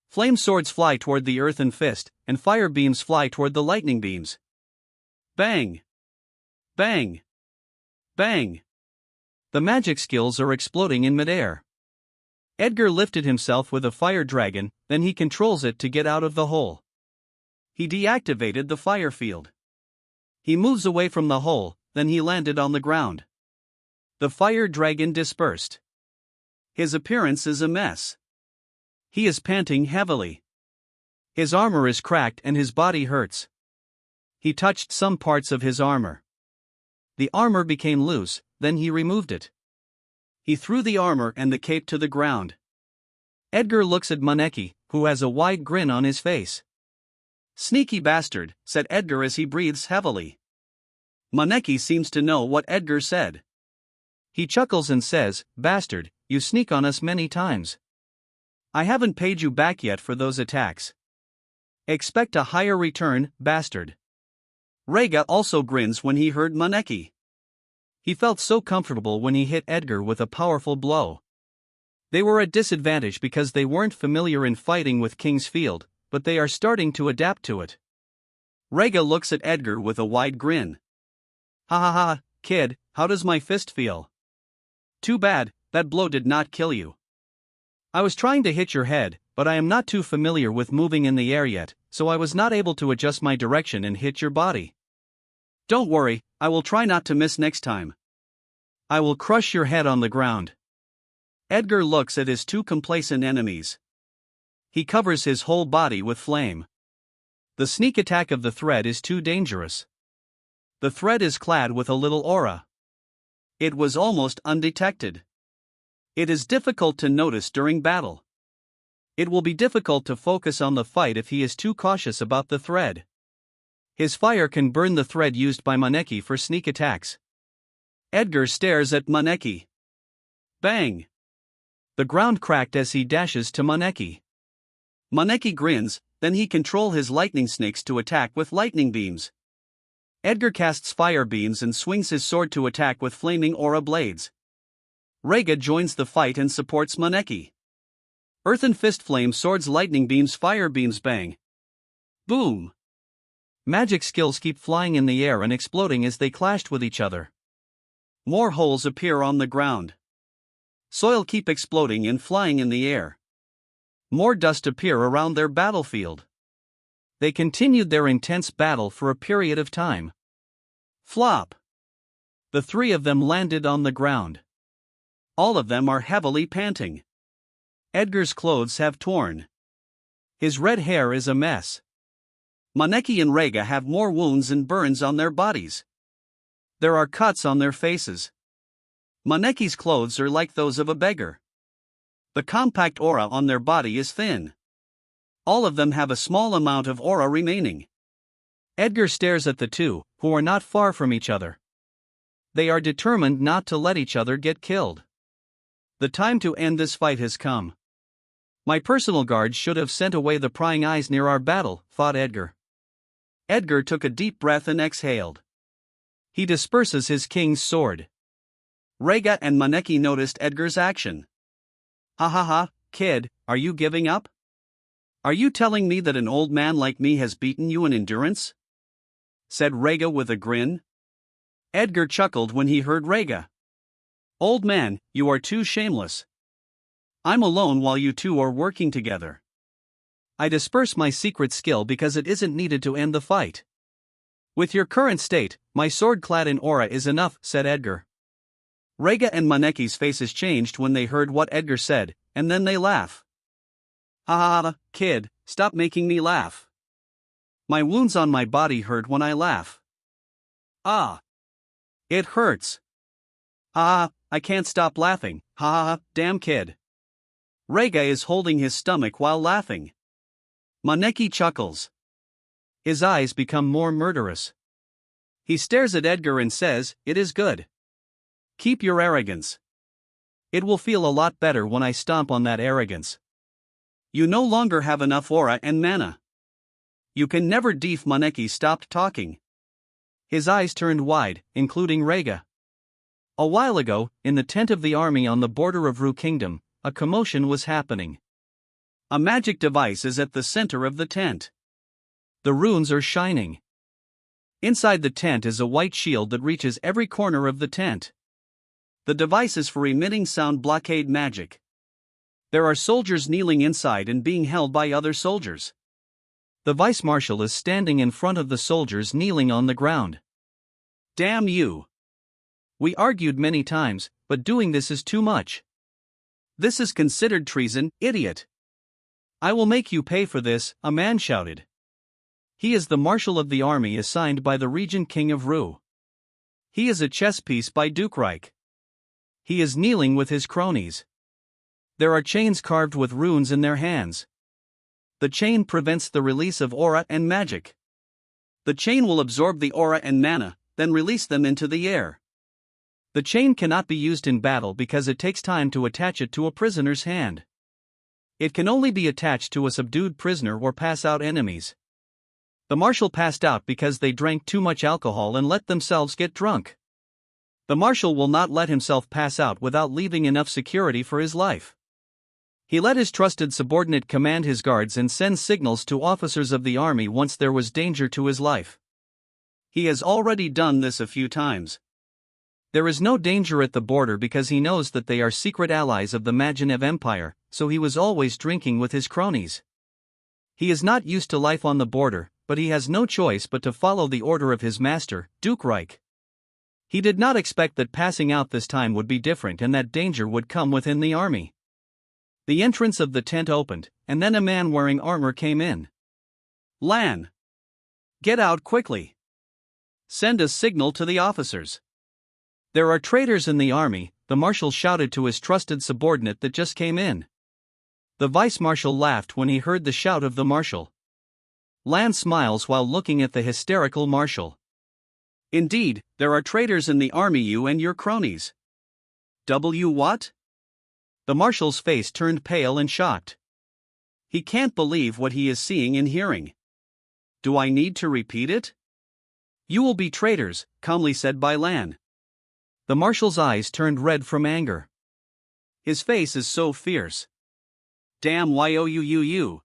Flame swords fly toward the earthen fist, and fire beams fly toward the lightning beams. Bang! Bang! Bang! The magic skills are exploding in midair. Edgar lifted himself with a fire dragon, then he controls it to get out of the hole. He deactivated the fire field. He moves away from the hole, then he landed on the ground. The fire dragon dispersed. His appearance is a mess. He is panting heavily. His armor is cracked and his body hurts. He touched some parts of his armor. The armor became loose, then he removed it. He threw the armor and the cape to the ground. Edgar looks at Maneki, who has a wide grin on his face. Sneaky bastard, said Edgar as he breathes heavily. Maneki seems to know what Edgar said. He chuckles and says, Bastard, you sneak on us many times. I haven't paid you back yet for those attacks. Expect a higher return, bastard. Rega also grins when he heard Maneki. He felt so comfortable when he hit Edgar with a powerful blow. They were at disadvantage because they weren't familiar in fighting with King's Field, but they are starting to adapt to it. Rega looks at Edgar with a wide grin. Ha ha ha, kid, how does my fist feel? Too bad, that blow did not kill you. I was trying to hit your head, but I am not too familiar with moving in the air yet, so I was not able to adjust my direction and hit your body. Don't worry, I will try not to miss next time. I will crush your head on the ground. Edgar looks at his two complacent enemies. He covers his whole body with flame. The sneak attack of the thread is too dangerous. The thread is clad with a little aura. It was almost undetected. It is difficult to notice during battle. It will be difficult to focus on the fight if he is too cautious about the thread. His fire can burn the thread used by Maneki for sneak attacks. Edgar stares at Maneki. Bang! The ground cracked as he dashes to Maneki. Maneki grins, then he controls his lightning snakes to attack with lightning beams. Edgar casts fire beams and swings his sword to attack with flaming aura blades. Rega joins the fight and supports Maneki. Earthen fist flame swords lightning beams fire beams bang. Boom! Magic skills keep flying in the air and exploding as they clashed with each other. More holes appear on the ground. Soil keep exploding and flying in the air. More dust appear around their battlefield. They continued their intense battle for a period of time. Flop! The three of them landed on the ground. All of them are heavily panting. Edgar's clothes have torn. His red hair is a mess. Maneki and Reiga have more wounds and burns on their bodies. There are cuts on their faces. Maneki's clothes are like those of a beggar. The compact aura on their body is thin. All of them have a small amount of aura remaining. Edgar stares at the two, who are not far from each other. They are determined not to let each other get killed. The time to end this fight has come. My personal guards should have sent away the prying eyes near our battle, thought Edgar. Edgar took a deep breath and exhaled. He disperses his king's sword. Reiga and Maneki noticed Edgar's action. Ha ha ha, kid, are you giving up? Are you telling me that an old man like me has beaten you in endurance? Said Reiga with a grin. Edgar chuckled when he heard Reiga. Old man, you are too shameless. I'm alone while you two are working together. I disperse my secret skill because it isn't needed to end the fight. With your current state, my sword clad in aura is enough, said Edgar. Reiga and Maneki's faces changed when they heard what Edgar said, and then they laugh. Ha ha ha, kid, stop making me laugh. My wounds on my body hurt when I laugh. Ah. It hurts. Ah, I can't stop laughing, ha ha ha, damn kid. Reiga is holding his stomach while laughing. Maneki chuckles. His eyes become more murderous. He stares at Edgar and says, "It is good. Keep your arrogance. It will feel a lot better when I stomp on that arrogance. You no longer have enough aura and mana. You can never deef." Maneki stopped talking. His eyes turned wide, including Reiga. A while ago, in the tent of the army on the border of Ru Kingdom, a commotion was happening. A magic device is at the center of the tent. The runes are shining. Inside the tent is a white shield that reaches every corner of the tent. The device is for emitting sound blockade magic. There are soldiers kneeling inside and being held by other soldiers. The vice marshal is standing in front of the soldiers kneeling on the ground. Damn you! We argued many times, but doing this is too much. This is considered treason, idiot. I will make you pay for this, a man shouted. He is the marshal of the army assigned by the regent king of Ru. He is a chess piece by Duke Reich. He is kneeling with his cronies. There are chains carved with runes in their hands. The chain prevents the release of aura and magic. The chain will absorb the aura and mana, then release them into the air. The chain cannot be used in battle because it takes time to attach it to a prisoner's hand. It can only be attached to a subdued prisoner or pass out enemies. The marshal passed out because they drank too much alcohol and let themselves get drunk. The marshal will not let himself pass out without leaving enough security for his life. He let his trusted subordinate command his guards and send signals to officers of the army once there was danger to his life. He has already done this a few times. There is no danger at the border because he knows that they are secret allies of the Majinev Empire, so he was always drinking with his cronies. He is not used to life on the border, but he has no choice but to follow the order of his master, Duke Reich. He did not expect that passing out this time would be different and that danger would come within the army. The entrance of the tent opened, and then a man wearing armor came in. Lan! Get out quickly! Send a signal to the officers. There are traitors in the army, the marshal shouted to his trusted subordinate that just came in. The vice marshal laughed when he heard the shout of the marshal. Lan smiles while looking at the hysterical marshal. Indeed, there are traitors in the army, you and your cronies. What? The marshal's face turned pale and shocked. He can't believe what he is seeing and hearing. Do I need to repeat it? You will be traitors, calmly said by Lan. The marshal's eyes turned red from anger. His face is so fierce. Damn you.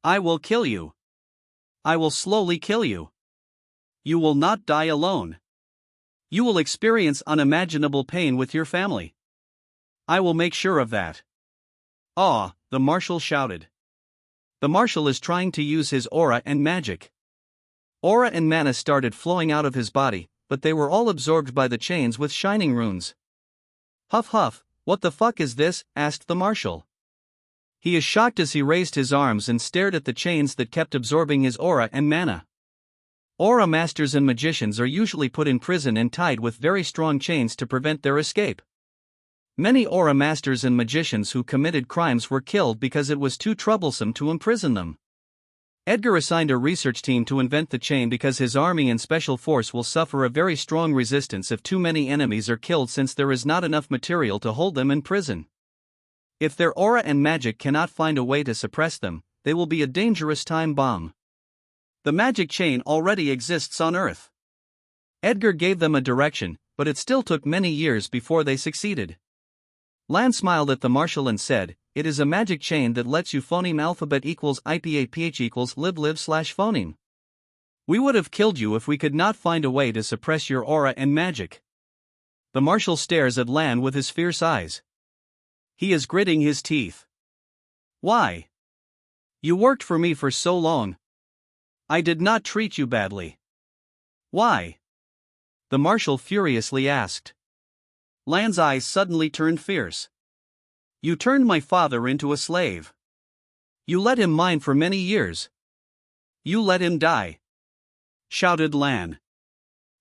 I will kill you. I will slowly kill you. You will not die alone. You will experience unimaginable pain with your family. I will make sure of that. Ah, the marshal shouted. The marshal is trying to use his aura and magic. Aura and mana started flowing out of his body, but they were all absorbed by the chains with shining runes. Huff huff, what the fuck is this? Asked the marshal. He is shocked as he raised his arms and stared at the chains that kept absorbing his aura and mana. Aura masters and magicians are usually put in prison and tied with very strong chains to prevent their escape. Many aura masters and magicians who committed crimes were killed because it was too troublesome to imprison them. Edgar assigned a research team to invent the chain because his army and special force will suffer a very strong resistance if too many enemies are killed, since there is not enough material to hold them in prison. If their aura and magic cannot find a way to suppress them, they will be a dangerous time bomb. The magic chain already exists on Earth. Edgar gave them a direction, but it still took many years before they succeeded. Lan smiled at the marshal and said, "It is a magic chain that lets you phoneme alphabet equals IPAPH equals lib/phoneme. We would have killed you if we could not find a way to suppress your aura and magic." The marshal stares at Lan with his fierce eyes. He is gritting his teeth. Why? You worked for me for so long. I did not treat you badly. Why? The marshal furiously asked. Lan's eyes suddenly turned fierce. You turned my father into a slave. You let him mine for many years. You let him die, shouted Lan.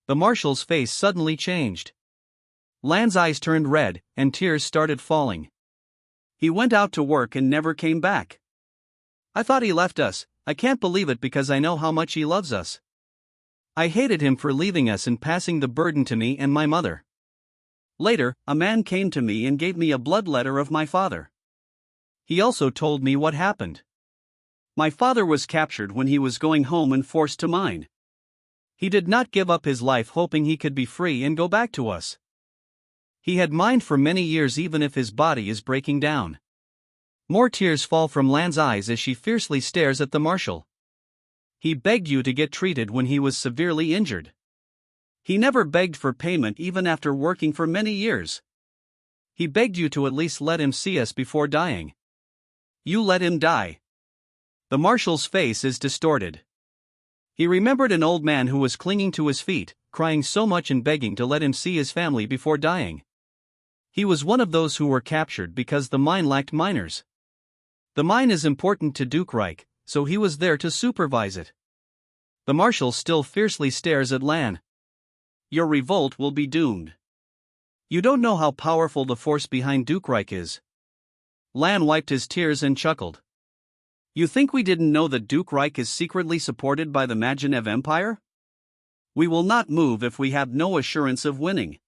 The marshal's face suddenly changed. Lan's eyes turned red, and tears started falling. He went out to work and never came back. I thought he left us. I can't believe it because I know how much he loves us. I hated him for leaving us and passing the burden to me and my mother. Later, a man came to me and gave me a blood letter of my father. He also told me what happened. My father was captured when he was going home and forced to mine. He did not give up his life hoping he could be free and go back to us. He had mined for many years even if his body is breaking down. More tears fall from Lan's eyes as she fiercely stares at the marshal. He begged you to get treated when he was severely injured. He never begged for payment even after working for many years. He begged you to at least let him see us before dying. You let him die. The marshal's face is distorted. He remembered an old man who was clinging to his feet, crying so much and begging to let him see his family before dying. He was one of those who were captured because the mine lacked miners. The mine is important to Duke Reich, so he was there to supervise it. The marshal still fiercely stares at Lan. Your revolt will be doomed. You don't know how powerful the force behind Duke Reich is. Lan wiped his tears and chuckled. You think we didn't know that Duke Reich is secretly supported by the Magenev Empire? We will not move if we have no assurance of winning.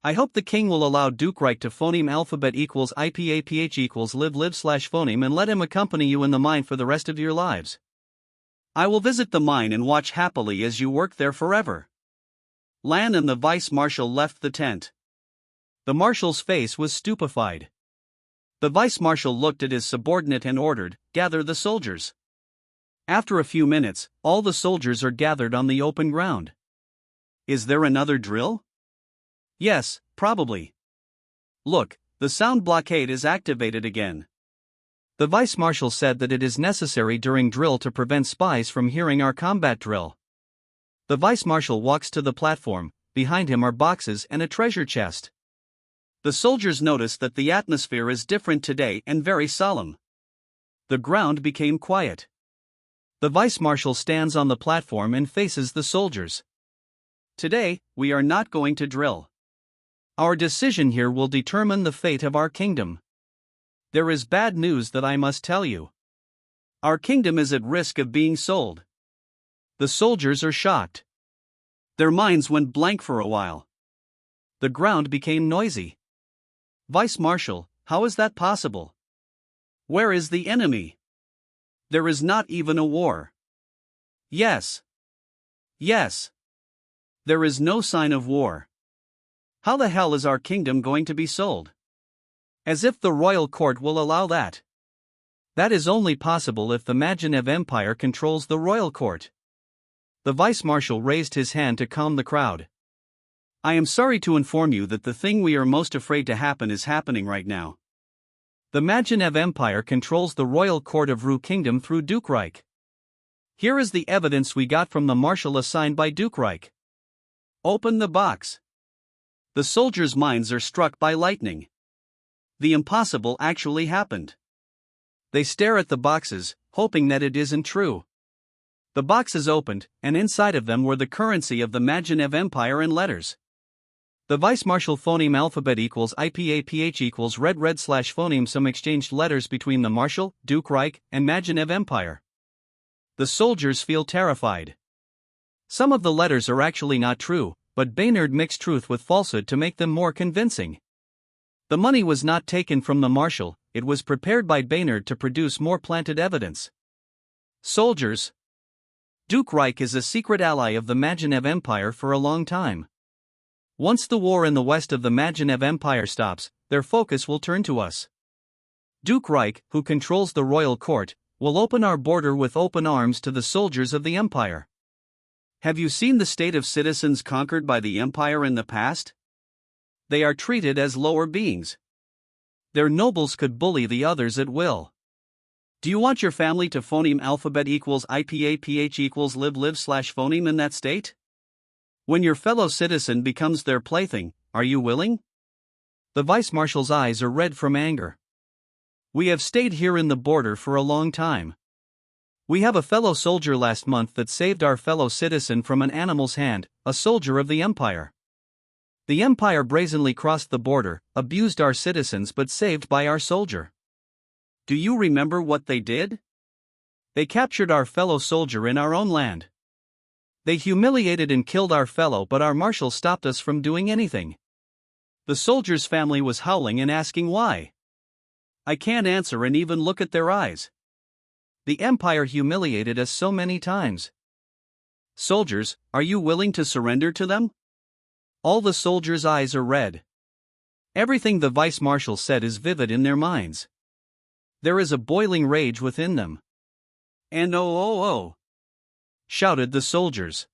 I hope the king will allow Duke Reich to phoneme alphabet equals IPAPH equals lib/phoneme and let him accompany you in the mine for the rest of your lives. I will visit the mine and watch happily as you work there forever. Lan and the vice marshal left the tent. The marshal's face was stupefied. The vice marshal looked at his subordinate and ordered, "Gather the soldiers." After a few minutes, all the soldiers are gathered on the open ground. Is there another drill? Yes, probably. Look, the sound blockade is activated again. The vice marshal said that it is necessary during drill to prevent spies from hearing our combat drill. The vice marshal walks to the platform. Behind him are boxes and a treasure chest. The soldiers notice that the atmosphere is different today and very solemn. The ground became quiet. The vice marshal stands on the platform and faces the soldiers. Today, we are not going to drill. Our decision here will determine the fate of our kingdom. There is bad news that I must tell you. Our kingdom is at risk of being sold. The soldiers are shocked. Their minds went blank for a while. The ground became noisy. Vice Marshal, how is that possible? Where is the enemy? There is not even a war. Yes. Yes. There is no sign of war. How the hell is our kingdom going to be sold? As if the royal court will allow that. That is only possible if the Magenev Empire controls the royal court. The vice-marshal raised his hand to calm the crowd. I am sorry to inform you that the thing we are most afraid to happen is happening right now. The Magenev Empire controls the royal court of Ru Kingdom through Duke Reich. Here is the evidence we got from the marshal assigned by Duke Reich. Open the box. The soldiers' minds are struck by lightning. The impossible actually happened. They stare at the boxes, hoping that it isn't true. The boxes opened, and inside of them were the currency of the Magenev Empire in letters. The vice-marshal phoneme alphabet equals IPAPH equals red / phoneme. Some exchanged letters between the marshal, Duke Reich, and Magenev Empire. The soldiers feel terrified. Some of the letters are actually not true, but Baynard mixed truth with falsehood to make them more convincing. The money was not taken from the marshal, it was prepared by Baynard to produce more planted evidence. Soldiers. Duke Reich is a secret ally of the Magenev Empire for a long time. Once the war in the west of the Magenev Empire stops, their focus will turn to us. Duke Reich, who controls the royal court, will open our border with open arms to the soldiers of the empire. Have you seen the state of citizens conquered by the empire in the past? They are treated as lower beings. Their nobles could bully the others at will. Do you want your family to phoneme alphabet equals IPAPH equals live /phoneme in that state? When your fellow citizen becomes their plaything, are you willing? The vice-marshal's eyes are red from anger. We have stayed here in the border for a long time. We have a fellow soldier last month that saved our fellow citizen from an animal's hand, a soldier of the empire. The empire brazenly crossed the border, abused our citizens but saved by our soldier. Do you remember what they did? They captured our fellow soldier in our own land. They humiliated and killed our fellow, but our marshal stopped us from doing anything. The soldier's family was howling and asking why. I can't answer and even look at their eyes. The empire humiliated us so many times. Soldiers, are you willing to surrender to them? All the soldiers' eyes are red. Everything the vice-marshal said is vivid in their minds. There is a boiling rage within them. And oh, shouted the soldiers.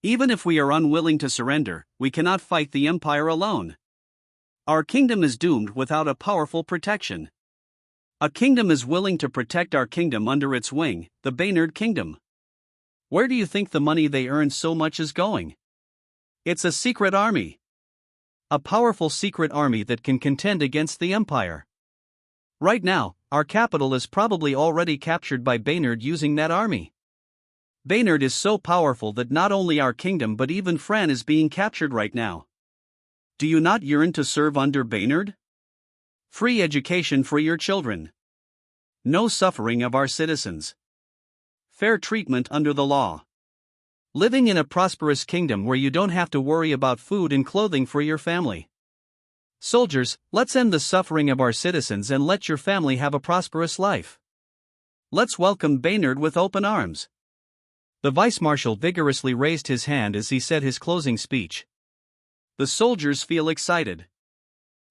Even if we are unwilling to surrender, we cannot fight the empire alone. Our kingdom is doomed without a powerful protection. A kingdom is willing to protect our kingdom under its wing, the Baynard Kingdom. Where do you think the money they earn so much is going? It's a secret army. A powerful secret army that can contend against the empire. Right now, our capital is probably already captured by Baynard using that army. Baynard is so powerful that not only our kingdom but even Fran is being captured right now. Do you not yearn to serve under Baynard? Free education for your children. No suffering of our citizens. Fair treatment under the law. Living in a prosperous kingdom where you don't have to worry about food and clothing for your family. Soldiers, let's end the suffering of our citizens and let your family have a prosperous life. Let's welcome Baynard with open arms. The vice-marshal vigorously raised his hand as he said his closing speech. The soldiers feel excited.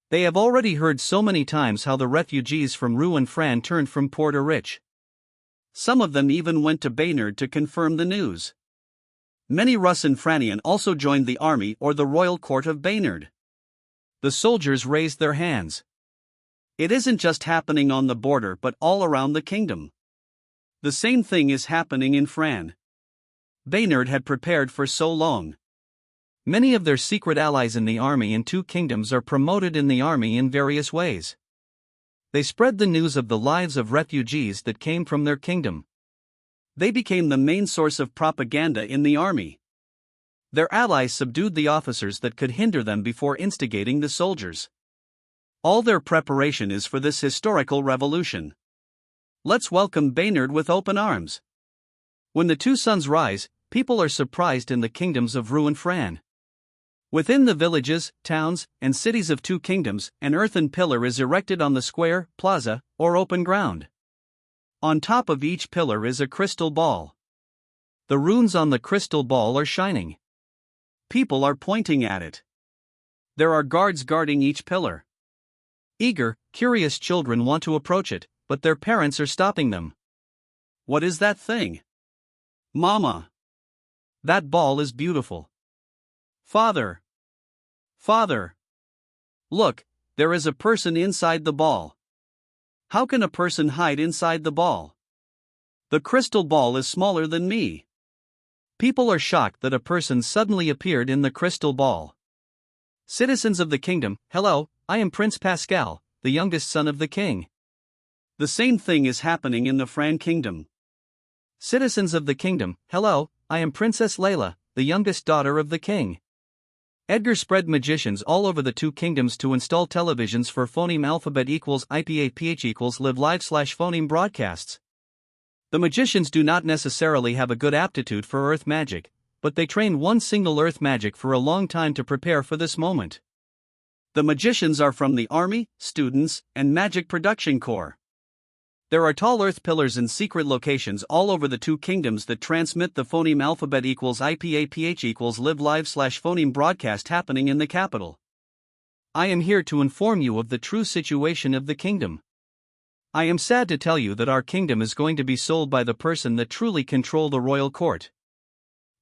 They have already heard so many times how the refugees from Ru and Fran turned from poor to rich. Some of them even went to Baynard to confirm the news. Many Rus and Franian also joined the army or the royal court of Baynard. The soldiers raised their hands. It isn't just happening on the border but all around the kingdom. The same thing is happening in Fran. Baynard had prepared for so long. Many of their secret allies in the army in two kingdoms are promoted in the army in various ways. They spread the news of the lives of refugees that came from their kingdom. They became the main source of propaganda in the army. Their allies subdued the officers that could hinder them before instigating the soldiers. All their preparation is for this historical revolution. Let's welcome Baynard with open arms. When the two suns rise, people are surprised in the kingdoms of Ru and Fran. Within the villages, towns, and cities of two kingdoms, an earthen pillar is erected on the square, plaza, or open ground. On top of each pillar is a crystal ball. The runes on the crystal ball are shining. People are pointing at it. There are guards guarding each pillar. Eager, curious children want to approach it, but their parents are stopping them. What is that thing? Mama. That ball is beautiful. Father. Father. Look, there is a person inside the ball. How can a person hide inside the ball? The crystal ball is smaller than me. People are shocked that a person suddenly appeared in the crystal ball. Citizens of the kingdom, hello, I am Prince Pascal, the youngest son of the king. The same thing is happening in the Fran kingdom. Citizens of the kingdom, hello, I am Princess Layla, the youngest daughter of the king. Edgar spread magicians all over the two kingdoms to install televisions for phoneme alphabet equals IPAPH equals live live/phoneme broadcasts. The magicians do not necessarily have a good aptitude for earth magic, but they train one single earth magic for a long time to prepare for this moment. The magicians are from the army, students, and magic production corps. There are tall earth pillars in secret locations all over the two kingdoms that transmit the phoneme alphabet equals IPAPH equals live live/phoneme broadcast happening in the capital. I am here to inform you of the true situation of the kingdom. I am sad to tell you that our kingdom is going to be sold by the person that truly control the royal court.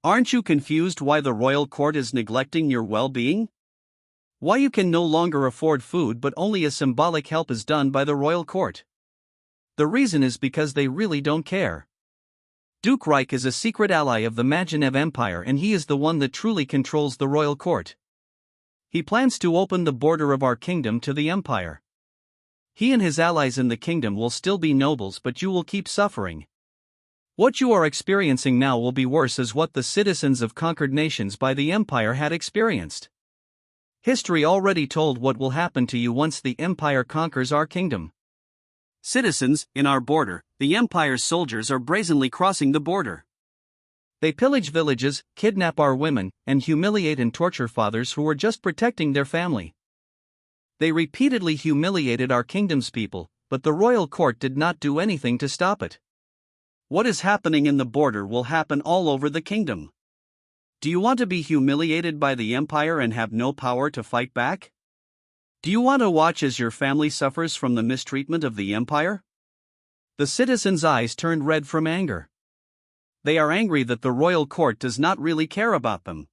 Aren't you confused why the royal court is neglecting your well-being? Why you can no longer afford food but only a symbolic help is done by the royal court? The reason is because they really don't care. Duke Reich is a secret ally of the Magenev Empire and he is the one that truly controls the royal court. He plans to open the border of our kingdom to the empire. He and his allies in the kingdom will still be nobles but you will keep suffering. What you are experiencing now will be worse as what the citizens of conquered nations by the empire had experienced. History already told what will happen to you once the empire conquers our kingdom. Citizens, in our border, the Empire's soldiers are brazenly crossing the border. They pillage villages, kidnap our women, and humiliate and torture fathers who were just protecting their family. They repeatedly humiliated our kingdom's people, but the royal court did not do anything to stop it. What is happening in the border will happen all over the kingdom. Do you want to be humiliated by the Empire and have no power to fight back? Do you want to watch as your family suffers from the mistreatment of the Empire? The citizens' eyes turned red from anger. They are angry that the royal court does not really care about them.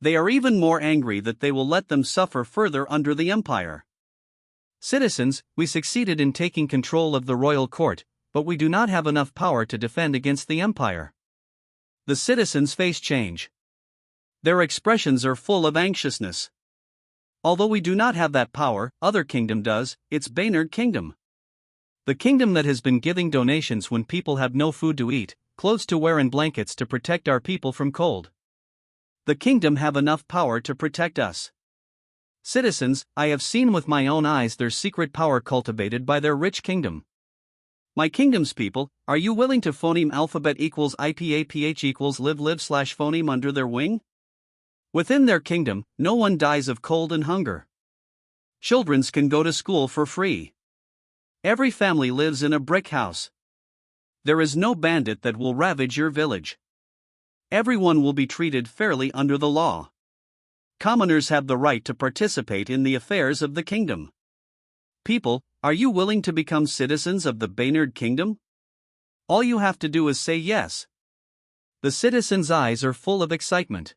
They are even more angry that they will let them suffer further under the Empire. Citizens, we succeeded in taking control of the royal court, but we do not have enough power to defend against the Empire. The citizens face change. Their expressions are full of anxiousness. Although we do not have that power, other kingdom does, it's Baynard Kingdom. The kingdom that has been giving donations when people have no food to eat, clothes to wear and blankets to protect our people from cold. The kingdom have enough power to protect us. Citizens, I have seen with my own eyes their secret power cultivated by their rich kingdom. My kingdom's people, are you willing to phoneme alphabet equals IPAPH equals live live/phoneme under their wing? Within their kingdom, no one dies of cold and hunger. Children can go to school for free. Every family lives in a brick house. There is no bandit that will ravage your village. Everyone will be treated fairly under the law. Commoners have the right to participate in the affairs of the kingdom. People, are you willing to become citizens of the Baynard Kingdom? All you have to do is say yes. The citizens' eyes are full of excitement.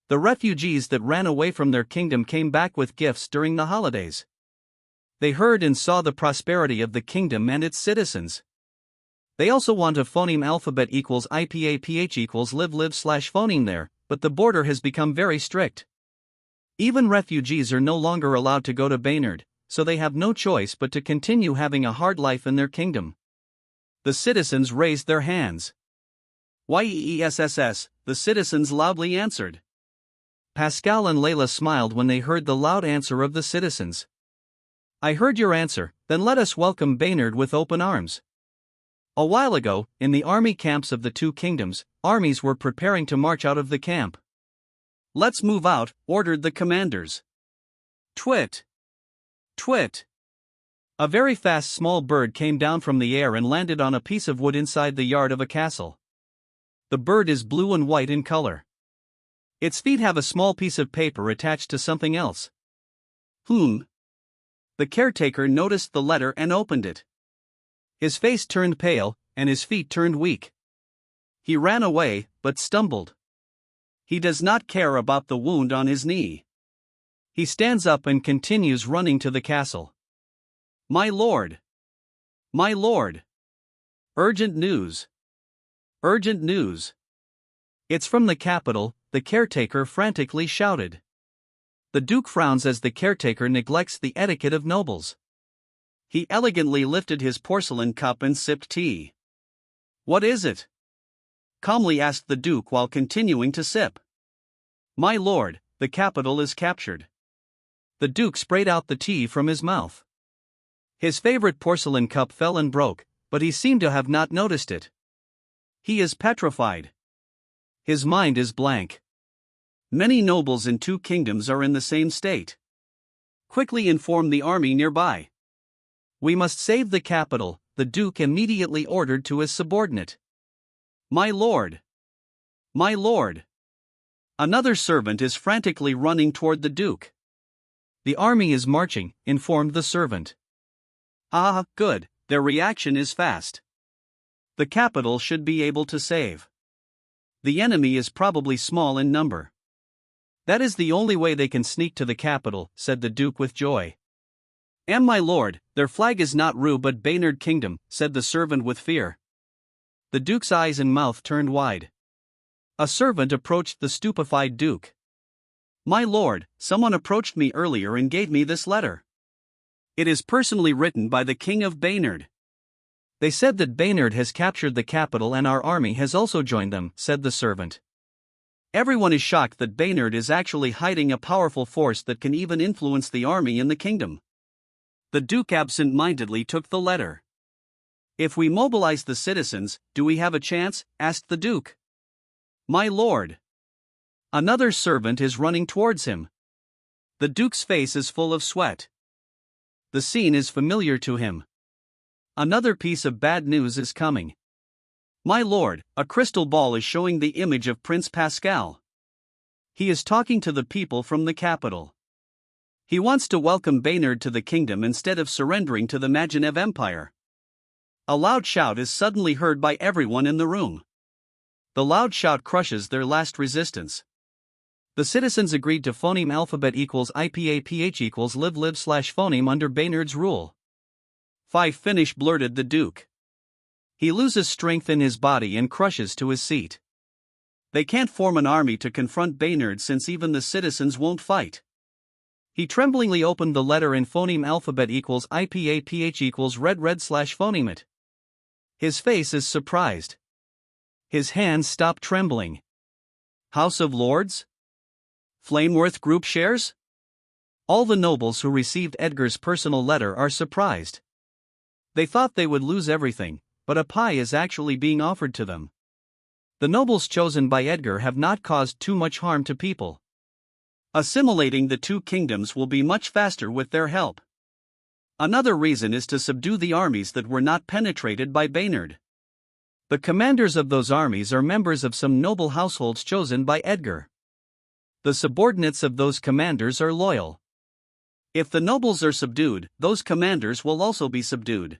The refugees that ran away from their kingdom came back with gifts during the holidays. They heard and saw the prosperity of the kingdom and its citizens. They also want a phoneme alphabet equals IPAPH equals live live/phoneme there, but the border has become very strict. Even refugees are no longer allowed to go to Baynard, so they have no choice but to continue having a hard life in their kingdom. The citizens raised their hands. YESSS, the citizens loudly answered. Pascal and Layla smiled when they heard the loud answer of the citizens. I heard your answer, then let us welcome Baynard with open arms. A while ago, in the army camps of the two kingdoms, armies were preparing to march out of the camp. Let's move out, ordered the commanders. Twit! Twit! A very fast small bird came down from the air and landed on a piece of wood inside the yard of a castle. The bird is blue and white in color. Its feet have a small piece of paper attached to something else. The caretaker noticed the letter and opened it. His face turned pale, and his feet turned weak. He ran away, but stumbled. He does not care about the wound on his knee. He stands up and continues running to the castle. My lord! My lord! Urgent news! Urgent news! It's from the capital, the caretaker frantically shouted. The Duke frowns as the caretaker neglects the etiquette of nobles. He elegantly lifted his porcelain cup and sipped tea. What is it? Calmly asked the Duke while continuing to sip. My lord, the capital is captured. The Duke sprayed out the tea from his mouth. His favorite porcelain cup fell and broke, but he seemed to have not noticed it. He is petrified. His mind is blank. Many nobles in 2 kingdoms are in the same state. Quickly inform the army nearby. We must save the capital, the Duke immediately ordered to his subordinate. My lord! My lord! Another servant is frantically running toward the Duke. The army is marching, informed the servant. Ah, good, their reaction is fast. The capital should be able to save. The enemy is probably small in number. That is the only way they can sneak to the capital, said the Duke with joy. My lord, their flag is not Rue but Baynard Kingdom, said the servant with fear. The Duke's eyes and mouth turned wide. A servant approached the stupefied Duke. My lord, someone approached me earlier and gave me this letter. It is personally written by the King of Baynard. They said that Baynard has captured the capital and our army has also joined them, said the servant. Everyone is shocked that Baynard is actually hiding a powerful force that can even influence the army in the kingdom. The Duke absent-mindedly took the letter. If we mobilize the citizens, do we have a chance? Asked the Duke. My lord! Another servant is running towards him. The Duke's face is full of sweat. The scene is familiar to him. Another piece of bad news is coming. My lord, a crystal ball is showing the image of Prince Pascal. He is talking to the people from the capital. He wants to welcome Baynard to the kingdom instead of surrendering to the Magenev Empire. A loud shout is suddenly heard by everyone in the room. The loud shout crushes their last resistance. The citizens agreed to phoneme alphabet equals IPAPH equals live/phoneme under Baynard's rule. Finish, blurted the Duke. He loses strength in his body and crushes to his seat. They can't form an army to confront Baynard since even the citizens won't fight. He tremblingly opened the letter in phoneme alphabet equals IPAPH equals red/phoneme it. His face is surprised. His hands stop trembling. House of Lords? Flameworth Group shares? All the nobles who received Edgar's personal letter are surprised. They thought they would lose everything, but a pie is actually being offered to them. The nobles chosen by Edgar have not caused too much harm to people. Assimilating the 2 kingdoms will be much faster with their help. Another reason is to subdue the armies that were not penetrated by Baynard. The commanders of those armies are members of some noble households chosen by Edgar. The subordinates of those commanders are loyal. If the nobles are subdued, those commanders will also be subdued.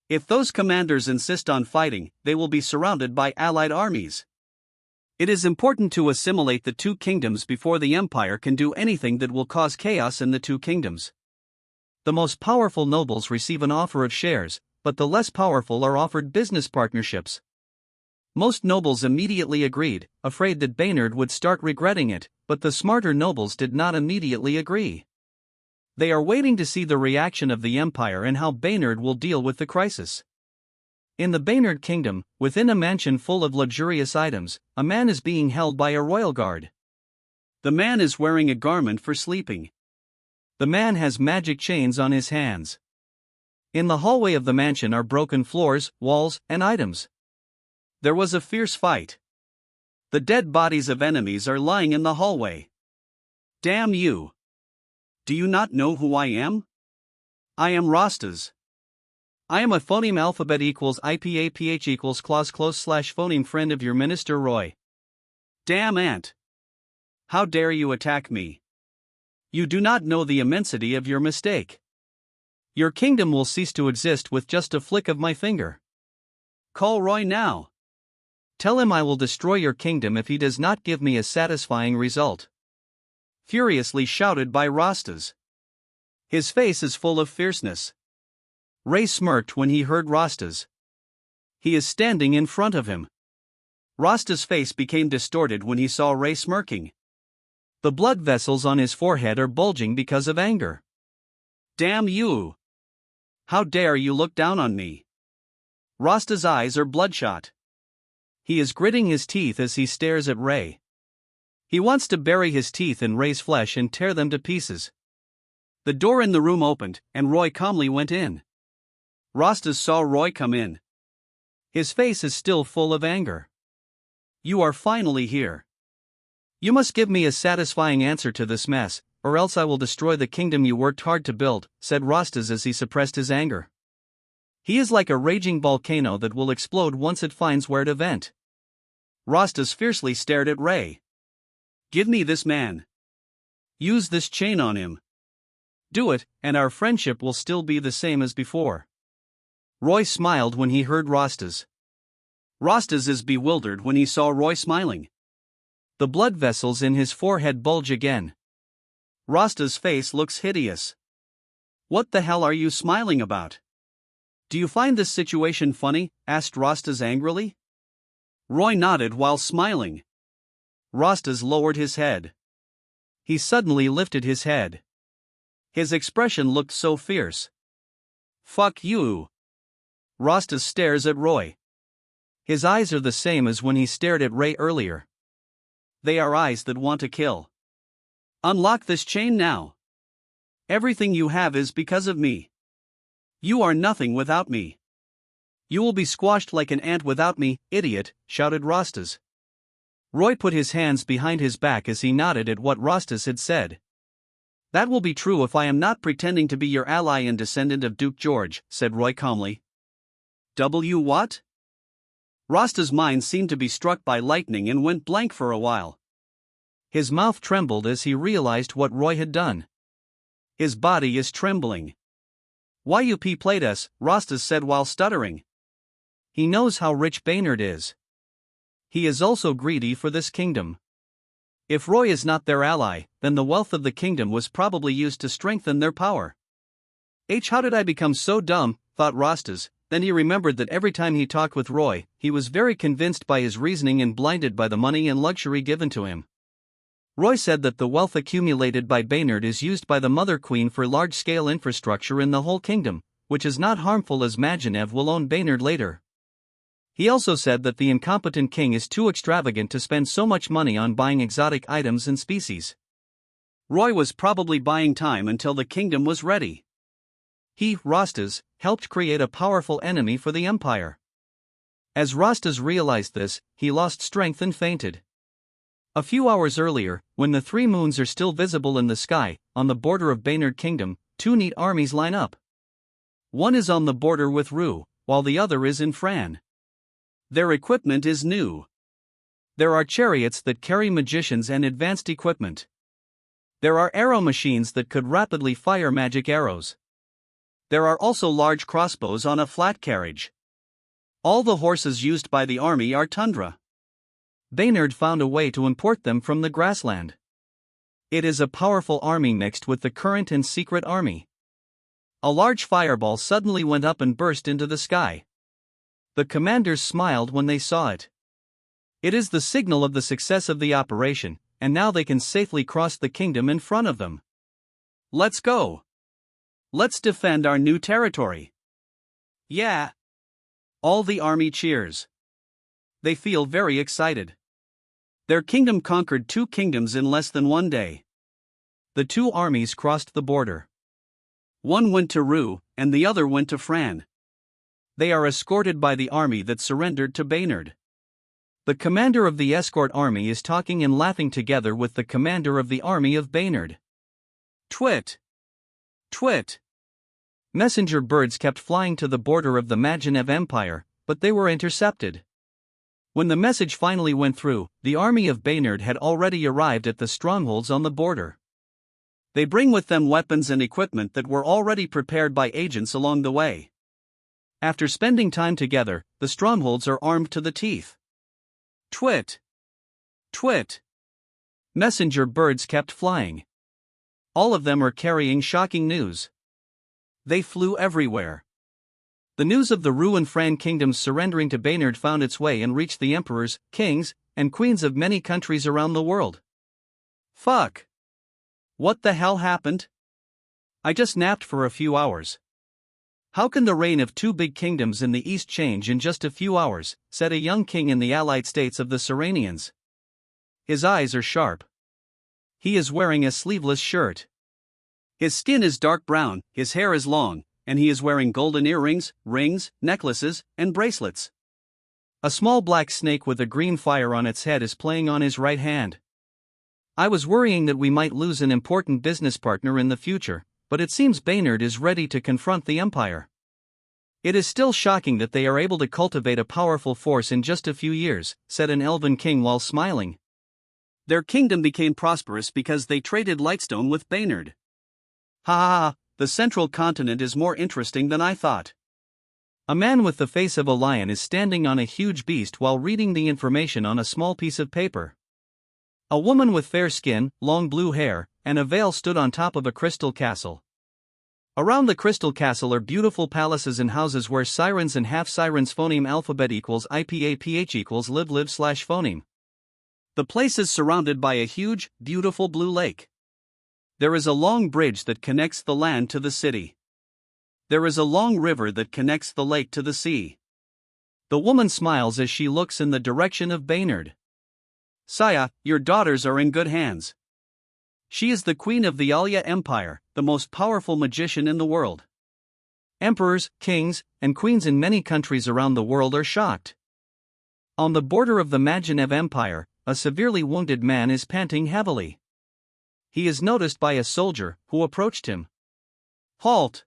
If those commanders insist on fighting, they will be surrounded by allied armies. It is important to assimilate the 2 kingdoms before the empire can do anything that will cause chaos in the 2 kingdoms. The most powerful nobles receive an offer of shares, but the less powerful are offered business partnerships. Most nobles immediately agreed, afraid that Baynard would start regretting it, but the smarter nobles did not immediately agree. They are waiting to see the reaction of the empire and how Baynard will deal with the crisis. In the Baynard kingdom, within a mansion full of luxurious items, a man is being held by a royal guard. The man is wearing a garment for sleeping. The man has magic chains on his hands. In the hallway of the mansion are broken floors, walls, and items. There was a fierce fight. The dead bodies of enemies are lying in the hallway. Damn you! Do you not know who I am? I am Rastas. I am a phoneme alphabet equals IPAPH equals clause close/phoneme friend of your minister Roy. Damn ant! How dare you attack me? You do not know the immensity of your mistake. Your kingdom will cease to exist with just a flick of my finger. Call Roy now. Tell him I will destroy your kingdom if he does not give me a satisfying result. Furiously shouted by Rastas. His face is full of fierceness. Ray smirked when he heard Rastas. He is standing in front of him. Rasta's face became distorted when he saw Ray smirking. The blood vessels on his forehead are bulging because of anger. Damn you! How dare you look down on me? Rasta's eyes are bloodshot. He is gritting his teeth as he stares at Ray. He wants to bury his teeth in Ray's flesh and tear them to pieces. The door in the room opened, and Roy calmly went in. Rastas saw Roy come in. His face is still full of anger. You are finally here. You must give me a satisfying answer to this mess, or else I will destroy the kingdom you worked hard to build, said Rastas as he suppressed his anger. He is like a raging volcano that will explode once it finds where to vent. Rastas fiercely stared at Ray. Give me this man. Use this chain on him. Do it, and our friendship will still be the same as before. Roy smiled when he heard Rastas. Rastas is bewildered when he saw Roy smiling. The blood vessels in his forehead bulge again. Rasta's face looks hideous. What the hell are you smiling about? Do you find this situation funny? Asked Rastas angrily. Roy nodded while smiling. Rastas lowered his head. He suddenly lifted his head. His expression looked so fierce. Fuck you. Rastas stares at Roy. His eyes are the same as when he stared at Ray earlier. They are eyes that want to kill. Unlock this chain now. Everything you have is because of me. You are nothing without me. You will be squashed like an ant without me, idiot, shouted Rastas. Roy put his hands behind his back as he nodded at what Rastas had said. That will be true if I am not pretending to be your ally and descendant of Duke George, said Roy calmly. What? Rasta's mind seemed to be struck by lightning and went blank for a while. His mouth trembled as he realized what Roy had done. His body is trembling. Why you played us, Rastas said while stuttering. He knows how rich Baynard is. He is also greedy for this kingdom. If Roy is not their ally, then the wealth of the kingdom was probably used to strengthen their power. How did I become so dumb, thought Rastas. Then he remembered that every time he talked with Roy, he was very convinced by his reasoning and blinded by the money and luxury given to him. Roy said that the wealth accumulated by Baynard is used by the Mother Queen for large-scale infrastructure in the whole kingdom, which is not harmful as Magenev will own Baynard later. He also said that the incompetent king is too extravagant to spend so much money on buying exotic items and species. Roy was probably buying time until the kingdom was ready. He, Rastas, helped create a powerful enemy for the empire. As Rastas realized this, he lost strength and fainted. A few hours earlier, when the three moons are still visible in the sky, on the border of Baynard Kingdom, two neat armies line up. One is on the border with Rue, while the other is in Fran. Their equipment is new. There are chariots that carry magicians and advanced equipment. There are arrow machines that could rapidly fire magic arrows. There are also large crossbows on a flat carriage. All the horses used by the army are tundra. Baynard found a way to import them from the grassland. It is a powerful army mixed with the current and secret army. A large fireball suddenly went up and burst into the sky. The commanders smiled when they saw it. It is the signal of the success of the operation, and now they can safely cross the kingdom in front of them. Let's go. Let's defend our new territory. Yeah. All the army cheers. They feel very excited. Their kingdom conquered two kingdoms in less than one day. The two armies crossed the border. One went to Rue, and the other went to Fran. They are escorted by the army that surrendered to Baynard. The commander of the escort army is talking and laughing together with the commander of the army of Baynard. Twit! Twit! Messenger birds kept flying to the border of the Magenev Empire, but they were intercepted. When the message finally went through, the army of Baynard had already arrived at the strongholds on the border. They bring with them weapons and equipment that were already prepared by agents along the way. After spending time together, the strongholds are armed to the teeth. Twit! Twit! Messenger birds kept flying. All of them are carrying shocking news. They flew everywhere. The news of the Ru and Fran kingdoms surrendering to Baynard found its way and reached the emperors, kings, and queens of many countries around the world. Fuck! What the hell happened? I just napped for a few hours. How can the reign of two big kingdoms in the east change in just a few hours, said a young king in the allied states of the Saranians. His eyes are sharp. He is wearing a sleeveless shirt. His skin is dark brown, his hair is long, and he is wearing golden earrings, rings, necklaces, and bracelets. A small black snake with a green fire on its head is playing on his right hand. I was worrying that we might lose an important business partner in the future, but it seems Baynard is ready to confront the Empire. It is still shocking that they are able to cultivate a powerful force in just a few years, said an elven king while smiling. Their kingdom became prosperous because they traded Lightstone with Baynard. Ha ha ha, the central continent is more interesting than I thought. A man with the face of a lion is standing on a huge beast while reading the information on a small piece of paper. A woman with fair skin, long blue hair, and a veil stood on top of a crystal castle. Around the crystal castle are beautiful palaces and houses where sirens and half-sirens phoneme alphabet equals IPAPH equals live/phoneme. The place is surrounded by a huge, beautiful blue lake. There is a long bridge that connects the land to the city. There is a long river that connects the lake to the sea. The woman smiles as she looks in the direction of Baynard. Saya, your daughters are in good hands. She is the queen of the Alya Empire, the most powerful magician in the world. Emperors, kings, and queens in many countries around the world are shocked. On the border of the Majinev Empire, a severely wounded man is panting heavily. He is noticed by a soldier, who approached him. Halt!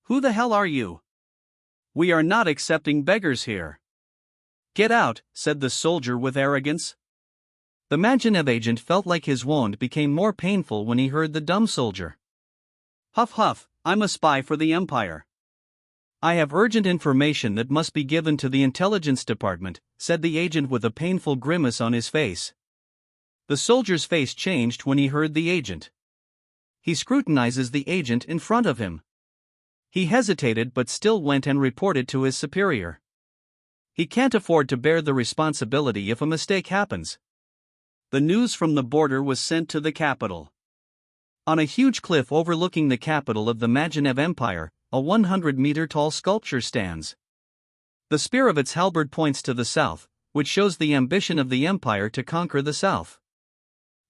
Who the hell are you? We are not accepting beggars here. Get out, said the soldier with arrogance. The Majinev agent felt like his wound became more painful when he heard the dumb soldier. Huff huff, I'm a spy for the Empire. I have urgent information that must be given to the intelligence department, said the agent with a painful grimace on his face. The soldier's face changed when he heard the agent. He scrutinizes the agent in front of him. He hesitated but still went and reported to his superior. He can't afford to bear the responsibility if a mistake happens. The news from the border was sent to the capital. On a huge cliff overlooking the capital of the Majinev Empire, a 100-meter-tall sculpture stands. The spear of its halberd points to the south, which shows the ambition of the empire to conquer the south.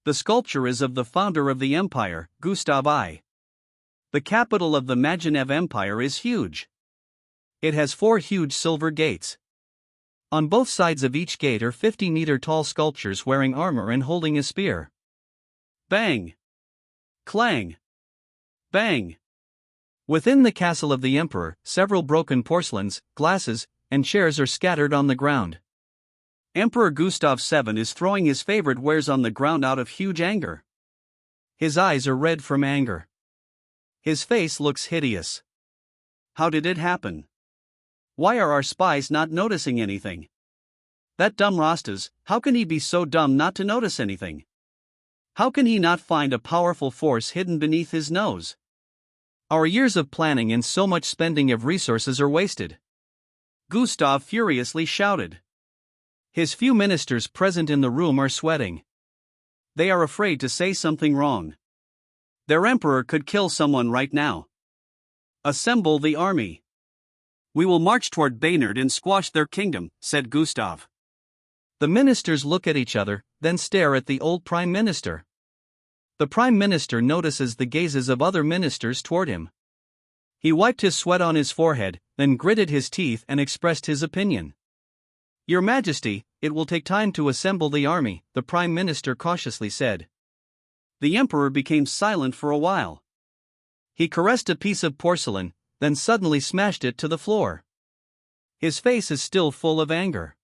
The sculpture is of the founder of the empire, Gustav I. The capital of the Majinev Empire is huge. It has 4 huge silver gates. On both sides of each gate are 50-meter-tall sculptures wearing armor and holding a spear. Bang! Clang! Bang! Within the castle of the emperor, several broken porcelains, glasses, and chairs are scattered on the ground. Emperor Gustav VII is throwing his favorite wares on the ground out of huge anger. His eyes are red from anger. His face looks hideous. How did it happen? Why are our spies not noticing anything? That dumb Rastas, how can he be so dumb not to notice anything? How can he not find a powerful force hidden beneath his nose? Our years of planning and so much spending of resources are wasted. Gustav furiously shouted. His few ministers present in the room are sweating. They are afraid to say something wrong. Their emperor could kill someone right now. Assemble the army. We will march toward Baynard and squash their kingdom, said Gustav. The ministers look at each other, then stare at the old prime minister. The prime minister notices the gazes of other ministers toward him. He wiped his sweat on his forehead, then gritted his teeth and expressed his opinion. Your Majesty, it will take time to assemble the army, the prime minister cautiously said. The emperor became silent for a while. He caressed a piece of porcelain, then suddenly smashed it to the floor. His face is still full of anger.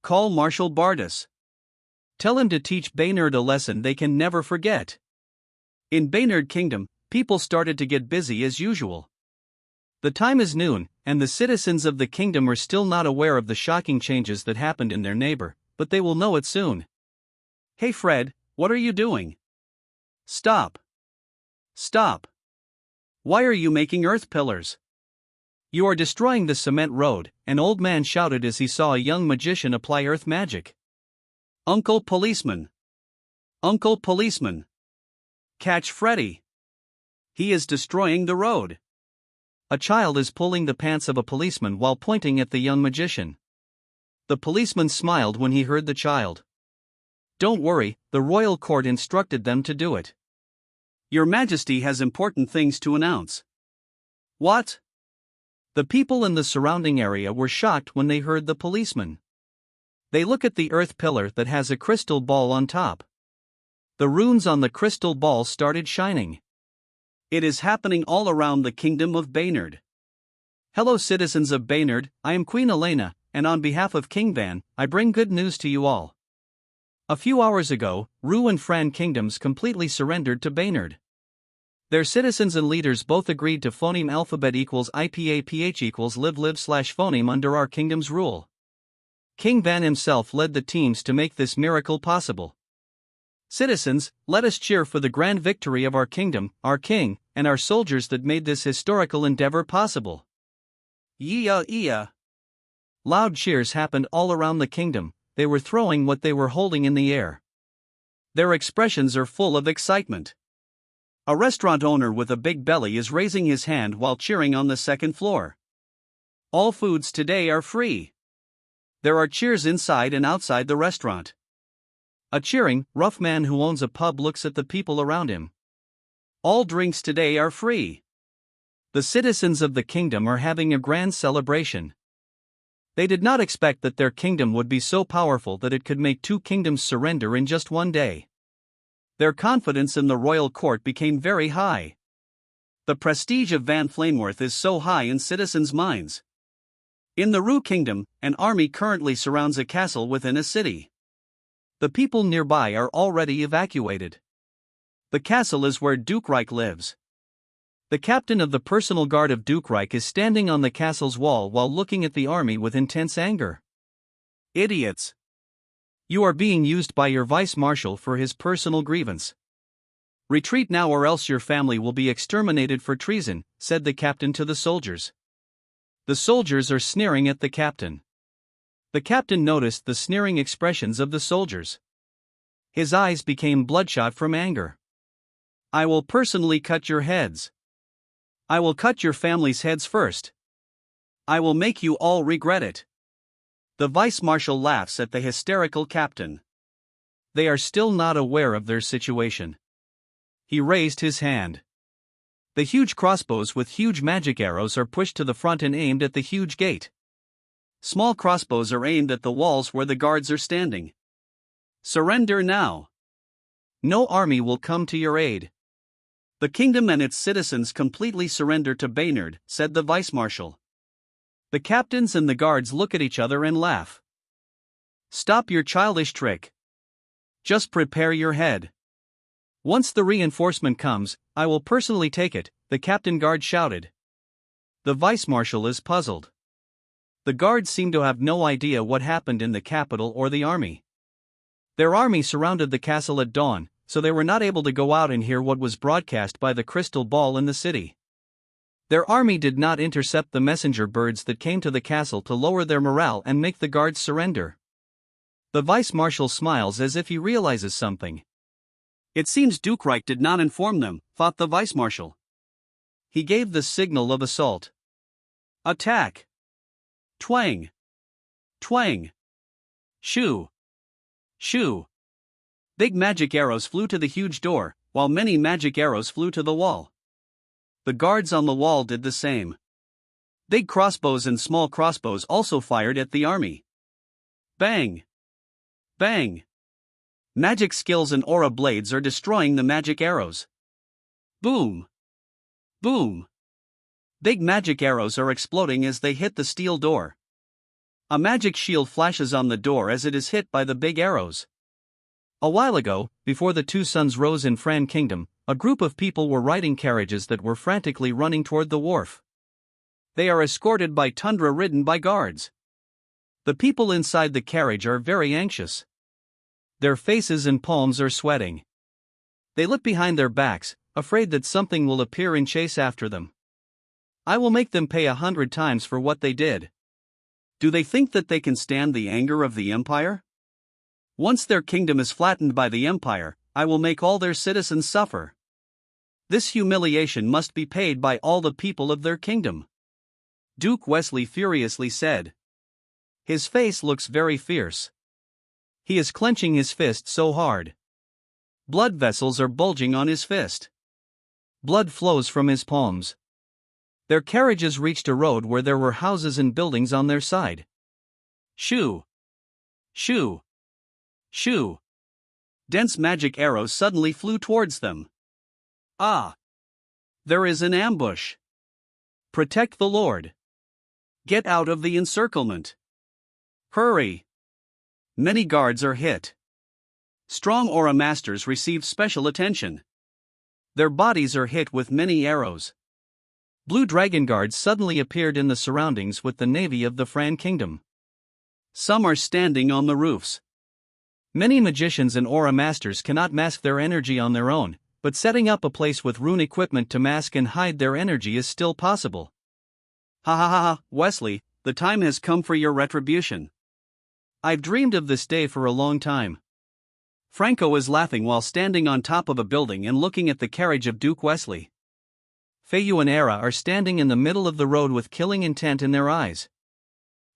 Call Marshal Bardus. Tell him to teach Baynard a lesson they can never forget. In Baynard Kingdom, people started to get busy as usual. The time is noon, and the citizens of the kingdom are still not aware of the shocking changes that happened in their neighbor, but they will know it soon. Hey Fred, what are you doing? Stop. Stop. Why are you making earth pillars? You are destroying the cement road, an old man shouted as he saw a young magician apply earth magic. Uncle Policeman. Uncle Policeman. Catch Freddy. He is destroying the road. A child is pulling the pants of a policeman while pointing at the young magician. The policeman smiled when he heard the child. Don't worry, the royal court instructed them to do it. Your Majesty has important things to announce. What? The people in the surrounding area were shocked when they heard the policeman. They look at the earth pillar that has a crystal ball on top. The runes on the crystal ball started shining. It is happening all around the kingdom of Baynard. Hello citizens of Baynard, I am Queen Elena, and on behalf of King Van, I bring good news to you all. A few hours ago, Rue and Fran kingdoms completely surrendered to Baynard. Their citizens and leaders both agreed to phoneme alphabet equals IPA PH equals live phoneme under our kingdom's rule. King Van himself led the teams to make this miracle possible. Citizens, let us cheer for the grand victory of our kingdom, our king, and our soldiers that made this historical endeavor possible. Yeah. Loud cheers happened all around the kingdom. They were throwing what they were holding in the air. Their expressions are full of excitement. A restaurant owner with a big belly is raising his hand while cheering on the second floor. All foods today are free. There are cheers inside and outside the restaurant. A cheering, rough man who owns a pub looks at the people around him. All drinks today are free. The citizens of the kingdom are having a grand celebration. They did not expect that their kingdom would be so powerful that it could make two kingdoms surrender in just one day. Their confidence in the royal court became very high. The prestige of Van Flameworth is so high in citizens' minds. In the Rue Kingdom, an army currently surrounds a castle within a city. The people nearby are already evacuated. The castle is where Duke Reich lives. The captain of the personal guard of Duke Reich is standing on the castle's wall while looking at the army with intense anger. Idiots! You are being used by your vice-marshal for his personal grievance. Retreat now or else your family will be exterminated for treason, said the captain to the soldiers. The soldiers are sneering at the captain. The captain noticed the sneering expressions of the soldiers. His eyes became bloodshot from anger. I will personally cut your heads. I will cut your family's heads first. I will make you all regret it. The vice-marshal laughs at the hysterical captain. They are still not aware of their situation. He raised his hand. The huge crossbows with huge magic arrows are pushed to the front and aimed at the huge gate. Small crossbows are aimed at the walls where the guards are standing. Surrender now. No army will come to your aid. The kingdom and its citizens completely surrender to Baynard, said the vice-marshal. The captains and the guards look at each other and laugh. Stop your childish trick. Just prepare your head. Once the reinforcement comes, I will personally take it, the captain guard shouted. The vice-marshal is puzzled. The guards seem to have no idea what happened in the capital or the army. Their army surrounded the castle at dawn, so they were not able to go out and hear what was broadcast by the crystal ball in the city. Their army did not intercept the messenger birds that came to the castle to lower their morale and make the guards surrender. The vice-marshal smiles as if he realizes something. It seems Duke Reich did not inform them, thought the vice-marshal. He gave the signal of assault. Attack! Twang! Twang! Shoo! Shoo! Big magic arrows flew to the huge door, while many magic arrows flew to the wall. The guards on the wall did the same. Big crossbows and small crossbows also fired at the army. Bang! Bang! Magic skills and aura blades are destroying the magic arrows. Boom! Boom! Big magic arrows are exploding as they hit the steel door. A magic shield flashes on the door as it is hit by the big arrows. A while ago, before the two suns rose in Fran Kingdom, a group of people were riding carriages that were frantically running toward the wharf. They are escorted by tundra ridden by guards. The people inside the carriage are very anxious. Their faces and palms are sweating. They look behind their backs, afraid that something will appear and chase after them. I will make them pay 100 times for what they did. Do they think that they can stand the anger of the empire? Once their kingdom is flattened by the empire, I will make all their citizens suffer. This humiliation must be paid by all the people of their kingdom. Duke Wesley furiously said. His face looks very fierce. He is clenching his fist so hard. Blood vessels are bulging on his fist. Blood flows from his palms. Their carriages reached a road where there were houses and buildings on their side. Shoo! Shoo! Shoo! Dense magic arrows suddenly flew towards them. Ah! There is an ambush. Protect the Lord. Get out of the encirclement. Hurry! Many guards are hit. Strong aura masters receive special attention. Their bodies are hit with many arrows. Blue dragon guards suddenly appeared in the surroundings with the navy of the Fran kingdom. Some are standing on the roofs. Many magicians and aura masters cannot mask their energy on their own, but setting up a place with rune equipment to mask and hide their energy is still possible. Ha ha ha ha, Wesley, the time has come for your retribution. I've dreamed of this day for a long time. Franco is laughing while standing on top of a building and looking at the carriage of Duke Wesley. Feiyu and Era are standing in the middle of the road with killing intent in their eyes.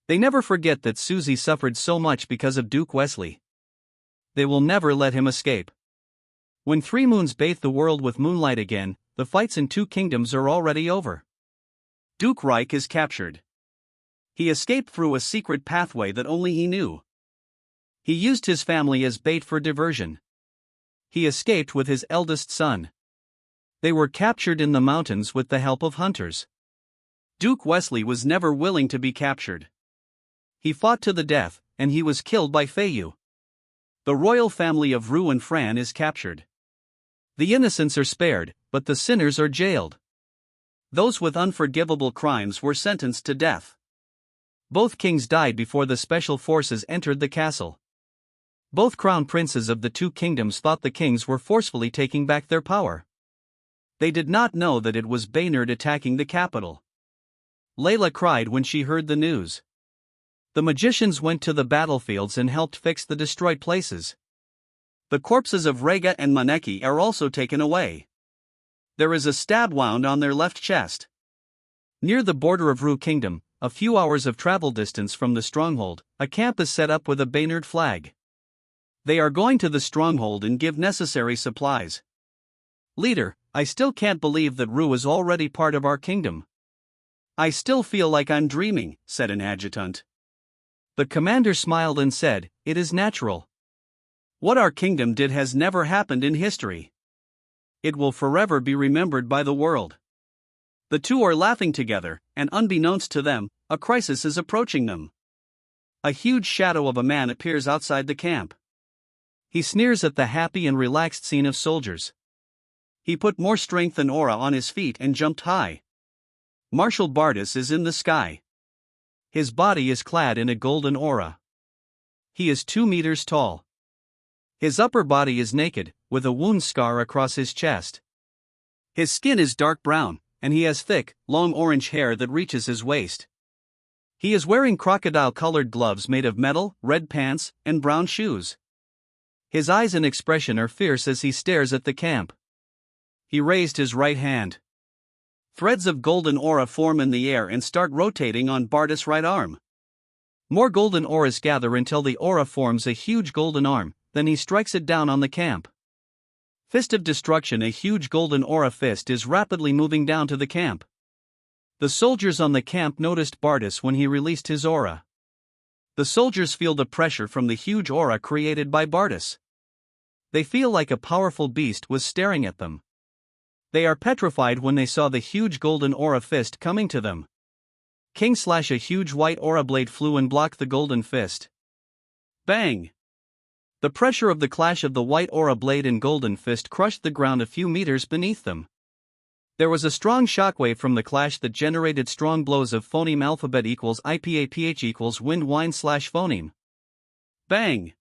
They never forget that Susie suffered so much because of Duke Wesley. They will never let him escape. When 3 moons bathe the world with moonlight again, the fights in 2 kingdoms are already over. Duke Reich is captured. He escaped through a secret pathway that only he knew. He used his family as bait for diversion. He escaped with his eldest son. They were captured in the mountains with the help of hunters. Duke Wesley was never willing to be captured. He fought to the death, and he was killed by Feiyu. The royal family of Ru and Fran is captured. The innocents are spared, but the sinners are jailed. Those with unforgivable crimes were sentenced to death. Both kings died before the special forces entered the castle. Both crown princes of the 2 kingdoms thought the kings were forcefully taking back their power. They did not know that it was Baynard attacking the capital. Layla cried when she heard the news. The magicians went to the battlefields and helped fix the destroyed places. The corpses of Rega and Maneki are also taken away. There is a stab wound on their left chest. Near the border of Ru Kingdom, a few hours of travel distance from the stronghold, a camp is set up with a Baynard flag. They are going to the stronghold and give necessary supplies. Leader, I still can't believe that Ru is already part of our kingdom. I still feel like I'm dreaming, said an adjutant. The commander smiled and said, it is natural. What our kingdom did has never happened in history. It will forever be remembered by the world. The 2 are laughing together, and unbeknownst to them, a crisis is approaching them. A huge shadow of a man appears outside the camp. He sneers at the happy and relaxed scene of soldiers. He put more strength and aura on his feet and jumped high. Marshal Bardus is in the sky. His body is clad in a golden aura. He is 2 meters tall. His upper body is naked, with a wound scar across his chest. His skin is dark brown, and he has thick, long orange hair that reaches his waist. He is wearing crocodile-colored gloves made of metal, red pants, and brown shoes. His eyes and expression are fierce as he stares at the camp. He raised his right hand. Threads of golden aura form in the air and start rotating on Bardus' right arm. More golden auras gather until the aura forms a huge golden arm, then he strikes it down on the camp. Fist of Destruction, a huge golden aura fist is rapidly moving down to the camp. The soldiers on the camp noticed Bardus when he released his aura. The soldiers feel the pressure from the huge aura created by Bardus. They feel like a powerful beast was staring at them. They are petrified when they saw the huge golden aura fist coming to them. A huge white aura blade flew and blocked the golden fist. Bang! The pressure of the clash of the white aura blade and golden fist crushed the ground a few meters beneath them. There was a strong shockwave from the clash that generated strong blows of phoneme alphabet equals IPAPH equals wind wine slash phoneme. Bang!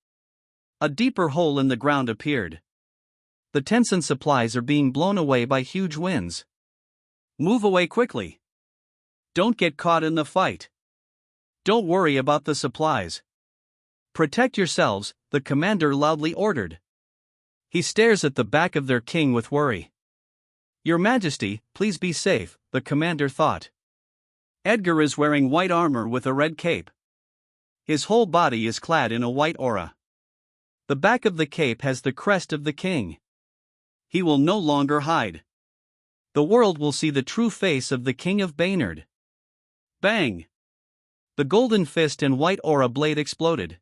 A deeper hole in the ground appeared. The Tencent supplies are being blown away by huge winds. Move away quickly. Don't get caught in the fight. Don't worry about the supplies. Protect yourselves, the commander loudly ordered. He stares at the back of their king with worry. Your Majesty, please be safe, the commander thought. Edgar is wearing white armor with a red cape. His whole body is clad in a white aura. The back of the cape has the crest of the king. He will no longer hide. The world will see the true face of the King of Baynard. Bang! The golden fist and white aura blade exploded.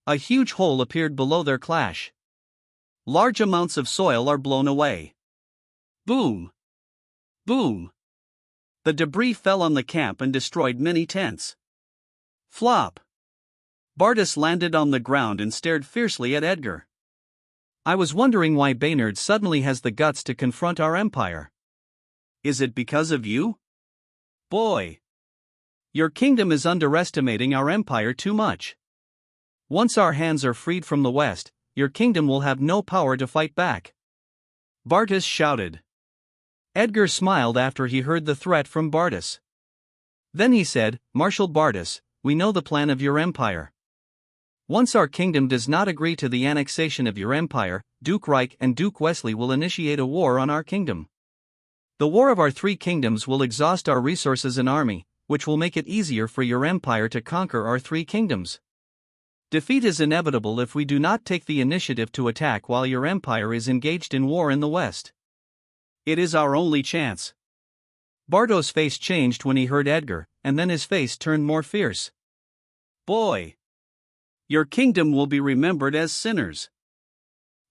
A huge hole appeared below their clash. Large amounts of soil are blown away. Boom! Boom! The debris fell on the camp and destroyed many tents. Flop! Bardas landed on the ground and stared fiercely at Edgar. I was wondering why Baynard suddenly has the guts to confront our empire. Is it because of you? Boy! Your kingdom is underestimating our empire too much. Once our hands are freed from the West, your kingdom will have no power to fight back. Bardas shouted. Edgar smiled after he heard the threat from Bardas. Then he said, Marshal Bardas, we know the plan of your empire. Once our kingdom does not agree to the annexation of your empire, Duke Reich and Duke Wesley will initiate a war on our kingdom. The war of our three kingdoms will exhaust our resources and army, which will make it easier for your empire to conquer our three kingdoms. Defeat is inevitable if we do not take the initiative to attack while your empire is engaged in war in the West. It is our only chance. Bardo's face changed when he heard Edgar, and then his face turned more fierce. Boy! Your kingdom will be remembered as sinners.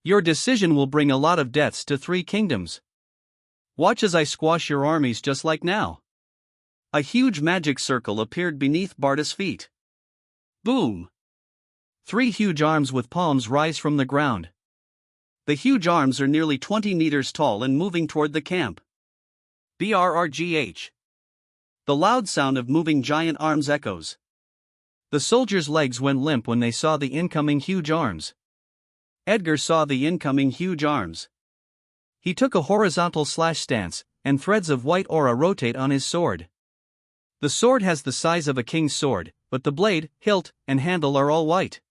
Your decision will bring a lot of deaths to three kingdoms. Watch as I squash your armies just like now. A huge magic circle appeared beneath Bardas' feet. Boom! Three huge arms with palms rise from the ground. The huge arms are nearly 20 meters tall and moving toward the camp. BRRGH. The loud sound of moving giant arms echoes. The soldiers' legs went limp when they saw the incoming huge arms. Edgar saw the incoming huge arms. He took a horizontal slash stance, and threads of white aura rotate on his sword. The sword has the size of a king's sword, but the blade, hilt, and handle are all white.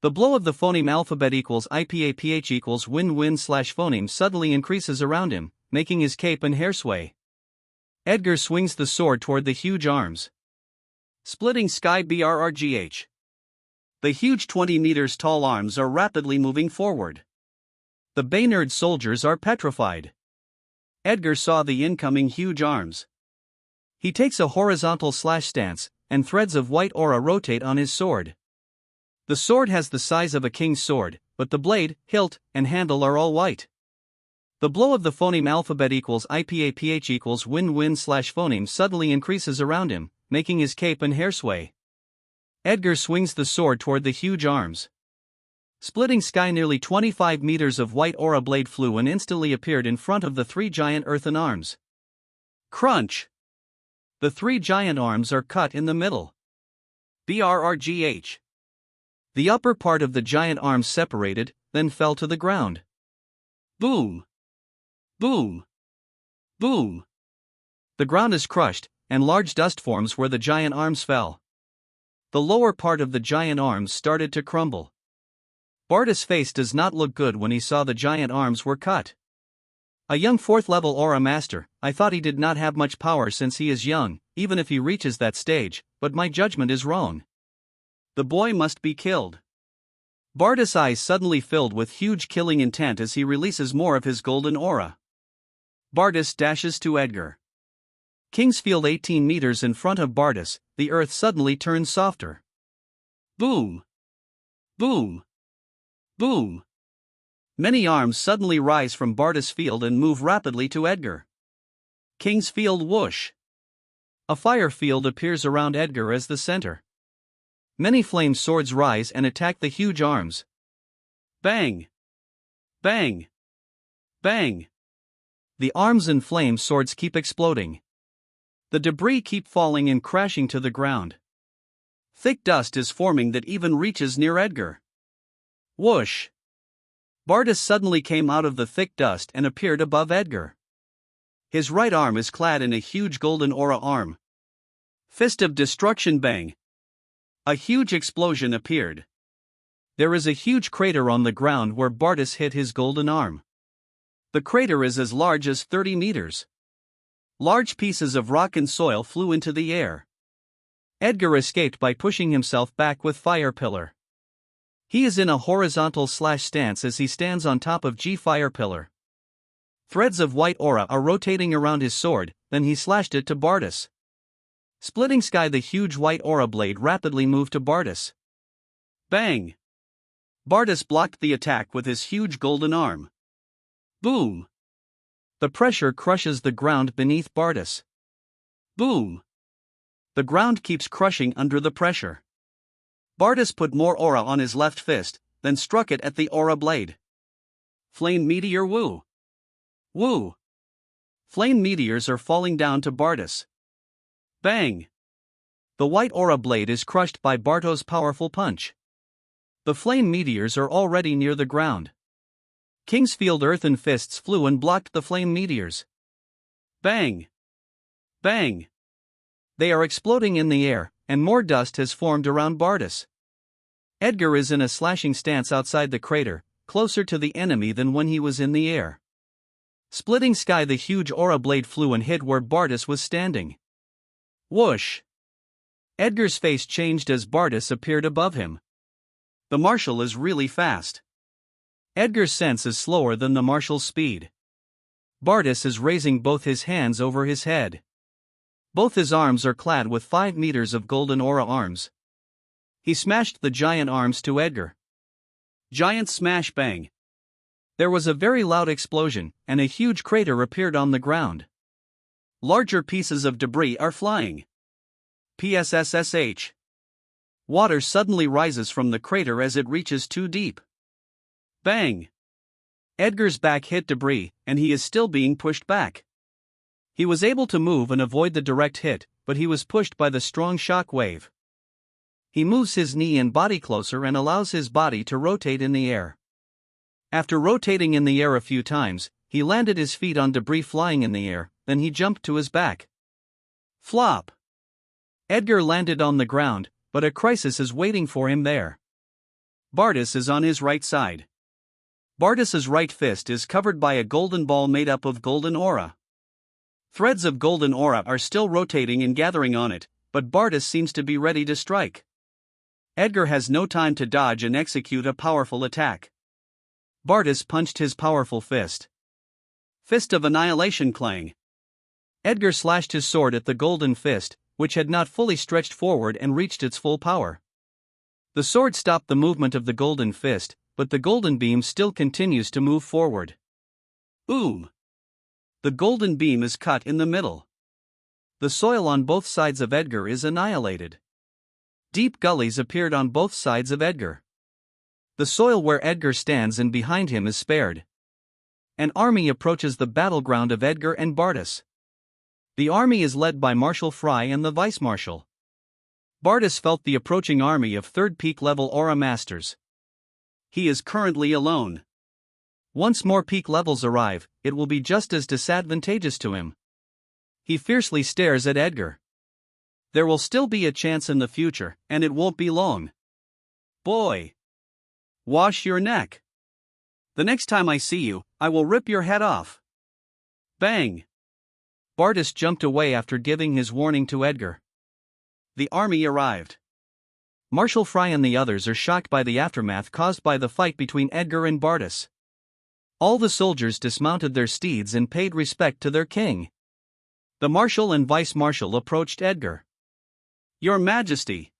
The blow of the phoneme alphabet equals IPAPH equals win-win slash phoneme suddenly increases around him, making his cape and hair sway. Edgar swings the sword toward the huge arms. Splitting sky BRRGH. The huge 20 meters tall arms are rapidly moving forward. The Baynard soldiers are petrified. Edgar saw the incoming huge arms. He takes a horizontal slash stance, and threads of white aura rotate on his sword. The sword has the size of a king's sword, but the blade, hilt, and handle are all white. The blow of the phoneme alphabet equals IPAPH equals win-win slash phoneme suddenly increases around him, making his cape and hair sway. Edgar swings the sword toward the huge arms. Splitting sky nearly 25 meters of white aura blade flew and instantly appeared in front of the three giant earthen arms. Crunch! The three giant arms are cut in the middle. BRRGH. The upper part of the giant arms separated, then fell to the ground. Boom! Boom! Boom! The ground is crushed, and large dust forms where the giant arms fell. The lower part of the giant arms started to crumble. Bardas' face does not look good when he saw the giant arms were cut. A young 4th level aura master, I thought he did not have much power since he is young, even if he reaches that stage, but my judgment is wrong. The boy must be killed. Bardas' eyes suddenly filled with huge killing intent as he releases more of his golden aura. Bardas dashes to Edgar. Kingsfield 18 meters in front of Bardas, the earth suddenly turns softer. Boom! Boom! Boom! Many arms suddenly rise from Bardas' field and move rapidly to Edgar. Kingsfield whoosh! A fire field appears around Edgar as the center. Many flame swords rise and attack the huge arms, Bang! Bang! Bang! The arms and flame swords keep exploding. The debris keep falling and crashing to the ground. Thick dust is forming that even reaches near Edgar. Whoosh! Bardas suddenly came out of the thick dust and appeared above Edgar. His right arm is clad in a huge golden aura arm. Fist of destruction. Bang! A huge explosion appeared. There is a huge crater on the ground where Bardas hit his golden arm. The crater is as large as 30 meters. Large pieces of rock and soil flew into the air. Edgar escaped by pushing himself back with Fire Pillar. He is in a horizontal slash stance as he stands on top of G Fire Pillar. Threads of white aura are rotating around his sword, then he slashed it to Bardas. Splitting sky, the huge white aura blade rapidly moved to Bardas. Bang! Bardas blocked the attack with his huge golden arm. Boom! The pressure crushes the ground beneath Bardas. Boom! The ground keeps crushing under the pressure. Bardas put more aura on his left fist, then struck it at the aura blade. Flame meteor. Woo! Woo! Flame meteors are falling down to Bardas. Bang! The white aura blade is crushed by Bartos' powerful punch. The flame meteors are already near the ground. Kingsfield earthen fists flew and blocked the flame meteors. Bang! Bang! They are exploding in the air, and more dust has formed around Bardas. Edgar is in a slashing stance outside the crater, closer to the enemy than when he was in the air. Splitting sky, the huge aura blade flew and hit where Bardas was standing. Whoosh! Edgar's face changed as Bardas appeared above him. The martial is really fast. Edgar's sense is slower than the marshal's speed. Bardas is raising both his hands over his head. Both his arms are clad with 5 meters of golden aura arms. He smashed the giant arms to Edgar. Giant smash. Bang! There was a very loud explosion, and a huge crater appeared on the ground. Larger pieces of debris are flying. PSSSH. Water suddenly rises from the crater as it reaches too deep. Bang! Edgar's back hit debris, and he is still being pushed back. He was able to move and avoid the direct hit, but he was pushed by the strong shock wave. He moves his knee and body closer and allows his body to rotate in the air. After rotating in the air a few times, he landed his feet on debris flying in the air, then he jumped to his back. Flop! Edgar landed on the ground, but a crisis is waiting for him there. Bardas is on his right side. Bardas's right fist is covered by a golden ball made up of golden aura. Threads of golden aura are still rotating and gathering on it, but Bardas seems to be ready to strike. Edgar has no time to dodge and execute a powerful attack. Bardas punched his powerful fist. Fist of Annihilation. Clang! Edgar slashed his sword at the golden fist, which had not fully stretched forward and reached its full power. The sword stopped the movement of the golden fist, but the golden beam still continues to move forward. Boom! The golden beam is cut in the middle. The soil on both sides of Edgar is annihilated. Deep gullies appeared on both sides of Edgar. The soil where Edgar stands and behind him is spared. An army approaches the battleground of Edgar and Bardas. The army is led by Marshal Fry and the Vice Marshal. Bardas felt the approaching army of 3rd peak level aura masters. He is currently alone. Once more peak levels arrive, it will be just as disadvantageous to him. He fiercely stares at Edgar. There will still be a chance in the future, and it won't be long. Boy! Wash your neck. The next time I see you, I will rip your head off. Bang! Bardas jumped away after giving his warning to Edgar. The army arrived. Marshal Fry and the others are shocked by the aftermath caused by the fight between Edgar and Bardas. All the soldiers dismounted their steeds and paid respect to their king. The Marshal and Vice Marshal approached Edgar. Your Majesty!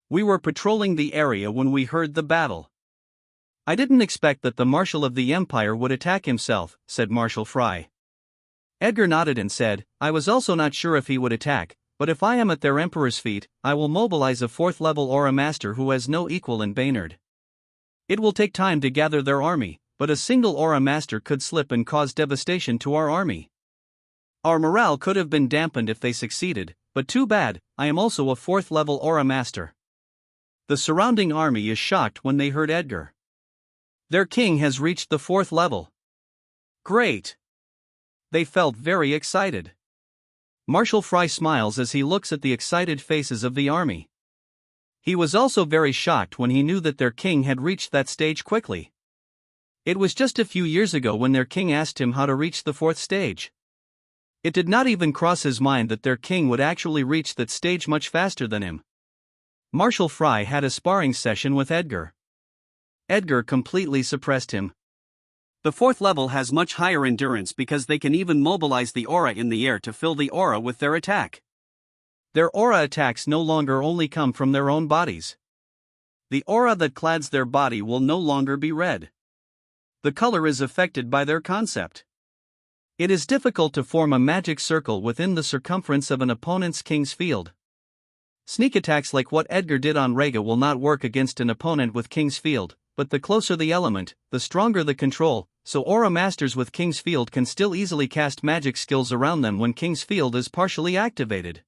We were patrolling the area when we heard the battle. I didn't expect that the Marshal of the Empire would attack himself, said Marshal Fry. Edgar nodded and said, I was also not sure if he would attack, but if I am at their Emperor's feet, I will mobilize a 4th level aura master who has no equal in Baynard. It will take time to gather their army, but a single aura master could slip and cause devastation to our army. Our morale could have been dampened if they succeeded, but too bad, I am also a 4th level aura master. The surrounding army is shocked when they heard Edgar. Their king has reached the 4th level. Great! They felt very excited. Marshal Fry smiles as he looks at the excited faces of the army. He was also very shocked when he knew that their king had reached that stage quickly. It was just a few years ago when their king asked him how to reach the 4th stage. It did not even cross his mind that their king would actually reach that stage much faster than him. Marshal Fry had a sparring session with Edgar. Edgar completely suppressed him. The 4th level has much higher endurance because they can even mobilize the aura in the air to fill the aura with their attack. Their aura attacks no longer only come from their own bodies. The aura that clads their body will no longer be red. The color is affected by their concept. It is difficult to form a magic circle within the circumference of an opponent's king's field. Sneak attacks like what Edgar did on Rega will not work against an opponent with king's field, but the closer the element, the stronger the control, so aura masters with king's field can still easily cast magic skills around them when king's field is partially activated.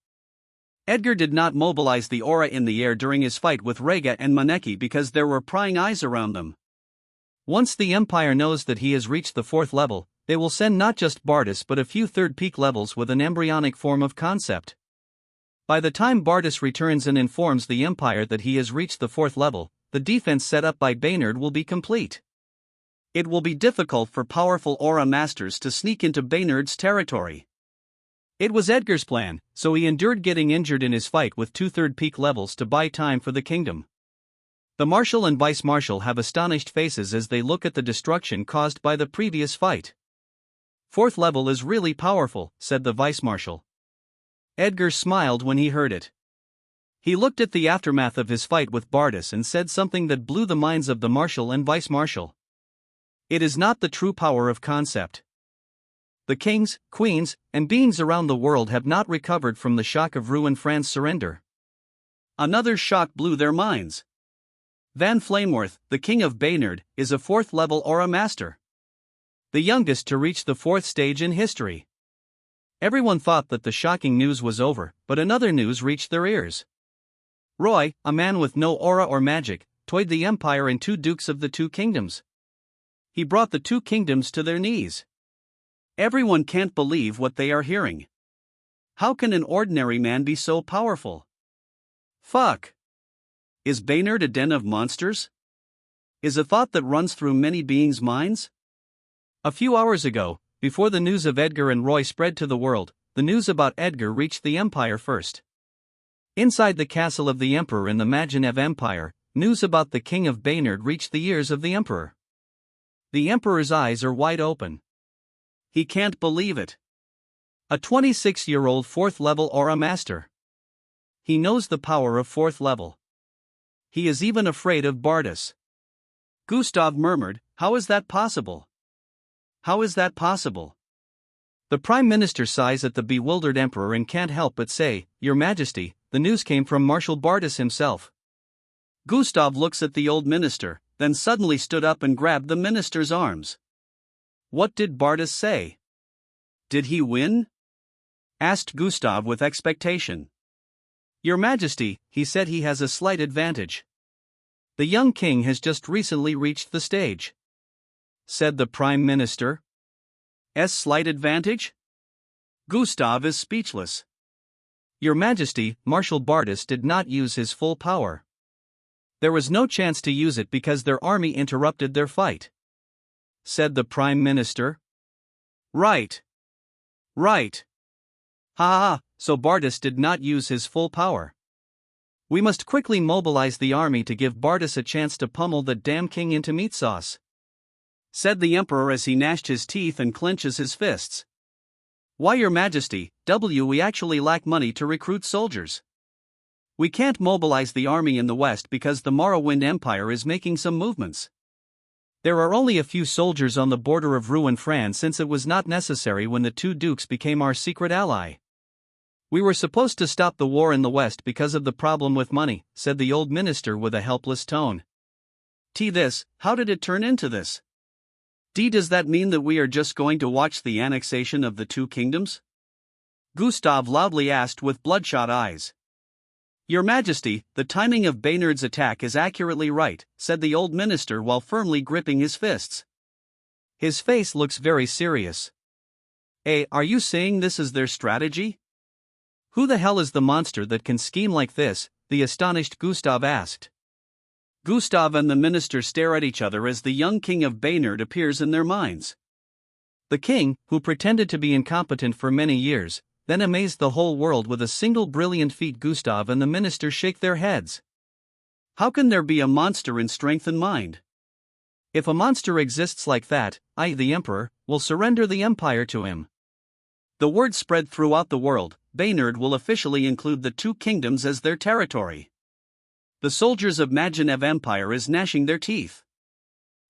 Edgar did not mobilize the aura in the air during his fight with Rega and Maneki because there were prying eyes around them. Once the Empire knows that he has reached the 4th level, they will send not just Bardus but a few 3rd peak levels with an embryonic form of concept. By the time Bardus returns and informs the Empire that he has reached the 4th level, the defense set up by Baynard will be complete. It will be difficult for powerful aura masters to sneak into Baynard's territory. It was Edgar's plan, so he endured getting injured in his fight with 2 3rd peak levels to buy time for the kingdom. The Marshal and Vice Marshal have astonished faces as they look at the destruction caused by the previous fight. 4th level is really powerful, said the Vice Marshal. Edgar smiled when he heard it. He looked at the aftermath of his fight with Bardus and said something that blew the minds of the Marshal and Vice Marshal. It is not the true power of concept. The kings, queens, and beings around the world have not recovered from the shock of Rouen France's surrender. Another shock blew their minds. Van Flameworth, the king of Baynard, is a 4th level aura master. The youngest to reach the 4th stage in history. Everyone thought that the shocking news was over, but another news reached their ears. Roy, a man with no aura or magic, toyed the Empire and 2 dukes of the 2 kingdoms. He brought the 2 kingdoms to their knees. Everyone can't believe what they are hearing. How can an ordinary man be so powerful? Fuck. Is Baynard a den of monsters? Is a thought that runs through many beings' minds? A few hours ago, before the news of Edgar and Roy spread to the world, the news about Edgar reached the Empire first. Inside the castle of the Emperor in the Magenev Empire, news about the King of Baynard reached the ears of the Emperor. The Emperor's eyes are wide open. He can't believe it. A 26-year-old 4th level aura master. He knows the power of 4th level. He is even afraid of Bardus. Gustav murmured, "How is that possible? How is that possible?" The Prime Minister sighs at the bewildered Emperor and can't help but say, "Your Majesty, the news came from Marshal Bardus himself." Gustav looks at the old minister, then suddenly stood up and grabbed the minister's arms. "What did Bardus say? Did he win?" asked Gustav with expectation. "Your Majesty, he said he has a slight advantage. The young king has just recently reached the stage," said the Prime Minister. Slight advantage? Gustav is speechless. "Your Majesty, Marshal Bardus did not use his full power. There was no chance to use it because their army interrupted their fight," said the Prime Minister. Right. Ha, so Bardus did not use his full power. We must quickly mobilize the army to give Bardus a chance to pummel the damn king into meat sauce," said the Emperor as he gnashed his teeth and clenches his fists. "Why, Your Majesty, we actually lack money to recruit soldiers. We can't mobilize the army in the west because the Morrowind Empire is making some movements. There are only a few soldiers on the border of Rouen France since it was not necessary when the 2 dukes became our secret ally. We were supposed to stop the war in the west because of the problem with money," said the old minister with a helpless tone. This, how did it turn into this? Does that mean that we are just going to watch the annexation of the two kingdoms? Gustav loudly asked with bloodshot eyes. Your Majesty, the timing of Baynard's attack is accurately right, said the old minister while firmly gripping his fists. His face looks very serious. Are you saying this is their strategy? Who the hell is the monster that can scheme like this? The astonished Gustav asked. Gustav and the minister stare at each other as the young king of Baynard appears in their minds. The king, who pretended to be incompetent for many years, then amazed the whole world with a single brilliant feat. Gustav and the minister shake their heads. How can there be a monster in strength and mind? If a monster exists like that, I, the emperor, will surrender the empire to him. The word spread throughout the world, Baynard will officially include the two kingdoms as their territory. The soldiers of Magenev Empire is gnashing their teeth.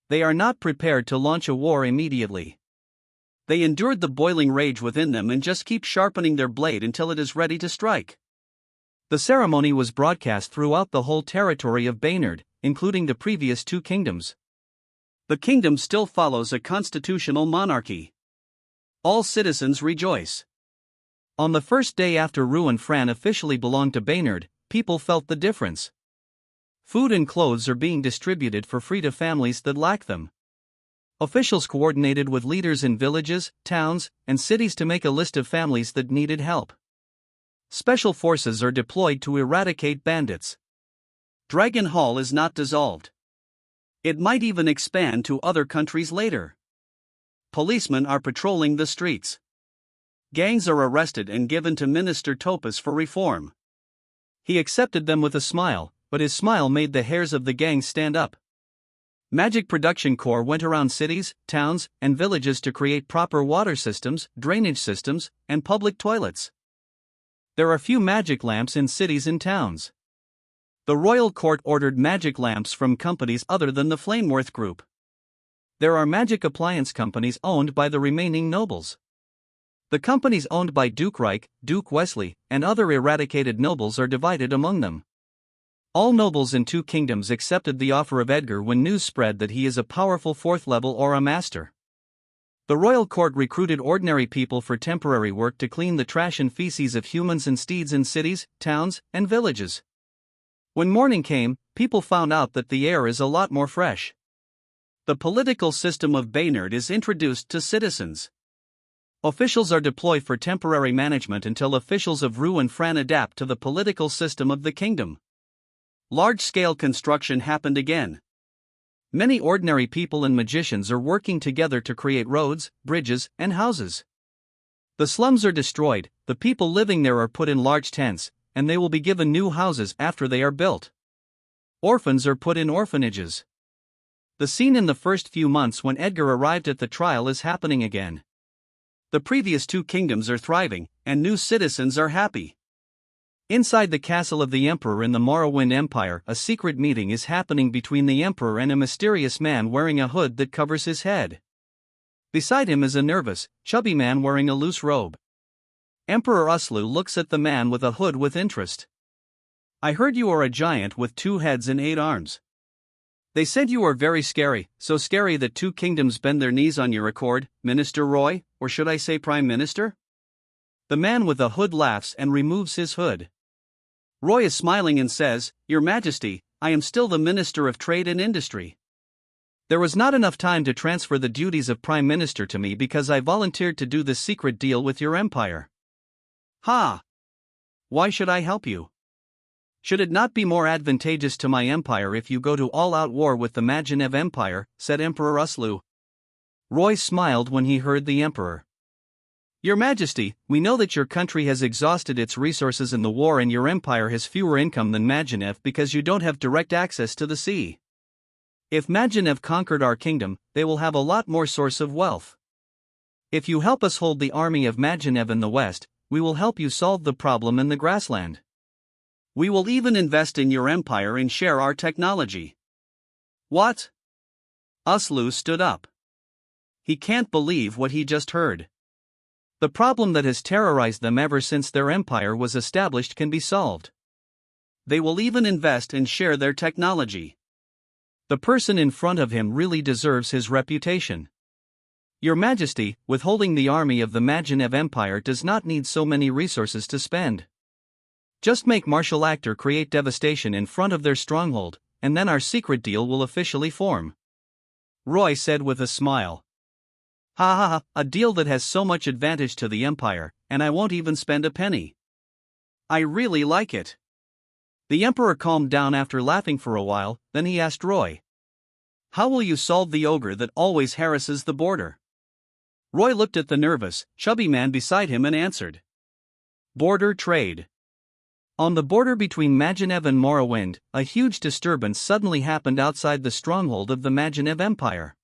They are not prepared to launch a war immediately. They endured the boiling rage within them and just keep sharpening their blade until it is ready to strike. The ceremony was broadcast throughout the whole territory of Baynard, including the previous two kingdoms. The kingdom still follows a constitutional monarchy. All citizens rejoice. On the first day after Roux and Fran officially belonged to Baynard, people felt the difference. Food and clothes are being distributed for free to families that lack them. Officials coordinated with leaders in villages, towns, and cities to make a list of families that needed help. Special forces are deployed to eradicate bandits. Dragon Hall is not dissolved. It might even expand to other countries later. Policemen are patrolling the streets. Gangs are arrested and given to Minister Topaz for reform. He accepted them with a smile, but his smile made the hairs of the gang stand up. Magic Production Corps went around cities, towns, and villages to create proper water systems, drainage systems, and public toilets. There are few magic lamps in cities and towns. The royal court ordered magic lamps from companies other than the Flameworth Group. There are magic appliance companies owned by the remaining nobles. The companies owned by Duke Reich, Duke Wesley, and other eradicated nobles are divided among them. All nobles in two kingdoms accepted the offer of Edgar when news spread that he is a powerful fourth level Aura master. The royal court recruited ordinary people for temporary work to clean the trash and feces of humans and steeds in cities, towns, and villages. When morning came, people found out that the air is a lot more fresh. The political system of Baynard is introduced to citizens. Officials are deployed for temporary management until officials of Roux and Fran adapt to the political system of the kingdom. Large-scale construction happened again. Many ordinary people and magicians are working together to create roads, bridges, and houses. The slums are destroyed, the people living there are put in large tents, and they will be given new houses after they are built. Orphans are put in orphanages. The scene in the first few months when Edgar arrived at the trial is happening again. The previous two kingdoms are thriving, and new citizens are happy. Inside the castle of the Emperor in the Morrowind Empire, a secret meeting is happening between the Emperor and a mysterious man wearing a hood that covers his head. Beside him is a nervous, chubby man wearing a loose robe. Emperor Uslu looks at the man with a hood with interest. I heard you are a giant with 2 heads and 8 arms. They said you are very scary, so scary that 2 kingdoms bend their knees on your accord, Minister Roy, or should I say Prime Minister? The man with the hood laughs and removes his hood. Roy is smiling and says, Your Majesty, I am still the Minister of Trade and Industry. There was not enough time to transfer the duties of Prime Minister to me because I volunteered to do this secret deal with your empire. Ha! Why should I help you? Should it not be more advantageous to my empire if you go to all-out war with the Magenev Empire, said Emperor Uslu. Roy smiled when he heard the Emperor. Your Majesty, we know that your country has exhausted its resources in the war and your empire has fewer income than Magenev because you don't have direct access to the sea. If Magenev conquered our kingdom, they will have a lot more source of wealth. If you help us hold the army of Magenev in the west, we will help you solve the problem in the grassland. We will even invest in your empire and share our technology. What? Uslu stood up. He can't believe what he just heard. The problem that has terrorized them ever since their empire was established can be solved. They will even invest and share their technology. The person in front of him really deserves his reputation. Your Majesty, withholding the army of the Majinev Empire does not need so many resources to spend. Just make martial actor create devastation in front of their stronghold, and then our secret deal will officially form. Roy said with a smile. Ha ha ha, a deal that has so much advantage to the Empire, and I won't even spend a penny. I really like it. The Emperor calmed down after laughing for a while, then he asked Roy. How will you solve the ogre that always harasses the border? Roy looked at the nervous, chubby man beside him and answered. Border trade. On the border between Majinev and Morrowind, a huge disturbance suddenly happened outside the stronghold of the Majinev Empire.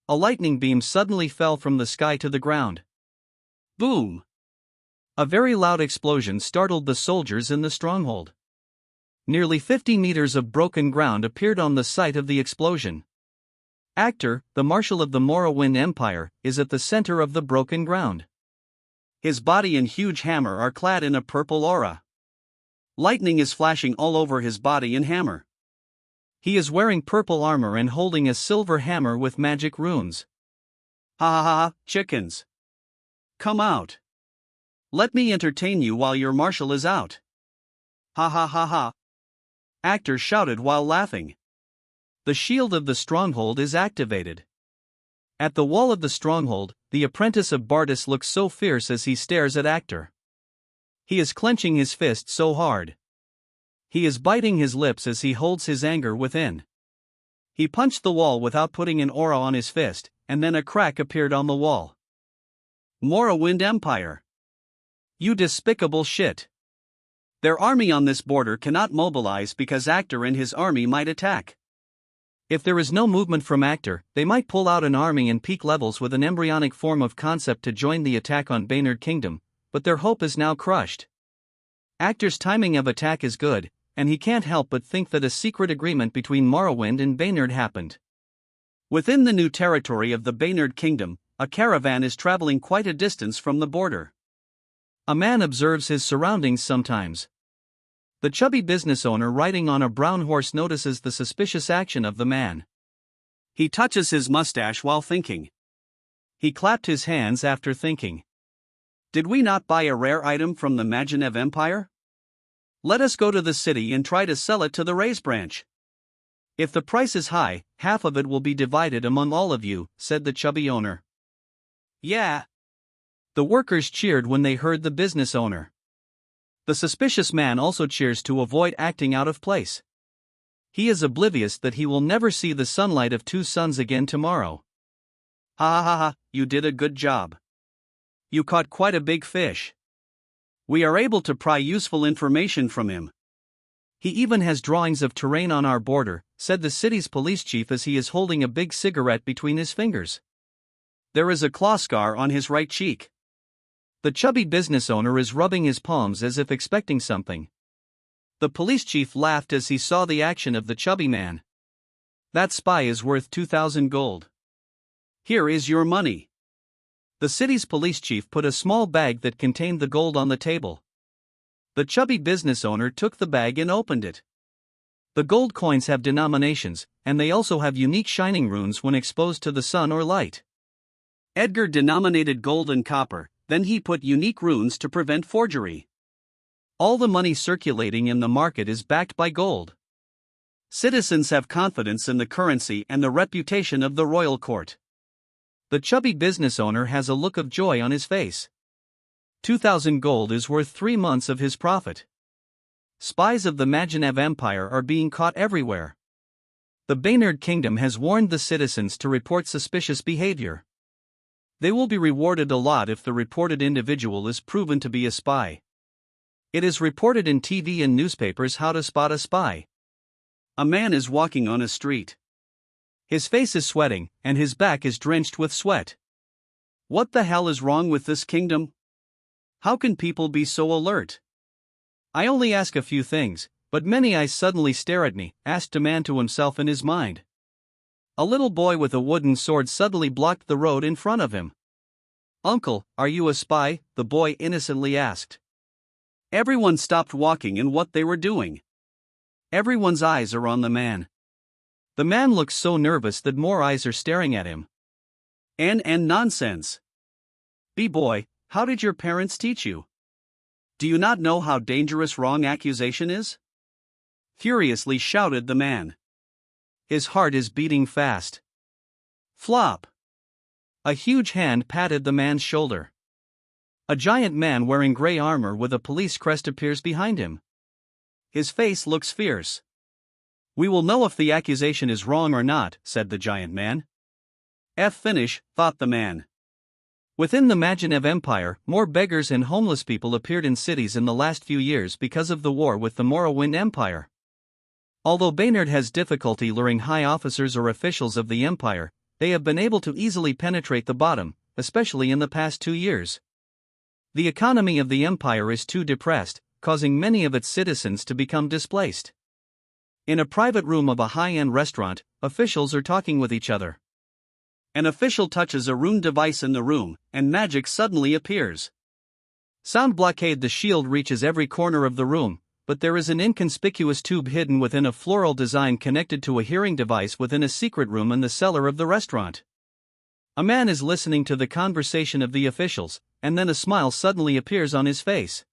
A lightning beam suddenly fell from the sky to the ground. Boom! A very loud explosion startled the soldiers in the stronghold. Nearly 50 meters of broken ground appeared on the site of the explosion. Actor, the Marshal of the Morrowind Empire, is at the center of the broken ground. His body and huge hammer are clad in a purple aura. Lightning is flashing all over his body and hammer. He is wearing purple armor and holding a silver hammer with magic runes. Ha ha ha, chickens. Come out. Let me entertain you while your marshal is out. Ha ha ha ha. Actor shouted while laughing. The shield of the stronghold is activated. At the wall of the stronghold, the apprentice of Bardus looks so fierce as he stares at Actor. He is clenching his fist so hard. He is biting his lips as he holds his anger within. He punched the wall without putting an aura on his fist, and then a crack appeared on the wall. Morrowind Empire. You despicable shit. Their army on this border cannot mobilize because Actor and his army might attack. If there is no movement from Actor, they might pull out an army in peak levels with an embryonic form of concept to join the attack on Baynard Kingdom, but their hope is now crushed. Actor's timing of attack is good, and he can't help but think that a secret agreement between Morrowind and Baynard happened. Within the new territory of the Baynard Kingdom, a caravan is traveling quite a distance from the border. A man observes his surroundings sometimes. The chubby business owner riding on a brown horse notices the suspicious action of the man. He touches his mustache while thinking. He clapped his hands after thinking. Did we not buy a rare item from the Majinev Empire? Let us go to the city and try to sell it to the Raise branch. If the price is high, half of it will be divided among all of you, said the chubby owner. Yeah. The workers cheered when they heard the business owner. The suspicious man also cheers to avoid acting out of place. He is oblivious that he will never see the sunlight of two suns again tomorrow. Ha ha ha ha, you did a good job. You caught quite a big fish. We are able to pry useful information from him. He even has drawings of terrain on our border, said the city's police chief as he is holding a big cigarette between his fingers. There is a claw scar on his right cheek. The chubby business owner is rubbing his palms as if expecting something. The police chief laughed as he saw the action of the chubby man. That spy is worth 2,000 gold. Here is your money. The city's police chief put a small bag that contained the gold on the table. The chubby business owner took the bag and opened it. The gold coins have denominations, and they also have unique shining runes when exposed to the sun or light. Edgar denominated gold and copper, then he put unique runes to prevent forgery. All the money circulating in the market is backed by gold. Citizens have confidence in the currency and the reputation of the royal court. The chubby business owner has a look of joy on his face. 2,000 gold is worth 3 months of his profit. Spies of the Majinev Empire are being caught everywhere. The Baynard Kingdom has warned the citizens to report suspicious behavior. They will be rewarded a lot if the reported individual is proven to be a spy. It is reported in TV and newspapers how to spot a spy. A man is walking on a street. His face is sweating, and his back is drenched with sweat. What the hell is wrong with this kingdom? How can people be so alert? I only ask a few things, but many eyes suddenly stare at me, asked a man to himself in his mind. A little boy with a wooden sword suddenly blocked the road in front of him. Uncle, are you a spy? The boy innocently asked. Everyone stopped walking and what they were doing. Everyone's eyes are on the man. The man looks so nervous that more eyes are staring at him. And nonsense. B-boy, how did your parents teach you? Do you not know how dangerous wrong accusation is? Furiously shouted the man. His heart is beating fast. Flop. A huge hand patted the man's shoulder. A giant man wearing gray armor with a police crest appears behind him. His face looks fierce. We will know if the accusation is wrong or not, said the giant man. Finish, thought the man. Within the Majinev Empire, more beggars and homeless people appeared in cities in the last few years because of the war with the Morrowind Empire. Although Baynard has difficulty luring high officers or officials of the Empire, they have been able to easily penetrate the bottom, especially in the past 2 years. The economy of the Empire is too depressed, causing many of its citizens to become displaced. In a private room of a high-end restaurant, officials are talking with each other. An official touches a rune device in the room, and magic suddenly appears. Sound blockade. The shield reaches every corner of the room, but there is an inconspicuous tube hidden within a floral design connected to a hearing device within a secret room in the cellar of the restaurant. A man is listening to the conversation of the officials, and then a smile suddenly appears on his face.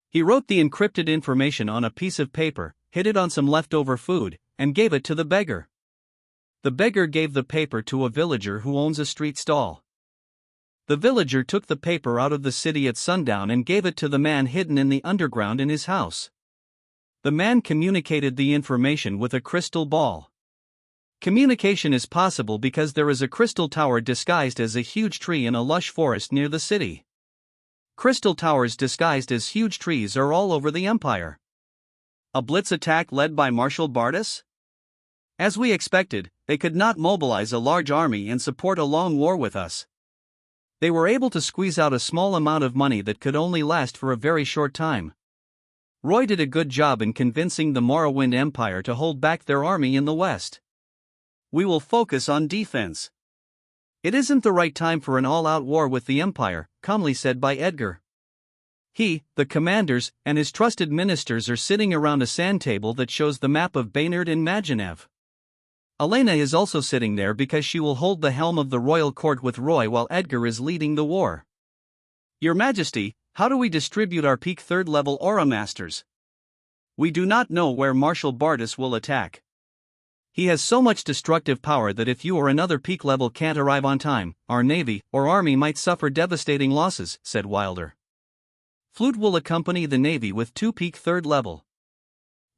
He wrote the encrypted information on a piece of paper, hid it on some leftover food, and gave it to the beggar. The beggar gave the paper to a villager who owns a street stall. The villager took the paper out of the city at sundown and gave it to the man hidden in the underground in his house. The man communicated the information with a crystal ball. Communication is possible because there is a crystal tower disguised as a huge tree in a lush forest near the city. Crystal towers disguised as huge trees are all over the empire. A blitz attack led by Marshal Bardus? As we expected, they could not mobilize a large army and support a long war with us. They were able to squeeze out a small amount of money that could only last for a very short time. Roy did a good job in convincing the Morrowind Empire to hold back their army in the west. We will focus on defense. It isn't the right time for an all-out war with the Empire, calmly said by Edgar. He, the commanders, and his trusted ministers are sitting around a sand table that shows the map of Baynard and Majinev. Elena is also sitting there because she will hold the helm of the royal court with Roy while Edgar is leading the war. Your Majesty, how do we distribute our peak 3rd level Aura Masters? We do not know where Marshal Bardus will attack. He has so much destructive power that if you or another peak level can't arrive on time, our navy or army might suffer devastating losses, said Wilder. Flute will accompany the navy with 2 peak 3rd level.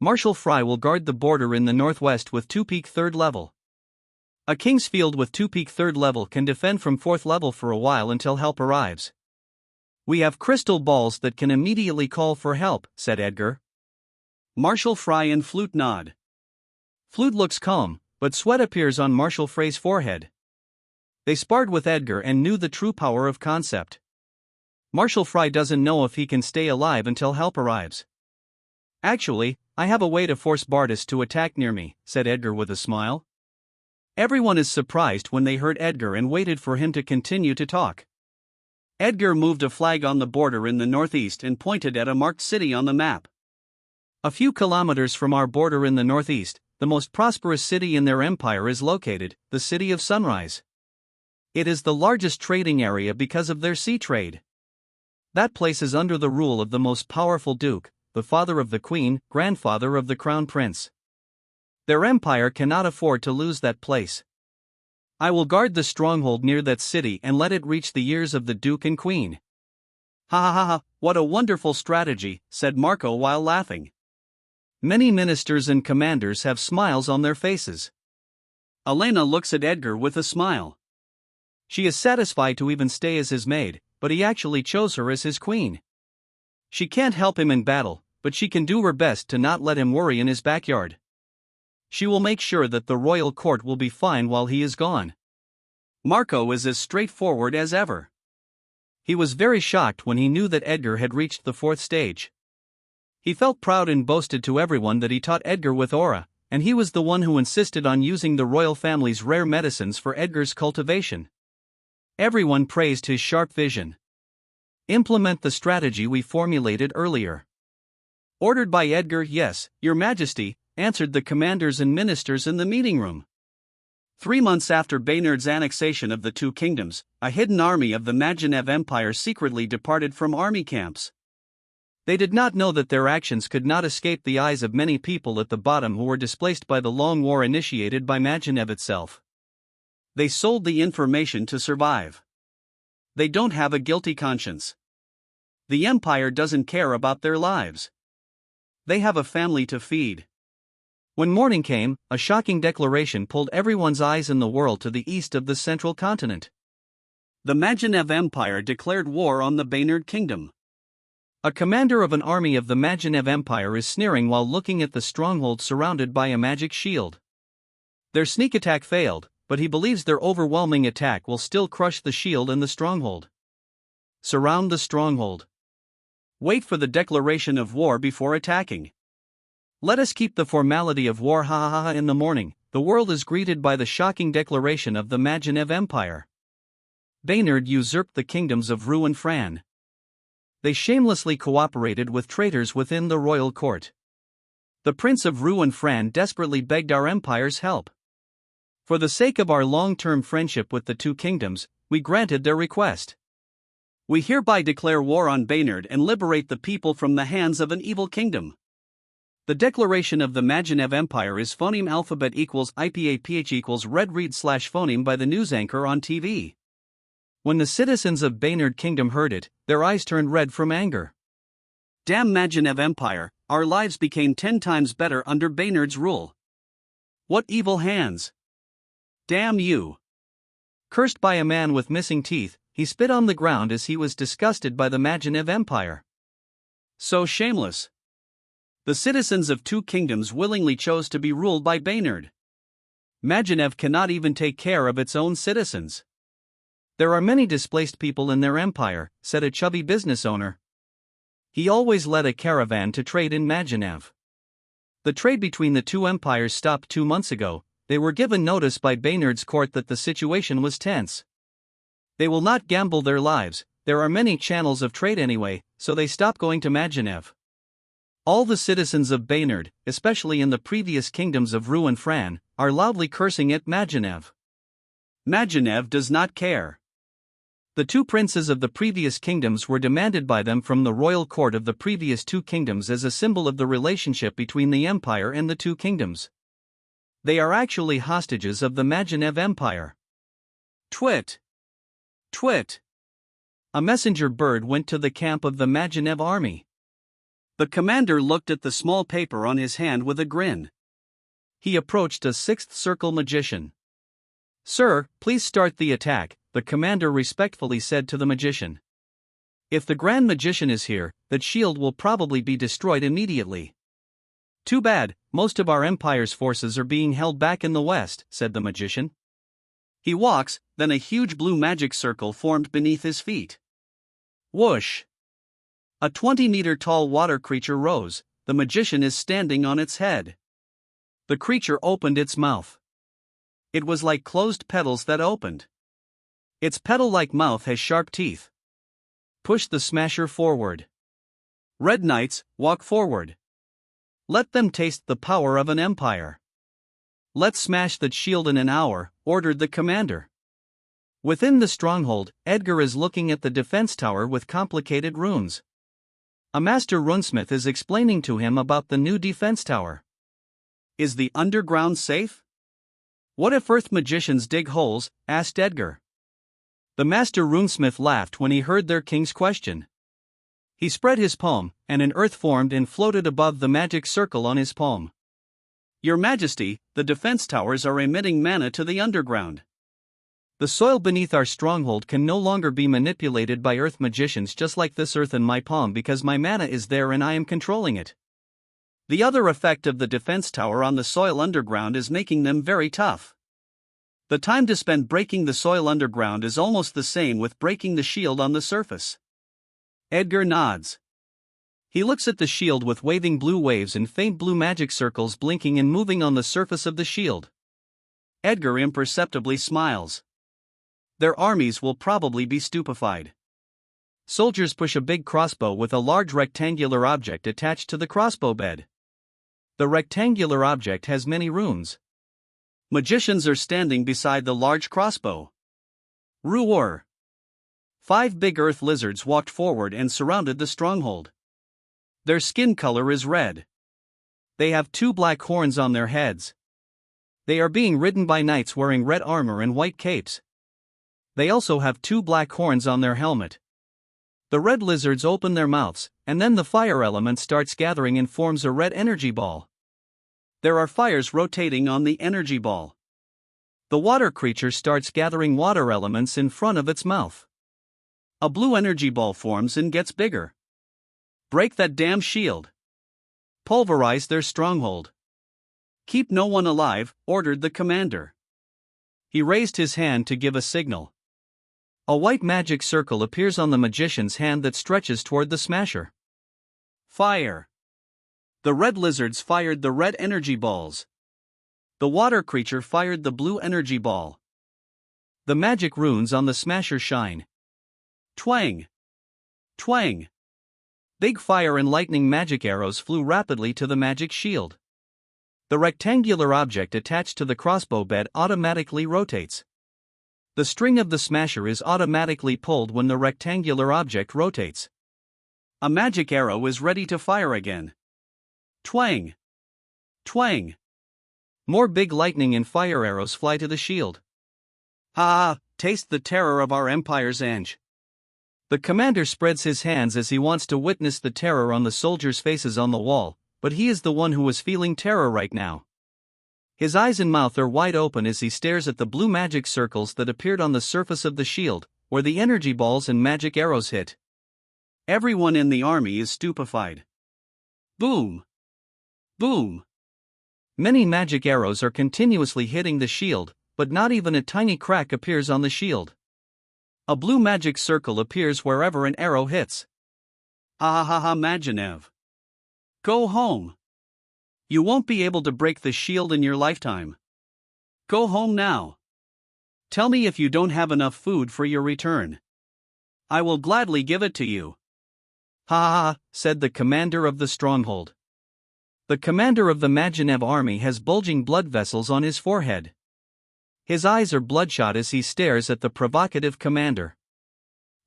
Marshal Fry will guard the border in the northwest with 2 peak 3rd level. A King's Field with 2 peak 3rd level can defend from 4th level for a while until help arrives. We have crystal balls that can immediately call for help, said Edgar. Marshal Fry and Flute nod. Flute looks calm, but sweat appears on Marshal Frey's forehead. They sparred with Edgar and knew the true power of concept. Marshal Fry doesn't know if he can stay alive until help arrives. Actually, I have a way to force Bardus to attack near me, said Edgar with a smile. Everyone is surprised when they heard Edgar and waited for him to continue to talk. Edgar moved a flag on the border in the northeast and pointed at a marked city on the map. A few kilometers from our border in the northeast, the most prosperous city in their empire is located, the city of Sunrise. It is the largest trading area because of their sea trade. That place is under the rule of the most powerful duke, the father of the queen, grandfather of the crown prince. Their empire cannot afford to lose that place. I will guard the stronghold near that city and let it reach the ears of the duke and queen. Ha ha ha ha, what a wonderful strategy, said Marco while laughing. Many ministers and commanders have smiles on their faces. Elena looks at Edgar with a smile. She is satisfied to even stay as his maid, but he actually chose her as his queen. She can't help him in battle, but she can do her best to not let him worry in his backyard. She will make sure that the royal court will be fine while he is gone. Marco is as straightforward as ever. He was very shocked when he knew that Edgar had reached the 4th stage. He felt proud and boasted to everyone that he taught Edgar with aura, and he was the one who insisted on using the royal family's rare medicines for Edgar's cultivation. Everyone praised his sharp vision. Implement the strategy we formulated earlier. Ordered by Edgar. Yes, Your Majesty, answered the commanders and ministers in the meeting room. 3 months after Baynard's annexation of the two kingdoms, a hidden army of the Magenev Empire secretly departed from army camps. They did not know that their actions could not escape the eyes of many people at the bottom who were displaced by the long war initiated by Magenev itself. They sold the information to survive. They don't have a guilty conscience. The empire doesn't care about their lives. They have a family to feed. When morning came, a shocking declaration pulled everyone's eyes in the world to the east of the central continent. The Magenev Empire declared war on the Baynard Kingdom. A commander of an army of the Magenev Empire is sneering while looking at the stronghold surrounded by a magic shield. Their sneak attack failed, but he believes their overwhelming attack will still crush the shield and the stronghold. Surround the stronghold. Wait for the declaration of war before attacking. Let us keep the formality of war in the morning. The world is greeted by the shocking declaration of the Magenev Empire. Baynard usurped the kingdoms of Rue and Fran. They shamelessly cooperated with traitors within the royal court. The Prince of Rue and Fran desperately begged our empire's help. For the sake of our long-term friendship with the two kingdoms, we granted their request. We hereby declare war on Baynard and liberate the people from the hands of an evil kingdom. The declaration of the Magenev Empire is phoneme alphabet equals IPAPH equals red read / phoneme by the news anchor on TV. When the citizens of Baynard Kingdom heard it, their eyes turned red from anger. Damn Magenev Empire, our lives became 10 times better under Baynard's rule. What evil hands! Damn you! Cursed by a man with missing teeth, he spit on the ground as he was disgusted by the Magenev Empire. So shameless! The citizens of two kingdoms willingly chose to be ruled by Baynard. Magenev cannot even take care of its own citizens. There are many displaced people in their empire, said a chubby business owner. He always led a caravan to trade in Magenev. The trade between the two empires stopped 2 months ago. They were given notice by Baynard's court that the situation was tense. They will not gamble their lives, there are many channels of trade anyway, so they stop going to Magenev. All the citizens of Baynard, especially in the previous kingdoms of Rue and Fran, are loudly cursing at Magenev. Magenev does not care. The two princes of the previous kingdoms were demanded by them from the royal court of the previous two kingdoms as a symbol of the relationship between the empire and the two kingdoms. They are actually hostages of the Magenev Empire. Twit! Twit! A messenger bird went to the camp of the Magenev army. The commander looked at the small paper on his hand with a grin. He approached a sixth circle magician. Sir, please start the attack, the commander respectfully said to the magician. If the Grand Magician is here, that shield will probably be destroyed immediately. Too bad, most of our empire's forces are being held back in the west, said the magician. He walks, then a huge blue magic circle formed beneath his feet. Whoosh! A 20-meter-tall water creature rose, the magician is standing on its head. The creature opened its mouth. It was like closed petals that opened. Its petal-like mouth has sharp teeth. Push the smasher forward. Red Knights, walk forward. Let them taste the power of an empire. Let's smash that shield in an hour, ordered the commander. Within the stronghold, Edgar is looking at the defense tower with complicated runes. A master runesmith is explaining to him about the new defense tower. Is the underground safe? What if earth magicians dig holes? Asked Edgar. The master runesmith laughed when he heard their king's question. He spread his palm, and an earth formed and floated above the magic circle on his palm. Your Majesty, the defense towers are emitting mana to the underground. The soil beneath our stronghold can no longer be manipulated by earth magicians just like this earth in my palm because my mana is there and I am controlling it. The other effect of the defense tower on the soil underground is making them very tough. The time to spend breaking the soil underground is almost the same with breaking the shield on the surface. Edgar nods. He looks at the shield with waving blue waves and faint blue magic circles blinking and moving on the surface of the shield. Edgar imperceptibly smiles. Their armies will probably be stupefied. Soldiers push a big crossbow with a large rectangular object attached to the crossbow bed. The rectangular object has many runes. Magicians are standing beside the large crossbow. Roar. 5 big earth lizards walked forward and surrounded the stronghold. Their skin color is red. They have 2 black horns on their heads. They are being ridden by knights wearing red armor and white capes. They also have 2 black horns on their helmet. The red lizards open their mouths, and then the fire element starts gathering and forms a red energy ball. There are fires rotating on the energy ball. The water creature starts gathering water elements in front of its mouth. A blue energy ball forms and gets bigger. Break that damn shield. Pulverize their stronghold. Keep no one alive, ordered the commander. He raised his hand to give a signal. A white magic circle appears on the magician's hand that stretches toward the smasher. Fire. The red lizards fired the red energy balls. The water creature fired the blue energy ball. The magic runes on the smasher shine. Twang. Twang. Big fire and lightning magic arrows flew rapidly to the magic shield. The rectangular object attached to the crossbow bed automatically rotates. The string of the smasher is automatically pulled when the rectangular object rotates. A magic arrow is ready to fire again. Twang. Twang. More big lightning and fire arrows fly to the shield. Ha! Taste the terror of our empire's Ange. The commander spreads his hands as he wants to witness the terror on the soldiers' faces on the wall, but he is the one who is feeling terror right now. His eyes and mouth are wide open as he stares at the blue magic circles that appeared on the surface of the shield, where the energy balls and magic arrows hit. Everyone in the army is stupefied. Boom! Boom! Many magic arrows are continuously hitting the shield, but not even a tiny crack appears on the shield. A blue magic circle appears wherever an arrow hits. Ha ha ha ha, Magenev. Go home. You won't be able to break the shield in your lifetime. Go home now. Tell me if you don't have enough food for your return. I will gladly give it to you. Ha ha ha, said the commander of the stronghold. The commander of the Magenev army has bulging blood vessels on his forehead. His eyes are bloodshot as he stares at the provocative commander.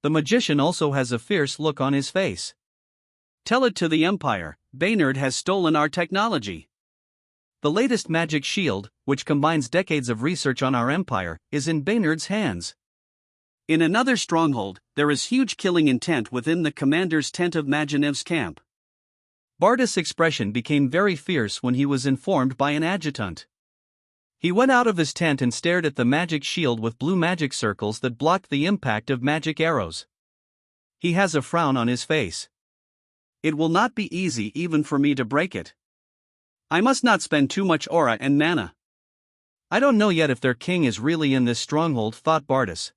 The magician also has a fierce look on his face. Tell it to the Empire, Baynard has stolen our technology. The latest magic shield, which combines decades of research on our empire, is in Baynard's hands. In another stronghold, there is huge killing intent within the commander's tent of Magenev's camp. Bardus' expression became very fierce when he was informed by an adjutant. He went out of his tent and stared at the magic shield with blue magic circles that blocked the impact of magic arrows. He has a frown on his face. It will not be easy even for me to break it. I must not spend too much aura and mana. I don't know yet if their king is really in this stronghold, thought Bardus.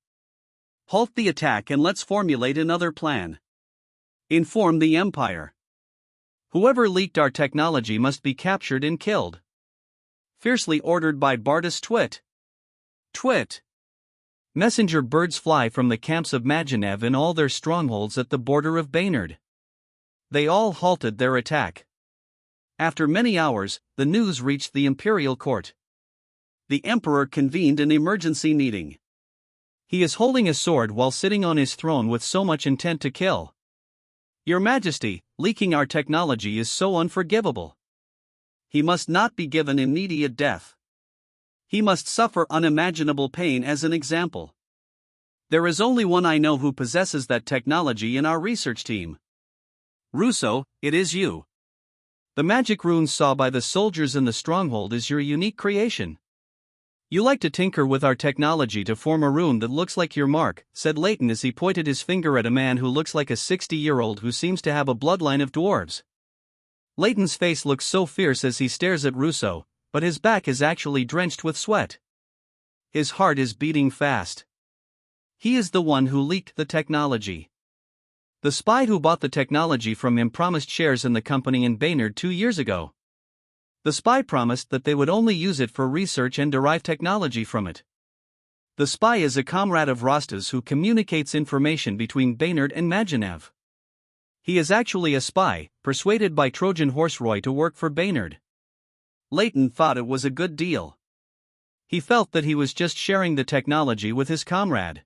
Halt the attack and let's formulate another plan. Inform the Empire. Whoever leaked our technology must be captured and killed. Fiercely ordered by Bardus. Twit. Twit. Messenger birds fly from the camps of Magenev in all their strongholds at the border of Baynard. They all halted their attack. After many hours, the news reached the imperial court. The emperor convened an emergency meeting. He is holding a sword while sitting on his throne with so much intent to kill. Your Majesty, leaking our technology is so unforgivable. He must not be given immediate death. He must suffer unimaginable pain as an example. There is only one I know who possesses that technology in our research team. Russo, it is you. The magic runes saw by the soldiers in the stronghold is your unique creation. You like to tinker with our technology to form a rune that looks like your mark, said Leighton as he pointed his finger at a man who looks like a 60-year-old who seems to have a bloodline of dwarves. Leighton's face looks so fierce as he stares at Russo, but his back is actually drenched with sweat. His heart is beating fast. He is the one who leaked the technology. The spy who bought the technology from him promised shares in the company in Baynard 2 years ago. The spy promised that they would only use it for research and derive technology from it. The spy is a comrade of Rasta's who communicates information between Baynard and Magenev. He is actually a spy, persuaded by Trojan Horse Roy to work for Baynard. Leighton thought it was a good deal. He felt that he was just sharing the technology with his comrade.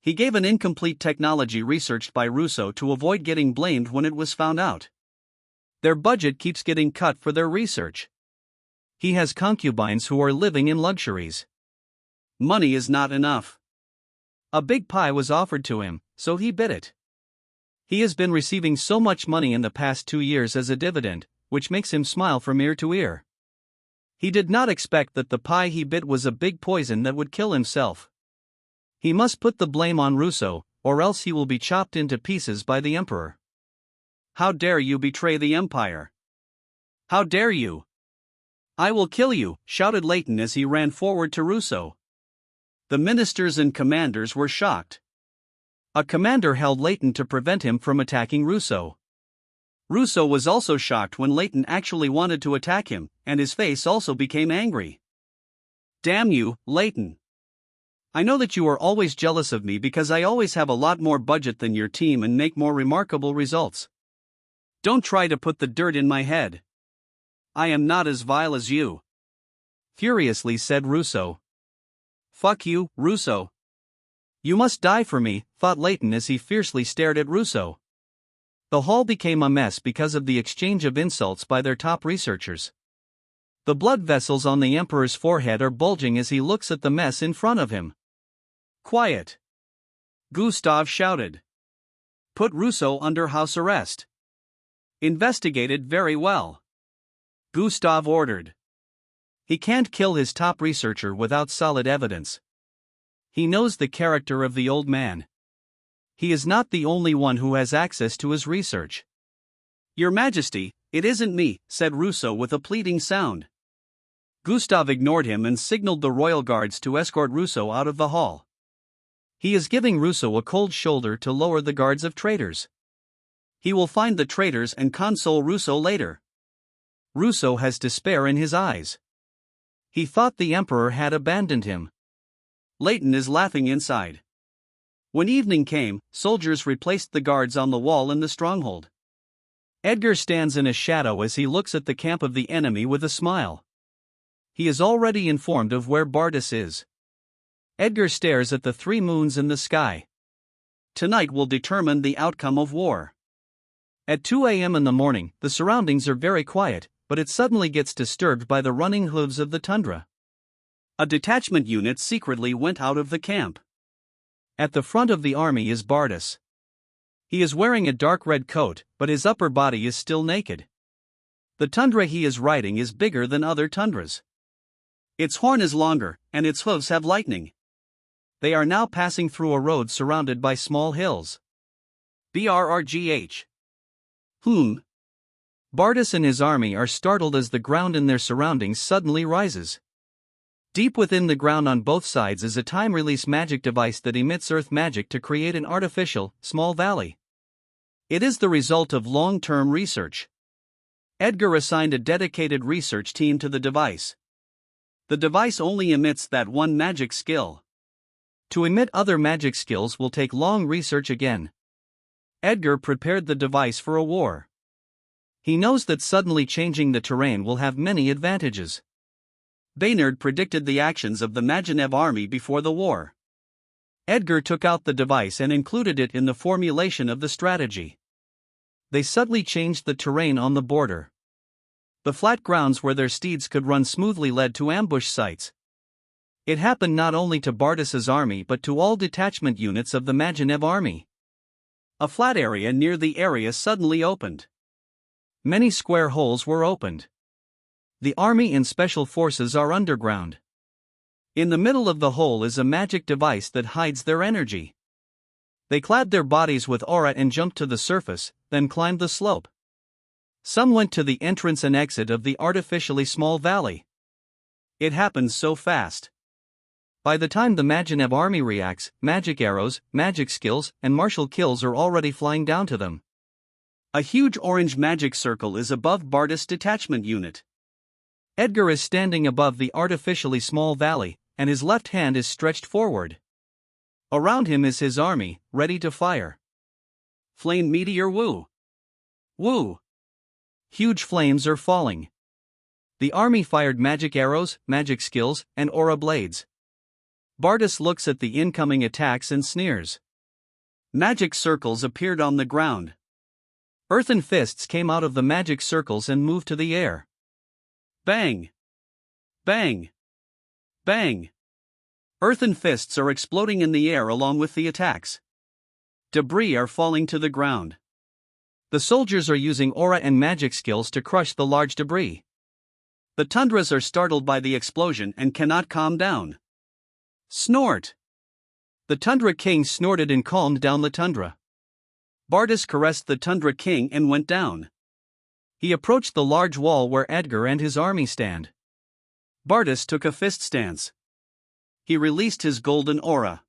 He gave an incomplete technology researched by Russo to avoid getting blamed when it was found out. Their budget keeps getting cut for their research. He has concubines who are living in luxuries. Money is not enough. A big pie was offered to him, so he bit it. He has been receiving so much money in the past 2 years as a dividend, which makes him smile from ear to ear. He did not expect that the pie he bit was a big poison that would kill himself. He must put the blame on Russo, or else he will be chopped into pieces by the Emperor. How dare you betray the Empire? How dare you? I will kill you, shouted Leighton as he ran forward to Russo. The ministers and commanders were shocked. A commander held Leighton to prevent him from attacking Russo. Russo was also shocked when Leighton actually wanted to attack him, and his face also became angry. Damn you, Leighton. I know that you are always jealous of me because I always have a lot more budget than your team and make more remarkable results. Don't try to put the dirt in my head. I am not as vile as you. Furiously said Russo. Fuck you, Russo. You must die for me, thought Leighton as he fiercely stared at Russo. The hall became a mess because of the exchange of insults by their top researchers. The blood vessels on the Emperor's forehead are bulging as he looks at the mess in front of him. Quiet! Gustav shouted. Put Russo under house arrest. Investigated very well. Gustav ordered. He can't kill his top researcher without solid evidence. He knows the character of the old man. He is not the only one who has access to his research. Your Majesty, it isn't me, said Russo with a pleading sound. Gustav ignored him and signaled the royal guards to escort Russo out of the hall. He is giving Russo a cold shoulder to lower the guards of traitors. He will find the traitors and console Russo later. Russo has despair in his eyes. He thought the Emperor had abandoned him. Leighton is laughing inside. When evening came, soldiers replaced the guards on the wall in the stronghold. Edgar stands in a shadow as he looks at the camp of the enemy with a smile. He is already informed of where Bardas is. Edgar stares at the 3 moons in the sky. Tonight will determine the outcome of war. At 2 a.m. in the morning, the surroundings are very quiet, but it suddenly gets disturbed by the running hooves of the tundra. A detachment unit secretly went out of the camp. At the front of the army is Bardas. He is wearing a dark red coat, but his upper body is still naked. The tundra he is riding is bigger than other tundras. Its horn is longer, and its hooves have lightning. They are now passing through a road surrounded by small hills. BRRGH. Bardas and his army are startled as the ground in their surroundings suddenly rises. Deep within the ground on both sides is a time-release magic device that emits earth magic to create an artificial, small valley. It is the result of long-term research. Edgar assigned a dedicated research team to the device. The device only emits that one magic skill. To emit other magic skills will take long research again. Edgar prepared the device for a war. He knows that suddenly changing the terrain will have many advantages. Baynard predicted the actions of the Majinev army before the war. Edgar took out the device and included it in the formulation of the strategy. They subtly changed the terrain on the border. The flat grounds where their steeds could run smoothly led to ambush sites. It happened not only to Bardas's army but to all detachment units of the Majinev army. A flat area near the area suddenly opened. Many square holes were opened. The army and special forces are underground. In the middle of the hole is a magic device that hides their energy. They clad their bodies with aura and jumped to the surface, then climbed the slope. Some went to the entrance and exit of the artificially small valley. It happened so fast. By the time the Majinev army reacts, magic arrows, magic skills, and martial kills are already flying down to them. A huge orange magic circle is above Bardas' detachment unit. Edgar is standing above the artificially small valley, and his left hand is stretched forward. Around him is his army, ready to fire. Flame meteor woo! Woo! Huge flames are falling. The army fired magic arrows, magic skills, and aura blades. Bardas looks at the incoming attacks and sneers. Magic circles appeared on the ground. Earthen fists came out of the magic circles and moved to the air. Bang! Bang! Bang! Earthen fists are exploding in the air along with the attacks. Debris are falling to the ground. The soldiers are using aura and magic skills to crush the large debris. The tundras are startled by the explosion and cannot calm down. Snort! The Tundra King snorted and calmed down the tundra. Bardas caressed the Tundra King and went down. He approached the large wall where Edgar and his army stand. Bardas took a fist stance. He released his golden aura.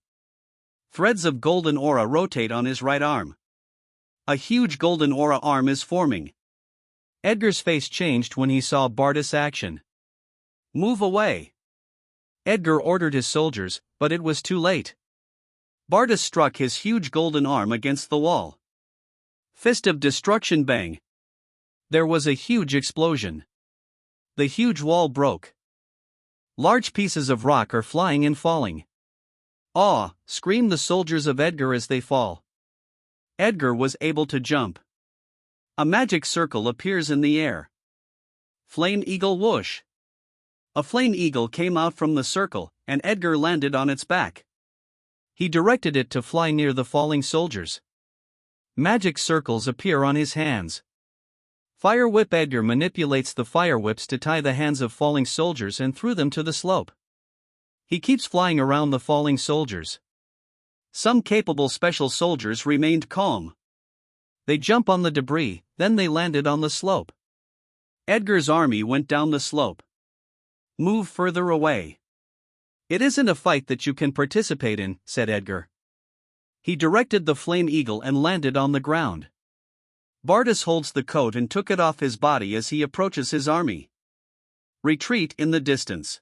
Threads of golden aura rotate on his right arm. A huge golden aura arm is forming. Edgar's face changed when he saw Bardas' action. Move away! Edgar ordered his soldiers, but it was too late. Bardas struck his huge golden arm against the wall. Fist of destruction, bang! There was a huge explosion. The huge wall broke. Large pieces of rock are flying and falling. "Aw!" scream the soldiers of Edgar as they fall. Edgar was able to jump. A magic circle appears in the air. Flame eagle whoosh! A flame eagle came out from the circle, and Edgar landed on its back. He directed it to fly near the falling soldiers. Magic circles appear on his hands. Fire whip. Edgar manipulates the fire whips to tie the hands of falling soldiers and threw them to the slope. He keeps flying around the falling soldiers. Some capable special soldiers remained calm. They jump on the debris, then they landed on the slope. Edgar's army went down the slope. Move further away. It isn't a fight that you can participate in, said Edgar. He directed the flame eagle and landed on the ground. Bardas holds the coat and took it off his body as he approaches his army. Retreat in the distance.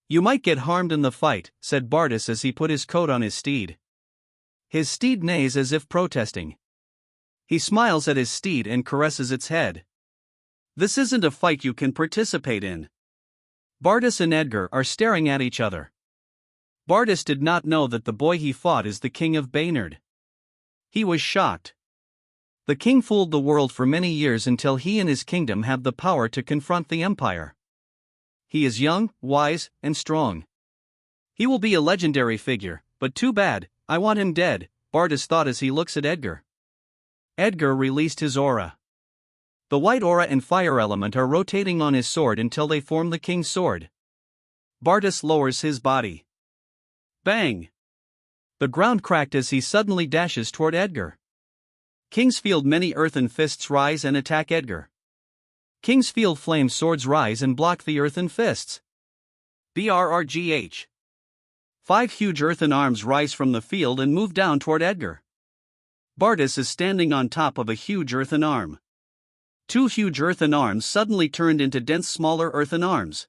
You might get harmed in the fight, said Bardas as he put his coat on his steed. His steed neighs as if protesting. He smiles at his steed and caresses its head. This isn't a fight you can participate in. Bardas and Edgar are staring at each other. Bardas did not know that the boy he fought is the king of Baynard. He was shocked. The king fooled the world for many years until he and his kingdom have the power to confront the empire. He is young, wise, and strong. He will be a legendary figure, but too bad, I want him dead, Bardas thought as he looks at Edgar. Edgar released his aura. The white aura and fire element are rotating on his sword until they form the king's sword. Bardas lowers his body. Bang! The ground cracked as he suddenly dashes toward Edgar. Kingsfield many earthen fists rise and attack Edgar. Kingsfield flame swords rise and block the earthen fists. BRRGH. 5 huge earthen arms rise from the field and move down toward Edgar. Bardas is standing on top of a huge earthen arm. 2 huge earthen arms suddenly turned into dense smaller earthen arms.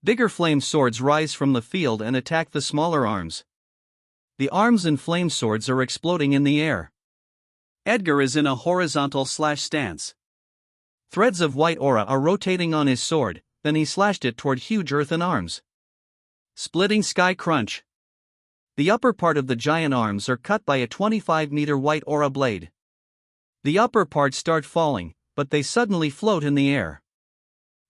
Bigger flame swords rise from the field and attack the smaller arms. The arms and flame swords are exploding in the air. Edgar is in a horizontal slash stance. Threads of white aura are rotating on his sword, then he slashed it toward huge earthen arms. Splitting sky crunch. The upper part of the giant arms are cut by a 25-meter white aura blade. The upper parts start falling, but they suddenly float in the air.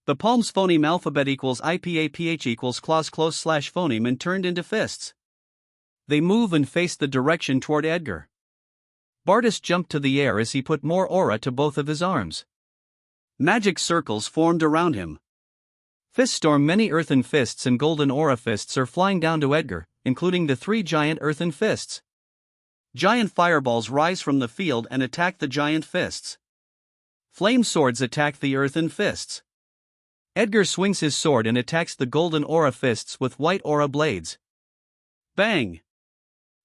The palms phoneme alphabet equals IPAPH equals claws close slash phoneme and turned into fists. They move and face the direction toward Edgar. Bardas jumped to the air as he put more aura to both of his arms. Magic circles formed around him. Fist storm many earthen fists and golden aura fists are flying down to Edgar, including the 3 giant earthen fists. Giant fireballs rise from the field and attack the giant fists. Flame swords attack the earthen fists. Edgar swings his sword and attacks the golden aura fists with white aura blades. Bang!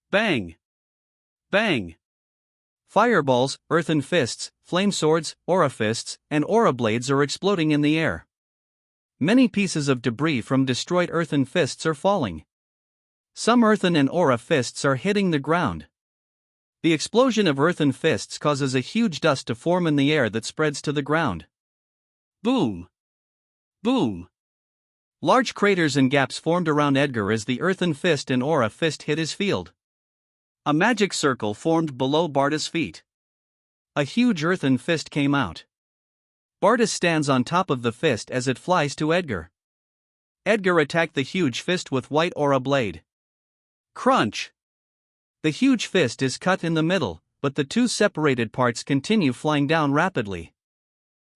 Bang! Bang! Fireballs, earthen fists, flame swords, aura fists, and aura blades are exploding in the air. Many pieces of debris from destroyed earthen fists are falling. Some earthen and aura fists are hitting the ground. The explosion of earthen fists causes a huge dust to form in the air that spreads to the ground. Boom! Boom! Large craters and gaps formed around Edgar as the earthen fist and aura fist hit his field. A magic circle formed below Bardas' feet. A huge earthen fist came out. Bardas stands on top of the fist as it flies to Edgar. Edgar attacked the huge fist with white aura blade. Crunch! The huge fist is cut in the middle, but the two separated parts continue flying down rapidly.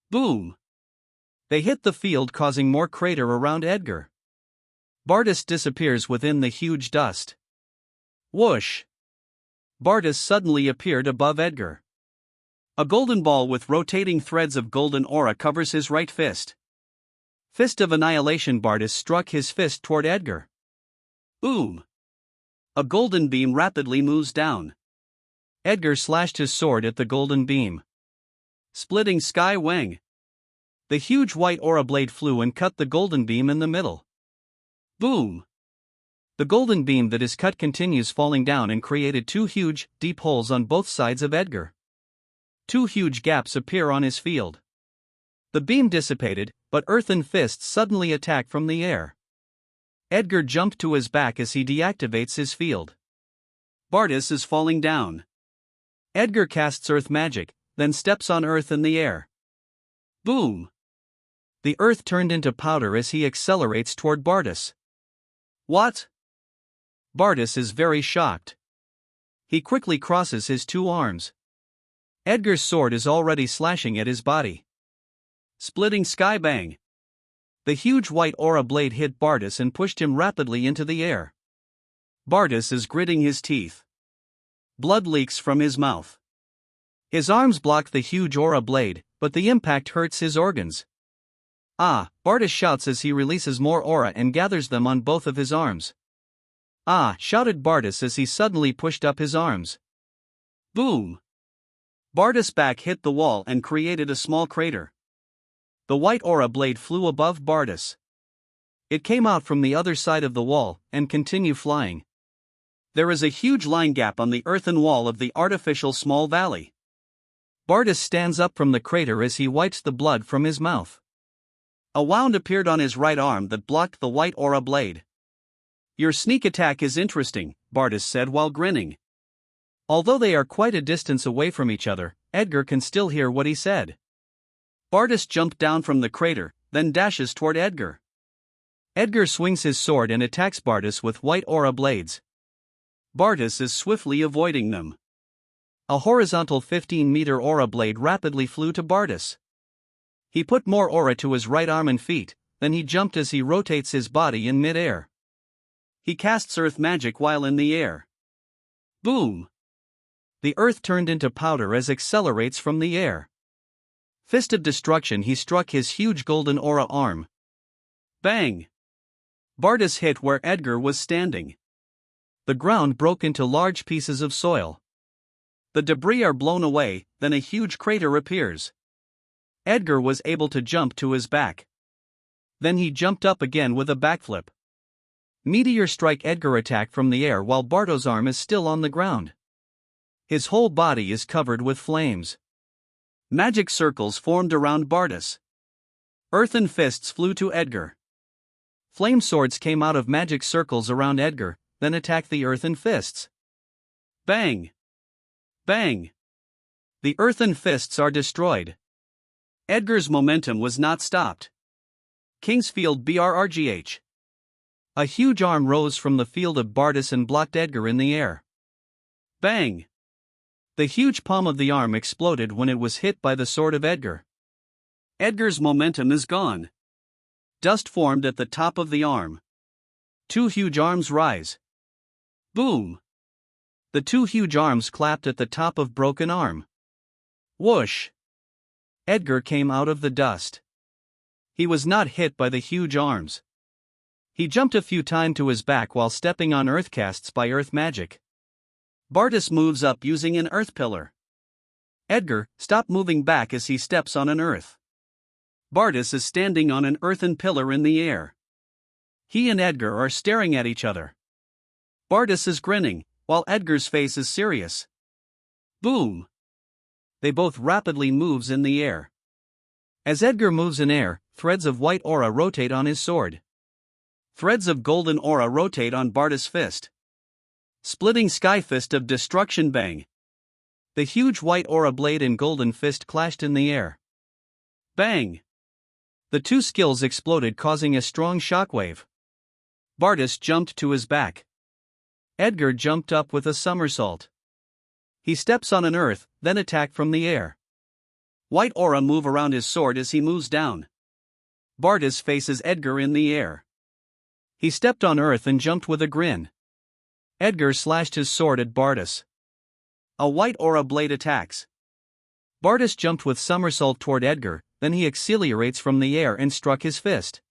Boom! They hit the field, causing more crater around Edgar. Bardas disappears within the huge dust. Whoosh! Bardas suddenly appeared above Edgar. A golden ball with rotating threads of golden aura covers his right fist. Fist of Annihilation. Bardas struck his fist toward Edgar. Boom! A golden beam rapidly moves down. Edgar slashed his sword at the golden beam. Splitting Sky Wang. The huge white aura blade flew and cut the golden beam in the middle. Boom! The golden beam that is cut continues falling down and created two huge, deep holes on both sides of Edgar. Two huge gaps appear on his field. The beam dissipated, but earthen fists suddenly attack from the air. Edgar jumped to his back as he deactivates his field. Bardas is falling down. Edgar casts earth magic, then steps on earth in the air. Boom! The earth turned into powder as he accelerates toward Bardas. What? Bardas is very shocked. He quickly crosses his two arms. Edgar's sword is already slashing at his body. Splitting Sky Bang. The huge white aura blade hit Bardas and pushed him rapidly into the air. Bardas is gritting his teeth. Blood leaks from his mouth. His arms block the huge aura blade, but the impact hurts his organs. Ah! Bardas shouts as he releases more aura and gathers them on both of his arms. Ah! Shouted Bardas as he suddenly pushed up his arms. Boom! Bardas' back hit the wall and created a small crater. The white aura blade flew above Bardas. It came out from the other side of the wall and continued flying. There is a huge line gap on the earthen wall of the artificial small valley. Bardas stands up from the crater as he wipes the blood from his mouth. A wound appeared on his right arm that blocked the white aura blade. Your sneak attack is interesting, Bardas said while grinning. Although they are quite a distance away from each other, Edgar can still hear what he said. Bardas jumped down from the crater, then dashes toward Edgar. Edgar swings his sword and attacks Bardas with white aura blades. Bardas is swiftly avoiding them. A horizontal 15-meter aura blade rapidly flew to Bardas. He put more aura to his right arm and feet, then he jumped as he rotates his body in mid-air. He casts earth magic while in the air. Boom! The earth turned into powder as accelerates from the air. Fist of Destruction. He struck his huge golden aura arm. Bang! Bardas hit where Edgar was standing. The ground broke into large pieces of soil. The debris are blown away, then a huge crater appears. Edgar was able to jump to his back. Then he jumped up again with a backflip. Meteor strike. Edgar attack from the air while Bardas' arm is still on the ground. His whole body is covered with flames. Magic circles formed around Bardas. Earthen fists flew to Edgar. Flame swords came out of magic circles around Edgar, then attacked the earthen fists. Bang! Bang! The earthen fists are destroyed. Edgar's momentum was not stopped. Kingsfield BRRGH. A huge arm rose from the field of Bardas and blocked Edgar in the air. Bang! The huge palm of the arm exploded when it was hit by the sword of Edgar. Edgar's momentum is gone. Dust formed at the top of the arm. Two huge arms rise. Boom! The two huge arms clapped at the top of broken arm. Whoosh! Edgar came out of the dust. He was not hit by the huge arms. He jumped a few times to his back while stepping on earth casts by earth magic. Bardas moves up using an earth pillar. Edgar, stop moving back as he steps on an earth. Bardas is standing on an earthen pillar in the air. He and Edgar are staring at each other. Bardas is grinning, while Edgar's face is serious. Boom! They both rapidly moves in the air. As Edgar moves in air, threads of white aura rotate on his sword. Threads of golden aura rotate on Bardus' fist. Splitting sky fist of destruction bang. The huge white aura blade and golden fist clashed in the air. Bang! The two skills exploded, causing a strong shockwave. Bardus jumped to his back. Edgar jumped up with a somersault. He steps on an earth, then attack from the air. White aura move around his sword as he moves down. Bardus faces Edgar in the air. He stepped on earth and jumped with a grin. Edgar slashed his sword at Bardus. A white aura blade attacks. Bardus jumped with somersault toward Edgar, then he accelerates from the air and struck his fist.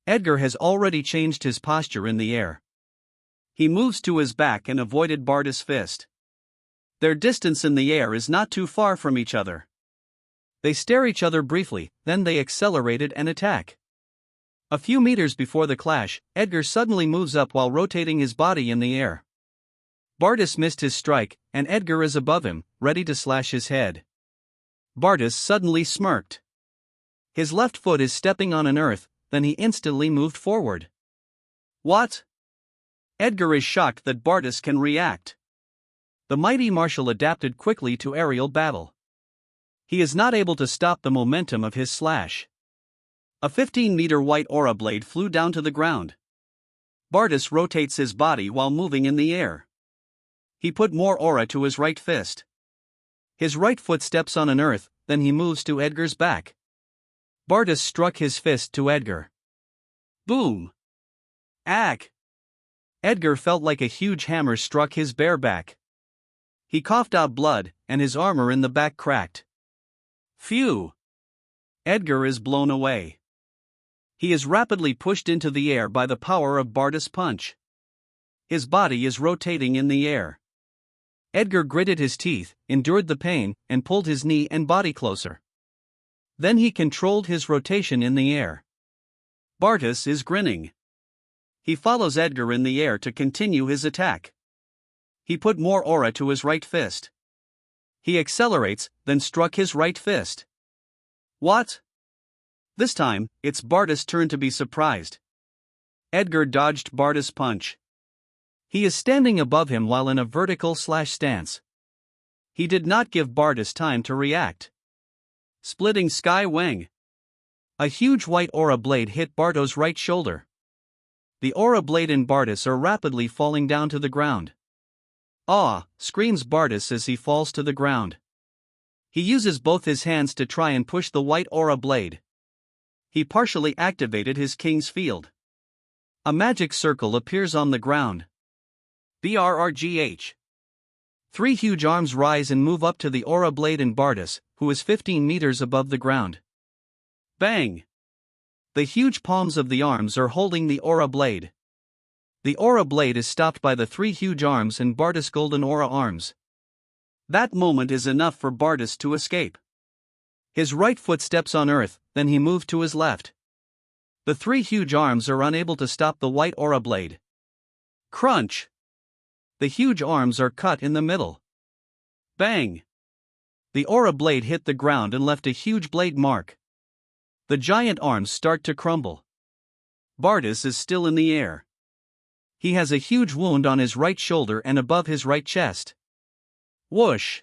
Edgar has already changed his posture in the air. He moves to his back and avoided Bardus' fist. Their distance in the air is not too far from each other. They stare each other briefly, then they accelerated and attack. A few meters before the clash, Edgar suddenly moves up while rotating his body in the air. Bardus missed his strike, and Edgar is above him, ready to slash his head. Bardus suddenly smirked. His left foot is stepping on an earth, then he instantly moved forward. What? Edgar is shocked that Bardus can react. The mighty martial adapted quickly to aerial battle. He is not able to stop the momentum of his slash. A 15-meter white aura blade flew down to the ground. Bardus rotates his body while moving in the air. He put more aura to his right fist. His right foot steps on an earth, then he moves to Edgar's back. Bardus struck his fist to Edgar. Boom! Ack! Edgar felt like a huge hammer struck his bare back. He coughed out blood, and his armor in the back cracked. Phew! Edgar is blown away. He is rapidly pushed into the air by the power of Bardus' punch. His body is rotating in the air. Edgar gritted his teeth, endured the pain, and pulled his knee and body closer. Then he controlled his rotation in the air. Bardus is grinning. He follows Edgar in the air to continue his attack. He put more aura to his right fist. He accelerates, then struck his right fist. What? This time, it's Bardus' turn to be surprised. Edgar dodged Bardus' punch. He is standing above him while in a vertical slash stance. He did not give Bardus time to react. Splitting sky wang. A huge white aura blade hit Bardus' right shoulder. The aura blade and Bardus are rapidly falling down to the ground. "Ah!" screams Bardus as he falls to the ground. He uses both his hands to try and push the white aura blade. He partially activated his king's field. A magic circle appears on the ground. BRRGH. 3 huge arms rise and move up to the aura blade and Bardus, who is 15 meters above the ground. Bang! The huge palms of the arms are holding the aura blade. The aura blade is stopped by the 3 huge arms and Bardus' golden aura arms. That moment is enough for Bardus to escape. His right foot steps on earth, then he moved to his left. The 3 huge arms are unable to stop the white aura blade. Crunch! The huge arms are cut in the middle. Bang! The aura blade hit the ground and left a huge blade mark. The giant arms start to crumble. Bardus is still in the air. He has a huge wound on his right shoulder and above his right chest. Whoosh!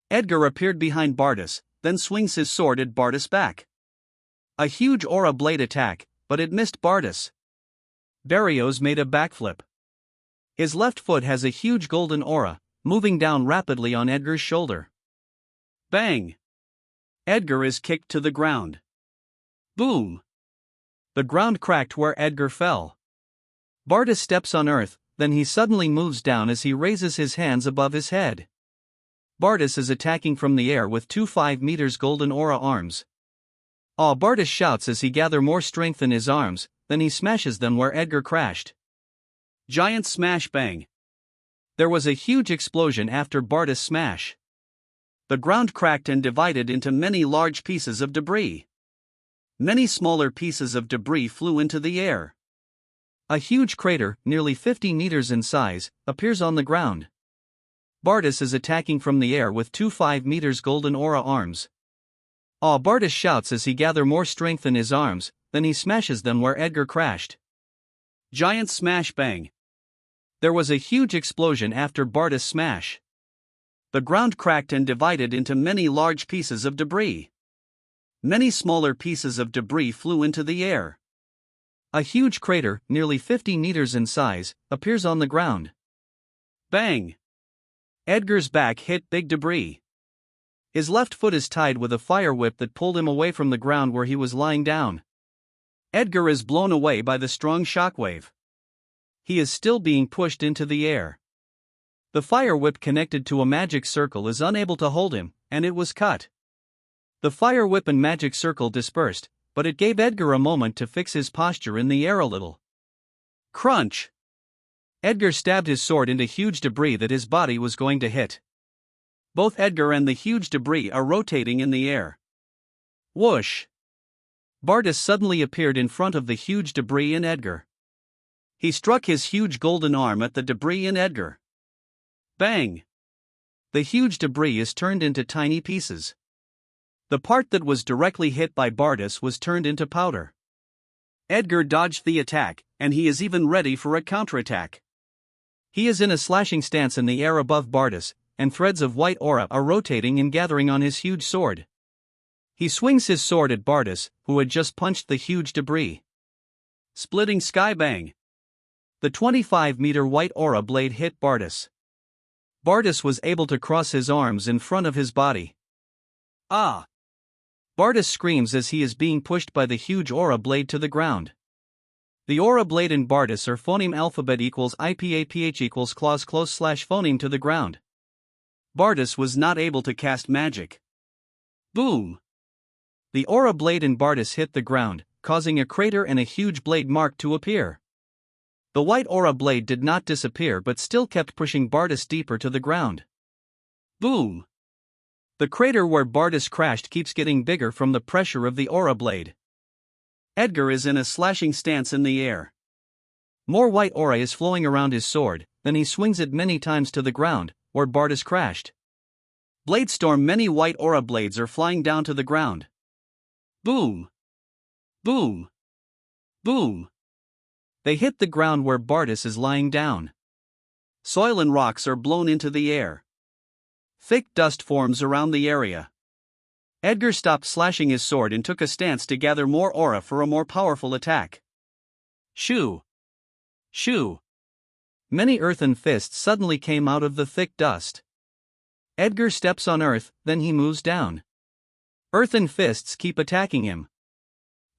Edgar appeared behind Bardus, then swings his sword at Bardus' back. A huge aura blade attack, but it missed Bardus. Barrios made a backflip. His left foot has a huge golden aura, moving down rapidly on Edgar's shoulder. Bang! Edgar is kicked to the ground. Boom! The ground cracked where Edgar fell. Bardus steps on earth, then he suddenly moves down as he raises his hands above his head. Bardus is attacking from the air with 2 5 meters golden aura arms. Ah! Bardus shouts as he gathers more strength in his arms, then he smashes them where Edgar crashed. Giant smash bang! There was a huge explosion after Bardus' smash. The ground cracked and divided into many large pieces of debris. Many smaller pieces of debris flew into the air. A huge crater, nearly 50 meters in size, appears on the ground. Bardus is attacking from the air with 2 5 meters golden aura arms. Aw, Bartis shouts as he gathers more strength in his arms, then he smashes them where Edgar crashed. Giant smash bang. There was a huge explosion after Bartis' smash. The ground cracked and divided into many large pieces of debris. Many smaller pieces of debris flew into the air. A huge crater, nearly 50 meters in size, appears on the ground. Bang! Edgar's back hit big debris. His left foot is tied with a fire whip that pulled him away from the ground where he was lying down. Edgar is blown away by the strong shockwave. He is still being pushed into the air. The fire whip connected to a magic circle is unable to hold him, and it was cut. The fire whip and magic circle dispersed, but it gave Edgar a moment to fix his posture in the air a little. Crunch! Edgar stabbed his sword into huge debris that his body was going to hit. Both Edgar and the huge debris are rotating in the air. Whoosh! Bartis suddenly appeared in front of the huge debris in Edgar. He struck his huge golden arm at the debris in Edgar. Bang! The huge debris is turned into tiny pieces. The part that was directly hit by Bartis was turned into powder. Edgar dodged the attack, and he is even ready for a counterattack. He is in a slashing stance in the air above Bartis, and threads of white aura are rotating and gathering on his huge sword. He swings his sword at Bartis, who had just punched the huge debris. Splitting sky bang. The 25-meter white aura blade hit Bartis. Bartis was able to cross his arms in front of his body. Ah! Bartis screams as he is being pushed by the huge aura blade to the ground. The aura blade and Bartis are phoneme alphabet equals IPAPH equals clause close slash phoneme to the ground. Bartis was not able to cast magic. Boom! The aura blade and Bartis hit the ground, causing a crater and a huge blade mark to appear. The white aura blade did not disappear but still kept pushing Bartis deeper to the ground. Boom! The crater where Bartis crashed keeps getting bigger from the pressure of the aura blade. Edgar is in a slashing stance in the air. More white aura is flowing around his sword, then he swings it many times to the ground, where Bartis crashed. Bladestorm, many white aura blades are flying down to the ground. Boom! Boom! Boom! They hit the ground where Bartis is lying down. Soil and rocks are blown into the air. Thick dust forms around the area. Edgar stopped slashing his sword and took a stance to gather more aura for a more powerful attack. Shoo! Shoo! Many earthen fists suddenly came out of the thick dust. Edgar steps on earth, then he moves down. Earthen fists keep attacking him.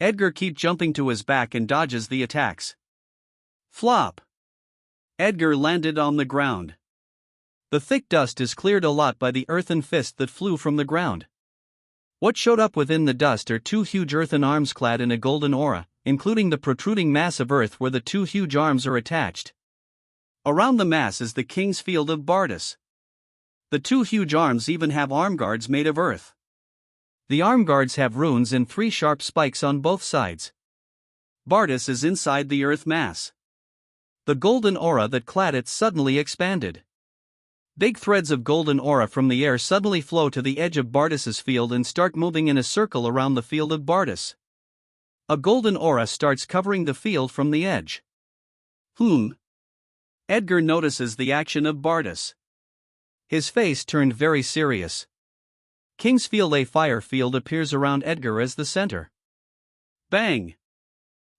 Edgar keeps jumping to his back and dodges the attacks. Flop! Edgar landed on the ground. The thick dust is cleared a lot by the earthen fist that flew from the ground. What showed up within the dust are two huge earthen arms clad in a golden aura, including the protruding mass of earth where the two huge arms are attached. Around the mass is the king's field of Bartis. The two huge arms even have arm guards made of earth. The arm guards have runes and 3 sharp spikes on both sides. Bartis is inside the earth mass. The golden aura that clad it suddenly expanded. Big threads of golden aura from the air suddenly flow to the edge of Bartis's field and start moving in a circle around the field of Bartis. A golden aura starts covering the field from the edge. Edgar notices the action of Bartis. His face turned very serious. King's Field, a fire field appears around Edgar as the center. Bang!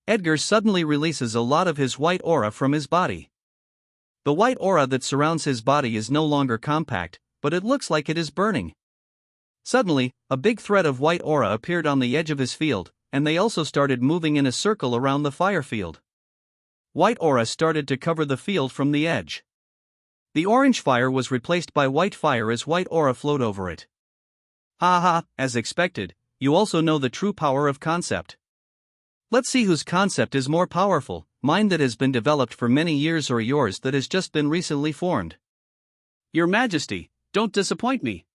Edgar suddenly releases a lot of his white aura from his body. The white aura that surrounds his body is no longer compact, but it looks like it is burning. Suddenly, a big thread of white aura appeared on the edge of his field, and they also started moving in a circle around the fire field. White aura started to cover the field from the edge. The orange fire was replaced by white fire as white aura flowed over it. Haha, as expected, you also know the true power of concept. Let's see whose concept is more powerful, mine that has been developed for many years or yours that has just been recently formed. Your Majesty, don't disappoint me.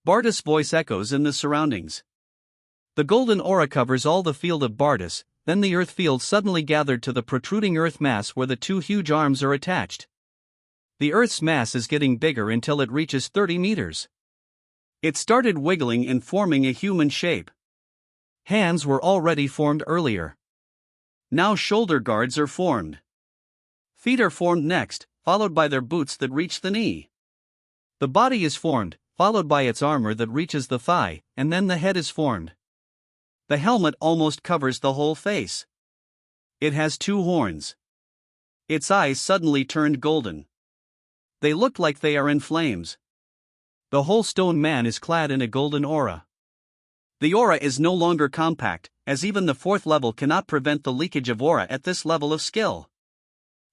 Bartis' voice echoes in the surroundings. The golden aura covers all the field of Bartis, then the earth field suddenly gathered to the protruding earth mass where the two huge arms are attached. The earth's mass is getting bigger until it reaches 30 meters. It started wiggling and forming a human shape. Hands were already formed earlier. Now shoulder guards are formed. Feet are formed next, followed by their boots that reach the knee. The body is formed, followed by its armor that reaches the thigh, and then the head is formed. The helmet almost covers the whole face. It has 2 horns. Its eyes suddenly turned golden. They look like they are in flames. The whole stone man is clad in a golden aura. The aura is no longer compact, as even the 4th level cannot prevent the leakage of aura at this level of skill.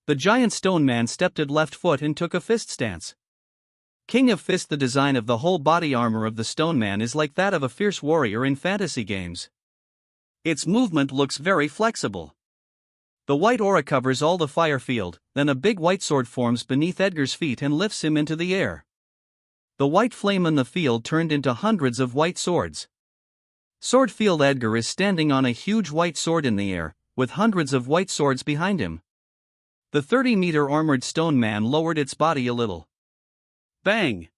The giant stone man stepped at left foot and took a fist stance. King of Fist. The design of the whole body armor of the stone man is like that of a fierce warrior in fantasy games. Its movement looks very flexible. The white aura covers all the fire field, then a big white sword forms beneath Edgar's feet and lifts him into the air. The white flame in the field turned into hundreds of white swords. Sword field. Edgar is standing on a huge white sword in the air, with hundreds of white swords behind him. The 30-meter armored stone man lowered its body a little. Bang!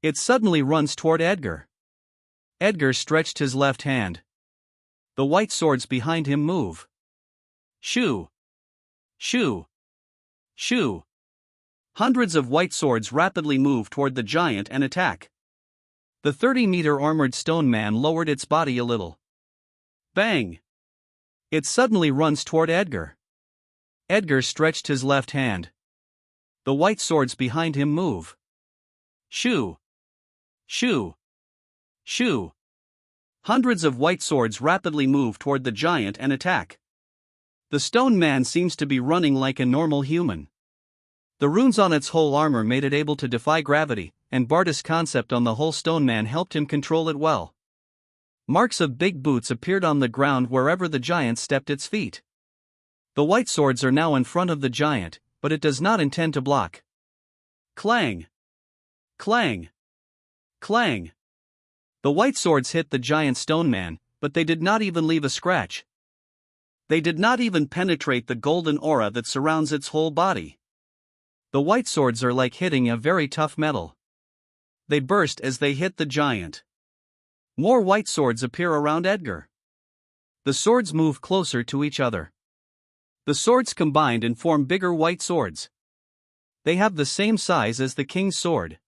It suddenly runs toward Edgar. Edgar stretched his left hand. The white swords behind him move. Shoo! Shoo! Shoo! Hundreds of white swords rapidly move toward the giant and attack. The 30-meter armored stone man lowered its body a little. Bang! It suddenly runs toward Edgar. Edgar stretched his left hand. The white swords behind him move. Shoo! Shoo! Shoo! Hundreds of white swords rapidly move toward the giant and attack. The stone man seems to be running like a normal human. The runes on its whole armor made it able to defy gravity, and Bartus' concept on the whole stone man helped him control it well. Marks of big boots appeared on the ground wherever the giant stepped its feet. The white swords are now in front of the giant, but it does not intend to block. Clang! Clang! Clang! The white swords hit the giant stone man, but they did not even leave a scratch. They did not even penetrate the golden aura that surrounds its whole body. The white swords are like hitting a very tough metal. They burst as they hit the giant. More white swords appear around Edgar. The swords move closer to each other. The swords combined and form bigger white swords. They have the same size as the king's sword.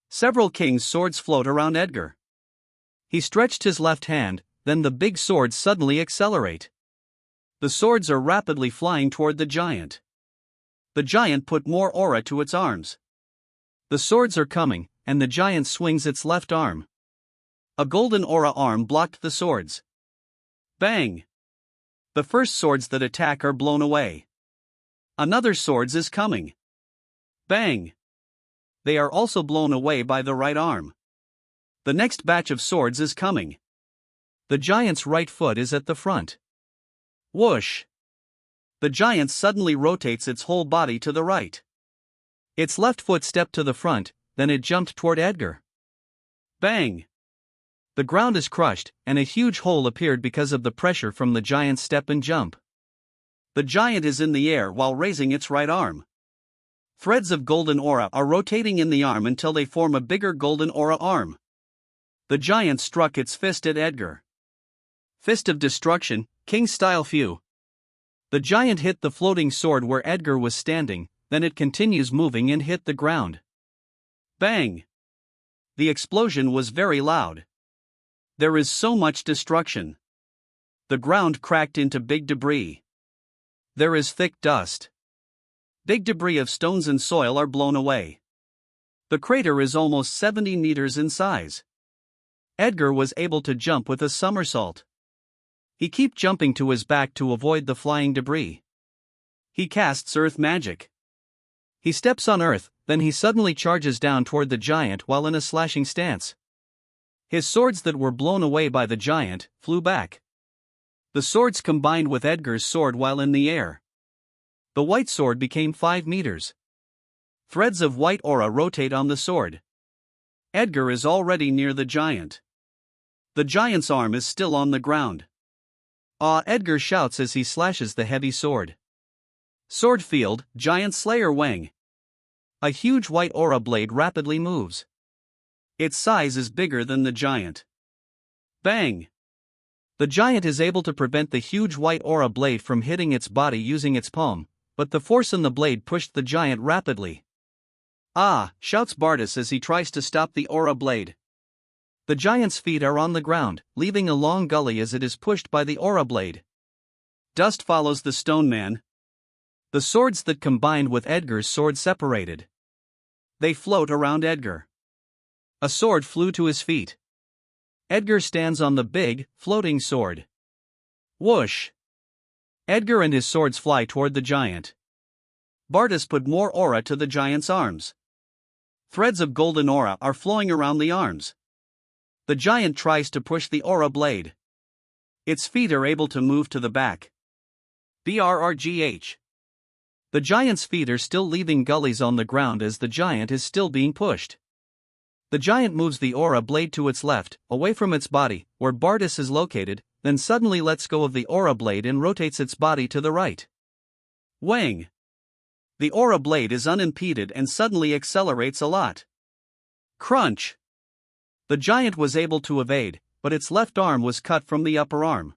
Several king's swords float around Edgar. He stretched his left hand, then the big swords suddenly accelerate. The swords are rapidly flying toward the giant. The giant put more aura to its arms. The swords are coming, and the giant swings its left arm. A golden aura arm blocked the swords. Bang! The first swords that attack are blown away. Another swords is coming. Bang! They are also blown away by the right arm. The next batch of swords is coming. The giant's right foot is at the front. Whoosh! The giant suddenly rotates its whole body to the right. Its left foot stepped to the front, then it jumped toward Edgar. Bang! The ground is crushed, and a huge hole appeared because of the pressure from the giant's step and jump. The giant is in the air while raising its right arm. Threads of golden aura are rotating in the arm until they form a bigger golden aura arm. The giant struck its fist at Edgar. Fist of destruction, king-style few. The giant hit the floating sword where Edgar was standing, then it continues moving and hit the ground. Bang! The explosion was very loud. There is so much destruction. The ground cracked into big debris. There is thick dust. Big debris of stones and soil are blown away. The crater is almost 70 meters in size. Edgar was able to jump with a somersault. He kept jumping to his back to avoid the flying debris. He casts earth magic. He steps on earth, then he suddenly charges down toward the giant while in a slashing stance. His swords that were blown away by the giant flew back. The swords combined with Edgar's sword while in the air. The white sword became 5 meters. Threads of white aura rotate on the sword. Edgar is already near the giant. The giant's arm is still on the ground. Ah! Edgar shouts as he slashes the heavy sword. Sword field, giant slayer Wang. A huge white aura blade rapidly moves. Its size is bigger than the giant. Bang! The giant is able to prevent the huge white aura blade from hitting its body using its palm, but the force in the blade pushed the giant rapidly. Ah! Shouts Bardas as he tries to stop the aura blade. The giant's feet are on the ground, leaving a long gully as it is pushed by the aura blade. Dust follows the stone man. The swords that combined with Edgar's sword separated. They float around Edgar. A sword flew to his feet. Edgar stands on the big, floating sword. Whoosh! Edgar and his swords fly toward the giant. Bardas put more aura to the giant's arms. Threads of golden aura are flowing around the arms. The giant tries to push the aura blade. Its feet are able to move to the back. BRRGH. The giant's feet are still leaving gullies on the ground as the giant is still being pushed. The giant moves the aura blade to its left, away from its body, where Bardas is located, then suddenly lets go of the aura blade and rotates its body to the right. Wang! The aura blade is unimpeded and suddenly accelerates a lot. Crunch! The giant was able to evade, but its left arm was cut from the upper arm.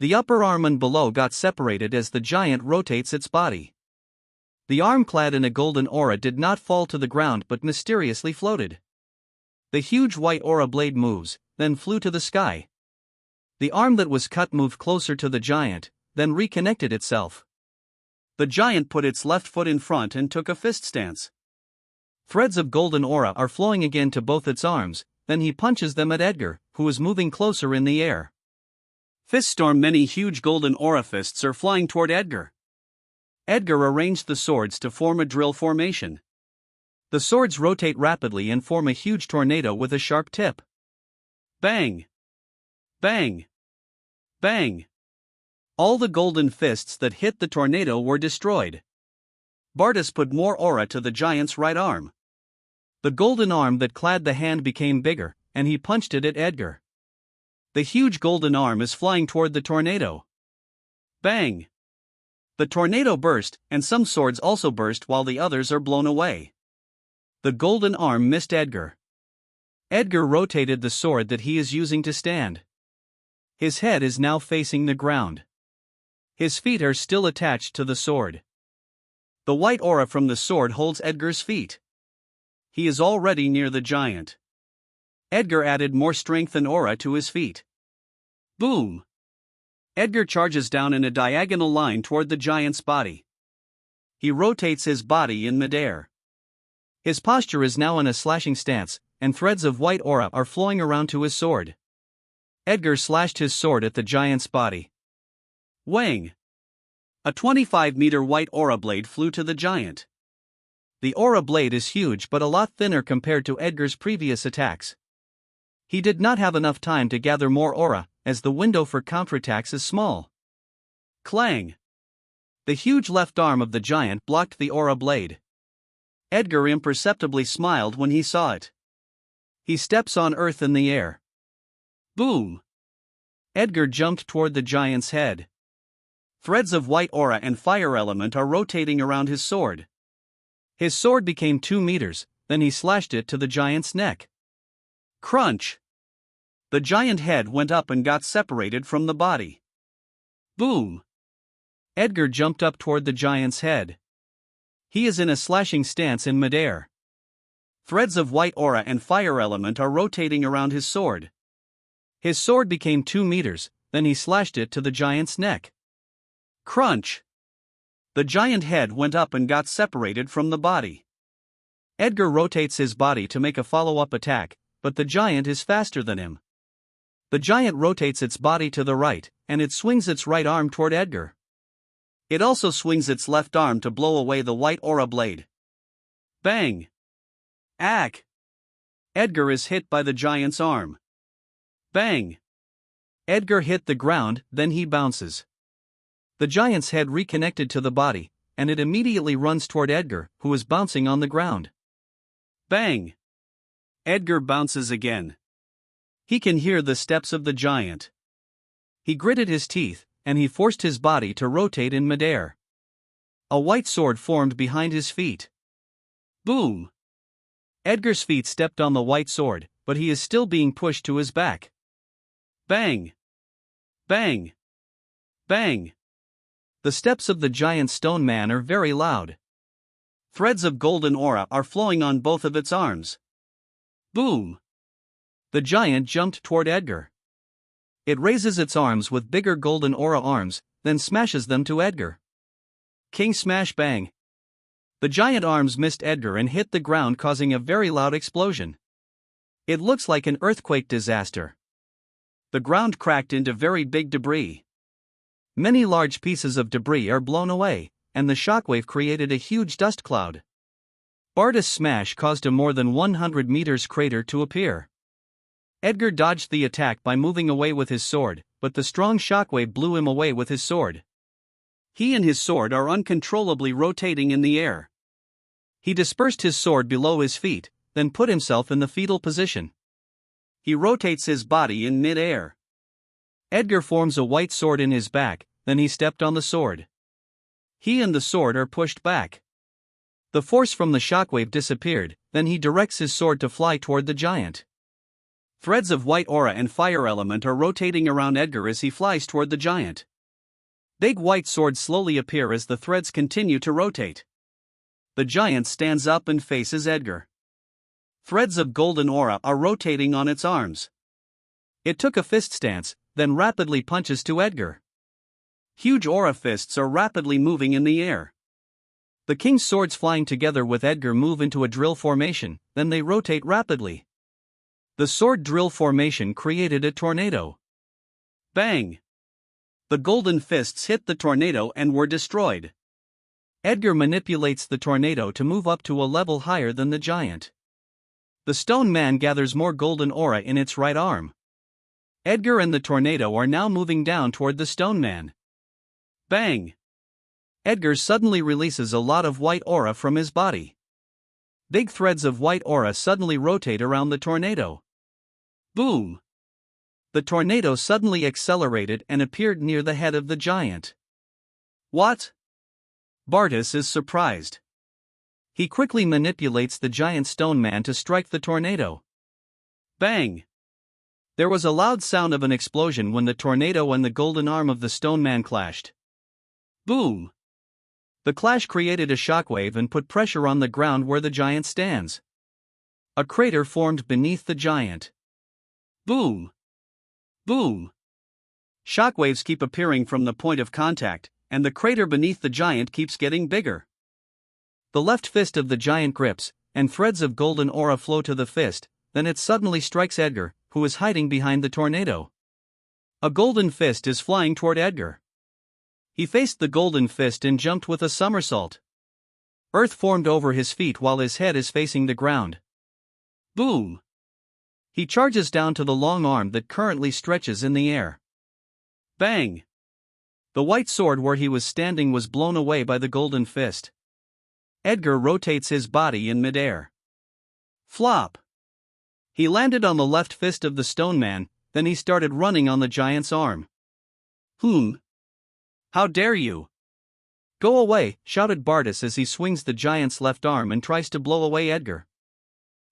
The upper arm and below got separated as the giant rotates its body. The arm clad in a golden aura did not fall to the ground but mysteriously floated. The huge white aura blade moves, then flew to the sky. The arm that was cut moved closer to the giant, then reconnected itself. The giant put its left foot in front and took a fist stance. Threads of golden aura are flowing again to both its arms, then he punches them at Edgar, who is moving closer in the air. Fist storm. Many huge golden aura fists are flying toward Edgar. Edgar arranged the swords to form a drill formation. The swords rotate rapidly and form a huge tornado with a sharp tip. Bang! Bang! Bang! All the golden fists that hit the tornado were destroyed. Bardas put more aura to the giant's right arm. The golden arm that clad the hand became bigger, and he punched it at Edgar. The huge golden arm is flying toward the tornado. Bang! The tornado burst, and some swords also burst while the others are blown away. The golden arm missed Edgar. Edgar rotated the sword that he is using to stand. His head is now facing the ground. His feet are still attached to the sword. The white aura from the sword holds Edgar's feet. He is already near the giant. Edgar added more strength and aura to his feet. Boom! Edgar charges down in a diagonal line toward the giant's body. He rotates his body in midair. His posture is now in a slashing stance, and threads of white aura are flowing around to his sword. Edgar slashed his sword at the giant's body. Wang! A 25-meter white aura blade flew to the giant. The aura blade is huge but a lot thinner compared to Edgar's previous attacks. He did not have enough time to gather more aura, as the window for counterattacks is small. Clang! The huge left arm of the giant blocked the aura blade. Edgar imperceptibly smiled when he saw it. He steps on earth in the air. Boom! Edgar jumped toward the giant's head. Threads of white aura and fire element are rotating around his sword. His sword became 2 meters, then he slashed it to the giant's neck. Crunch! The giant head went up and got separated from the body. Boom! Edgar jumped up toward the giant's head. He is in a slashing stance in midair. Threads of white aura and fire element are rotating around his sword. His sword became 2 meters, then he slashed it to the giant's neck. Crunch! The giant head went up and got separated from the body. Edgar rotates his body to make a follow-up attack, but the giant is faster than him. The giant rotates its body to the right, and it swings its right arm toward Edgar. It also swings its left arm to blow away the white aura blade. Bang! Ack! Edgar is hit by the giant's arm. Bang! Edgar hit the ground, then he bounces. The giant's head reconnected to the body, and it immediately runs toward Edgar, who is bouncing on the ground. Bang! Edgar bounces again. He can hear the steps of the giant. He gritted his teeth, and he forced his body to rotate in midair. A white sword formed behind his feet. Boom! Edgar's feet stepped on the white sword, but he is still being pushed to his back. Bang! Bang! Bang! The steps of the giant stone man are very loud. Threads of golden aura are flowing on both of its arms. Boom! The giant jumped toward Edgar. It raises its arms with bigger golden aura arms, then smashes them to Edgar. King smash bang! The giant arms missed Edgar and hit the ground, causing a very loud explosion. It looks like an earthquake disaster. The ground cracked into very big debris. Many large pieces of debris are blown away, and the shockwave created a huge dust cloud. Barda's smash caused a more than 100 meters crater to appear. Edgar dodged the attack by moving away with his sword, but the strong shockwave blew him away with his sword. He and his sword are uncontrollably rotating in the air. He dispersed his sword below his feet, then put himself in the fetal position. He rotates his body in mid-air. Edgar forms a white sword in his back, then he stepped on the sword. He and the sword are pushed back. The force from the shockwave disappeared, then he directs his sword to fly toward the giant. Threads of white aura and fire element are rotating around Edgar as he flies toward the giant. Big white swords slowly appear as the threads continue to rotate. The giant stands up and faces Edgar. Threads of golden aura are rotating on its arms. It took a fist stance, then rapidly punches to Edgar. Huge aura fists are rapidly moving in the air. The king's swords flying together with Edgar move into a drill formation, then they rotate rapidly. The sword drill formation created a tornado. Bang! The golden fists hit the tornado and were destroyed. Edgar manipulates the tornado to move up to a level higher than the giant. The stone man gathers more golden aura in its right arm. Edgar and the tornado are now moving down toward the stone man. Bang! Edgar suddenly releases a lot of white aura from his body. Big threads of white aura suddenly rotate around the tornado. Boom! The tornado suddenly accelerated and appeared near the head of the giant. What? Bardas is surprised. He quickly manipulates the giant stone man to strike the tornado. Bang! There was a loud sound of an explosion when the tornado and the golden arm of the stone man clashed. Boom! The clash created a shockwave and put pressure on the ground where the giant stands. A crater formed beneath the giant. Boom! Boom! Shockwaves keep appearing from the point of contact, and the crater beneath the giant keeps getting bigger. The left fist of the giant grips, and threads of golden aura flow to the fist, then it suddenly strikes Edgar, who is hiding behind the tornado. A golden fist is flying toward Edgar. He faced the golden fist and jumped with a somersault. Earth formed over his feet while his head is facing the ground. Boom! He charges down to the long arm that currently stretches in the air. Bang! The white sword where he was standing was blown away by the golden fist. Edgar rotates his body in midair. Flop! He landed on the left fist of the stone man, then he started running on the giant's arm. How dare you! Go away, shouted Bardas as he swings the giant's left arm and tries to blow away Edgar.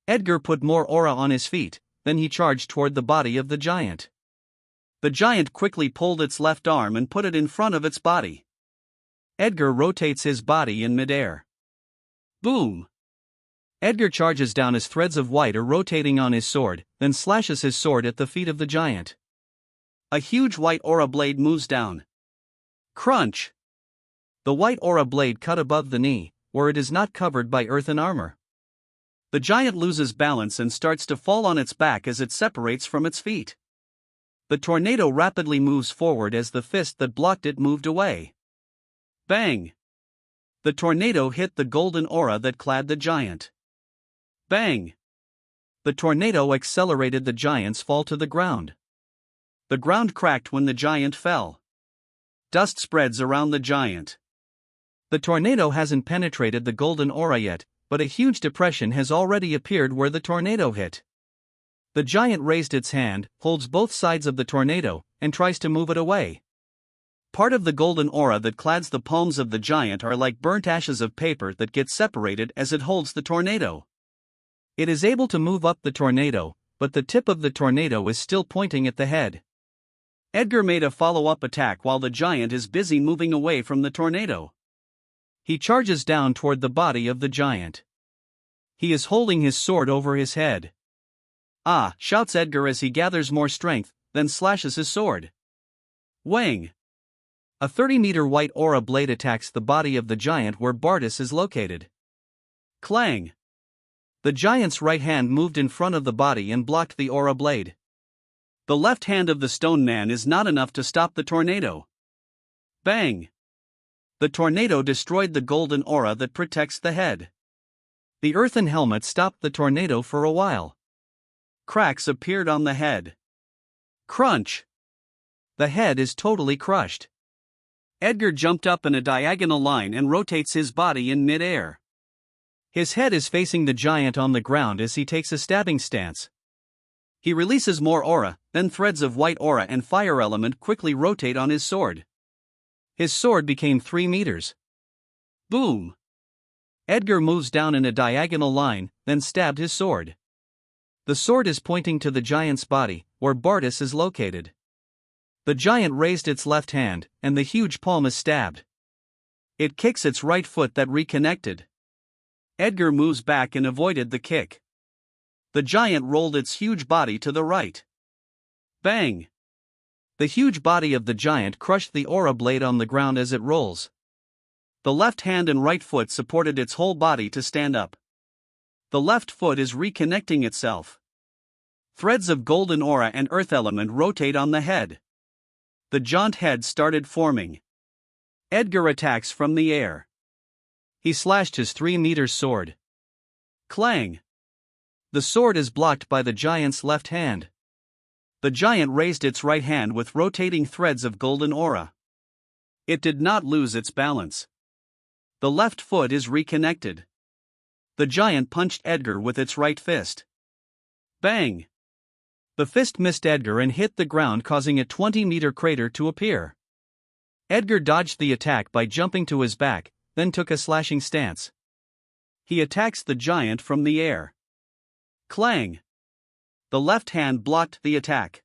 Edgar put more aura on his feet, then he charged toward the body of the giant. The giant quickly pulled its left arm and put it in front of its body. Edgar rotates his body in midair. Boom! Edgar charges down as threads of white are rotating on his sword, then slashes his sword at the feet of the giant. A huge white aura blade moves down. Crunch! The white aura blade cut above the knee, where it is not covered by earthen armor. The giant loses balance and starts to fall on its back as it separates from its feet. The tornado rapidly moves forward as the fist that blocked it moved away. Bang! The tornado hit the golden aura that clad the giant. Bang! The tornado accelerated the giant's fall to the ground. The ground cracked when the giant fell. Dust spreads around the giant. The tornado hasn't penetrated the golden aura yet, but a huge depression has already appeared where the tornado hit. The giant raised its hand, holds both sides of the tornado, and tries to move it away. Part of the golden aura that clads the palms of the giant are like burnt ashes of paper that get separated as it holds the tornado. It is able to move up the tornado, but the tip of the tornado is still pointing at the head. Edgar made a follow-up attack while the giant is busy moving away from the tornado. He charges down toward the body of the giant. He is holding his sword over his head. Ah! Shouts Edgar as he gathers more strength, then slashes his sword. Wang! A 30-meter white aura blade attacks the body of the giant where Bartis is located. Clang! The giant's right hand moved in front of the body and blocked the aura blade. The left hand of the stone man is not enough to stop the tornado. Bang! The tornado destroyed the golden aura that protects the head. The earthen helmet stopped the tornado for a while. Cracks appeared on the head. Crunch! The head is totally crushed. Edgar jumped up in a diagonal line and rotates his body in mid-air. His head is facing the giant on the ground as he takes a stabbing stance. He releases more aura, then threads of white aura and fire element quickly rotate on his sword. His sword became 3 meters. Boom! Edgar moves down in a diagonal line, then stabbed his sword. The sword is pointing to the giant's body, where Bartis is located. The giant raised its left hand, and the huge palm is stabbed. It kicks its right foot that reconnected. Edgar moves back and avoided the kick. The giant rolled its huge body to the right. Bang! The huge body of the giant crushed the aura blade on the ground as it rolls. The left hand and right foot supported its whole body to stand up. The left foot is reconnecting itself. Threads of golden aura and earth element rotate on the head. The giant head started forming. Edgar attacks from the air. He slashed his 3-meter sword. Clang! The sword is blocked by the giant's left hand. The giant raised its right hand with rotating threads of golden aura. It did not lose its balance. The left foot is reconnected. The giant punched Edgar with its right fist. Bang! The fist missed Edgar and hit the ground, causing a 20-meter crater to appear. Edgar dodged the attack by jumping to his back, then took a slashing stance. He attacks the giant from the air. Clang! The left hand blocked the attack.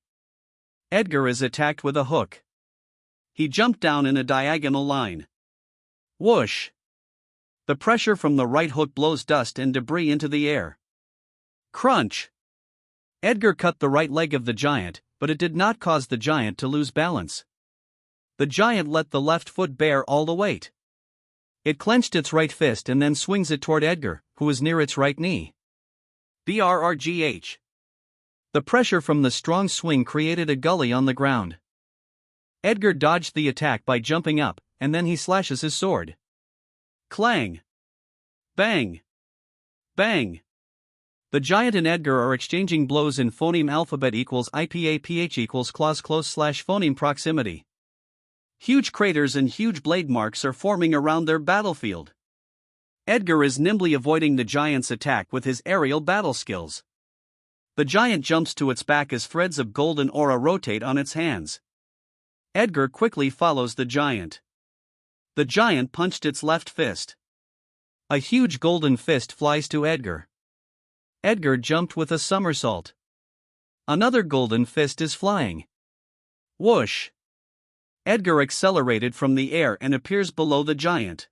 Edgar is attacked with a hook. He jumped down in a diagonal line. Whoosh! The pressure from the right hook blows dust and debris into the air. Crunch! Edgar cut the right leg of the giant, but it did not cause the giant to lose balance. The giant let the left foot bear all the weight. It clenched its right fist and then swings it toward Edgar, who is near its right knee. BRRGH. The pressure from the strong swing created a gully on the ground. Edgar dodged the attack by jumping up, and then he slashes his sword. Clang! Bang! Bang! The giant and Edgar are exchanging blows in phoneme alphabet equals IPA/PH equals clause close / phoneme proximity. Huge craters and huge blade marks are forming around their battlefield. Edgar is nimbly avoiding the giant's attack with his aerial battle skills. The giant jumps to its back as threads of golden aura rotate on its hands. Edgar quickly follows the giant. The giant punched its left fist. A huge golden fist flies to Edgar. Edgar jumped with a somersault. Another golden fist is flying. Whoosh! Edgar accelerated from the air and appears below the giant.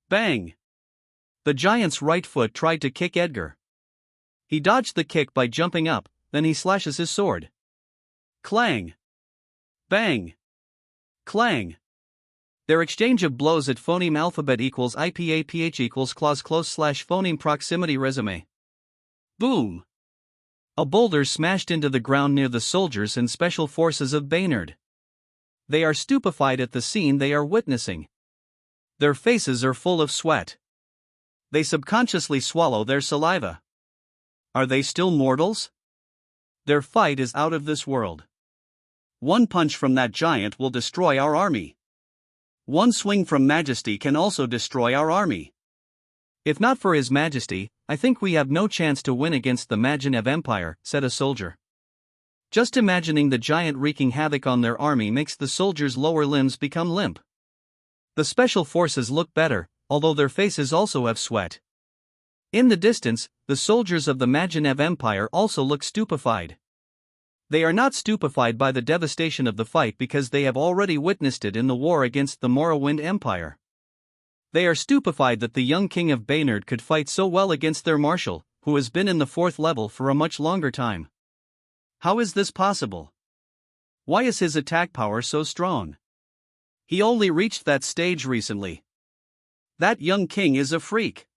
Bang! The giant's right foot tried to kick Edgar. He dodged the kick by jumping up, then he slashes his sword. Clang! Bang! Clang! Their exchange of blows at phoneme alphabet equals IPA/PH equals clause close / phoneme proximity resume. Boom! A boulder smashed into the ground near the soldiers and special forces of Baynard. They are stupefied at the scene they are witnessing. Their faces are full of sweat. They subconsciously swallow their saliva. Are they still mortals? Their fight is out of this world. One punch from that giant will destroy our army. One swing from Majesty can also destroy our army. If not for His Majesty, I think we have no chance to win against the Majinev Empire, said a soldier. Just imagining the giant wreaking havoc on their army makes the soldiers' lower limbs become limp. The special forces look better, although their faces also have sweat. In the distance, the soldiers of the Majanev Empire also look stupefied. They are not stupefied by the devastation of the fight because they have already witnessed it in the war against the Morrowind Empire. They are stupefied that the young king of Baynard could fight so well against their marshal, who has been in the 4th level for a much longer time. How is this possible? Why is his attack power so strong? He only reached that stage recently. That young king is a freak.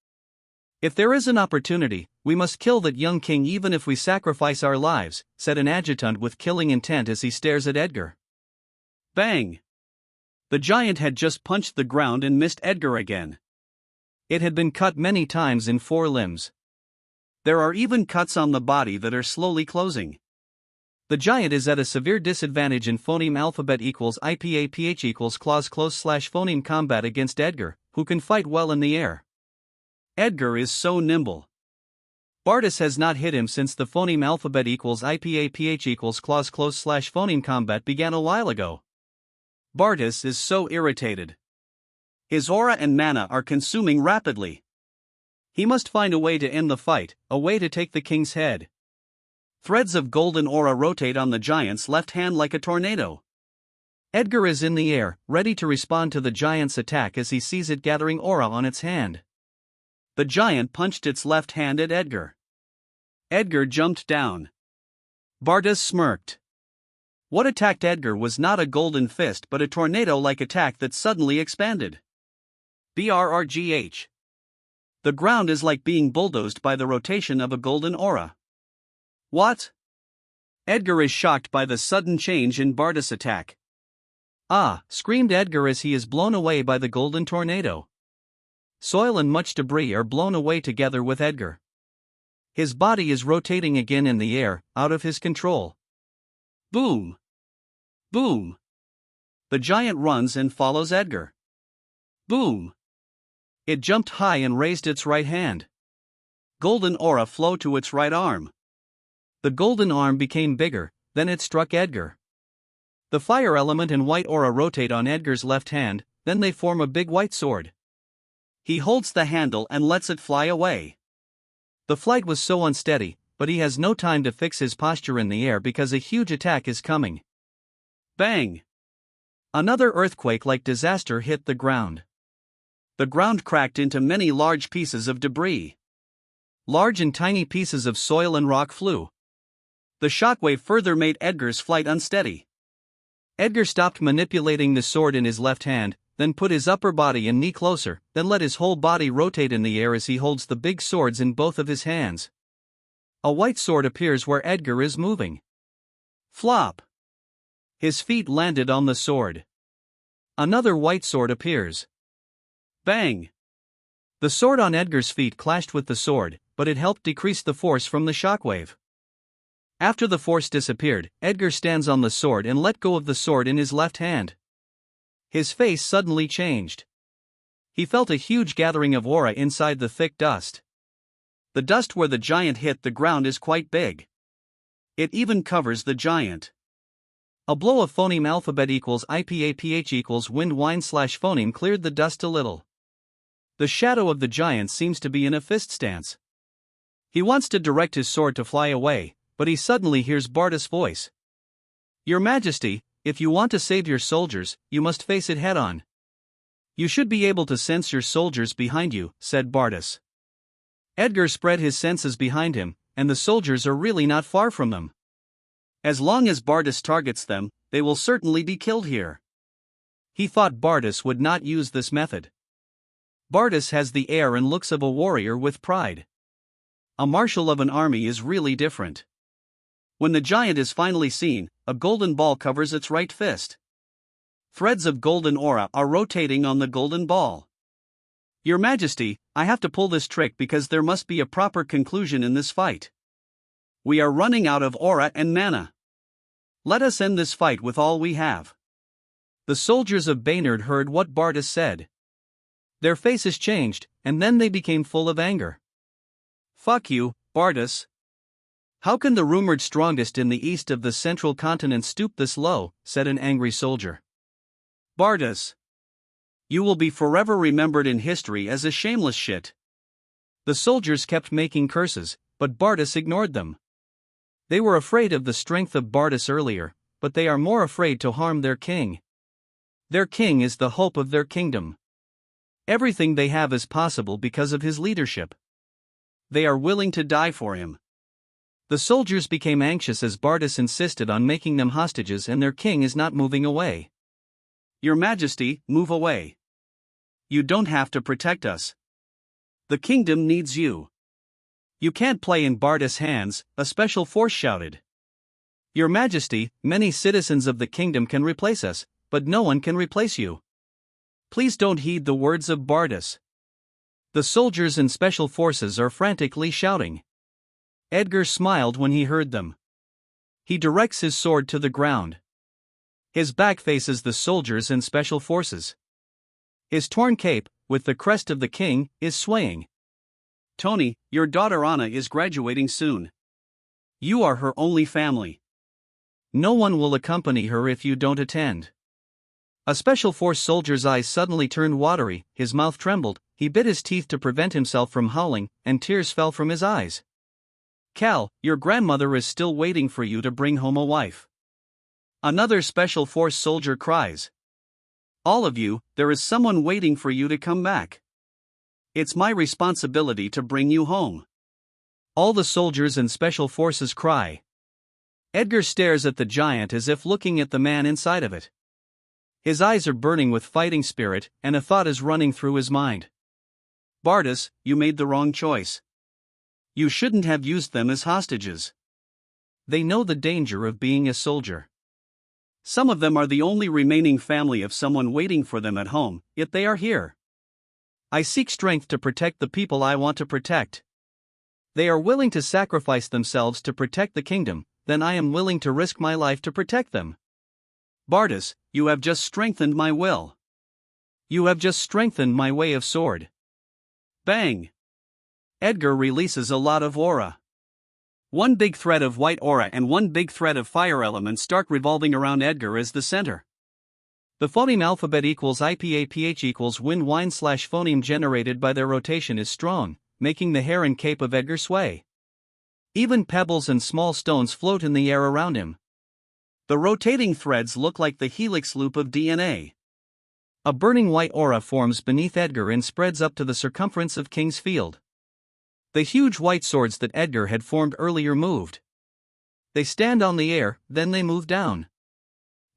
If there is an opportunity, we must kill that young king even if we sacrifice our lives, said an adjutant with killing intent as he stares at Edgar. Bang! The giant had just punched the ground and missed Edgar again. It had been cut many times in 4 limbs. There are even cuts on the body that are slowly closing. The giant is at a severe disadvantage in phoneme alphabet equals IPA/PH equals clause close/phoneme combat against Edgar, who can fight well in the air. Edgar is so nimble. Bardas has not hit him since the phoneme alphabet equals IPA/PH equals clause close/phoneme combat began a while ago. Bardas is so irritated. His aura and mana are consuming rapidly. He must find a way to end the fight, a way to take the king's head. Threads of golden aura rotate on the giant's left hand like a tornado. Edgar is in the air, ready to respond to the giant's attack as he sees it gathering aura on its hand. The giant punched its left hand at Edgar. Edgar jumped down. Bardas smirked. What attacked Edgar was not a golden fist but a tornado-like attack that suddenly expanded. BRRGH. The ground is like being bulldozed by the rotation of a golden aura. What? Edgar is shocked by the sudden change in Bardas' attack. Ah! Screamed Edgar as he is blown away by the golden tornado. Soil and much debris are blown away together with Edgar. His body is rotating again in the air, out of his control. Boom! Boom! The giant runs and follows Edgar. Boom! It jumped high and raised its right hand. Golden aura flowed to its right arm. The golden arm became bigger, then it struck Edgar. The fire element and white aura rotate on Edgar's left hand, then they form a big white sword. He holds the handle and lets it fly away. The flight was so unsteady, but he has no time to fix his posture in the air because a huge attack is coming. Bang! Another earthquake-like disaster hit the ground. The ground cracked into many large pieces of debris. Large and tiny pieces of soil and rock flew. The shockwave further made Edgar's flight unsteady. Edgar stopped manipulating the sword in his left hand, then put his upper body and knee closer, then let his whole body rotate in the air as he holds the big swords in both of his hands. A white sword appears where Edgar is moving. Flop! His feet landed on the sword. Another white sword appears. Bang! The sword on Edgar's feet clashed with the sword, but it helped decrease the force from the shockwave. After the force disappeared, Edgar stands on the sword and let go of the sword in his left hand. His face suddenly changed. He felt a huge gathering of aura inside the thick dust. The dust where the giant hit the ground is quite big. It even covers the giant. A blow of phoneme alphabet equals IPA/PH equals wind wine/phoneme cleared the dust a little. The shadow of the giant seems to be in a fist stance. He wants to direct his sword to fly away, but he suddenly hears Bardas' voice. Your Majesty, if you want to save your soldiers, you must face it head-on. You should be able to sense your soldiers behind you, said Bardas. Edgar spread his senses behind him, and the soldiers are really not far from them. As long as Bardas targets them, they will certainly be killed here. He thought Bardas would not use this method. Bardas has the air and looks of a warrior with pride. A marshal of an army is really different. When the giant is finally seen, a golden ball covers its right fist. Threads of golden aura are rotating on the golden ball. Your Majesty, I have to pull this trick because there must be a proper conclusion in this fight. We are running out of aura and mana. Let us end this fight with all we have. The soldiers of Baynard heard what Bardas said. Their faces changed, and then they became full of anger. Fuck you, Bardas. How can the rumored strongest in the east of the central continent stoop this low, said an angry soldier. Bardas. You will be forever remembered in history as a shameless shit. The soldiers kept making curses, but Bardas ignored them. They were afraid of the strength of Bardas earlier, but they are more afraid to harm their king. Their king is the hope of their kingdom. Everything they have is possible because of his leadership. They are willing to die for him. The soldiers became anxious as Bardas insisted on making them hostages and their king is not moving away. Your Majesty, move away. You don't have to protect us. The kingdom needs you. You can't play in Bardas' hands, a special force shouted. Your Majesty, many citizens of the kingdom can replace us, but no one can replace you. Please don't heed the words of Bardas. The soldiers and special forces are frantically shouting. Edgar smiled when he heard them. He directs his sword to the ground. His back faces the soldiers and special forces. His torn cape, with the crest of the king, is swaying. Tony, your daughter Anna is graduating soon. You are her only family. No one will accompany her if you don't attend. A special force soldier's eyes suddenly turned watery, his mouth trembled, he bit his teeth to prevent himself from howling, and tears fell from his eyes. Cal, your grandmother is still waiting for you to bring home a wife. Another special force soldier cries. All of you, there is someone waiting for you to come back. It's my responsibility to bring you home. All the soldiers and special forces cry. Edgar stares at the giant as if looking at the man inside of it. His eyes are burning with fighting spirit, and a thought is running through his mind. Bardas, you made the wrong choice. You shouldn't have used them as hostages. They know the danger of being a soldier. Some of them are the only remaining family of someone waiting for them at home, yet they are here. I seek strength to protect the people I want to protect. They are willing to sacrifice themselves to protect the kingdom, then I am willing to risk my life to protect them. Bardas, you have just strengthened my will. You have just strengthened my way of sword. Bang! Edgar releases a lot of aura. One big thread of white aura and one big thread of fire element start revolving around Edgar as the center. The phoneme alphabet equals IPAPH equals wind wine / phoneme generated by their rotation is strong, making the hair and cape of Edgar sway. Even pebbles and small stones float in the air around him. The rotating threads look like the helix loop of DNA. A burning white aura forms beneath Edgar and spreads up to the circumference of King's Field. The huge white swords that Edgar had formed earlier moved. They stand on the air, then they move down.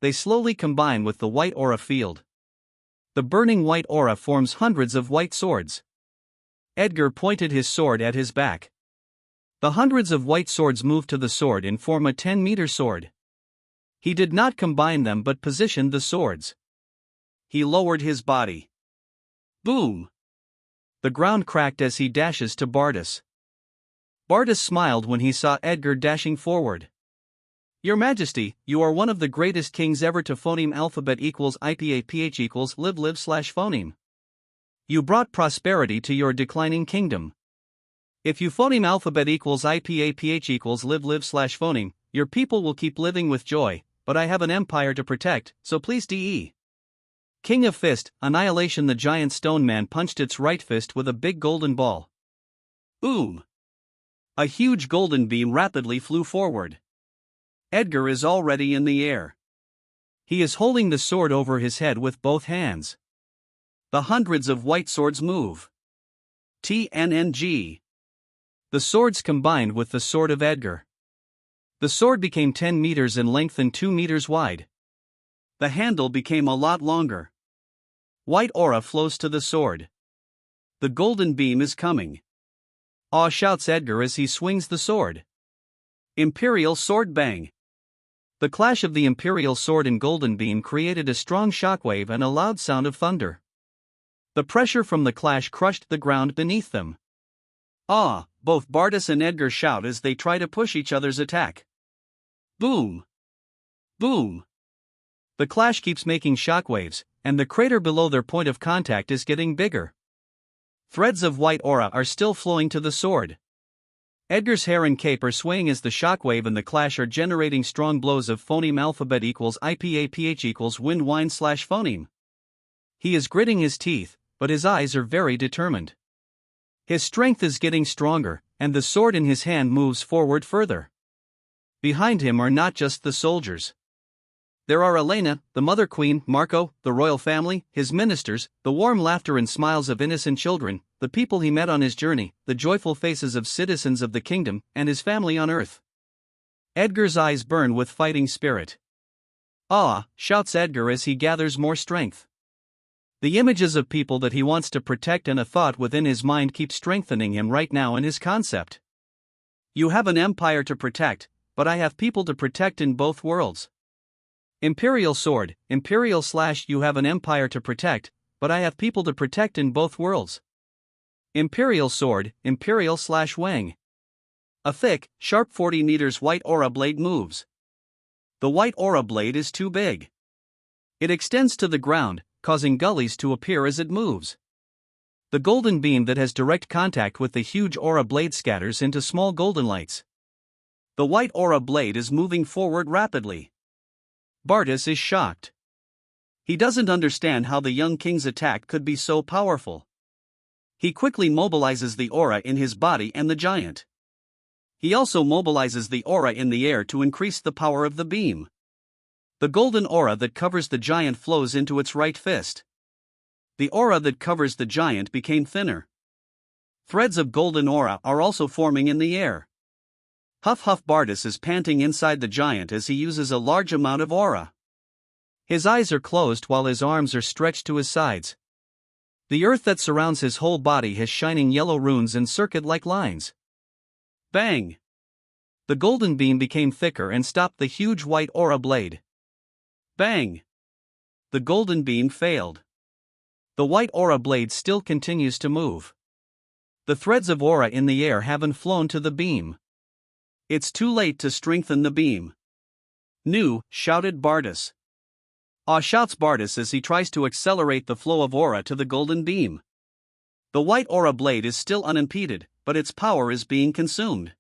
They slowly combine with the white aura field. The burning white aura forms hundreds of white swords. Edgar pointed his sword at his back. The hundreds of white swords move to the sword and form a 10-meter sword. He did not combine them but positioned the swords. He lowered his body. Boom! The ground cracked as he dashes to Bardas. Bardas smiled when he saw Edgar dashing forward. Your Majesty, you are one of the greatest kings ever to phoneme alphabet equals IPAPH equals live phoneme. You brought prosperity to your declining kingdom. If you phoneme alphabet equals IPAPH equals live phoneme, your people will keep living with joy, but I have an empire to protect, so please DE. King of Fist, Annihilation. The giant stone man punched its right fist with a big golden ball. Boom! A huge golden beam rapidly flew forward. Edgar is already in the air. He is holding the sword over his head with both hands. The hundreds of white swords move. TNNG. The swords combined with the sword of Edgar. The sword became 10 meters in length and 2 meters wide. The handle became a lot longer. White aura flows to the sword. The golden beam is coming. Awe, shouts Edgar as he swings the sword. Imperial sword bang. The clash of the imperial sword and golden beam created a strong shockwave and a loud sound of thunder. The pressure from the clash crushed the ground beneath them. Ah! Both Bardas and Edgar shout as they try to push each other's attack. Boom! Boom! The clash keeps making shockwaves, and the crater below their point of contact is getting bigger. Threads of white aura are still flowing to the sword. Edgar's hair and cape are swaying as the shockwave and the clash are generating strong blows of phoneme alphabet equals IPAPH equals wind wine / phoneme. He is gritting his teeth, but his eyes are very determined. His strength is getting stronger, and the sword in his hand moves forward further. Behind him are not just the soldiers. There are Elena, the Mother Queen, Marco, the royal family, his ministers, the warm laughter and smiles of innocent children, the people he met on his journey, the joyful faces of citizens of the kingdom, and his family on earth. Edgar's eyes burn with fighting spirit. "Ah!" shouts Edgar as he gathers more strength. The images of people that he wants to protect and a thought within his mind keep strengthening him right now in his concept. You have an empire to protect, but I have people to protect in both worlds. Imperial sword, Imperial / you have an empire to protect, but I have people to protect in both worlds. Imperial sword, Imperial / Wang. A thick, sharp 40 meters white aura blade moves. The white aura blade is too big. It extends to the ground, causing gullies to appear as it moves. The golden beam that has direct contact with the huge aura blade scatters into small golden lights. The white aura blade is moving forward rapidly. Bardas is shocked. He doesn't understand how the young king's attack could be so powerful. He quickly mobilizes the aura in his body and the giant. He also mobilizes the aura in the air to increase the power of the beam. The golden aura that covers the giant flows into its right fist. The aura that covers the giant became thinner. Threads of golden aura are also forming in the air. Huff Bardas is panting inside the giant as he uses a large amount of aura. His eyes are closed while his arms are stretched to his sides. The earth that surrounds his whole body has shining yellow runes and circuit-like lines. Bang! The golden beam became thicker and stopped the huge white aura blade. Bang! The golden beam failed. The white aura blade still continues to move. The threads of aura in the air haven't flown to the beam. It's too late to strengthen the beam. "Nu!" shouted Bardas. "Ah!" shouts Bardas as he tries to accelerate the flow of aura to the golden beam. The white aura blade is still unimpeded, but its power is being consumed.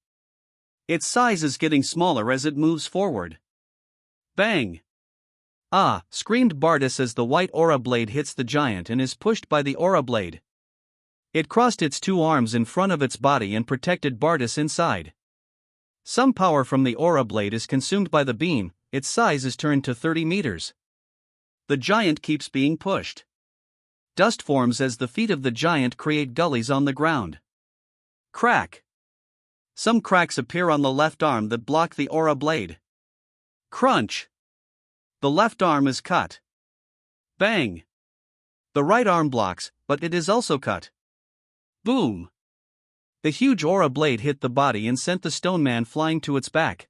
Its size is getting smaller as it moves forward. Bang! "Ah!" screamed Bardas as the white aura blade hits the giant and is pushed by the aura blade. It crossed its two arms in front of its body and protected Bardas inside. Some power from the aura blade is consumed by the beam, its size is turned to 30 meters. The giant keeps being pushed. Dust forms as the feet of the giant create gullies on the ground. Crack! Some cracks appear on the left arm that block the aura blade. Crunch! The left arm is cut. Bang! The right arm blocks, but it is also cut. Boom! The huge aura blade hit the body and sent the stone man flying to its back.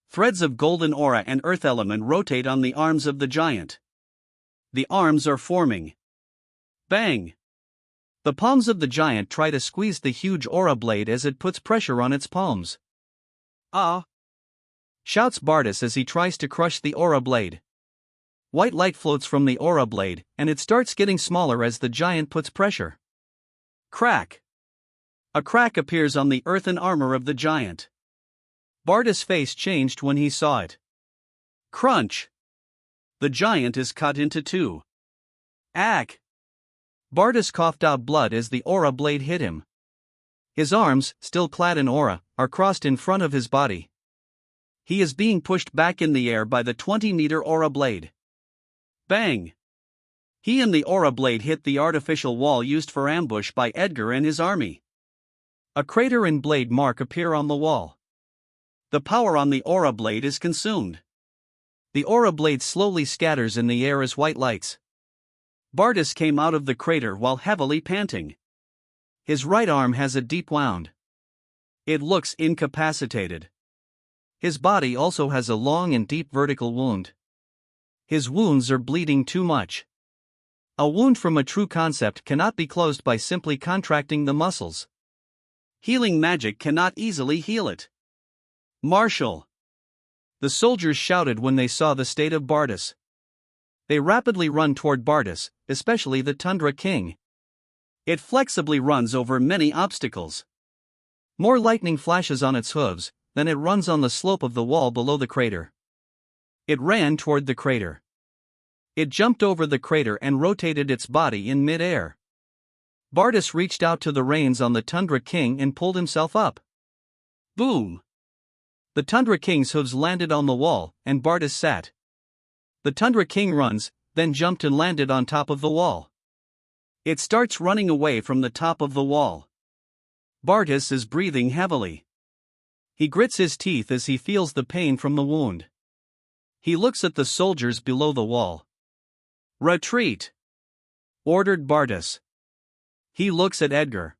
Threads of golden aura and earth element rotate on the arms of the giant. The arms are forming. Bang! The palms of the giant try to squeeze the huge aura blade as it puts pressure on its palms. "Ah!" shouts Bardas as he tries to crush the aura blade. White light floats from the aura blade, and it starts getting smaller as the giant puts pressure. Crack! A crack appears on the earthen armor of the giant. Bardas' face changed when he saw it. Crunch! The giant is cut into two. Ack! Bardas coughed out blood as the aura blade hit him. His arms, still clad in aura, are crossed in front of his body. He is being pushed back in the air by the 20-meter aura blade. Bang! He and the aura blade hit the artificial wall used for ambush by Edgar and his army. A crater and blade mark appear on the wall. The power on the aura blade is consumed. The aura blade slowly scatters in the air as white lights. Bardas came out of the crater while heavily panting. His right arm has a deep wound. It looks incapacitated. His body also has a long and deep vertical wound. His wounds are bleeding too much. A wound from a true concept cannot be closed by simply contracting the muscles. Healing magic cannot easily heal it. "Marshal!" The soldiers shouted when they saw the state of Bardas. They rapidly run toward Bardas, especially the Tundra King. It flexibly runs over many obstacles. More lightning flashes on its hooves, then it runs on the slope of the wall below the crater. It ran toward the crater. It jumped over the crater and rotated its body in mid-air. Bardas reached out to the reins on the Tundra King and pulled himself up. Boom! The Tundra King's hooves landed on the wall, and Bardas sat. The Tundra King runs, then jumped and landed on top of the wall. It starts running away from the top of the wall. Bardas is breathing heavily. He grits his teeth as he feels the pain from the wound. He looks at the soldiers below the wall. Retreat! Ordered Bardas. He looks at Edgar.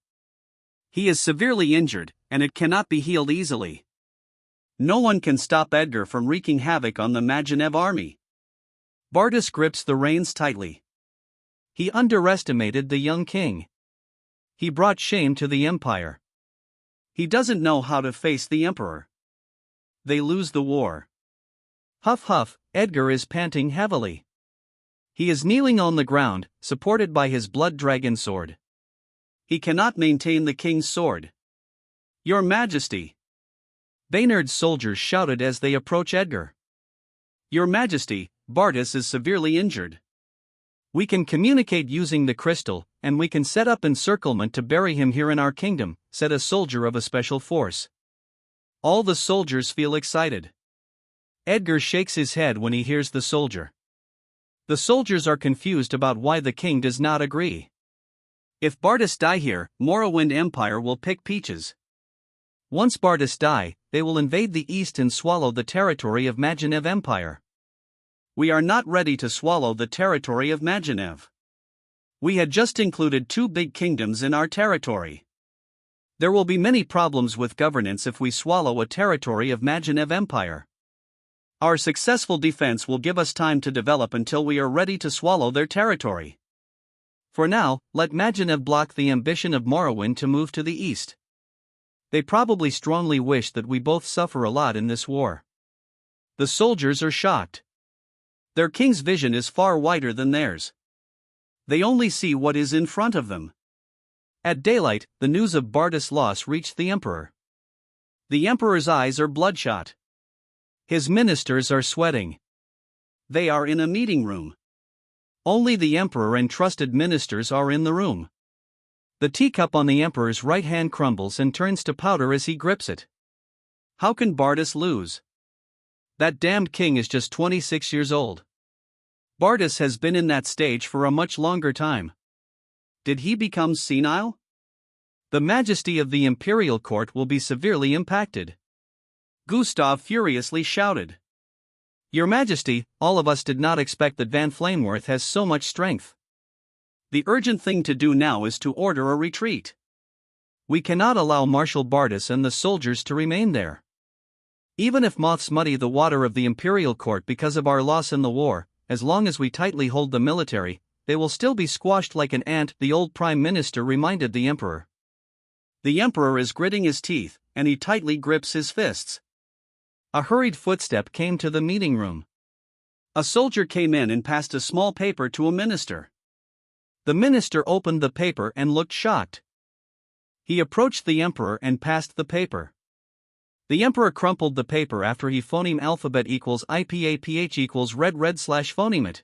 He is severely injured, and it cannot be healed easily. No one can stop Edgar from wreaking havoc on the Magenev army. Bardas grips the reins tightly. He underestimated the young king. He brought shame to the empire. He doesn't know how to face the emperor. They lose the war. Huff huff, Edgar is panting heavily. He is kneeling on the ground, supported by his blood dragon sword. He cannot maintain the king's sword. Your Majesty! Baynard's soldiers shouted as they approach Edgar. Your Majesty, Bardas is severely injured. We can communicate using the crystal, and we can set up encirclement to bury him here in our kingdom, said a soldier of a special force. All the soldiers feel excited. Edgar shakes his head when he hears the soldier. The soldiers are confused about why the king does not agree. If Bardas die here, Morrowind Empire will pick peaches. Once Bardas die, they will invade the east and swallow the territory of Magenev Empire. We are not ready to swallow the territory of Magenev. We had just included 2 big kingdoms in our territory. There will be many problems with governance if we swallow a territory of Magenev Empire. Our successful defense will give us time to develop until we are ready to swallow their territory. For now, let Magenev block the ambition of Morrowind to move to the east. They probably strongly wish that we both suffer a lot in this war. The soldiers are shocked. Their king's vision is far wider than theirs. They only see what is in front of them. At daylight, the news of Bardas' loss reached the emperor. The emperor's eyes are bloodshot. His ministers are sweating. They are in a meeting room. Only the emperor and trusted ministers are in the room. The teacup on the emperor's right hand crumbles and turns to powder as he grips it. How can Bardas lose? That damned king is just 26 years old. Bardas has been in that stage for a much longer time. Did he become senile? The majesty of the imperial court will be severely impacted. Gustav furiously shouted. Your Majesty, all of us did not expect that Van Flameworth has so much strength. The urgent thing to do now is to order a retreat. We cannot allow Marshal Bardas and the soldiers to remain there. Even if moths muddy the water of the imperial court because of our loss in the war, as long as we tightly hold the military, they will still be squashed like an ant, the old prime minister reminded the emperor. The emperor is gritting his teeth, and he tightly grips his fists. A hurried footstep came to the meeting room. A soldier came in and passed a small paper to a minister. The minister opened the paper and looked shocked. He approached the emperor and passed the paper. The emperor crumpled the paper after he phoneme alphabet equals IPAPH equals red/phoneme it.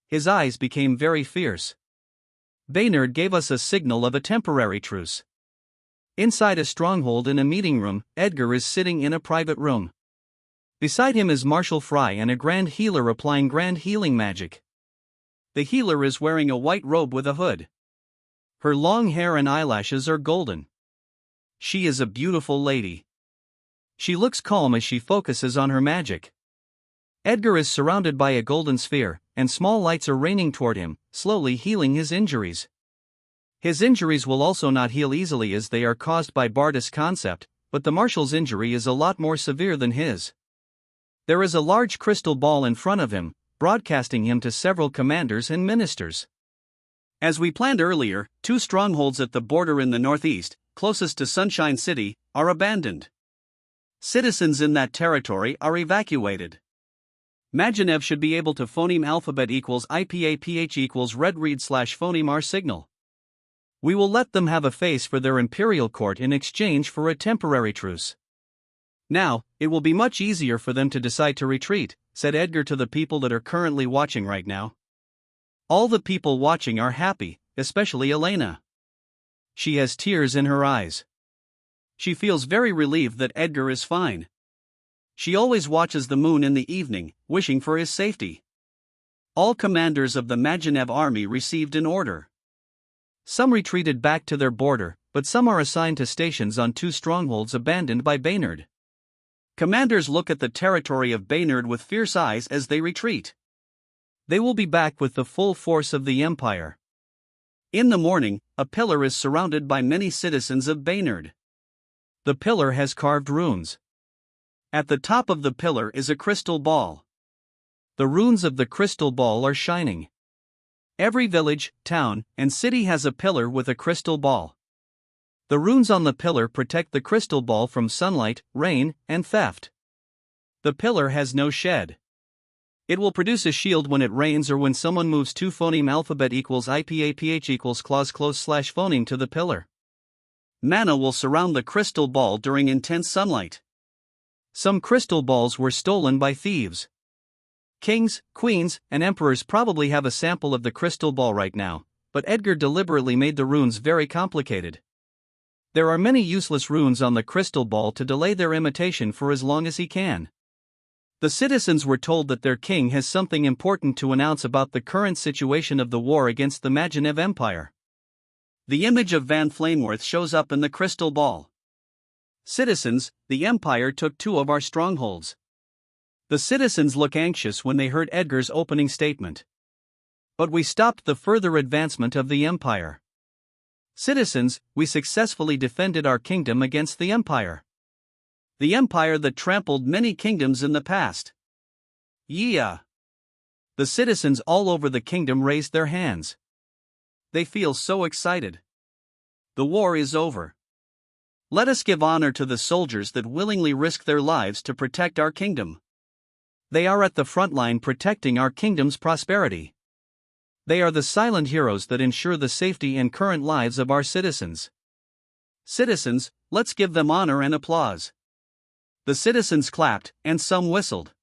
His eyes became very fierce. Baynard gave us a signal of a temporary truce. Inside a stronghold in a meeting room, Edgar is sitting in a private room. Beside him is Marshal Fry and a grand healer applying grand healing magic. The healer is wearing a white robe with a hood. Her long hair and eyelashes are golden. She is a beautiful lady. She looks calm as she focuses on her magic. Edgar is surrounded by a golden sphere, and small lights are raining toward him, slowly healing his injuries. His injuries will also not heal easily as they are caused by Bardas' concept, but the Marshal's injury is a lot more severe than his. There is a large crystal ball in front of him, broadcasting him to several commanders and ministers. As we planned earlier, 2 strongholds at the border in the northeast, closest to Sunshine City, are abandoned. Citizens in that territory are evacuated. Magenev should be able to phoneme alphabet equals IPAPH equals redread/phoneme our signal. We will let them have a face for their imperial court in exchange for a temporary truce. Now, it will be much easier for them to decide to retreat, said Edgar to the people that are currently watching right now. All the people watching are happy, especially Elena. She has tears in her eyes. She feels very relieved that Edgar is fine. She always watches the moon in the evening, wishing for his safety. All commanders of the Magenev army received an order. Some retreated back to their border, but some are assigned to stations on 2 strongholds abandoned by Baynard. Commanders look at the territory of Baynard with fierce eyes as they retreat. They will be back with the full force of the Empire. In the morning, a pillar is surrounded by many citizens of Baynard. The pillar has carved runes. At the top of the pillar is a crystal ball. The runes of the crystal ball are shining. Every village, town, and city has a pillar with a crystal ball. The runes on the pillar protect the crystal ball from sunlight, rain, and theft. The pillar has no shed. It will produce a shield when it rains or when someone moves 2 phoneme alphabet equals IPAPH equals clause close / phoneme to the pillar. Mana will surround the crystal ball during intense sunlight. Some crystal balls were stolen by thieves. Kings, queens, and emperors probably have a sample of the crystal ball right now, but Edgar deliberately made the runes very complicated. There are many useless runes on the crystal ball to delay their imitation for as long as he can. The citizens were told that their king has something important to announce about the current situation of the war against the Magenev Empire. The image of Van Flameworth shows up in the crystal ball. Citizens, the Empire took 2 of our strongholds. The citizens look anxious when they heard Edgar's opening statement. But we stopped the further advancement of the Empire. Citizens, we successfully defended our kingdom against the Empire. The Empire that trampled many kingdoms in the past. Yeah. The citizens all over the kingdom raised their hands. They feel so excited. The war is over. Let us give honor to the soldiers that willingly risk their lives to protect our kingdom. They are at the front line protecting our kingdom's prosperity. They are the silent heroes that ensure the safety and current lives of our citizens. Citizens, let's give them honor and applause. The citizens clapped, and some whistled.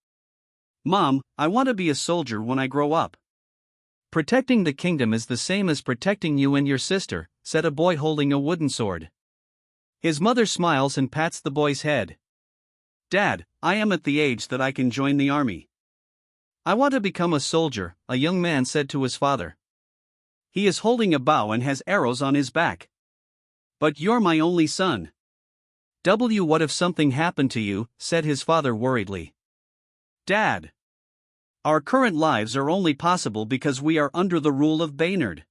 Mom, I want to be a soldier when I grow up. Protecting the kingdom is the same as protecting you and your sister, said a boy holding a wooden sword. His mother smiles and pats the boy's head. Dad, I am at the age that I can join the army. I want to become a soldier, a young man said to his father. He is holding a bow and has arrows on his back. But you're my only son. What if something happened to you, said his father worriedly. Dad. Our current lives are only possible because we are under the rule of Baynard.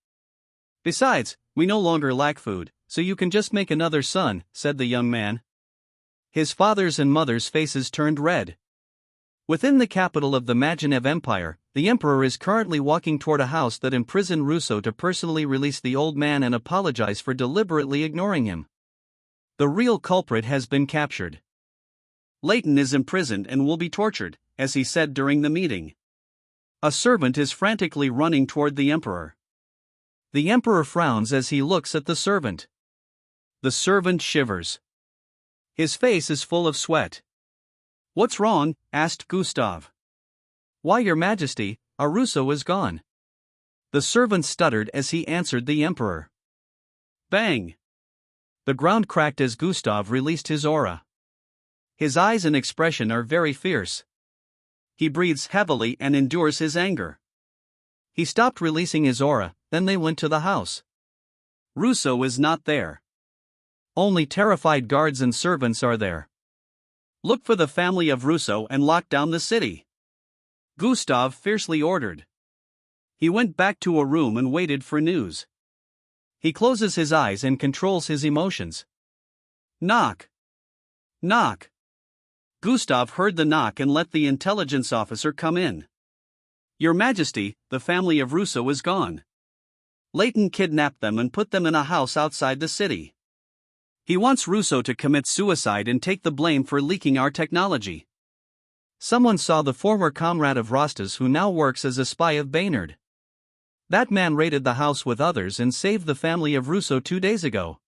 Besides, we no longer lack food, so you can just make another son, said the young man. His father's and mother's faces turned red. Within the capital of the Magenev Empire, the emperor is currently walking toward a house that imprisoned Russo to personally release the old man and apologize for deliberately ignoring him. The real culprit has been captured. Leighton is imprisoned and will be tortured, as he said during the meeting. A servant is frantically running toward the emperor. The emperor frowns as he looks at the servant. The servant shivers. His face is full of sweat. What's wrong? Asked Gustav. Why, Your Majesty, our Russo is gone. The servant stuttered as he answered the emperor. Bang! The ground cracked as Gustav released his aura. His eyes and expression are very fierce. He breathes heavily and endures his anger. He stopped releasing his aura, then they went to the house. Russo is not there. Only terrified guards and servants are there. Look for the family of Russo and lock down the city. Gustav fiercely ordered. He went back to a room and waited for news. He closes his eyes and controls his emotions. Knock. Knock. Gustav heard the knock and let the intelligence officer come in. Your Majesty, the family of Russo is gone. Leighton kidnapped them and put them in a house outside the city. He wants Russo to commit suicide and take the blame for leaking our technology. Someone saw the former comrade of Rosta's who now works as a spy of Baynard. That man raided the house with others and saved the family of Russo 2 days ago.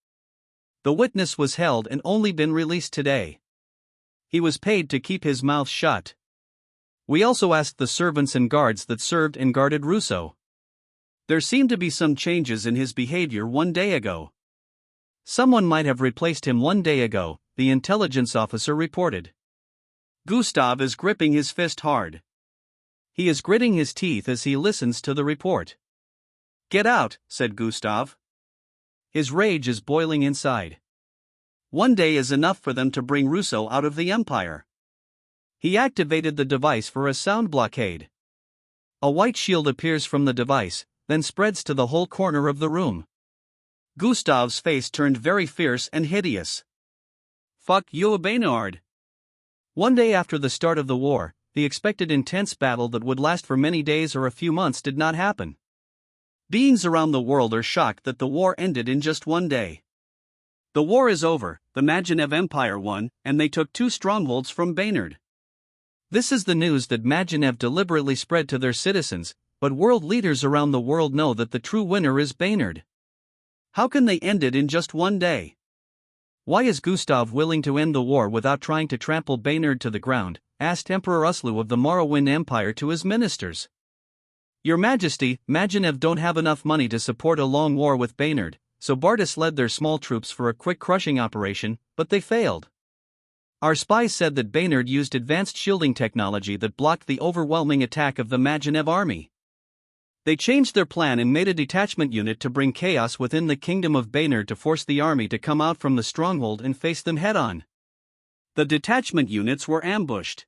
The witness was held and only been released today. He was paid to keep his mouth shut. We also asked the servants and guards that served and guarded Russo. There seemed to be some changes in his behavior 1 day ago. Someone might have replaced him 1 day ago, the intelligence officer reported. Gustav is gripping his fist hard. He is gritting his teeth as he listens to the report. Get out, said Gustav. His rage is boiling inside. 1 day is enough for them to bring Russo out of the Empire. He activated the device for a sound blockade. A white shield appears from the device, then spreads to the whole corner of the room. Gustav's face turned very fierce and hideous. Fuck you, Baynard. 1 day after the start of the war, the expected intense battle that would last for many days or a few months did not happen. Beings around the world are shocked that the war ended in just 1 day. The war is over, the Magenev Empire won, and they took 2 strongholds from Baynard. This is the news that Magenev deliberately spread to their citizens, but world leaders around the world know that the true winner is Baynard. How can they end it in just 1 day? Why is Gustav willing to end the war without trying to trample Baynard to the ground? Asked Emperor Uslu of the Morrowind Empire to his ministers. Your Majesty, Magenev don't have enough money to support a long war with Baynard, so Bardas led their small troops for a quick crushing operation, but they failed. Our spies said that Baynard used advanced shielding technology that blocked the overwhelming attack of the Magenev army. They changed their plan and made a detachment unit to bring chaos within the kingdom of Baynard to force the army to come out from the stronghold and face them head-on. The detachment units were ambushed.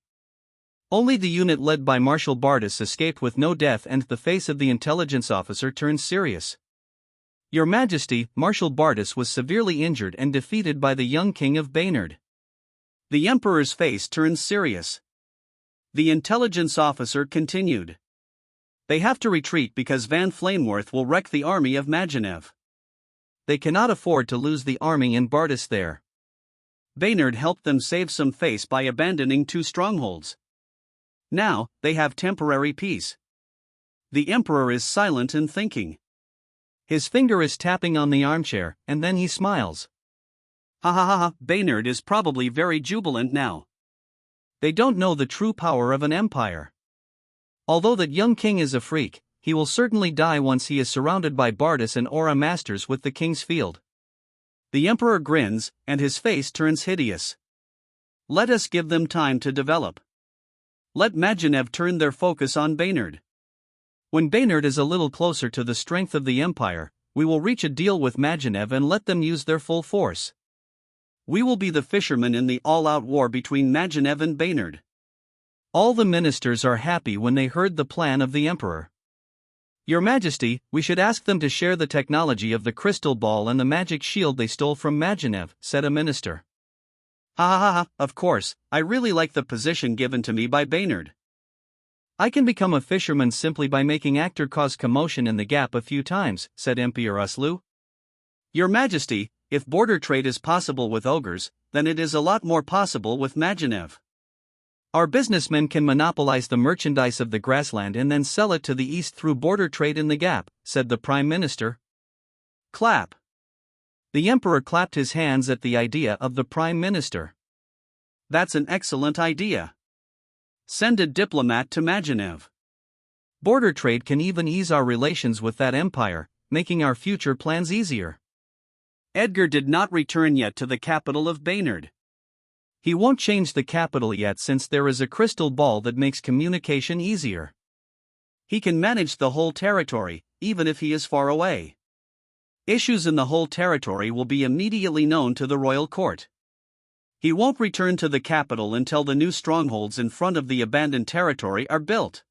Only the unit led by Marshal Bardas escaped with no death, and the face of the intelligence officer turned serious. Your Majesty, Marshal Bardas was severely injured and defeated by the young king of Baynard. The Emperor's face turned serious. The intelligence officer continued. They have to retreat because Van Flameworth will wreck the army of Magenev. They cannot afford to lose the army and Bardas there. Baynard helped them save some face by abandoning 2 strongholds. Now, they have temporary peace. The Emperor is silent and thinking. His finger is tapping on the armchair, and then he smiles. Ha ha ha ha, Baynard is probably very jubilant now. They don't know the true power of an empire. Although that young king is a freak, he will certainly die once he is surrounded by Bardas and Aura masters with the king's field. The Emperor grins, and his face turns hideous. Let us give them time to develop. Let Magenev turn their focus on Baynard. When Baynard is a little closer to the strength of the empire, we will reach a deal with Magenev and let them use their full force. We will be the fishermen in the all-out war between Magenev and Baynard. All the ministers are happy when they heard the plan of the emperor. Your Majesty, we should ask them to share the technology of the crystal ball and the magic shield they stole from Magenev, said a minister. Ha ha ha ha, of course, I really like the position given to me by Baynard. I can become a fisherman simply by making actor cause commotion in the gap a few times, said Emperor Uslu. Your Majesty, if border trade is possible with ogres, then it is a lot more possible with Magenev. Our businessmen can monopolize the merchandise of the grassland and then sell it to the east through border trade in the gap, said the Prime Minister. Clap. The Emperor clapped his hands at the idea of the Prime Minister. That's an excellent idea. Send a diplomat to Magenev. Border trade can even ease our relations with that empire, making our future plans easier. Edgar did not return yet to the capital of Baynard. He won't change the capital yet since there is a crystal ball that makes communication easier. He can manage the whole territory, even if he is far away. Issues in the whole territory will be immediately known to the royal court. He won't return to the capital until the new strongholds in front of the abandoned territory are built.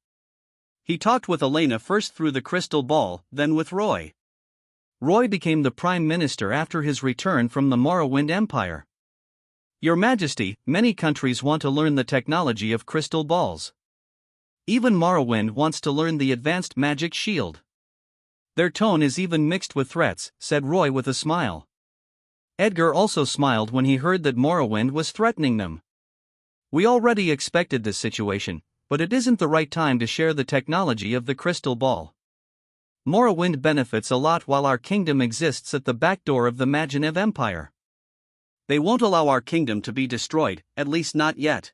He talked with Elena first through the crystal ball, then with Roy. Roy became the Prime Minister after his return from the Morrowind Empire. Your Majesty, many countries want to learn the technology of crystal balls. Even Morrowind wants to learn the advanced magic shield. Their tone is even mixed with threats, said Roy with a smile. Edgar also smiled when he heard that Morrowind was threatening them. We already expected this situation, but it isn't the right time to share the technology of the crystal ball. Morrowind benefits a lot while our kingdom exists at the back door of the Magenev Empire. They won't allow our kingdom to be destroyed, at least not yet.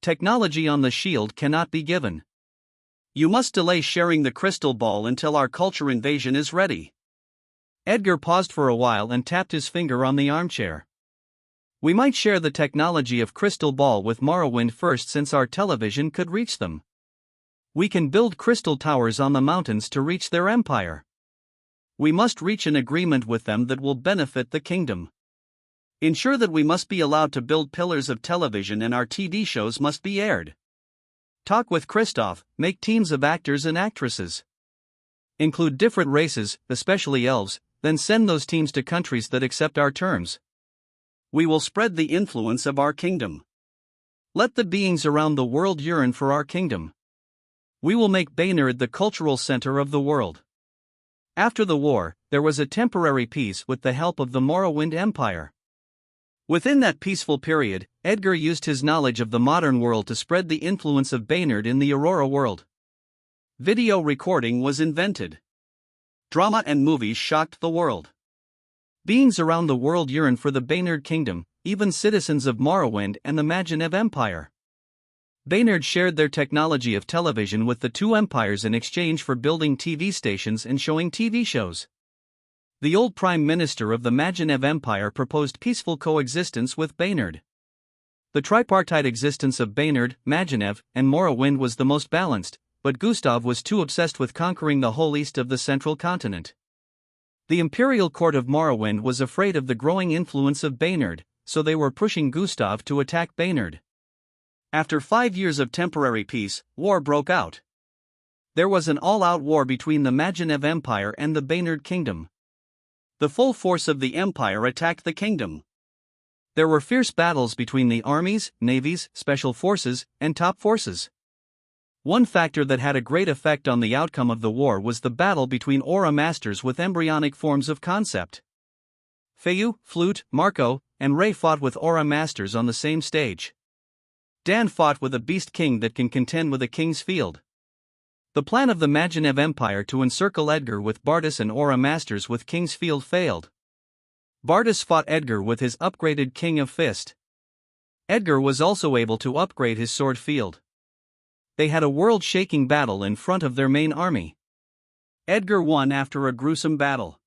Technology on the shield cannot be given. You must delay sharing the crystal ball until our culture invasion is ready. Edgar paused for a while and tapped his finger on the armchair. We might share the technology of crystal ball with Morrowind first, since our television could reach them. We can build crystal towers on the mountains to reach their empire. We must reach an agreement with them that will benefit the kingdom. Ensure that we must be allowed to build pillars of television and our TV shows must be aired. Talk with Christoph, make teams of actors and actresses. Include different races, especially elves, then send those teams to countries that accept our terms. We will spread the influence of our kingdom. Let the beings around the world yearn for our kingdom. We will make Baynard the cultural center of the world. After the war, there was a temporary peace with the help of the Morrowind Empire. Within that peaceful period, Edgar used his knowledge of the modern world to spread the influence of Baynard in the Aurora world. Video recording was invented. Drama and movies shocked the world. Beings around the world yearn for the Baynard Kingdom, even citizens of Morrowind and the Magenev Empire. Baynard shared their technology of television with the two empires in exchange for building TV stations and showing TV shows. The old Prime Minister of the Magenev Empire proposed peaceful coexistence with Baynard. The tripartite existence of Baynard, Magenev, and Morrowind was the most balanced, but Gustav was too obsessed with conquering the whole east of the central continent. The imperial court of Morrowind was afraid of the growing influence of Baynard, so they were pushing Gustav to attack Baynard. After 5 years of temporary peace, war broke out. There was an all-out war between the Magenev Empire and the Baynard Kingdom. The full force of the empire attacked the kingdom. There were fierce battles between the armies, navies, special forces, and top forces. One factor that had a great effect on the outcome of the war was the battle between aura masters with embryonic forms of concept. Feyu, Flute, Marco, and Ray fought with aura masters on the same stage. Dan fought with a beast king that can contend with a king's field. The plan of the Magenev Empire to encircle Edgar with Bardus and aura masters with king's field failed. Bardus fought Edgar with his upgraded King of Fist. Edgar was also able to upgrade his sword field. They had a world-shaking battle in front of their main army. Edgar won after a gruesome battle.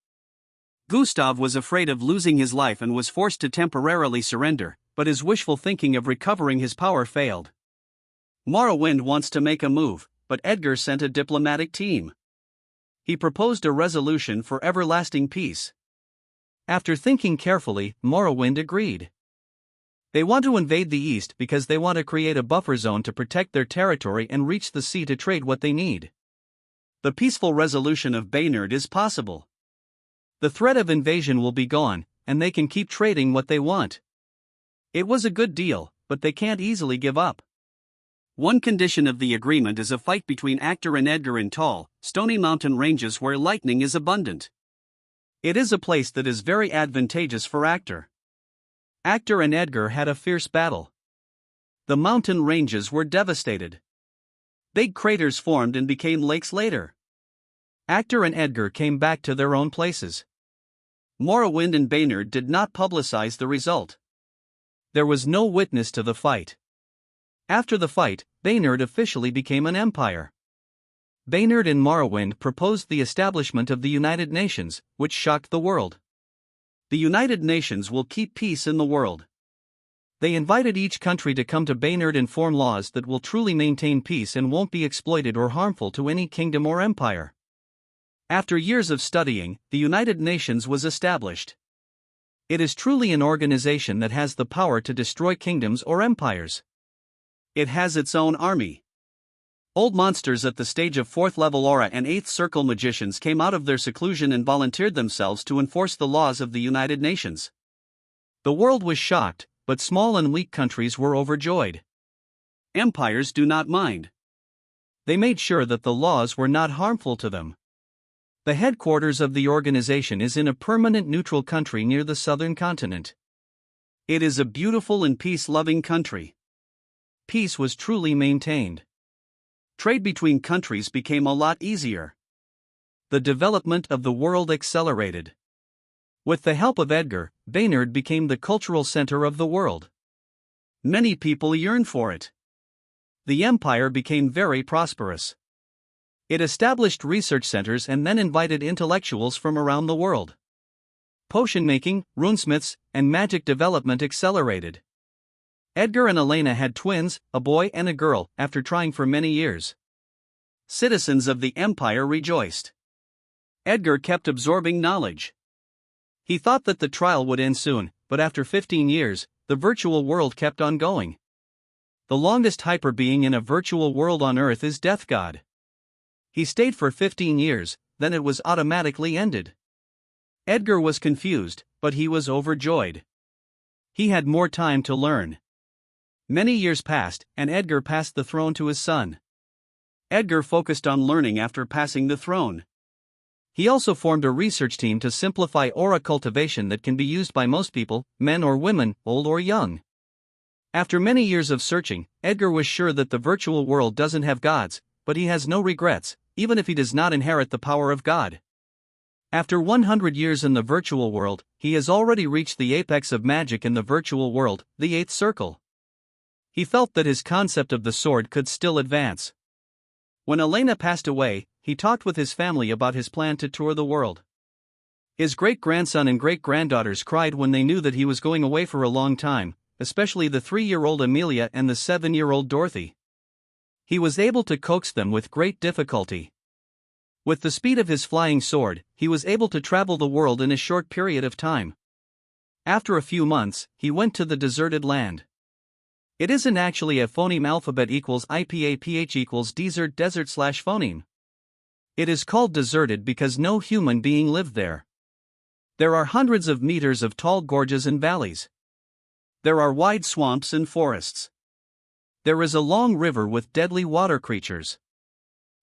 Gustav was afraid of losing his life and was forced to temporarily surrender, but his wishful thinking of recovering his power failed. Morrowind wants to make a move, but Edgar sent a diplomatic team. He proposed a resolution for everlasting peace. After thinking carefully, Morrowind agreed. They want to invade the east because they want to create a buffer zone to protect their territory and reach the sea to trade what they need. The peaceful resolution of Baynard is possible. The threat of invasion will be gone, and they can keep trading what they want. It was a good deal, but they can't easily give up. One condition of the agreement is a fight between Actor and Edgar in tall, stony mountain ranges where lightning is abundant. It is a place that is very advantageous for Actor. Actor and Edgar had a fierce battle. The mountain ranges were devastated. Big craters formed and became lakes later. Actor and Edgar came back to their own places. Morrowind and Baynard did not publicize the result. There was no witness to the fight. After the fight, Baynard officially became an empire. Baynard and Morrowind proposed the establishment of the United Nations, which shocked the world. The United Nations will keep peace in the world. They invited each country to come to Baynard and form laws that will truly maintain peace and won't be exploited or harmful to any kingdom or empire. After years of studying, the United Nations was established. It is truly an organization that has the power to destroy kingdoms or empires. It has its own army. Old monsters at the stage of 4th level aura and 8th circle magicians came out of their seclusion and volunteered themselves to enforce the laws of the United Nations. The world was shocked, but small and weak countries were overjoyed. Empires do not mind. They made sure that the laws were not harmful to them. The headquarters of the organization is in a permanent neutral country near the southern continent. It is a beautiful and peace-loving country. Peace was truly maintained. Trade between countries became a lot easier. The development of the world accelerated. With the help of Edgar, Baynard became the cultural center of the world. Many people yearned for it. The empire became very prosperous. It established research centers and then invited intellectuals from around the world. Potion making, runesmiths, and magic development accelerated. Edgar and Elena had twins, a boy and a girl, after trying for many years. Citizens of the Empire rejoiced. Edgar kept absorbing knowledge. He thought that the trial would end soon, but after 15 years, the virtual world kept on going. The longest hyper being in a virtual world on Earth is Death God. He stayed for 15 years, then it was automatically ended. Edgar was confused, but he was overjoyed. He had more time to learn. Many years passed, and Edgar passed the throne to his son. Edgar focused on learning after passing the throne. He also formed a research team to simplify aura cultivation that can be used by most people, men or women, old or young. After many years of searching, Edgar was sure that the virtual world doesn't have gods, but he has no regrets, even if he does not inherit the power of God. After 100 years in the virtual world, he has already reached the apex of magic in the virtual world, the 8th circle. He felt that his concept of the sword could still advance. When Elena passed away, he talked with his family about his plan to tour the world. His great-grandson and great-granddaughters cried when they knew that he was going away for a long time, especially the 3-year-old Amelia and the 7-year-old Dorothy. He was able to coax them with great difficulty. With the speed of his flying sword, he was able to travel the world in a short period of time. After a few months, he went to the deserted land. It isn't actually a phoneme alphabet equals IPA/PH equals desert/phoneme. It is called deserted because no human being lived there. There are hundreds of meters of tall gorges and valleys. There are wide swamps and forests. There is a long river with deadly water creatures.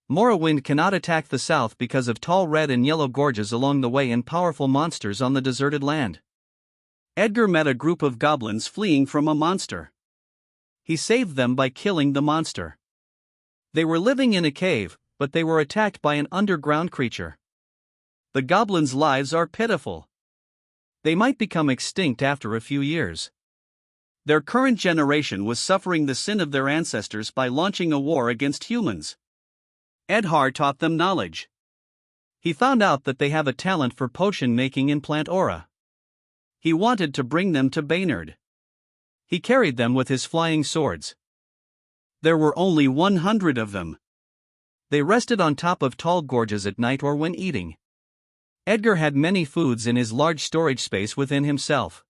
Morrowind cannot attack the south because of tall red and yellow gorges along the way and powerful monsters on the deserted land. Edgar met a group of goblins fleeing from a monster. He saved them by killing the monster. They were living in a cave, but they were attacked by an underground creature. The goblins' lives are pitiful. They might become extinct after a few years. Their current generation was suffering the sin of their ancestors by launching a war against humans. Edgar taught them knowledge. He found out that they have a talent for potion making and plant aura. He wanted to bring them to Baynard. He carried them with his flying swords. There were only 100 of them. They rested on top of tall gorges at night or when eating. Edgar had many foods in his large storage space within himself.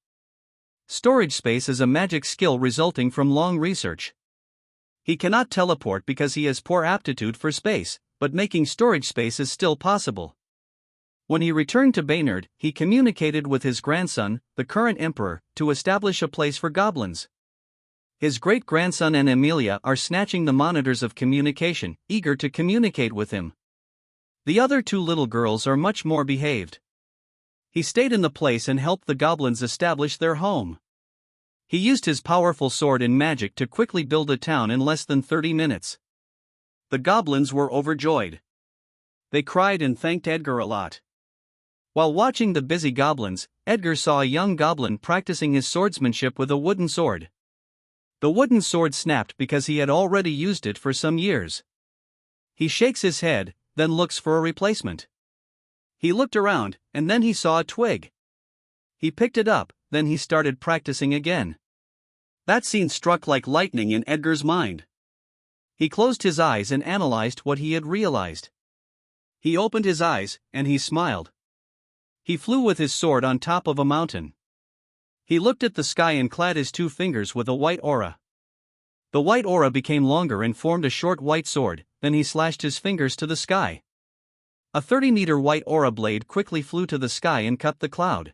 Storage space is a magic skill resulting from long research. He cannot teleport because he has poor aptitude for space, but making storage space is still possible. When he returned to Baynard, he communicated with his grandson, the current emperor, to establish a place for goblins. His great-grandson and Amelia are snatching the monitors of communication, eager to communicate with him. The other 2 little girls are much more behaved. He stayed in the place and helped the goblins establish their home. He used his powerful sword and magic to quickly build a town in less than 30 minutes. The goblins were overjoyed. They cried and thanked Edgar a lot. While watching the busy goblins, Edgar saw a young goblin practicing his swordsmanship with a wooden sword. The wooden sword snapped because he had already used it for some years. He shakes his head, then looks for a replacement. He looked around, and then he saw a twig. He picked it up, then he started practicing again. That scene struck like lightning in Edgar's mind. He closed his eyes and analyzed what he had realized. He opened his eyes, and he smiled. He flew with his sword on top of a mountain. He looked at the sky and clad his 2 fingers with a white aura. The white aura became longer and formed a short white sword, then he slashed his fingers to the sky. A 30-meter white aura blade quickly flew to the sky and cut the cloud.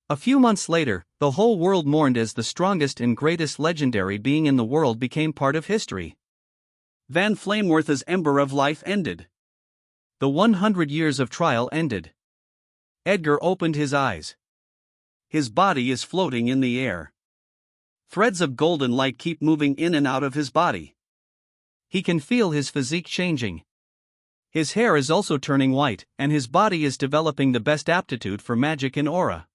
A few months later, the whole world mourned as the strongest and greatest legendary being in the world became part of history. Van Flameworth's Ember of Life ended. The 100 years of trial ended. Edgar opened his eyes. His body is floating in the air. Threads of golden light keep moving in and out of his body. He can feel his physique changing. His hair is also turning white, and his body is developing the best aptitude for magic and aura.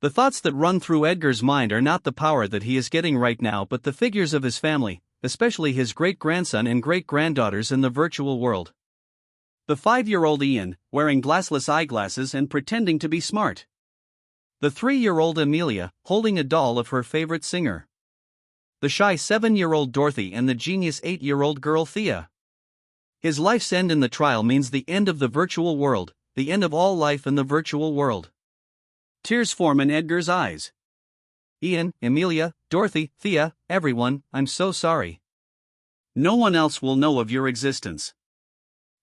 The thoughts that run through Edgar's mind are not the power that he is getting right now but the figures of his family, especially his great-grandson and great-granddaughters in the virtual world. The 5-year-old Ian, wearing glassless eyeglasses and pretending to be smart. The 3-year-old Amelia, holding a doll of her favorite singer. The shy 7-year-old Dorothy and the genius 8-year-old girl Thea. His life's end in the trial means the end of the virtual world, the end of all life in the virtual world. Tears form in Edgar's eyes. Ian, Amelia, Dorothy, Thea, everyone, I'm so sorry. No one else will know of your existence.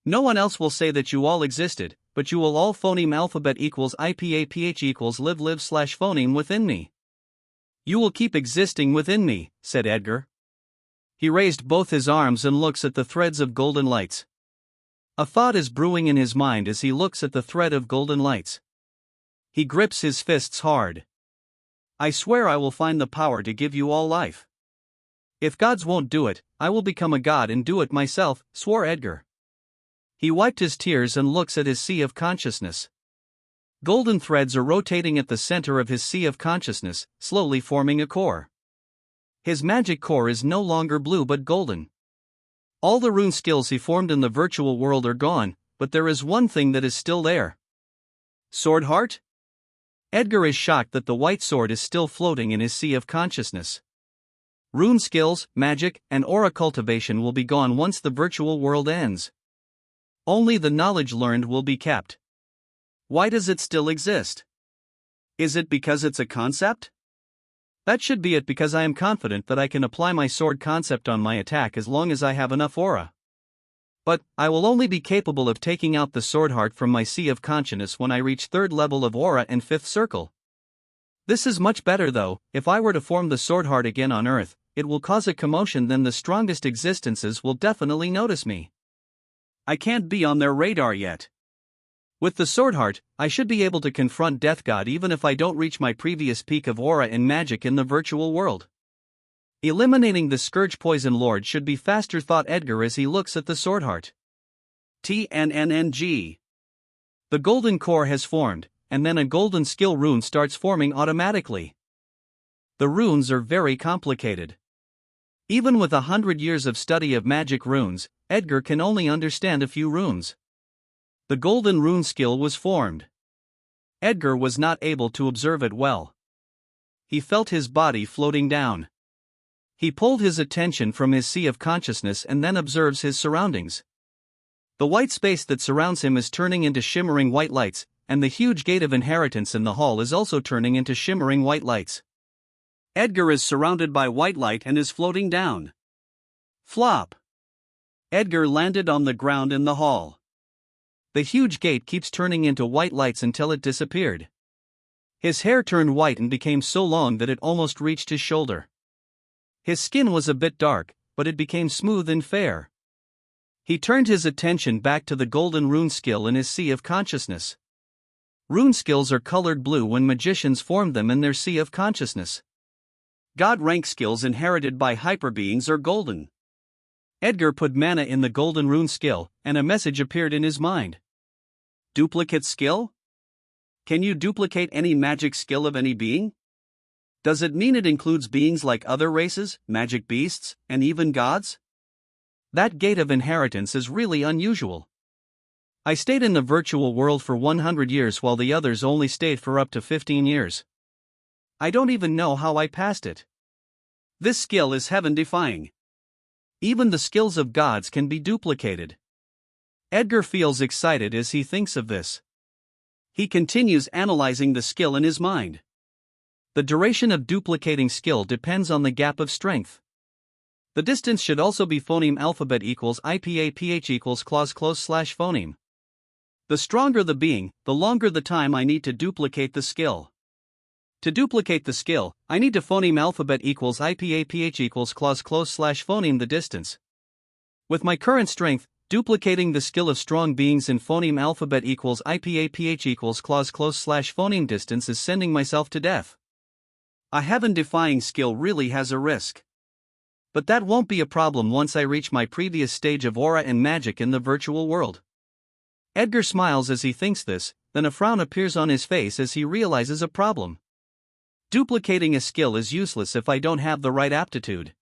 No one else will say that you all existed, but you will all phoneme alphabet equals IPAPH equals live/phoneme within me. You will keep existing within me, said Edgar. He raised both his arms and looks at the threads of golden lights. A thought is brewing in his mind as he looks at the thread of golden lights. He grips his fists hard. I swear I will find the power to give you all life. If gods won't do it, I will become a god and do it myself, swore Edgar. He wiped his tears and looks at his sea of consciousness. Golden threads are rotating at the center of his sea of consciousness, slowly forming a core. His magic core is no longer blue but golden. All the rune skills he formed in the virtual world are gone, but there is one thing that is still there. Sword heart? Edgar is shocked that the white sword is still floating in his sea of consciousness. Rune skills, magic, and aura cultivation will be gone once the virtual world ends. Only the knowledge learned will be kept. Why does it still exist? Is it because it's a concept? That should be it, because I am confident that I can apply my sword concept on my attack as long as I have enough aura. But I will only be capable of taking out the sword heart from my sea of consciousness when I reach 3rd level of aura and 5th circle. This is much better though. If I were to form the sword heart again on Earth, it will cause a commotion, then the strongest existences will definitely notice me. I can't be on their radar yet. With the sword heart, I should be able to confront Death God even if I don't reach my previous peak of aura and magic in the virtual world. Eliminating the Scourge Poison Lord should be faster, thought Edgar as he looks at the sword heart. TNNNG. The golden core has formed, and then a golden skill rune starts forming automatically. The runes are very complicated. Even with 100 years of study of magic runes, Edgar can only understand a few runes. The golden rune skill was formed. Edgar was not able to observe it well. He felt his body floating down. He pulled his attention from his sea of consciousness and then observes his surroundings. The white space that surrounds him is turning into shimmering white lights, and the huge gate of inheritance in the hall is also turning into shimmering white lights. Edgar is surrounded by white light and is floating down. Flop! Edgar landed on the ground in the hall. The huge gate keeps turning into white lights until it disappeared. His hair turned white and became so long that it almost reached his shoulder. His skin was a bit dark, but it became smooth and fair. He turned his attention back to the golden rune skill in his sea of consciousness. Rune skills are colored blue when magicians form them in their sea of consciousness. God rank skills inherited by hyperbeings are golden. Edgar put mana in the golden rune skill, and a message appeared in his mind. Duplicate skill? Can you duplicate any magic skill of any being? Does it mean it includes beings like other races, magic beasts, and even gods? That gate of inheritance is really unusual. I stayed in the virtual world for 100 years while the others only stayed for up to 15 years. I don't even know how I passed it. This skill is heaven-defying. Even the skills of gods can be duplicated. Edgar feels excited as he thinks of this. He continues analyzing the skill in his mind. The duration of duplicating skill depends on the gap of strength. The distance should also be phoneme alphabet equals IPAPH equals clause /phoneme. The stronger the being, the longer the time I need to duplicate the skill. To duplicate the skill, I need to phoneme alphabet equals IPAPH equals clause /phoneme the distance. With my current strength, duplicating the skill of strong beings in phoneme alphabet equals IPAPH equals clause /phoneme distance is sending myself to death. A heaven-defying skill really has a risk. But that won't be a problem once I reach my previous stage of aura and magic in the virtual world. Edgar smiles as he thinks this, then a frown appears on his face as he realizes a problem. Duplicating a skill is useless if I don't have the right aptitude.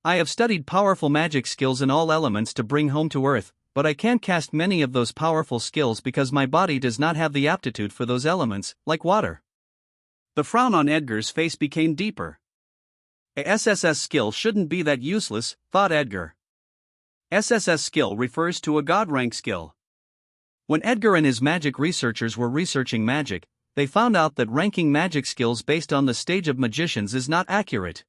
I have studied powerful magic skills in all elements to bring home to Earth, but I can't cast many of those powerful skills because my body does not have the aptitude for those elements, like water. The frown on Edgar's face became deeper. A SSS skill shouldn't be that useless, thought Edgar. SSS skill refers to a god rank skill. When Edgar and his magic researchers were researching magic, they found out that ranking magic skills based on the stage of magicians is not accurate.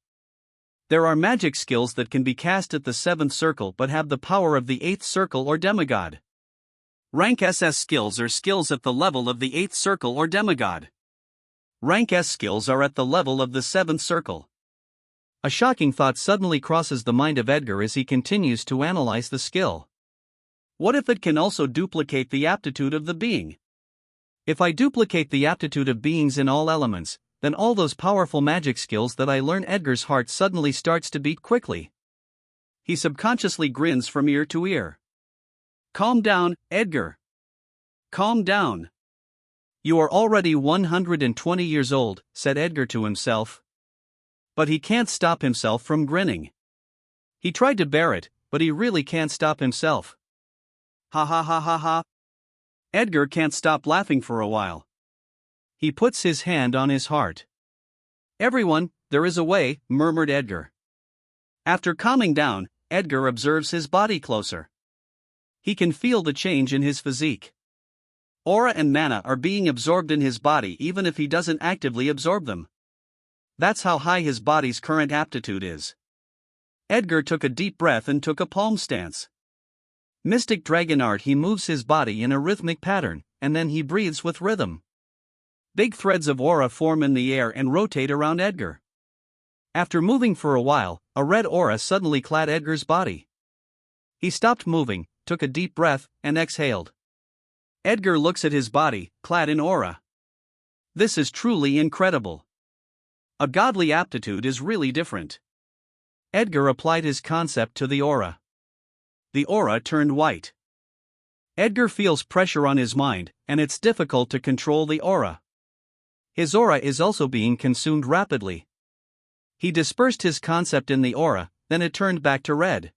There are magic skills that can be cast at the 7th circle but have the power of the 8th circle or demigod. Rank SS skills are skills at the level of the 8th circle or demigod. Rank S skills are at the level of the 7th circle. A shocking thought suddenly crosses the mind of Edgar as he continues to analyze the skill. What if it can also duplicate the aptitude of the being? If I duplicate the aptitude of beings in all elements, then all those powerful magic skills that I learn. Edgar's heart suddenly starts to beat quickly. He subconsciously grins from ear to ear. Calm down, Edgar. Calm down. You are already 120 years old, said Edgar to himself. But he can't stop himself from grinning. He tried to bear it, but he really can't stop himself. Ha ha ha ha ha. Edgar can't stop laughing for a while. He puts his hand on his heart. Everyone, there is a way, murmured Edgar. After calming down, Edgar observes his body closer. He can feel the change in his physique. Aura and mana are being absorbed in his body even if he doesn't actively absorb them. That's how high his body's current aptitude is. Edgar took a deep breath and took a palm stance. Mystic dragon art. He moves his body in a rhythmic pattern, and then he breathes with rhythm. Big threads of aura form in the air and rotate around Edgar. After moving for a while, a red aura suddenly clad Edgar's body. He stopped moving, took a deep breath, and exhaled. Edgar looks at his body, clad in aura. This is truly incredible. A godly aptitude is really different. Edgar applied his concept to the aura. The aura turned white. Edgar feels pressure on his mind, and it's difficult to control the aura. His aura is also being consumed rapidly. He dispersed his concept in the aura, then it turned back to red.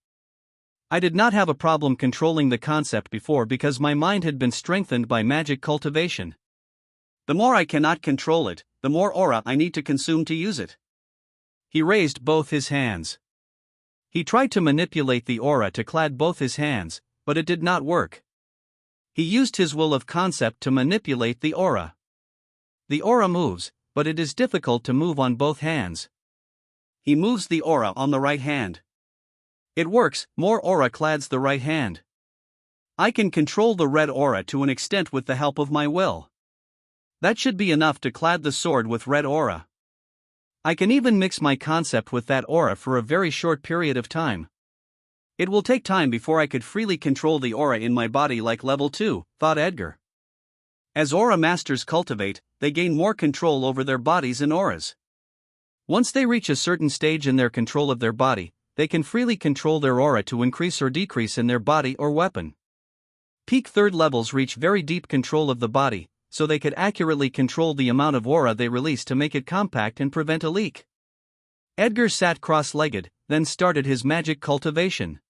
I did not have a problem controlling the concept before because my mind had been strengthened by magic cultivation. The more I cannot control it, the more aura I need to consume to use it. He raised both his hands. He tried to manipulate the aura to clad both his hands, but it did not work. He used his will of concept to manipulate the aura. The aura moves, but it is difficult to move on both hands. He moves the aura on the right hand. It works, more aura clads the right hand. I can control the red aura to an extent with the help of my will. That should be enough to clad the sword with red aura. I can even mix my concept with that aura for a very short period of time. It will take time before I could freely control the aura in my body like level 2, thought Edgar. As aura masters cultivate, they gain more control over their bodies and auras. Once they reach a certain stage in their control of their body, they can freely control their aura to increase or decrease in their body or weapon. Peak 3rd levels reach very deep control of the body, so they could accurately control the amount of aura they release to make it compact and prevent a leak. Edgar sat cross-legged, then started his magic cultivation.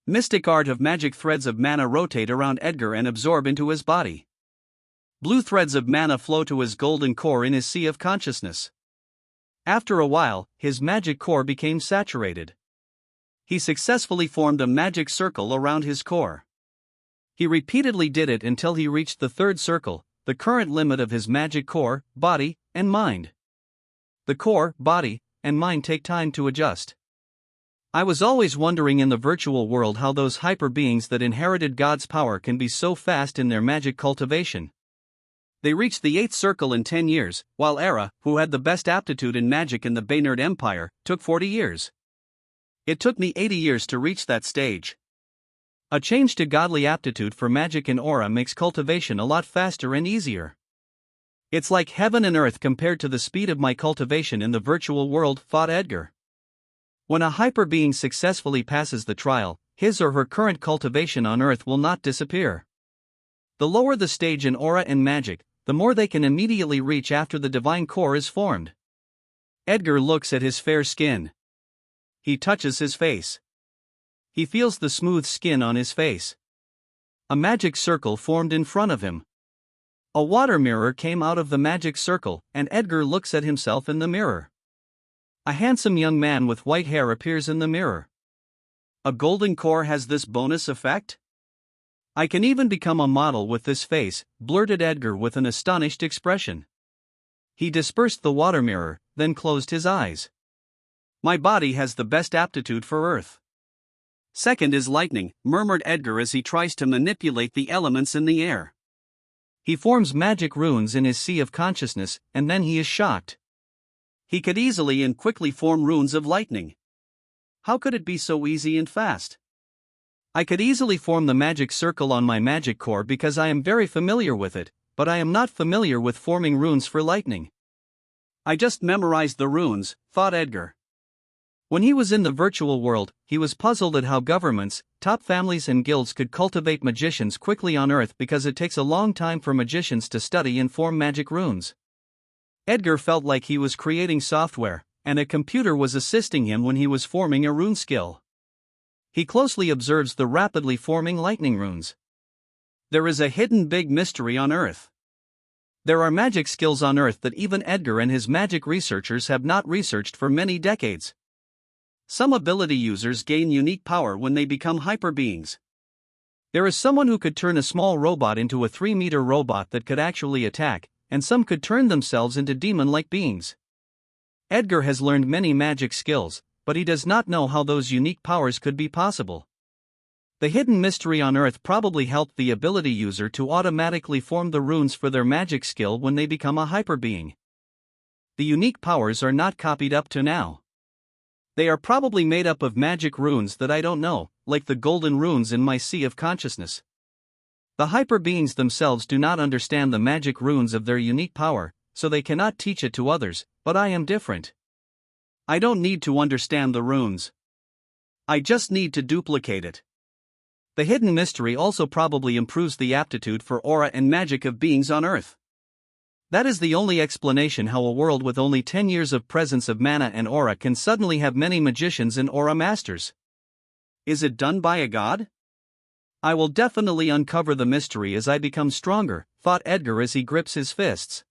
Mystic art of magic threads of mana rotate around Edgar and absorb into his body. Blue threads of mana flow to his golden core in his sea of consciousness. After a while, his magic core became saturated. He successfully formed a magic circle around his core. He repeatedly did it until he reached the 3rd circle, the current limit of his magic core, body, and mind. The core, body, and mind take time to adjust. I was always wondering in the virtual world how those hyper beings that inherited God's power can be so fast in their magic cultivation. They reached the 8th circle in 10 years, while Era, who had the best aptitude in magic in the Baynard Empire, took 40 years. It took me 80 years to reach that stage. A change to godly aptitude for magic and aura makes cultivation a lot faster and easier. It's like heaven and earth compared to the speed of my cultivation in the virtual world, thought Edgar. When a hyper being successfully passes the trial, his or her current cultivation on earth will not disappear. The lower the stage in aura and magic, the more they can immediately reach after the divine core is formed. Edgar looks at his fair skin. He touches his face. He feels the smooth skin on his face. A magic circle formed in front of him. A water mirror came out of the magic circle, and Edgar looks at himself in the mirror. A handsome young man with white hair appears in the mirror. A golden core has this bonus effect? I can even become a model with this face, blurted Edgar with an astonished expression. He dispersed the water mirror, then closed his eyes. My body has the best aptitude for earth. Second is lightning, murmured Edgar as he tries to manipulate the elements in the air. He forms magic runes in his sea of consciousness, and then he is shocked. He could easily and quickly form runes of lightning. How could it be so easy and fast? I could easily form the magic circle on my magic core because I am very familiar with it, but I am not familiar with forming runes for lightning. I just memorized the runes, thought Edgar. When he was in the virtual world, he was puzzled at how governments, top families and guilds could cultivate magicians quickly on Earth because it takes a long time for magicians to study and form magic runes. Edgar felt like he was creating software, and a computer was assisting him when he was forming a rune skill. He closely observes the rapidly forming lightning runes. There is a hidden big mystery on Earth. There are magic skills on Earth that even Edgar and his magic researchers have not researched for many decades. Some ability users gain unique power when they become hyper beings. There is someone who could turn a small robot into a 3-meter robot that could actually attack, and some could turn themselves into demon-like beings. Edgar has learned many magic skills, but he does not know how those unique powers could be possible. The hidden mystery on Earth probably helped the ability user to automatically form the runes for their magic skill when they become a hyper being. The unique powers are not copied up to now. They are probably made up of magic runes that I don't know, like the golden runes in my sea of consciousness. The hyper beings themselves do not understand the magic runes of their unique power, so they cannot teach it to others, but I am different. I don't need to understand the runes. I just need to duplicate it. The hidden mystery also probably improves the aptitude for aura and magic of beings on Earth. That is the only explanation how a world with only 10 years of presence of mana and aura can suddenly have many magicians and aura masters. Is it done by a god? I will definitely uncover the mystery as I become stronger, thought Edgar as he grips his fists.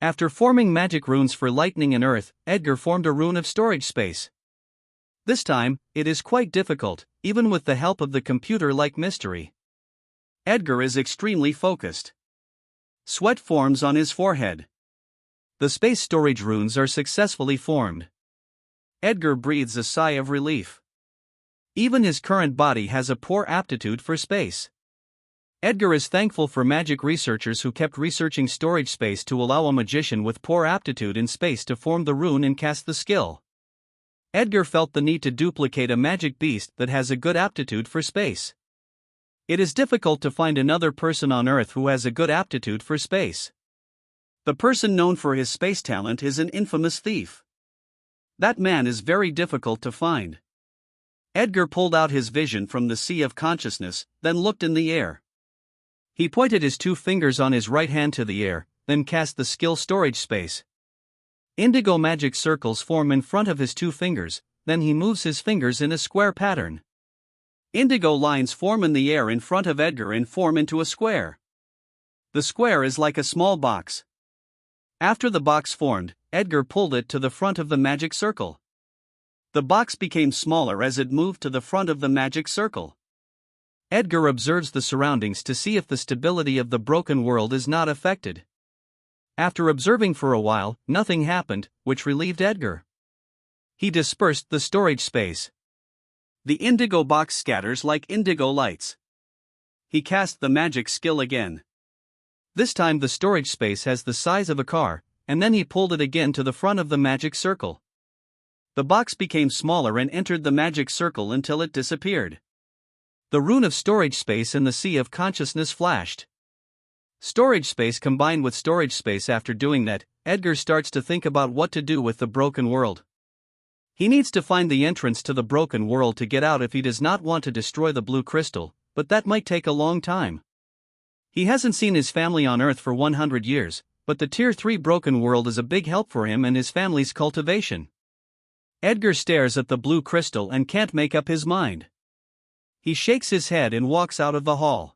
After forming magic runes for lightning and earth, Edgar formed a rune of storage space. This time, it is quite difficult, even with the help of the computer-like mystery. Edgar is extremely focused. Sweat forms on his forehead. The space storage runes are successfully formed. Edgar breathes a sigh of relief. Even his current body has a poor aptitude for space. Edgar is thankful for magic researchers who kept researching storage space to allow a magician with poor aptitude in space to form the rune and cast the skill. Edgar felt the need to duplicate a magic beast that has a good aptitude for space. It is difficult to find another person on Earth who has a good aptitude for space. The person known for his space talent is an infamous thief. That man is very difficult to find. Edgar pulled out his vision from the sea of consciousness, then looked in the air. He pointed his 2 fingers on his right hand to the air, then cast the skill storage space. Indigo magic circles form in front of his 2 fingers, then he moves his fingers in a square pattern. Indigo lines form in the air in front of Edgar and form into a square. The square is like a small box. After the box formed, Edgar pulled it to the front of the magic circle. The box became smaller as it moved to the front of the magic circle. Edgar observes the surroundings to see if the stability of the broken world is not affected. After observing for a while, nothing happened, which relieved Edgar. He dispersed the storage space. The indigo box scatters like indigo lights. He cast the magic skill again. This time the storage space has the size of a car, and then he pulled it again to the front of the magic circle. The box became smaller and entered the magic circle until it disappeared. The rune of storage space in the sea of consciousness flashed. Storage space combined with storage space. After doing that, Edgar starts to think about what to do with the broken world. He needs to find the entrance to the broken world to get out if he does not want to destroy the blue crystal, but that might take a long time. He hasn't seen his family on Earth for 100 years, but the Tier 3 broken world is a big help for him and his family's cultivation. Edgar stares at the blue crystal and can't make up his mind. He shakes his head and walks out of the hall.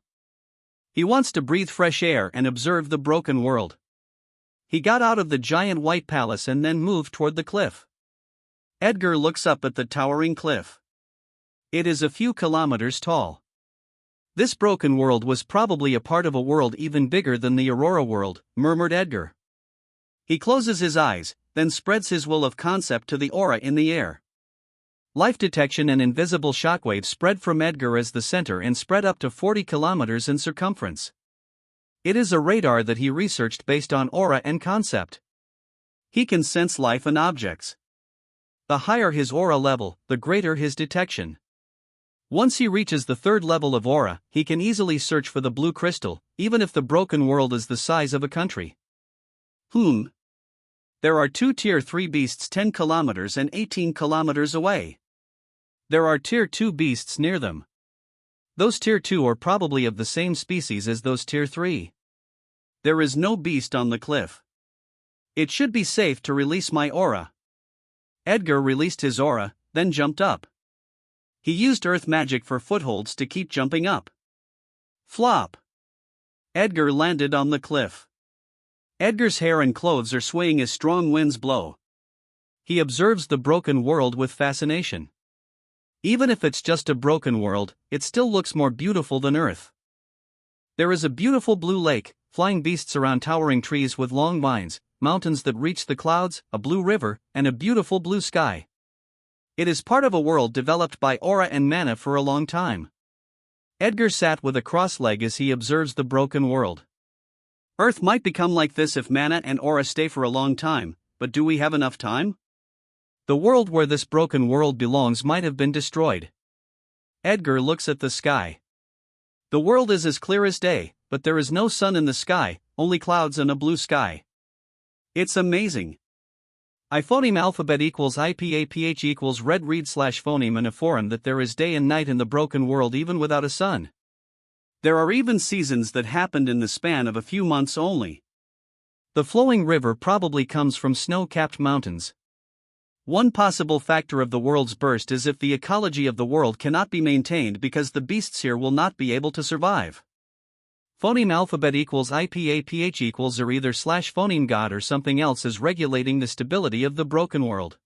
He wants to breathe fresh air and observe the broken world. He got out of the giant white palace and then moved toward the cliff. Edgar looks up at the towering cliff. It is a few kilometers tall. This broken world was probably a part of a world even bigger than the Aurora world, murmured Edgar. He closes his eyes, then spreads his will of concept to the aura in the air. Life detection and invisible shockwaves spread from Edgar as the center and spread up to 40 kilometers in circumference. It is a radar that he researched based on aura and concept. He can sense life and objects. The higher his aura level, the greater his detection. Once he reaches the third level of aura, he can easily search for the blue crystal, even if the broken world is the size of a country. There are two Tier 3 beasts 10 kilometers and 18 kilometers away. There are Tier 2 beasts near them. Those Tier 2 are probably of the same species as those Tier 3. There is no beast on the cliff. It should be safe to release my aura. Edgar released his aura, then jumped up. He used earth magic for footholds to keep jumping up. Flop! Edgar landed on the cliff. Edgar's hair and clothes are swaying as strong winds blow. He observes the broken world with fascination. Even if it's just a broken world, it still looks more beautiful than Earth. There is a beautiful blue lake, flying beasts around towering trees with long vines, mountains that reach the clouds, a blue river, and a beautiful blue sky. It is part of a world developed by aura and mana for a long time. Edgar sat with a cross leg as he observes the broken world. Earth might become like this if mana and aura stay for a long time, but do we have enough time? The world where this broken world belongs might have been destroyed. Edgar looks at the sky. The world is as clear as day, but there is no sun in the sky, only clouds and a blue sky. It's amazing. Phoneme alphabet equals IPAPH equals red read / phoneme in a forum that there is day and night in the broken world even without a sun. There are even seasons that happened in the span of a few months only. The flowing river probably comes from snow-capped mountains. One possible factor of the world's burst is if the ecology of the world cannot be maintained because the beasts here will not be able to survive. Phoneme alphabet equals IPAPH equals or either / phoneme god or something else is regulating the stability of the broken world.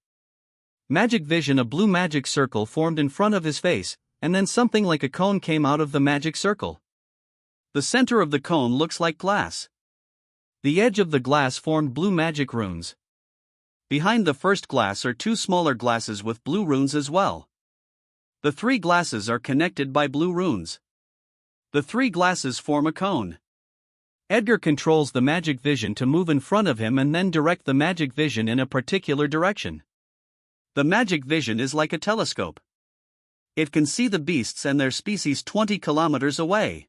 Magic vision. A blue magic circle formed in front of his face, and then something like a cone came out of the magic circle. The center of the cone looks like glass. The edge of the glass formed blue magic runes. Behind the first glass are two smaller glasses with blue runes as well. The three glasses are connected by blue runes. The three glasses form a cone. Edgar controls the magic vision to move in front of him and then direct the magic vision in a particular direction. The magic vision is like a telescope. It can see the beasts and their species 20 kilometers away.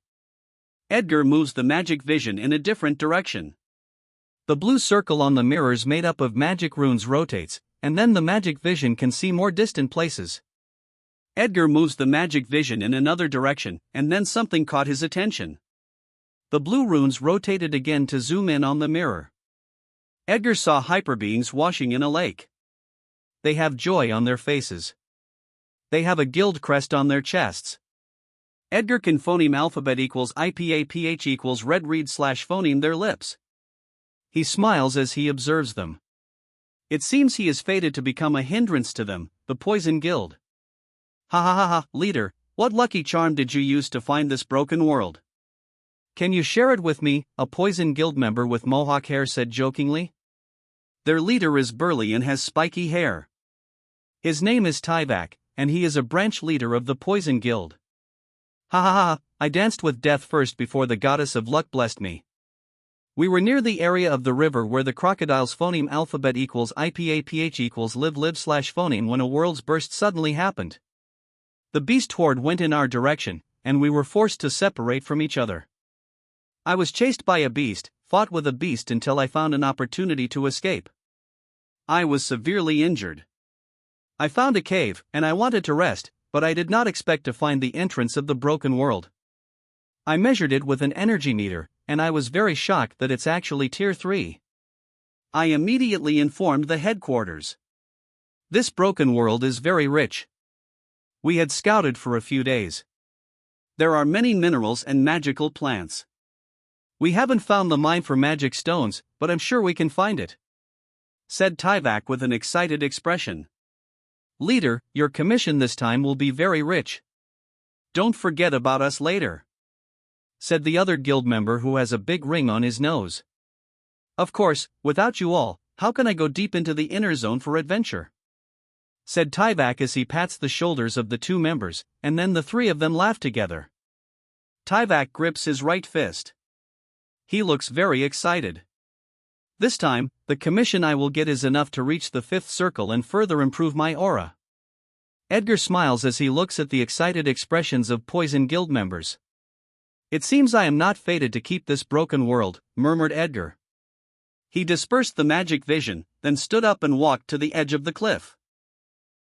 Edgar moves the magic vision in a different direction. The blue circle on the mirrors made up of magic runes rotates, and then the magic vision can see more distant places. Edgar moves the magic vision in another direction, and then something caught his attention. The blue runes rotated again to zoom in on the mirror. Edgar saw hyperbeings washing in a lake. They have joy on their faces. They have a guild crest on their chests. Edgar can phoneme alphabet equals IPAPH equals red read / phoneme their lips. He smiles as he observes them. It seems he is fated to become a hindrance to them, the Poison Guild. Ha ha ha ha, leader, what lucky charm did you use to find this broken world? Can you share it with me? A Poison Guild member with mohawk hair said jokingly. Their leader is burly and has spiky hair. His name is Tyvak, and he is a branch leader of the Poison Guild. Ha ha ha, I danced with death first before the goddess of luck blessed me. We were near the area of the river where the crocodile's phoneme alphabet equals IPAPH equals live / phoneme when a world's burst suddenly happened. The beast horde went in our direction, and we were forced to separate from each other. I was chased by a beast, fought with a beast until I found an opportunity to escape. I was severely injured. I found a cave, and I wanted to rest, but I did not expect to find the entrance of the broken world. I measured it with an energy meter, and I was very shocked that it's actually Tier 3. I immediately informed the headquarters. This broken world is very rich. We had scouted for a few days. There are many minerals and magical plants. We haven't found the mine for magic stones, but I'm sure we can find it," said Tyvak with an excited expression. "Leader, your commission this time will be very rich. Don't forget about us later," said the other guild member who has a big ring on his nose. "Of course, without you all, how can I go deep into the inner zone for adventure?" said Tyvak as he pats the shoulders of the two members, and then the three of them laugh together. Tyvak grips his right fist. He looks very excited. "This time, the commission I will get is enough to reach the fifth circle and further improve my aura." Edgar smiles as he looks at the excited expressions of Poison Guild members. "It seems I am not fated to keep this broken world," murmured Edgar. He dispersed the magic vision, then stood up and walked to the edge of the cliff.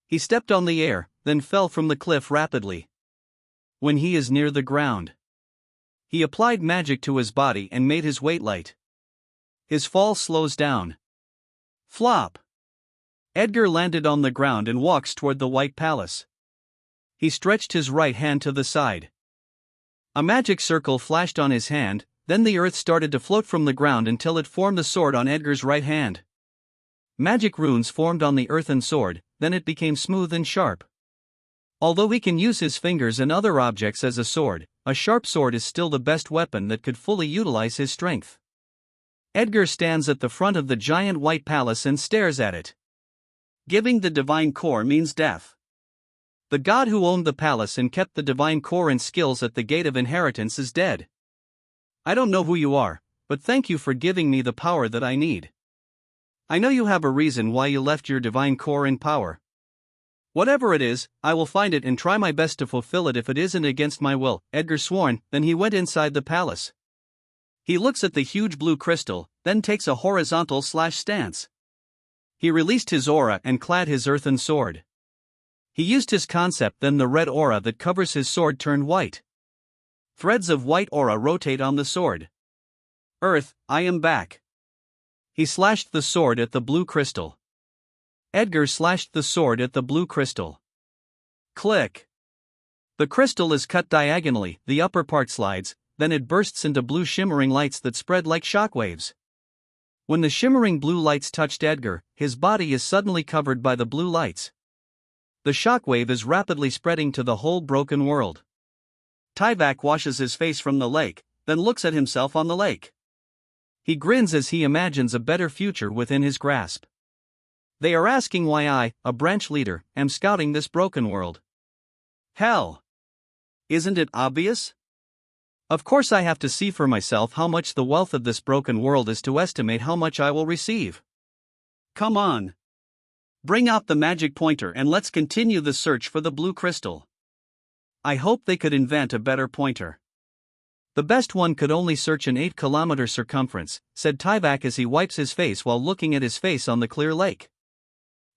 He stepped on the air, then fell from the cliff rapidly. When he is near the ground, he applied magic to his body and made his weight light. His fall slows down. Flop! Edgar landed on the ground and walks toward the White Palace. He stretched his right hand to the side. A magic circle flashed on his hand, then the earth started to float from the ground until it formed the sword on Edgar's right hand. Magic runes formed on the earthen sword, then it became smooth and sharp. Although he can use his fingers and other objects as a sword, a sharp sword is still the best weapon that could fully utilize his strength. Edgar stands at the front of the giant White Palace and stares at it. Giving the divine core means death. The god who owned the palace and kept the divine core and skills at the Gate of Inheritance is dead. I don't know who you are, but thank you for giving me the power that I need. I know you have a reason why you left your divine core and power. Whatever it is, I will find it and try my best to fulfill it if it isn't against my will, Edgar swore. Then he went inside the palace. He looks at the huge blue crystal, then takes a horizontal stance. He released his aura and clad his earthen sword. He used his concept, then the red aura that covers his sword turned white. Threads of white aura rotate on the sword. Earth, I am back. He slashed the sword at the blue crystal. Edgar slashed the sword at the blue crystal. Click. The crystal is cut diagonally, the upper part slides, then it bursts into blue shimmering lights that spread like shockwaves. When the shimmering blue lights touched Edgar, his body is suddenly covered by the blue lights. The shockwave is rapidly spreading to the whole broken world. Tyvak washes his face from the lake, then looks at himself on the lake. He grins as he imagines a better future within his grasp. They are asking why I, a branch leader, am scouting this broken world. Hell! Isn't it obvious? Of course I have to see for myself how much the wealth of this broken world is to estimate how much I will receive. Come on. Bring out the magic pointer and let's continue the search for the blue crystal. I hope they could invent a better pointer. The best one could only search an 8-kilometer circumference, said Tyvak as he wipes his face while looking at his face on the clear lake.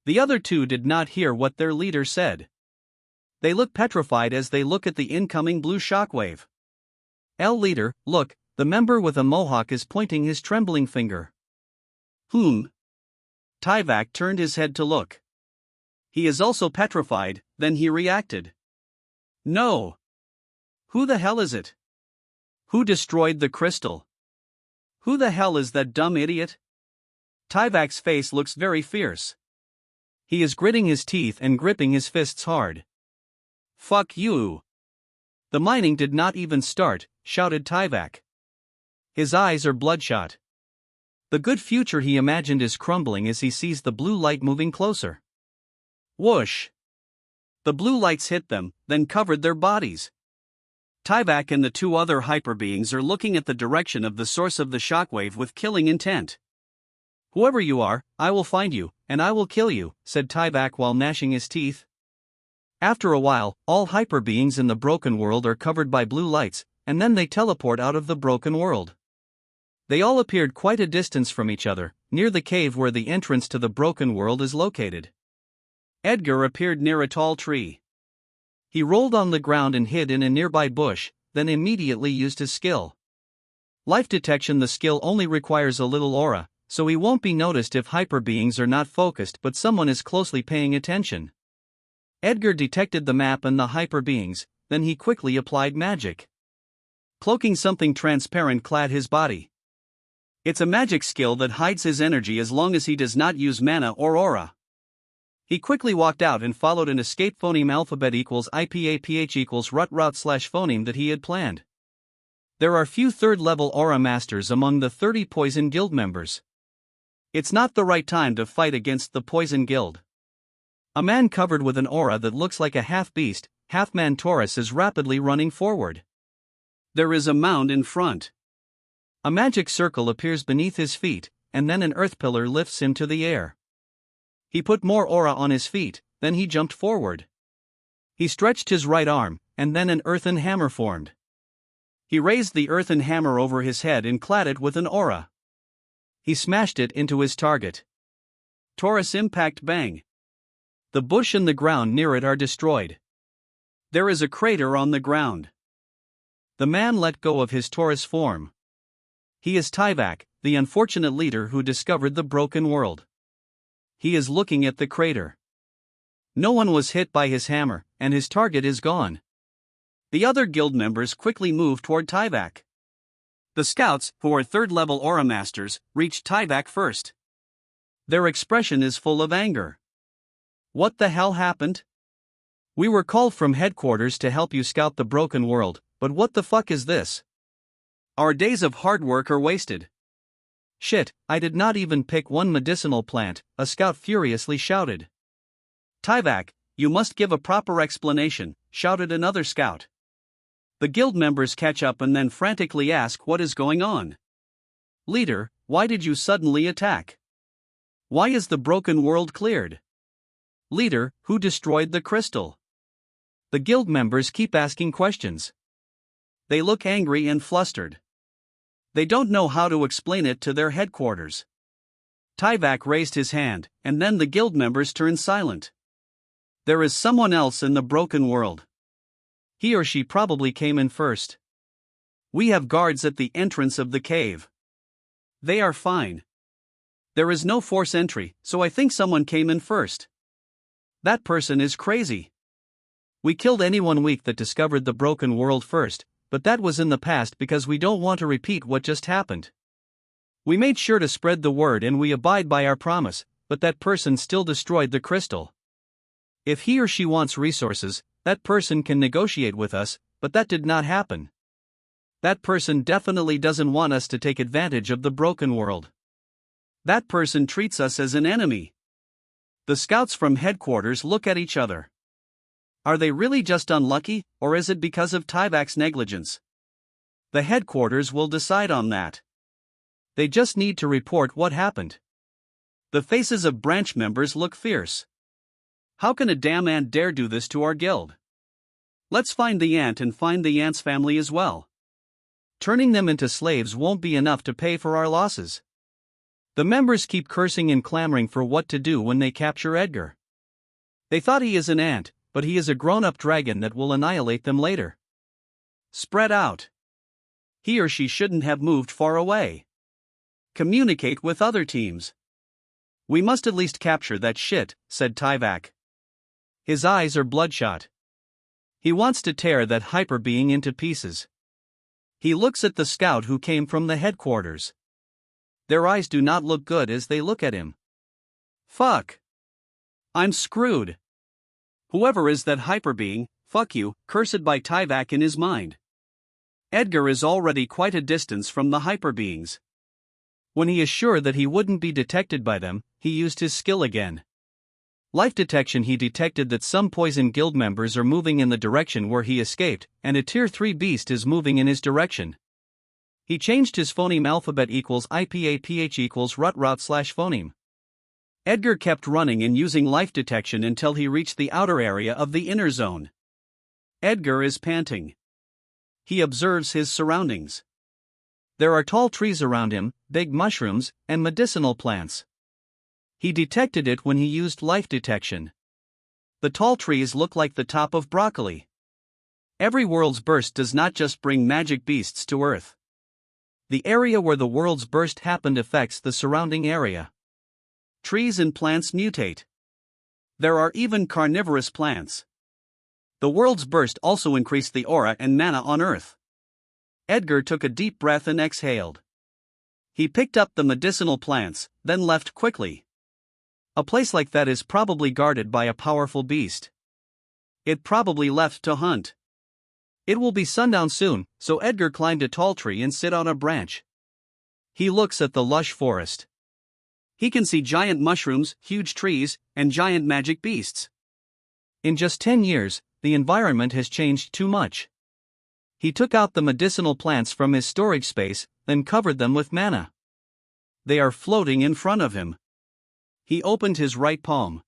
The other two did not hear what their leader said. They look petrified as they look at the incoming blue shockwave. Leader, look, the member with a mohawk is pointing his trembling finger. Whom? Tyvak turned his head to look. He is also petrified, then he reacted. No. Who the hell is it? Who destroyed the crystal? Who the hell is that dumb idiot? Tyvak's face looks very fierce. He is gritting his teeth and gripping his fists hard. Fuck you. The mining did not even start, shouted Tyvak. His eyes are bloodshot. The good future he imagined is crumbling as he sees the blue light moving closer. Whoosh! The blue lights hit them, then covered their bodies. Tyvak and the two other hyper beings are looking at the direction of the source of the shockwave with killing intent. Whoever you are, I will find you, and I will kill you, said Tyvak while gnashing his teeth. After a while, all hyper beings in the broken world are covered by blue lights, and then they teleport out of the broken world. They all appeared quite a distance from each other, near the cave where the entrance to the broken world is located. Edgar appeared near a tall tree. He rolled on the ground and hid in a nearby bush, then immediately used his skill. Life detection. The skill only requires a little aura, so he won't be noticed if hyper beings are not focused but someone is closely paying attention. Edgar detected the map and the hyper beings, then he quickly applied magic. Cloaking something transparent clad his body. It's a magic skill that hides his energy as long as he does not use mana or aura. He quickly walked out and followed an escape phoneme alphabet equals IPAPH equals route slash phoneme that he had planned. There are few third-level aura masters among the 30 Poison Guild members. It's not the right time to fight against the Poison Guild. A man covered with an aura that looks like a half-beast, half-man Taurus is rapidly running forward. There is a mound in front. A magic circle appears beneath his feet, and then an earth pillar lifts him to the air. He put more aura on his feet, then he jumped forward. He stretched his right arm, and then an earthen hammer formed. He raised the earthen hammer over his head and clad it with an aura. He smashed it into his target. Taurus impact bang. The bush and the ground near it are destroyed. There is a crater on the ground. The man let go of his Taurus form. He is Tyvak, the unfortunate leader who discovered the broken world. He is looking at the crater. No one was hit by his hammer, and his target is gone. The other guild members quickly move toward Tyvak. The scouts, who are third-level aura masters, reach Tyvak first. Their expression is full of anger. What the hell happened? We were called from headquarters to help you scout the broken world, but what the fuck is this? Our days of hard work are wasted. Shit, I did not even pick one medicinal plant, a scout furiously shouted. Tyvak, you must give a proper explanation, shouted another scout. The guild members catch up and then frantically ask what is going on. Leader, why did you suddenly attack? Why is the broken world cleared? Leader, who destroyed the crystal? The guild members keep asking questions. They look angry and flustered. They don't know how to explain it to their headquarters. Tyvak raised his hand, and then the guild members turned silent. There is someone else in the broken world. He or she probably came in first. We have guards at the entrance of the cave. They are fine. There is no force entry, so I think someone came in first. That person is crazy. We killed anyone weak that discovered the broken world first, but that was in the past because we don't want to repeat what just happened. We made sure to spread the word and we abide by our promise, but that person still destroyed the crystal. If he or she wants resources, that person can negotiate with us, but that did not happen. That person definitely doesn't want us to take advantage of the broken world. That person treats us as an enemy. The scouts from headquarters look at each other. Are they really just unlucky, or is it because of Tyvak's negligence? The headquarters will decide on that. They just need to report what happened. The faces of branch members look fierce. How can a damn ant dare do this to our guild? Let's find the ant and find the ant's family as well. Turning them into slaves won't be enough to pay for our losses. The members keep cursing and clamoring for what to do when they capture Edgar. They thought he is an ant, but he is a grown-up dragon that will annihilate them later. Spread out. He or she shouldn't have moved far away. Communicate with other teams. We must at least capture that shit, said Tyvak. His eyes are bloodshot. He wants to tear that hyper being into pieces. He looks at the scout who came from the headquarters. Their eyes do not look good as they look at him. Fuck. I'm screwed. Whoever is that hyper being, fuck you, cursed by Tyvak in his mind. Edgar is already quite a distance from the hyper beings. When he is sure that he wouldn't be detected by them, he used his skill again. Life detection. He detected that some Poison Guild members are moving in the direction where he escaped, and a Tier 3 beast is moving in his direction. He changed his phoneme alphabet equals IPAPH equals route slash phoneme. Edgar kept running and using life detection until he reached the outer area of the inner zone. Edgar is panting. He observes his surroundings. There are tall trees around him, big mushrooms, and medicinal plants. He detected it when he used life detection. The tall trees look like the top of broccoli. Every world's burst does not just bring magic beasts to Earth. The area where the world's burst happened affects the surrounding area. Trees and plants mutate. There are even carnivorous plants. The world's burst also increased the aura and mana on Earth. Edgar took a deep breath and exhaled. He picked up the medicinal plants, then left quickly. A place like that is probably guarded by a powerful beast. It probably left to hunt. It will be sundown soon, so Edgar climbed a tall tree and sit on a branch. He looks at the lush forest. He can see giant mushrooms, huge trees, and giant magic beasts. In just 10 years, the environment has changed too much. He took out the medicinal plants from his storage space, then covered them with mana. They are floating in front of him. He opened his right palm.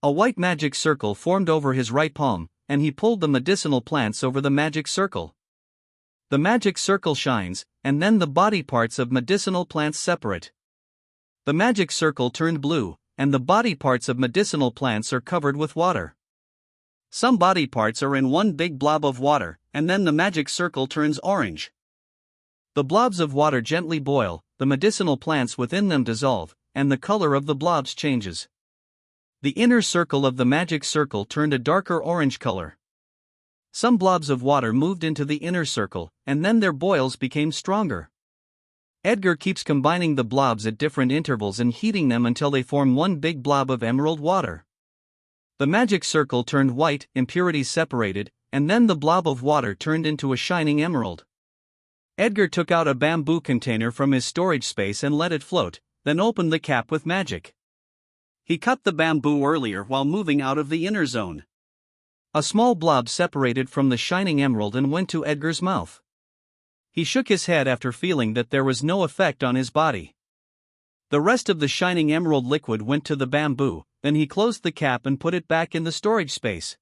A white magic circle formed over his right palm, and he pulled the medicinal plants over the magic circle. The magic circle shines, and then the body parts of medicinal plants separate. The magic circle turned blue, and the body parts of medicinal plants are covered with water. Some body parts are in one big blob of water, and then the magic circle turns orange. The blobs of water gently boil, the medicinal plants within them dissolve, and the color of the blobs changes. The inner circle of the magic circle turned a darker orange color. Some blobs of water moved into the inner circle, and then their boils became stronger. Edgar keeps combining the blobs at different intervals and heating them until they form one big blob of emerald water. The magic circle turned white, impurities separated, and then the blob of water turned into a shining emerald. Edgar took out a bamboo container from his storage space and let it float, then opened the cap with magic. He cut the bamboo earlier while moving out of the inner zone. A small blob separated from the shining emerald and went to Edgar's mouth. He shook his head after feeling that there was no effect on his body. The rest of the shining emerald liquid went to the bamboo, then he closed the cap and put it back in the storage space.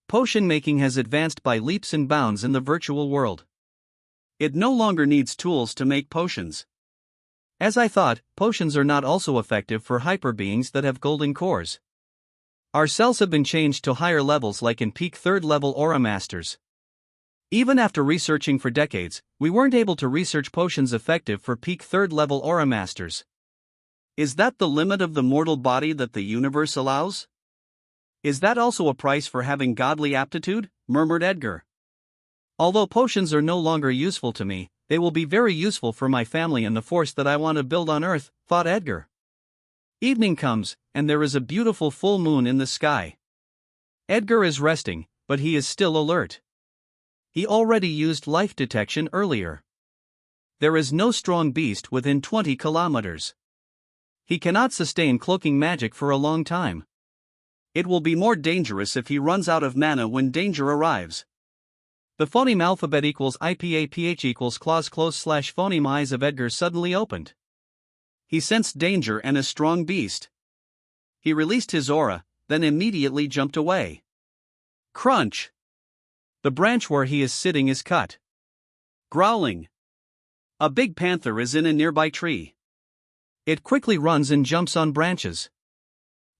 Potion making has advanced by leaps and bounds in the virtual world. It no longer needs tools to make potions. As I thought, potions are not also effective for hyper beings that have golden cores. Our cells have been changed to higher levels like in peak 3rd level Aura Masters. Even after researching for decades, we weren't able to research potions effective for peak 3rd level Aura Masters. Is that the limit of the mortal body that the universe allows? Is that also a price for having godly aptitude? Murmured Edgar. Although potions are no longer useful to me, they will be very useful for my family and the force that I want to build on Earth, thought Edgar. Evening comes, and there is a beautiful full moon in the sky. Edgar is resting, but he is still alert. He already used life detection earlier. There is no strong beast within 20 kilometers. He cannot sustain cloaking magic for a long time. It will be more dangerous if he runs out of mana when danger arrives. The phoneme alphabet equals IPAPH equals clause close / phoneme eyes of Edgar suddenly opened. He sensed danger and a strong beast. He released his aura, then immediately jumped away. Crunch! The branch where he is sitting is cut. Growling. A big panther is in a nearby tree. It quickly runs and jumps on branches.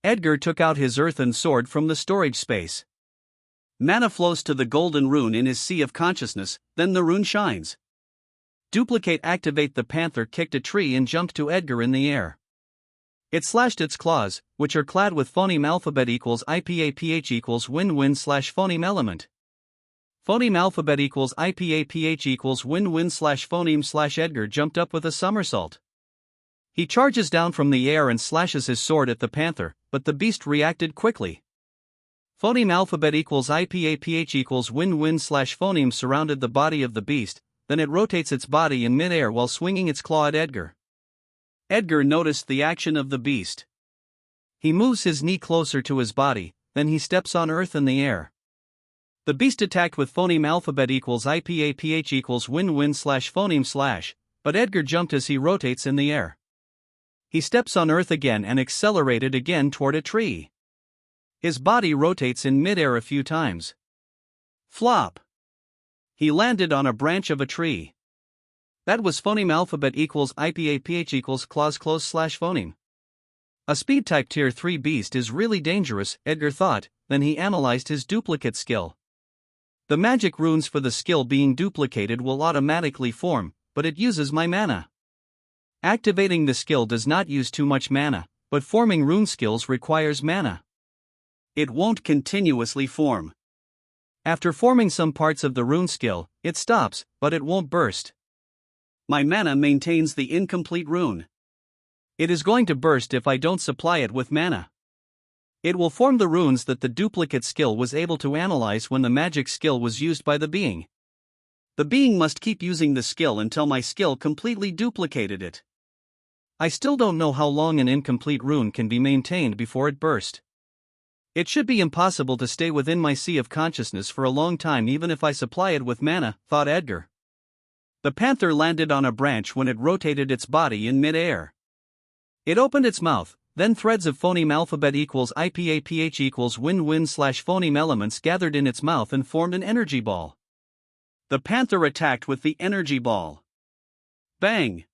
Edgar took out his earthen sword from the storage space. Mana flows to the golden rune in his sea of consciousness, then the rune shines. Duplicate activate. The panther kicked a tree and jumped to Edgar in the air. It slashed its claws, which are clad with phoneme alphabet equals IPAPH equals win-win / phoneme element. Phoneme alphabet equals IPAPH equals win-win / phoneme / Edgar jumped up with a somersault. He charges down from the air and slashes his sword at the panther, but the beast reacted quickly. Phoneme alphabet equals IPAPH equals win-win / phoneme surrounded the body of the beast, then it rotates its body in mid-air while swinging its claw at Edgar. Edgar noticed the action of the beast. He moves his knee closer to his body, then he steps on earth in the air. The beast attacked with phoneme alphabet equals IPAPH equals win-win / phoneme /, but Edgar jumped as he rotates in the air. He steps on earth again and accelerated again toward a tree. His body rotates in mid-air a few times. Flop! He landed on a branch of a tree. That was phoneme alphabet equals IPAPH equals clause close / phoneme. A speed type tier 3 beast is really dangerous, Edgar thought, then he analyzed his duplicate skill. The magic runes for the skill being duplicated will automatically form, but it uses my mana. Activating the skill does not use too much mana, but forming rune skills requires mana. It won't continuously form. After forming some parts of the rune skill, it stops, but it won't burst. My mana maintains the incomplete rune. It is going to burst if I don't supply it with mana. It will form the runes that the duplicate skill was able to analyze when the magic skill was used by the being. The being must keep using the skill until my skill completely duplicated it. I still don't know how long an incomplete rune can be maintained before it burst. It should be impossible to stay within my sea of consciousness for a long time even if I supply it with mana, thought Edgar. The panther landed on a branch when it rotated its body in mid-air. It opened its mouth, then threads of phoneme alphabet equals IPAPH equals win-win/phoneme elements gathered in its mouth and formed an energy ball. The panther attacked with the energy ball. Bang!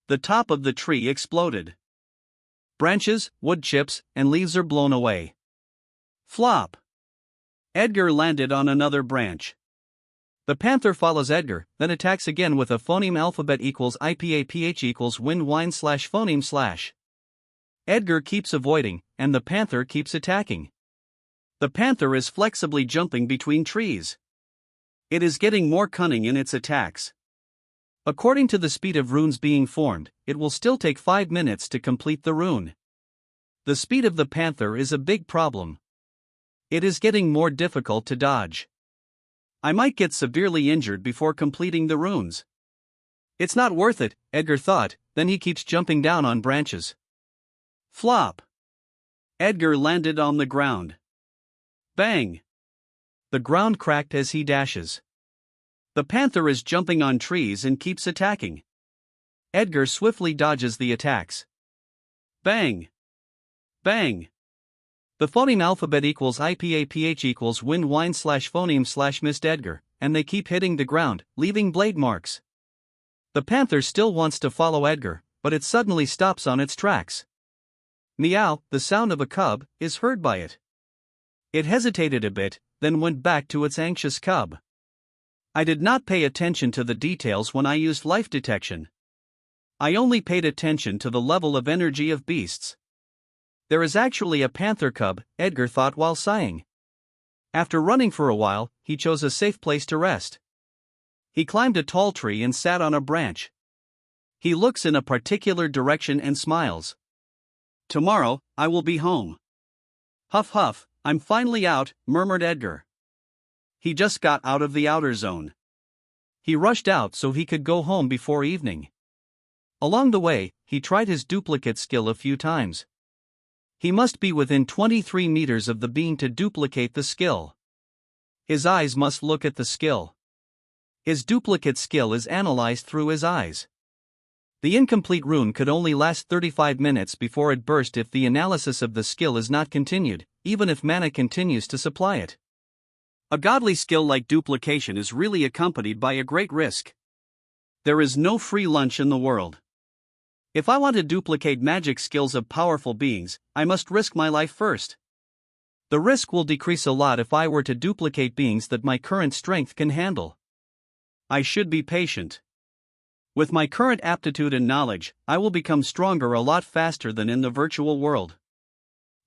The top of the tree exploded. Branches, wood chips, and leaves are blown away. Flop! Edgar landed on another branch. The panther follows Edgar, then attacks again with a phoneme alphabet equals IPAPH equals win-wine/phoneme/. Edgar keeps avoiding, and the panther keeps attacking. The panther is flexibly jumping between trees. It is getting more cunning in its attacks. According to the speed of runes being formed, it will still take 5 minutes to complete the rune. The speed of the panther is a big problem. It is getting more difficult to dodge. I might get severely injured before completing the runes. It's not worth it, Edgar thought, then he keeps jumping down on branches. Flop! Edgar landed on the ground. Bang! The ground cracked as he dashes. The panther is jumping on trees and keeps attacking. Edgar swiftly dodges the attacks. Bang! Bang! The phoneme alphabet equals IPAPH equals win-wine/phoneme/ missed Edgar, and they keep hitting the ground, leaving blade marks. The panther still wants to follow Edgar, but it suddenly stops on its tracks. Meow, the sound of a cub, is heard by it. It hesitated a bit, then went back to its anxious cub. I did not pay attention to the details when I used life detection. I only paid attention to the level of energy of beasts. There is actually a panther cub, Edgar thought while sighing. After running for a while, he chose a safe place to rest. He climbed a tall tree and sat on a branch. He looks in a particular direction and smiles. Tomorrow, I will be home. Huff huff, I'm finally out, murmured Edgar. He just got out of the outer zone. He rushed out so he could go home before evening. Along the way, he tried his duplicate skill a few times. He must be within 23 meters of the being to duplicate the skill. His eyes must look at the skill. His duplicate skill is analyzed through his eyes. The incomplete rune could only last 35 minutes before it burst if the analysis of the skill is not continued, even if mana continues to supply it. A godly skill like duplication is really accompanied by a great risk. There is no free lunch in the world. If I want to duplicate magic skills of powerful beings, I must risk my life first. The risk will decrease a lot if I were to duplicate beings that my current strength can handle. I should be patient. With my current aptitude and knowledge, I will become stronger a lot faster than in the virtual world.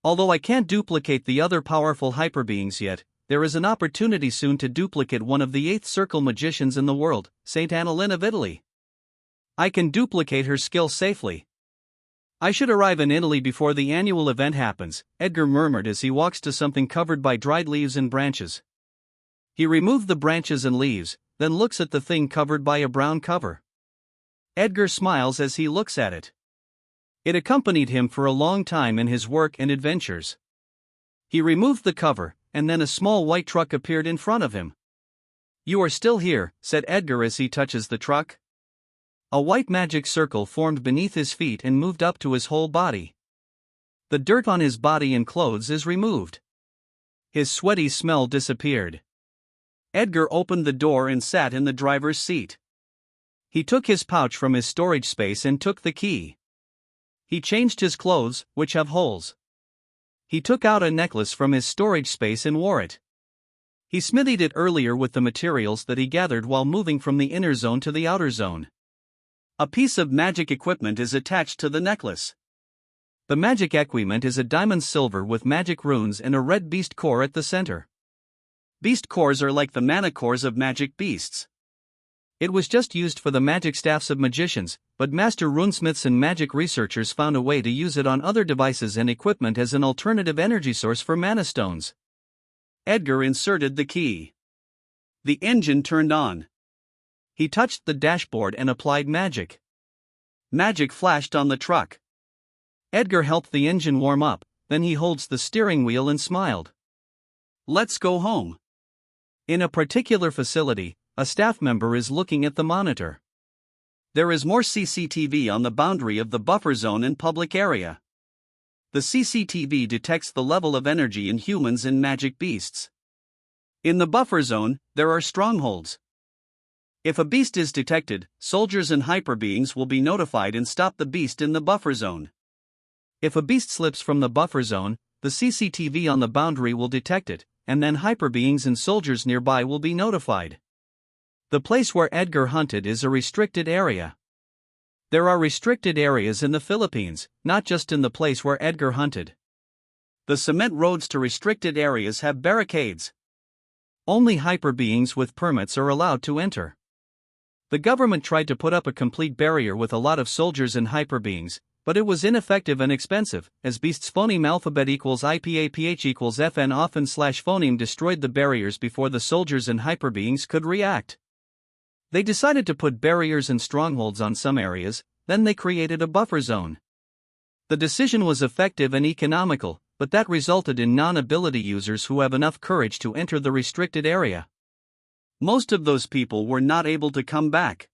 Although I can't duplicate the other powerful hyperbeings yet, there is an opportunity soon to duplicate one of the 8th circle magicians in the world, Saint Annalyn of Italy. I can duplicate her skill safely. I should arrive in Italy before the annual event happens, Edgar murmured as he walks to something covered by dried leaves and branches. He removed the branches and leaves, then looks at the thing covered by a brown cover. Edgar smiles as he looks at it. It accompanied him for a long time in his work and adventures. He removed the cover, and then a small white truck appeared in front of him. "You are still here," said Edgar as he touches the truck. A white magic circle formed beneath his feet and moved up to his whole body. The dirt on his body and clothes is removed. His sweaty smell disappeared. Edgar opened the door and sat in the driver's seat. He took his pouch from his storage space and took the key. He changed his clothes, which have holes. He took out a necklace from his storage space and wore it. He smithied it earlier with the materials that he gathered while moving from the inner zone to the outer zone. A piece of magic equipment is attached to the necklace. The magic equipment is a diamond silver with magic runes and a red beast core at the center. Beast cores are like the mana cores of magic beasts. It was just used for the magic staffs of magicians, but master runesmiths and magic researchers found a way to use it on other devices and equipment as an alternative energy source for mana stones. Edgar inserted the key. The engine turned on. He touched the dashboard and applied magic. Magic flashed on the truck. Edgar helped the engine warm up, then he holds the steering wheel and smiled. Let's go home. In a particular facility, a staff member is looking at the monitor. There is more CCTV on the boundary of the buffer zone and public area. The CCTV detects the level of energy in humans and magic beasts. In the buffer zone, there are strongholds. If a beast is detected, soldiers and hyper beings will be notified and stop the beast in the buffer zone. If a beast slips from the buffer zone, the CCTV on the boundary will detect it, and then hyper beings and soldiers nearby will be notified. The place where Edgar hunted is a restricted area. There are restricted areas in the Philippines, not just in the place where Edgar hunted. The cement roads to restricted areas have barricades. Only hyper beings with permits are allowed to enter. The government tried to put up a complete barrier with a lot of soldiers and hyper beings, but it was ineffective and expensive, as beasts phoneme alphabet equals IPAPH equals FN often / phoneme destroyed the barriers before the soldiers and hyper beings could react. They decided to put barriers and strongholds on some areas, then they created a buffer zone. The decision was effective and economical, but that resulted in non-ability users who have enough courage to enter the restricted area. Most of those people were not able to come back.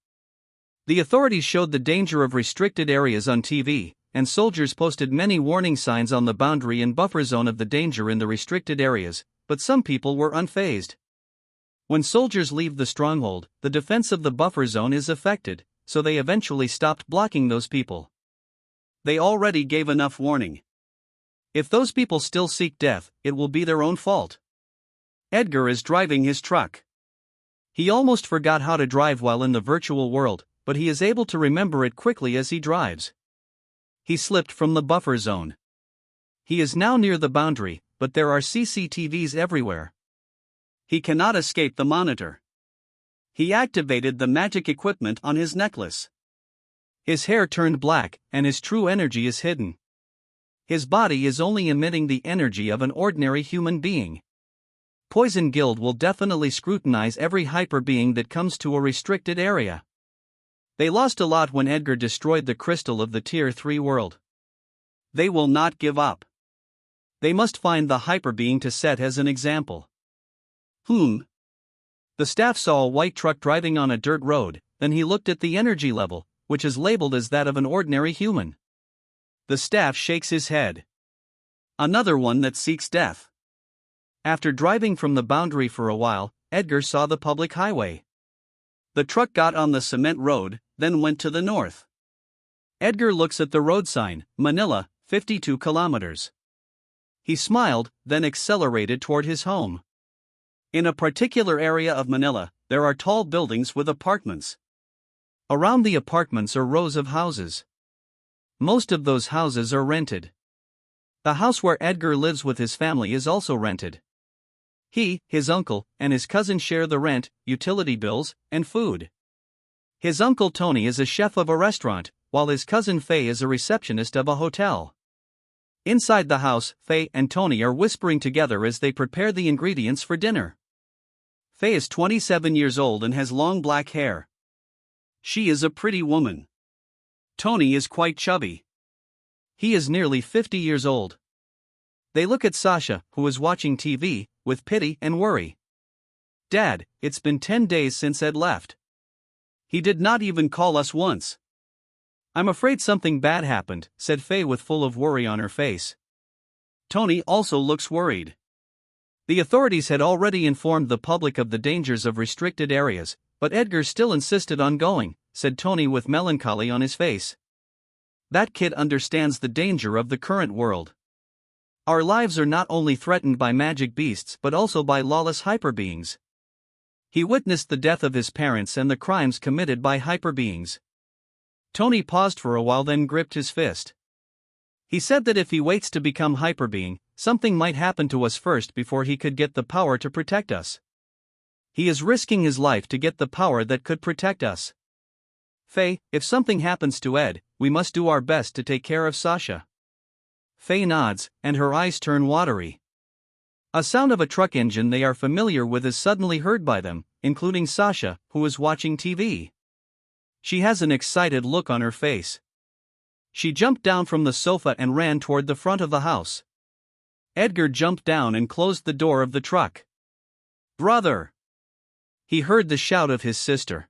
The authorities showed the danger of restricted areas on TV, and soldiers posted many warning signs on the boundary and buffer zone of the danger in the restricted areas, but some people were unfazed. When soldiers leave the stronghold, the defense of the buffer zone is affected, so they eventually stopped blocking those people. They already gave enough warning. If those people still seek death, it will be their own fault. Edgar is driving his truck. He almost forgot how to drive while in the virtual world, but he is able to remember it quickly as he drives. He slipped from the buffer zone. He is now near the boundary, but there are CCTVs everywhere. He cannot escape the monitor. He activated the magic equipment on his necklace. His hair turned black, and his true energy is hidden. His body is only emitting the energy of an ordinary human being. Poison Guild will definitely scrutinize every hyper being that comes to a restricted area. They lost a lot when Edgar destroyed the crystal of the Tier 3 world. They will not give up. They must find the hyper being to set as an example. The staff saw a white truck driving on a dirt road, then he looked at the energy level, which is labeled as that of an ordinary human. The staff shakes his head. Another one that seeks death. After driving from the boundary for a while, Edgar saw the public highway. The truck got on the cement road, then went to the north. Edgar looks at the road sign, Manila, 52 kilometers. He smiled, then accelerated toward his home. In a particular area of Manila, there are tall buildings with apartments. Around the apartments are rows of houses. Most of those houses are rented. The house where Edgar lives with his family is also rented. He, his uncle, and his cousin share the rent, utility bills, and food. His uncle Tony is a chef of a restaurant, while his cousin Faye is a receptionist of a hotel. Inside the house, Faye and Tony are whispering together as they prepare the ingredients for dinner. Faye is 27 years old and has long black hair. She is a pretty woman. Tony is quite chubby. He is nearly 50 years old. They look at Sasha, who is watching TV, with pity and worry. Dad, it's been 10 days since Ed left. He did not even call us once. I'm afraid something bad happened, said Faye with full of worry on her face. Tony also looks worried. The authorities had already informed the public of the dangers of restricted areas, but Edgar still insisted on going, said Tony with melancholy on his face. That kid understands the danger of the current world. Our lives are not only threatened by magic beasts but also by lawless hyper beings. He witnessed the death of his parents and the crimes committed by hyper beings. Tony paused for a while, then gripped his fist. He said that if he waits to become hyper being, Something might happen to us first before he could get the power to protect us. He is risking his life to get the power that could protect us. Faye, if something happens to Ed, we must do our best to take care of Sasha. Faye nods, and her eyes turn watery. A sound of a truck engine they are familiar with is suddenly heard by them, including Sasha, who is watching TV. She has an excited look on her face. She jumped down from the sofa and ran toward the front of the house. Edgar jumped down and closed the door of the truck. "Brother!" He heard the shout of his sister.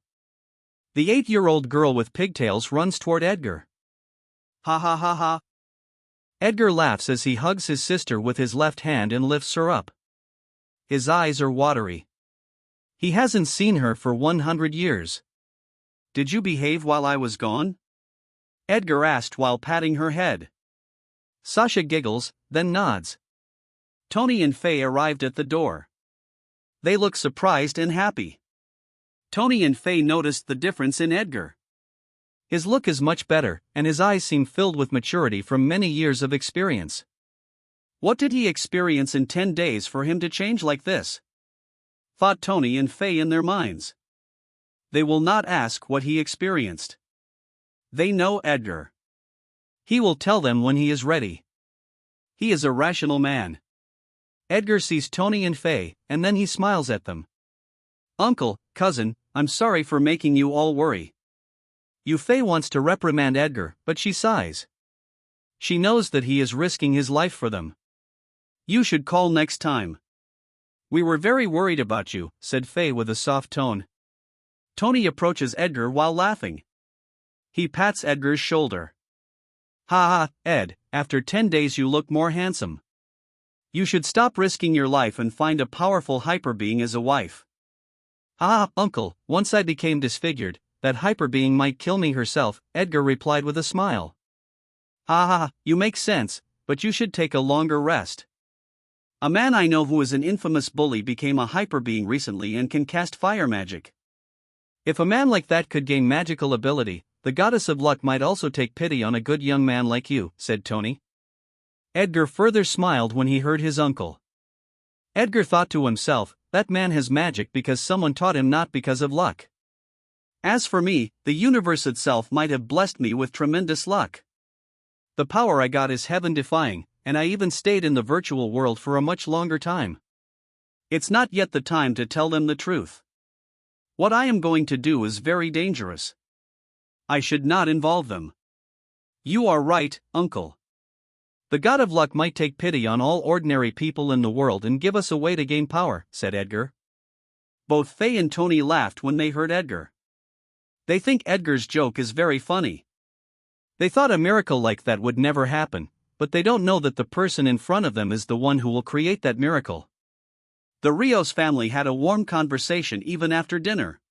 The 8-year-old girl with pigtails runs toward Edgar. "Ha ha ha ha." Edgar laughs as he hugs his sister with his left hand and lifts her up. His eyes are watery. He hasn't seen her for 100 years. "Did you behave while I was gone?" Edgar asked while patting her head. Sasha giggles, then nods. Tony and Faye arrived at the door. They look surprised and happy. Tony and Faye noticed the difference in Edgar. His look is much better, and his eyes seem filled with maturity from many years of experience. What did he experience in 10 days for him to change like this? Thought Tony and Faye in their minds. They will not ask what he experienced. They know Edgar. He will tell them when he is ready. He is a rational man. Edgar sees Tony and Faye, and then he smiles at them. "Uncle, cousin, I'm sorry for making you all worry." Faye wants to reprimand Edgar, but she sighs. She knows that he is risking his life for them. "You should call next time. We were very worried about you," said Faye with a soft tone. Tony approaches Edgar while laughing. He pats Edgar's shoulder. "Ha ha, Ed, after 10 days you look more handsome. You should stop risking your life and find a powerful hyper being as a wife." "Ah, uncle, once I became disfigured, that hyper being might kill me herself," Edgar replied with a smile. "Ha ha, you make sense, but you should take a longer rest. A man I know who is an infamous bully became a hyper being recently and can cast fire magic. If a man like that could gain magical ability, the goddess of luck might also take pity on a good young man like you," said Tony. Edgar further smiled when he heard his uncle. Edgar thought to himself, that man has magic because someone taught him, not because of luck. As for me, the universe itself might have blessed me with tremendous luck. The power I got is heaven-defying, and I even stayed in the virtual world for a much longer time. It's not yet the time to tell them the truth. What I am going to do is very dangerous. I should not involve them." "You are right, uncle. The god of luck might take pity on all ordinary people in the world and give us a way to gain power," said Edgar. Both Faye and Tony laughed when they heard Edgar. They think Edgar's joke is very funny. They thought a miracle like that would never happen, but they don't know that the person in front of them is the one who will create that miracle. The Rios family had a warm conversation even after dinner.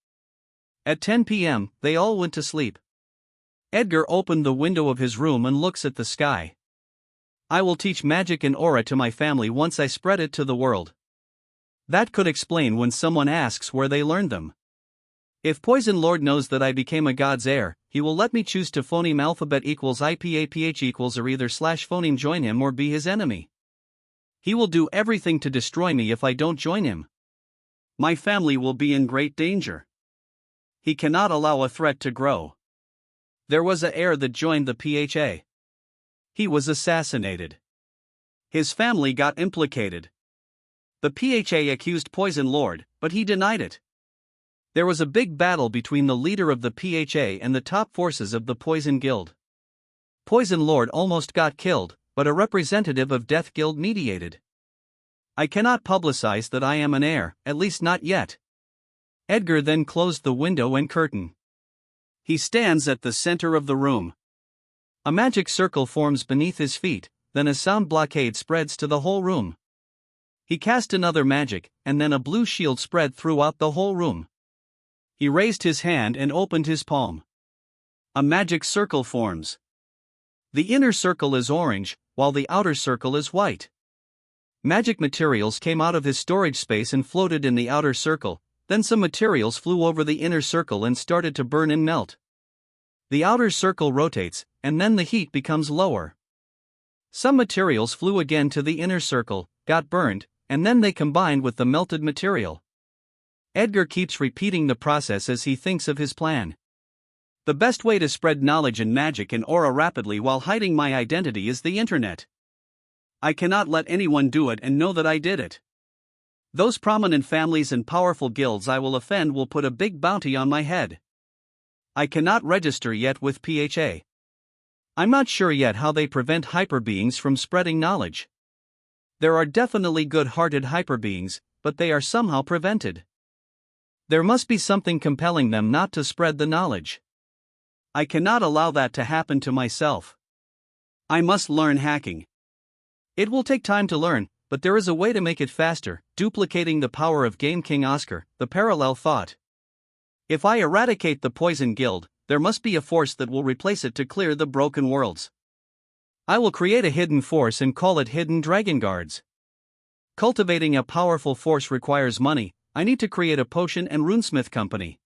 At 10 p.m., they all went to sleep. Edgar opened the window of his room and looks at the sky. "I will teach magic and aura to my family once I spread it to the world." That could explain when someone asks where they learned them. "If Poison Lord knows that I became a god's heir, he will let me choose to phoneme alphabet equals IPAPH equals or either / phoneme join him or be his enemy. He will do everything to destroy me if I don't join him. My family will be in great danger. He cannot allow a threat to grow." There was an heir that joined the PHA. He was assassinated. His family got implicated. The PHA accused Poison Lord, but he denied it. There was a big battle between the leader of the PHA and the top forces of the Poison Guild. Poison Lord almost got killed, but a representative of Death Guild mediated. "I cannot publicize that I am an heir, at least not yet." Edgar then closed the window and curtain. He stands at the center of the room. A magic circle forms beneath his feet, then a sound blockade spreads to the whole room. He cast another magic, and then a blue shield spread throughout the whole room. He raised his hand and opened his palm. A magic circle forms. The inner circle is orange, while the outer circle is white. Magic materials came out of his storage space and floated in the outer circle, then some materials flew over the inner circle and started to burn and melt. The outer circle rotates, and then the heat becomes lower. Some materials flew again to the inner circle, got burned, and then they combined with the melted material. Edgar keeps repeating the process as he thinks of his plan. The best way to spread knowledge and magic and aura rapidly while hiding my identity is the internet. I cannot let anyone do it and know that I did it. Those prominent families and powerful guilds I will offend will put a big bounty on my head. I cannot register yet with PHA. I'm not sure yet how they prevent hyperbeings from spreading knowledge. There are definitely good-hearted hyperbeings, but they are somehow prevented. There must be something compelling them not to spread the knowledge. I cannot allow that to happen to myself. I must learn hacking. It will take time to learn, but there is a way to make it faster, duplicating the power of Game King Oscar, the parallel thought. If I eradicate the Poison Guild, there must be a force that will replace it to clear the broken worlds. I will create a hidden force and call it Hidden Dragon Guards. Cultivating a powerful force requires money. I need to create a potion and runesmith company.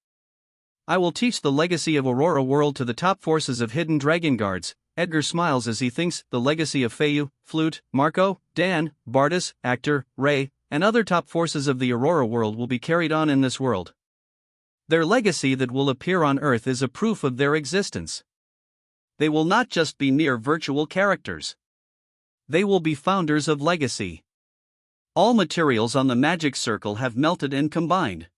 I will teach the legacy of Aurora World to the top forces of Hidden Dragon Guards. Edgar smiles as he thinks the legacy of Feiyu, Flute, Marco, Dan, Bardus, Actor, Ray, and other top forces of the Aurora World will be carried on in this world. Their legacy that will appear on Earth is a proof of their existence. They will not just be mere virtual characters. They will be founders of legacy. All materials on the magic circle have melted and combined.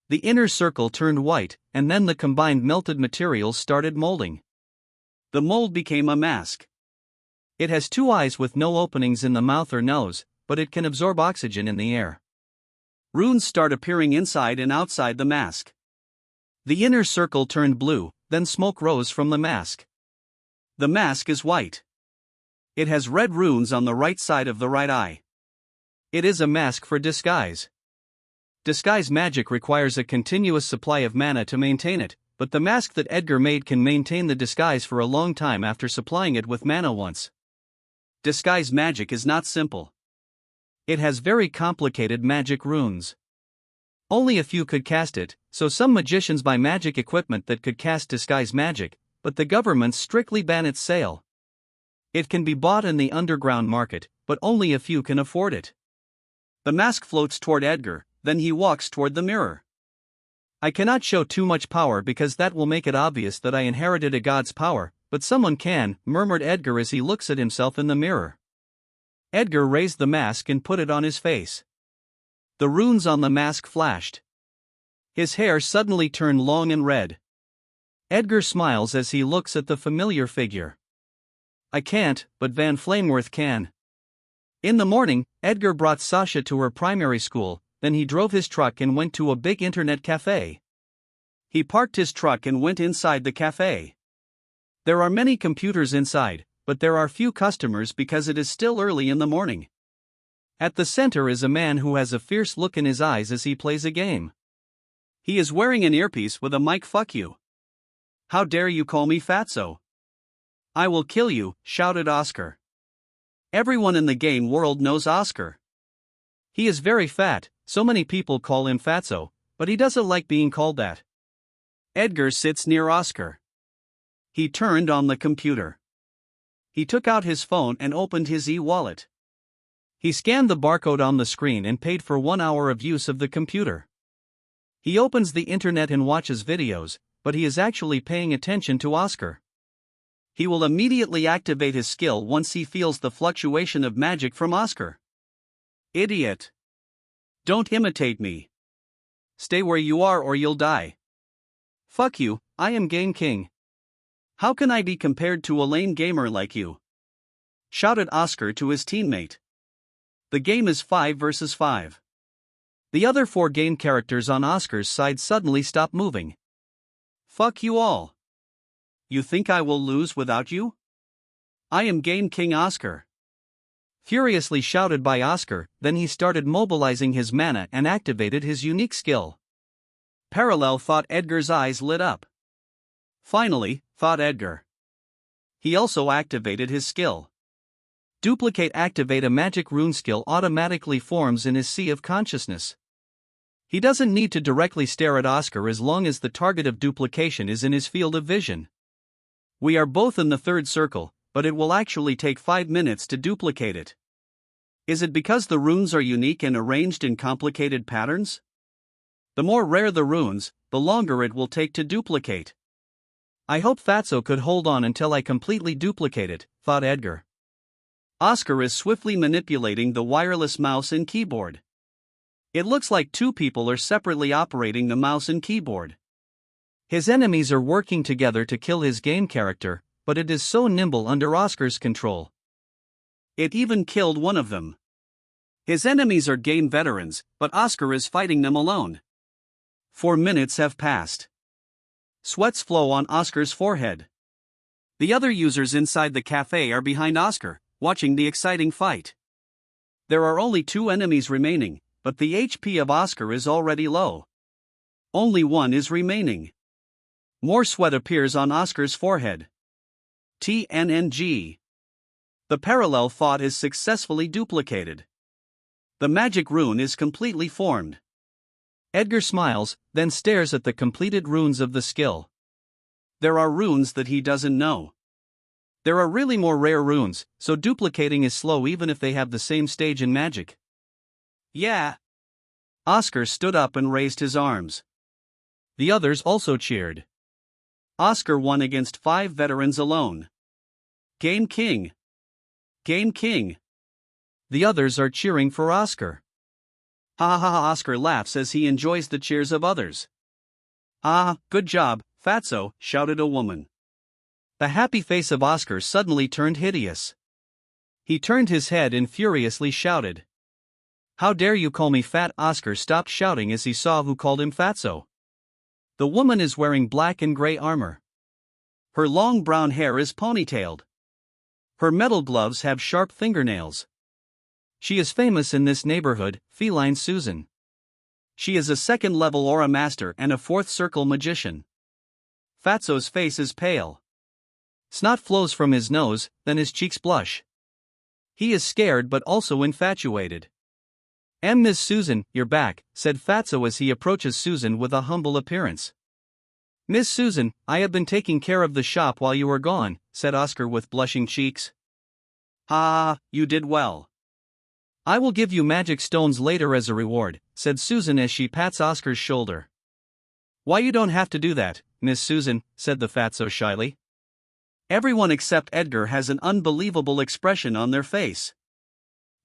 The inner circle turned white, and then the combined melted materials started molding. The mold became a mask. It has 2 eyes with no openings in the mouth or nose, but it can absorb oxygen in the air. Runes start appearing inside and outside the mask. The inner circle turned blue, then smoke rose from the mask. The mask is white. It has red runes on the right side of the right eye. It is a mask for disguise. Disguise magic requires a continuous supply of mana to maintain it, but the mask that Edgar made can maintain the disguise for a long time after supplying it with mana once. Disguise magic is not simple. It has very complicated magic runes. Only a few could cast it, so some magicians buy magic equipment that could cast disguise magic, but the governments strictly ban its sale. It can be bought in the underground market, but only a few can afford it. The mask floats toward Edgar, then he walks toward the mirror. I cannot show too much power because that will make it obvious that I inherited a god's power, but someone can, murmured Edgar as he looks at himself in the mirror. Edgar raised the mask and put it on his face. The runes on the mask flashed. His hair suddenly turned long and red. Edgar smiles as he looks at the familiar figure. I can't, but Van Flameworth can. In the morning, Edgar brought Sasha to her primary school, then he drove his truck and went to a big internet cafe. He parked his truck and went inside the cafe. There are many computers inside, but there are few customers because it is still early in the morning. At the center is a man who has a fierce look in his eyes as he plays a game. He is wearing an earpiece with a mic. Fuck you. How dare you call me fatso? I will kill you, shouted Oscar. Everyone in the game world knows Oscar. He is very fat, so many people call him fatso, but he doesn't like being called that. Edgar sits near Oscar. He turned on the computer. He took out his phone and opened his e-wallet. He scanned the barcode on the screen and paid for 1 hour of use of the computer. He opens the internet and watches videos, but he is actually paying attention to Oscar. He will immediately activate his skill once he feels the fluctuation of magic from Oscar. Idiot. Don't imitate me. Stay where you are or you'll die. Fuck you, I am Game King. How can I be compared to a lame gamer like you? Shouted Oscar to his teammate. The game is 5 versus 5. The other 4 game characters on Oscar's side suddenly stop moving. Fuck you all. You think I will lose without you? I am Game King Oscar. Furiously shouted by Oscar, then he started mobilizing his mana and activated his unique skill. Parallel thought. Edgar's eyes lit up. Finally, thought Edgar. He also activated his skill. Duplicate. Activate a magic rune skill automatically forms in his sea of consciousness. He doesn't need to directly stare at Oscar as long as the target of duplication is in his field of vision. We are both in the third circle, but it will actually take 5 minutes to duplicate it. Is it because the runes are unique and arranged in complicated patterns? The more rare the runes, the longer it will take to duplicate. I hope Fatso could hold on until I completely duplicate it, thought Edgar. Oscar is swiftly manipulating the wireless mouse and keyboard. It looks like two people are separately operating the mouse and keyboard. His enemies are working together to kill his game character, but it is so nimble under Oscar's control. It even killed one of them. His enemies are game veterans, but Oscar is fighting them alone. 4 minutes have passed. Sweats flow on Oscar's forehead. The other users inside the cafe are behind Oscar, watching the exciting fight. There are only 2 enemies remaining, but the HP of Oscar is already low. Only one is remaining. More sweat appears on Oscar's forehead. TNNG. The parallel thought is successfully duplicated. The magic rune is completely formed. Edgar smiles, then stares at the completed runes of the skill. There are runes that he doesn't know. There are really more rare runes, so duplicating is slow even if they have the same stage in magic. Yeah. Oscar stood up and raised his arms. The others also cheered. Oscar won against 5 veterans alone. Game King. Game King. The others are cheering for Oscar. Ha ha ha! Oscar laughs as he enjoys the cheers of others. Ah, good job, Fatso, shouted a woman. The happy face of Oscar suddenly turned hideous. He turned his head and furiously shouted. How dare you call me fat? Oscar stopped shouting as he saw who called him Fatso. The woman is wearing black and gray armor. Her long brown hair is ponytailed. Her metal gloves have sharp fingernails. She is famous in this neighborhood, Feline Susan. She is a 2nd-level aura master and a 4th circle magician. Fatso's face is pale. Snot flows from his nose, then his cheeks blush. He is scared but also infatuated. Miss Susan, you're back, said Fatso as he approaches Susan with a humble appearance. Miss Susan, I have been taking care of the shop while you were gone, said Oscar with blushing cheeks. Ha, you did well. I will give you magic stones later as a reward, said Susan as she pats Oscar's shoulder. Why you don't have to do that, Miss Susan, said the Fatso shyly. Everyone except Edgar has an unbelievable expression on their face.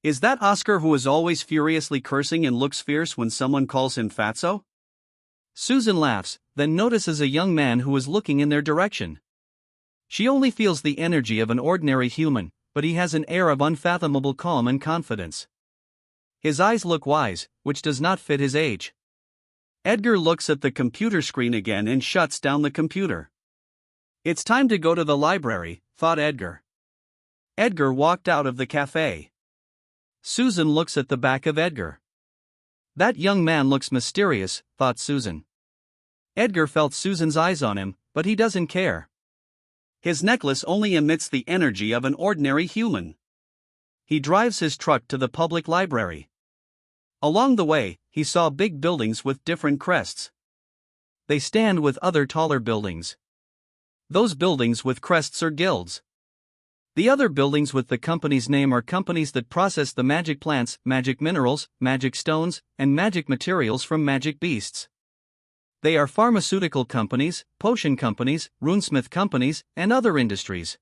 Is that Oscar who is always furiously cursing and looks fierce when someone calls him Fatso? Susan laughs, then notices a young man who is looking in their direction. She only feels the energy of an ordinary human, but he has an air of unfathomable calm and confidence. His eyes look wise, which does not fit his age. Edgar looks at the computer screen again and shuts down the computer. It's time to go to the library, thought Edgar. Edgar walked out of the cafe. Susan looks at the back of Edgar. That young man looks mysterious, thought Susan. Edgar felt Susan's eyes on him, but he doesn't care. His necklace only emits the energy of an ordinary human. He drives his truck to the public library. Along the way, he saw big buildings with different crests. They stand with other taller buildings. Those buildings with crests are guilds. The other buildings with the company's name are companies that process the magic plants, magic minerals, magic stones, and magic materials from magic beasts. They are pharmaceutical companies, potion companies, runesmith companies, and other industries.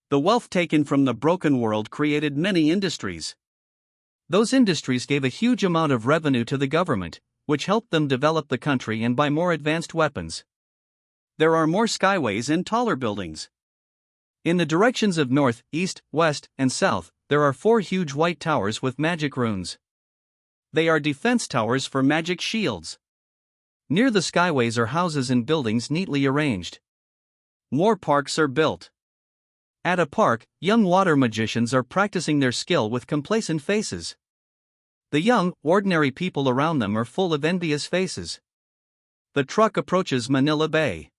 The wealth taken from the broken world created many industries. Those industries gave a huge amount of revenue to the government, which helped them develop the country and buy more advanced weapons. There are more skyways and taller buildings. In the directions of north, east, west, and south, there are 4 huge white towers with magic runes. They are defense towers for magic shields. Near the skyways are houses and buildings neatly arranged. More parks are built. At a park, young water magicians are practicing their skill with complacent faces. The young, ordinary people around them are full of envious faces. The truck approaches Manila Bay.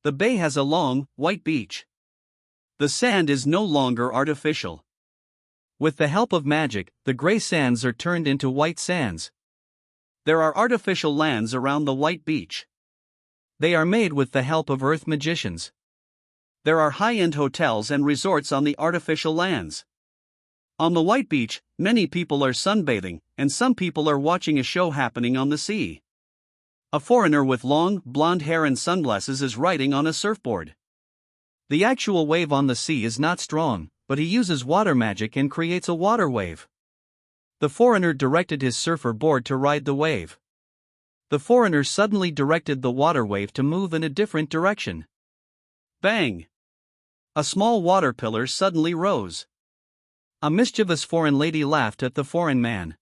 The bay has a long, white beach. The sand is no longer artificial. With the help of magic, the gray sands are turned into white sands. There are artificial lands around the white beach. They are made with the help of earth magicians. There are high-end hotels and resorts on the artificial lands. On the white beach, many people are sunbathing, and some people are watching a show happening on the sea. A foreigner with long, blonde hair and sunglasses is riding on a surfboard. The actual wave on the sea is not strong, but he uses water magic and creates a water wave. The foreigner directed his surfer board to ride the wave. The foreigner suddenly directed the water wave to move in a different direction. Bang! A small water pillar suddenly rose. A mischievous foreign lady laughed at the foreign man.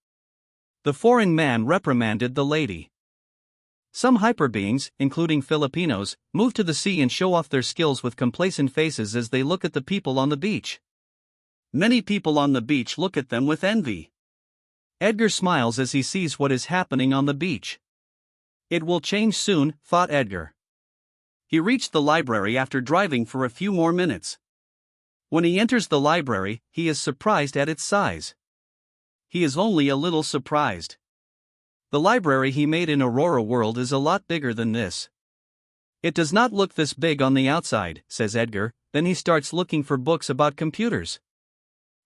The foreign man reprimanded the lady. Some hyperbeings, including Filipinos, move to the sea and show off their skills with complacent faces as they look at the people on the beach. Many people on the beach look at them with envy. Edgar smiles as he sees what is happening on the beach. It will change soon, thought Edgar. He reached the library after driving for a few more minutes. When he enters the library, he is surprised at its size. He is only a little surprised. The library he made in Aurora World is a lot bigger than this. It does not look this big on the outside, says Edgar, then he starts looking for books about computers.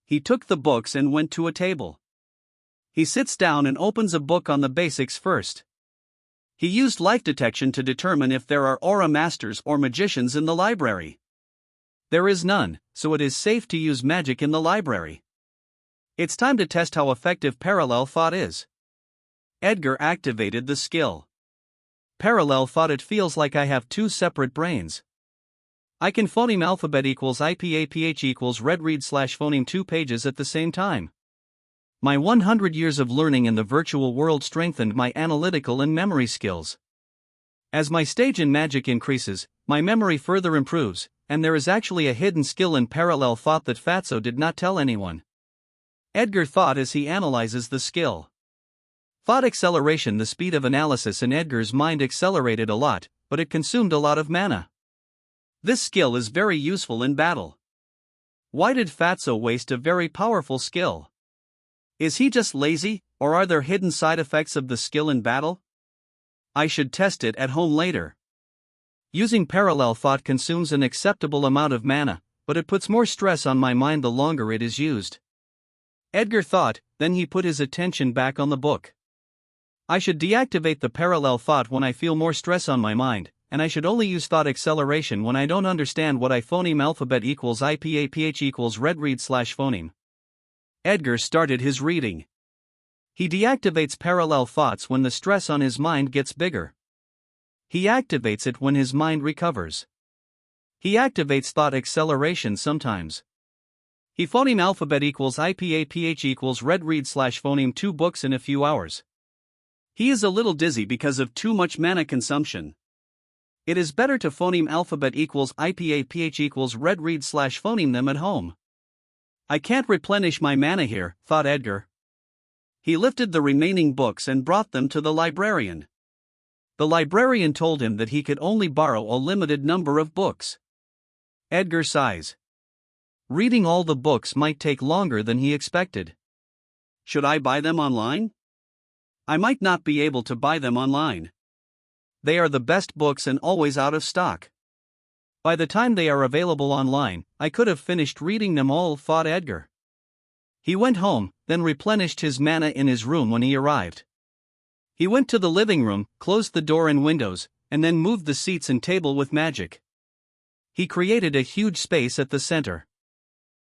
He took the books and went to a table. He sits down and opens a book on the basics first. He used life detection to determine if there are aura masters or magicians in the library. There is none, so it is safe to use magic in the library. It's time to test how effective parallel thought is. Edgar activated the skill. Parallel thought. It feels like I have two separate brains. I can phoneme alphabet equals IPAPH equals read read slash phoneme 2 pages at the same time. My 100 years of learning in the virtual world strengthened my analytical and memory skills. As my stage in magic increases, my memory further improves, and there is actually a hidden skill in parallel thought that Fatso did not tell anyone. Edgar thought as he analyzes the skill. Thought acceleration. The speed of analysis in Edgar's mind accelerated a lot, but it consumed a lot of mana. This skill is very useful in battle. Why did Fatso waste a very powerful skill? Is he just lazy, or are there hidden side effects of the skill in battle? I should test it at home later. Using parallel thought consumes an acceptable amount of mana, but it puts more stress on my mind the longer it is used. Edgar thought, then he put his attention back on the book. I should deactivate the parallel thought when I feel more stress on my mind, and I should only use thought acceleration when I don't understand what I phoneme alphabet equals IPAPH equals read read slash phoneme. Edgar started his reading. He deactivates parallel thoughts when the stress on his mind gets bigger. He activates it when his mind recovers. He activates thought acceleration sometimes. He phoneme alphabet equals IPAPH equals read read slash phoneme 2 books in a few hours. He is a little dizzy because of too much mana consumption. It is better to phoneme alphabet equals IPAPH equals read read slash phoneme them at home. I can't replenish my mana here, thought Edgar. He lifted the remaining books and brought them to the librarian. The librarian told him that he could only borrow a limited number of books. Edgar sighs. Reading all the books might take longer than he expected. Should I buy them online? I might not be able to buy them online. They are the best books and always out of stock. By the time they are available online, I could have finished reading them all, thought Edgar. He went home, then replenished his mana in his room when he arrived. He went to the living room, closed the door and windows, and then moved the seats and table with magic. He created a huge space at the center.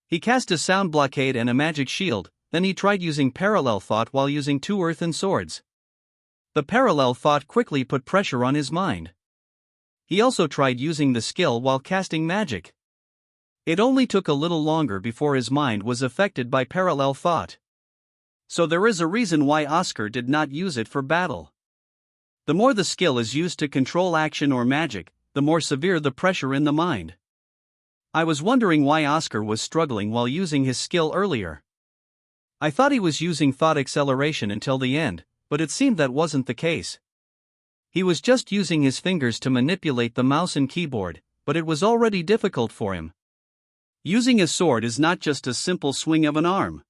He cast a sound blockade and a magic shield, then he tried using parallel thought while using 2 earthen swords. The parallel thought quickly put pressure on his mind. He also tried using the skill while casting magic. It only took a little longer before his mind was affected by parallel thought. So there is a reason why Oscar did not use it for battle. The more the skill is used to control action or magic, the more severe the pressure in the mind. I was wondering why Oscar was struggling while using his skill earlier. I thought he was using thought acceleration until the end, but it seemed that wasn't the case. He was just using his fingers to manipulate the mouse and keyboard, but it was already difficult for him. Using a sword is not just a simple swing of an arm.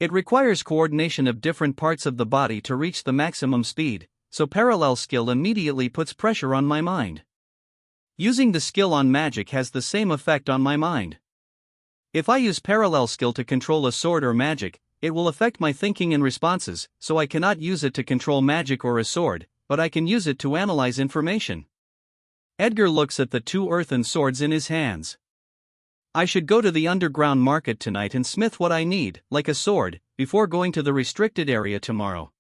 It requires coordination of different parts of the body to reach the maximum speed, so parallel skill immediately puts pressure on my mind. Using the skill on magic has the same effect on my mind. If I use parallel skill to control a sword or magic, it will affect my thinking and responses, so I cannot use it to control magic or a sword, but I can use it to analyze information. Edgar looks at the two earthen swords in his hands. I should go to the underground market tonight and smith what I need, like a sword, before going to the restricted area tomorrow.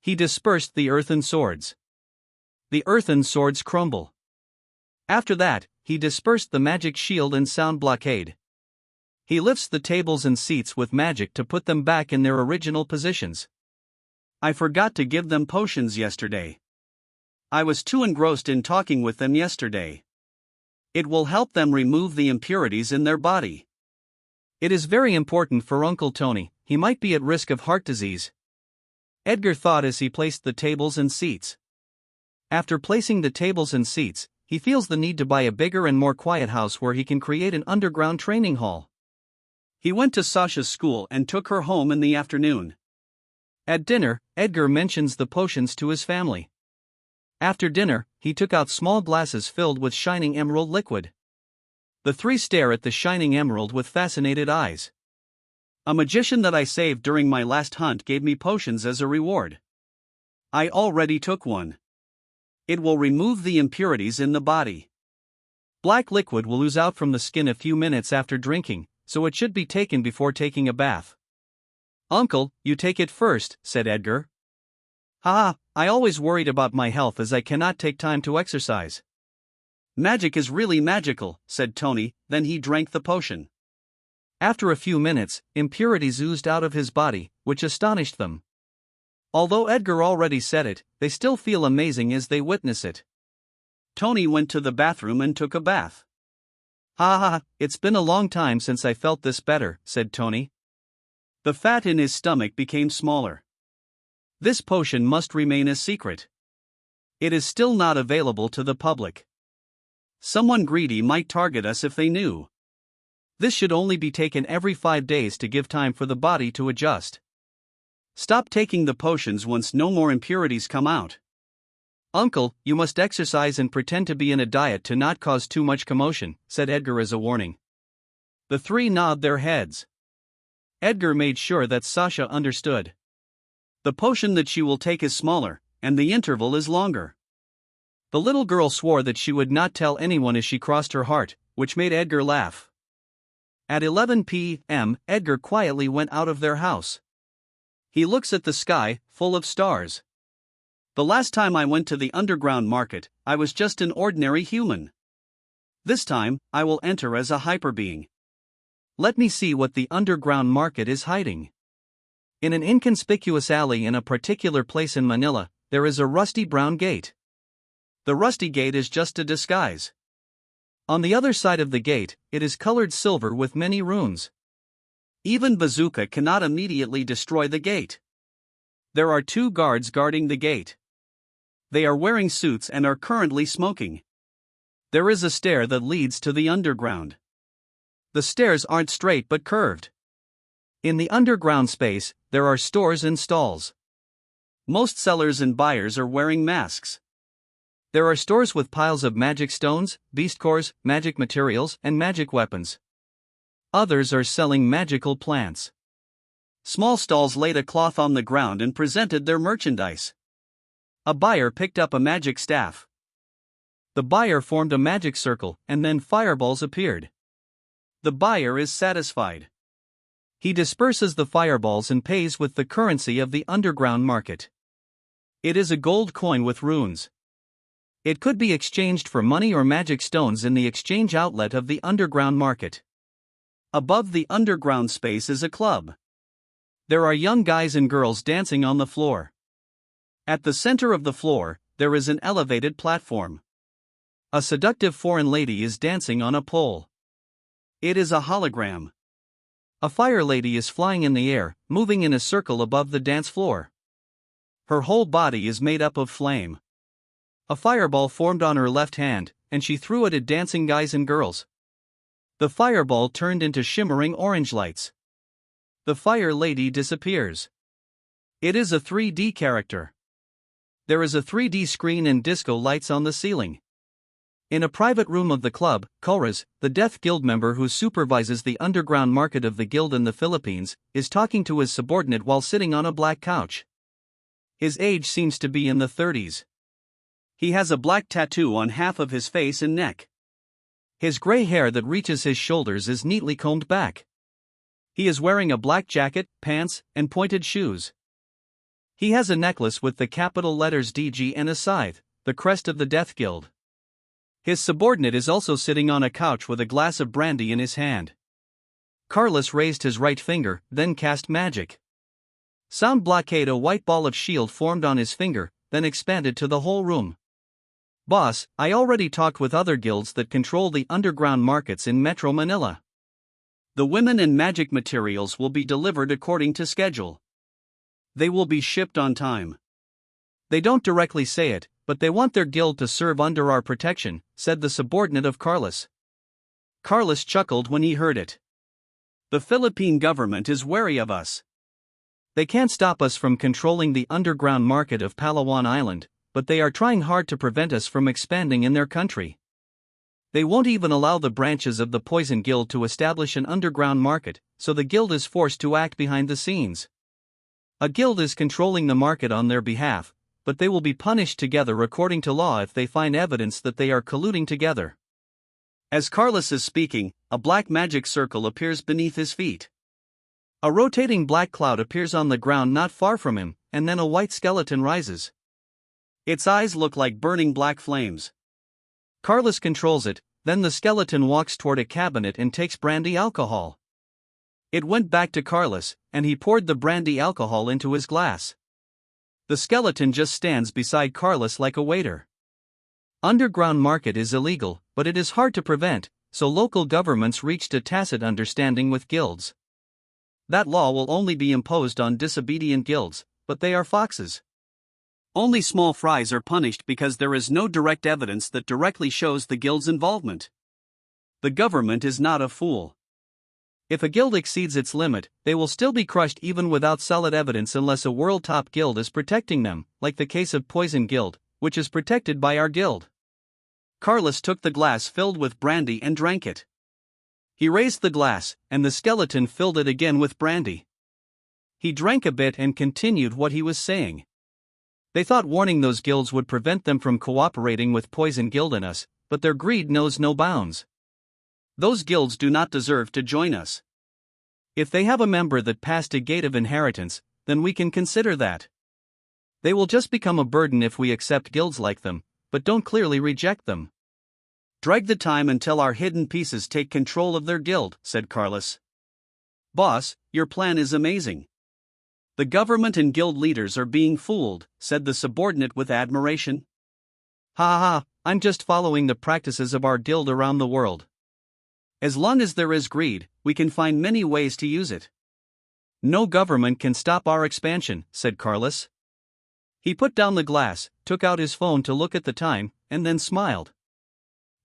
He dispersed the earthen swords. The earthen swords crumble. After that, he dispersed the magic shield and sound blockade. He lifts the tables and seats with magic to put them back in their original positions. I forgot to give them potions yesterday. I was too engrossed in talking with them yesterday. It will help them remove the impurities in their body. It is very important for Uncle Tony, he might be at risk of heart disease. Edgar thought as he placed the tables and seats. After placing the tables and seats, he feels the need to buy a bigger and more quiet house where he can create an underground training hall. He went to Sasha's school and took her home in the afternoon. At dinner, Edgar mentions the potions to his family. After dinner, he took out small glasses filled with shining emerald liquid. The three stare at the shining emerald with fascinated eyes. A magician that I saved during my last hunt gave me potions as a reward. I already took one. It will remove the impurities in the body. Black liquid will ooze out from the skin a few minutes after drinking, so it should be taken before taking a bath. Uncle, you take it first, said Edgar. Haha, I always worried about my health as I cannot take time to exercise. Magic is really magical, said Tony, then he drank the potion. After a few minutes, impurities oozed out of his body, which astonished them. Although Edgar already said it, they still feel amazing as they witness it. Tony went to the bathroom and took a bath. Ha ha, it's been a long time since I felt this better, said Tony. The fat in his stomach became smaller. This potion must remain a secret. It is still not available to the public. Someone greedy might target us if they knew. This should only be taken every 5 days to give time for the body to adjust. Stop taking the potions once no more impurities come out. Uncle, you must exercise and pretend to be in a diet to not cause too much commotion, said Edgar as a warning. The three nod their heads. Edgar made sure that Sasha understood. The potion that she will take is smaller, and the interval is longer. The little girl swore that she would not tell anyone as she crossed her heart, which made Edgar laugh. At 11 p.m., Edgar quietly went out of their house. He looks at the sky, full of stars. The last time I went to the underground market, I was just an ordinary human. This time, I will enter as a hyper being. Let me see what the underground market is hiding. In an inconspicuous alley in a particular place in Manila, there is a rusty brown gate. The rusty gate is just a disguise. On the other side of the gate, it is colored silver with many runes. Even bazooka cannot immediately destroy the gate. There are 2 guards guarding the gate. They are wearing suits and are currently smoking. There is a stair that leads to the underground. The stairs aren't straight but curved. In the underground space, there are stores and stalls. Most sellers and buyers are wearing masks. There are stores with piles of magic stones, beast cores, magic materials, and magic weapons. Others are selling magical plants. Small stalls laid a cloth on the ground and presented their merchandise. A buyer picked up a magic staff. The buyer formed a magic circle, and then fireballs appeared. The buyer is satisfied. He disperses the fireballs and pays with the currency of the underground market. It is a gold coin with runes. It could be exchanged for money or magic stones in the exchange outlet of the underground market. Above the underground space is a club. There are young guys and girls dancing on the floor. At the center of the floor, there is an elevated platform. A seductive foreign lady is dancing on a pole. It is a hologram. A fire lady is flying in the air, moving in a circle above the dance floor. Her whole body is made up of flame. A fireball formed on her left hand, and she threw it at dancing guys and girls. The fireball turned into shimmering orange lights. The fire lady disappears. It is a 3D character. There is a 3D screen and disco lights on the ceiling. In a private room of the club, Koraz, the Death Guild member who supervises the underground market of the guild in the Philippines, is talking to his subordinate while sitting on a black couch. His age seems to be in the 30s. He has a black tattoo on half of his face and neck. His gray hair that reaches his shoulders is neatly combed back. He is wearing a black jacket, pants, and pointed shoes. He has a necklace with the capital letters DG and a scythe, the crest of the Death Guild. His subordinate is also sitting on a couch with a glass of brandy in his hand. Carlos raised his right finger, then cast magic. Sound blockade. A white ball of shield formed on his finger, then expanded to the whole room. Boss, I already talked with other guilds that control the underground markets in Metro Manila. The women and magic materials will be delivered according to schedule. They will be shipped on time. They don't directly say it, but they want their guild to serve under our protection, said the subordinate of Carlos. Carlos chuckled when he heard it. The Philippine government is wary of us. They can't stop us from controlling the underground market of Palawan Island, but they are trying hard to prevent us from expanding in their country. They won't even allow the branches of the Poison Guild to establish an underground market, so the guild is forced to act behind the scenes. A guild is controlling the market on their behalf, but they will be punished together according to law if they find evidence that they are colluding together. As Carlos is speaking, a black magic circle appears beneath his feet. A rotating black cloud appears on the ground not far from him, and then a white skeleton rises. Its eyes look like burning black flames. Carlos controls it, then the skeleton walks toward a cabinet and takes brandy alcohol. It went back to Carlos, and he poured the brandy alcohol into his glass. The skeleton just stands beside Carlos like a waiter. Underground market is illegal, but it is hard to prevent, so local governments reached a tacit understanding with guilds. That law will only be imposed on disobedient guilds, but they are foxes. Only small fries are punished because there is no direct evidence that directly shows the guild's involvement. The government is not a fool. If a guild exceeds its limit, they will still be crushed even without solid evidence unless a world top guild is protecting them, like the case of Poison Guild, which is protected by our guild. Carlos took the glass filled with brandy and drank it. He raised the glass, and the skeleton filled it again with brandy. He drank a bit and continued what he was saying. They thought warning those guilds would prevent them from cooperating with Poison Guild and us, but their greed knows no bounds. Those guilds do not deserve to join us. If they have a member that passed a gate of inheritance, then we can consider that. They will just become a burden if we accept guilds like them, but don't clearly reject them. Drag the time until our hidden pieces take control of their guild, said Carlos. Boss, your plan is amazing. The government and guild leaders are being fooled, said the subordinate with admiration. Ha ha, I'm just following the practices of our guild around the world. As long as there is greed, we can find many ways to use it. No government can stop our expansion, said Carlos. He put down the glass, took out his phone to look at the time, and then smiled.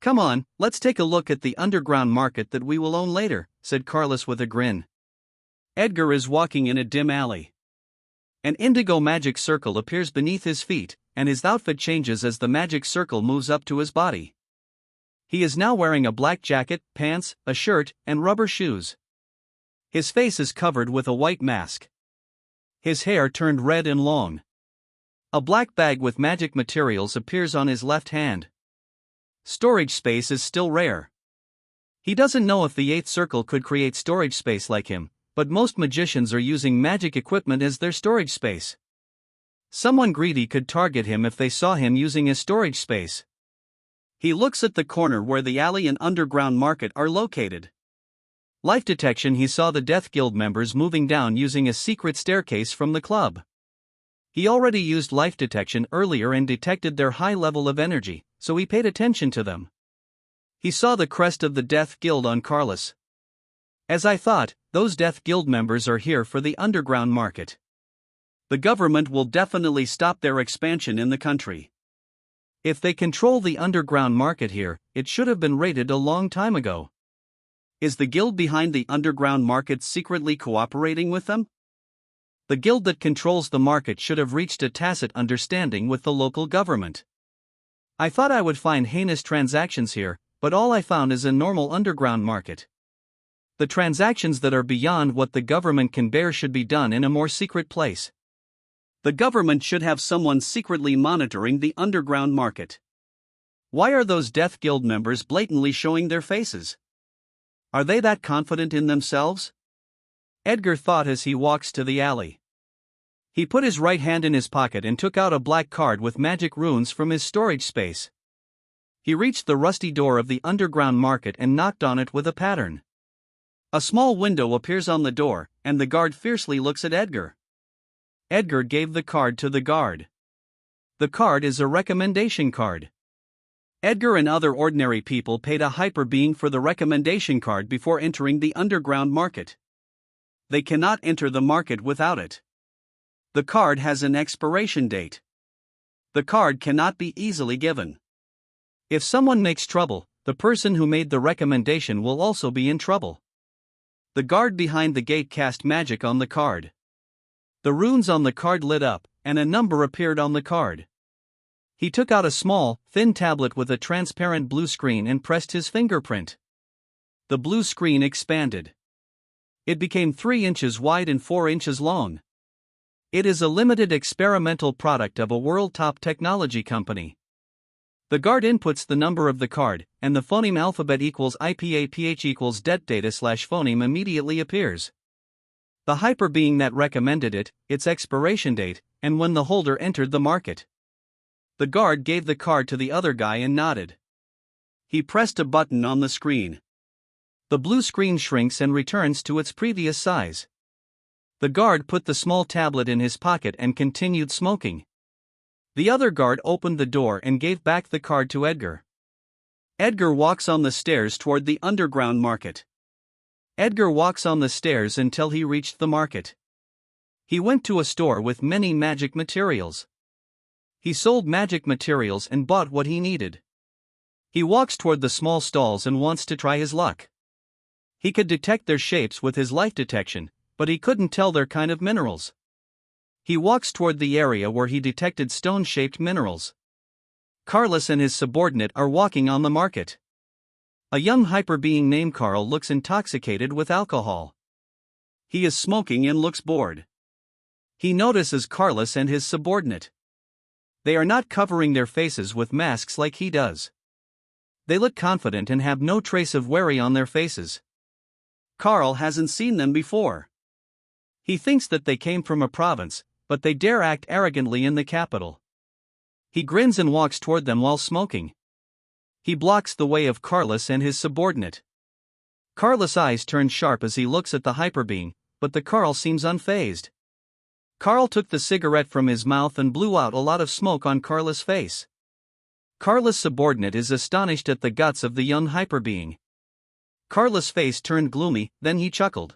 Come on, let's take a look at the underground market that we will own later, said Carlos with a grin. Edgar is walking in a dim alley. An indigo magic circle appears beneath his feet, and his outfit changes as the magic circle moves up to his body. He is now wearing a black jacket, pants, a shirt, and rubber shoes. His face is covered with a white mask. His hair turned red and long. A black bag with magic materials appears on his left hand. Storage space is still rare. He doesn't know if the eighth circle could create storage space like him, but most magicians are using magic equipment as their storage space. Someone greedy could target him if they saw him using his storage space. He looks at the corner where the alley and underground market are located. Life detection. He saw the Death Guild members moving down using a secret staircase from the club. He already used life detection earlier and detected their high level of energy, so he paid attention to them. He saw the crest of the Death Guild on Carlos. As I thought, those Death Guild members are here for the underground market. The government will definitely stop their expansion in the country. If they control the underground market here, it should have been raided a long time ago. Is the guild behind the underground market secretly cooperating with them? The guild that controls the market should have reached a tacit understanding with the local government. I thought I would find heinous transactions here, but all I found is a normal underground market. The transactions that are beyond what the government can bear should be done in a more secret place. The government should have someone secretly monitoring the underground market. Why are those Death Guild members blatantly showing their faces? Are they that confident in themselves? Edgar thought as he walks to the alley. He put his right hand in his pocket and took out a black card with magic runes from his storage space. He reached the rusty door of the underground market and knocked on it with a pattern. A small window appears on the door, and the guard fiercely looks at Edgar. Edgar gave the card to the guard. The card is a recommendation card. Edgar and other ordinary people paid a hyper being for the recommendation card before entering the underground market. They cannot enter the market without it. The card has an expiration date. The card cannot be easily given. If someone makes trouble, the person who made the recommendation will also be in trouble. The guard behind the gate cast magic on the card. The runes on the card lit up, and a number appeared on the card. He took out a small, thin tablet with a transparent blue screen and pressed his fingerprint. The blue screen expanded. It became 3 inches wide and 4 inches long. It is a limited experimental product of a world-top technology company. The guard inputs the number of the card, and the phoneme alphabet equals IPAPH equals det data/phoneme immediately appears. The hyper being that recommended it, its expiration date, and when the holder entered the market. The guard gave the card to the other guy and nodded. He pressed a button on the screen. The blue screen shrinks and returns to its previous size. The guard put the small tablet in his pocket and continued smoking. The other guard opened the door and gave back the card to Edgar. Edgar walks on the stairs toward the underground market. Edgar walks on the stairs until he reached the market. He went to a store with many magic materials. He sold magic materials and bought what he needed. He walks toward the small stalls and wants to try his luck. He could detect their shapes with his life detection, but he couldn't tell their kind of minerals. He walks toward the area where he detected stone-shaped minerals. Carlos and his subordinate are walking on the market. A young hyper being named Carl looks intoxicated with alcohol. He is smoking and looks bored. He notices Carlos and his subordinate. They are not covering their faces with masks like he does. They look confident and have no trace of worry on their faces. Carl hasn't seen them before. He thinks that they came from a province, but they dare act arrogantly in the capital. He grins and walks toward them while smoking. He blocks the way of Carlos and his subordinate. Carlos' eyes turn sharp as he looks at the hyperbeing, but the Carl seems unfazed. Carl took the cigarette from his mouth and blew out a lot of smoke on Carlos' face. Carlos' subordinate is astonished at the guts of the young hyperbeing. Carlos' face turned gloomy, then he chuckled.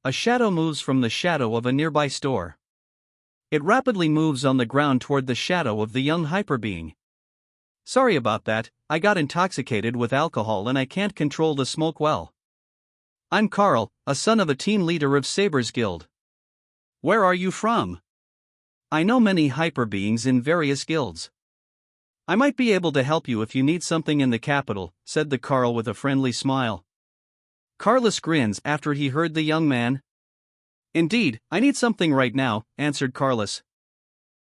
A shadow moves from the shadow of a nearby store. It rapidly moves on the ground toward the shadow of the young hyperbeing. Sorry about that, I got intoxicated with alcohol and I can't control the smoke well. I'm Carl, a son of a team leader of Saber's Guild. Where are you from? I know many hyperbeings in various guilds. I might be able to help you if you need something in the capital, said the Carl with a friendly smile. Carlos grins after he heard the young man. Indeed, I need something right now, answered Carlos.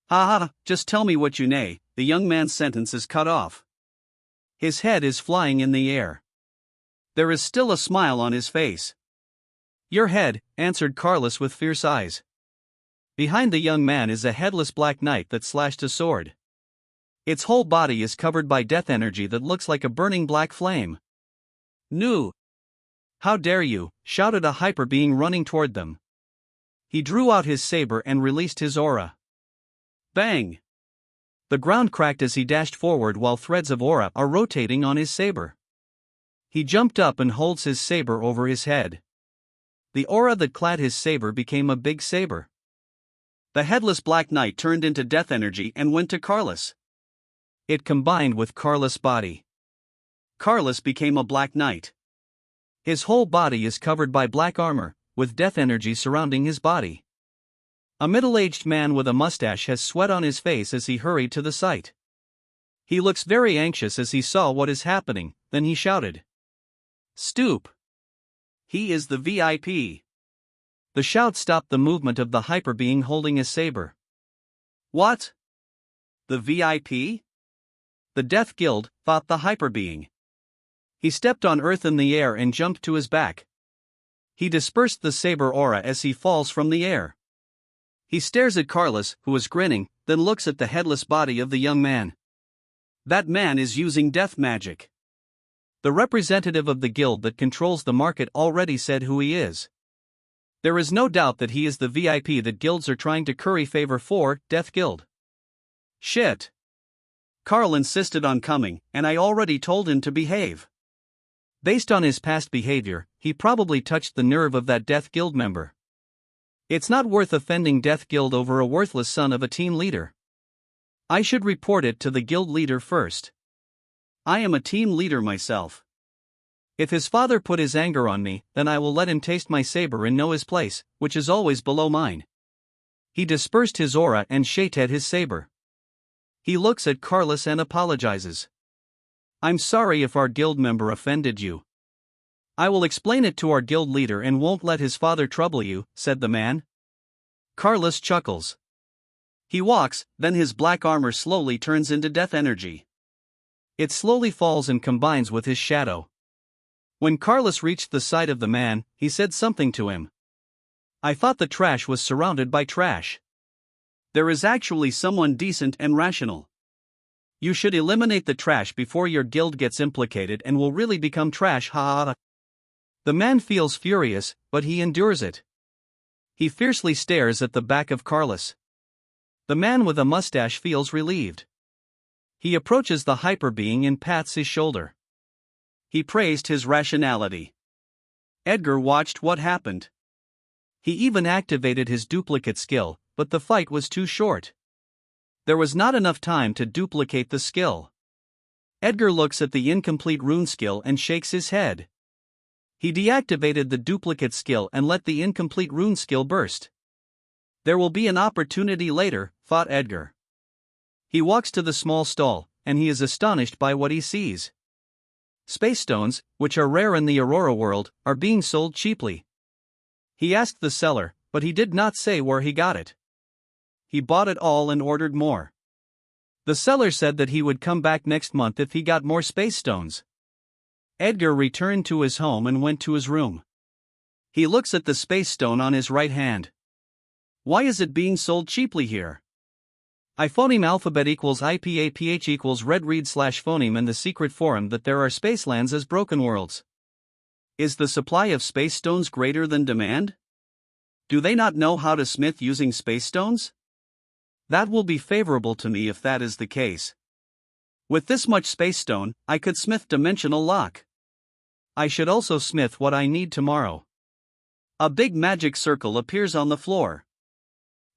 Ha ha, just tell me what you nay, the young man's sentence is cut off. His head is flying in the air. There is still a smile on his face. Your head, answered Carlos with fierce eyes. Behind the young man is a headless black knight that slashed a sword. Its whole body is covered by death energy that looks like a burning black flame. No! How dare you, shouted a hyper being running toward them. He drew out his saber and released his aura. Bang! The ground cracked as he dashed forward while threads of aura are rotating on his saber. He jumped up and holds his saber over his head. The aura that clad his saber became a big saber. The headless black knight turned into death energy and went to Carlos. It combined with Carlos' body. Carlos became a black knight. His whole body is covered by black armor, with death energy surrounding his body. A middle-aged man with a mustache has sweat on his face as he hurried to the site. He looks very anxious as he saw what is happening, then he shouted. Stoop! He is the VIP. The shout stopped the movement of the hyper being holding his saber. What? The VIP? The Death Guild, thought the hyper being. He stepped on earth in the air and jumped to his back. He dispersed the saber aura as he falls from the air. He stares at Carlos, who is grinning, then looks at the headless body of the young man. That man is using death magic. The representative of the guild that controls the market already said who he is. There is no doubt that he is the VIP that guilds are trying to curry favor for, Death Guild. Shit. Carl insisted on coming, and I already told him to behave. Based on his past behavior, he probably touched the nerve of that Death Guild member. It's not worth offending Death Guild over a worthless son of a team leader. I should report it to the guild leader first. I am a team leader myself. If his father put his anger on me, then I will let him taste my saber and know his place, which is always below mine. He dispersed his aura and shated his saber. He looks at Carlos and apologizes. I'm sorry if our guild member offended you. I will explain it to our guild leader and won't let his father trouble you, said the man. Carlos chuckles. He walks, then his black armor slowly turns into death energy. It slowly falls and combines with his shadow. When Carlos reached the side of the man, he said something to him. I thought the trash was surrounded by trash. There is actually someone decent and rational. You should eliminate the trash before your guild gets implicated and will really become trash, ha ha. The man feels furious, but he endures it. He fiercely stares at the back of Carlos. The man with a mustache feels relieved. He approaches the hyper being and pats his shoulder. He praised his rationality. Edgar watched what happened. He even activated his duplicate skill, but the fight was too short. There was not enough time to duplicate the skill. Edgar looks at the incomplete rune skill and shakes his head. He deactivated the duplicate skill and let the incomplete rune skill burst. There will be an opportunity later, thought Edgar. He walks to the small stall, and he is astonished by what he sees. Space stones, which are rare in the Aurora world, are being sold cheaply. He asked the seller, but he did not say where he got it. He bought it all and ordered more. The seller said that he would come back next month if he got more space stones. Edgar returned to his home and went to his room. He looks at the space stone on his right hand. Why is it being sold cheaply here? iPhoneme alphabet equals IPAPH equals redread/phoneme and the secret forum that there are spacelands as broken worlds. Is the supply of space stones greater than demand? Do they not know how to smith using space stones? That will be favorable to me if that is the case. With this much space stone, I could smith dimensional lock. I should also smith what I need tomorrow. A big magic circle appears on the floor.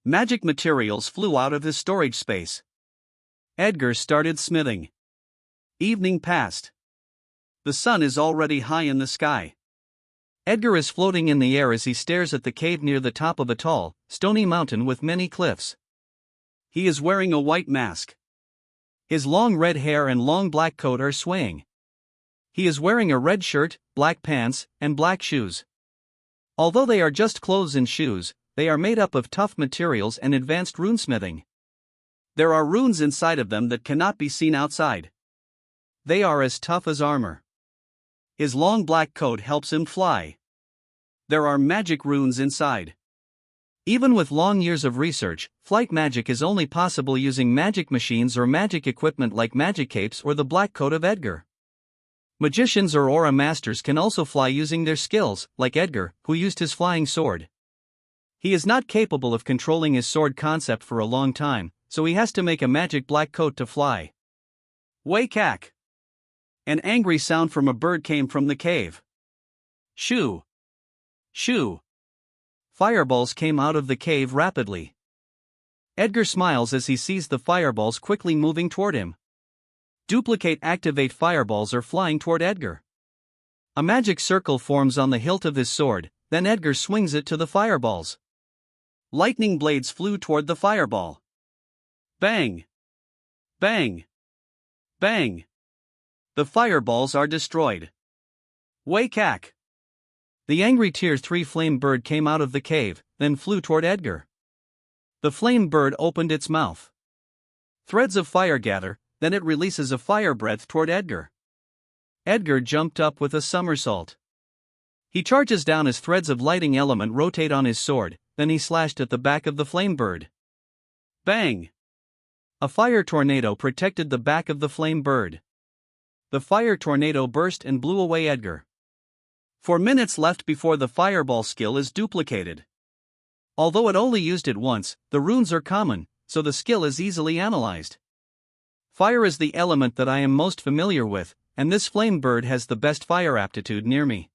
Magic materials flew out of his storage space. Edgar started smithing. Evening passed. The sun is already high in the sky. Edgar is floating in the air as he stares at the cave near the top of a tall, stony mountain with many cliffs. He is wearing a white mask. His long red hair and long black coat are swaying. He is wearing a red shirt, black pants, and black shoes. Although they are just clothes and shoes, they are made up of tough materials and advanced runesmithing. There are runes inside of them that cannot be seen outside. They are as tough as armor. His long black coat helps him fly. There are magic runes inside. Even with long years of research, flight magic is only possible using magic machines or magic equipment like magic capes or the black coat of Edgar. Magicians or aura masters can also fly using their skills, like Edgar, who used his flying sword. He is not capable of controlling his sword concept for a long time, so he has to make a magic black coat to fly. Wake-ack! An angry sound from a bird came from the cave. Shoo! Shoo! Fireballs came out of the cave rapidly. Edgar smiles as he sees the fireballs quickly moving toward him. Activate fireballs are flying toward Edgar. A magic circle forms on the hilt of his sword, then Edgar swings it to the fireballs. Lightning blades flew toward the fireball. Bang! Bang! Bang! The fireballs are destroyed. Wake-ack! The angry Tier 3 flame bird came out of the cave, then flew toward Edgar. The flame bird opened its mouth. Threads of fire gather, then it releases a fire breath toward Edgar. Edgar jumped up with a somersault. He charges down as threads of lighting element rotate on his sword, then he slashed at the back of the flame bird. Bang! A fire tornado protected the back of the flame bird. The fire tornado burst and blew away Edgar. 4 minutes left before the fireball skill is duplicated. Although it only used it once, the runes are common, so the skill is easily analyzed. Fire is the element that I am most familiar with, and this flame bird has the best fire aptitude near me.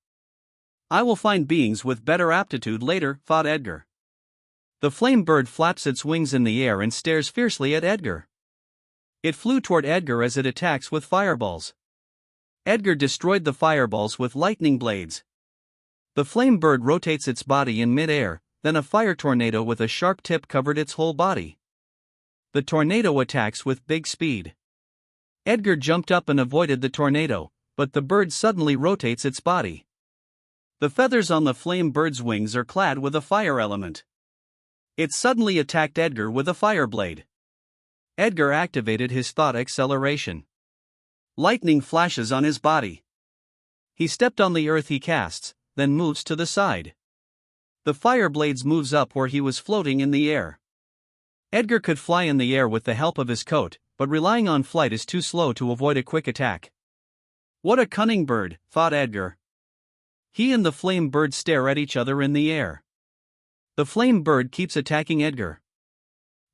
I will find beings with better aptitude later, thought Edgar. The flame bird flaps its wings in the air and stares fiercely at Edgar. It flew toward Edgar as it attacks with fireballs. Edgar destroyed the fireballs with lightning blades. The flame bird rotates its body in mid-air, then a fire tornado with a sharp tip covered its whole body. The tornado attacks with big speed. Edgar jumped up and avoided the tornado, but the bird suddenly rotates its body. The feathers on the flame bird's wings are clad with a fire element. It suddenly attacked Edgar with a fire blade. Edgar activated his thought acceleration. Lightning flashes on his body. He stepped on the earth he casts, then moves to the side. The fire blades moves up where he was floating in the air. Edgar could fly in the air with the help of his coat, but relying on flight is too slow to avoid a quick attack. What a cunning bird, thought Edgar. He and the flame bird stare at each other in the air. The flame bird keeps attacking Edgar.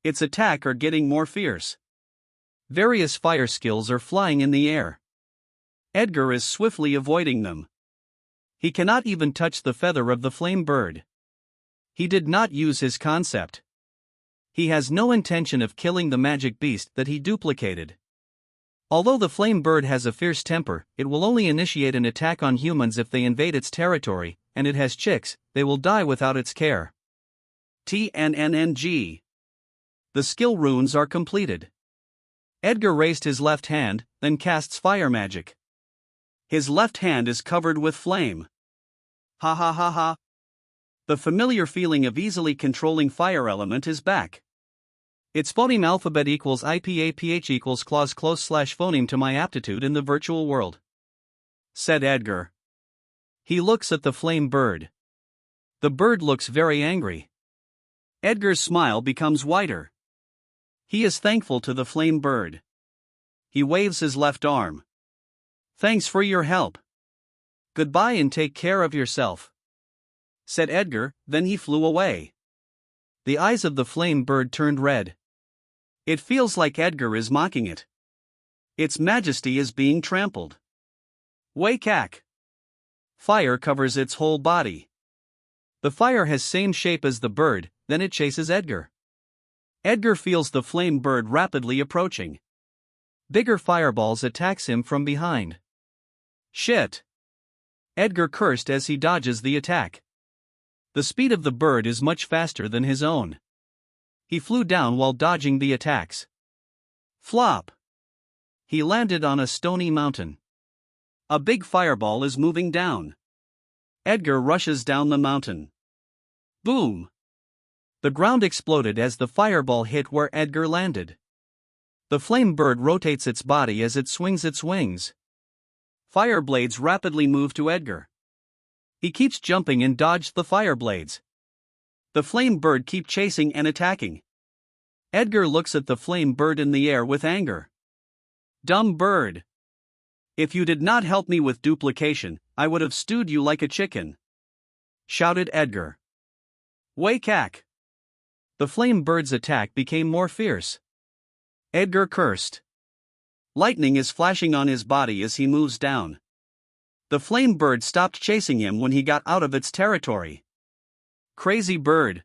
Its attack are getting more fierce. Various fire skills are flying in the air. Edgar is swiftly avoiding them. He cannot even touch the feather of the flame bird. He did not use his concept. He has no intention of killing the magic beast that he duplicated. Although the flame bird has a fierce temper, it will only initiate an attack on humans if they invade its territory, and it has chicks, they will die without its care. TNNNG. The skill runes are completed. Edgar raised his left hand, then casts fire magic. His left hand is covered with flame. Ha ha ha ha. The familiar feeling of easily controlling fire element is back. Its phoneme alphabet equals IPAPH equals clause close slash phoneme to my aptitude in the virtual world, said Edgar. He looks at the flame bird. The bird looks very angry. Edgar's smile becomes wider. He is thankful to the flame bird. He waves his left arm. Thanks for your help. Goodbye and take care of yourself, said Edgar, then he flew away. The eyes of the flame bird turned red. It feels like Edgar is mocking it. Its majesty is being trampled. Wake-ack! Fire covers its whole body. The fire has same shape as the bird, then it chases Edgar. Edgar feels the flame bird rapidly approaching. Bigger fireballs attacks him from behind. Shit! Edgar cursed as he dodges the attack. The speed of the bird is much faster than his own. He flew down while dodging the attacks. Flop! He landed on a stony mountain. A big fireball is moving down. Edgar rushes down the mountain. Boom! The ground exploded as the fireball hit where Edgar landed. The flame bird rotates its body as it swings its wings. Fire blades rapidly move to Edgar. He keeps jumping and dodges the fire blades. The flame bird keeps chasing and attacking. Edgar looks at the flame bird in the air with anger. Dumb bird! If you did not help me with duplication, I would have stewed you like a chicken, shouted Edgar. Wake-ack! The flame bird's attack became more fierce. Edgar cursed. Lightning is flashing on his body as he moves down. The flame bird stopped chasing him when he got out of its territory. Crazy bird,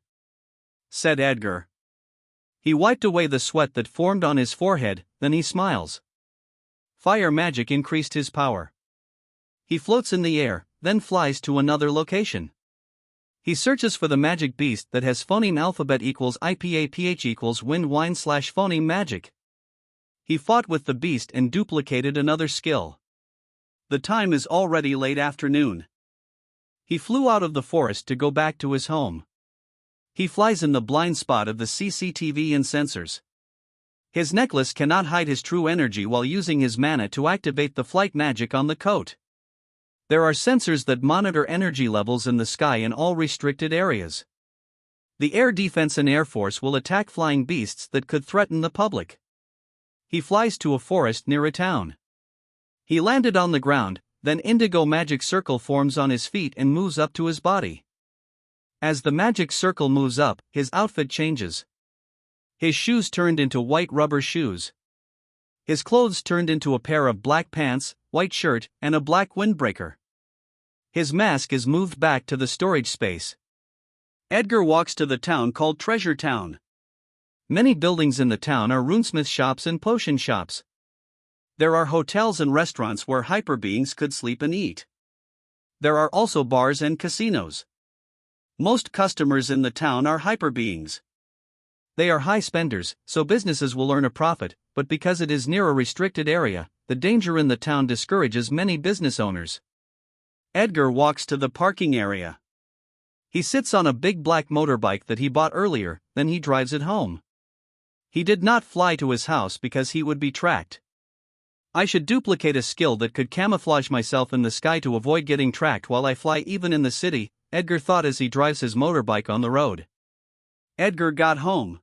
said Edgar. He wiped away the sweat that formed on his forehead, then he smiles. Fire magic increased his power. He floats in the air, then flies to another location. He searches for the magic beast that has phoneme alphabet equals IPAPH equals wind wine slash phoneme magic. He fought with the beast and duplicated another skill. The time is already late afternoon. He flew out of the forest to go back to his home. He flies in the blind spot of the CCTV and sensors. His necklace cannot hide his true energy while using his mana to activate the flight magic on the coat. There are sensors that monitor energy levels in the sky in all restricted areas. The Air Defense and Air Force will attack flying beasts that could threaten the public. He flies to a forest near a town. He landed on the ground, then indigo magic circle forms on his feet and moves up to his body. As the magic circle moves up, his outfit changes. His shoes turned into white rubber shoes. His clothes turned into a pair of black pants, white shirt, and a black windbreaker. His mask is moved back to the storage space. Edgar walks to the town called Treasure Town. Many buildings in the town are runesmith shops and potion shops. There are hotels and restaurants where hyperbeings could sleep and eat. There are also bars and casinos. Most customers in the town are hyperbeings. They are high spenders, so businesses will earn a profit, but because it is near a restricted area, the danger in the town discourages many business owners. Edgar walks to the parking area. He sits on a big black motorbike that he bought earlier, then he drives it home. He did not fly to his house because he would be tracked. I should duplicate a skill that could camouflage myself in the sky to avoid getting tracked while I fly even in the city, Edgar thought as he drives his motorbike on the road. Edgar got home.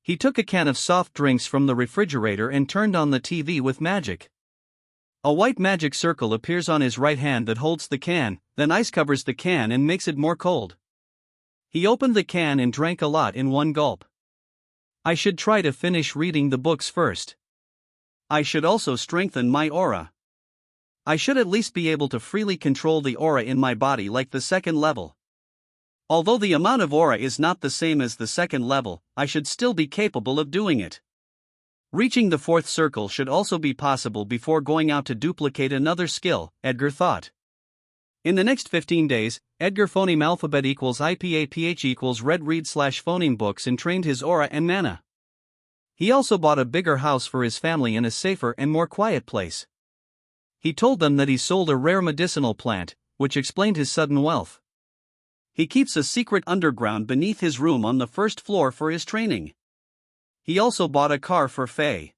He took a can of soft drinks from the refrigerator and turned on the TV with magic. A white magic circle appears on his right hand that holds the can, then ice covers the can and makes it more cold. He opened the can and drank a lot in one gulp. I should try to finish reading the books first. I should also strengthen my aura. I should at least be able to freely control the aura in my body like the second level. Although the amount of aura is not the same as the second level, I should still be capable of doing it. Reaching the fourth circle should also be possible before going out to duplicate another skill, Edgar thought. In the next 15 days, Edgar phoneme alphabet equals IPAPH equals read read / phoneme books and trained his aura and mana. He also bought a bigger house for his family in a safer and more quiet place. He told them that he sold a rare medicinal plant, which explained his sudden wealth. He keeps a secret underground beneath his room on the first floor for his training. He also bought a car for Faye.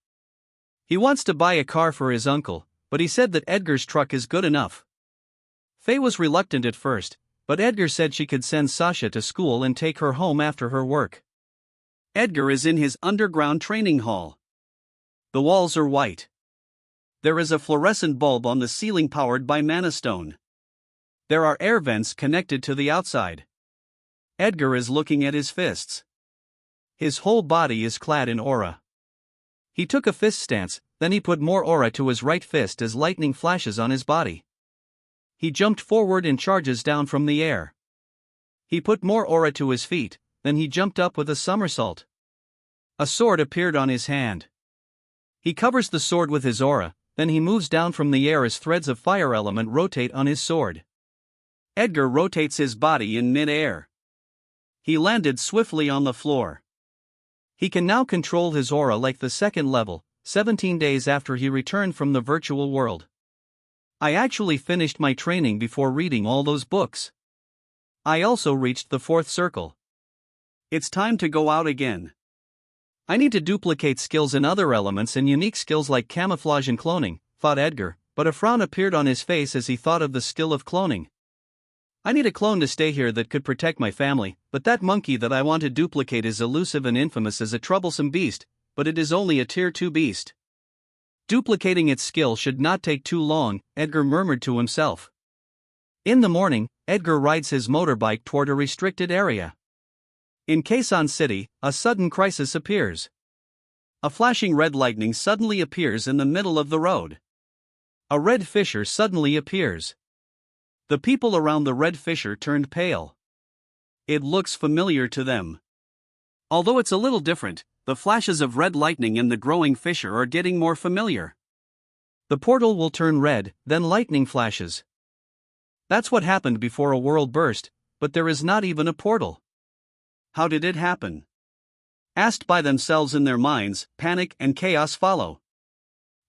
He wants to buy a car for his uncle, but he said that Edgar's truck is good enough. Faye was reluctant at first, but Edgar said she could send Sasha to school and take her home after her work. Edgar is in his underground training hall. The walls are white. There is a fluorescent bulb on the ceiling powered by mana stone. There are air vents connected to the outside. Edgar is looking at his fists. His whole body is clad in aura. He took a fist stance, then he put more aura to his right fist as lightning flashes on his body. He jumped forward and charges down from the air. He put more aura to his feet, then he jumped up with a somersault. A sword appeared on his hand. He covers the sword with his aura, then he moves down from the air as threads of fire element rotate on his sword. Edgar rotates his body in mid-air. He landed swiftly on the floor. He can now control his aura like the second level, 17 days after he returned from the virtual world. I actually finished my training before reading all those books. I also reached the fourth circle. It's time to go out again. I need to duplicate skills in other elements and unique skills like camouflage and cloning, thought Edgar, but a frown appeared on his face as he thought of the skill of cloning. I need a clone to stay here that could protect my family, but that monkey that I want to duplicate is elusive and infamous as a troublesome beast, but it is only a tier 2 beast. Duplicating its skill should not take too long, Edgar murmured to himself. In the morning, Edgar rides his motorbike toward a restricted area. In Quezon City, a sudden crisis appears. A flashing red lightning suddenly appears in the middle of the road. A red fissure suddenly appears. The people around the red fissure turned pale. It looks familiar to them. Although it's a little different, the flashes of red lightning and the growing fissure are getting more familiar. The portal will turn red, then lightning flashes. That's what happened before a world burst, but there is not even a portal. How did it happen? Asked by themselves in their minds, panic and chaos follow.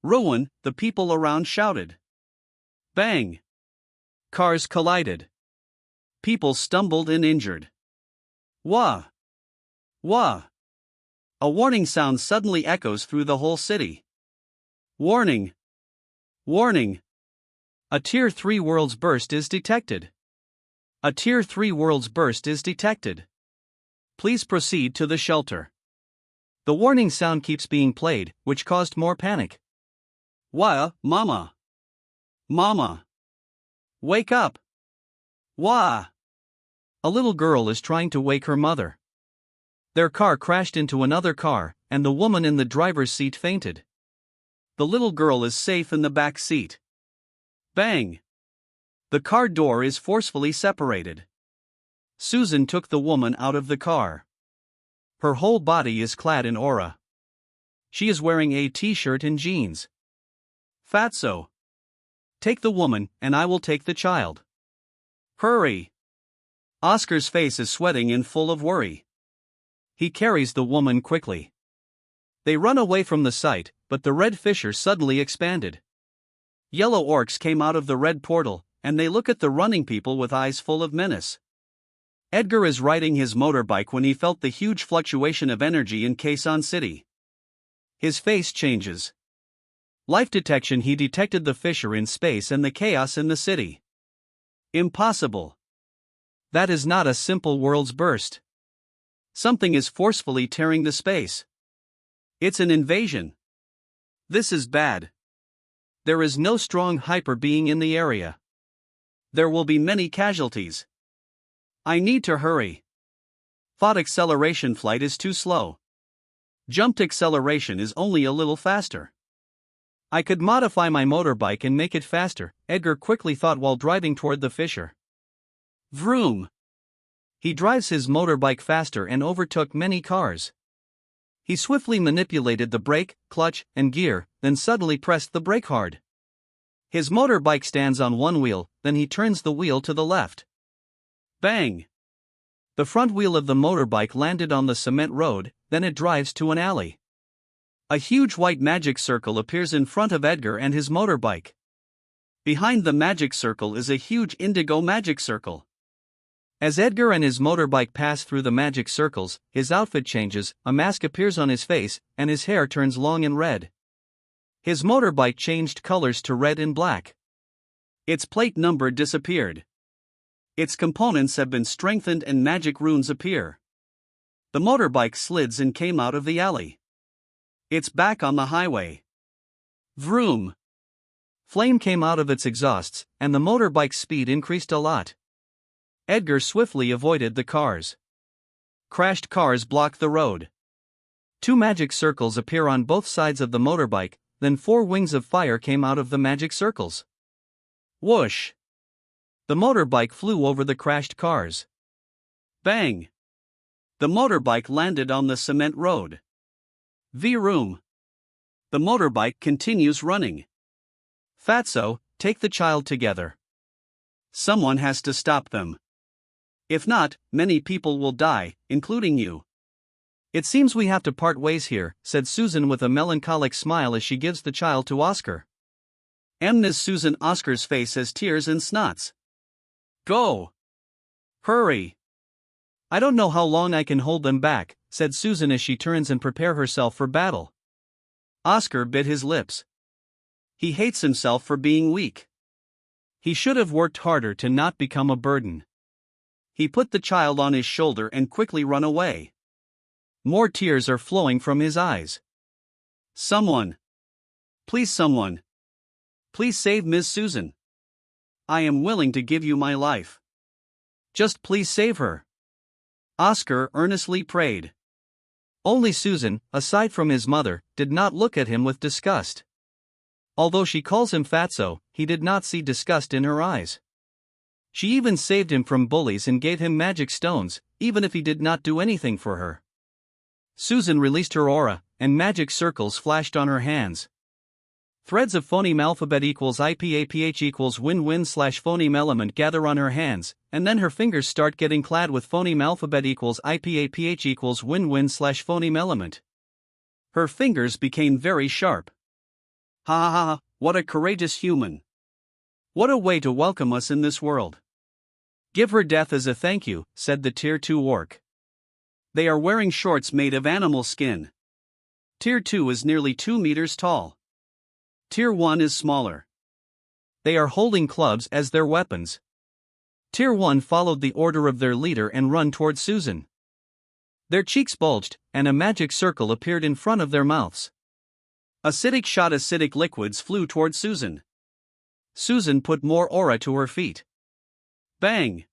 Ruin, the people around shouted. Bang! Cars collided. People stumbled and injured. Wah! Wah! A warning sound suddenly echoes through the whole city. Warning! Warning! A Tier 3 world's burst is detected. A Tier 3 world's burst is detected. Please proceed to the shelter. The warning sound keeps being played, which caused more panic. Wah, mama! Mama! Wake up! Wah! A little girl is trying to wake her mother. Their car crashed into another car, and the woman in the driver's seat fainted. The little girl is safe in the back seat. Bang! The car door is forcefully separated. Susan took the woman out of the car. Her whole body is clad in aura. She is wearing a t-shirt and jeans. Fatso! Take the woman, and I will take the child. Hurry! Oscar's face is sweating and full of worry. He carries the woman quickly. They run away from the site, but the red fissure suddenly expanded. Yellow orcs came out of the red portal, and they look at the running people with eyes full of menace. Edgar is riding his motorbike when he felt the huge fluctuation of energy in Quezon City. His face changes. Life detection: he detected the fissure in space and the chaos in the city. Impossible. That is not a simple world's burst. Something is forcefully tearing the space. It's an invasion. This is bad. There is no strong hyper being in the area. There will be many casualties. I need to hurry. Thought acceleration flight is too slow. Jumped acceleration is only a little faster. I could modify my motorbike and make it faster, Edgar quickly thought while driving toward the fissure. Vroom! He drives his motorbike faster and overtook many cars. He swiftly manipulated the brake, clutch, and gear, then suddenly pressed the brake hard. His motorbike stands on one wheel, then he turns the wheel to the left. Bang! The front wheel of the motorbike landed on the cement road, then it drives to an alley. A huge white magic circle appears in front of Edgar and his motorbike. Behind the magic circle is a huge indigo magic circle. As Edgar and his motorbike pass through the magic circles, his outfit changes, a mask appears on his face, and his hair turns long and red. His motorbike changed colors to red and black. Its plate number disappeared. Its components have been strengthened and magic runes appear. The motorbike slids and came out of the alley. It's back on the highway. Vroom! Flame came out of its exhausts, and the motorbike's speed increased a lot. Edgar swiftly avoided the cars. Crashed cars block the road. Two magic circles appear on both sides of the motorbike, then 4 wings of fire came out of the magic circles. Whoosh! The motorbike flew over the crashed cars. Bang! The motorbike landed on the cement road. Vroom! The motorbike continues running. Fatso, take the child together. Someone has to stop them. If not, many people will die, including you. It seems we have to part ways here, said Susan with a melancholic smile as she gives the child to Oscar. Amna's Susan. Oscar's face has tears and snots. Go! Hurry! I don't know how long I can hold them back, said Susan as she turns and prepare herself for battle. Oscar bit his lips. He hates himself for being weak. He should have worked harder to not become a burden. He put the child on his shoulder and quickly run away. More tears are flowing from his eyes. Someone! Please, someone! Please save Miss Susan. I am willing to give you my life. Just please save her. Oscar earnestly prayed. Only Susan, aside from his mother, did not look at him with disgust. Although she calls him Fatso, he did not see disgust in her eyes. She even saved him from bullies and gave him magic stones, even if he did not do anything for her. Susan released her aura, and magic circles flashed on her hands. Threads of phoneme alphabet equals IPAPH equals win-win slash phoneme element gather on her hands, and then her fingers start getting clad with phoneme alphabet equals IPAPH equals win-win slash phoneme element. Her fingers became very sharp. Ha ha ha, what a courageous human. What a way to welcome us in this world. Give her death as a thank you, said the Tier 2 orc. They are wearing shorts made of animal skin. Tier 2 is nearly 2 meters tall. Tier 1 is smaller. They are holding clubs as their weapons. Tier 1 followed the order of their leader and run towards Susan. Their cheeks bulged, and a magic circle appeared in front of their mouths. Acidic liquids flew towards Susan. Susan put more aura to her feet. Bang!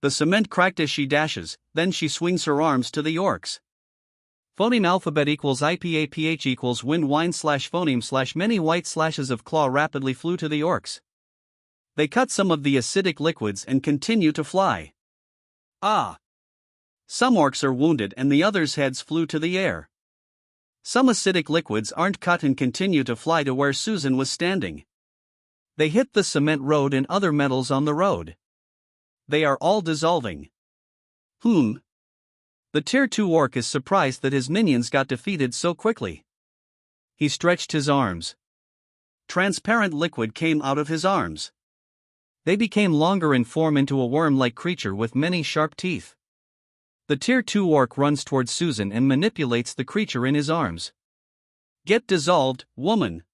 The cement cracked as she dashes, then she swings her arms to the orcs. Phoneme alphabet equals IPAPH equals win-wine slash phoneme slash many white slashes of claw rapidly flew to the orcs. They cut some of the acidic liquids and continue to fly. Ah! Some orcs are wounded and the others' heads flew to the air. Some acidic liquids aren't cut and continue to fly to where Susan was standing. They hit the cement road and other metals on the road. They are all dissolving. The Tier 2 orc is surprised that his minions got defeated so quickly. He stretched his arms. Transparent liquid came out of his arms. They became longer and form into a worm-like creature with many sharp teeth. The Tier 2 orc runs towards Susan and manipulates the creature in his arms. Get dissolved, woman.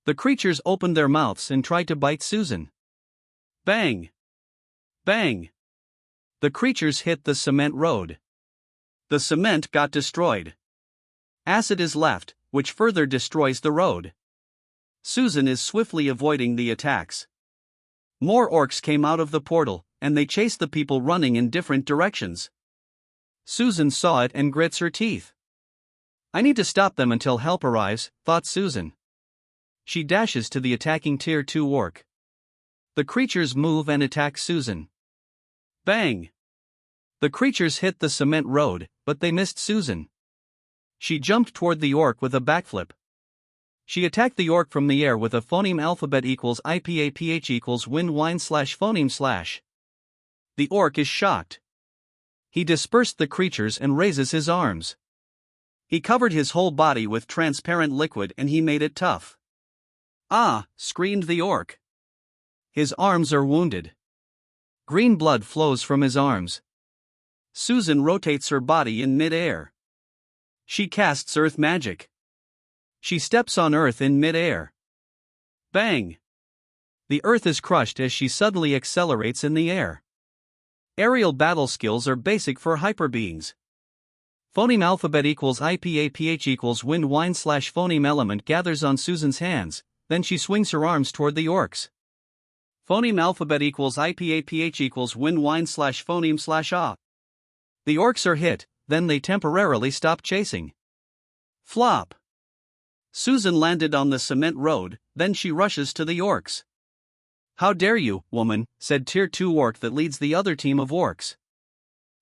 The creatures opened their mouths and tried to bite Susan. Bang! Bang! The creatures hit the cement road. The cement got destroyed. Acid is left, which further destroys the road. Susan is swiftly avoiding the attacks. More orcs came out of the portal, and they chased the people running in different directions. Susan saw it and grits her teeth. I need to stop them until help arrives, thought Susan. She dashes to the attacking Tier 2 orc. The creatures move and attack Susan. Bang! The creatures hit the cement road, but they missed Susan. She jumped toward the orc with a backflip. She attacked the orc from the air with a phoneme alphabet equals IPAPH equals win-wine slash phoneme slash. The orc is shocked. He dispersed the creatures and raises his arms. He covered his whole body with transparent liquid and he made it tough. Ah! Screamed the orc. His arms are wounded. Green blood flows from his arms. Susan rotates her body in mid-air. She casts earth magic. She steps on earth in mid-air. Bang! The earth is crushed as she suddenly accelerates in the air. Aerial battle skills are basic for hyperbeings. Phoneme alphabet equals IPAPH equals win-wine slash phoneme element gathers on Susan's hands, then she swings her arms toward the orcs. Phoneme alphabet equals IPAPH equals win-wine slash phoneme slash ah. The orcs are hit, then they temporarily stop chasing. Flop! Susan landed on the cement road, then she rushes to the orcs. How dare you, woman, said Tier 2 orc that leads the other team of orcs.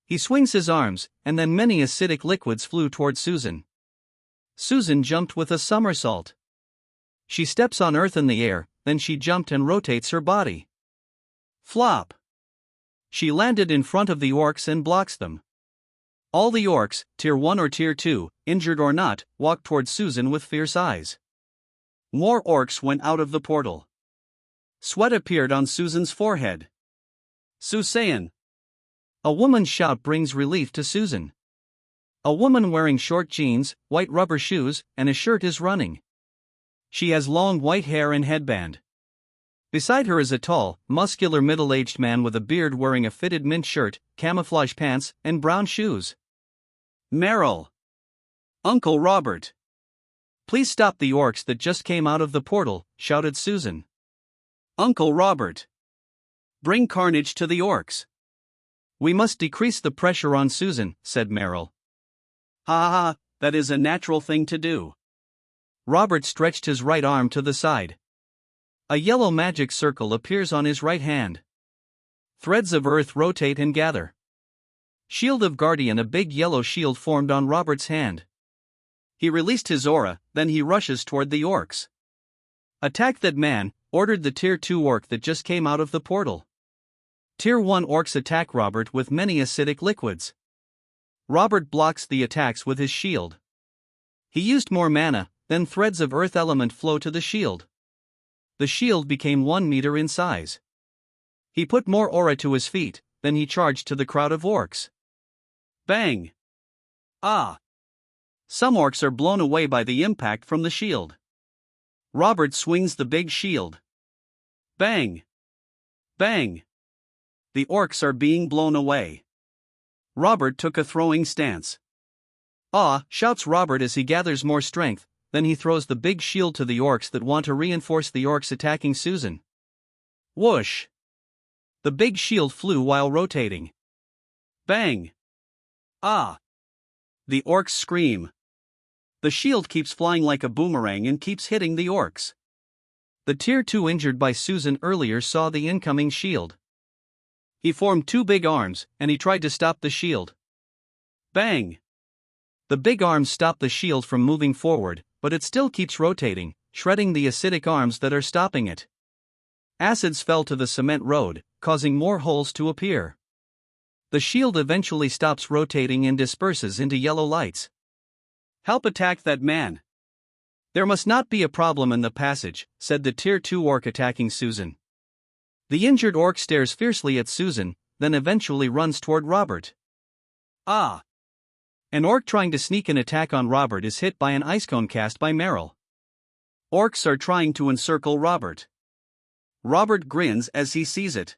He swings his arms, and then many acidic liquids flew toward Susan. Susan jumped with a somersault. She steps on earth in the air, then she jumped and rotates her body. Flop! She landed in front of the orcs and blocks them. All the orcs, Tier 1 or Tier 2, injured or not, walked toward Susan with fierce eyes. More orcs went out of the portal. Sweat appeared on Susan's forehead. Susan! A woman's shout brings relief to Susan. A woman wearing short jeans, white rubber shoes, and a shirt is running. She has long white hair and headband. Beside her is a tall, muscular middle-aged man with a beard wearing a fitted mint shirt, camouflage pants, and brown shoes. Meryl! Uncle Robert! Please stop the orcs that just came out of the portal, shouted Susan. Uncle Robert! Bring carnage to the orcs. We must decrease the pressure on Susan, said Meryl. Ha ha ha, that is a natural thing to do. Robert stretched his right arm to the side. A yellow magic circle appears on his right hand. Threads of earth rotate and gather. Shield of Guardian, a big yellow shield formed on Robert's hand. He released his aura, then he rushes toward the orcs. Attack that man, ordered the Tier 2 orc that just came out of the portal. Tier 1 orcs attack Robert with many acidic liquids. Robert blocks the attacks with his shield. He used more mana, then threads of earth element flow to the shield. The shield became 1 meter in size. He put more aura to his feet, then he charged to the crowd of orcs. Bang! Ah! Some orcs are blown away by the impact from the shield. Robert swings the big shield. Bang! Bang! The orcs are being blown away. Robert took a throwing stance. Ah! Shouts Robert as he gathers more strength, then he throws the big shield to the orcs that want to reinforce the orcs attacking Susan. Whoosh! The big shield flew while rotating. Bang! Ah! The orcs scream. The shield keeps flying like a boomerang and keeps hitting the orcs. The Tier 2 injured by Susan earlier saw the incoming shield. He formed 2 big arms, and he tried to stop the shield. Bang! The big arms stop the shield from moving forward, but it still keeps rotating, shredding the acidic arms that are stopping it. Acids fell to the cement road, causing more holes to appear. The shield eventually stops rotating and disperses into yellow lights. Help attack that man. There must not be a problem in the passage, said the Tier 2 orc attacking Susan. The injured orc stares fiercely at Susan, then eventually runs toward Robert. Ah! An orc trying to sneak an attack on Robert is hit by an ice cone cast by Meryl. Orcs are trying to encircle Robert. Robert grins as he sees it.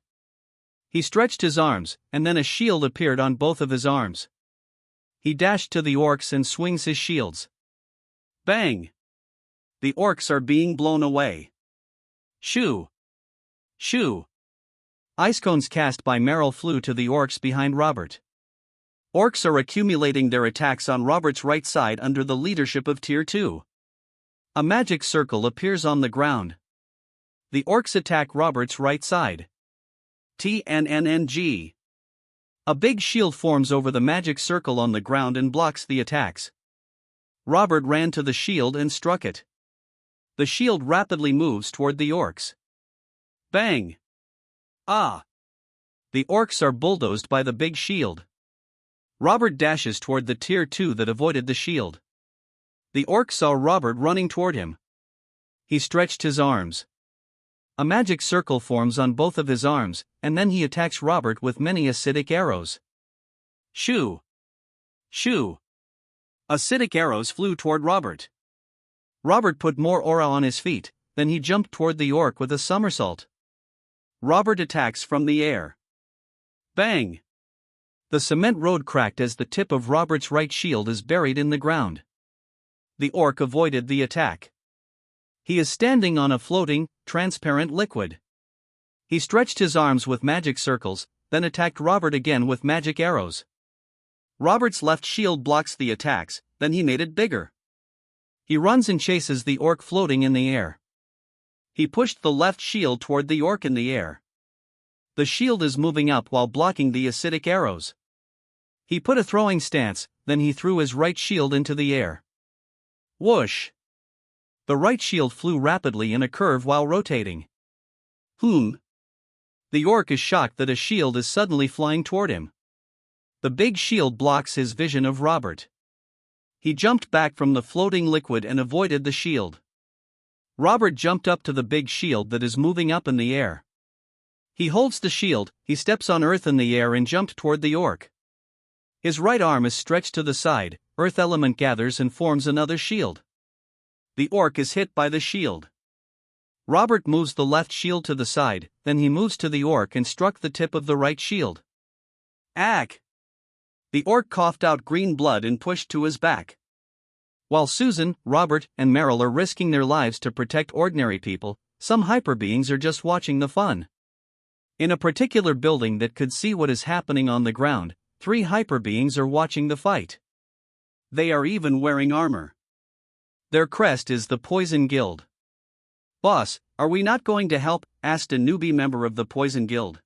He stretched his arms, and then a shield appeared on both of his arms. He dashed to the orcs and swings his shields. Bang! The orcs are being blown away. Shoo! Shoo! Ice cones cast by Meryl flew to the orcs behind Robert. Orcs are accumulating their attacks on Robert's right side under the leadership of Tier 2. A magic circle appears on the ground. The orcs attack Robert's right side. TNNNG. A big shield forms over the magic circle on the ground and blocks the attacks. Robert ran to the shield and struck it. The shield rapidly moves toward the orcs. Bang! Ah! The orcs are bulldozed by the big shield. Robert dashes toward the Tier 2 that avoided the shield. The orc saw Robert running toward him. He stretched his arms. A magic circle forms on both of his arms, and then he attacks Robert with many acidic arrows. Shoo! Shoo! Acidic arrows flew toward Robert. Robert put more aura on his feet, then he jumped toward the orc with a somersault. Robert attacks from the air. Bang! The cement road cracked as the tip of Robert's right shield is buried in the ground. The orc avoided the attack. He is standing on a floating, transparent liquid. He stretched his arms with magic circles, then attacked Robert again with magic arrows. Robert's left shield blocks the attacks, then he made it bigger. He runs and chases the orc floating in the air. He pushed the left shield toward the orc in the air. The shield is moving up while blocking the acidic arrows. He put a throwing stance, then he threw his right shield into the air. Whoosh! The right shield flew rapidly in a curve while rotating. The orc is shocked that a shield is suddenly flying toward him. The big shield blocks his vision of Robert. He jumped back from the floating liquid and avoided the shield. Robert jumped up to the big shield that is moving up in the air. He holds the shield, he steps on earth in the air and jumped toward the orc. His right arm is stretched to the side, earth element gathers and forms another shield. The orc is hit by the shield. Robert moves the left shield to the side, then he moves to the orc and struck the tip of the right shield. Ack! The orc coughed out green blood and pushed to his back. While Susan, Robert, and Meryl are risking their lives to protect ordinary people, some hyper beings are just watching the fun. In a particular building that could see what is happening on the ground, 3 hyper beings are watching the fight. They are even wearing armor. Their crest is the Poison Guild. Boss, are we not going to help? Asked a newbie member of the Poison Guild.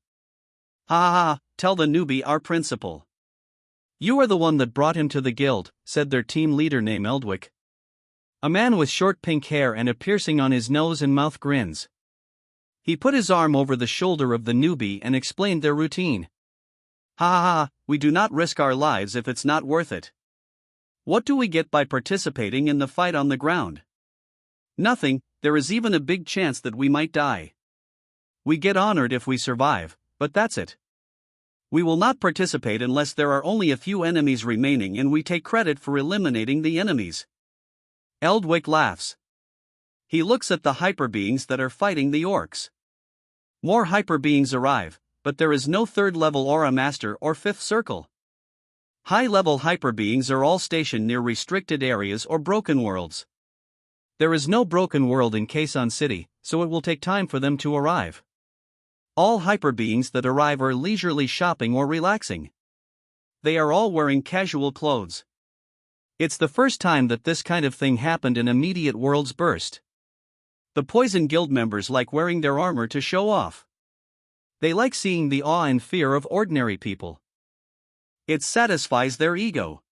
Ha ha ha, tell the newbie our principal. You are the one that brought him to the guild, said their team leader named Eldwick. A man with short pink hair and a piercing on his nose and mouth grins. He put his arm over the shoulder of the newbie and explained their routine. Ha ha ha, we do not risk our lives if it's not worth it. What do we get by participating in the fight on the ground? Nothing, there is even a big chance that we might die. We get honored if we survive, but that's it. We will not participate unless there are only a few enemies remaining and we take credit for eliminating the enemies. Eldwick laughs. He looks at the hyper beings that are fighting the orcs. More hyper beings arrive, but there is no third level aura master or fifth circle. High level hyper beings are all stationed near restricted areas or broken worlds. There is no broken world in Quezon City, so it will take time for them to arrive. All hyper beings that arrive are leisurely shopping or relaxing. They are all wearing casual clothes. It's the first time that this kind of thing happened in immediate world's burst. The Poison Guild members like wearing their armor to show off. They like seeing the awe and fear of ordinary people. It satisfies their ego.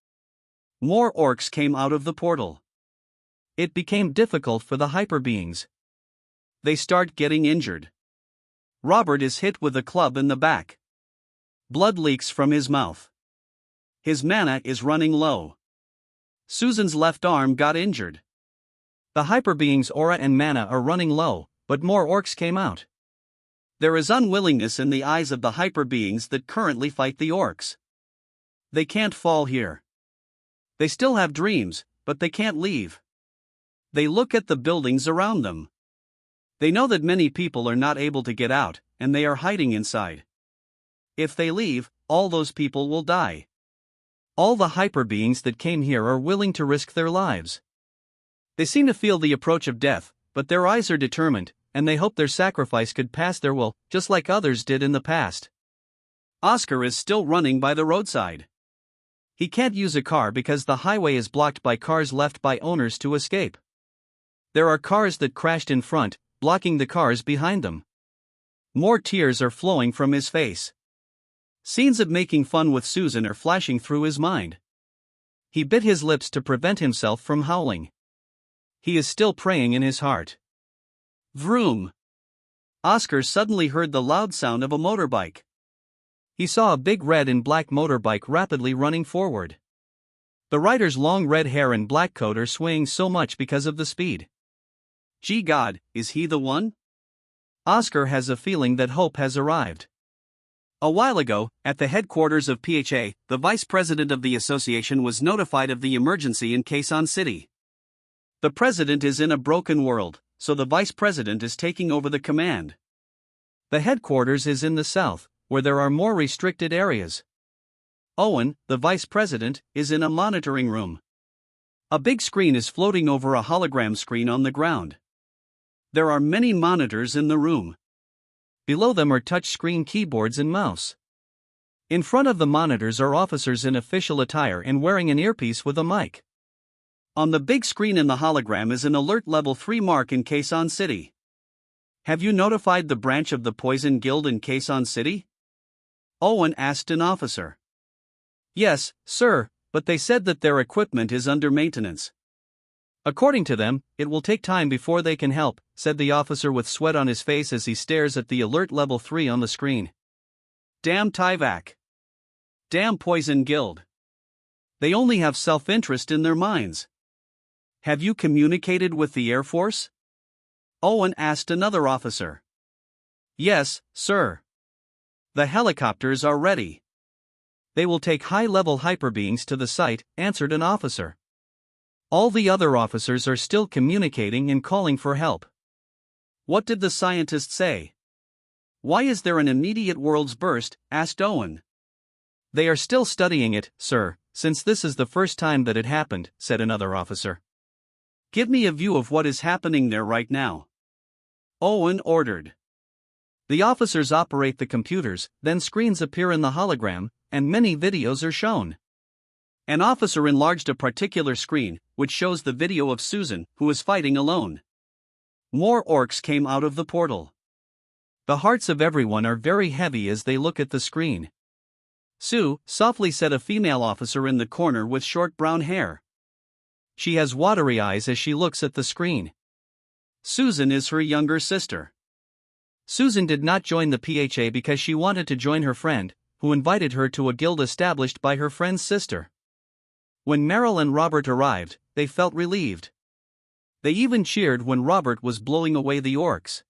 More orcs came out of the portal. It became difficult for the hyper beings. They start getting injured. Robert is hit with a club in the back. Blood leaks from his mouth. His mana is running low. Susan's left arm got injured. The hyper being's aura and mana are running low, but more orcs came out. There is unwillingness in the eyes of the hyper beings that currently fight the orcs. They can't fall here. They still have dreams, but they can't leave. They look at the buildings around them. They know that many people are not able to get out, and they are hiding inside. If they leave, all those people will die. All the hyper beings that came here are willing to risk their lives. They seem to feel the approach of death, but their eyes are determined, and they hope their sacrifice could pass their will, just like others did in the past. Oscar is still running by the roadside. He can't use a car because the highway is blocked by cars left by owners to escape. There are cars that crashed in front, blocking the cars behind them. More tears are flowing from his face. Scenes of making fun with Susan are flashing through his mind. He bit his lips to prevent himself from howling. He is still praying in his heart. Vroom! Oscar suddenly heard the loud sound of a motorbike. He saw a big red and black motorbike rapidly running forward. The rider's long red hair and black coat are swaying so much because of the speed. Gee God, is he the one? Oscar has a feeling that hope has arrived. A while ago, at the headquarters of PHA, the vice president of the association was notified of the emergency in Quezon City. The president is in a broken world, so the vice president is taking over the command. The headquarters is in the south, where there are more restricted areas. Owen, the vice president, is in a monitoring room. A big screen is floating over a hologram screen on the ground. There are many monitors in the room. Below them are touch-screen keyboards and mouse. In front of the monitors are officers in official attire and wearing an earpiece with a mic. On the big screen in the hologram is an alert level 3 mark in Quezon City. Have you notified the branch of the Poison Guild in Quezon City? Owen asked an officer. Yes, sir, but they said that their equipment is under maintenance. According to them, it will take time before they can help, said the officer with sweat on his face as he stares at the alert level 3 on the screen. Damn Tyvac. Damn Poison Guild. They only have self-interest in their minds. Have you communicated with the Air Force? Owen asked another officer. Yes, sir. The helicopters are ready. They will take high-level hyperbeings to the site, answered an officer. All the other officers are still communicating and calling for help. What did the scientists say? Why is there an immediate world's burst? Asked Owen. They are still studying it, sir, since this is the first time that it happened, said another officer. Give me a view of what is happening there right now. Owen ordered. The officers operate the computers, then screens appear in the hologram, and many videos are shown. An officer enlarged a particular screen, which shows the video of Susan, who is fighting alone. More orcs came out of the portal. The hearts of everyone are very heavy as they look at the screen. Sue, softly said a female officer in the corner with short brown hair. She has watery eyes as she looks at the screen. Susan is her younger sister. Susan did not join the PHA because she wanted to join her friend, who invited her to a guild established by her friend's sister. When Meryl and Robert arrived, they felt relieved. They even cheered when Robert was blowing away the orcs.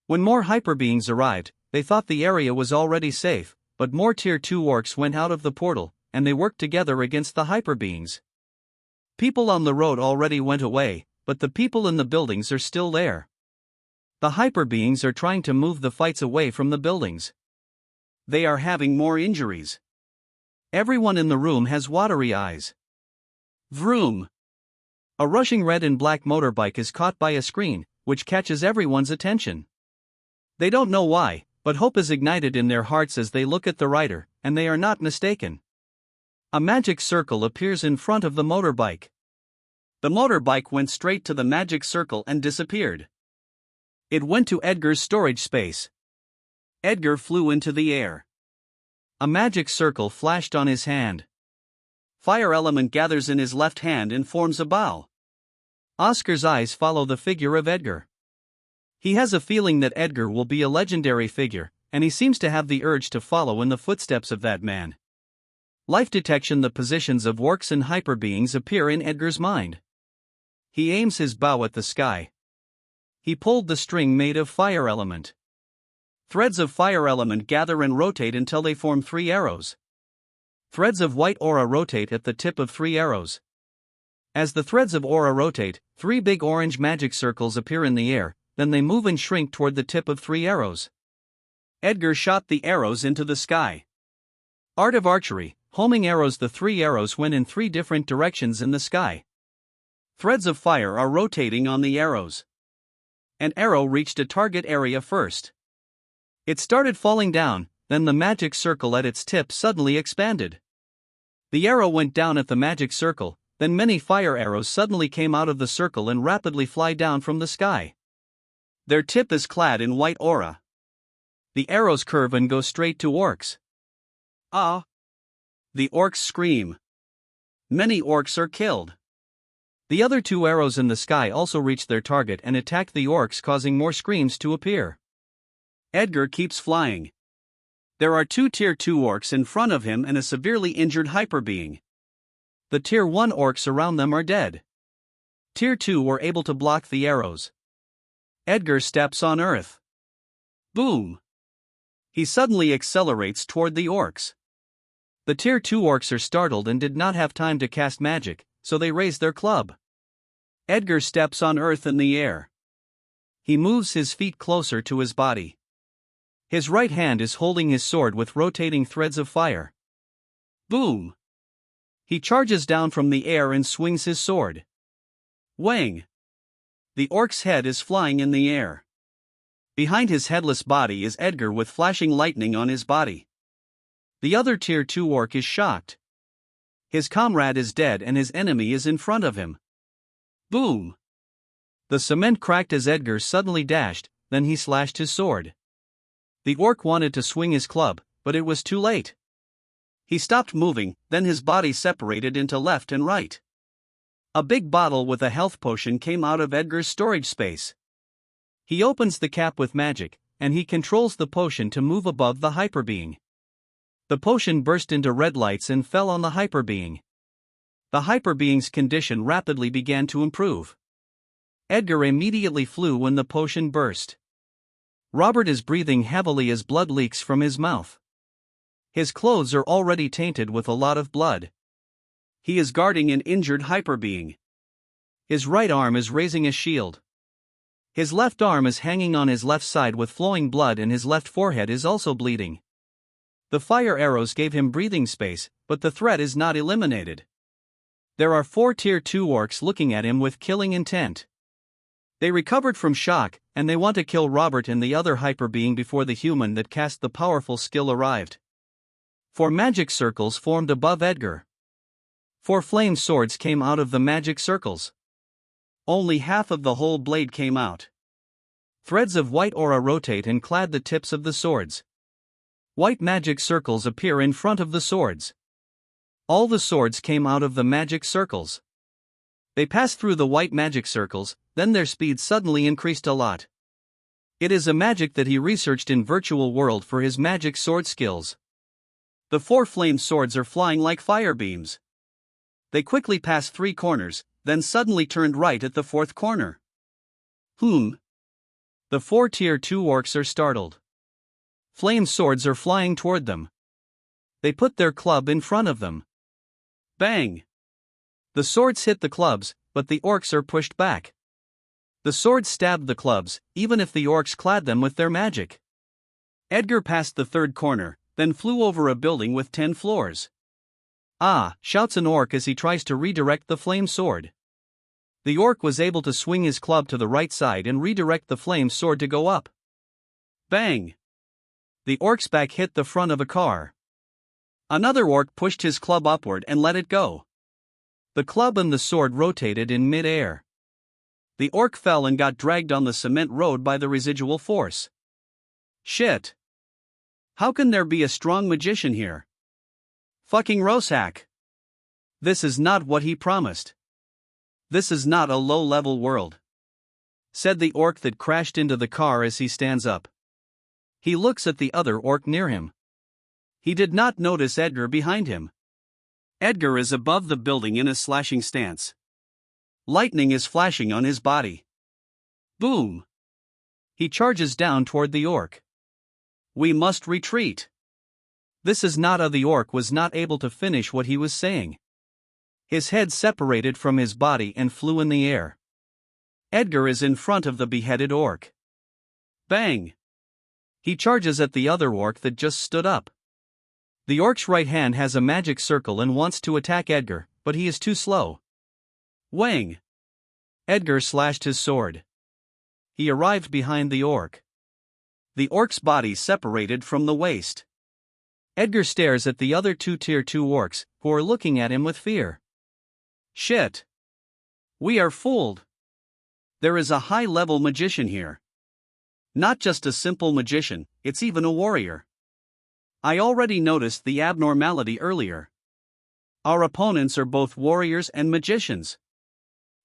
When more hyper beings arrived, they thought the area was already safe, but more tier 2 orcs went out of the portal, and they worked together against the hyper beings. People on the road already went away, but the people in the buildings are still there. The hyper beings are trying to move the fights away from the buildings. They are having more injuries. Everyone in the room has watery eyes. Vroom! A rushing red and black motorbike is caught by a screen, which catches everyone's attention. They don't know why, but hope is ignited in their hearts as they look at the rider, and they are not mistaken. A magic circle appears in front of the motorbike. The motorbike went straight to the magic circle and disappeared. It went to Edgar's storage space. Edgar flew into the air. A magic circle flashed on his hand. Fire element gathers in his left hand and forms a bow. Oscar's eyes follow the figure of Edgar. He has a feeling that Edgar will be a legendary figure, and he seems to have the urge to follow in the footsteps of that man. Life detection. The positions of orcs and hyper beings appear in Edgar's mind. He aims his bow at the sky. He pulled the string made of fire element. Threads of fire element gather and rotate until they form 3 arrows. Threads of white aura rotate at the tip of 3 arrows. As the threads of aura rotate, 3 big orange magic circles appear in the air, then they move and shrink toward the tip of 3 arrows. Edgar shot the arrows into the sky. Art of archery, homing arrows. The 3 arrows went in 3 different directions in the sky. Threads of fire are rotating on the arrows. An arrow reached a target area first. It started falling down, then the magic circle at its tip suddenly expanded. The arrow went down at the magic circle, then many fire arrows suddenly came out of the circle and rapidly fly down from the sky. Their tip is clad in white aura. The arrows curve and go straight to orcs. Ah! The orcs scream. Many orcs are killed. The other 2 arrows in the sky also reach their target and attack the orcs, causing more screams to appear. Edgar keeps flying. There are 2 tier 2 orcs in front of him and a severely injured hyper being. The tier 1 orcs around them are dead. Tier 2 were able to block the arrows. Edgar steps on earth. Boom! He suddenly accelerates toward the orcs. The tier 2 orcs are startled and did not have time to cast magic, so they raise their club. Edgar steps on earth in the air. He moves his feet closer to his body. His right hand is holding his sword with rotating threads of fire. Boom! He charges down from the air and swings his sword. Wang! The orc's head is flying in the air. Behind his headless body is Edgar with flashing lightning on his body. The other tier 2 orc is shocked. His comrade is dead and his enemy is in front of him. Boom! The cement cracked as Edgar suddenly dashed, then he slashed his sword. The orc wanted to swing his club, but it was too late. He stopped moving, then his body separated into left and right. A big bottle with a health potion came out of Edgar's storage space. He opens the cap with magic, and he controls the potion to move above the hyper being. The potion burst into red lights and fell on the hyper being. The hyper being's condition rapidly began to improve. Edgar immediately flew when the potion burst. Robert is breathing heavily as blood leaks from his mouth. His clothes are already tainted with a lot of blood. He is guarding an injured hyper being. His right arm is raising a shield. His left arm is hanging on his left side with flowing blood and his left forehead is also bleeding. The fire arrows gave him breathing space, but the threat is not eliminated. There are 4 tier 2 orcs looking at him with killing intent. They recovered from shock, and they want to kill Robert and the other hyper being before the human that cast the powerful skill arrived. 4 magic circles formed above Edgar. 4 flame swords came out of the magic circles. Only half of the whole blade came out. Threads of white aura rotate and clad the tips of the swords. White magic circles appear in front of the swords. All the swords came out of the magic circles. They passed through the white magic circles, then their speed suddenly increased a lot. It is a magic that he researched in virtual world for his magic sword skills. The 4 flame swords are flying like fire beams. They quickly passed 3 corners, then suddenly turned right at the 4th corner. The 4 tier 2 orcs are startled. Flame swords are flying toward them. They put their club in front of them. Bang! The swords hit the clubs, but the orcs are pushed back. The swords stabbed the clubs, even if the orcs clad them with their magic. Edgar passed the 3rd corner, then flew over a building with 10 floors. Ah! Shouts an orc as he tries to redirect the flame sword. The orc was able to swing his club to the right side and redirect the flame sword to go up. Bang! The orc's back hit the front of a car. Another orc pushed his club upward and let it go. The club and the sword rotated in mid-air. The orc fell and got dragged on the cement road by the residual force. Shit! How can there be a strong magician here? Fucking Rosak! This is not what he promised. This is not a low-level world, said the orc that crashed into the car as he stands up. He looks at the other orc near him. He did not notice Edgar behind him. Edgar is above the building in a slashing stance. Lightning is flashing on his body. Boom! He charges down toward the orc. We must retreat. This is not how the orc was not able to finish what he was saying. His head separated from his body and flew in the air. Edgar is in front of the beheaded orc. Bang! He charges at the other orc that just stood up. The orc's right hand has a magic circle and wants to attack Edgar, but he is too slow. Wang! Edgar slashed his sword. He arrived behind the orc. The orc's body separated from the waist. Edgar stares at the other 2 tier 2 orcs, who are looking at him with fear. Shit! We are fooled. There is a high-level magician here. Not just a simple magician, it's even a warrior. I already noticed the abnormality earlier. Our opponents are both warriors and magicians,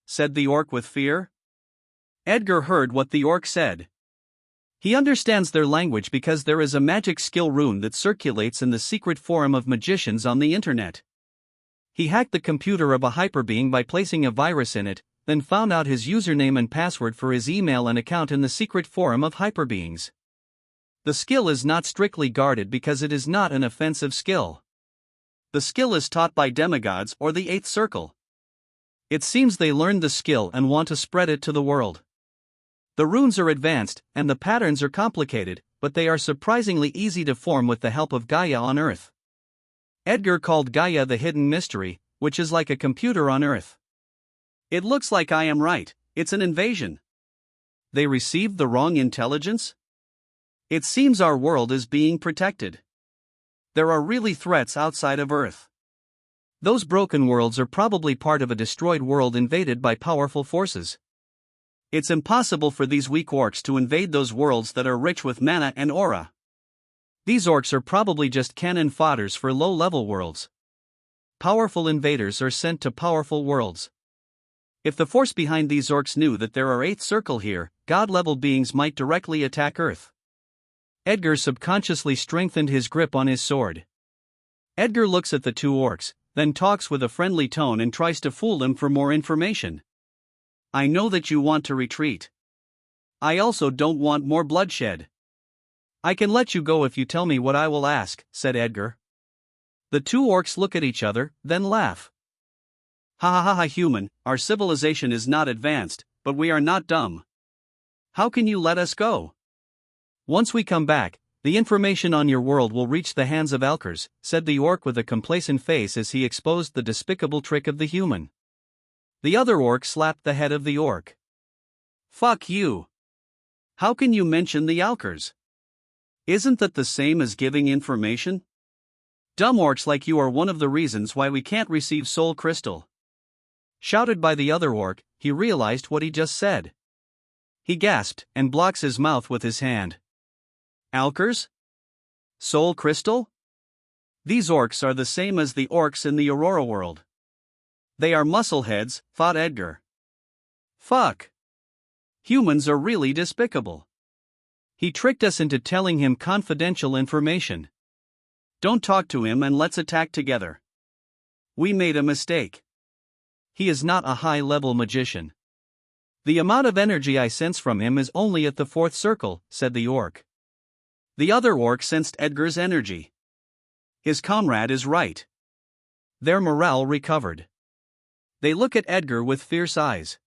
said the orc with fear. Edgar heard what the orc said. He understands their language because there is a magic skill rune that circulates in the secret forum of magicians on the internet. He hacked the computer of a hyperbeing by placing a virus in it, then found out his username and password for his email and account in the secret forum of hyperbeings. The skill is not strictly guarded because it is not an offensive skill. The skill is taught by demigods or the 8th circle. It seems they learned the skill and want to spread it to the world. The runes are advanced, and the patterns are complicated, but they are surprisingly easy to form with the help of Gaia on Earth. Edgar called Gaia the hidden mystery, which is like a computer on Earth. It looks like I am right, it's an invasion. They received the wrong intelligence? It seems our world is being protected. There are really threats outside of Earth. Those broken worlds are probably part of a destroyed world invaded by powerful forces. It's impossible for these weak orcs to invade those worlds that are rich with mana and aura. These orcs are probably just cannon fodders for low-level worlds. Powerful invaders are sent to powerful worlds. If the force behind these orcs knew that there are 8th circle here, god-level beings might directly attack Earth. Edgar subconsciously strengthened his grip on his sword. Edgar looks at the 2 orcs, then talks with a friendly tone and tries to fool them for more information. I know that you want to retreat. I also don't want more bloodshed. I can let you go if you tell me what I will ask, said Edgar. The 2 orcs look at each other, then laugh. Ha ha ha ha, human, our civilization is not advanced, but we are not dumb. How can you let us go? Once we come back, the information on your world will reach the hands of Alkers, said the orc with a complacent face as he exposed the despicable trick of the human. The other orc slapped the head of the orc. Fuck you. How can you mention the Alkers? Isn't that the same as giving information? Dumb orcs like you are one of the reasons why we can't receive Soul Crystal. Shouted by the other orc, he realized what he just said. He gasped and blocks his mouth with his hand. Alkers? Soul Crystal? These orcs are the same as the orcs in the Aurora world. They are muscleheads, thought Edgar. Fuck. Humans are really despicable. He tricked us into telling him confidential information. Don't talk to him and let's attack together. We made a mistake. He is not a high-level magician. The amount of energy I sense from him is only at the fourth circle, said the orc. The other orc sensed Edgar's energy. His comrade is right. Their morale recovered. They look at Edgar with fierce eyes.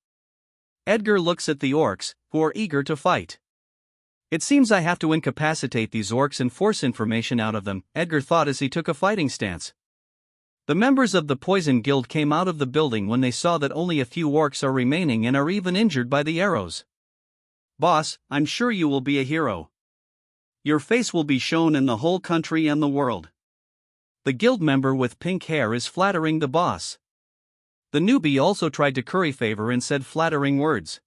Edgar looks at the orcs, who are eager to fight. It seems I have to incapacitate these orcs and force information out of them, Edgar thought as he took a fighting stance. The members of the Poison Guild came out of the building when they saw that only a few orcs are remaining and are even injured by the arrows. Boss, I'm sure you will be a hero. Your face will be shown in the whole country and the world. The guild member with pink hair is flattering the boss. The newbie also tried to curry favor and said flattering words.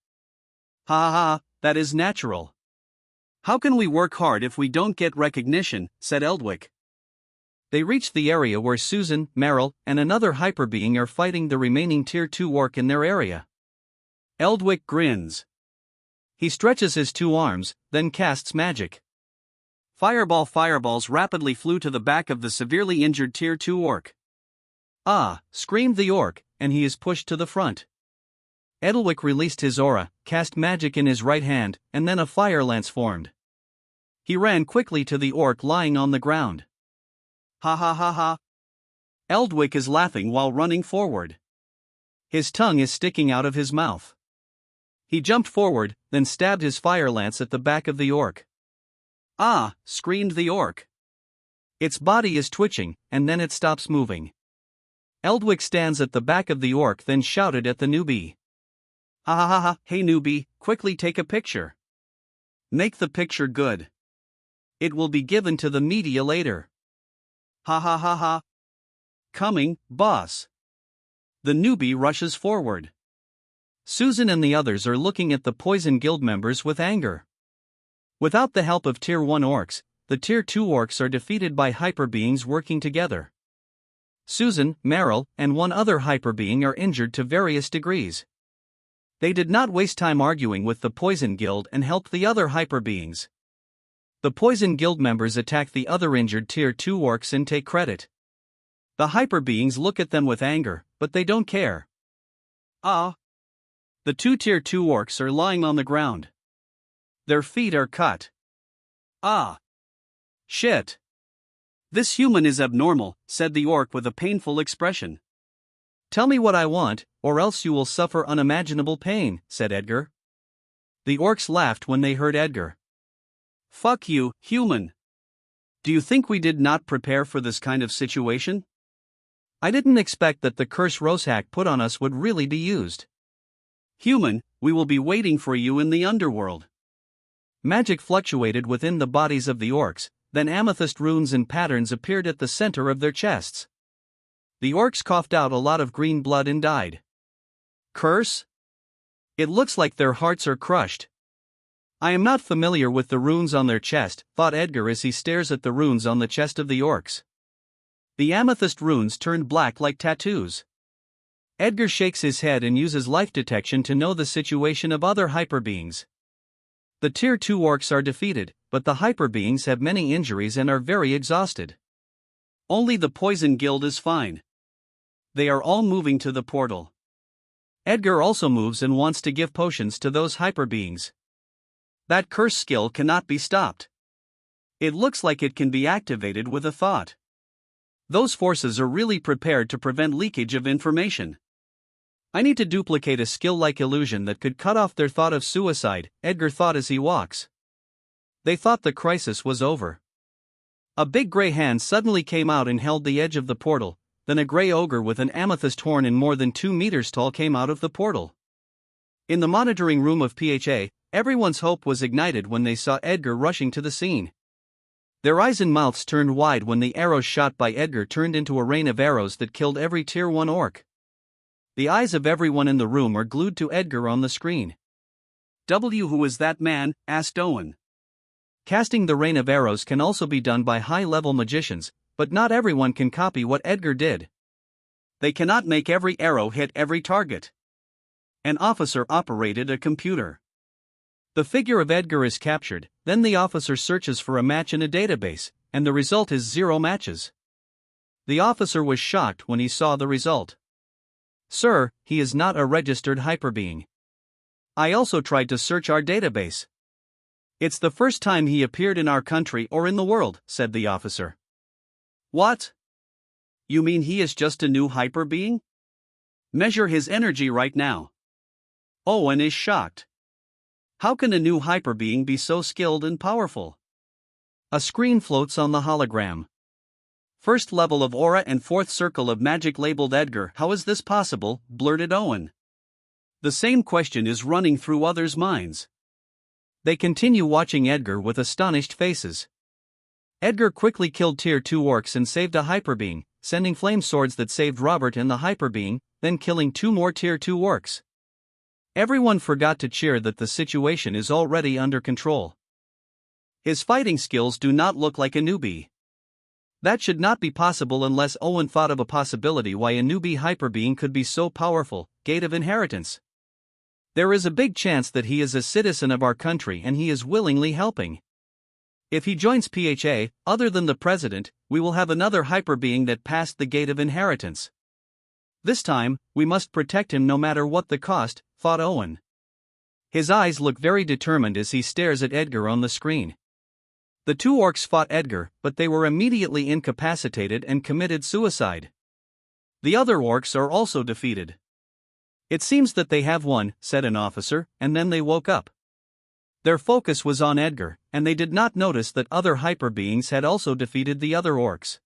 Ha ha ha, that is natural. How can we work hard if we don't get recognition, said Eldwick. They reached the area where Susan, Meryl, and another hyper-being are fighting the remaining Tier 2 orc in their area. Eldwick grins. He stretches his two arms, then casts magic. Fireballs rapidly flew to the back of the severely injured Tier 2 orc. Ah, screamed the orc, and he is pushed to the front. Edelwick released his aura, cast magic in his right hand, and then a fire lance formed. He ran quickly to the orc lying on the ground. Ha ha ha ha. Eldwick is laughing while running forward. His tongue is sticking out of his mouth. He jumped forward, then stabbed his fire lance at the back of the orc. Ah, screamed the orc. Its body is twitching, and then it stops moving. Eldwick stands at the back of the orc, then shouted at the newbie. Ha ha ha ha, hey newbie, quickly take a picture. Make the picture good. It will be given to the media later. Ha ha ha ha. Coming, boss. The newbie rushes forward. Susan and the others are looking at the Poison Guild members with anger. Without the help of Tier 1 orcs, the Tier 2 orcs are defeated by hyper-beings working together. Susan, Meryl, and one other hyper-being are injured to various degrees. They did not waste time arguing with the Poison Guild and helped the other hyper-beings. The Poison Guild members attack the other injured Tier 2 orcs and take credit. The hyper-beings look at them with anger, but they don't care. Ah! The two Tier 2 orcs are lying on the ground. Their feet are cut. Ah! Shit! This human is abnormal, said the orc with a painful expression. Tell me what I want, or else you will suffer unimaginable pain, said Edgar. The orcs laughed when they heard Edgar. Fuck you, human. Do you think we did not prepare for this kind of situation? I didn't expect that the curse Roshack put on us would really be used. Human, we will be waiting for you in the underworld. Magic fluctuated within the bodies of the orcs, then amethyst runes and patterns appeared at the center of their chests. The orcs coughed out a lot of green blood and died. Curse? It looks like their hearts are crushed. I am not familiar with the runes on their chest, thought Edgar as he stares at the runes on the chest of the orcs. The amethyst runes turned black like tattoos. Edgar shakes his head and uses life detection to know the situation of other hyper-beings. The Tier 2 orcs are defeated, but the hyper-beings have many injuries and are very exhausted. Only the Poison Guild is fine. They are all moving to the portal. Edgar also moves and wants to give potions to those hyper-beings. That curse skill cannot be stopped. It looks like it can be activated with a thought. Those forces are really prepared to prevent leakage of information. I need to duplicate a skill like illusion that could cut off their thought of suicide, Edgar thought as he walks. They thought the crisis was over. A big gray hand suddenly came out and held the edge of the portal, then a gray ogre with an amethyst horn and more than 2 meters tall came out of the portal. In the monitoring room of PHA, everyone's hope was ignited when they saw Edgar rushing to the scene. Their eyes and mouths turned wide when the arrows shot by Edgar turned into a rain of arrows that killed every Tier 1 orc. The eyes of everyone in the room are glued to Edgar on the screen. Who is that man? Asked Owen. Casting the rain of arrows can also be done by high-level magicians, but not everyone can copy what Edgar did. They cannot make every arrow hit every target. An officer operated a computer. The figure of Edgar is captured, then the officer searches for a match in a database, and the result is 0 matches. The officer was shocked when he saw the result. Sir, he is not a registered hyperbeing. I also tried to search our database. It's the first time he appeared in our country or in the world, said the officer. What? You mean he is just a new hyperbeing? Measure his energy right now. Owen is shocked. How can a new hyperbeing be so skilled and powerful? A screen floats on the hologram. First level of aura and fourth circle of magic labeled Edgar. How is this possible? Blurted Owen. The same question is running through others' minds. They continue watching Edgar with astonished faces. Edgar quickly killed Tier 2 orcs and saved a hyperbeing, sending flame swords that saved Robert and the hyperbeing, then killing 2 more Tier 2 orcs. Everyone forgot to cheer that the situation is already under control. His fighting skills do not look like a newbie. That should not be possible unless Owen thought of a possibility why a newbie hyperbeing could be so powerful. Gate of inheritance. There is a big chance that he is a citizen of our country and he is willingly helping. If he joins PHA, other than the president, we will have another hyperbeing that passed the gate of inheritance. This time, we must protect him no matter what the cost, thought Owen. His eyes look very determined as he stares at Edgar on the screen. The 2 orcs fought Edgar, but they were immediately incapacitated and committed suicide. The other orcs are also defeated. It seems that they have won, said an officer, and then they woke up. Their focus was on Edgar, and they did not notice that other hyperbeings had also defeated the other orcs.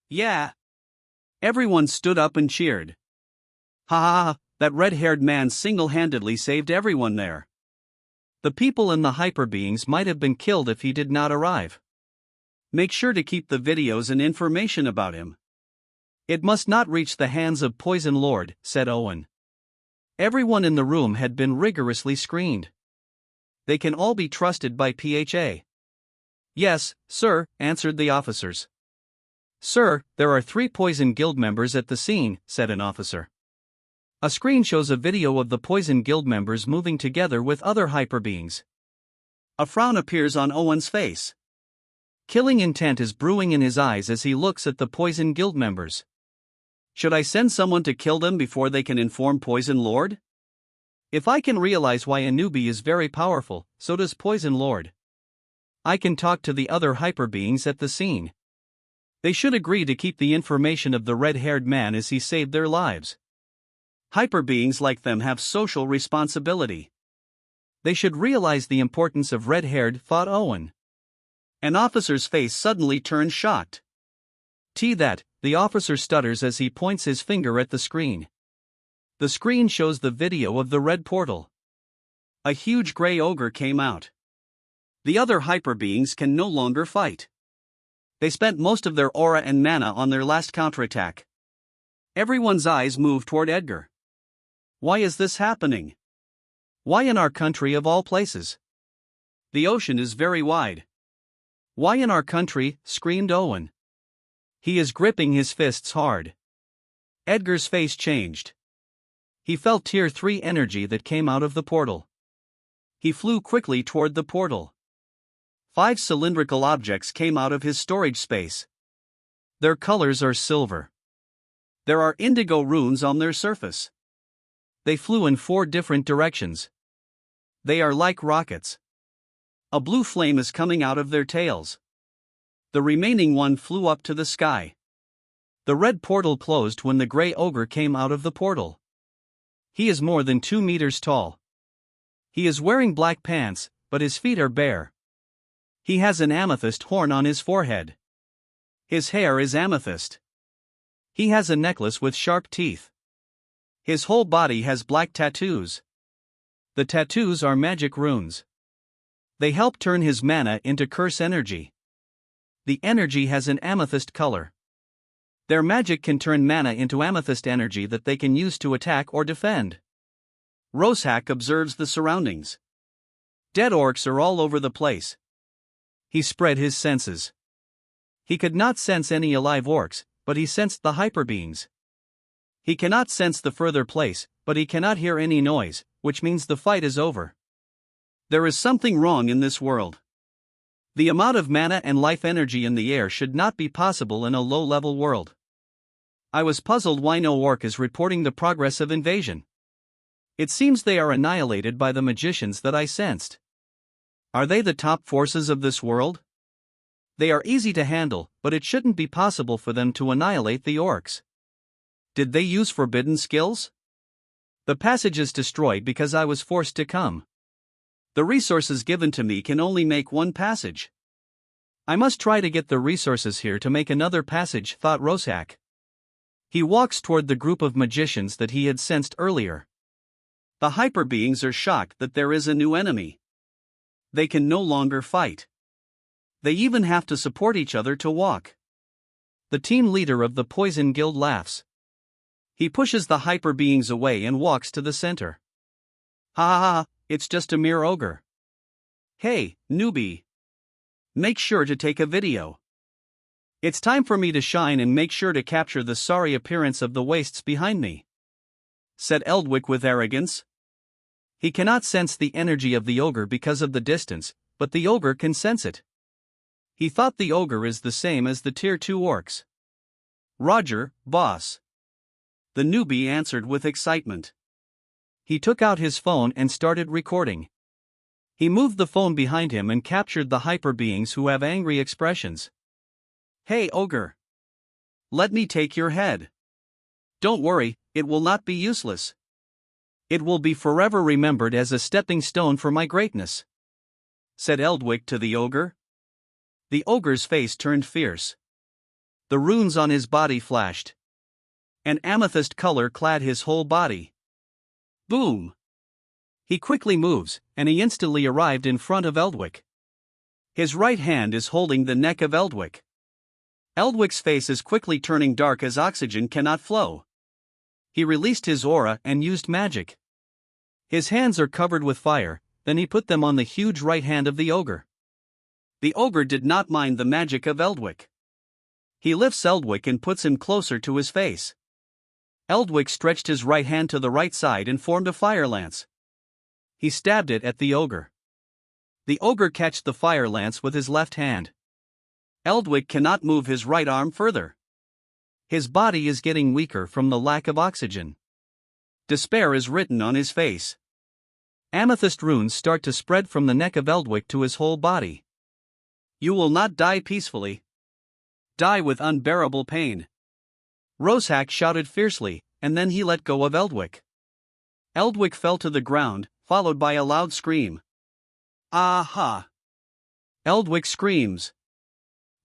Yeah. Everyone stood up and cheered. Ha ha ha, that red-haired man single-handedly saved everyone there. The people in the hyperbeings might have been killed if he did not arrive. Make sure to keep the videos and information about him. It must not reach the hands of Poison Lord, said Owen. Everyone in the room had been rigorously screened. They can all be trusted by PHA. Yes, sir, answered the officers. Sir, there are 3 Poison Guild members at the scene, said an officer. A screen shows a video of the Poison Guild members moving together with other hyperbeings. A frown appears on Owen's face. Killing intent is brewing in his eyes as he looks at the Poison Guild members. Should I send someone to kill them before they can inform Poison Lord? If I can realize why a newbie is very powerful, so does Poison Lord. I can talk to the other hyperbeings at the scene. They should agree to keep the information of the red-haired man as he saved their lives. Hyperbeings like them have social responsibility. They should realize the importance of red-haired, thought Owen. An officer's face suddenly turns shocked. That, the officer stutters as he points his finger at the screen. The screen shows the video of the red portal. A huge grey ogre came out. The other hyperbeings can no longer fight. They spent most of their aura and mana on their last counterattack. Everyone's eyes move toward Edgar. Why is this happening? Why in our country of all places? The ocean is very wide. Why in our country? Screamed Owen. He is gripping his fists hard. Edgar's face changed. He felt Tier 3 energy that came out of the portal. He flew quickly toward the portal. 5 cylindrical objects came out of his storage space. Their colors are silver. There are indigo runes on their surface. They flew in 4 different directions. They are like rockets. A blue flame is coming out of their tails. The remaining one flew up to the sky. The red portal closed when the grey ogre came out of the portal. He is more than 2 meters tall. He is wearing black pants, but his feet are bare. He has an amethyst horn on his forehead. His hair is amethyst. He has a necklace with sharp teeth. His whole body has black tattoos. The tattoos are magic runes. They help turn his mana into curse energy. The energy has an amethyst color. Their magic can turn mana into amethyst energy that they can use to attack or defend. Roshak observes the surroundings. Dead orcs are all over the place. He spread his senses. He could not sense any alive orcs, but he sensed the hyperbeings. He cannot sense the further place, but he cannot hear any noise, which means the fight is over. There is something wrong in this world. The amount of mana and life energy in the air should not be possible in a low-level world. I was puzzled why no orc is reporting the progress of invasion. It seems they are annihilated by the magicians that I sensed. Are they the top forces of this world? They are easy to handle, but it shouldn't be possible for them to annihilate the orcs. Did they use forbidden skills? The passage is destroyed because I was forced to come. The resources given to me can only make one passage. I must try to get the resources here to make another passage, thought Roshak. He walks toward the group of magicians that he had sensed earlier. The hyper beings are shocked that there is a new enemy. They can no longer fight. They even have to support each other to walk. The team leader of the Poison Guild laughs. He pushes the hyper beings away and walks to the center. Ha ha ha, it's just a mere ogre. Hey, newbie. Make sure to take a video. It's time for me to shine and make sure to capture the sorry appearance of the wastes behind me, said Eldwick with arrogance. He cannot sense the energy of the ogre because of the distance, but the ogre can sense it. He thought the ogre is the same as the tier 2 orcs. Roger, boss. The newbie answered with excitement. He took out his phone and started recording. He moved the phone behind him and captured the hyper beings who have angry expressions. Hey ogre. Let me take your head. Don't worry, it will not be useless. It will be forever remembered as a stepping stone for my greatness, said Eldwick to the ogre. The ogre's face turned fierce. The runes on his body flashed. An amethyst color clad his whole body. Boom! He quickly moves, and he instantly arrived in front of Eldwick. His right hand is holding the neck of Eldwick. Eldwick's face is quickly turning dark as oxygen cannot flow. He released his aura and used magic. His hands are covered with fire, then he put them on the huge right hand of the ogre. The ogre did not mind the magic of Eldwick. He lifts Eldwick and puts him closer to his face. Eldwick stretched his right hand to the right side and formed a fire lance. He stabbed it at the ogre. The ogre catched the fire lance with his left hand. Eldwick cannot move his right arm further. His body is getting weaker from the lack of oxygen. Despair is written on his face. Amethyst runes start to spread from the neck of Eldwick to his whole body. You will not die peacefully. Die with unbearable pain. Roshak shouted fiercely, and then he let go of Eldwick. Eldwick fell to the ground, followed by a loud scream. Aha! Eldwick screams.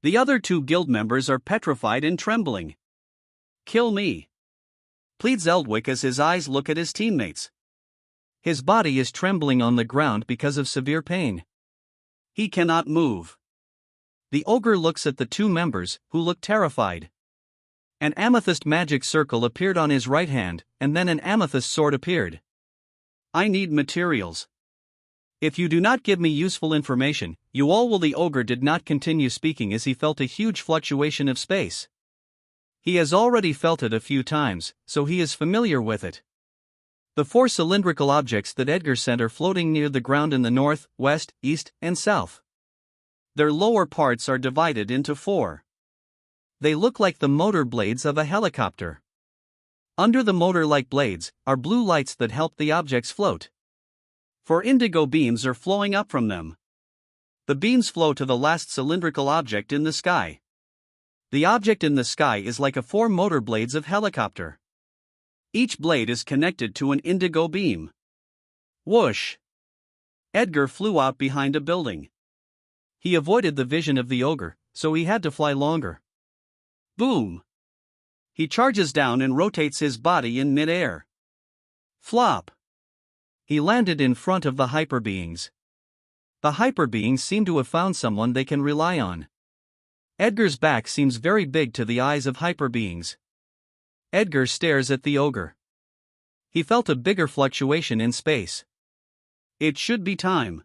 The other 2 guild members are petrified and trembling. Kill me, pleads Eldwick as his eyes look at his teammates. His body is trembling on the ground because of severe pain. He cannot move. The ogre looks at the 2 members, who look terrified. An amethyst magic circle appeared on his right hand, and then an amethyst sword appeared. I need materials. If you do not give me useful information, you all will. The ogre did not continue speaking as he felt a huge fluctuation of space. He has already felt it a few times, so he is familiar with it. The 4 cylindrical objects that Edgar sent are floating near the ground in the north, west, east, and south. Their lower parts are divided into 4. They look like the motor blades of a helicopter. Under the motor-like blades are blue lights that help the objects float. 4 indigo beams are flowing up from them. The beams flow to the last cylindrical object in the sky. The object in the sky is like a 4 motor blades of helicopter. Each blade is connected to an indigo beam. Whoosh! Edgar flew out behind a building. He avoided the vision of the ogre, so he had to fly longer. Boom! He charges down and rotates his body in mid-air. Flop! He landed in front of the hyper beings. The hyper beings seem to have found someone they can rely on. Edgar's back seems very big to the eyes of hyper beings. Edgar stares at the ogre. He felt a bigger fluctuation in space. It should be time.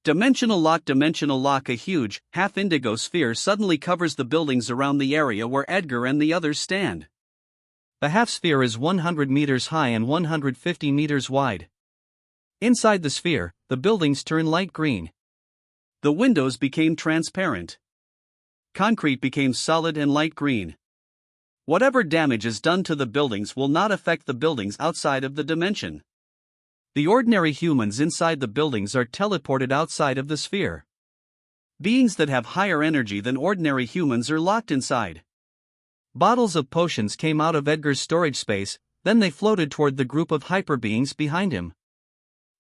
Dimensional lock. A huge, half-indigo sphere suddenly covers the buildings around the area where Edgar and the others stand. The half-sphere is 100 meters high and 150 meters wide. Inside the sphere, the buildings turn light green. The windows became transparent. Concrete became solid and light green. Whatever damage is done to the buildings will not affect the buildings outside of the dimension. The ordinary humans inside the buildings are teleported outside of the sphere. Beings that have higher energy than ordinary humans are locked inside. Bottles of potions came out of Edgar's storage space, then they floated toward the group of hyper beings behind him.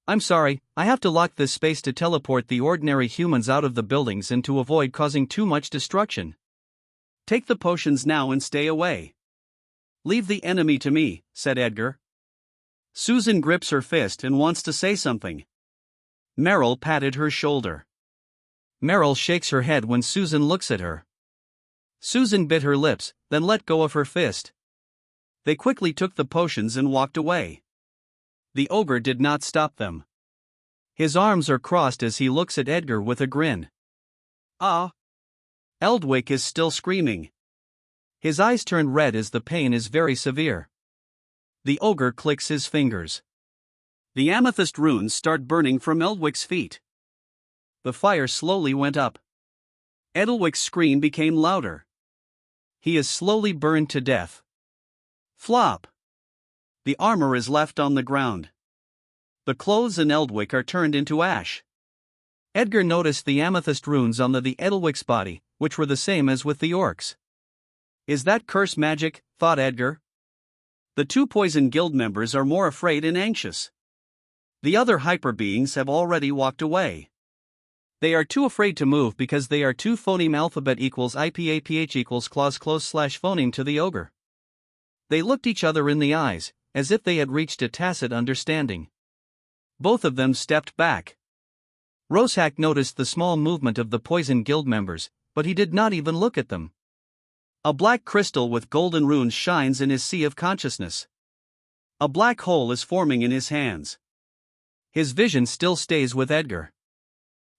I'm sorry, I have to lock this space to teleport the ordinary humans out of the buildings and to avoid causing too much destruction. Take the potions now and stay away. Leave the enemy to me, said Edgar. Susan grips her fist and wants to say something. Meryl patted her shoulder. Meryl shakes her head when Susan looks at her. Susan bit her lips, then let go of her fist. They quickly took the potions and walked away. The ogre did not stop them. His arms are crossed as he looks at Edgar with a grin. Ah! Eldwick is still screaming. His eyes turn red as the pain is very severe. The ogre clicks his fingers. The amethyst runes start burning from Eldwick's feet. The fire slowly went up. Eldwick's scream became louder. He is slowly burned to death. Flop! The armor is left on the ground. The clothes in Eldwick are turned into ash. Edgar noticed the amethyst runes on the Eldwick's body, which were the same as with the orcs. Is that curse magic? Thought Edgar. The two Poison Guild members are more afraid and anxious. The other hyper beings have already walked away. They are too afraid to move because they are too phoneme alphabet equals IPAPH equals clause close slash phoneme to the ogre. They looked each other in the eyes, as if they had reached a tacit understanding. Both of them stepped back. Roshak noticed the small movement of the Poison Guild members, but he did not even look at them. A black crystal with golden runes shines in his sea of consciousness. A black hole is forming in his hands. His vision still stays with Edgar.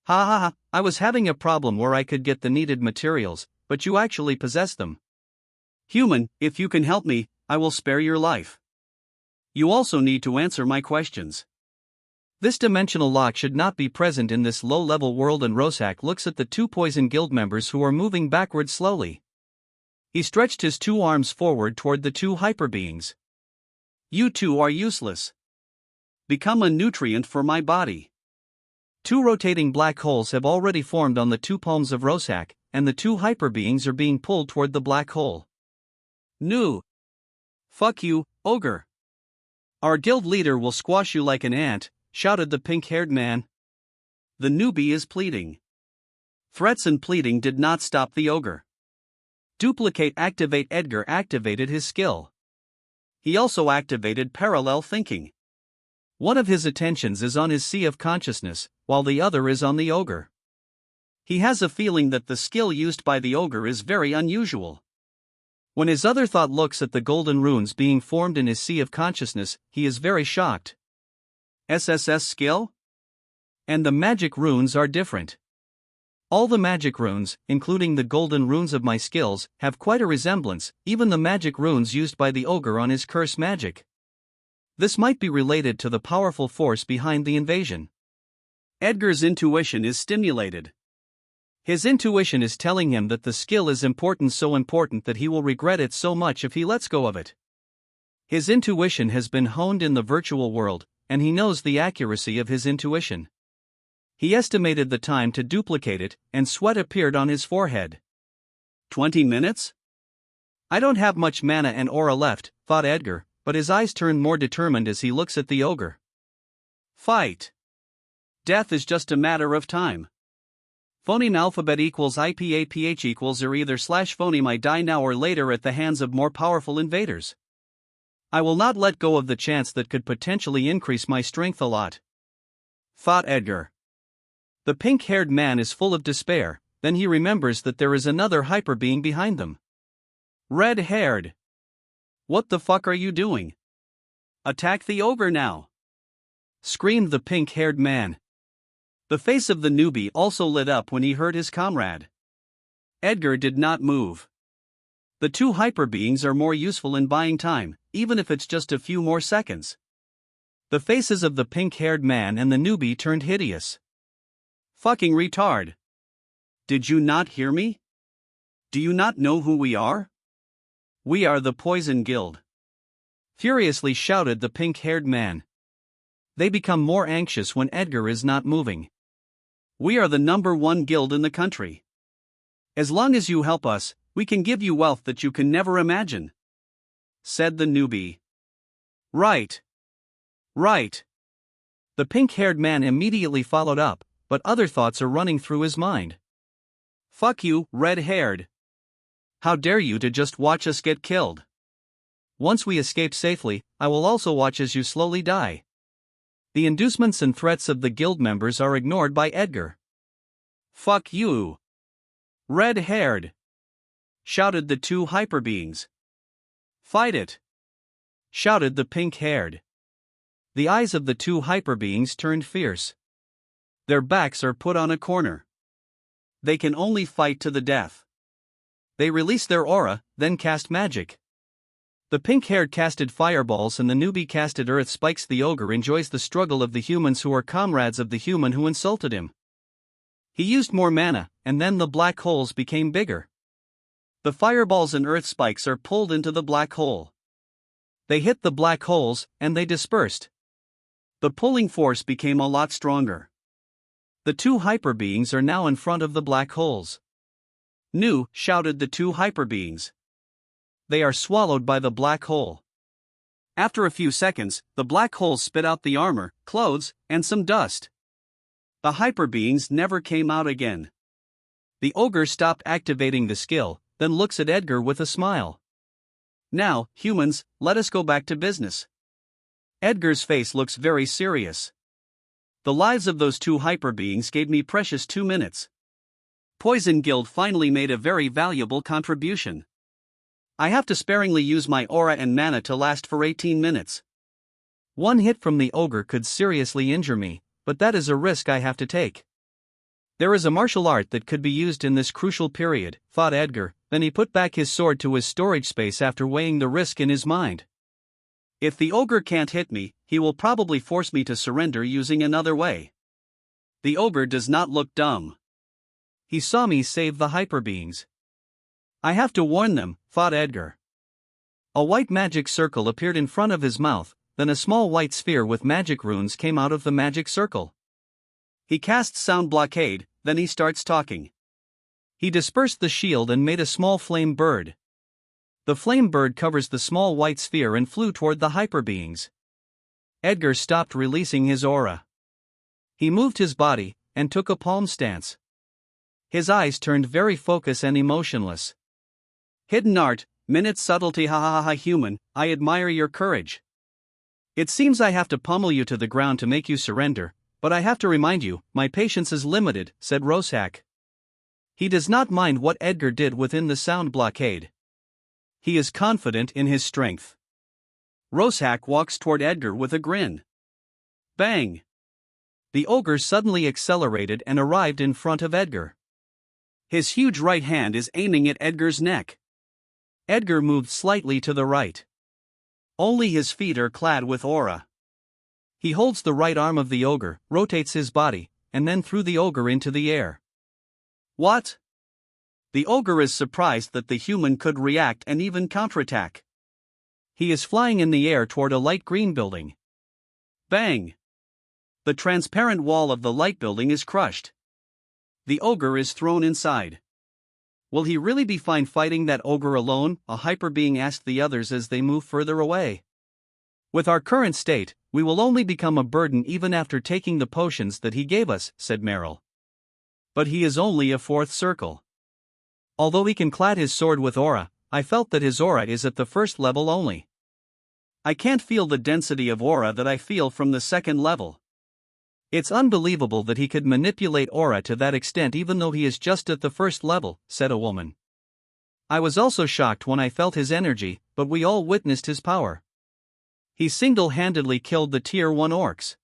Ha ha ha, I was having a problem where I could get the needed materials, but you actually possess them. Human, if you can help me, I will spare your life. You also need to answer my questions. This dimensional lock should not be present in this low-level world, and Roshak looks at the two Poison Guild members who are moving backward slowly. He stretched his two arms forward toward the two hyper beings. You two are useless. Become a nutrient for my body. Two rotating black holes have already formed on the two palms of Roshak, and the two hyper beings are being pulled toward the black hole. No. Fuck you, ogre. Our guild leader will squash you like an ant, shouted the pink-haired man. The newbie is pleading. Threats and pleading did not stop the ogre. Duplicate activate. Edgar activated his skill. He also activated parallel thinking. One of his attentions is on his sea of consciousness, while the other is on the ogre. He has a feeling that the skill used by the ogre is very unusual. When his other thought looks at the golden runes being formed in his sea of consciousness, he is very shocked. SSS skill? And the magic runes are different. All the magic runes, including the golden runes of my skills, have quite a resemblance, even the magic runes used by the ogre on his curse magic. This might be related to the powerful force behind the invasion. Edgar's intuition is stimulated. His intuition is telling him that the skill is important, so important that he will regret it so much if he lets go of it. His intuition has been honed in the virtual world, and he knows the accuracy of his intuition. He estimated the time to duplicate it, and sweat appeared on his forehead. 20 minutes? I don't have much mana and aura left, thought Edgar, but his eyes turn more determined as he looks at the ogre. Fight. Death is just a matter of time. Phoneme alphabet equals IPAPH equals or either slash phoneme. I die now or later at the hands of more powerful invaders. I will not let go of the chance that could potentially increase my strength a lot, thought Edgar. The pink-haired man is full of despair, then he remembers that there is another hyper being behind them. Red-haired. What the fuck are you doing? Attack the ogre now, screamed the pink-haired man. The face of the newbie also lit up when he heard his comrade. Edgar did not move. The two hyper beings are more useful in buying time, even if it's just a few more seconds. The faces of the pink-haired man and the newbie turned hideous. Fucking retard. Did you not hear me? Do you not know who we are? We are the Poison Guild. Furiously shouted the pink-haired man. They become more anxious when Edgar is not moving. We are the #1 guild in the country. As long as you help us, we can give you wealth that you can never imagine, said the newbie. Right. Right. The pink-haired man immediately followed up, but other thoughts are running through his mind. Fuck you, red-haired. How dare you to just watch us get killed? Once we escape safely, I will also watch as you slowly die. The inducements and threats of the guild members are ignored by Edgar. Fuck you. Red-haired. Shouted the two hyper beings. Fight it. Shouted the pink-haired. The eyes of the two hyper beings turned fierce. Their backs are put on a corner. They can only fight to the death. They release their aura, then cast magic. The pink-haired casted fireballs and the newbie casted earth spikes. The ogre enjoys the struggle of the humans who are comrades of the human who insulted him. He used more mana, and then the black holes became bigger. The fireballs and earth spikes are pulled into the black hole. They hit the black holes, and they dispersed. The pulling force became a lot stronger. The two hyper beings are now in front of the black holes. "Nu!" shouted the two hyper beings. They are swallowed by the black hole. After a few seconds, the black hole spit out the armor, clothes, and some dust. The hyper beings never came out again. The ogre stopped activating the skill, then looks at Edgar with a smile. Now, humans, let us go back to business. Edgar's face looks very serious. The lives of those two hyper beings gave me precious 2 minutes. Poison Guild finally made a very valuable contribution. I have to sparingly use my aura and mana to last for 18 minutes. One hit from the ogre could seriously injure me, but that is a risk I have to take. There is a martial art that could be used in this crucial period, thought Edgar, then he put back his sword to his storage space after weighing the risk in his mind. If the ogre can't hit me, he will probably force me to surrender using another way. The ogre does not look dumb. He saw me save the hyper beings. I have to warn them, thought Edgar. A white magic circle appeared in front of his mouth, then a small white sphere with magic runes came out of the magic circle. He casts sound blockade, then he starts talking. He dispersed the shield and made a small flame bird. The flame bird covers the small white sphere and flew toward the hyper beings. Edgar stopped releasing his aura. He moved his body, and took a palm stance. His eyes turned very focused and emotionless. Hidden art, minute subtlety, ha ha ha, human, I admire your courage. It seems I have to pummel you to the ground to make you surrender, but I have to remind you, my patience is limited, said Rosak. He does not mind what Edgar did within the sound blockade. He is confident in his strength. Rosak walks toward Edgar with a grin. Bang! The ogre suddenly accelerated and arrived in front of Edgar. His huge right hand is aiming at Edgar's neck. Edgar moved slightly to the right. Only his feet are clad with aura. He holds the right arm of the ogre, rotates his body, and then threw the ogre into the air. What? The ogre is surprised that the human could react and even counterattack. He is flying in the air toward a light green building. Bang! The transparent wall of the light building is crushed. The ogre is thrown inside. Will he really be fine fighting that ogre alone? A hyper being asked the others as they move further away. With our current state, we will only become a burden even after taking the potions that he gave us, said Meryl. But he is only a fourth circle. Although he can clad his sword with aura, I felt that his aura is at the first level only. I can't feel the density of aura that I feel from the second level. It's unbelievable that he could manipulate aura to that extent even though he is just at the first level, said a woman. I was also shocked when I felt his energy, but we all witnessed his power. He single-handedly killed the Tier 1 orcs.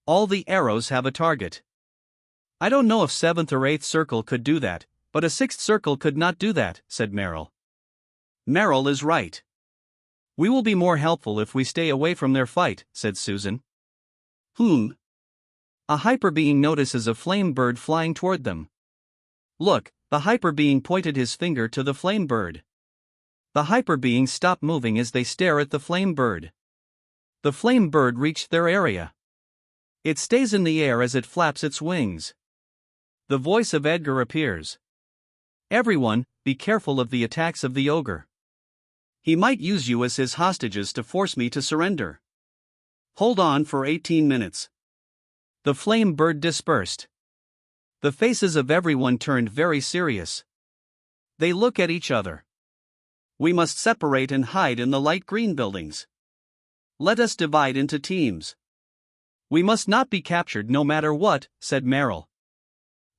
All the arrows have a target. I don't know if 7th or 8th circle could do that, but a 6th circle could not do that, said Meryl. Meryl is right. We will be more helpful if we stay away from their fight, said Susan. A hyper being notices a flame bird flying toward them. Look, the hyper being pointed his finger to the flame bird. The hyper beings stop moving as they stare at the flame bird. The flame bird reached their area. It stays in the air as it flaps its wings. The voice of Edgar appears. Everyone, be careful of the attacks of the ogre. He might use you as his hostages to force me to surrender. Hold on for 18 minutes. The flame bird dispersed. The faces of everyone turned very serious. They look at each other. We must separate and hide in the light green buildings. Let us divide into teams. We must not be captured no matter what, said Meryl.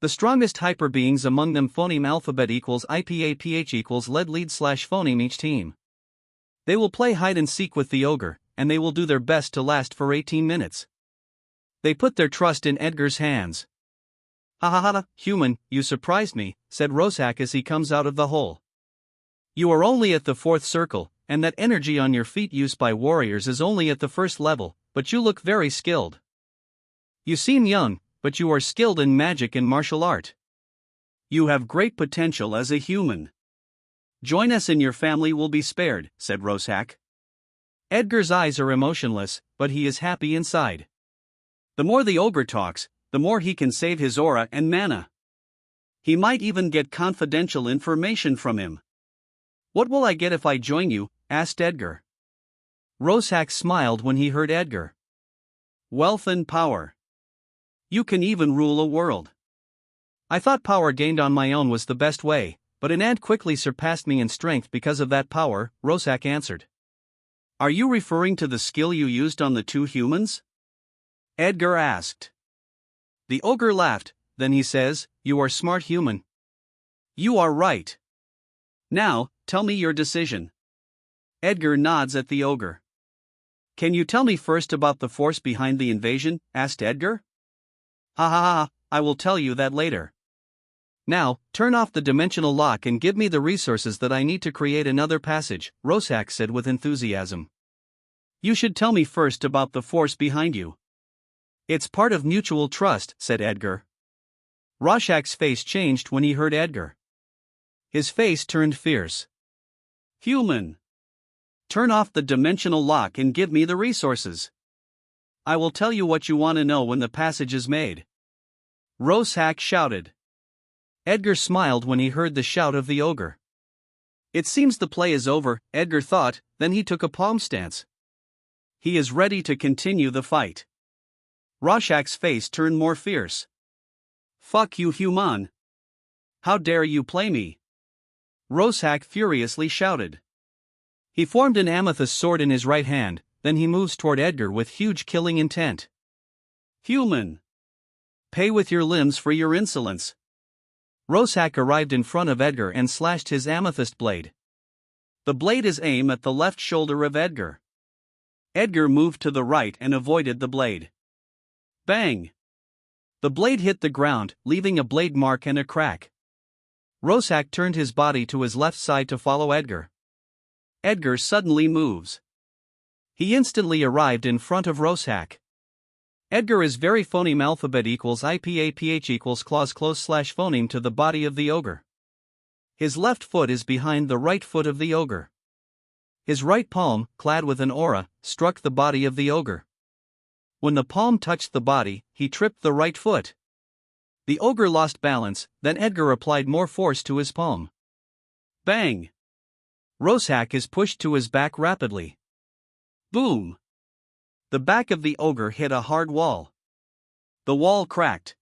The strongest hyper beings among them phoneme alphabet equals IPAPH equals lead slash phoneme each team. They will play hide and seek with the ogre, and they will do their best to last for 18 minutes. They put their trust in Edgar's hands. Ha ha ha, human, you surprised me, said Rosak as he comes out of the hole. You are only at the 4th circle, and that energy on your feet used by warriors is only at the 1st level, but you look very skilled. You seem young, but you are skilled in magic and martial art. You have great potential as a human. Join us and your family will be spared, said Rosak. Edgar's eyes are emotionless, but he is happy inside. The more the ogre talks, the more he can save his aura and mana. He might even get confidential information from him. What will I get if I join you? Asked Edgar. Rosak smiled when he heard Edgar. Wealth and power. You can even rule a world. I thought power gained on my own was the best way, but an ant quickly surpassed me in strength because of that power, Rosak answered. Are you referring to the skill you used on the 2 humans? Edgar asked. The ogre laughed, then he says, you are smart human. You are right. Now, tell me your decision. Edgar nods at the ogre. Can you tell me first about the force behind the invasion? Asked Edgar. Ha ha ha, I will tell you that later. Now, turn off the dimensional lock and give me the resources that I need to create another passage, Rosak said with enthusiasm. You should tell me first about the force behind you. It's part of mutual trust, said Edgar. Roshak's face changed when he heard Edgar. His face turned fierce. Human! Turn off the dimensional lock and give me the resources. I will tell you what you want to know when the passage is made. Rosak shouted. Edgar smiled when he heard the shout of the ogre. It seems the play is over, Edgar thought, then he took a palm stance. He is ready to continue the fight. Roshak's face turned more fierce. Fuck you, human! How dare you play me? Rosak furiously shouted. He formed an amethyst sword in his right hand, then he moves toward Edgar with huge killing intent. Human! Pay with your limbs for your insolence. Rosak arrived in front of Edgar and slashed his amethyst blade. The blade is aimed at the left shoulder of Edgar. Edgar moved to the right and avoided the blade. Bang! The blade hit the ground, leaving a blade mark and a crack. Rosak turned his body to his left side to follow Edgar. Edgar suddenly moves. He instantly arrived in front of Rosak. Edgar is very phoneme alphabet equals IPAPH equals clause close slash phoneme to the body of the ogre. His left foot is behind the right foot of the ogre. His right palm, clad with an aura, struck the body of the ogre. When the palm touched the body, he tripped the right foot. The ogre lost balance, then Edgar applied more force to his palm. Bang! Rosak is pushed to his back rapidly. Boom! The back of the ogre hit a hard wall. The wall cracked.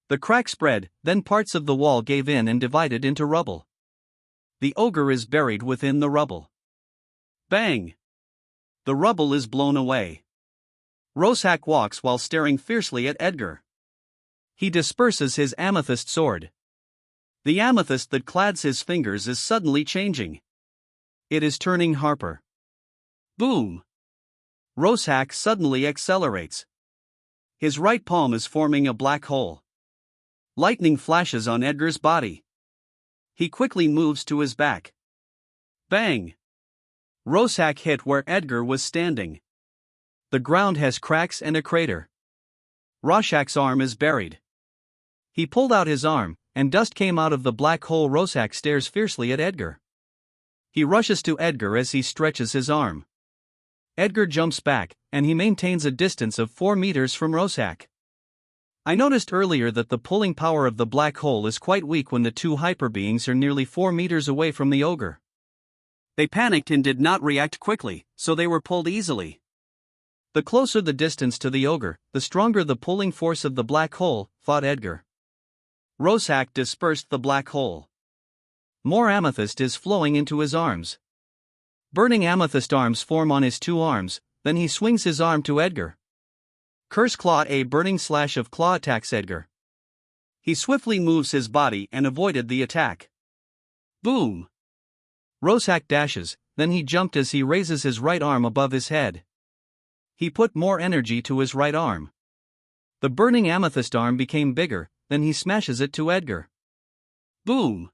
The crack spread, then parts of the wall gave in and divided into rubble. The ogre is buried within the rubble. Bang! The rubble is blown away. Rosak walks while staring fiercely at Edgar. He disperses his amethyst sword. The amethyst that clads his fingers is suddenly changing. It is turning Harper. Boom! Rosak suddenly accelerates. His right palm is forming a black hole. Lightning flashes on Edgar's body. He quickly moves to his back. Bang! Rorschach hit where Edgar was standing. The ground has cracks and a crater. Rorschach's arm is buried. He pulled out his arm, and dust came out of the black hole. Rorschach stares fiercely at Edgar. He rushes to Edgar as he stretches his arm. Edgar jumps back, and he maintains a distance of 4 meters from Rorschach. I noticed earlier that the pulling power of the black hole is quite weak when the two hyperbeings are nearly 4 meters away from the ogre. They panicked and did not react quickly, so they were pulled easily. The closer the distance to the ogre, the stronger the pulling force of the black hole, thought Edgar. Rorschach dispersed the black hole. More amethyst is flowing into his arms. Burning amethyst arms form on his 2 arms, then he swings his arm to Edgar. Curse Claw. A burning slash of claw attacks Edgar. He swiftly moves his body and avoided the attack. Boom! Rorschach dashes, then he jumped as he raises his right arm above his head. He put more energy to his right arm. The burning amethyst arm became bigger, then he smashes it to Edgar. Boom!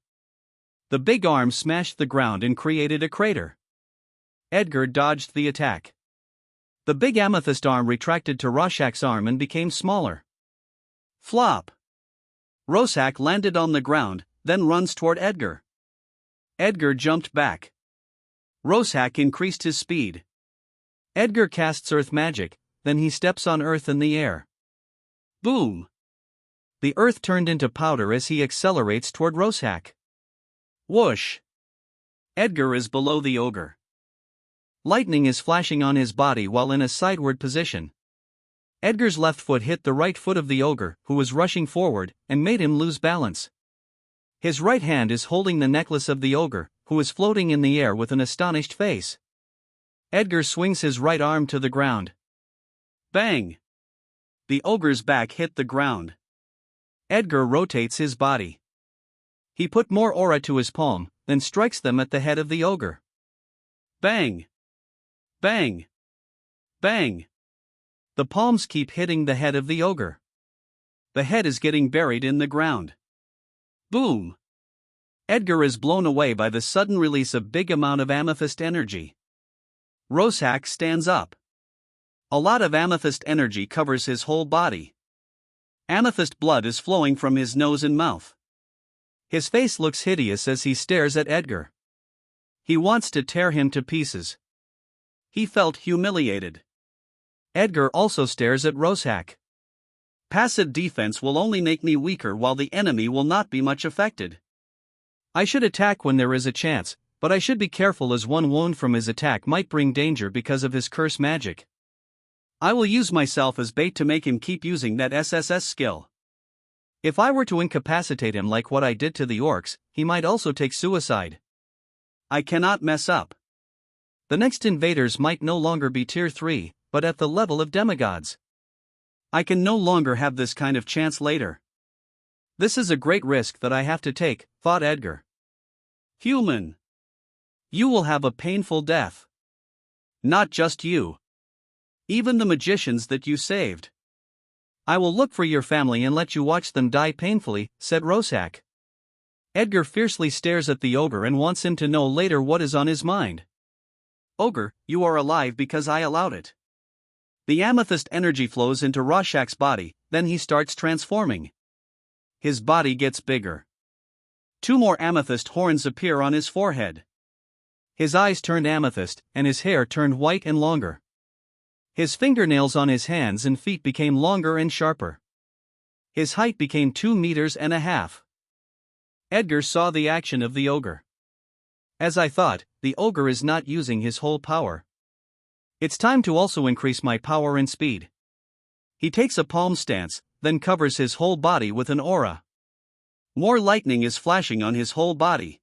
The big arm smashed the ground and created a crater. Edgar dodged the attack. The big amethyst arm retracted to Rorschach's arm and became smaller. Flop! Rorschach landed on the ground, then runs toward Edgar. Edgar jumped back. Rorschach increased his speed. Edgar casts earth magic, then he steps on earth in the air. Boom! The earth turned into powder as he accelerates toward Rorschach. Whoosh! Edgar is below the ogre. Lightning is flashing on his body while in a sideward position. Edgar's left foot hit the right foot of the ogre, who was rushing forward, and made him lose balance. His right hand is holding the necklace of the ogre, who is floating in the air with an astonished face. Edgar swings his right arm to the ground. Bang! The ogre's back hit the ground. Edgar rotates his body. He put more aura to his palm, then strikes them at the head of the ogre. Bang! Bang! Bang! The palms keep hitting the head of the ogre. The head is getting buried in the ground. Boom! Edgar is blown away by the sudden release of big amount of amethyst energy. Rorschach stands up. A lot of amethyst energy covers his whole body. Amethyst blood is flowing from his nose and mouth. His face looks hideous as he stares at Edgar. He wants to tear him to pieces. He felt humiliated. Edgar also stares at Rorschach. Passive defense will only make me weaker while the enemy will not be much affected. I should attack when there is a chance, but I should be careful as one wound from his attack might bring danger because of his curse magic. I will use myself as bait to make him keep using that SSS skill. If I were to incapacitate him like what I did to the orcs, he might also take suicide. I cannot mess up. The next invaders might no longer be tier 3, but at the level of demigods. I can no longer have this kind of chance later. This is a great risk that I have to take, thought Edgar. Human! You will have a painful death. Not just you. Even the magicians that you saved. I will look for your family and let you watch them die painfully, said Rorschach. Edgar fiercely stares at the ogre and wants him to know later what is on his mind. Ogre, you are alive because I allowed it. The amethyst energy flows into Rorschach's body, then he starts transforming. His body gets bigger. 2 more amethyst horns appear on his forehead. His eyes turned amethyst, and his hair turned white and longer. His fingernails on his hands and feet became longer and sharper. His height became 2.5 meters. Edgar saw the action of the ogre. As I thought, the ogre is not using his whole power. It's time to also increase my power and speed. He takes a palm stance, then covers his whole body with an aura. More lightning is flashing on his whole body.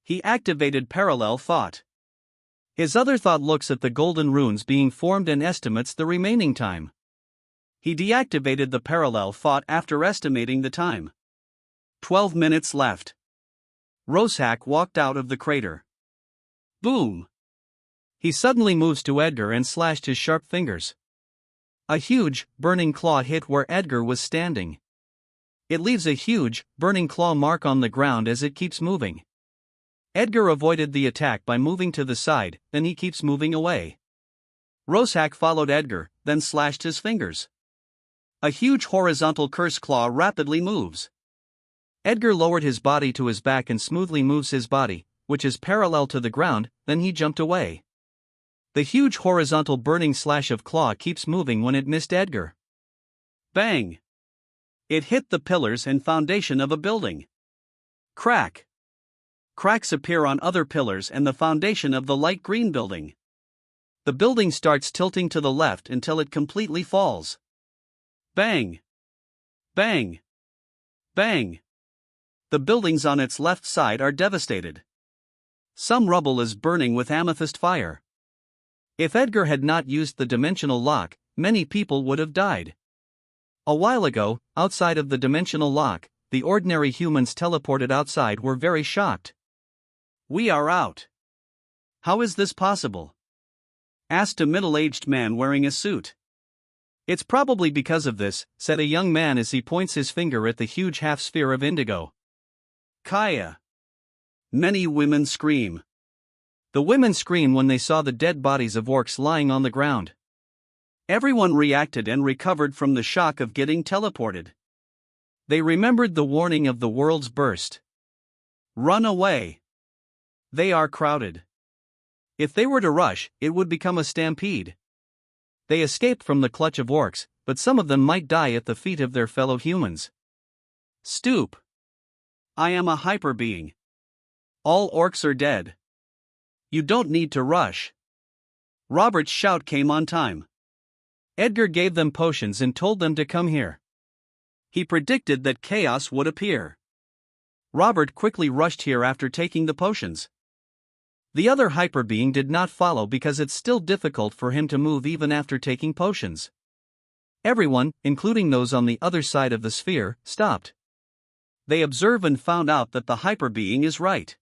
He activated parallel thought. His other thought looks at the golden runes being formed and estimates the remaining time. He deactivated the parallel thought after estimating the time. 12 minutes left. Rorschach walked out of the crater. Boom! He suddenly moves to Edgar and slashed his sharp fingers. A huge, burning claw hit where Edgar was standing. It leaves a huge, burning claw mark on the ground as it keeps moving. Edgar avoided the attack by moving to the side, then he keeps moving away. Roshack followed Edgar, then slashed his fingers. A huge horizontal curse claw rapidly moves. Edgar lowered his body to his back and smoothly moves his body, which is parallel to the ground, then he jumped away. The huge horizontal burning slash of claw keeps moving when it missed Edgar. Bang! It hit the pillars and foundation of a building. Crack! Cracks appear on other pillars and the foundation of the light green building. The building starts tilting to the left until it completely falls. Bang! Bang! Bang! The buildings on its left side are devastated. Some rubble is burning with amethyst fire. If Edgar had not used the dimensional lock, many people would have died. A while ago, outside of the dimensional lock, the ordinary humans teleported outside were very shocked. "We are out. How is this possible?" asked a middle-aged man wearing a suit. "It's probably because of this," said a young man as he points his finger at the huge half-sphere of indigo. Kaya. Many women scream. The women screamed when they saw the dead bodies of orcs lying on the ground. Everyone reacted and recovered from the shock of getting teleported. They remembered the warning of the world's burst. Run away. They are crowded. If they were to rush, it would become a stampede. They escaped from the clutch of orcs, but some of them might die at the feet of their fellow humans. Stoop. I am a hyper being. All orcs are dead. You don't need to rush. Robert's shout came on time. Edgar gave them potions and told them to come here. He predicted that chaos would appear. Robert quickly rushed here after taking the potions. The other hyper being did not follow because it's still difficult for him to move even after taking potions. Everyone, including those on the other side of the sphere, stopped. They observe and found out that the hyper being is right.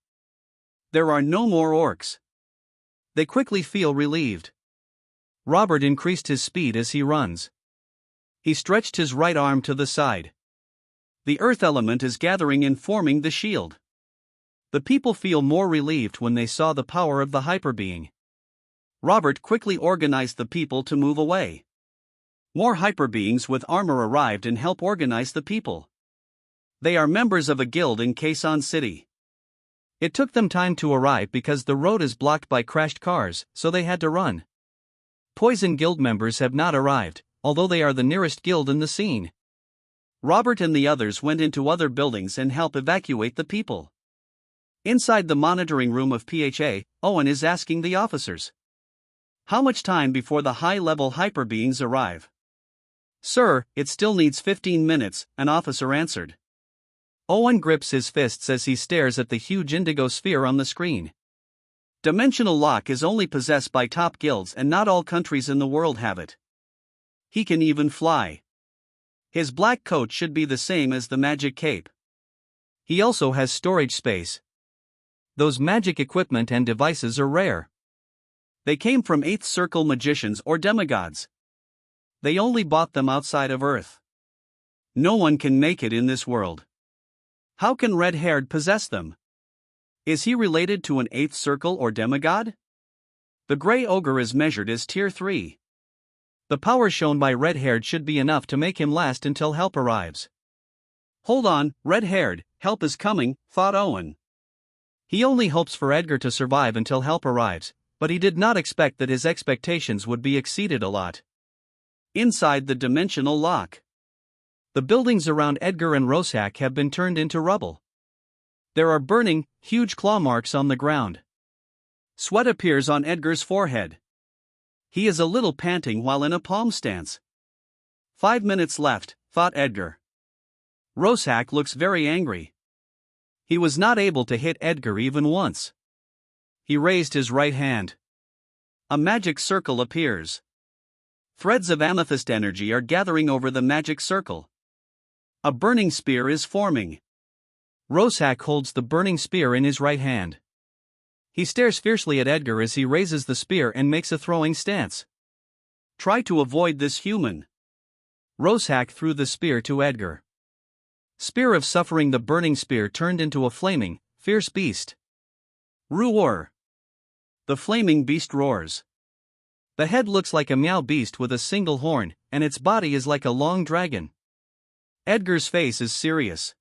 There are no more orcs. They quickly feel relieved. Robert increased his speed as he runs. He stretched his right arm to the side. The earth element is gathering and forming the shield. The people feel more relieved when they saw the power of the hyper being. Robert quickly organized the people to move away. More hyper beings with armor arrived and helped organize the people. They are members of a guild in Quezon City. It took them time to arrive because the road is blocked by crashed cars, so they had to run. Poison Guild members have not arrived, although they are the nearest guild in the scene. Robert and the others went into other buildings and helped evacuate the people. Inside the monitoring room of PHA, Owen is asking the officers, "How much time before the high-level hyper beings arrive?" "Sir, it still needs 15 minutes, an officer answered. Owen grips his fists as he stares at the huge indigo sphere on the screen. Dimensional lock is only possessed by top guilds and not all countries in the world have it. He can even fly. His black coat should be the same as the magic cape. He also has storage space. Those magic equipment and devices are rare. They came from 8th Circle magicians or demigods. They only bought them outside of Earth. No one can make it in this world. How can Red-Haired possess them? Is he related to an 8th Circle or demigod? The Grey Ogre is measured as Tier 3. The power shown by Red-Haired should be enough to make him last until help arrives. Hold on, Red-Haired, help is coming, thought Owen. He only hopes for Edgar to survive until help arrives, but he did not expect that his expectations would be exceeded a lot. Inside the dimensional lock. The buildings around Edgar and Roshack have been turned into rubble. There are burning, huge claw marks on the ground. Sweat appears on Edgar's forehead. He is a little panting while in a palm stance. 5 minutes left, thought Edgar. Roshack looks very angry. He was not able to hit Edgar even once. He raised his right hand. A magic circle appears. Threads of amethyst energy are gathering over the magic circle. A burning spear is forming. Roshack holds the burning spear in his right hand. He stares fiercely at Edgar as he raises the spear and makes a throwing stance. Try to avoid this human. Roshack threw the spear to Edgar. Spear of Suffering. The burning spear turned into a flaming, fierce beast. Roar. The flaming beast roars. The head looks like a meow beast with a single horn, and its body is like a long dragon. Edgar's face is serious.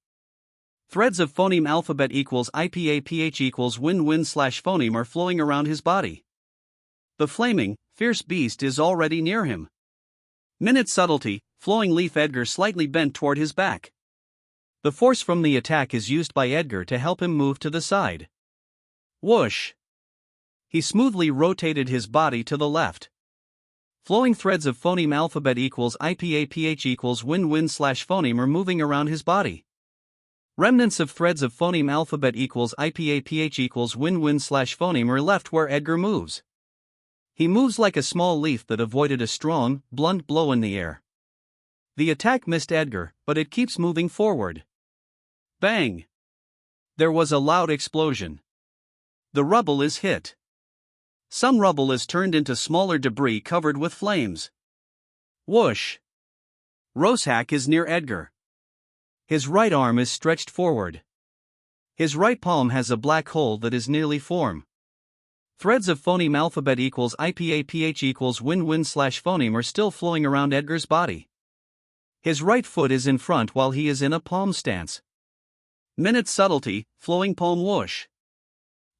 Threads of phoneme alphabet equals IPAPH equals win-win slash phoneme are flowing around his body. The flaming, fierce beast is already near him. Minute subtlety, flowing leaf Edgar slightly bent toward his back. The force from the attack is used by Edgar to help him move to the side. Whoosh! He smoothly rotated his body to the left. Flowing threads of phoneme alphabet equals IPAPH equals win-win slash phoneme are moving around his body. Remnants of threads of phoneme alphabet equals IPAPH equals win-win slash phoneme are left where Edgar moves. He moves like a small leaf that avoided a strong, blunt blow in the air. The attack missed Edgar, but it keeps moving forward. Bang! There was a loud explosion. The rubble is hit. Some rubble is turned into smaller debris covered with flames. Whoosh! Roshack is near Edgar. His right arm is stretched forward. His right palm has a black hole that is nearly formed. Threads of phoneme alphabet equals IPAPH equals win-win slash phoneme are still flowing around Edgar's body. His right foot is in front while he is in a palm stance. Minute subtlety, flowing palm whoosh.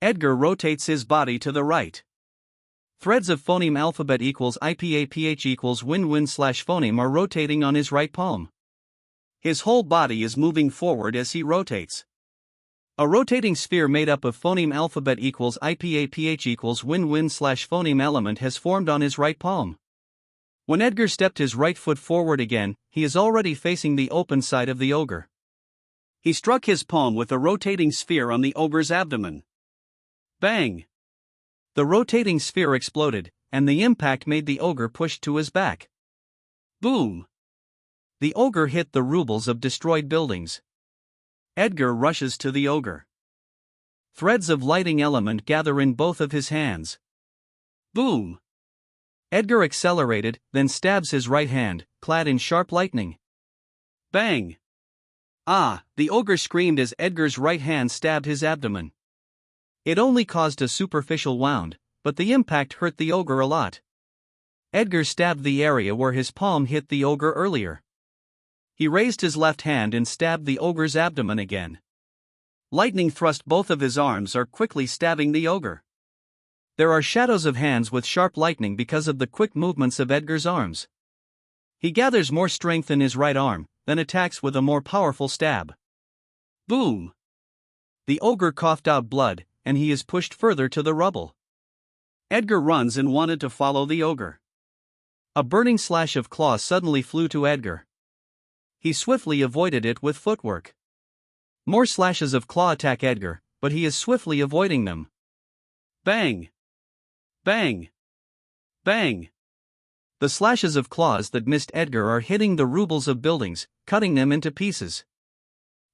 Edgar rotates his body to the right. Threads of phoneme alphabet equals IPAPH equals win-win slash phoneme are rotating on his right palm. His whole body is moving forward as he rotates. A rotating sphere made up of phoneme alphabet equals IPAPH equals win-win slash phoneme element has formed on his right palm. When Edgar stepped his right foot forward again, he is already facing the open side of the ogre. He struck his palm with a rotating sphere on the ogre's abdomen. Bang! The rotating sphere exploded, and the impact made the ogre push to his back. Boom! The ogre hit the rubles of destroyed buildings. Edgar rushes to the ogre. Threads of lighting element gather in both of his hands. Boom! Edgar accelerated, then stabs his right hand, clad in sharp lightning. Bang! Ah! The ogre screamed as Edgar's right hand stabbed his abdomen. It only caused a superficial wound, but the impact hurt the ogre a lot. Edgar stabbed the area where his palm hit the ogre earlier. He raised his left hand and stabbed the ogre's abdomen again. Lightning thrust both of his arms are quickly stabbing the ogre. There are shadows of hands with sharp lightning because of the quick movements of Edgar's arms. He gathers more strength in his right arm, then attacks with a more powerful stab. Boom! The ogre coughed out blood, and he is pushed further to the rubble. Edgar runs and wanted to follow the ogre. A burning slash of claws suddenly flew to Edgar. He swiftly avoided it with footwork. More slashes of claw attack Edgar, but he is swiftly avoiding them. Bang! Bang! Bang! The slashes of claws that missed Edgar are hitting the rubles of buildings, cutting them into pieces.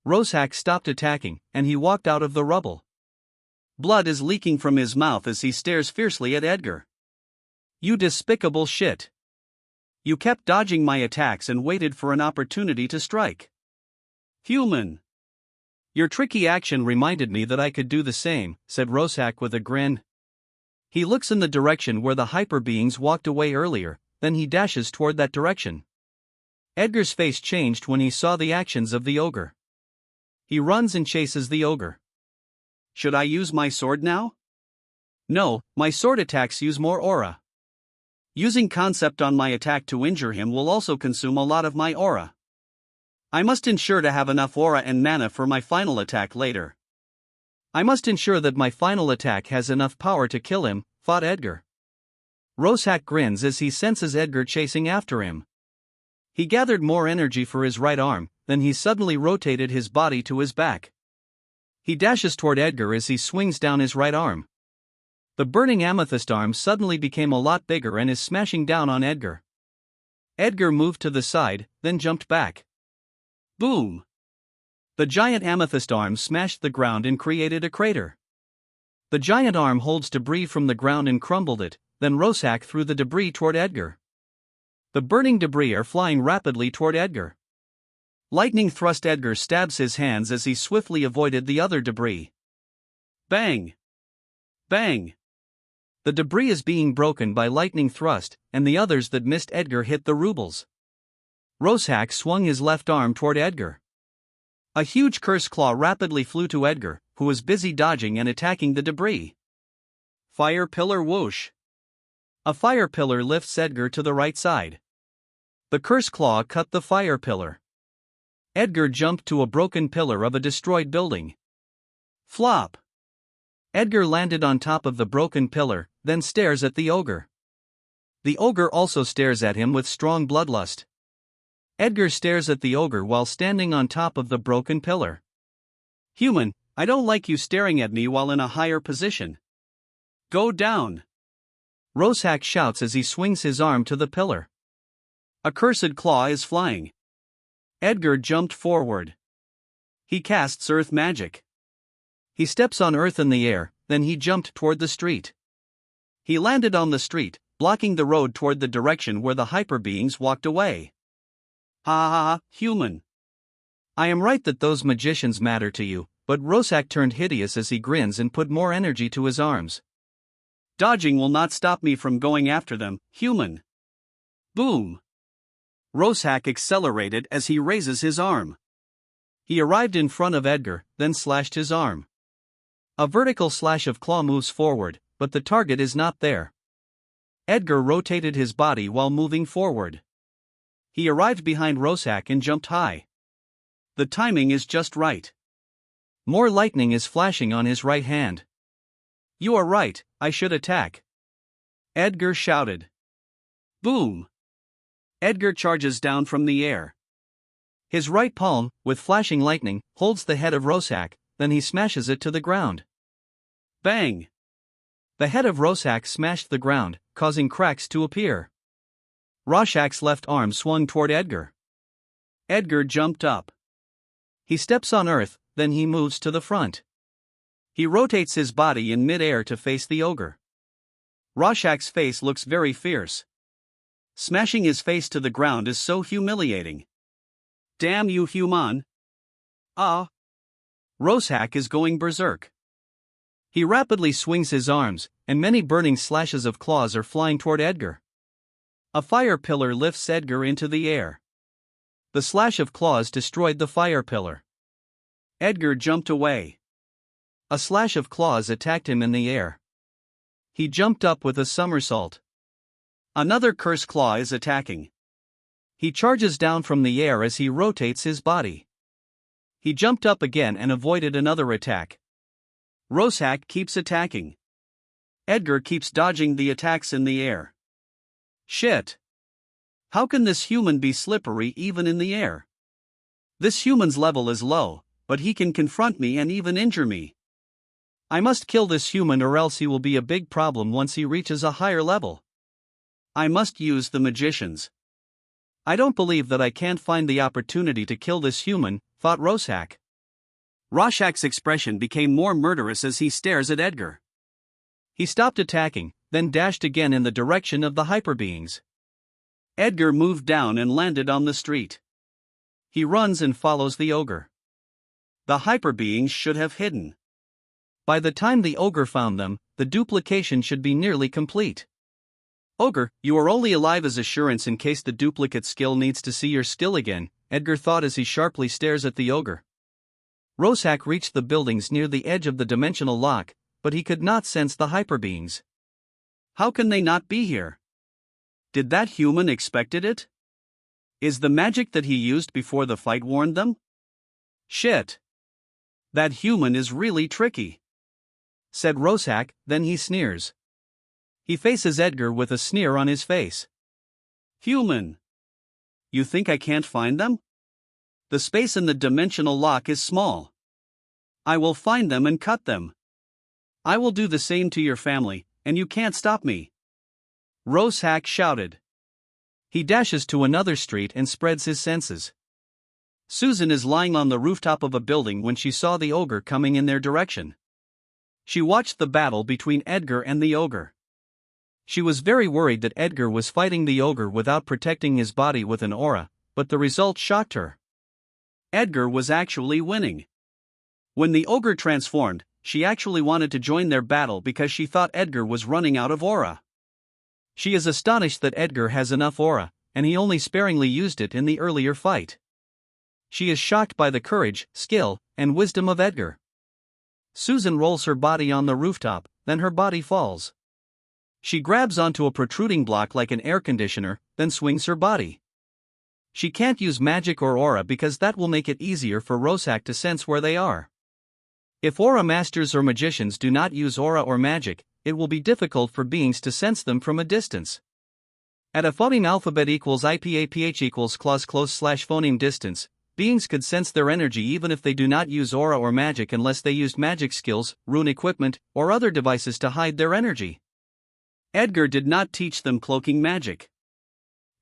Roshack stopped attacking, and he walked out of the rubble. Blood is leaking from his mouth as he stares fiercely at Edgar. You despicable shit! You kept dodging my attacks and waited for an opportunity to strike. Human! Your tricky action reminded me that I could do the same, said Roshack with a grin. He looks in the direction where the hyper beings walked away earlier, then he dashes toward that direction. Edgar's face changed when he saw the actions of the ogre. He runs and chases the ogre. Should I use my sword now? No, my sword attacks use more aura. Using concept on my attack to injure him will also consume a lot of my aura. I must ensure to have enough aura and mana for my final attack later. I must ensure that my final attack has enough power to kill him, thought Edgar. Roshack grins as he senses Edgar chasing after him. He gathered more energy for his right arm, then he suddenly rotated his body to his back. He dashes toward Edgar as he swings down his right arm. The burning amethyst arm suddenly became a lot bigger and is smashing down on Edgar. Edgar moved to the side, then jumped back. Boom! The giant amethyst arm smashed the ground and created a crater. The giant arm holds debris from the ground and crumbled it, then Roshack threw the debris toward Edgar. The burning debris are flying rapidly toward Edgar. Lightning thrust Edgar stabs his hands as he swiftly avoided the other debris. Bang! Bang! The debris is being broken by lightning thrust, and the others that missed Edgar hit the rubles. Roshack swung his left arm toward Edgar. A huge curse claw rapidly flew to Edgar, who was busy dodging and attacking the debris. Fire pillar whoosh. A fire pillar lifts Edgar to the right side. The curse claw cut the fire pillar. Edgar jumped to a broken pillar of a destroyed building. Flop. Edgar landed on top of the broken pillar, then stares at the ogre. The ogre also stares at him with strong bloodlust. Edgar stares at the ogre while standing on top of the broken pillar. Human, I don't like you staring at me while in a higher position. Go down. Roshack shouts as he swings his arm to the pillar. A cursed claw is flying. Edgar jumped forward. He casts earth magic. He steps on earth in the air, then he jumped toward the street. He landed on the street, blocking the road toward the direction where the hyper beings walked away. Ha ha ha, human. I am right that those magicians matter to you, but Roshack turned hideous as he grins and put more energy to his arms. Dodging will not stop me from going after them, human. Boom. Roshack accelerated as he raises his arm. He arrived in front of Edgar, then slashed his arm. A vertical slash of claw moves forward, but the target is not there. Edgar rotated his body while moving forward. He arrived behind Roshack and jumped high. The timing is just right. More lightning is flashing on his right hand. You are right, I should attack. Edgar shouted. Boom! Edgar charges down from the air. His right palm, with flashing lightning, holds the head of Roshack, then he smashes it to the ground. Bang! The head of Roshack smashed the ground, causing cracks to appear. Roshack's left arm swung toward Edgar. Edgar jumped up. He steps on earth, then he moves to the front. He rotates his body in mid-air to face the ogre. Roshack's face looks very fierce. Smashing his face to the ground is so humiliating. Damn you, human! Ah! Roshack is going berserk. He rapidly swings his arms, and many burning slashes of claws are flying toward Edgar. A fire pillar lifts Edgar into the air. The slash of claws destroyed the fire pillar. Edgar jumped away. A slash of claws attacked him in the air. He jumped up with a somersault. Another curse claw is attacking. He charges down from the air as he rotates his body. He jumped up again and avoided another attack. Roshack keeps attacking. Edgar keeps dodging the attacks in the air. Shit! How can this human be slippery even in the air? This human's level is low, but he can confront me and even injure me. I must kill this human or else he will be a big problem once he reaches a higher level. I must use the magicians. I don't believe that I can't find the opportunity to kill this human, thought Roshack. Roshack's expression became more murderous as he stares at Edgar. He stopped attacking, then dashed again in the direction of the hyper beings. Edgar moved down and landed on the street. He runs and follows the ogre. The hyper beings should have hidden. By the time the ogre found them, the duplication should be nearly complete. Ogre, you are only alive as assurance in case the duplicate skill needs to see your skill again, Edgar thought as he sharply stares at the ogre. Roshack reached the buildings near the edge of the dimensional lock, but he could not sense the hyper beings. How can they not be here? Did that human expected it? Is the magic that he used before the fight warned them? Shit! That human is really tricky, said Roshack, then he sneers. He faces Edgar with a sneer on his face. Human! You think I can't find them? The space in the dimensional lock is small. I will find them and cut them. I will do the same to your family, and you can't stop me. Roshack shouted. He dashes to another street and spreads his senses. Susan is lying on the rooftop of a building when she saw the ogre coming in their direction. She watched the battle between Edgar and the ogre. She was very worried that Edgar was fighting the ogre without protecting his body with an aura, but the result shocked her. Edgar was actually winning. When the ogre transformed, she actually wanted to join their battle because she thought Edgar was running out of aura. She is astonished that Edgar has enough aura, and he only sparingly used it in the earlier fight. She is shocked by the courage, skill, and wisdom of Edgar. Susan rolls her body on the rooftop, then her body falls. She grabs onto a protruding block like an air conditioner, then swings her body. She can't use magic or aura because that will make it easier for Rosak to sense where they are. If aura masters or magicians do not use aura or magic, it will be difficult for beings to sense them from a distance. At a phoneme alphabet equals IPAPH equals clause close / phoneme distance, beings could sense their energy even if they do not use aura or magic unless they used magic skills, rune equipment, or other devices to hide their energy. Edgar did not teach them cloaking magic.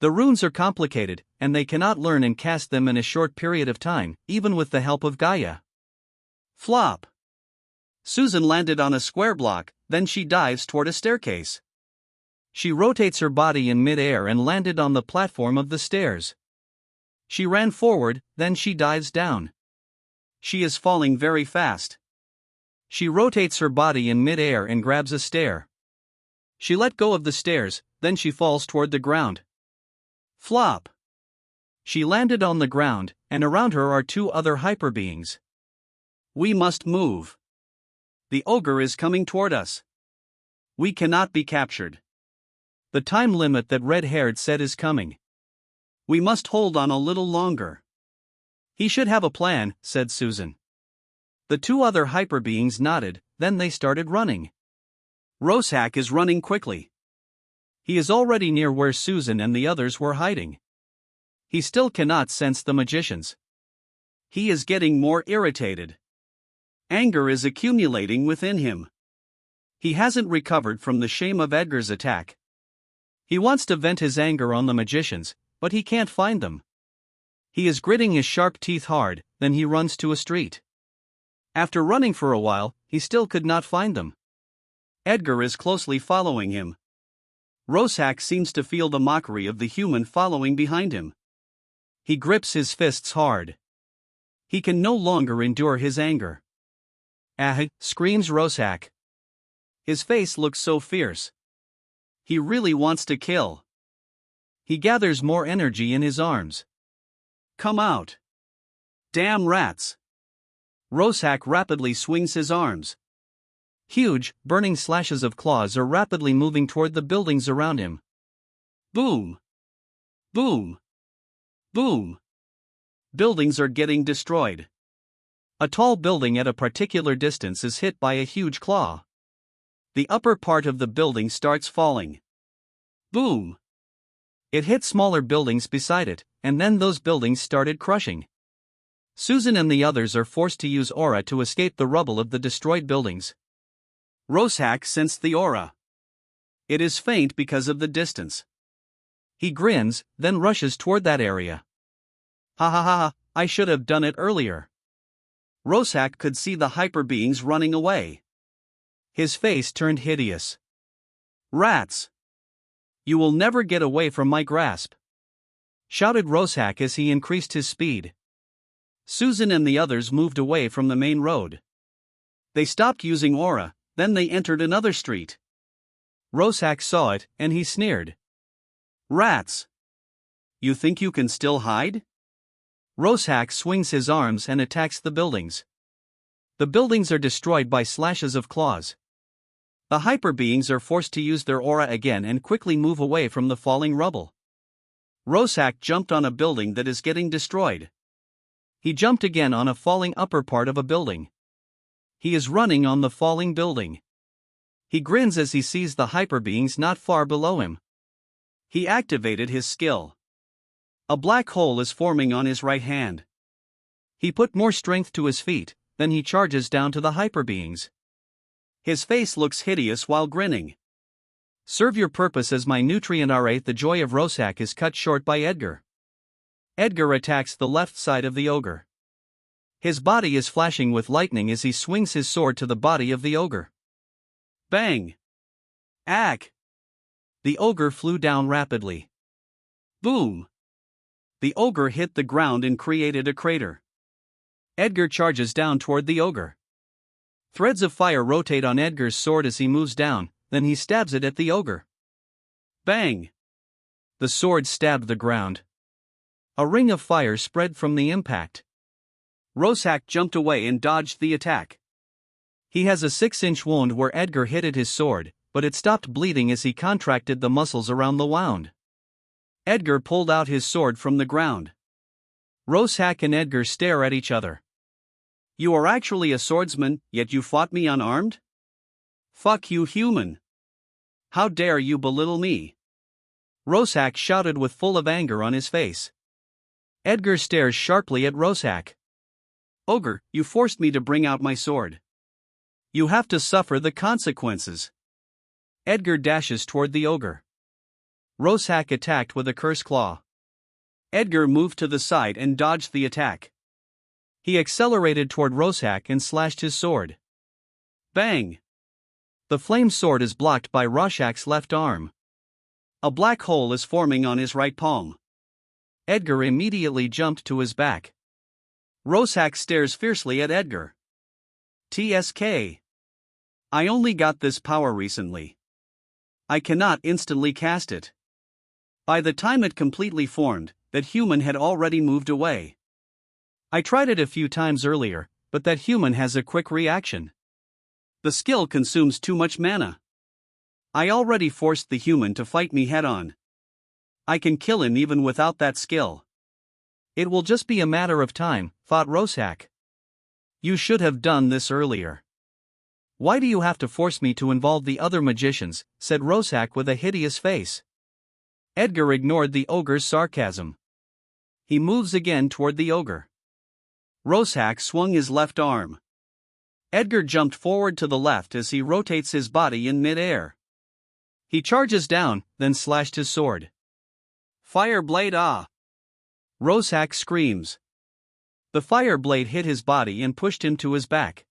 The runes are complicated, and they cannot learn and cast them in a short period of time, even with the help of Gaia. Flop. Susan landed on a square block, then she dives toward a staircase. She rotates her body in mid-air and landed on the platform of the stairs. She ran forward, then she dives down. She is falling very fast. She rotates her body in mid-air and grabs a stair. She let go of the stairs, then she falls toward the ground. Flop. She landed on the ground, and around her are two other hyper beings. We must move. The ogre is coming toward us. We cannot be captured. The time limit that red-haired said is coming. We must hold on a little longer. He should have a plan, said Susan. The two other hyper beings nodded, then they started running. Rosak is running quickly. He is already near where Susan and the others were hiding. He still cannot sense the magicians. He is getting more irritated. Anger is accumulating within him. He hasn't recovered from the shame of Edgar's attack. He wants to vent his anger on the magicians, but he can't find them. He is gritting his sharp teeth hard, then he runs to a street. After running for a while, he still could not find them. Edgar is closely following him. Rosak seems to feel the mockery of the human following behind him. He grips his fists hard. He can no longer endure his anger. Ah! Screams Rosak. His face looks so fierce. He really wants to kill. He gathers more energy in his arms. Come out. Damn rats. Rosak rapidly swings his arms. Huge, burning slashes of claws are rapidly moving toward the buildings around him. Boom. Boom. Boom. Buildings are getting destroyed. A tall building at a particular distance is hit by a huge claw. The upper part of the building starts falling. Boom. It hit smaller buildings beside it, and then those buildings started crushing. Susan and the others are forced to use aura to escape the rubble of the destroyed buildings. Rosak sensed the aura. It is faint because of the distance. He grins, then rushes toward that area. Ha ha ha, I should have done it earlier. Rosak could see the hyper beings running away. His face turned hideous. Rats! You will never get away from my grasp! Shouted Rosak as he increased his speed. Susan and the others moved away from the main road. They stopped using aura, then they entered another street. Rosak saw it, and he sneered. Rats! You think you can still hide? Rosak swings his arms and attacks the buildings. The buildings are destroyed by slashes of claws. The hyper beings are forced to use their aura again and quickly move away from the falling rubble. Rosak jumped on a building that is getting destroyed. He jumped again on a falling upper part of a building. He is running on the falling building. He grins as he sees the hyper beings not far below him. He activated his skill. A black hole is forming on his right hand. He put more strength to his feet, then he charges down to the hyper beings. His face looks hideous while grinning. Serve your purpose as my nutrient R8. The joy of Rosak is cut short by Edgar. Edgar attacks the left side of the ogre. His body is flashing with lightning as he swings his sword to the body of the ogre. Bang! Ack! The ogre flew down rapidly. Boom! The ogre hit the ground and created a crater. Edgar charges down toward the ogre. Threads of fire rotate on Edgar's sword as he moves down, then he stabs it at the ogre. Bang! The sword stabbed the ground. A ring of fire spread from the impact. Roshack jumped away and dodged the attack. He has a 6-inch wound where Edgar hit at his sword, but it stopped bleeding as he contracted the muscles around the wound. Edgar pulled out his sword from the ground. Roshack and Edgar stare at each other. You are actually a swordsman, yet you fought me unarmed? Fuck you, human. How dare you belittle me? Roshack shouted with full of anger on his face. Edgar stares sharply at Roshack. Ogre, you forced me to bring out my sword. You have to suffer the consequences. Edgar dashes toward the ogre. Roshack attacked with a curse claw. Edgar moved to the side and dodged the attack. He accelerated toward Roshack and slashed his sword. Bang! The flame sword is blocked by Roshack's left arm. A black hole is forming on his right palm. Edgar immediately jumped to his back. Roshack stares fiercely at Edgar. TSK. I only got this power recently. I cannot instantly cast it. By the time it completely formed, that human had already moved away. I tried it a few times earlier, but that human has a quick reaction. The skill consumes too much mana. I already forced the human to fight me head-on. I can kill him even without that skill. It will just be a matter of time, thought Roshack. You should have done this earlier. Why do you have to force me to involve the other magicians, said Roshack with a hideous face. Edgar ignored the ogre's sarcasm. He moves again toward the ogre. Roshack swung his left arm. Edgar jumped forward to the left as he rotates his body in mid-air. He charges down, then slashed his sword. Fire blade ah! Roshack screams. The fire blade hit his body and pushed him to his back.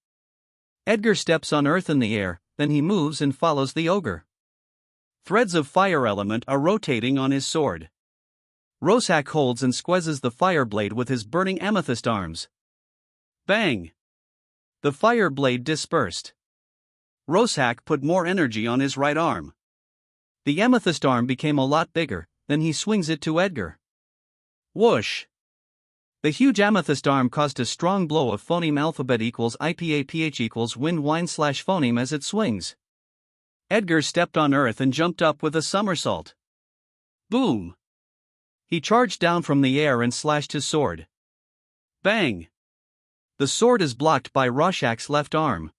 Edgar steps on earth in the air, then he moves and follows the ogre. Threads of fire element are rotating on his sword. Roshack holds and squeezes the fire blade with his burning amethyst arms. Bang! The fire blade dispersed. Roshack put more energy on his right arm. The amethyst arm became a lot bigger, then he swings it to Edgar. Whoosh! The huge amethyst arm caused a strong blow of phoneme alphabet equals IPAPH equals wind wine slash phoneme as it swings. Edgar stepped on earth and jumped up with a somersault. Boom! He charged down from the air and slashed his sword. Bang! The sword is blocked by Roshack's left arm.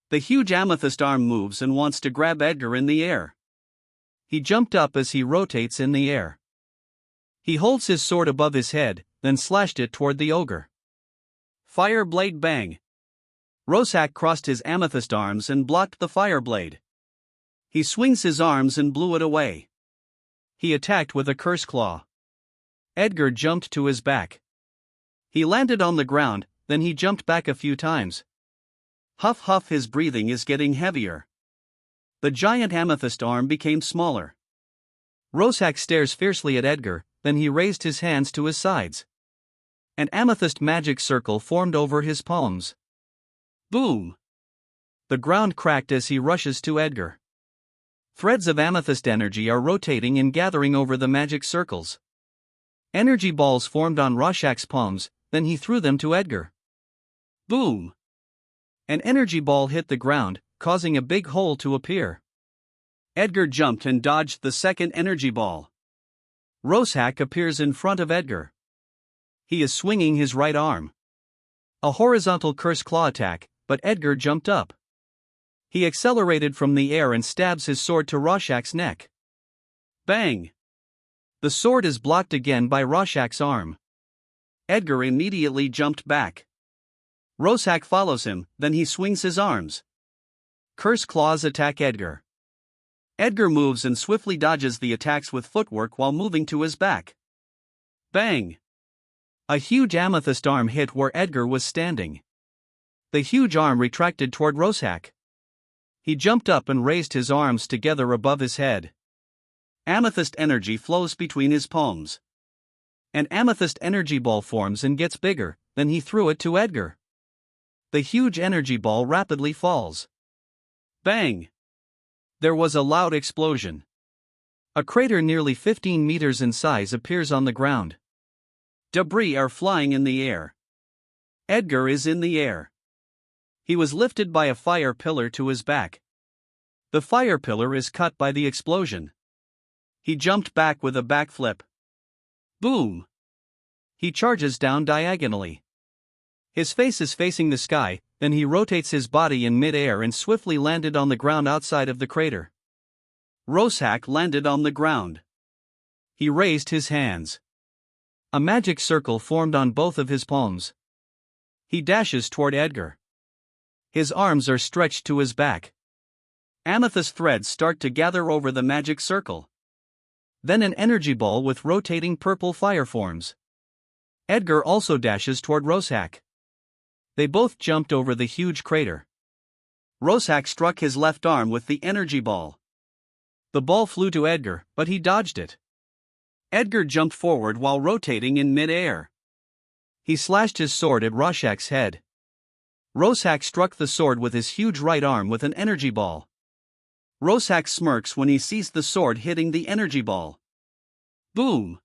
The huge amethyst arm moves and wants to grab Edgar in the air. He jumped up as he rotates in the air. He holds his sword above his head, then slashed it toward the ogre. Fire blade bang! Roshack crossed his amethyst arms and blocked the fire blade. He swings his arms and blew it away. He attacked with a curse claw. Edgar jumped to his back. He landed on the ground, then he jumped back a few times. Huff huff, his breathing is getting heavier. The giant amethyst arm became smaller. Roshack stares fiercely at Edgar, then he raised his hands to his sides. An amethyst magic circle formed over his palms. Boom! The ground cracked as he rushes to Edgar. Threads of amethyst energy are rotating and gathering over the magic circles. Energy balls formed on Roshack's palms, then he threw them to Edgar. Boom! An energy ball hit the ground, causing a big hole to appear. Edgar jumped and dodged the second energy ball. Roshack appears in front of Edgar. He is swinging his right arm. A horizontal curse claw attack, but Edgar jumped up. He accelerated from the air and stabs his sword to Roshack's neck. Bang! The sword is blocked again by Roshack's arm. Edgar immediately jumped back. Roshack follows him, then he swings his arms. Curse claws attack Edgar. Edgar moves and swiftly dodges the attacks with footwork while moving to his back. Bang! A huge amethyst arm hit where Edgar was standing. The huge arm retracted toward Roshack. He jumped up and raised his arms together above his head. Amethyst energy flows between his palms. An amethyst energy ball forms and gets bigger, then he threw it to Edgar. The huge energy ball rapidly falls. Bang! There was a loud explosion. A crater nearly 15 meters in size appears on the ground. Debris are flying in the air. Edgar is in the air. He was lifted by a fire pillar to his back. The fire pillar is cut by the explosion. He jumped back with a backflip. Boom! He charges down diagonally. His face is facing the sky, then he rotates his body in mid-air and swiftly landed on the ground outside of the crater. Roshack landed on the ground. He raised his hands. A magic circle formed on both of his palms. He dashes toward Edgar. His arms are stretched to his back. Amethyst threads start to gather over the magic circle. Then an energy ball with rotating purple fire forms. Edgar also dashes toward Roshack. They both jumped over the huge crater. Roshack struck his left arm with the energy ball. The ball flew to Edgar, but he dodged it. Edgar jumped forward while rotating in mid-air. He slashed his sword at Roshack's head. Roshack struck the sword with his huge right arm with an energy ball. Roshack smirks when he sees the sword hitting the energy ball. Boom!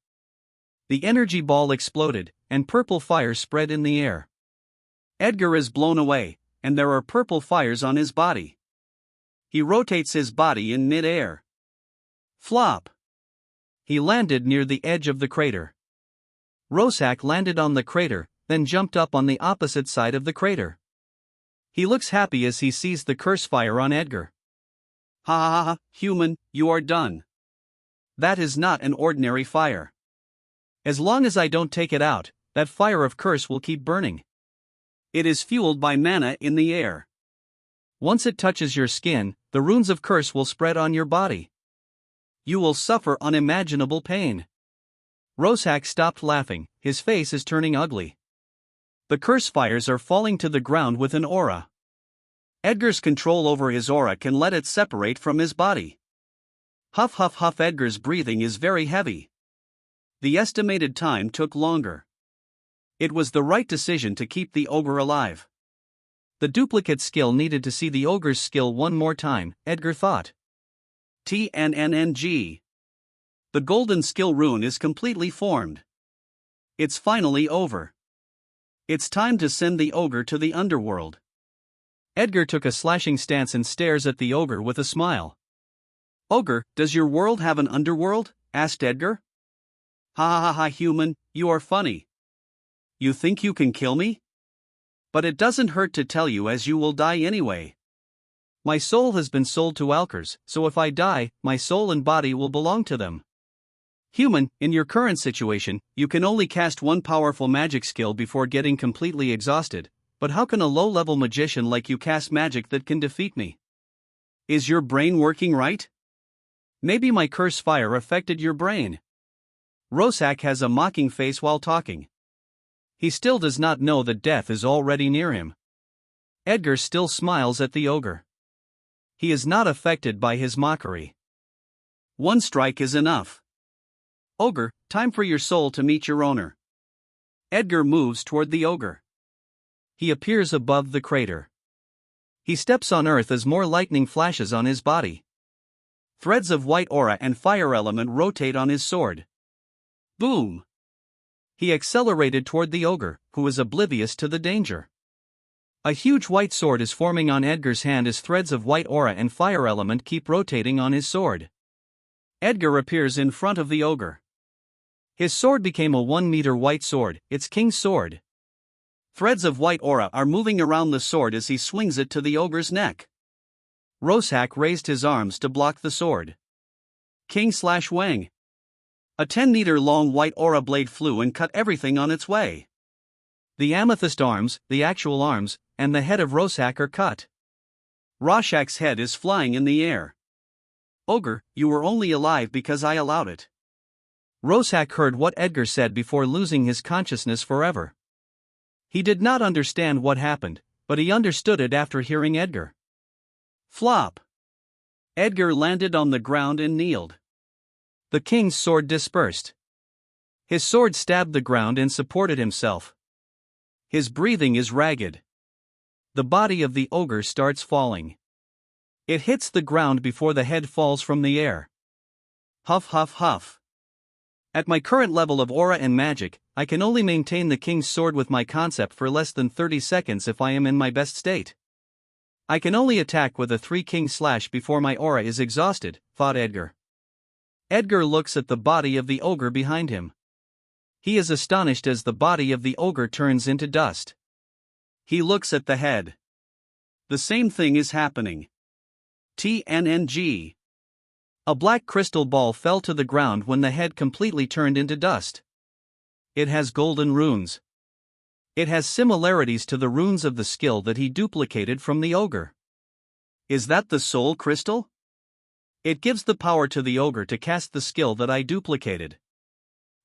The energy ball exploded, and purple fire spread in the air. Edgar is blown away, and there are purple fires on his body. He rotates his body in mid-air. Flop! He landed near the edge of the crater. Roshack landed on the crater, then jumped up on the opposite side of the crater. He looks happy as he sees the curse fire on Edgar. Ha ha ha, human, you are done. That is not an ordinary fire. As long as I don't take it out, that fire of curse will keep burning. It is fueled by mana in the air. Once it touches your skin, the runes of curse will spread on your body. You will suffer unimaginable pain. Roshack stopped laughing, his face is turning ugly. The curse fires are falling to the ground with an aura. Edgar's control over his aura can let it separate from his body. Huff huff huff. Edgar's breathing is very heavy. The estimated time took longer. It was the right decision to keep the ogre alive. The duplicate skill needed to see the ogre's skill one more time, Edgar thought. TNNNG. The golden skill rune is completely formed. It's finally over. It's time to send the ogre to the underworld. Edgar took a slashing stance and stares at the ogre with a smile. Ogre, does your world have an underworld? Asked Edgar. Ha ha ha, human, you are funny. You think you can kill me? But it doesn't hurt to tell you, as you will die anyway. My soul has been sold to Alkers, so if I die, my soul and body will belong to them. Human, in your current situation, you can only cast one powerful magic skill before getting completely exhausted, but how can a low-level magician like you cast magic that can defeat me? Is your brain working right? Maybe my curse fire affected your brain. Roshack has a mocking face while talking. He still does not know that death is already near him. Edgar still smiles at the ogre. He is not affected by his mockery. One strike is enough. Ogre, time for your soul to meet your owner. Edgar moves toward the ogre. He appears above the crater. He steps on earth as more lightning flashes on his body. Threads of white aura and fire element rotate on his sword. Boom! He accelerated toward the ogre, who is oblivious to the danger. A huge white sword is forming on Edgar's hand as threads of white aura and fire element keep rotating on his sword. Edgar appears in front of the ogre. His sword became a 1-meter white sword, its king's sword. Threads of white aura are moving around the sword as he swings it to the ogre's neck. Roshack raised his arms to block the sword. King/Wang. A 10-meter long white aura blade flew and cut everything on its way. The amethyst arms, the actual arms, and the head of Roshack are cut. Roshack's head is flying in the air. Ogre, you were only alive because I allowed it. Roshack heard what Edgar said before losing his consciousness forever. He did not understand what happened, but he understood it after hearing Edgar. Flop! Edgar landed on the ground and kneeled. The king's sword dispersed. His sword stabbed the ground and supported himself. His breathing is ragged. The body of the ogre starts falling. It hits the ground before the head falls from the air. Huff huff huff. At my current level of aura and magic, I can only maintain the king's sword with my concept for less than 30 seconds if I am in my best state. I can only attack with a 3-king slash before my aura is exhausted, thought Edgar. Edgar looks at the body of the ogre behind him. He is astonished as the body of the ogre turns into dust. He looks at the head. The same thing is happening. TNNG. A black crystal ball fell to the ground when the head completely turned into dust. It has golden runes. It has similarities to the runes of the skill that he duplicated from the ogre. Is that the soul crystal? It gives the power to the ogre to cast the skill that I duplicated.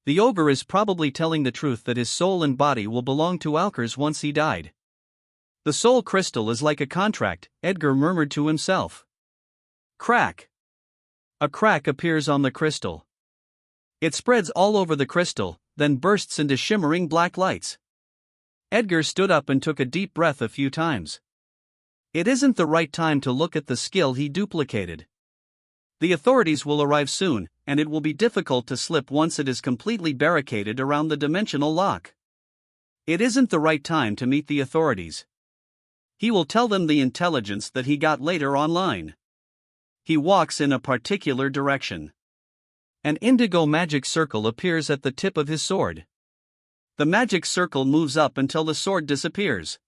The ogre is probably telling the truth that his soul and body will belong to Alkers once he died. The soul crystal is like a contract, Edgar murmured to himself. Crack. A crack appears on the crystal. It spreads all over the crystal, then bursts into shimmering black lights. Edgar stood up and took a deep breath a few times. It isn't the right time to look at the skill he duplicated. The authorities will arrive soon, and it will be difficult to slip once it is completely barricaded around the dimensional lock. It isn't the right time to meet the authorities. He will tell them the intelligence that he got later online. He walks in a particular direction. An indigo magic circle appears at the tip of his sword. The magic circle moves up until the sword disappears.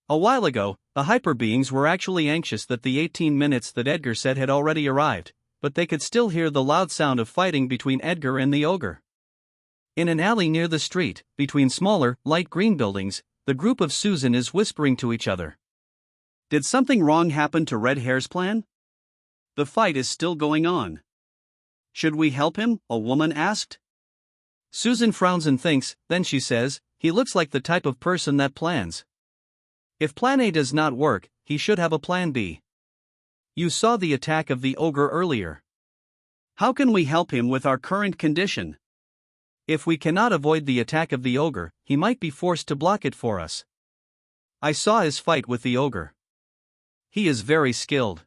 A while ago, the hyper beings were actually anxious that the 18 minutes that Edgar said had already arrived, but they could still hear the loud sound of fighting between Edgar and the ogre. In an alley near the street, between smaller, light green buildings, the group of Susan is whispering to each other. Did something wrong happen to Red Hair's plan? The fight is still going on. Should we help him? A woman asked. Susan frowns and thinks, then she says, he looks like the type of person that plans. If plan A does not work, he should have a plan B. You saw the attack of the ogre earlier. How can we help him with our current condition? If we cannot avoid the attack of the ogre, he might be forced to block it for us. I saw his fight with the ogre. He is very skilled.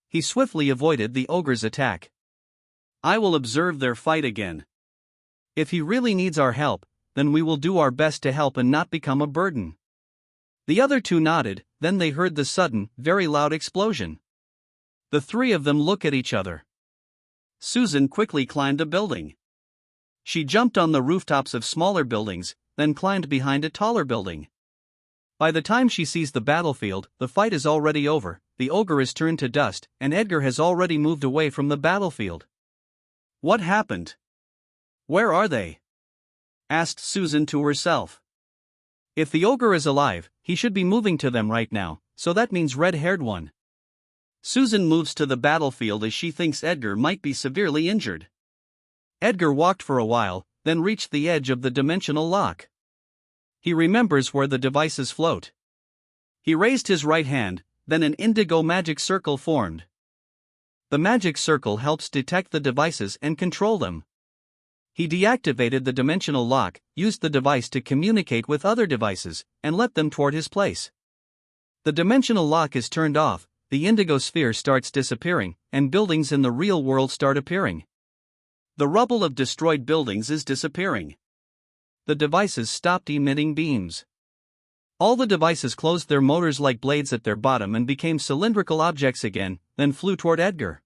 He swiftly avoided the ogre's attack. I will observe their fight again. If he really needs our help, then we will do our best to help and not become a burden. The other two nodded, then they heard the sudden, very loud explosion. The three of them look at each other. Susan quickly climbed a building. She jumped on the rooftops of smaller buildings, then climbed behind a taller building. By the time she sees the battlefield, the fight is already over, the ogre is turned to dust, and Edgar has already moved away from the battlefield. What happened? Where are they? Asked Susan to herself. If the ogre is alive, he should be moving to them right now, so that means red-haired one. Susan moves to the battlefield as she thinks Edgar might be severely injured. Edgar walked for a while, then reached the edge of the dimensional lock. He remembers where the devices float. He raised his right hand, then an indigo magic circle formed. The magic circle helps detect the devices and control them. He deactivated the dimensional lock, used the device to communicate with other devices, and let them toward his place. The dimensional lock is turned off, the indigo sphere starts disappearing, and buildings in the real world start appearing. The rubble of destroyed buildings is disappearing. The devices stopped emitting beams. All the devices closed their motors like blades at their bottom and became cylindrical objects again, then flew toward Edgar.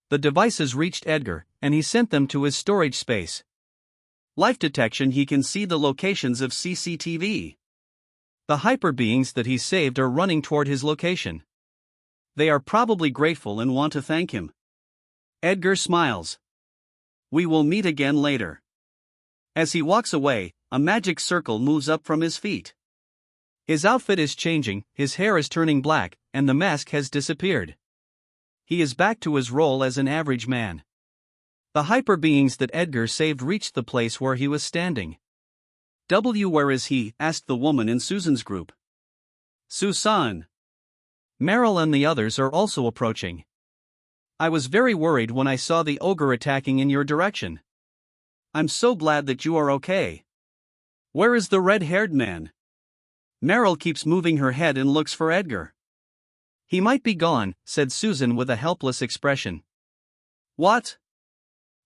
The devices reached Edgar, and he sent them to his storage space. Life detection. He can see the locations of CCTV. The hyper beings that he saved are running toward his location. They are probably grateful and want to thank him. Edgar smiles. We will meet again later. As he walks away, a magic circle moves up from his feet. His outfit is changing, his hair is turning black, and the mask has disappeared. He is back to his role as an average man. The hyper beings that Edgar saved reached the place where he was standing. Where is he? Asked the woman in Susan's group. Susan. Meryl and the others are also approaching. I was very worried when I saw the ogre attacking in your direction. I'm so glad that you are okay. Where is the red-haired man? Meryl keeps moving her head and looks for Edgar. He might be gone, said Susan with a helpless expression. What?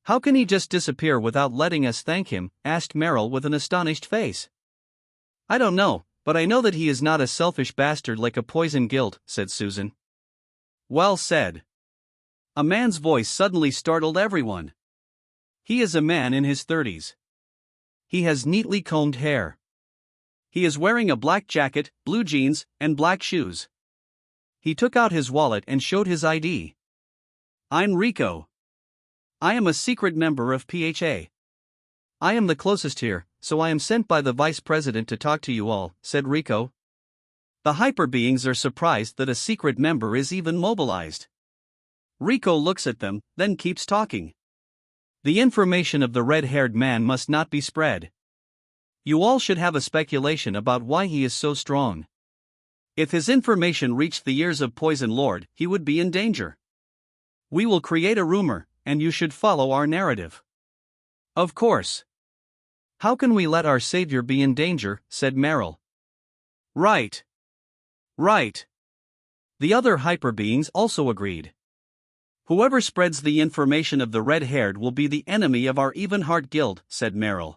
How can he just disappear without letting us thank him? Asked Meryl with an astonished face. I don't know, but I know that he is not a selfish bastard like a poison guild, said Susan. Well said. A man's voice suddenly startled everyone. He is a man in his 30s. He has neatly combed hair. He is wearing a black jacket, blue jeans, and black shoes. He took out his wallet and showed his ID. I'm Rico. I am a secret member of PHA. I am the closest here, so I am sent by the vice president to talk to you all, said Rico. The hyper beings are surprised that a secret member is even mobilized. Rico looks at them, then keeps talking. The information of the red-haired man must not be spread. You all should have a speculation about why he is so strong. If his information reached the ears of Poison Lord, he would be in danger. We will create a rumor, and you should follow our narrative. Of course. How can we let our savior be in danger, said Meryl. Right. Right. The other hyper beings also agreed. Whoever spreads the information of the red-haired will be the enemy of our Evenheart Guild, said Meryl.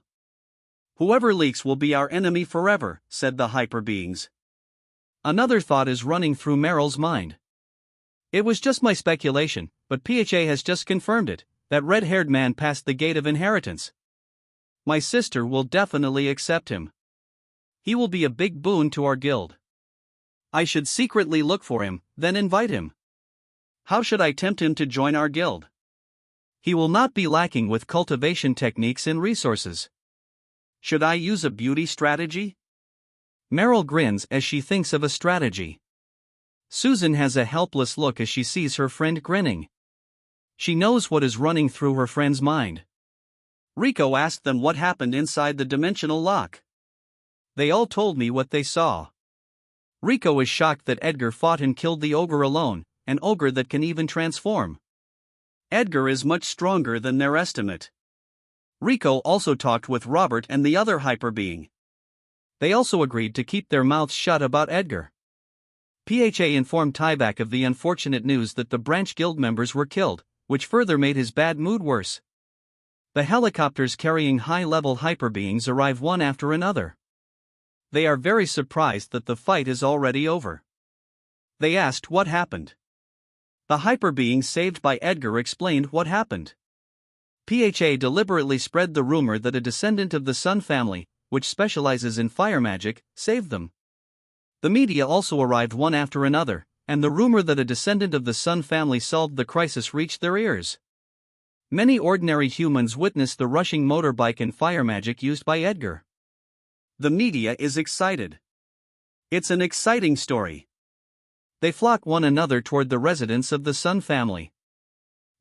Whoever leaks will be our enemy forever, said the hyper beings. Another thought is running through Meryl's mind. It was just my speculation, but PHA has just confirmed it, that red-haired man passed the gate of inheritance. My sister will definitely accept him. He will be a big boon to our guild. I should secretly look for him, then invite him. How should I tempt him to join our guild? He will not be lacking with cultivation techniques and resources. Should I use a beauty strategy? Meryl grins as she thinks of a strategy. Susan has a helpless look as she sees her friend grinning. She knows what is running through her friend's mind. Rico asked them what happened inside the dimensional lock. They all told me what they saw. Rico is shocked that Edgar fought and killed the ogre alone, an ogre that can even transform. Edgar is much stronger than their estimate. Rico also talked with Robert and the other hyper being. They also agreed to keep their mouths shut about Edgar. PHA informed Tyvek of the unfortunate news that the branch guild members were killed, which further made his bad mood worse. The helicopters carrying high-level hyper beings arrive one after another. They are very surprised that the fight is already over. They asked what happened. The hyper being saved by Edgar explained what happened. PHA deliberately spread the rumor that a descendant of the Sun family, which specializes in fire magic, saved them. The media also arrived one after another, and the rumor that a descendant of the Sun family solved the crisis reached their ears. Many ordinary humans witnessed the rushing motorbike and fire magic used by Edgar. The media is excited. It's an exciting story. They flock one another toward the residence of the Sun family.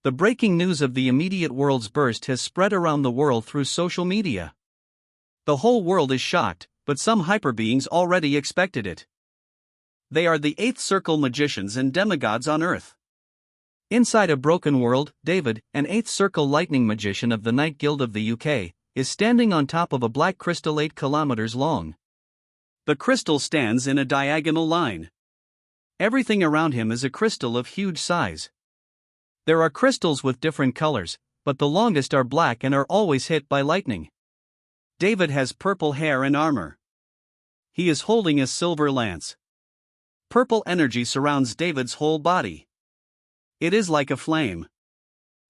The breaking news of the immediate world's burst has spread around the world through social media. The whole world is shocked, but some hyperbeings already expected it. They are the eighth circle magicians and demigods on Earth. Inside a broken world, David, an eighth circle lightning magician of the Night Guild of the UK, is standing on top of a black crystal 8 kilometers long. The crystal stands in a diagonal line. Everything around him is a crystal of huge size. There are crystals with different colors, but the longest are black and are always hit by lightning. David has purple hair and armor. He is holding a silver lance. Purple energy surrounds David's whole body. It is like a flame.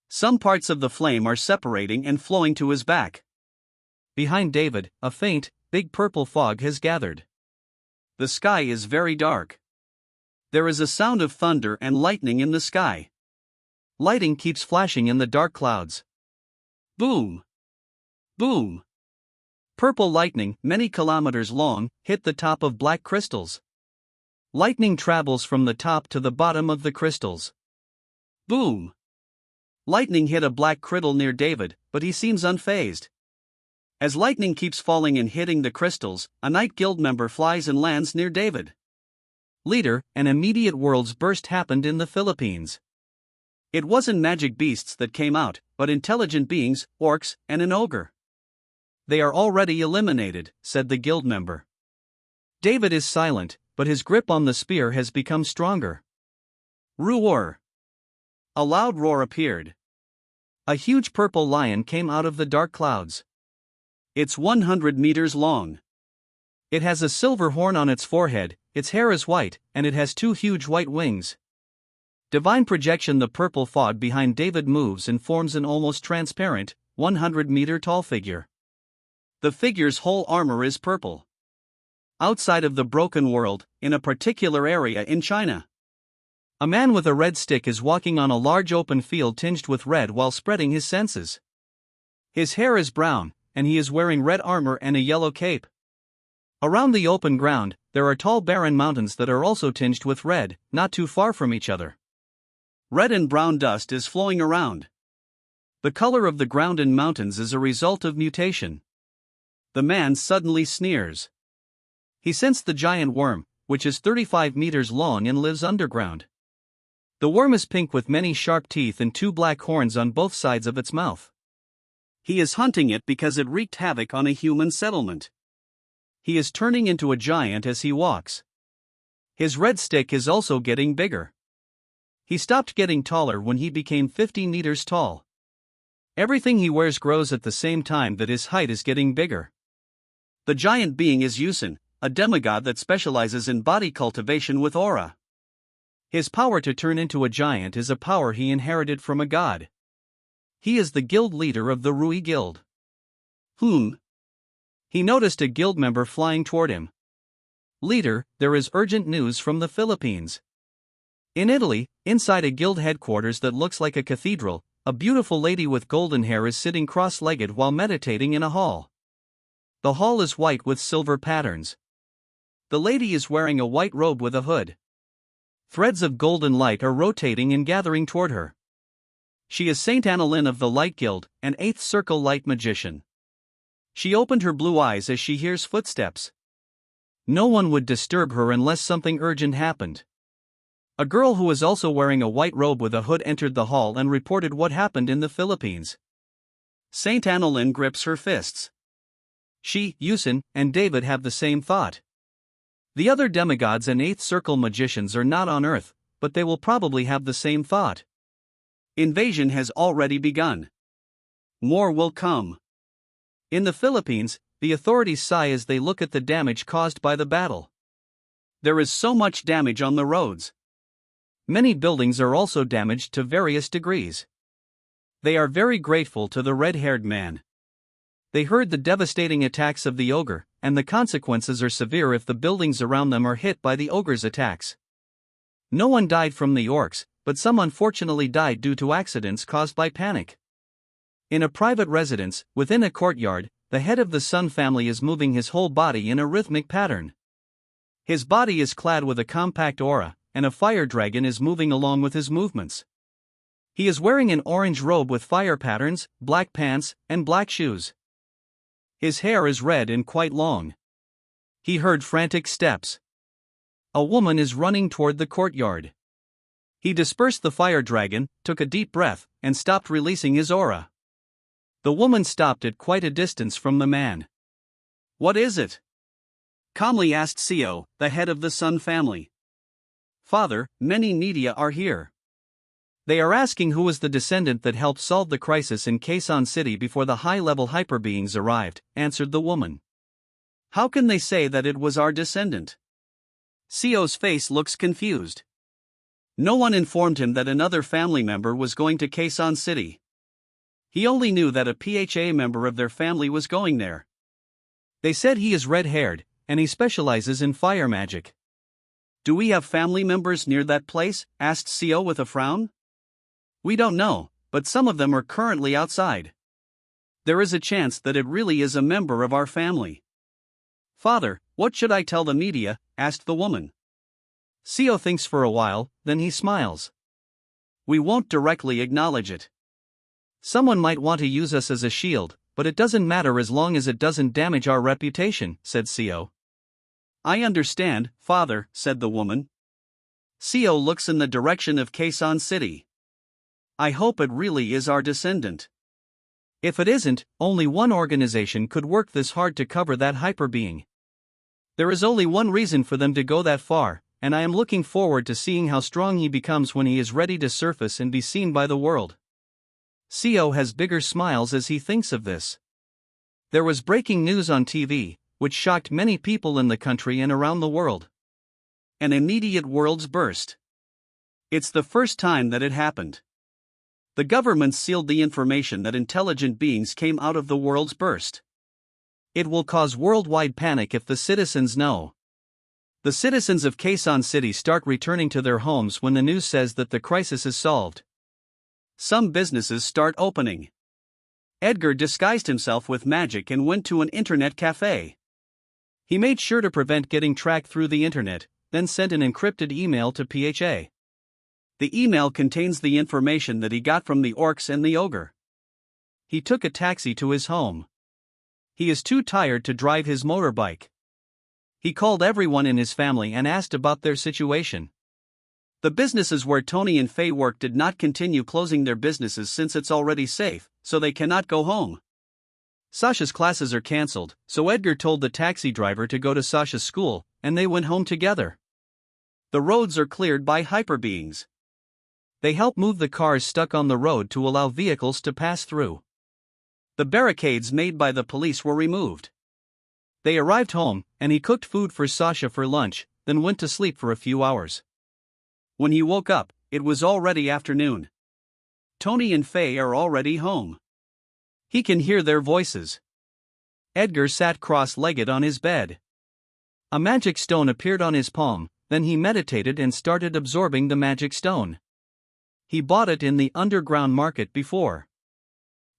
Some parts of the flame are separating and flowing to his back. Behind David, a faint, big purple fog has gathered. The sky is very dark. There is a sound of thunder and lightning in the sky. Lighting keeps flashing in the dark clouds. Boom! Boom! Purple lightning, many kilometers long, hit the top of black crystals. Lightning travels from the top to the bottom of the crystals. Boom! Lightning hit a black crystal near David, but he seems unfazed. As lightning keeps falling and hitting the crystals, a Night Guild member flies and lands near David. Leader, an immediate world's burst happened in the Philippines. It wasn't magic beasts that came out, but intelligent beings, orcs, and an ogre. They are already eliminated, said the guild member. David is silent, but his grip on the spear has become stronger. Roar! A loud roar appeared. A huge purple lion came out of the dark clouds. It's 100 meters long. It has a silver horn on its forehead, its hair is white, and it has 2 huge white wings. Divine projection. The purple fog behind David moves and forms an almost transparent, 100-meter-tall figure. The figure's whole armor is purple. Outside of the broken world, in a particular area in China, a man with a red stick is walking on a large open field tinged with red while spreading his senses. His hair is brown, and he is wearing red armor and a yellow cape. Around the open ground, there are tall barren mountains that are also tinged with red, not too far from each other. Red and brown dust is flowing around. The color of the ground in mountains is a result of mutation. The man suddenly sneers. He sensed the giant worm, which is 35 meters long and lives underground. The worm is pink with many sharp teeth and 2 black horns on both sides of its mouth. He is hunting it because it wreaked havoc on a human settlement. He is turning into a giant as he walks. His red stick is also getting bigger. He stopped getting taller when he became 50 meters tall. Everything he wears grows at the same time that his height is getting bigger. The giant being is Yusin, a demigod that specializes in body cultivation with aura. His power to turn into a giant is a power he inherited from a god. He is the guild leader of the Rui Guild. He noticed a guild member flying toward him. Leader, there is urgent news from the Philippines. In Italy, inside a guild headquarters that looks like a cathedral, a beautiful lady with golden hair is sitting cross-legged while meditating in a hall. The hall is white with silver patterns. The lady is wearing a white robe with a hood. Threads of golden light are rotating and gathering toward her. She is Saint Annalyn of the Light Guild, an 8th circle light magician. She opened her blue eyes as she hears footsteps. No one would disturb her unless something urgent happened. A girl who is also wearing a white robe with a hood entered the hall and reported what happened in the Philippines. Saint Annalyn grips her fists. She, Yusin, and David have the same thought. The other demigods and 8th circle magicians are not on Earth, but they will probably have the same thought. Invasion has already begun. More will come. In the Philippines, the authorities sigh as they look at the damage caused by the battle. There is so much damage on the roads. Many buildings are also damaged to various degrees. They are very grateful to the red-haired man. They heard the devastating attacks of the ogre, and the consequences are severe if the buildings around them are hit by the ogre's attacks. No one died from the orcs, but some unfortunately died due to accidents caused by panic. In a private residence, within a courtyard, the head of the Sun family is moving his whole body in a rhythmic pattern. His body is clad with a compact aura, and a fire dragon is moving along with his movements. He is wearing an orange robe with fire patterns, black pants, and black shoes. His hair is red and quite long. He heard frantic steps. A woman is running toward the courtyard. He dispersed the fire dragon, took a deep breath, and stopped releasing his aura. The woman stopped at quite a distance from the man. "What is it?" calmly asked Seo, the head of the Sun family. "Father, many media are here. They are asking who was the descendant that helped solve the crisis in Quezon City before the high-level hyperbeings arrived," answered the woman. "How can they say that it was our descendant?" Seo's face looks confused. No one informed him that another family member was going to Quezon City. He only knew that a PHA member of their family was going there. They said he is red-haired, and he specializes in fire magic. "Do we have family members near that place?" asked Seo with a frown. "We don't know, but some of them are currently outside. There is a chance that it really is a member of our family." "Father, what should I tell the media?" asked the woman. Seo thinks for a while, then he smiles. "We won't directly acknowledge it. Someone might want to use us as a shield, but it doesn't matter as long as it doesn't damage our reputation," said Seo. "I understand, father," said the woman. Seo looks in the direction of Quezon City. "I hope it really is our descendant. If it isn't, only one organization could work this hard to cover that hyperbeing. There is only one reason for them to go that far, and I am looking forward to seeing how strong he becomes when he is ready to surface and be seen by the world. Co has bigger smiles as he thinks of this. There was breaking news on TV, which shocked many people in the country and around the world. An immediate world's burst. It's the first time that it happened. The government sealed the information that intelligent beings came out of the world's burst. It will cause worldwide panic if the citizens know. The citizens of Quezon City start returning to their homes when the news says that the crisis is solved. Some businesses start opening. Edgar disguised himself with magic and went to an internet cafe. He made sure to prevent getting tracked through the internet, then sent an encrypted email to PHA. The email contains the information that he got from the orcs and the ogre. He took a taxi to his home. He is too tired to drive his motorbike. He called everyone in his family and asked about their situation. The businesses where Tony and Faye work did not continue closing their businesses since it's already safe, so they cannot go home. Sasha's classes are cancelled, so Edgar told the taxi driver to go to Sasha's school, and they went home together. The roads are cleared by hyperbeings. They help move the cars stuck on the road to allow vehicles to pass through. The barricades made by the police were removed. They arrived home, and he cooked food for Sasha for lunch, then went to sleep for a few hours. When he woke up, it was already afternoon. Tony and Faye are already home. He can hear their voices. Edgar sat cross-legged on his bed. A magic stone appeared on his palm, then he meditated and started absorbing the magic stone. He bought it in the underground market before.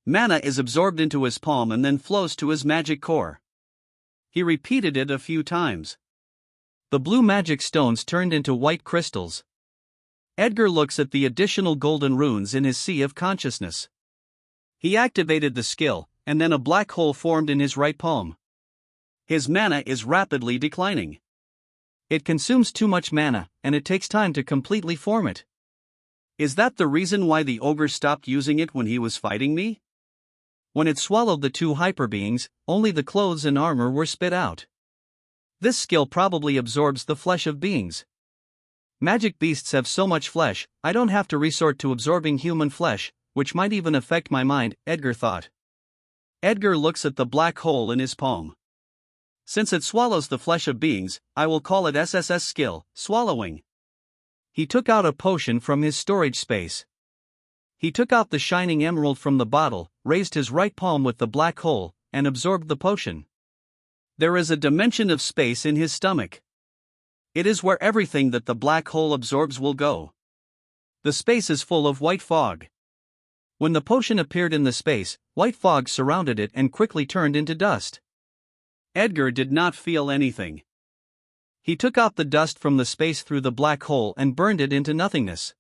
Mana is absorbed into his palm and then flows to his magic core. He repeated it a few times. The blue magic stones turned into white crystals. Edgar looks at the additional golden runes in his sea of consciousness. He activated the skill, and then a black hole formed in his right palm. His mana is rapidly declining. It consumes too much mana, and it takes time to completely form it. Is that the reason why the ogre stopped using it when he was fighting me? When it swallowed the two hyperbeings, only the clothes and armor were spit out. This skill probably absorbs the flesh of beings. Magic beasts have so much flesh, I don't have to resort to absorbing human flesh, which might even affect my mind, Edgar thought. Edgar looks at the black hole in his palm. Since it swallows the flesh of beings, I will call it SSS skill, swallowing. He took out a potion from his storage space. He took out the shining emerald from the bottle, raised his right palm with the black hole, and absorbed the potion. There is a dimension of space in his stomach. It is where everything that the black hole absorbs will go. The space is full of white fog. When the potion appeared in the space, white fog surrounded it and quickly turned into dust. Edgar did not feel anything. He took out the dust from the space through the black hole and burned it into nothingness.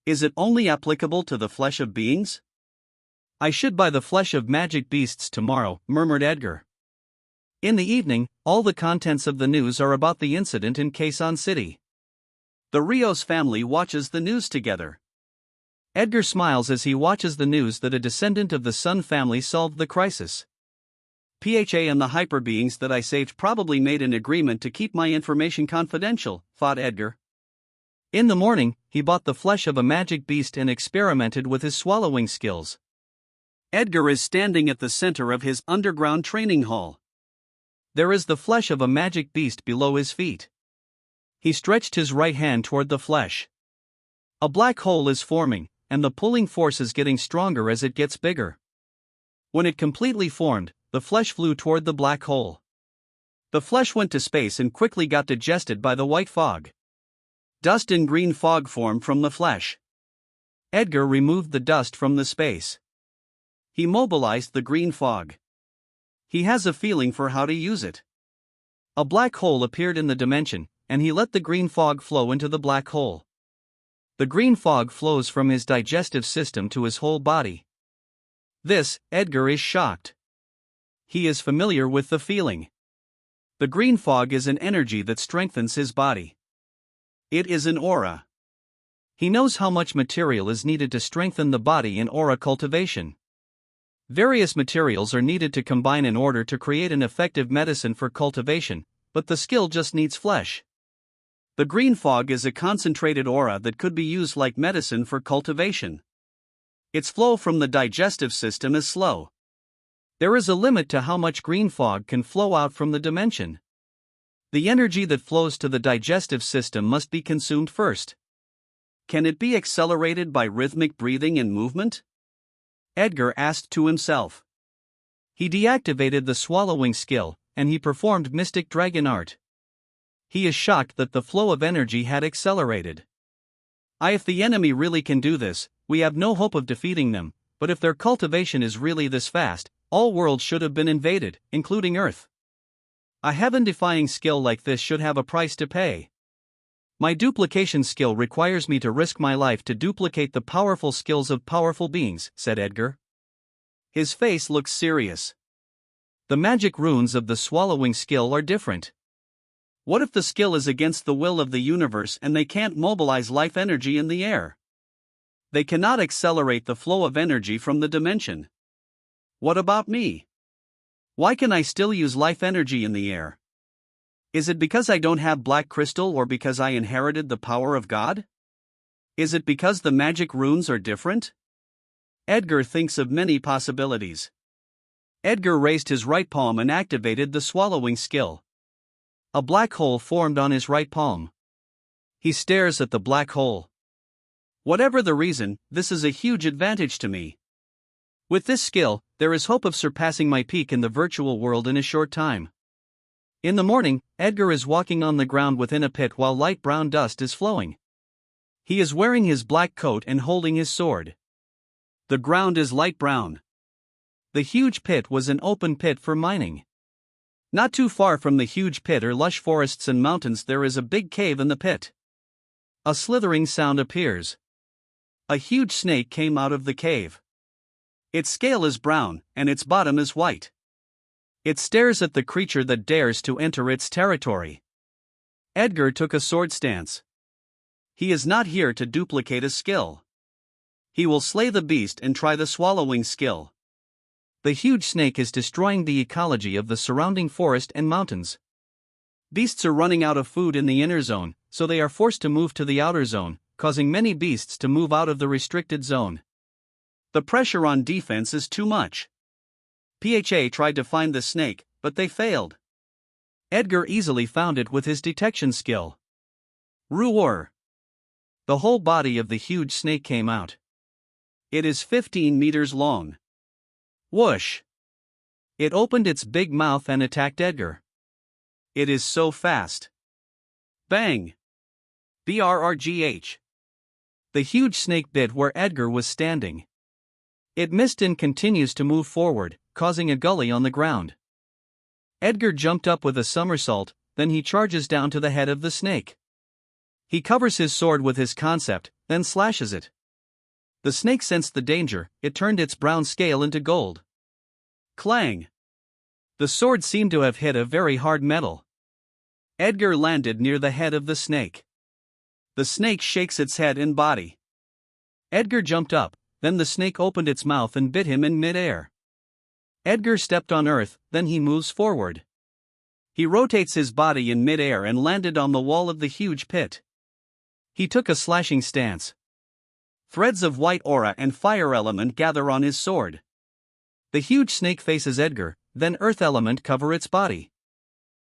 Is it only applicable to the flesh of beings? I should buy the flesh of magic beasts tomorrow, murmured Edgar. In the evening, all the contents of the news are about the incident in Quezon City. The Rios family watches the news together. Edgar smiles as he watches the news that a descendant of the Sun family solved the crisis. PHA and the hyperbeings that I saved probably made an agreement to keep my information confidential, thought Edgar. In the morning, he bought the flesh of a magic beast and experimented with his swallowing skills. Edgar is standing at the center of his underground training hall. There is the flesh of a magic beast below his feet. He stretched his right hand toward the flesh. A black hole is forming, and the pulling force is getting stronger as it gets bigger. When it completely formed, the flesh flew toward the black hole. The flesh went to space and quickly got digested by the white fog. Dust and green fog formed from the flesh. Edgar removed the dust from the space. He mobilized the green fog. He has a feeling for how to use it. A black hole appeared in the dimension, and he let the green fog flow into the black hole. The green fog flows from his digestive system to his whole body. This, Edgar is shocked. He is familiar with the feeling. The green fog is an energy that strengthens his body. It is an aura. He knows how much material is needed to strengthen the body in aura cultivation. Various materials are needed to combine in order to create an effective medicine for cultivation, but the skill just needs flesh. The green fog is a concentrated aura that could be used like medicine for cultivation. Its flow from the digestive system is slow. There is a limit to how much green fog can flow out from the dimension. The energy that flows to the digestive system must be consumed first. Can it be accelerated by rhythmic breathing and movement? Edgar asked to himself. He deactivated the swallowing skill, and he performed mystic dragon art. He is shocked that the flow of energy had accelerated. If the enemy really can do this, we have no hope of defeating them, but if their cultivation is really this fast, all worlds should have been invaded, including Earth. A heaven-defying skill like this should have a price to pay. My duplication skill requires me to risk my life to duplicate the powerful skills of powerful beings, said Edgar. His face looks serious. The magic runes of the swallowing skill are different. What if the skill is against the will of the universe and they can't mobilize life energy in the air? They cannot accelerate the flow of energy from the dimension. What about me? Why can I still use life energy in the air? Is it because I don't have black crystal or because I inherited the power of God? Is it because the magic runes are different? Edgar thinks of many possibilities. Edgar raised his right palm and activated the swallowing skill. A black hole formed on his right palm. He stares at the black hole. Whatever the reason, this is a huge advantage to me. With this skill, there is hope of surpassing my peak in the virtual world in a short time. In the morning, Edgar is walking on the ground within a pit while light brown dust is flowing. He is wearing his black coat and holding his sword. The ground is light brown. The huge pit was an open pit for mining. Not too far from the huge pit are lush forests and mountains. There is a big cave in the pit. A slithering sound appears. A huge snake came out of the cave. Its scale is brown, and its bottom is white. It stares at the creature that dares to enter its territory. Edgar took a sword stance. He is not here to duplicate a skill. He will slay the beast and try the swallowing skill. The huge snake is destroying the ecology of the surrounding forest and mountains. Beasts are running out of food in the inner zone, so they are forced to move to the outer zone, causing many beasts to move out of the restricted zone. The pressure on defense is too much. PHA tried to find the snake, but they failed. Edgar easily found it with his detection skill. Roar! The whole body of the huge snake came out. It is 15 meters long. Whoosh! It opened its big mouth and attacked Edgar. It is so fast. Bang! BRRGH. The huge snake bit where Edgar was standing. It missed and continues to move forward, causing a gully on the ground. Edgar jumped up with a somersault, then he charges down to the head of the snake. He covers his sword with his concept, then slashes it. The snake sensed the danger. It turned its brown scale into gold. Clang! The sword seemed to have hit a very hard metal. Edgar landed near the head of the snake. The snake shakes its head and body. Edgar jumped up, then the snake opened its mouth and bit him in mid-air. Edgar stepped on earth, then he moves forward. He rotates his body in mid-air and landed on the wall of the huge pit. He took a slashing stance. Threads of white aura and fire element gather on his sword. The huge snake faces Edgar, then earth element cover its body.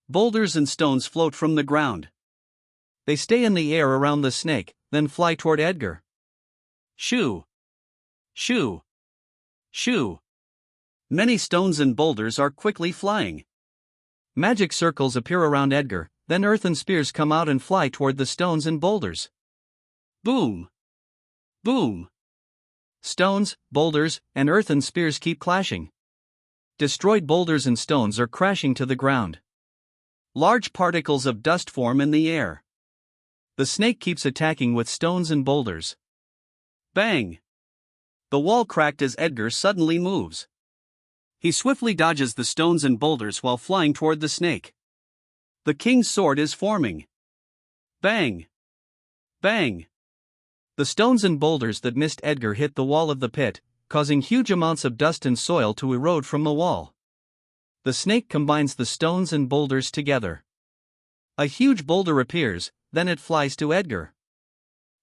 Boulders and stones float from the ground. They stay in the air around the snake, then fly toward Edgar. Shoo! Shoo! Shoo! Many stones and boulders are quickly flying. Magic circles appear around Edgar, then earthen spears come out and fly toward the stones and boulders. Boom! Boom! Stones, boulders, and earthen spears keep clashing. Destroyed boulders and stones are crashing to the ground. Large particles of dust form in the air. The snake keeps attacking with stones and boulders. Bang! The wall cracked as Edgar suddenly moves. He swiftly dodges the stones and boulders while flying toward the snake. The king's sword is forming. Bang! Bang! The stones and boulders that missed Edgar hit the wall of the pit, causing huge amounts of dust and soil to erode from the wall. The snake combines the stones and boulders together. A huge boulder appears, then it flies to Edgar.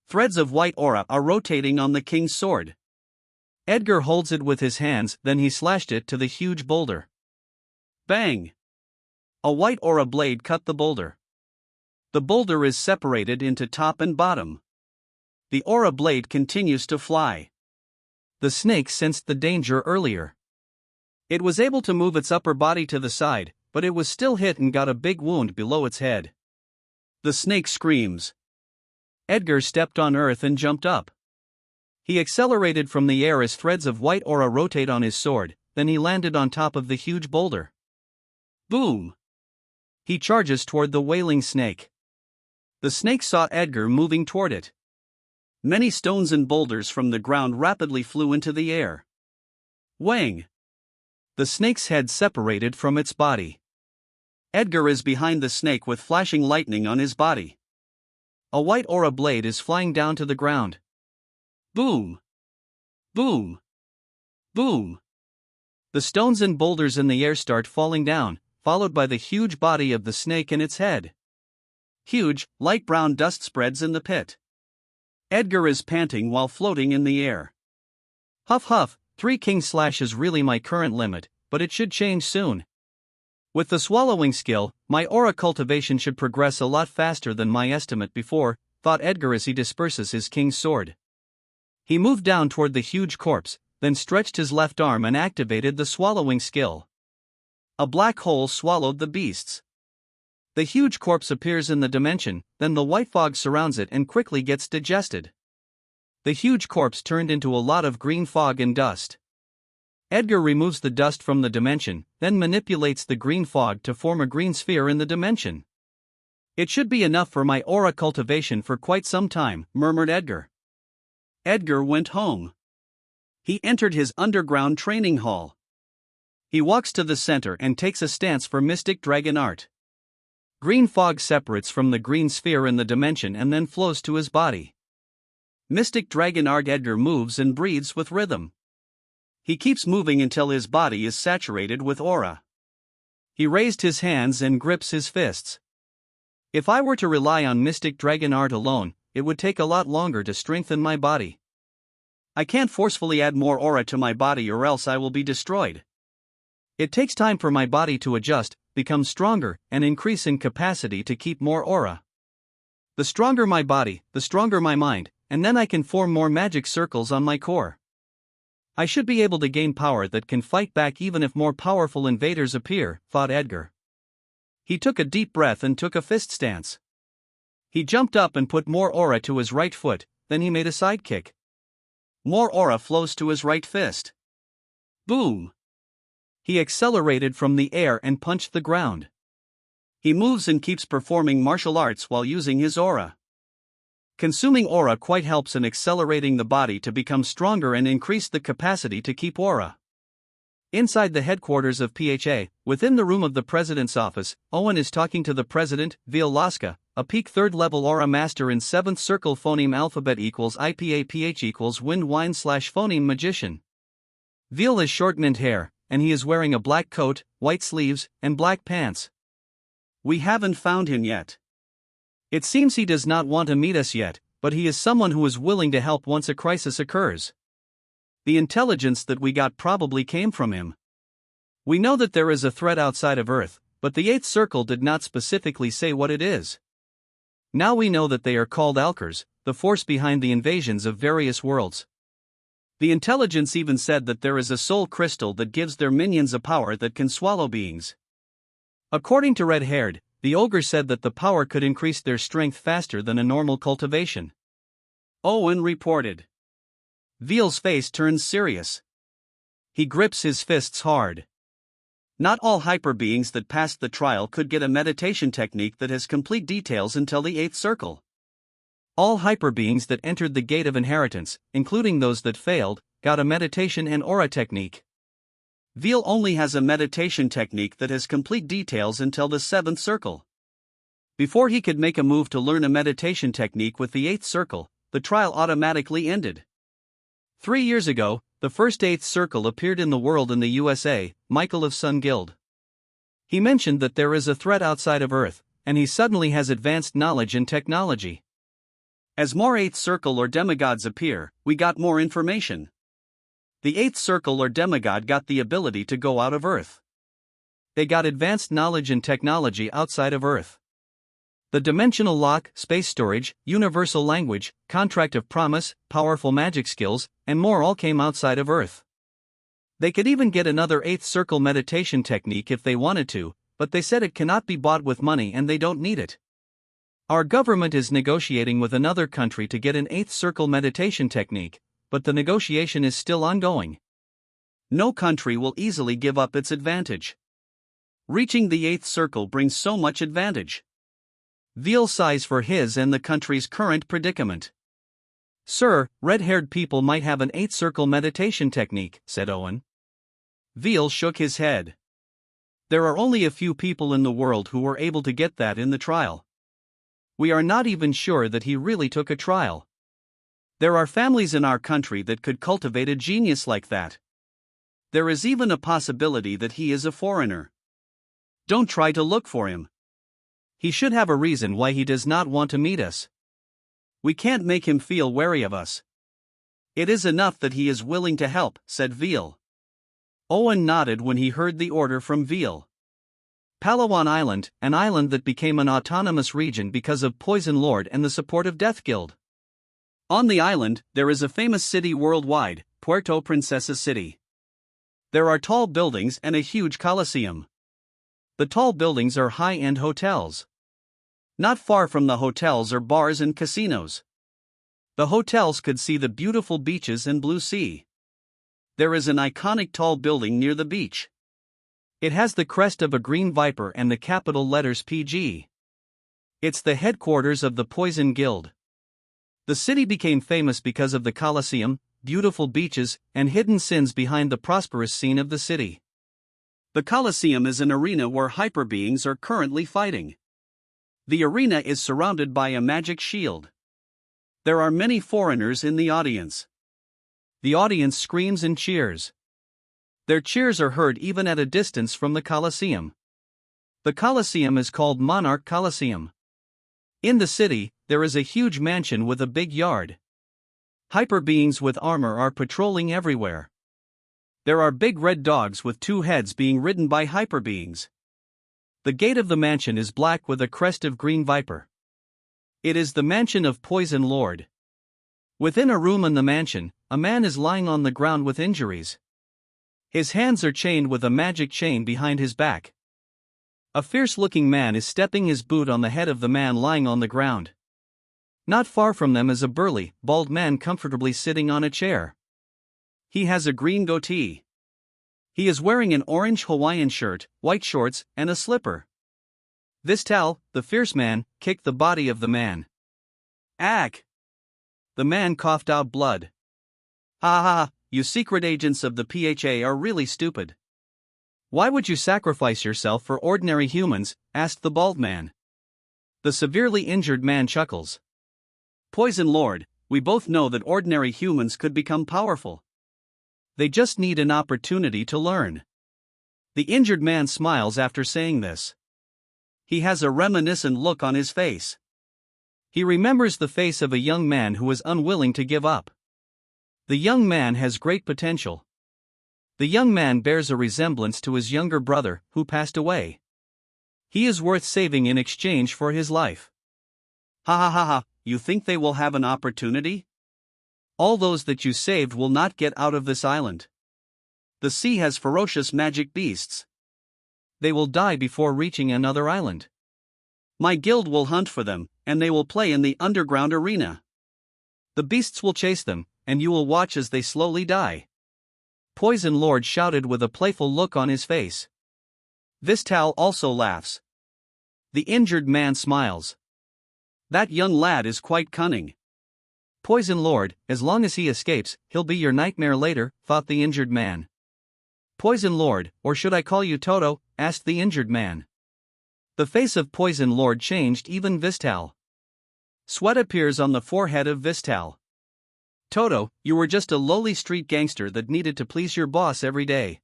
Threads of white aura are rotating on the king's sword. Edgar holds it with his hands, then he slashed it to the huge boulder. Bang! A white aura blade cut the boulder. The boulder is separated into top and bottom. The aura blade continues to fly. The snake sensed the danger earlier. It was able to move its upper body to the side, but it was still hit and got a big wound below its head. The snake screams. Edgar stepped on earth and jumped up. He accelerated from the air as threads of white aura rotate on his sword, then he landed on top of the huge boulder. Boom! He charges toward the wailing snake. The snake saw Edgar moving toward it. Many stones and boulders from the ground rapidly flew into the air. Whang! The snake's head separated from its body. Edgar is behind the snake with flashing lightning on his body. A white aura blade is flying down to the ground. Boom! Boom! Boom! The stones and boulders in the air start falling down, followed by the huge body of the snake and its head. Huge, light brown dust spreads in the pit. Edgar is panting while floating in the air. Huff huff, 3 king slash is really my current limit, but it should change soon. With the swallowing skill, my aura cultivation should progress a lot faster than my estimate before, thought Edgar as he disperses his king's sword. He moved down toward the huge corpse, then stretched his left arm and activated the swallowing skill. A black hole swallowed the beasts. The huge corpse appears in the dimension, then the white fog surrounds it and quickly gets digested. The huge corpse turned into a lot of green fog and dust. Edgar removes the dust from the dimension, then manipulates the green fog to form a green sphere in the dimension. It should be enough for my aura cultivation for quite some time, murmured Edgar. Edgar went home. He entered his underground training hall. He walks to the center and takes a stance for mystic dragon art. Green fog separates from the green sphere in the dimension and then flows to his body. Mystic dragon art. Edgar moves and breathes with rhythm. He keeps moving until his body is saturated with aura. He raised his hands and grips his fists. If I were to rely on mystic dragon art alone, it would take a lot longer to strengthen my body. I can't forcefully add more aura to my body or else I will be destroyed. It takes time for my body to adjust, become stronger, and increase in capacity to keep more aura. The stronger my body, the stronger my mind, and then I can form more magic circles on my core. I should be able to gain power that can fight back even if more powerful invaders appear, thought Edgar. He took a deep breath and took a fist stance. He jumped up and put more aura to his right foot, then he made a side kick. More aura flows to his right fist. Boom! He accelerated from the air and punched the ground. He moves and keeps performing martial arts while using his aura. Consuming aura quite helps in accelerating the body to become stronger and increase the capacity to keep aura. Inside the headquarters of PHA, within the room of the president's office, Owen is talking to the president, Veal Laska, a peak 3rd level aura master in 7th circle phoneme alphabet equals IPAPH equals wind wine / phoneme magician. Veal has short mint hair, and he is wearing a black coat, white sleeves, and black pants. We haven't found him yet. It seems he does not want to meet us yet, but he is someone who is willing to help once a crisis occurs. The intelligence that we got probably came from him. We know that there is a threat outside of Earth, but the 8th circle did not specifically say what it is. Now we know that they are called Alkers, the force behind the invasions of various worlds. The intelligence even said that there is a soul crystal that gives their minions a power that can swallow beings. According to Red Haired, the ogre said that the power could increase their strength faster than a normal cultivation. Owen reported. Veal's face turns serious. He grips his fists hard. Not all hyper beings that passed the trial could get a meditation technique that has complete details until the 8th circle. All hyper beings that entered the gate of inheritance, including those that failed, got a meditation and aura technique. Veal only has a meditation technique that has complete details until the 7th circle. Before he could make a move to learn a meditation technique with the 8th circle, the trial automatically ended. 3 years ago, the first 8th circle appeared in the world in the USA, Michael of Sun Guild. He mentioned that there is a threat outside of Earth, and he suddenly has advanced knowledge and technology. As more 8th circle or demigods appear, we got more information. The 8th circle or demigod got the ability to go out of Earth. They got advanced knowledge and technology outside of Earth. The dimensional lock, space storage, universal language, contract of promise, powerful magic skills, and more all came outside of Earth. They could even get another 8th circle meditation technique if they wanted to, but they said it cannot be bought with money and they don't need it. Our government is negotiating with another country to get an 8th circle meditation technique, but the negotiation is still ongoing. No country will easily give up its advantage. Reaching the 8th circle brings so much advantage. Veal sighs for his and the country's current predicament. Sir, red-haired people might have an 8th circle meditation technique, said Owen. Veal shook his head. There are only a few people in the world who were able to get that in the trial. We are not even sure that he really took a trial. There are families in our country that could cultivate a genius like that. There is even a possibility that he is a foreigner. Don't try to look for him. He should have a reason why he does not want to meet us. We can't make him feel wary of us. It is enough that he is willing to help, said Veal. Owen nodded when he heard the order from Veal. Palawan Island, an island that became an autonomous region because of Poison Lord and the support of Death Guild. On the island, there is a famous city worldwide, Puerto Princesa City. There are tall buildings and a huge coliseum. The tall buildings are high-end hotels. Not far from the hotels are bars and casinos. The hotels could see the beautiful beaches and blue sea. There is an iconic tall building near the beach. It has the crest of a green viper and the capital letters PG. It's the headquarters of the Poison Guild. The city became famous because of the Colosseum, beautiful beaches, and hidden sins behind the prosperous scene of the city. The Colosseum is an arena where hyper beings are currently fighting. The arena is surrounded by a magic shield. There are many foreigners in the audience. The audience screams and cheers. Their cheers are heard even at a distance from the Colosseum. The Colosseum is called Monarch Colosseum. In the city, there is a huge mansion with a big yard. Hyper beings with armor are patrolling everywhere. There are big red dogs with 2 heads being ridden by hyper beings. The gate of the mansion is black with a crest of green viper. It is the mansion of Poison Lord. Within a room in the mansion, a man is lying on the ground with injuries. His hands are chained with a magic chain behind his back. A fierce-looking man is stepping his boot on the head of the man lying on the ground. Not far from them is a burly, bald man comfortably sitting on a chair. He has a green goatee. He is wearing an orange Hawaiian shirt, white shorts, and a slipper. Vistal, the fierce man, kicked the body of the man. Ack! The man coughed out blood. Ha ha, you secret agents of the PHA are really stupid. Why would you sacrifice yourself for ordinary humans? Asked the bald man. The severely injured man chuckles. Poison Lord, we both know that ordinary humans could become powerful. They just need an opportunity to learn. The injured man smiles after saying this. He has a reminiscent look on his face. He remembers the face of a young man who is unwilling to give up. The young man has great potential. The young man bears a resemblance to his younger brother, who passed away. He is worth saving in exchange for his life. Ha ha ha ha, you think they will have an opportunity? All those that you saved will not get out of this island. The sea has ferocious magic beasts. They will die before reaching another island. My guild will hunt for them, and they will play in the underground arena. The beasts will chase them, and you will watch as they slowly die. Poison Lord shouted with a playful look on his face. Vistal also laughs. The injured man smiles. That young lad is quite cunning. Poison Lord, as long as he escapes, he'll be your nightmare later, thought the injured man. Poison Lord, or should I call you Toto? Asked the injured man. The face of Poison Lord changed, even Vistal. Sweat appears on the forehead of Vistal. Toto, you were just a lowly street gangster that needed to please your boss every day.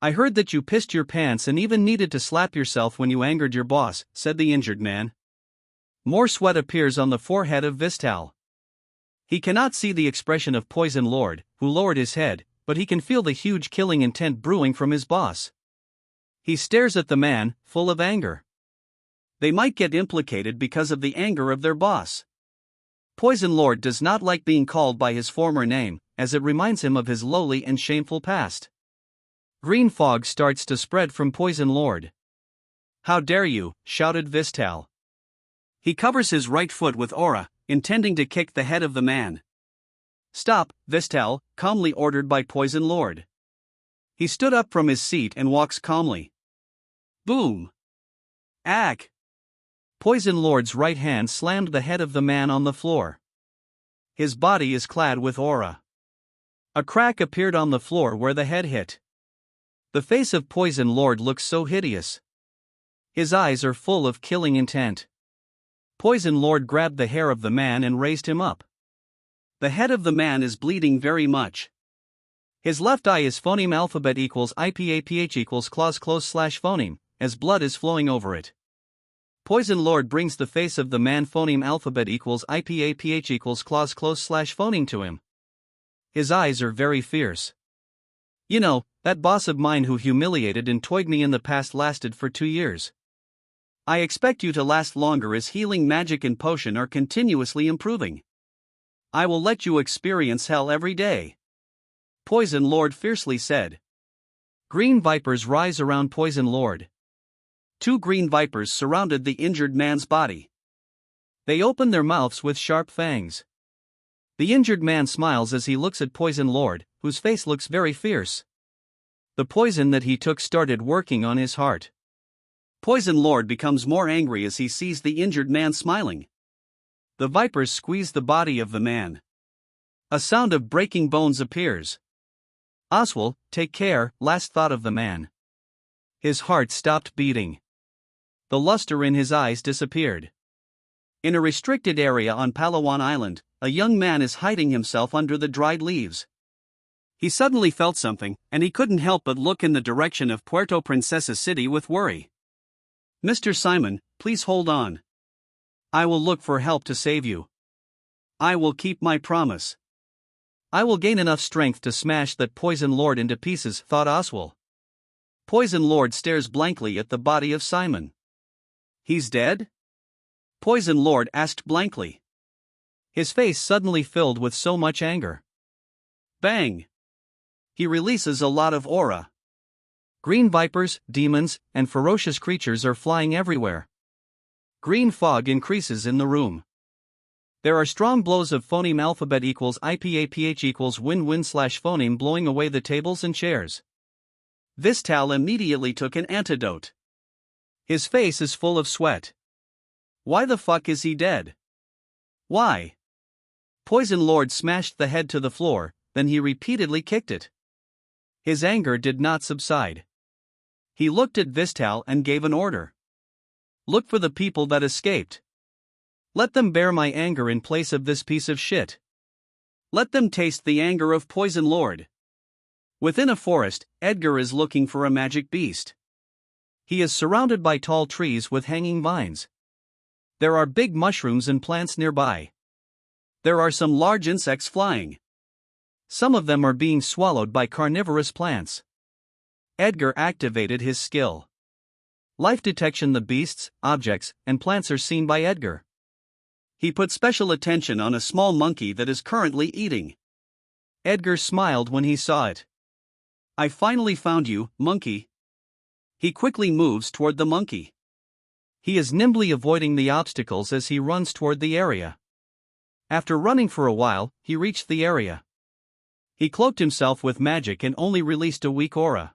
I heard that you pissed your pants and even needed to slap yourself when you angered your boss, said the injured man. More sweat appears on the forehead of Vistal. He cannot see the expression of Poison Lord, who lowered his head, but he can feel the huge killing intent brewing from his boss. He stares at the man, full of anger. They might get implicated because of the anger of their boss. Poison Lord does not like being called by his former name, as it reminds him of his lowly and shameful past. Green fog starts to spread from Poison Lord. How dare you, shouted Vistal. He covers his right foot with aura, intending to kick the head of the man. Stop, Vistal, calmly ordered by Poison Lord. He stood up from his seat and walks calmly. Boom! Ack! Poison Lord's right hand slammed the head of the man on the floor. His body is clad with aura. A crack appeared on the floor where the head hit. The face of Poison Lord looks so hideous. His eyes are full of killing intent. Poison Lord grabbed the hair of the man and raised him up. The head of the man is bleeding very much. His left eye is phoneme alphabet equals IPAPH equals clause close slash phoneme, as blood is flowing over it. Poison Lord brings the face of the man phoneme alphabet equals IPAPH equals clause close slash phoneme to him. His eyes are very fierce. You know, that boss of mine who humiliated and toyed me in the past lasted for 2 years. I expect you to last longer as healing magic and potion are continuously improving. I will let you experience hell every day. Poison Lord fiercely said. Green vipers rise around Poison Lord. 2 green vipers surrounded the injured man's body. They open their mouths with sharp fangs. The injured man smiles as he looks at Poison Lord, whose face looks very fierce. The poison that he took started working on his heart. Poison Lord becomes more angry as he sees the injured man smiling. The vipers squeeze the body of the man. A sound of breaking bones appears. Oswald, take care, last thought of the man. His heart stopped beating. The luster in his eyes disappeared. In a restricted area on Palawan Island, a young man is hiding himself under the dried leaves. He suddenly felt something, and he couldn't help but look in the direction of Puerto Princesa City with worry. Mr. Simon, please hold on. I will look for help to save you. I will keep my promise. I will gain enough strength to smash that Poison Lord into pieces, thought Oswald. Poison Lord stares blankly at the body of Simon. He's dead? Poison Lord asked blankly. His face suddenly filled with so much anger. Bang! He releases a lot of aura. Green vipers, demons, and ferocious creatures are flying everywhere. Green fog increases in the room. There are strong blows of phoneme alphabet equals IPAPH equals win-win slash phoneme blowing away the tables and chairs. Vistal immediately took an antidote. His face is full of sweat. Why the fuck is he dead? Why? Poison Lord smashed the head to the floor, then he repeatedly kicked it. His anger did not subside. He looked at Vistal and gave an order. Look for the people that escaped. Let them bear my anger in place of this piece of shit. Let them taste the anger of Poison Lord. Within a forest, Edgar is looking for a magic beast. He is surrounded by tall trees with hanging vines. There are big mushrooms and plants nearby. There are some large insects flying. Some of them are being swallowed by carnivorous plants. Edgar activated his skill. Life detection. The beasts, objects, and plants are seen by Edgar. He put special attention on a small monkey that is currently eating. Edgar smiled when he saw it. I finally found you, monkey. He quickly moves toward the monkey. He is nimbly avoiding the obstacles as he runs toward the area. After running for a while, he reached the area. He cloaked himself with magic and only released a weak aura.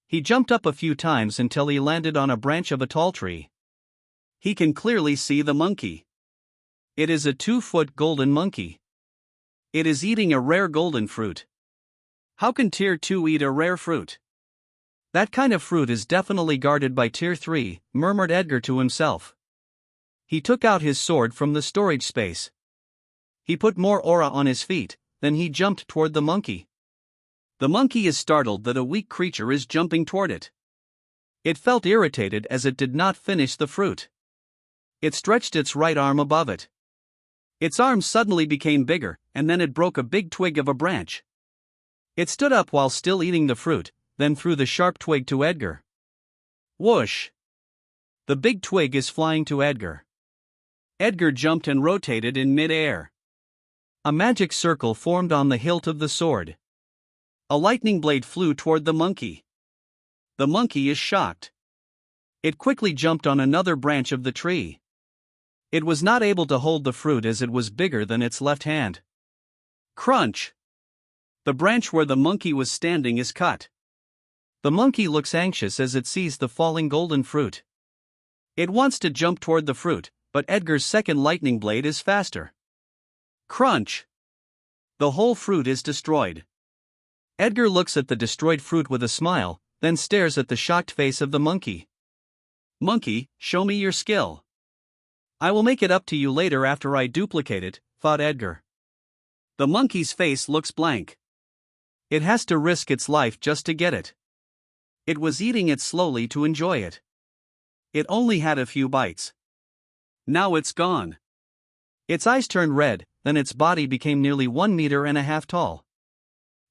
He jumped up a few times until he landed on a branch of a tall tree. He can clearly see the monkey. It is a 2-foot golden monkey. It is eating a rare golden fruit. How can Tier 2 eat a rare fruit? That kind of fruit is definitely guarded by Tier 3, murmured Edgar to himself. He took out his sword from the storage space. He put more aura on his feet, then he jumped toward the monkey. The monkey is startled that a weak creature is jumping toward it. It felt irritated as it did not finish the fruit. It stretched its right arm above it. Its arm suddenly became bigger, and then it broke a big twig of a branch. It stood up while still eating the fruit, then threw the sharp twig to Edgar. Whoosh! The big twig is flying to Edgar. Edgar jumped and rotated in mid-air. A magic circle formed on the hilt of the sword. A lightning blade flew toward the monkey. The monkey is shocked. It quickly jumped on another branch of the tree. It was not able to hold the fruit as it was bigger than its left hand. Crunch! The branch where the monkey was standing is cut. The monkey looks anxious as it sees the falling golden fruit. It wants to jump toward the fruit, but Edgar's second lightning blade is faster. Crunch! The whole fruit is destroyed. Edgar looks at the destroyed fruit with a smile, then stares at the shocked face of the monkey. Monkey, show me your skill. I will make it up to you later after I duplicate it, thought Edgar. The monkey's face looks blank. It has to risk its life just to get it. It was eating it slowly to enjoy it. It only had a few bites. Now it's gone. Its eyes turned red, then its body became nearly 1.5 meters tall.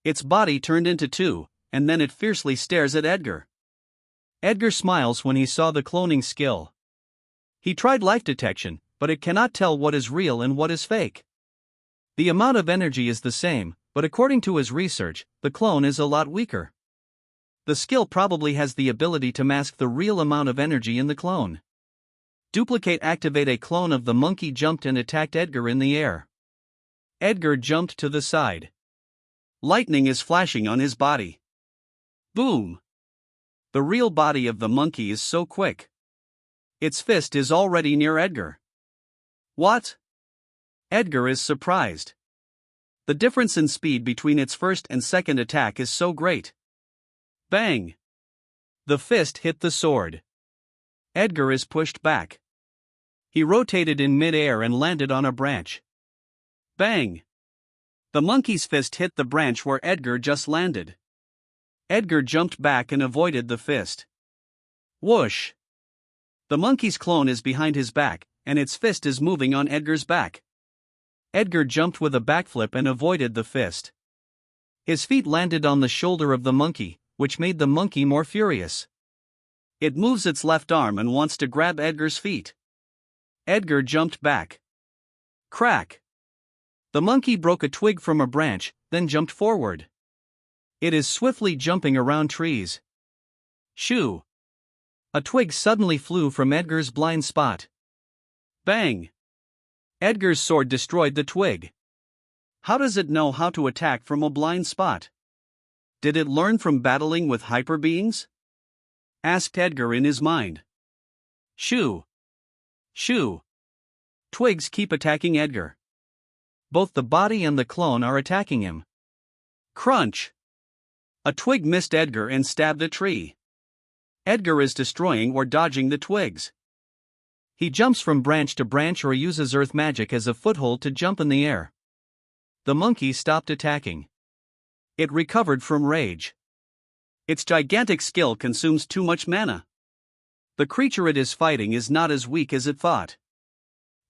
Its body turned into two, and then it fiercely stares at Edgar. Edgar smiles when he saw the cloning skill. He tried life detection, but it cannot tell what is real and what is fake. The amount of energy is the same, but according to his research, the clone is a lot weaker. The skill probably has the ability to mask the real amount of energy in the clone. Duplicate activate. A clone of the monkey jumped and attacked Edgar in the air. Edgar jumped to the side. Lightning is flashing on his body. Boom! The real body of the monkey is so quick. Its fist is already near Edgar. What? Edgar is surprised. The difference in speed between its first and second attack is so great. Bang! The fist hit the sword. Edgar is pushed back. He rotated in mid-air and landed on a branch. Bang! The monkey's fist hit the branch where Edgar just landed. Edgar jumped back and avoided the fist. Whoosh! The monkey's clone is behind his back, and its fist is moving on Edgar's back. Edgar jumped with a backflip and avoided the fist. His feet landed on the shoulder of the monkey, which made the monkey more furious. It moves its left arm and wants to grab Edgar's feet. Edgar jumped back. Crack! The monkey broke a twig from a branch, then jumped forward. It is swiftly jumping around trees. Shoo! A twig suddenly flew from Edgar's blind spot. Bang! Edgar's sword destroyed the twig. How does it know how to attack from a blind spot? Did it learn from battling with hyper beings? Asked Edgar in his mind. Shoo! Shoo! Twigs keep attacking Edgar. Both the body and the clone are attacking him. Crunch! A twig missed Edgar and stabbed a tree. Edgar is destroying or dodging the twigs. He jumps from branch to branch or uses earth magic as a foothold to jump in the air. The monkey stopped attacking. It recovered from rage. Its gigantic skill consumes too much mana. The creature it is fighting is not as weak as it thought.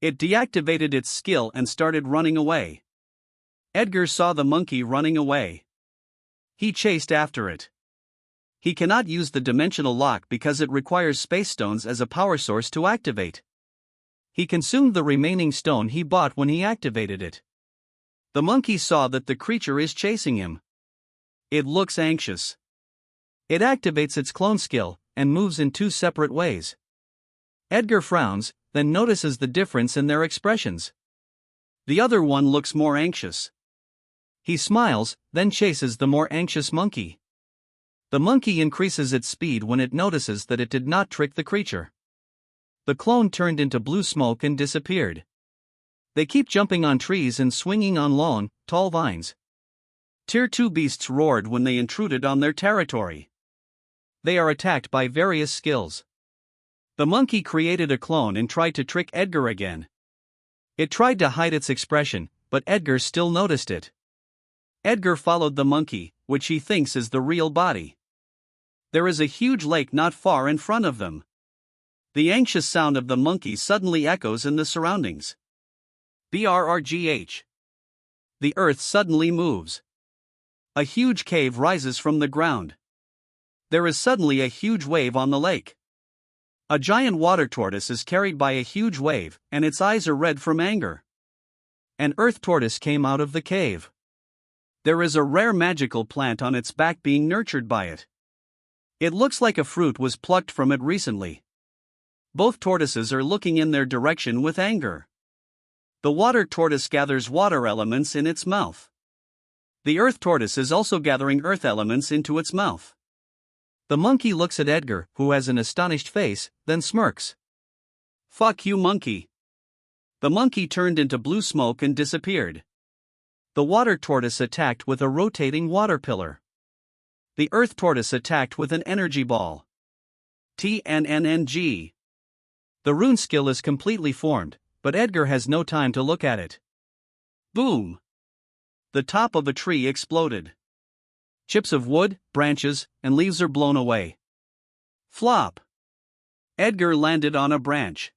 It deactivated its skill and started running away. Edgar saw the monkey running away. He chased after it. He cannot use the dimensional lock because it requires space stones as a power source to activate. He consumed the remaining stone he bought when he activated it. The monkey saw that the creature is chasing him. It looks anxious. It activates its clone skill and moves in two separate ways. Edgar frowns, then notices the difference in their expressions. The other one looks more anxious. He smiles, then chases the more anxious monkey. The monkey increases its speed when it notices that it did not trick the creature. The clone turned into blue smoke and disappeared. They keep jumping on trees and swinging on long, tall vines. Tier 2 beasts roared when they intruded on their territory. They are attacked by various skills. The monkey created a clone and tried to trick Edgar again. It tried to hide its expression, but Edgar still noticed it. Edgar followed the monkey, which he thinks is the real body. There is a huge lake not far in front of them. The anxious sound of the monkey suddenly echoes in the surroundings. BRRGH. The earth suddenly moves. A huge cave rises from the ground. There is suddenly a huge wave on the lake. A giant water tortoise is carried by a huge wave, and its eyes are red from anger. An earth tortoise came out of the cave. There is a rare magical plant on its back being nurtured by it. It looks like a fruit was plucked from it recently. Both tortoises are looking in their direction with anger. The water tortoise gathers water elements in its mouth. The earth tortoise is also gathering earth elements into its mouth. The monkey looks at Edgar, who has an astonished face, then smirks. "Fuck you, monkey." The monkey turned into blue smoke and disappeared. The water tortoise attacked with a rotating water pillar. The earth tortoise attacked with an energy ball. TNNNG. The rune skill is completely formed, but Edgar has no time to look at it. Boom! The top of a tree exploded. Chips of wood, branches, and leaves are blown away. Flop! Edgar landed on a branch.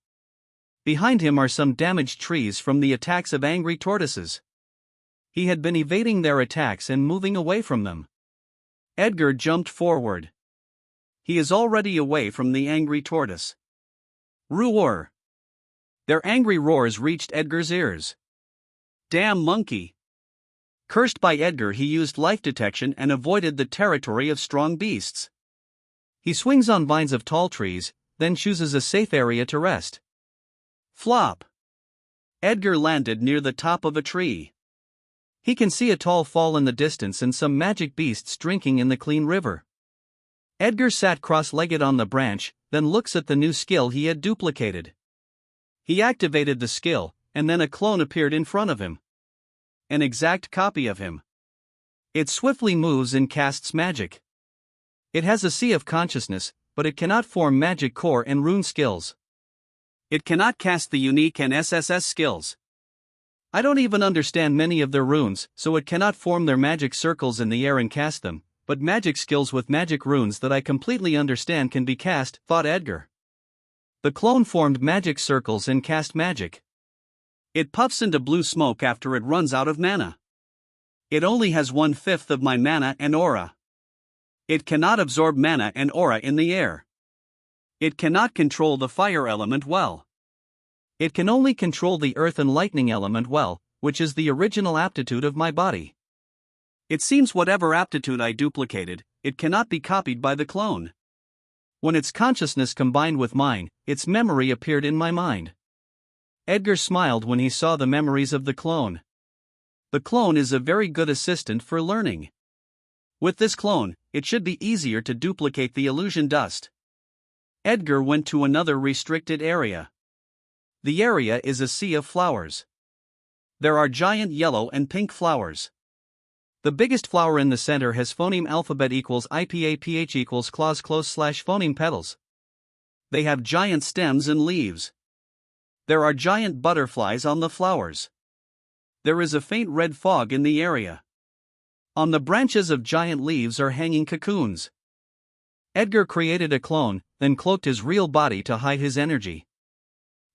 Behind him are some damaged trees from the attacks of angry tortoises. He had been evading their attacks and moving away from them. Edgar jumped forward. He is already away from the angry tortoise. Roar! Their angry roars reached Edgar's ears. Damn monkey! Cursed by Edgar, he used life detection and avoided the territory of strong beasts. He swings on vines of tall trees, then chooses a safe area to rest. Flop! Edgar landed near the top of a tree. He can see a tall fall in the distance and some magic beasts drinking in the clean river. Edgar sat cross-legged on the branch, then looks at the new skill he had duplicated. He activated the skill, and then a clone appeared in front of him. An exact copy of him. It swiftly moves and casts magic. It has a sea of consciousness, but it cannot form magic core and rune skills. It cannot cast the unique and SSS skills. I don't even understand many of their runes, so it cannot form their magic circles in the air and cast them, but magic skills with magic runes that I completely understand can be cast, thought Edgar. The clone formed magic circles and cast magic. It puffs into blue smoke after it runs out of mana. It only has 1/5 of my mana and aura. It cannot absorb mana and aura in the air. It cannot control the fire element well. It can only control the earth and lightning element well, which is the original aptitude of my body. It seems whatever aptitude I duplicated, it cannot be copied by the clone. When its consciousness combined with mine, its memory appeared in my mind. Edgar smiled when he saw the memories of the clone. The clone is a very good assistant for learning. With this clone, it should be easier to duplicate the illusion dust. Edgar went to another restricted area. The area is a sea of flowers. There are giant yellow and pink flowers. The biggest flower in the center has phoneme alphabet equals IPAPH equals clause close / phoneme petals. They have giant stems and leaves. There are giant butterflies on the flowers. There is a faint red fog in the area. On the branches of giant leaves are hanging cocoons. Edgar created a clone, then cloaked his real body to hide his energy.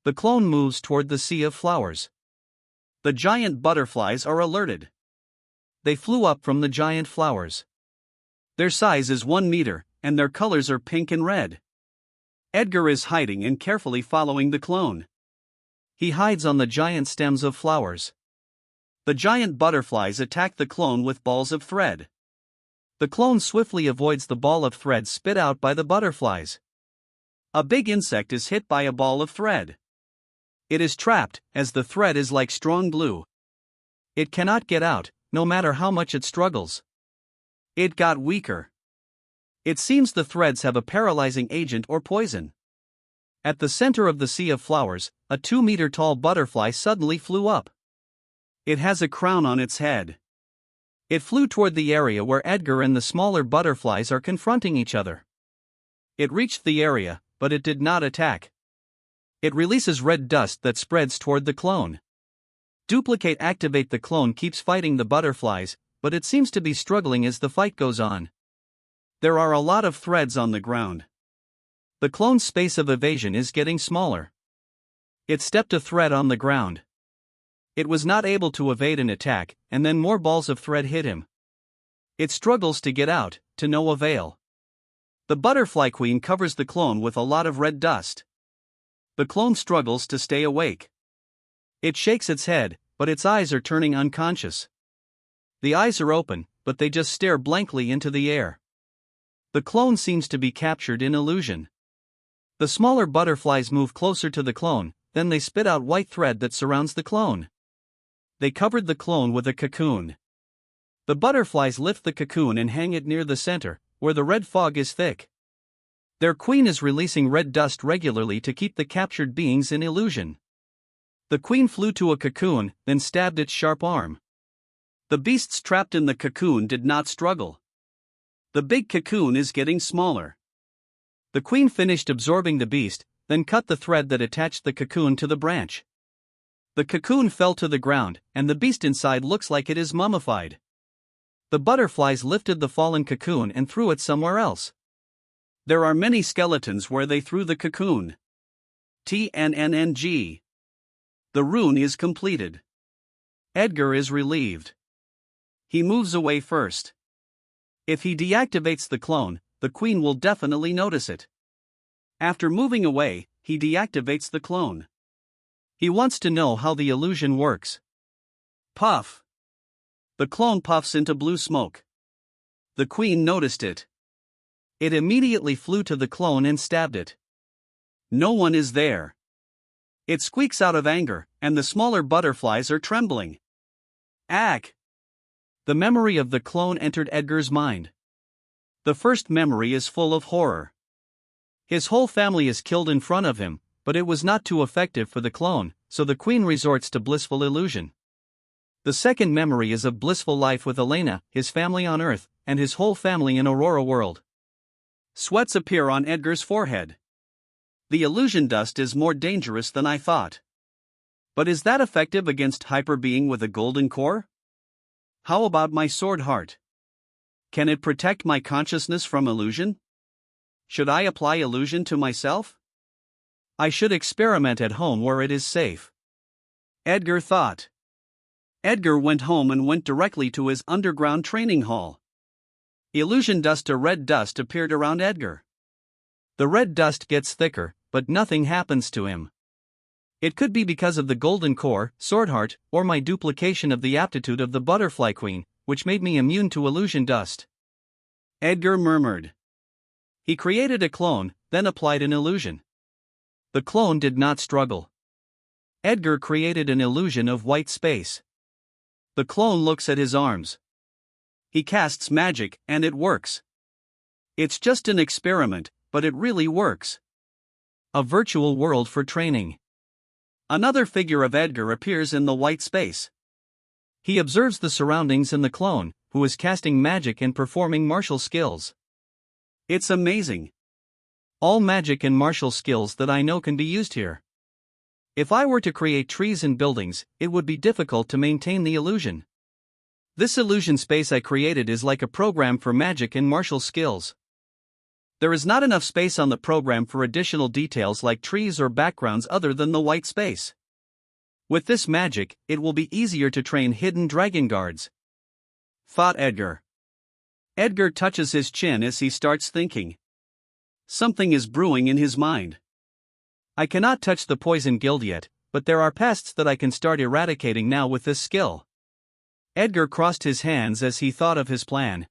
The clone moves toward the sea of flowers. The giant butterflies are alerted. They flew up from the giant flowers. Their size is 1 meter, and their colors are pink and red. Edgar is hiding and carefully following the clone. He hides on the giant stems of flowers. The giant butterflies attack the clone with balls of thread. The clone swiftly avoids the ball of thread spit out by the butterflies. A big insect is hit by a ball of thread. It is trapped, as the thread is like strong glue. It cannot get out, no matter how much it struggles. It got weaker. It seems the threads have a paralyzing agent or poison. At the center of the sea of flowers, a 2-meter-tall butterfly suddenly flew up. It has a crown on its head. It flew toward the area where Edgar and the smaller butterflies are confronting each other. It reached the area, but it did not attack. It releases red dust that spreads toward the clone. Duplicate activate. The clone keeps fighting the butterflies, but it seems to be struggling as the fight goes on. There are a lot of threads on the ground. The clone's space of evasion is getting smaller. It stepped a thread on the ground. It was not able to evade an attack, and then more balls of thread hit him. It struggles to get out, to no avail. The butterfly queen covers the clone with a lot of red dust. The clone struggles to stay awake. It shakes its head, but its eyes are turning unconscious. The eyes are open, but they just stare blankly into the air. The clone seems to be captured in illusion. The smaller butterflies move closer to the clone, then they spit out white thread that surrounds the clone. They covered the clone with a cocoon. The butterflies lift the cocoon and hang it near the center, where the red fog is thick. Their queen is releasing red dust regularly to keep the captured beings in illusion. The queen flew to a cocoon, then stabbed its sharp arm. The beasts trapped in the cocoon did not struggle. The big cocoon is getting smaller. The queen finished absorbing the beast, then cut the thread that attached the cocoon to the branch. The cocoon fell to the ground, and the beast inside looks like it is mummified. The butterflies lifted the fallen cocoon and threw it somewhere else. There are many skeletons where they threw the cocoon. TNNNG. The rune is completed. Edgar is relieved. He moves away first. If he deactivates the clone, the queen will definitely notice it. After moving away, he deactivates the clone. He wants to know how the illusion works. Puff. The clone puffs into blue smoke. The queen noticed it. It immediately flew to the clone and stabbed it. No one is there. It squeaks out of anger, and the smaller butterflies are trembling. Ack! The memory of the clone entered Edgar's mind. The first memory is full of horror. His whole family is killed in front of him, but it was not too effective for the clone, so the queen resorts to blissful illusion. The second memory is of blissful life with Elena, his family on Earth, and his whole family in Aurora World. Sweats appear on Edgar's forehead. The illusion dust is more dangerous than I thought. But is that effective against hyper-being with a golden core? How about my sword heart? Can it protect my consciousness from illusion? Should I apply illusion to myself? I should experiment at home where it is safe. Edgar thought. Edgar went home and went directly to his underground training hall. Illusion dust to red dust appeared around Edgar. The red dust gets thicker, but nothing happens to him. It could be because of the golden core, sword heart, or my duplication of the aptitude of the butterfly queen, which made me immune to illusion dust. Edgar murmured. He created a clone, then applied an illusion. The clone did not struggle. Edgar created an illusion of white space. The clone looks at his arms. He casts magic, and it works. It's just an experiment, but it really works. A virtual world for training. Another figure of Edgar appears in the white space. He observes the surroundings and the clone, who is casting magic and performing martial skills. It's amazing. All magic and martial skills that I know can be used here. If I were to create trees and buildings, it would be difficult to maintain the illusion. This illusion space I created is like a program for magic and martial skills. There is not enough space on the program for additional details like trees or backgrounds other than the white space. With this magic, it will be easier to train hidden dragon guards. Thought Edgar. Edgar touches his chin as he starts thinking. Something is brewing in his mind. I cannot touch the poison guild yet, but there are pests that I can start eradicating now with this skill. Edgar crossed his hands as he thought of his plan.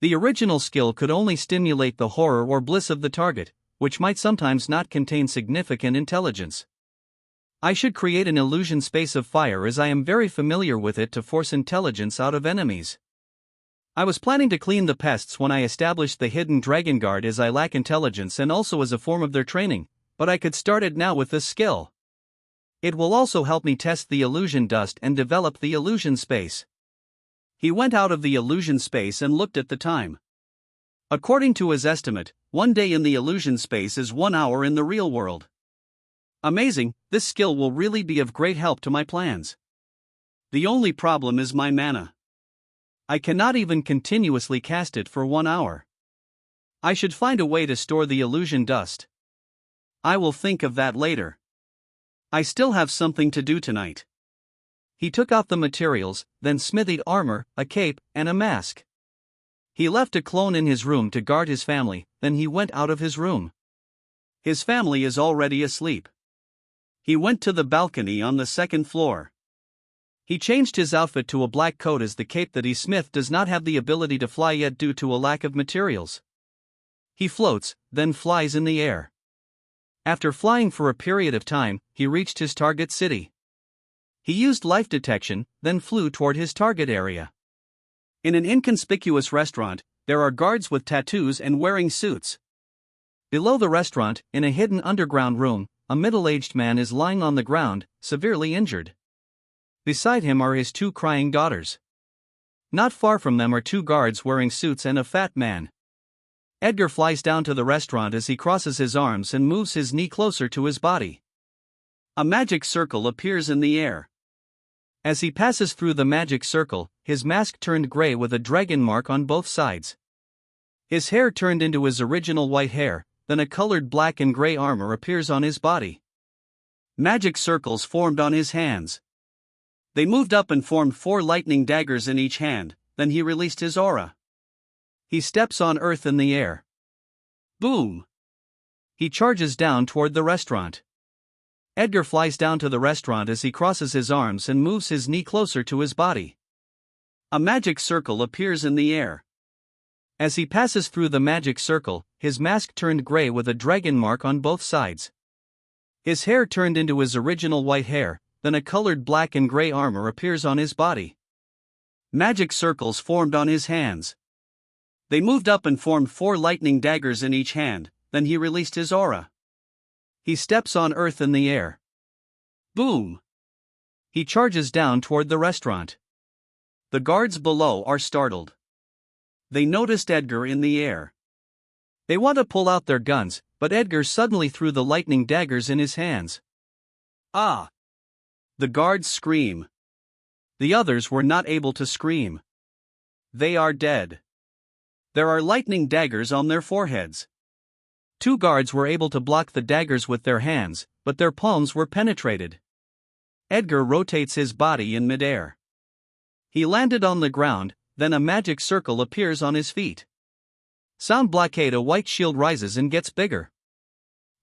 The original skill could only stimulate the horror or bliss of the target, which might sometimes not contain significant intelligence. I should create an illusion space of fire as I am very familiar with it to force intelligence out of enemies. I was planning to clean the pests when I established the hidden dragon guard as I lack intelligence and also as a form of their training, but I could start it now with this skill. It will also help me test the illusion dust and develop the illusion space. He went out of the illusion space and looked at the time. According to his estimate, 1 day in the illusion space is 1 hour in the real world. Amazing, this skill will really be of great help to my plans. The only problem is my mana. I cannot even continuously cast it for 1 hour. I should find a way to store the illusion dust. I will think of that later. I still have something to do tonight. He took out the materials, then smithied armor, a cape, and a mask. He left a clone in his room to guard his family, then he went out of his room. His family is already asleep. He went to the balcony on the 2nd floor. He changed his outfit to a black coat as the cape that he smith does not have the ability to fly yet due to a lack of materials. He floats, then flies in the air. After flying for a period of time, he reached his target city. He used life detection, then flew toward his target area. In an inconspicuous restaurant, there are guards with tattoos and wearing suits. Below the restaurant, in a hidden underground room, a middle-aged man is lying on the ground, severely injured. Beside him are his 2 crying daughters. Not far from them are 2 guards wearing suits and a fat man. Edgar flies down to the restaurant as he crosses his arms and moves his knee closer to his body. A magic circle appears in the air. As he passes through the magic circle, his mask turned gray with a dragon mark on both sides. His hair turned into his original white hair, then a colored black and gray armor appears on his body. Magic circles formed on his hands. They moved up and formed 4 lightning daggers in each hand, then he released his aura. He steps on earth in the air. Boom! He charges down toward the restaurant. Edgar flies down to the restaurant as he crosses his arms and moves his knee closer to his body. A magic circle appears in the air. As he passes through the magic circle, his mask turned gray with a dragon mark on both sides. His hair turned into his original white hair, then a colored black and gray armor appears on his body. Magic circles formed on his hands. They moved up and formed 4 lightning daggers in each hand, then he released his aura. He steps on earth in the air. Boom! He charges down toward the restaurant. The guards below are startled. They noticed Edgar in the air. They want to pull out their guns, but Edgar suddenly threw the lightning daggers in his hands. Ah! The guards scream. The others were not able to scream. They are dead. There are lightning daggers on their foreheads. 2 guards were able to block the daggers with their hands, but their palms were penetrated. Edgar rotates his body in midair. He landed on the ground, then a magic circle appears on his feet. Sound blockade, a white shield rises and gets bigger.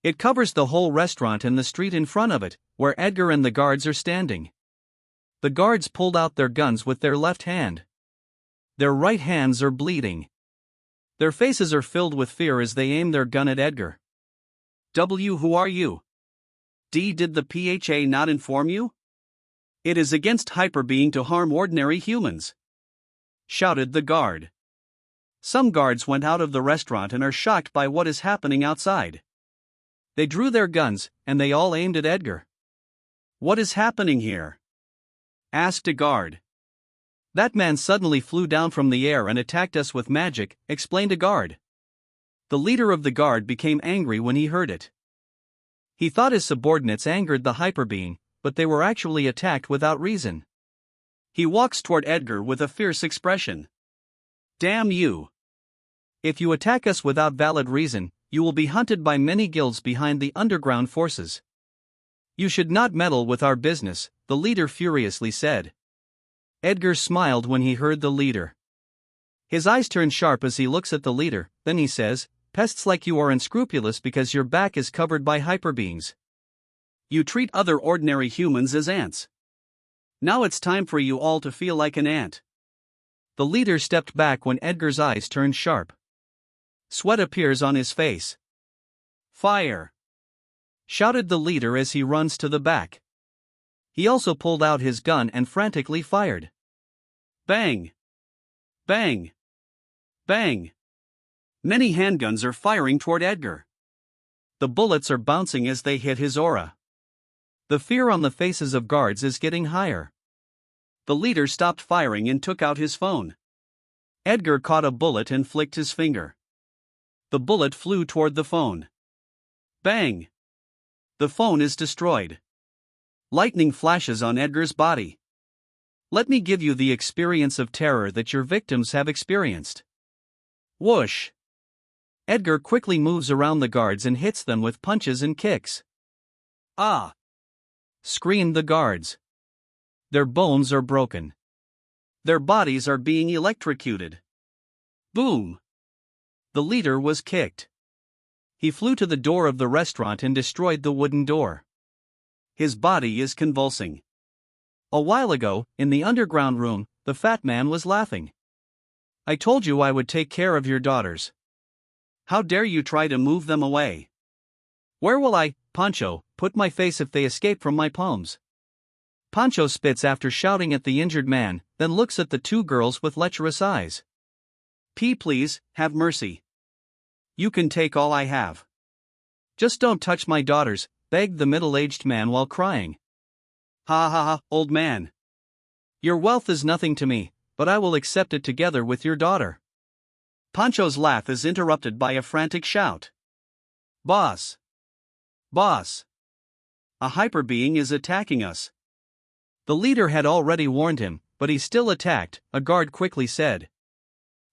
It covers the whole restaurant and the street in front of it, where Edgar and the guards are standing. The guards pulled out their guns with their left hand. Their right hands are bleeding. Their faces are filled with fear as they aim their gun at Edgar. W. Who are you? D. Did the PHA not inform you? It is against hyperbeing to harm ordinary humans, shouted the guard. Some guards went out of the restaurant and are shocked by what is happening outside. They drew their guns, and they all aimed at Edgar. What is happening here? Asked a guard. That man suddenly flew down from the air and attacked us with magic, explained a guard. The leader of the guard became angry when he heard it. He thought his subordinates angered the hyperbeing, but they were actually attacked without reason. He walks toward Edgar with a fierce expression. Damn you! If you attack us without valid reason, you will be hunted by many guilds behind the underground forces. You should not meddle with our business, the leader furiously said. Edgar smiled when he heard the leader. His eyes turn sharp as he looks at the leader, then he says, Pests like you are unscrupulous because your back is covered by hyperbeings. You treat other ordinary humans as ants. Now it's time for you all to feel like an ant. The leader stepped back when Edgar's eyes turned sharp. Sweat appears on his face. Fire! Shouted the leader as he runs to the back. He also pulled out his gun and frantically fired. Bang! Bang! Bang! Many handguns are firing toward Edgar. The bullets are bouncing as they hit his aura. The fear on the faces of guards is getting higher. The leader stopped firing and took out his phone. Edgar caught a bullet and flicked his finger. The bullet flew toward the phone. Bang! The phone is destroyed. Lightning flashes on Edgar's body. Let me give you the experience of terror that your victims have experienced. Whoosh! Edgar quickly moves around the guards and hits them with punches and kicks. Ah! Screamed the guards. Their bones are broken. Their bodies are being electrocuted. Boom! The leader was kicked. He flew to the door of the restaurant and destroyed the wooden door. His body is convulsing. A while ago, in the underground room, the fat man was laughing. I told you I would take care of your daughters. How dare you try to move them away? Where will I, Pancho, put my face if they escape from my palms? Pancho spits after shouting at the injured man, then looks at the two girls with lecherous eyes. Please, have mercy. You can take all I have. Just don't touch my daughters, begged the middle-aged man while crying. Ha ha ha, old man. Your wealth is nothing to me, but I will accept it together with your daughter. Pancho's laugh is interrupted by a frantic shout. Boss! Boss! A hyperbeing is attacking us. The leader had already warned him, but he still attacked, a guard quickly said.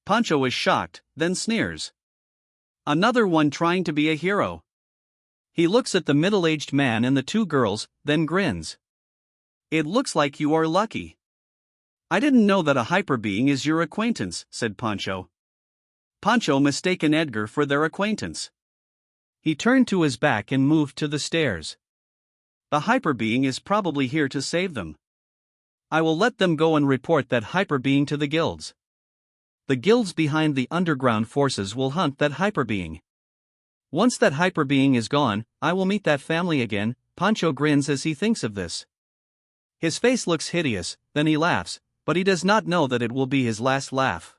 Pancho is shocked, then sneers. Another one trying to be a hero. He looks at the middle-aged man and the two girls, then grins. It looks like you are lucky. I didn't know that a hyperbeing is your acquaintance, said Pancho. Pancho mistaken Edgar for their acquaintance. He turned to his back and moved to the stairs. The hyperbeing is probably here to save them. I will let them go and report that hyperbeing to the guilds. The guilds behind the underground forces will hunt that hyperbeing. Once that hyperbeing is gone, I will meet that family again. Pancho grins as he thinks of this. His face looks hideous, then he laughs, but he does not know that it will be his last laugh.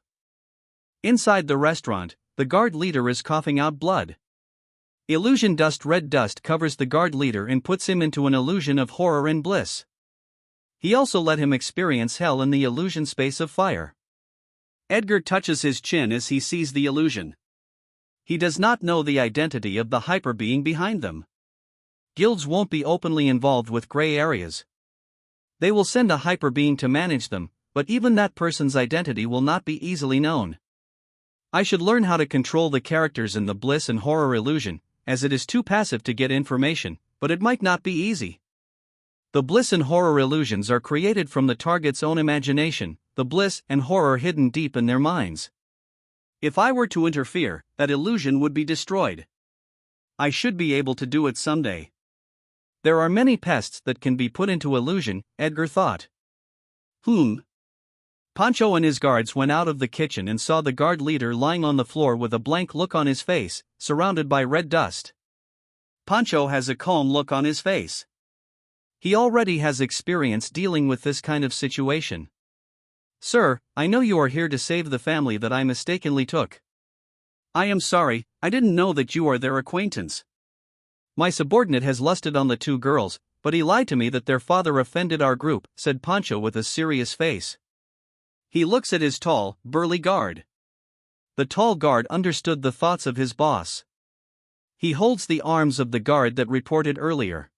Inside the restaurant, the guard leader is coughing out blood. Illusion dust, red dust covers the guard leader and puts him into an illusion of horror and bliss. He also let him experience hell in the illusion space of fire. Edgar touches his chin as he sees the illusion. He does not know the identity of the hyperbeing behind them. Guilds won't be openly involved with gray areas. They will send a hyperbeing to manage them, but even that person's identity will not be easily known. I should learn how to control the characters in the bliss and horror illusion, as it is too passive to get information, but it might not be easy. The bliss and horror illusions are created from the target's own imagination, the bliss and horror hidden deep in their minds. If I were to interfere, that illusion would be destroyed. I should be able to do it someday. There are many pests that can be put into illusion, Edgar thought. Pancho and his guards went out of the kitchen and saw the guard leader lying on the floor with a blank look on his face, surrounded by red dust. Pancho has a calm look on his face. He already has experience dealing with this kind of situation. Sir, I know you are here to save the family that I mistakenly took. I am sorry, I didn't know that you are their acquaintance. My subordinate has lusted on the two girls, but he lied to me that their father offended our group, said Pancho with a serious face. He looks at his tall, burly guard. The tall guard understood the thoughts of his boss. He holds the arms of the guard that reported earlier.